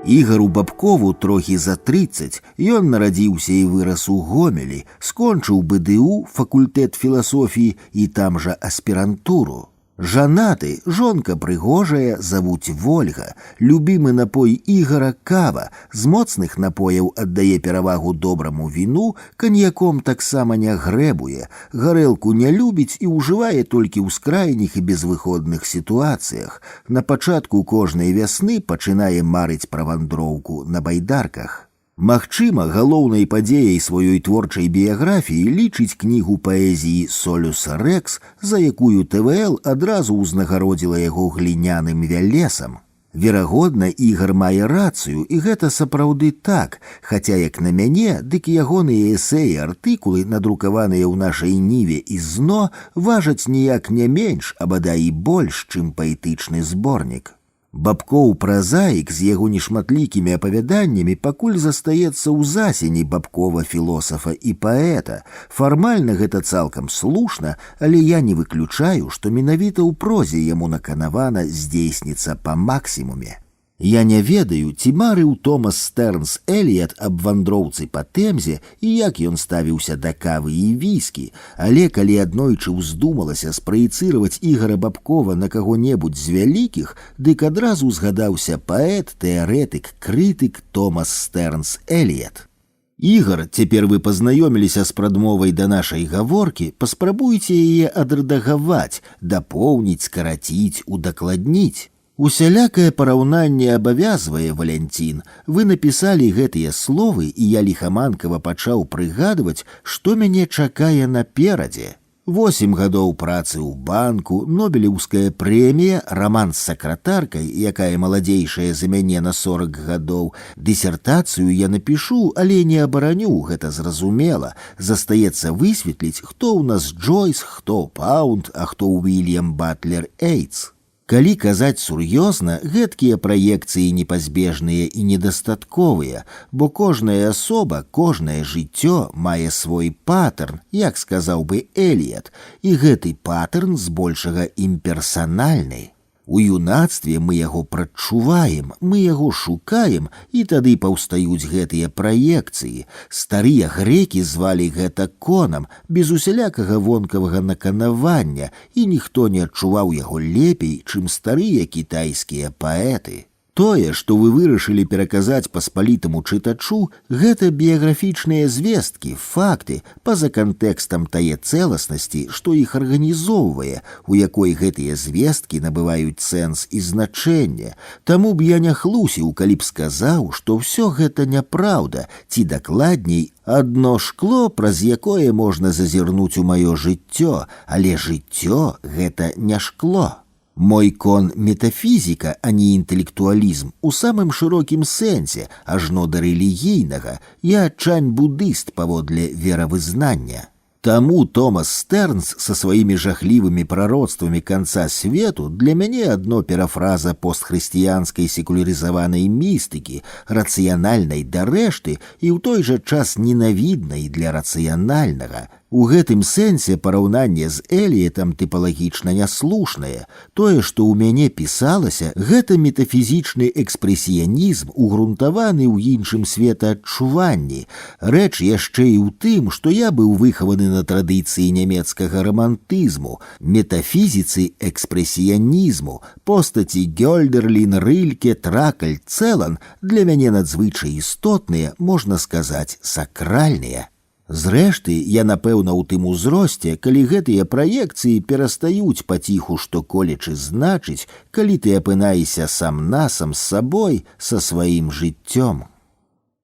Ігару Бабкову трохі за 30, ён нарадзіўся і вырас у Гомелі, скончыў БДУ, факультэт філасофіі, і там жа аспірантуру. Жанаты, жонка прыгожая, завуць Вольга, любімы напой Ігара кава, з моцных напояў аддае перавагу добраму віну, каньяком таксама не грэбуе, гарэлку не любіць і ўжывае толькі ў скрайніх і безвыходных сітуацыях. На пачатку кожнай вясны пачынае марыць пра вандроўку на байдарках. Магчыма, галоўнай падзеяй сваёй творчай біяграфіі лічыць кнігу паэзіі «Солюса Рекс», за якую ТВЛ адразу ўзнагародзіла яго гліняным вялесам. Верагодна, Ігар мае рацыю, і гэта сапраўды так, хаця, як на мяне, дык ягоныя эсэ і артыкулы, надрукаваныя ў нашай ніве і зно, важаць ніяк не менш, а бадай і больш, чым паэтычны зборнік. Бабкоў празаік з яго нешматлікімі апавяданнямі пакуль застаецца ў засені бабкова філосафа і паэта. Фармальна гэта цалкам слушна, але я не выключаю, што менавіта ў прозе яму наканавана здзейсніцца па максімуме. Я не ведаю, ці марыў Томас Стэрнс Эліят аб вандроўцы па Тэмзе і як ён ставіўся да кавы і віскі, але калі аднойчы ўздумалася спраецыраваць Ігара Бабкова на каго-небудзь з вялікіх, дык адразу згадаўся паэт, тэарэтык, крытык Томас Стэрнс Эліят. Ігар, цяпер вы пазнаёміліся з прадмовай да нашай гаворкі, паспрабуйце яе адрэдагаваць, дапоўніць, скараціць, удакладніць. Усялякае параўнанне абавязвае, Валянцін. Вы напісалі гэтыя словы, і я ліхаманкава пачаў прыгадваць, што мяне чакае наперадзе. 8 гадоў працы ў банку, Нобелеўская прэмія, раман з сакратаркай, якая маладзейшая за мяне на 40 гадоў. Дысертацыю я напішу, але не абараню, гэта зразумела. Застаецца высветліць, хто ў нас Джойс, хто Паунд, а хто Уільям Батлер Эйтс. Калі казаць сур'ёзна, гэткія праекцыі непазбежныя і недастатковыя, бо кожная асоба, кожнае жыццё мае свой патэрн, як сказаў бы Эліят, і гэты патэрн збольшага імперсанальны. У юнацтве мы яго прадчуваем, мы яго шукаем, і тады паўстаюць гэтыя праекцыі. Старыя грэкі звалі гэта конам, без усялякага вонкавага наканавання, і ніхто не адчуваў яго лепей, чым старыя кітайскія паэты. Тое, што вы вырашылі пераказаць паспалітаму чытачу, гэта біяграфічныя звесткі, факты, па-за кантэкстам тае цэласнасці, што іх арганізоўвае, у якой гэтыя звесткі набываюць сэнс і значэнне. Таму б я не хлусіў, калі б сказаў, што ўсё гэта няпраўда, ці дакладней, адно шкло, праз якое можна зазірнуць у маё жыццё, але жыццё гэта не шкло. Мой кон метафізіка, а не інтэлектуалізм, у самым шырокім сэнсе, ажно да рэлігійнага, я чань-будыст паводле веравызнання. Таму Томас Стэрнс са сваімі жахлівымі прароцтвамі канца свету для мяне адно перафраза постхрысціянскай секулярызаванай містыкі, рацыянальнай да рэшты і ў той жа час ненавіднай для рацыянальнага. У гэтым сэнсе параўнанне з Эліятам тыпалагічна няслушнае. Тое, што ў мяне пісалася, гэта метафізічны экспрэсіянізм, угрунтаваны ў іншым светаадчуванні. Рэч яшчэ і ў тым, што я быў выхаваны на традыцыі нямецкага рамантызму, метафізіцы экспрэсіянізму, постаці Гёльдерлін, Рыльке, Тракаль, Цэлан для мяне надзвычай істотныя, можна сказаць, сакральныя. Зрэшты, я, напэўна, у тым узросце, калі гэтыя праекцыі перастаюць паціху што-колечы значыць, калі ты апынаешся сам-насам з сабой, са сваім жыццём.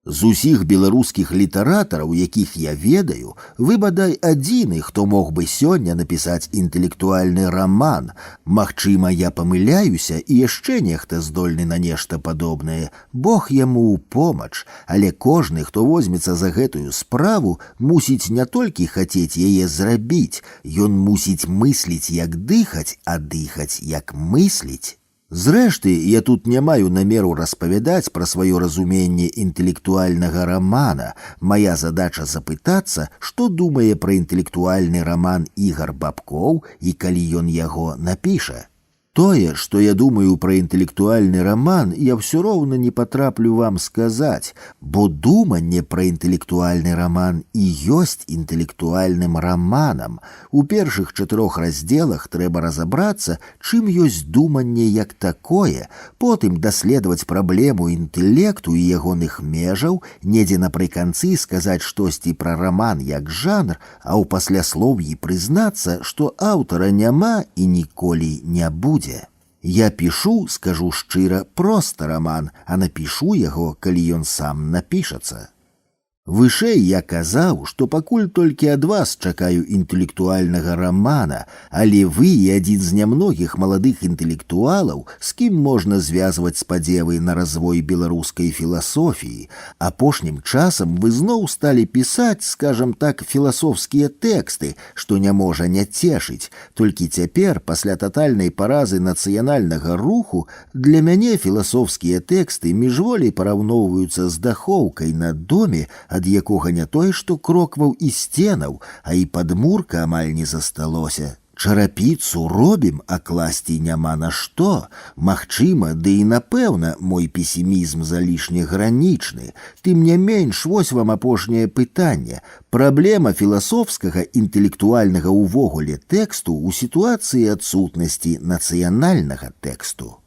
З усіх беларускіх літаратараў, якіх я ведаю, вы бадай адзіны, хто мог бы сёння напісаць інтэлектуальны раман. Магчыма, я памыляюся, і яшчэ нехта здольны на нешта падобнае. Бог яму ў помач, але кожны, хто возьмецца за гэтую справу, мусіць не толькі хацець яе зрабіць, ён мусіць мысліць, як дыхаць, а дыхаць, як мысліць. Зрэшты, я тут не маю намеру распавядаць пра сваё разуменне інтэлектуальнага рамана. Мая задача запытацца, што думае пра інтэлектуальны раман Ігар Бабкоў і калі ён яго напіша. Тое, што я думаю пра інтэлектуальны раман, я ўсё роўна не патраплю вам сказаць, бо думанне пра інтэлектуальны раман і ёсць інтэлектуальным раманам. У першых 4 раздзелах трэба разабрацца, чым ёсць думанне як такое, потым даследаваць праблему інтэлекту і ягоных межаў, недзе напрыканцы сказаць штосьці пра раман як жанр, а ў пасляслоўі прызнацца, што аўтара няма і ніколі не будзе. Я пішу, скажу шчыра, проста раман, а напішу яго, калі ён сам напішацца. Вышэй я казаў, што пакуль толькі ад вас чакаю інтэлектуальнага рамана, але вы і адзін з нямногіх маладых інтэлектуалаў, з кім можна звязваць спадзевы на развой беларускай філасофіі. Апошнім часам вы зноў сталі пісаць, скажам так, філасофскія тэксты, што не можа не цешыць. Толькі цяпер, пасля татальнай паразы нацыянальнага руху, для мяне філасофскія тэксты міжволей параўноўваюцца з дахоўкай на доме, ад якога не той, што крокваў і сценаў, а і падмурка амаль не засталося. Чарапіцу робім, а класці няма на што. Магчыма, ды і напэўна, мой песімізм залішне гранічны. Тым не менш, вось вам апошняе пытанне. Праблема філасофскага інтэлектуальнага ўвогуле тэксту ў сітуацыі адсутнасці нацыянальнага тэксту.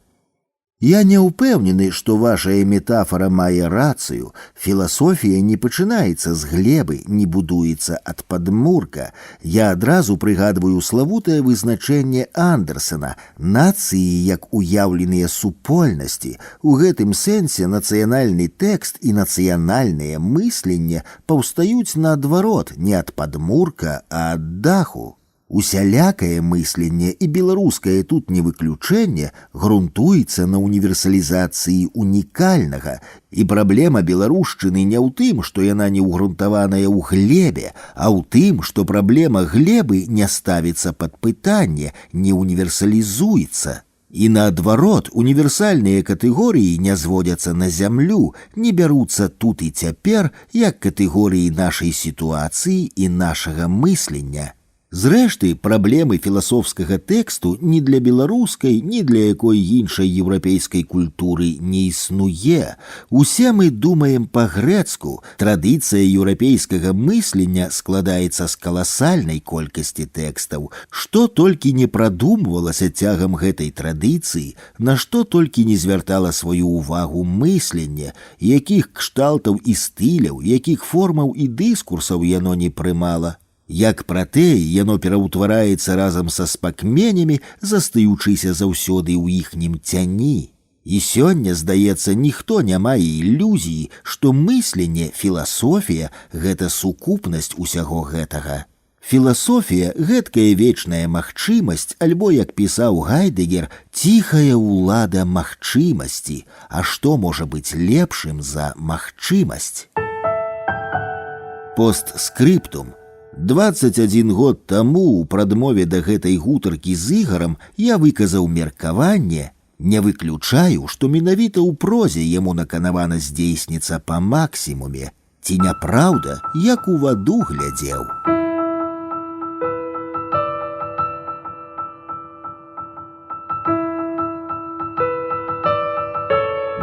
Я не ўпэўнены, што вашая метафора мае рацыю. Філасофія не пачынаецца з глебы, не будуецца ад падмурка. Я адразу прыгадваю славутае вызначэнне Андерсена «нацыі як уяўленыя супольнасці». У гэтым сэнсе нацыянальны тэкст і нацыянальнае мысленне паўстаюць наадварот не ад падмурка, а ад даху. Усялякае мысленне, і беларускае тут не выключэнне, грунтуецца на універсалізацыі унікальнага, і праблема беларушчыны не ў тым, што яна не ўгрунтаваная ў глебе, а ў тым, што праблема глебы не ставіцца пад пытанне, не універсалізуецца. І наадварот, універсальныя катэгорыі не зводзяцца на зямлю, не бяруцца тут і цяпер, як катэгорыі нашай сітуацыі і нашага мыслення. Зрэшты, праблемы філасофскага тэксту ні для беларускай, ні для якой іншай еўрапейскай культуры не існуе. Усе мы думаем па-грэцку. Традыцыя еўрапейскага мыслення складаецца з каласальнай колькасці тэкстаў. Што толькі не прадумвалася цягам гэтай традыцыі, на што толькі не звяртала сваю ўвагу мысленне, якіх кшталтаў і стыляў, якіх формаў і дыскурсаў яно не прымала. Як пратэй, яно пераўтвараецца разам са спакменямі, застаючыся заўсёды ў іхнім цяні. І сёння, здаецца, ніхто не мае ілюзіі, што мысленне, філасофія – гэта сукупнасць усяго гэтага. Філасофія – гэткая вечная магчымасць, альбо, як пісаў Гайдэгер, ціхая ўлада магчымасці. А што можа быць лепшым за магчымасць? Постскрыптум. 21 год таму ў прадмове да гэтай гутаркі з Ігарам я выказаў меркаванне, не выключаю, што менавіта ў прозе яму наканавана здзейсніцца па максімуме. Ці няпраўда, як у ваду глядзеў.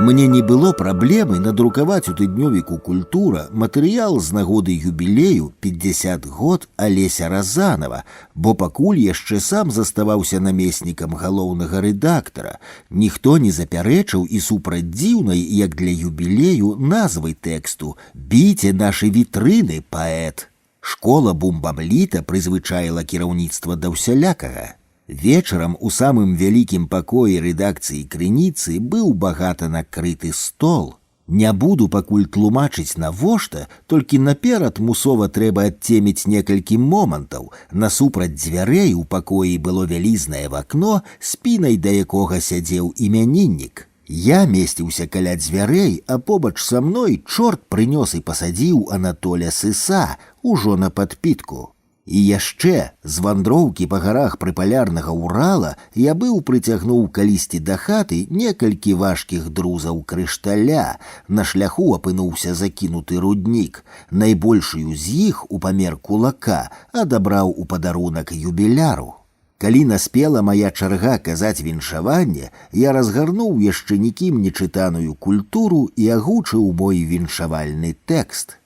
Мне не было праблемы надрукаваць у тыднёвіку «Культура» матэрыял з нагоды юбілею 50 год Алеся Разанова, бо пакуль яшчэ сам заставаўся намеснікам галоўнага рэдактара. Ніхто не запярэчыў і супраць дзіўнай, як для юбілею, назвы тэксту «Біце нашы вітрыны, паэт». Школа бумбамліта прызвычаіла кіраўніцтва да ўсялякага. Вечарам у самым вялікім пакоі рэдакцыі «Крыніцы» быў багата накрыты стол. Не буду пакуль тлумачыць навошта, толькі наперад мусова трэба адцеміць некалькі момантаў. Насупраць дзвярэй у пакоі было вялізнае вакно, спінай да якога сядзеў імяніннік. Я месціўся каля дзвярэй, а побач са мной чорт прынёс і пасадзіў Анатоля Сыса, ужо на падпітку. І яшчэ з вандроўкі па гарах прыпалярнага Урала я быў прыцягнуў калісьці да хаты некалькі важкіх друзаў крышталя. На шляху апынуўся закінуты руднік. Найбольшую з іх у памер кулака адабраў у падарунак юбіляру. Калі наспела мая чарга казаць віншаванне, я разгарнуў яшчэ нікім не чытаную культуру і агучыў мой віншавальны тэкст.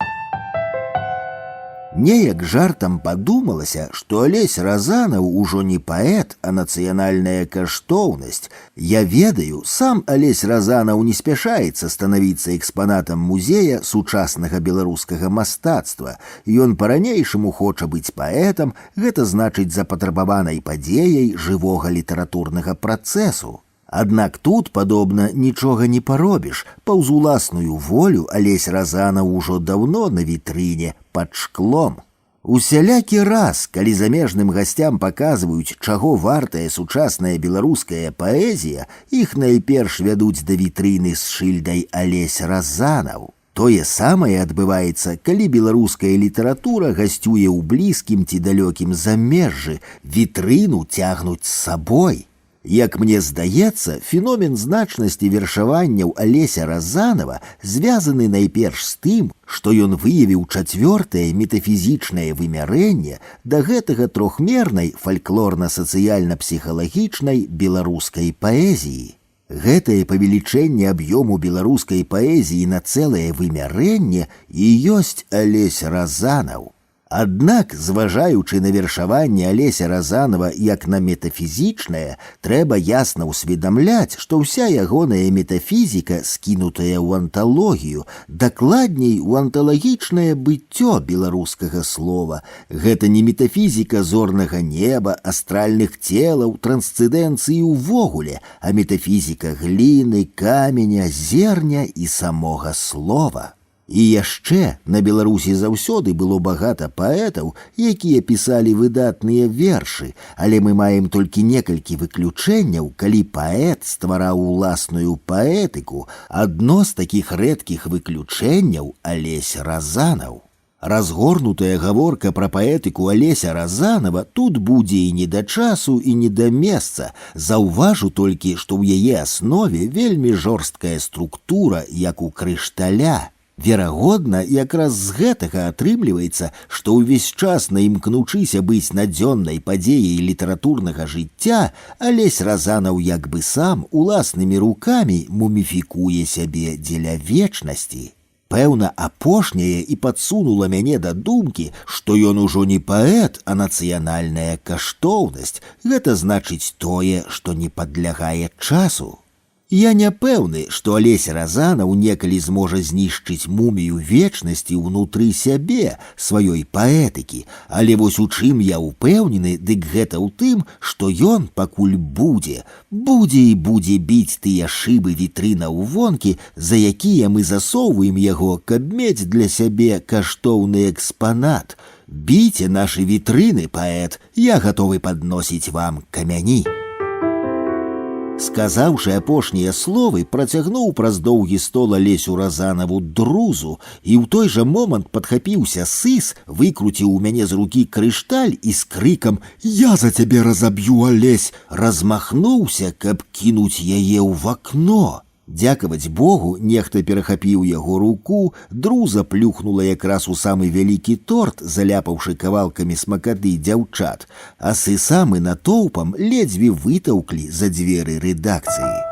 Неяк жартам падумалася, што Алесь Разанаў ужо не паэт, а нацыянальная каштоўнасць. Я ведаю, сам Алесь Разанаў не спяшаецца станавіцца экспанатам музея сучаснага беларускага мастацтва. Ён па-ранейшаму хоча быць паэтам, гэта значыць запатрабаванай падзеяй жывога літаратурнага працэсу. Аднак тут, падобна, нічога не паробіш. Паўз уласную волю Алесь Разанаў ужо даўно на вітрыне пад шклом. Усялякі раз, калі замежным гасцям паказваюць, чаго вартая сучасная беларуская паэзія, іх найперш вядуць да вітрыны з шыльдай «Алесь Разанаў». Тое самае адбываецца, калі беларуская літаратура гасцюе ў блізкім ці далёкім замежжы, вітрыну цягнуць з сабой. Як мне здаецца, феномен значнасці вершаванняў Алеся Разанава звязаны найперш з тым, што ён выявіў чацвёртае метафізічнае вымярэнне да гэтага трохмернай фальклорна-сацыяльна-псіхалагічнай беларускай паэзіі. Гэтае павелічэнне аб'ёму беларускай паэзіі на цэлае вымярэнне і ёсць Алесь Разанаў. Аднак, зважаючы на вершаванне Алеся Разанава як на метафізічнае, трэба ясна ўсведамляць, што ўся ягоная метафізіка скінутая ў анталогію, дакладней у анталагічнае быццё беларускага слова. Гэта не метафізіка зорнага неба, астральных целаў, трансцэндэнцыі ўвогуле, а метафізіка гліны, каменя, зерня і самога слова. І яшчэ на Беларусі заўсёды было багата паэтаў, якія пісалі выдатныя вершы, але мы маем толькі некалькі выключэнняў, калі паэт ствараў уласную паэтыку. Адно з такіх рэдкіх выключэнняў Алесь Разанаў. Разгорнутая гаворка пра паэтыку Алеся Разанава тут будзе і не да часу, і не да месца. Заўважу толькі, што ў яе аснове вельмі жорсткая структура, як у крышталя. Верагодна, якраз з гэтага атрымліваецца, што ўвесь час на імкнучыся быць надзённай падзеяй літаратурнага жыцця, Алесь Разанаў як бы сам уласнымі рукамі муміфікуе сябе дзеля вечнасці. Пэўна, апошняе і падсунула мяне да думкі, што ён ужо не паэт, а нацыянальная каштоўнасць. Гэта значыць тое, што не падлягае часу. Я не пэўны, што Алесь Разанаў некалі зможа знішчыць мумію вечнасці ўнутры сябе, сваёй паэтыкі, але вось у чым я ўпэўнены, дык гэта ў тым, што ён пакуль будзе і будзе біць тыя шыбы вітрынаў вонкі, за якія мы засоўваем яго, каб мець для сябе каштоўны экспанат. Біце нашы вітрыны, паэт, я гатовы падносіць вам камяні. Сказаўшы апошнія словы, працягнуў праз доўгі стол Алесю Разанаву друзу, і ў той жа момант падхапіўся сыс, выкруціў у мяне з рукі крышталь і з крыкам «Я за цябе разаб'ю, Алесь!» размахнуўся, каб кінуць яе ў вакно. Дзякаваць Богу, нехта перахапіў яго руку, друза плюхнула якраз у самы вялікі торт, заляпаўшы кавалкамі смакаты дзяўчат, а сысам і натоўпам ледзьве вытаўклі за дзверы рэдакцыі.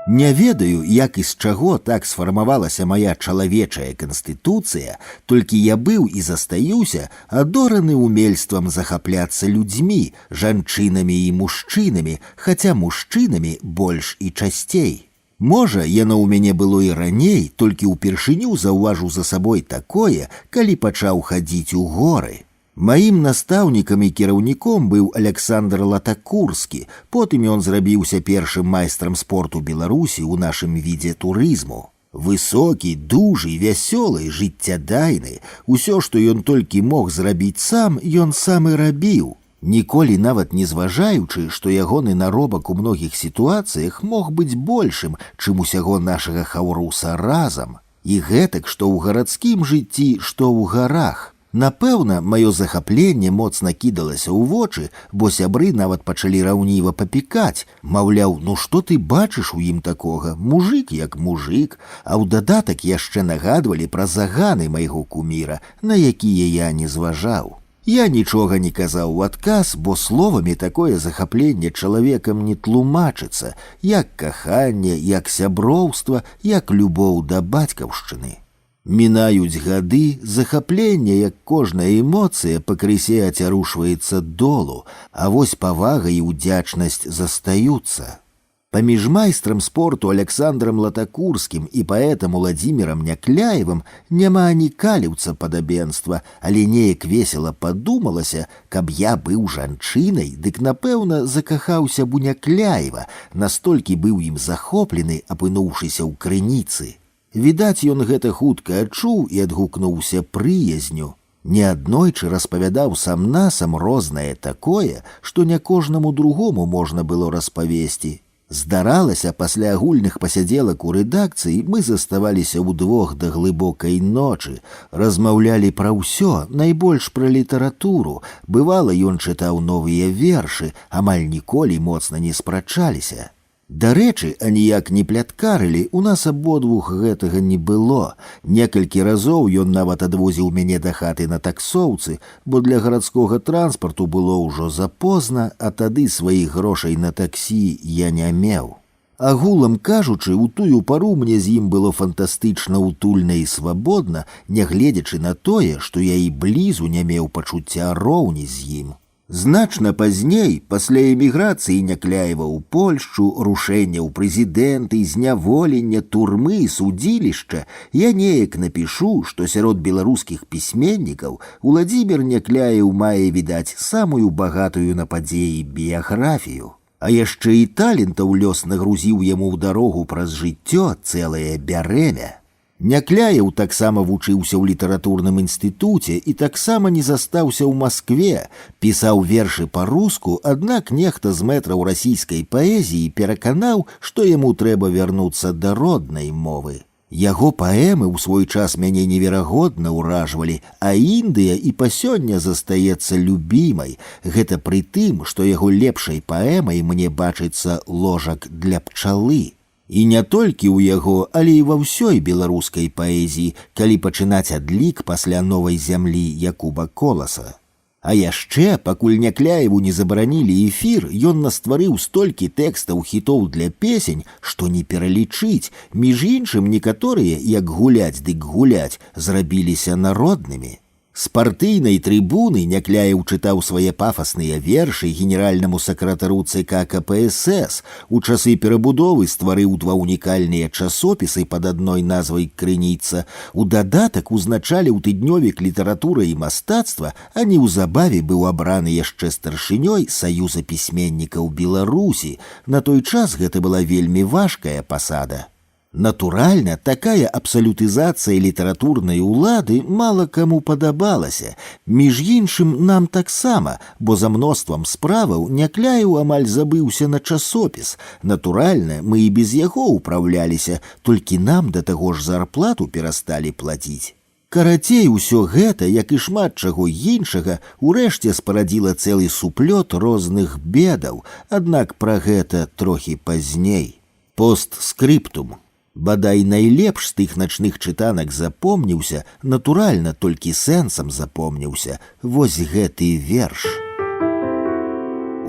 Не ведаю, як і з чаго так сфармавалася мая чалавечая канстытуцыя, толькі я быў і застаюся адораны умельствам захапляцца людзьмі, жанчынамі і мужчынамі, хаця мужчынамі больш і часцей. Можа, яно ў мяне было і раней, толькі ўпершыню заўважыў за сабой такое, калі пачаў хадзіць у горы. Маім настаўнікам і кіраўніком быў Александр Латакурскі, потым ён зрабіўся першым майстрам спорту Беларусі ў нашым відзе турызму. Высокі, дужы, вясёлы, жыццядайны, усё, што ён толькі мог зрабіць сам, ён сам і рабіў. Ніколі нават не зважаючы, што ягоны наробак у многіх сітуацыях мог быць большым, чым усяго нашага хаўруса разам. І гэтак, што ў гарадскім жыцці, што ў гарах. Напэўна, маё захапленне моцна кідалася ў вочы, бо сябры нават пачалі раўніва папікаць. Маўляў, ну што ты бачыш у ім такога? Мужык як мужык, а ў дадатак яшчэ нагадвалі пра заганы майго куміра, на якія я не зважаў. Я нічога не казаў у адказ, бо словамі такое захапленне чалавекам не тлумачыцца, як каханне, як сяброўства, як любоў да бацькаўшчыны. Мінаюць гады, захапленне, як кожная эмоцыя, пакрысе ацярушваецца долу, а вось павага і ўдзячнасць застаюцца. Паміж майстрам спорту Александром Латакурскім і паэтам Уладзімірам Някляевым няма ні каліўца падабенства, але неяк весела падумалася, каб я быў жанчынай, дык, напэўна, закахаўся б у Някляева, настолькі быў ім захоплены, апынуўшыся ў крыніцы. Відаць, ён гэта хутка адчуў і адгукнуўся прыязню. Неаднойчы распавядаў сам-насам рознае такое, што не кожнаму другому можна было распавесці. Здаралася, пасля агульных пасядзелак у рэдакцыі мы заставаліся ўдвох да глыбокай ночы, размаўлялі пра ўсё, найбольш пра літаратуру. Бывала, ён чытаў новыя вершы, амаль ніколі моцна не спрачаліся. Дарэчы, аніяк не пляткарылі, у нас абодвух гэтага не было. Некалькі разоў ён нават адвозіў мяне да хаты на таксоўцы, бо для гарадскога транспарту было ўжо запозна, а тады сваіх грошай на таксі я не меў. Агулам кажучы, у тую пару мне з ім было фантастычна утульна і свабодна, нягледзячы на тое, што я і блізу не меў пачуцця роўні з ім. Значна пазней, пасля эміграцыі Някляева ў Польшчу, рушэння ў прэзідэнты, зняволення, турмы, судзілішча, я неяк напішу, што сярод беларускіх пісьменнікаў Уладзімір Някляеў мае, відаць, самую багатую на падзеі біяграфію. А яшчэ і талентаў лёс нагрузіў яму ў дарогу праз жыццё цэлае бярэмя. Някляеў таксама вучыўся ў літаратурным інстытуце і таксама не застаўся ў Маскве, пісаў вершы па-руску, аднак нехта з мэтраў расійскай паэзіі пераканаў, што яму трэба вярнуцца да роднай мовы. Яго паэмы ў свой час мяне неверагодна ўражвалі, а Індыя і па сёння застаецца любімай. Гэта пры тым, што яго лепшай паэмай мне бачыцца ложак для пчалы. І не толькі ў яго, але і ва ўсёй беларускай паэзіі, калі пачынаць адлік пасля новай зямлі Якуба Коласа. А яшчэ, пакуль Някляеву не забаранілі эфір, ён настварыў столькі тэкстаў хітоў для песень, што не пералічыць. Між іншым, некаторыя, як гуляць дык гуляць, зрабіліся народнымі. З партыйнай трыбуны Някляеў чытаў свае пафасныя вершы генеральнаму сакратару ЦК КПСС. У часы перабудовы стварыў два унікальныя часопісы пад адной назвай «Крыніца». У дадатак узначаліў тыднёвік «Літаратура і мастацтва», а неўзабаве быў абраны яшчэ старшынёй Саюза пісьменнікаў Беларусі. На той час гэта была вельмі важкая пасада. Натуральна, такая абсалютызацыя літаратурнай улады мала каму падабалася. Між іншым, нам таксама, бо за мноствам справаў Някляеў амаль забыўся на часопіс. Натуральна, мы і без яго ўпраўляліся, толькі нам да таго ж зарплату перасталі плаціць. Карацей, усё гэта, як і шмат чаго іншага, урэшце спарадзіла цэлы суплёт розных бедаў, аднак пра гэта трохі пазней. Постскрыптум. Бадай найлепш з тых начных чытанак запомніўся, натуральна, толькі сэнсам запомніўся, вось гэты верш.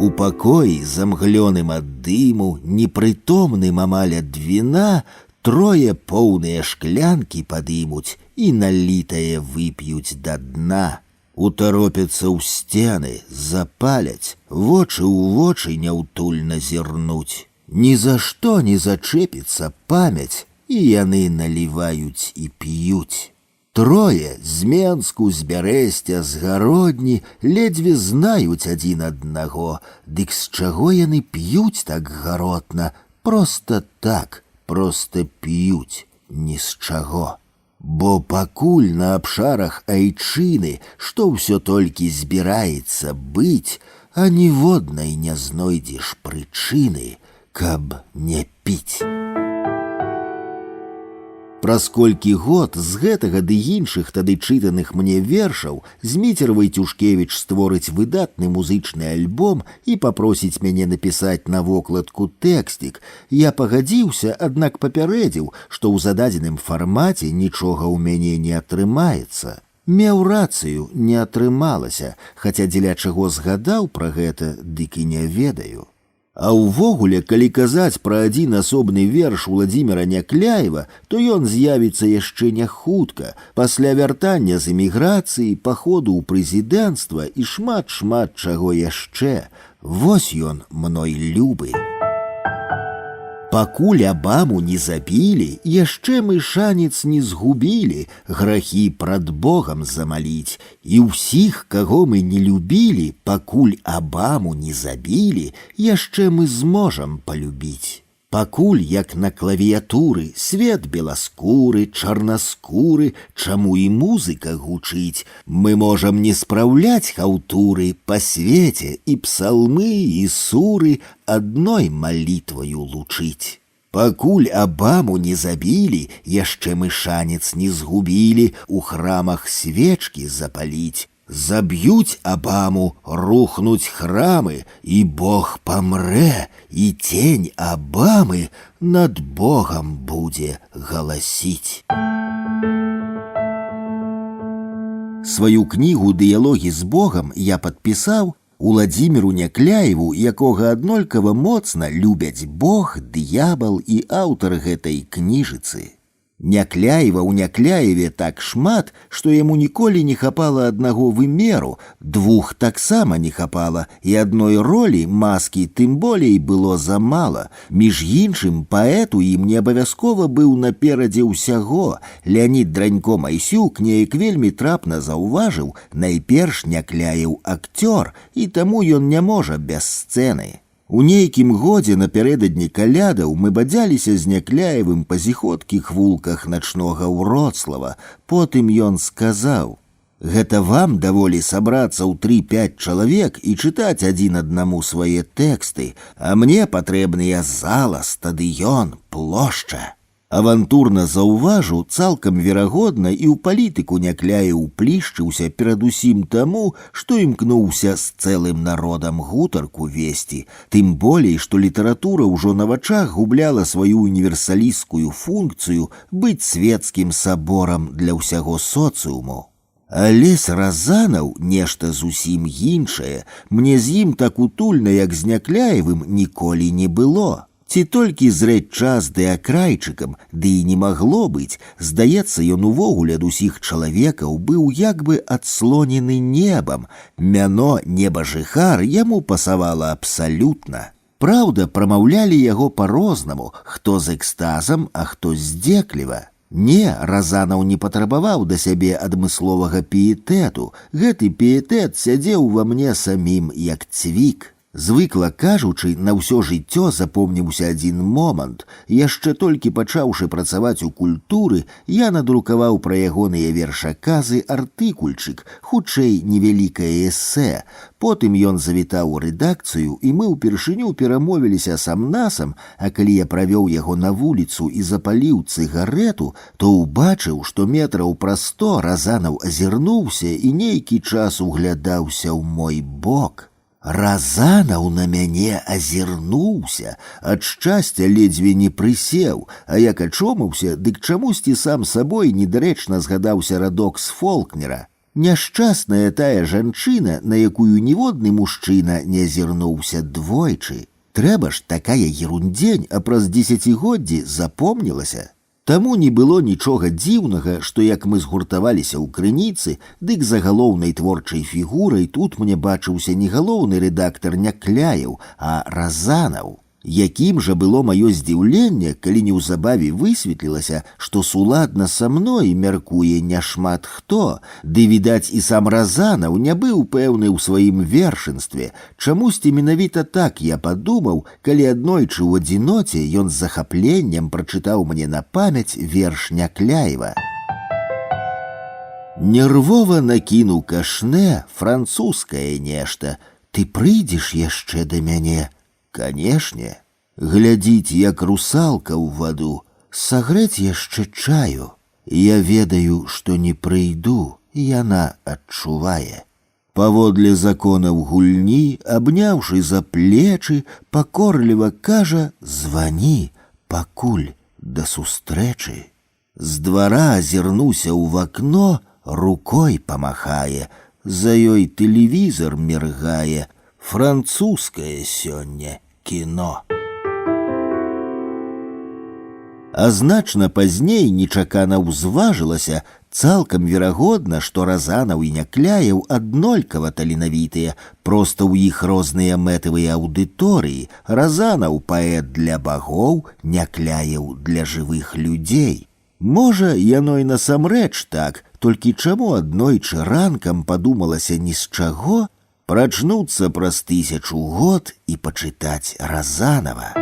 У пакоі, замглёным ад дыму, непрытомным амаль ад віна, трое поўныя шклянкі падымуць і налітае вып'юць да дна. Утаропяцца ў сцены, запаляць, вочы ў вочы няўтульна зірнуць. Ні за што не зачэпіцца памяць, і яны наліваюць і п'юць. Трое з Менску, з Бярэсця, з Гародні ледзьве знаюць адзін аднаго, дык з чаго яны п'юць так гаротна? Проста так, проста п'юць, ні з чаго. Бо пакуль на абшарах айчыны, што ўсё толькі збіраецца быць, а ніводнай не знойдзеш прычыны, каб не піць. Праз колькі год з гэтага ды іншых тады чытаных мне вершаў Зміцер Вайцюшкевіч створыць выдатны музычны альбом і папросіць мяне напісаць на вокладку тэкстік. Я пагадзіўся, аднак папярэдзіў, што ў зададзеным фармаце нічога ў мяне не атрымаецца. Меў рацыю, не атрымалася, хаця дзеля чаго згадаў пра гэта, дык і не ведаю. А ўвогуле, калі казаць пра адзін асобны верш Уладзіміра Някляева, то ён з'явіцца яшчэ не хутка, пасля вяртання з эміграцыі, паходу ў прэзідэнцтва і шмат чаго яшчэ. Вось ён, мной любы. Пакуль Абаму не забілі, яшчэ мы шанец не згубілі, грахі прад Богам замаліць. І ўсіх, каго мы не любілі, пакуль Абаму не забілі, яшчэ мы зможам палюбіць. Пакуль, як на клавіятуры, свет беласкуры, чарнаскуры, чаму і музыка гучыць, мы можам не спраўляць хаўтуры па свеце і псалмы, і суры адной малітваю лучыць. Пакуль Абаму не забілі, яшчэ мы шанец не згубілі у храмах свечкі запаліць. Заб'юць Абаму, рухнуць храмы, і Бог памрэ, і тень Абамы над Богам будзе галасіць. Сваю кнігу «Дыялогі з Богам» я падпісаў Уладзіміру Някляеву, якога аднолькава моцна любяць Бог, д'ябал і аўтар гэтай кніжыцы. Някляева ў Някляеве так шмат, што яму ніколі не хапала аднаго вымеру, двух таксама не хапала, і адной ролі маскі тым болей было замала. Між іншым, паэту ім не абавязкова быў наперадзе ўсяго. Леонід Дранько-Майсюк неяк вельмі трапна заўважыў, найперш Някляев акцёр, і таму ён не можа без сцэны. У нейкім годзе напярэдадні калядаў мы бадзяліся з Някляевым па зіходкіх вулках начнога Вроцлава. Потым ён сказаў: «Гэта вам даволі сабрацца ў 3-5 чалавек і чытаць адзін аднаму свае тэксты, а мне патрэбныя зала, стадыён, плошча». Авантурна заўважу, цалкам верагодна, і ў палітыку Някляев уплішчыўся перадусім таму, што імкнуўся з цэлым народам гутарку весці, тым болей, што літаратура ўжо на вачах губляла сваю універсалісцкую функцыю быць свецкім саборам для ўсяго соцыуму. Алесь Разанаў нешта зусім іншае, мне з ім так утульна, як з Някляевым, ніколі не было. Ці толькі зрэць час ды акрайчыкам, ды і не магло быць, здаецца, ён увогуле ад усіх чалавекаў быў як бы адслонены небам, мяно небажыхар яму пасавала абсалютна. Праўда, прамаўлялі яго па-рознаму, хто з экстазам, а хто здзекліва. Не, Разанаў не патрабаваў да сябе адмысловага піетэту, гэты піетэт сядзеў ва мне самім як цвік. Звыкла кажучы, на ўсё жыццё запомніўся адзін момант. Яшчэ толькі пачаўшы працаваць у культуры, я надрукаваў пра ягоныя вершаказы артыкульчык, хутчэй невялікае эсэ. Потым ён завітаў у рэдакцыю, і мы ўпершыню перамовіліся сам-насам, а калі я правёў яго на вуліцу і запаліў цыгарэту, то ўбачыў, што метраў праз 100 Разанаў азірнуўся і нейкі час углядаўся ў мой бок. Разанаў на мяне азірнуўся, ад шчасця ледзьве не прысеў, а як ачомаўся, дык чамусьці сам сабой недарэчна згадаўся радок з Фолкнера. Няшчасная тая жанчына, на якую ніводны мужчына не азірнуўся двойчы. Трэба ж такая ерундзень, а праз дзесяцігоддзі запомнілася. Таму не было нічога дзіўнага, што як мы згуртаваліся ў крыніцы, дык за галоўнай творчай фігурай тут мне бачыўся не галоўны рэдактар Някляев, а Разанаў. Якім жа было маё здзіўленне, калі неўзабаве высветлілася, што суладна са мной мяркуе няшмат хто, ды, відаць, і сам Разанаў не быў пэўны ў сваім вершэнстве. Чамусьці менавіта так я падумаў, калі аднойчы ў адзіноце ён з захапленнем прачытаў мне на памяць верш Някляева. Нервова накінуў кашне французскае нешта. Ты прыйдзеш яшчэ да мяне? Канешне, глядзіць, як русалка ў ваду, сагрэць яшчэ чаю. Я ведаю, што не прыйду, яна адчувае. Паводле законаў гульні, абняўшы за плечы, пакорліва кажа: звані, пакуль да сустрэчы. З двара азірнуся ў вакно, рукой памахае, за ёй тэлевізар міргае, французскае сёння кино. А значна пазней нечакана ўзважылася, цалкам верагодна, што Разанаў і Някляеў аднолькава таленавітыя, проста ў іх розныя мэтавыя аўдыторыі. Разанаў паэт для багоў, Някляеў для жывых людзей. Можа, яно і насамрэч так, толькі чаму аднойчы ранкам падумалася ні з чаго прачнуцца праз 1000 год і пачытаць Разанава.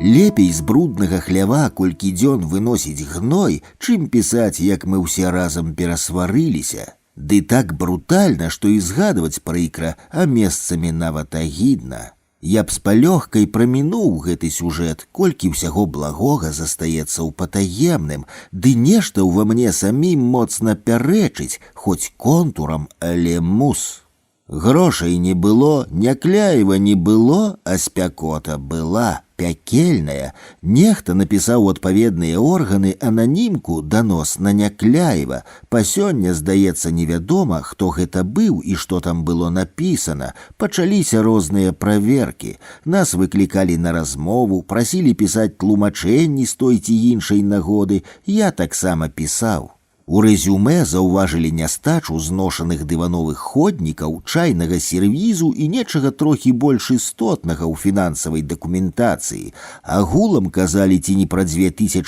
Лепей з бруднага хлява колькі дзён выносіць гной, чым пісаць, як мы ўсе разам перасварыліся. Ды так брутальна, што і згадваць прыкра, а месцамі нават агідна. Я б з палёгкай прамінуў гэты сюжэт, колькі ўсяго благога застаецца ў патаемным, ды нешта ўва мне самім моцна пярэчыць, хоць контурам, але мус. Грошай не было, Някляева не было, а спякота была, пякельная. Нехта напісаў у адпаведныя органы ананімку данос на Някляева. Па сёння, здаецца, невядома, хто гэта быў і што там было напісана. Пачаліся розныя праверкі. Нас выклікалі на размову, прасілі пісаць тлумачэнні з той ці іншай нагоды. Я таксама пісаў. У рэзюмэ заўважылі нястачу зношаных дывановых ходнікаў, чайнага сервізу і нечага трохі больш істотнага ў фінансавай дакументацыі. Агулам казалі ці не пра $2000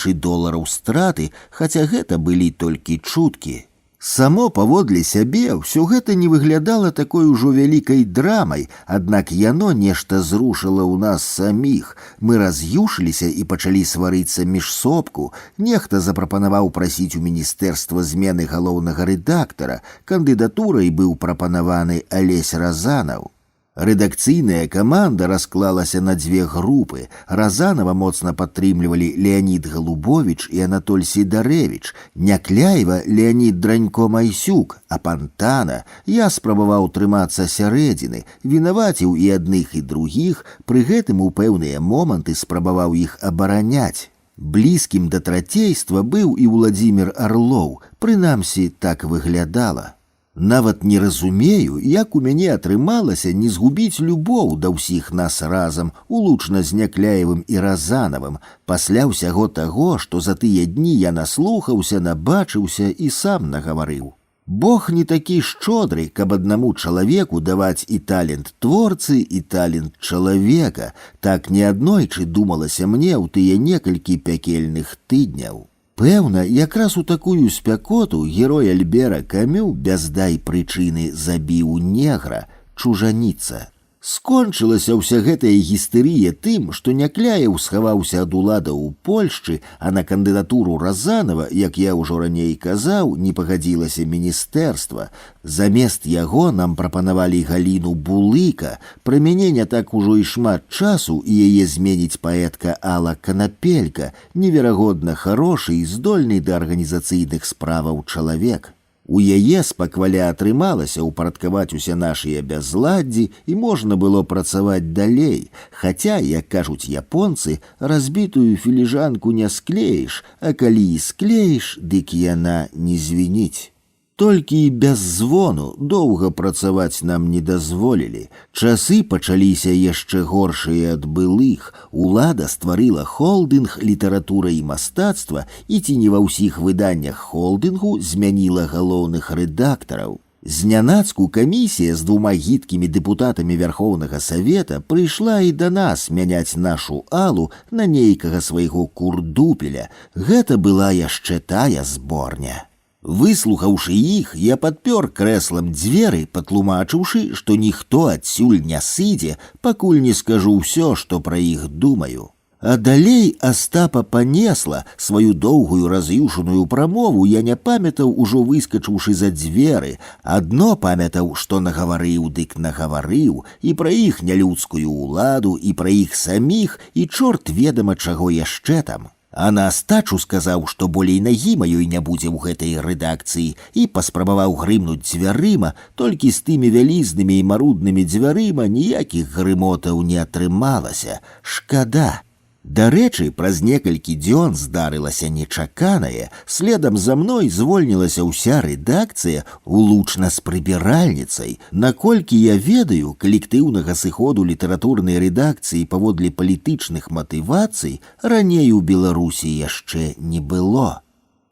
страты, хаця гэта былі толькі чуткі. Само паводле сябе ўсё гэта не выглядала такой ужо вялікай драмай, аднак яно нешта зрушыла ў нас саміх. Мы раз'юшыліся і пачалі сварыцца міжсобку. Нехта запрапанаваў прасіць у міністэрства змены галоўнага рэдактара. Кандыдатурай быў прапанаваны Алесь Разанаў. Рэдакцыйная каманда расклалася на 2 групы. Разанава моцна падтрымлівалі Леонид Голубович і Анатоль Сідарэвіч, Някляева Леонид Дранько-Майсюк, а Пантана я спрабаваў трымацца сярэдзіны, вінаваціў і адных і другіх, пры гэтым у пэўныя моманты спрабаваў іх абараняць. Блізкім да трацейства быў і Владзімір Арлоў, прынамсі так выглядала. Нават не разумею, як у мяне атрымалася не згубіць любоў да ўсіх нас разам, улучна з Някляевым і Разанавым, пасля ўсяго таго, што за тыя дні я наслухаўся, набачыўся і сам нагаварыў. Бог не такі шчодры, каб аднаму чалавеку даваць і талент творцы, і талент чалавека. Так неаднойчы думалася мне ў тыя некалькі пякельных тыдняў. Пэўна, якраз у такую спякоту герой Альбера Камю без дай прычыны забіў негра, чужаніца. Скончылася ўся гэтая гістэрыя тым, што Някляеў схаваўся ад уладаў у Польшчы, а на кандыдатуру Разанава, як я ўжо раней казаў, не пагадзілася міністэрства. Замест яго нам прапанавалі Галіну Булыка. Пра мяне не так ужо і шмат часу, і яе зменіць паэтка Алла Канапелька, неверагодна харошы і здольны да арганізацыйных справаў чалавек. У яе спакваля атрымалася ўпарадкаваць усе нашыя бязладдзі і можна было працаваць далей, хаця, як кажуць японцы, разбітую філіжанку не склеіш, а калі і склеіш, дык яна не звініць. Толькі і без звону доўга працаваць нам не дазволілі. Часы пачаліся яшчэ горшыя ад былых. Улада стварыла холдынг літаратура і мастацтва і ці не ва ўсіх выданнях холдынгу змяніла галоўных рэдактараў. Знянацку камісія з 2 гідкімі дэпутатамі Вярхоўнага Савета прыйшла і да нас мяняць нашу Алу на нейкага свайго курдупеля. Гэта была яшчэ тая зборня. Выслухаўшы іх, я падпёр крэслам дзверы, патлумачыўшы, што ніхто адсюль не сыдзе, пакуль не скажу ўсё, што пра іх думаю. А далей Астапа панесла сваю доўгую раз'юшаную прамову, я не памятаў, ужо выскачыўшы за дзверы. Адно памятаў, што нагаварыў дык нагаварыў, і пра іх нялюдскую ўладу, і пра іх саміх, і чорт ведама чаго яшчэ там. А на астачу сказаў, што болей нагі маёй не будзе ў гэтай рэдакцыі, і паспрабаваў грымнуць дзвярыма, толькі з тымі вялізнымі і маруднымі дзвярыма ніякіх грымотаў не атрымалася. Шкада. Дарэчы, праз некалькі дзён здарылася нечаканае, следам за мной звольнілася ўся рэдакцыя улучна з прыбіральніцай. Наколькі я ведаю, калектыўнага сыходу літаратурнай рэдакцыі паводле палітычных матывацый раней у Беларусі яшчэ не было.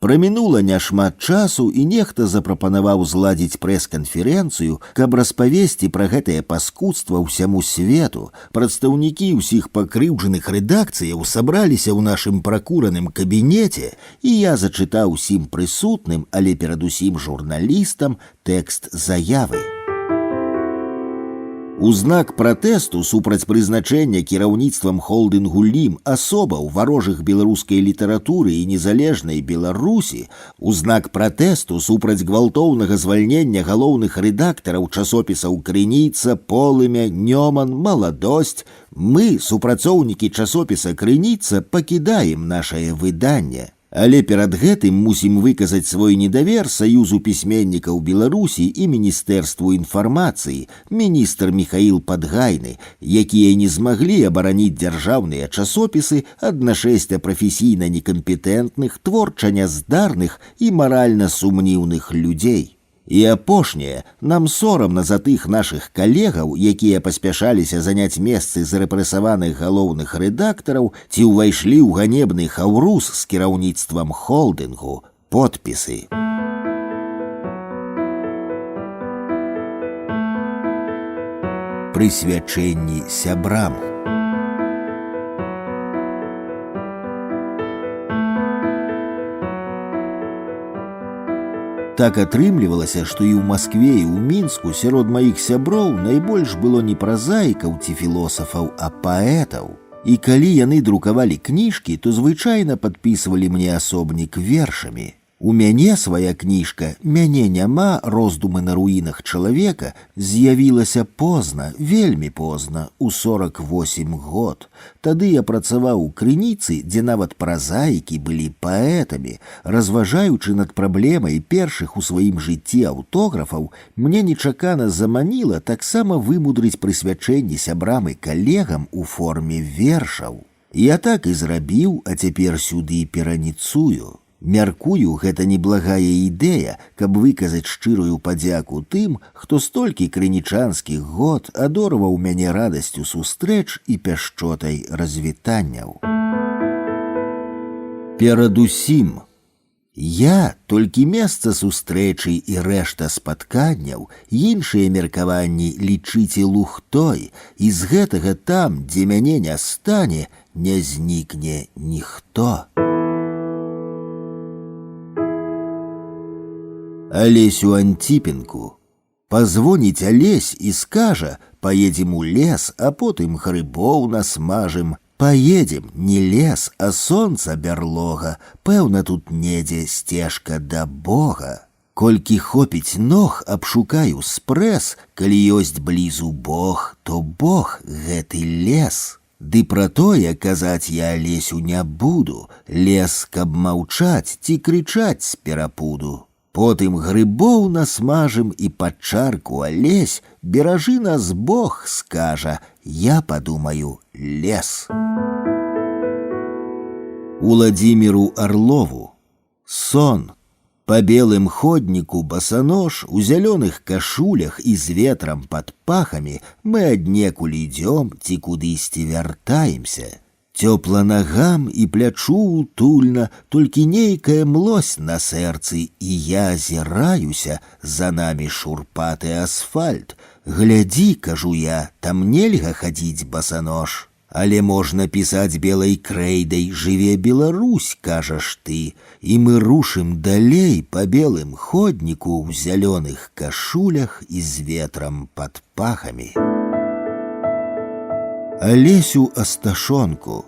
Прамінула няшмат часу, і нехта запрапанаваў зладзіць прэс-канферэнцыю, каб распавесці пра гэтае паскудства ўсяму свету. Прадстаўнікі ўсіх пакрыўджаных рэдакцыяў сабраліся ў нашым пракураным кабінеце, і я зачытаў усім прысутным, але перадусім журналістам, тэкст заявы. У знак пратэсту супраць прызначэння кіраўніцтвам холдынгу «Лім» асобаў варожых беларускай літаратуры і незалежнай Беларусі, у знак пратэсту супраць гвалтоўнага звальнення галоўных рэдактараў часопісаў «Крыніца», «Полымя», «Нёман», «Маладосць», мы, супрацоўнікі часопіса «Крыніца», пакідаем нашае выданне. Але перад гэтым мусім выказаць свой недавер Саюзу пісьменнікаў Беларусі і Міністэрству інфармацыі, міністр Міхаіл Падгайны, якія не змаглі абараніць дзяржаўныя часопісы ад нашэсця прафесійна некампетэнтных, творча няздарных і маральна сумніўных людзей. І апошняе, нам сорамна за тых нашых калегаў, якія паспяшаліся заняць месцы з рэпрэсаваных галоўных рэдактараў ці ўвайшлі ў ганебны хаўрус з кіраўніцтвам холдынгу. Подпісы. Прысвячэнні сябрам. Так атрымлівалася, што і ў Маскве, і ў Мінску сярод маіх сяброў найбольш было не празаікаў ці філосафаў, а паэтаў. І калі яны друкавалі кніжкі, то звычайна падпісвалі мне асобнік вершамі. У мяне свая кніжка «Мяне няма. Роздумы на руінах чалавека» з'явілася позна, вельмі позна, у 48 год. Тады я працаваў у Крыніцы, дзе нават празаікі былі паэтамі. Разважаючы над праблемай першых у сваім жыцці аўтографаў, мне нечакана заманіла таксама вымудрыць прысвячэнне сябрам і калегам у форме вершаў. Я так і зрабіў, а цяпер сюды пераніцую. Мяркую, гэта неблагая ідэя, каб выказаць шчырую падзяку тым, хто столькі крынічанскіх год адорваў мяне радасцю сустрэч і пяшчотай развітанняў. Перадусім, я толькі месца сустрэчы і рэшта спатканняў, іншыя меркаванні лічыце лухтой, і з гэтага там, дзе мяне не стане, не знікне ніхто. Алесю Антипенку. Позвоніць Алесь і скажа: «Поедем у лес, а потым грыбоў насмажым». Поедем, не лес, а сонца бярлога, пэўна тут недзе сцежка да Бога. Колькі хопіць ног, абшукаю спрэс, калі ёсць блізу Бог, то Бог гэты лес. Ды пра тое казаць я Алесю не буду, лес, каб маўчаць ці крычаць з перапуду. Потым грыбоў насмажым і пад чарку Алесь, беражы нас Бог, скажа, я падумаю, лес. Уладзіміру Орлову. Сон. По белым ходніку босонож, у зялёных кашулях і з ветрам пад пахамі мы аднекуль ідём ці кудысьці вяртаемся. Цёпла нагам і плячу утульна, толькі нейкая млось на сэрцы, і я азіраюся, за намі шурпаты асфальт. Глядзі, кажу я, там нельга хадзіць босонож. Але можна пісаць белай крэйдай «Жыве Беларусь», кажаш ты, і мы рушым далей па белым ходніку ў зялёных кашулях і з ветрам пад пахамі. Алесю Асташонку.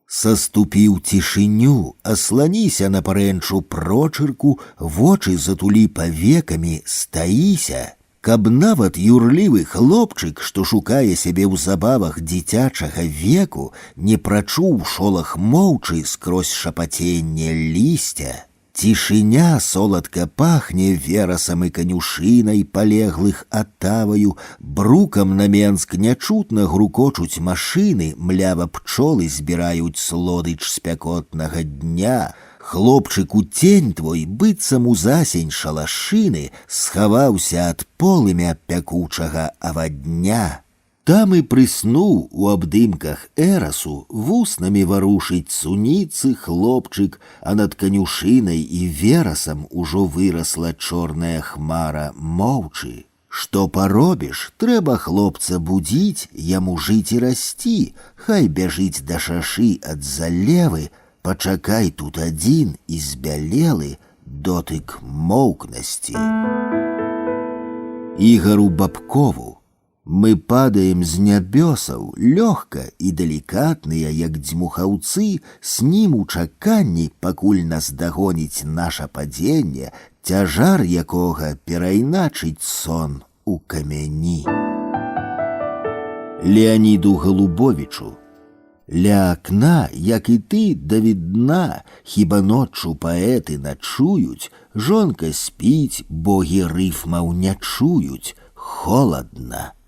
Саступіў цішыню, асланіся на парэнчу прочырку, вочы затулі павекамі, стаіся. Каб нават юрлівы хлопчык, што шукае сябе ў забавах дзіцячага веку, не прачуў шолах моўчы скрозь шапаценне лісця. Цішыня соладка пахне верасам і канюшынай, палеглых атаваю, брукам на Менск нячутна грукочуць машыны, млява пчолы збіраюць слодыч спякотнага дня. Хлопчык у тень твой, быццам у засень шалашыны, схаваўся ад полымя пякучага авадня. Там і прыснуў у абдымках эрасу, вуснамі варушыць суніцы хлопчык, а над канюшынай і верасам ужо вырасла чорная хмара моўчы. Што паробіш, трэба хлопца будзіць, яму жыць і расці, хай бяжыць да шашы ад залевы, пачакай тут адзін і збялелы дотык моўкнасці. Ігору Бабкову. Мы падаем з нябёсаў, лёгка і далікатныя, як дзьмухаўцы, снім у чаканні, пакуль нас дагоніць наша падзенне, цяжар якога перайначыць сон у камяні. Леаніду Голубовічу. Ля акна, як і ты, да відна, хіба ноччу паэты начуюць, жонка спіць, богі рыфмаў не чуюць, холадна.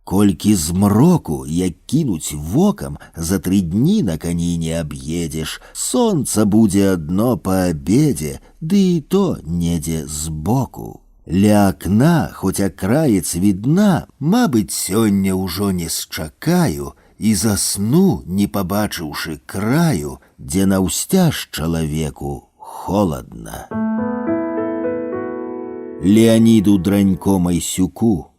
Колькі змроку, як кінуць вокам, за 3 дні на кані не аб'едзеш, сонца будзе адно па абедзе, ды і то недзе збоку. Ля акна, хоць акраец відна, мабыць, сёння ўжо не счакаю, і засну, не пабачыўшы краю, дзе наўсцяж чалавеку холадна. Леаніду Дранько Майсюку.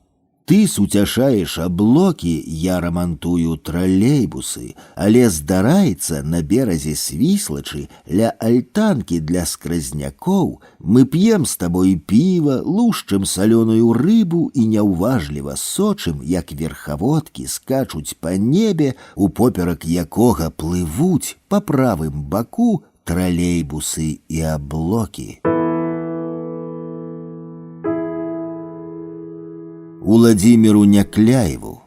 Ты суцяшаеш аблокі, я рамантую тралейбусы, але здараецца на беразе Свіслачы ля альтанкі для скразнякоў мы п'ем з табой піва, лушчым салёную рыбу і няўважліва сочым, як верхаводкі скачуць па небе, упоперак якога плывуць па правым баку тралейбусы і аблокі. Уладзіміру Някляеву.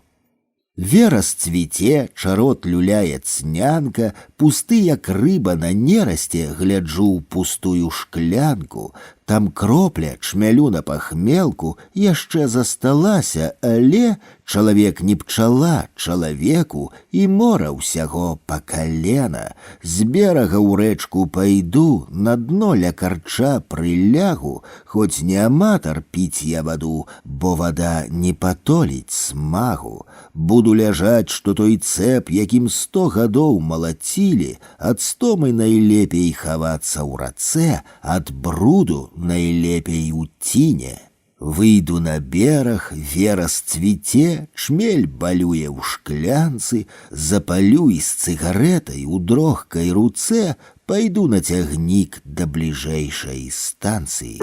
Верас цвіце, чарот люляе цнянка, пусты, як рыба на нерасце, гляджу ў пустую шклянку. Там кропля чмялю на пахмелку яшчэ засталася, але чалавек не пчала чалавеку і мора ўсяго па калена. З берага ў рэчку пайду, на дно ля карча прылягу, хоць не аматар піць я ваду, бо вада не патоліць смагу. Буду ляжаць, што той цэп, якім 100 гадоў малацілі, ад стомы найлепей хавацца ў рацэ, ад бруду найлепей у ціне. Выйду на бераг, верас цвіце, чмель балюе ў шклянцы, запалю і з цыгарэтай у дрохкай руцэ, пайду на цягнік да бліжэйшай станцыі.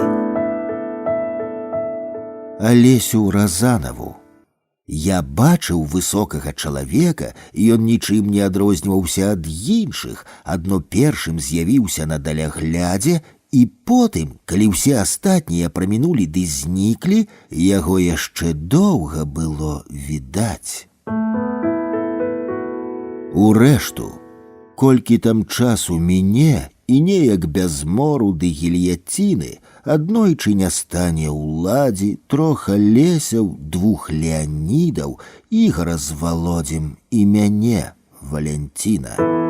Алесю Разанаву. Я бачыў высокага чалавека, і ён нічым не адрозніваўся ад іншых, адно першым з'явіўся на даляглядзе, і потым, калі ўсе астатнія прамінулі ды зніклі, яго яшчэ доўга было відаць. Урэшту, колькі там часу міне, і неяк без мору ды гільяціны, аднойчы не стане ўладзі 3 Алесяў, 2 Леанідаў, Ігара з Володзем і мяне, Валянціна.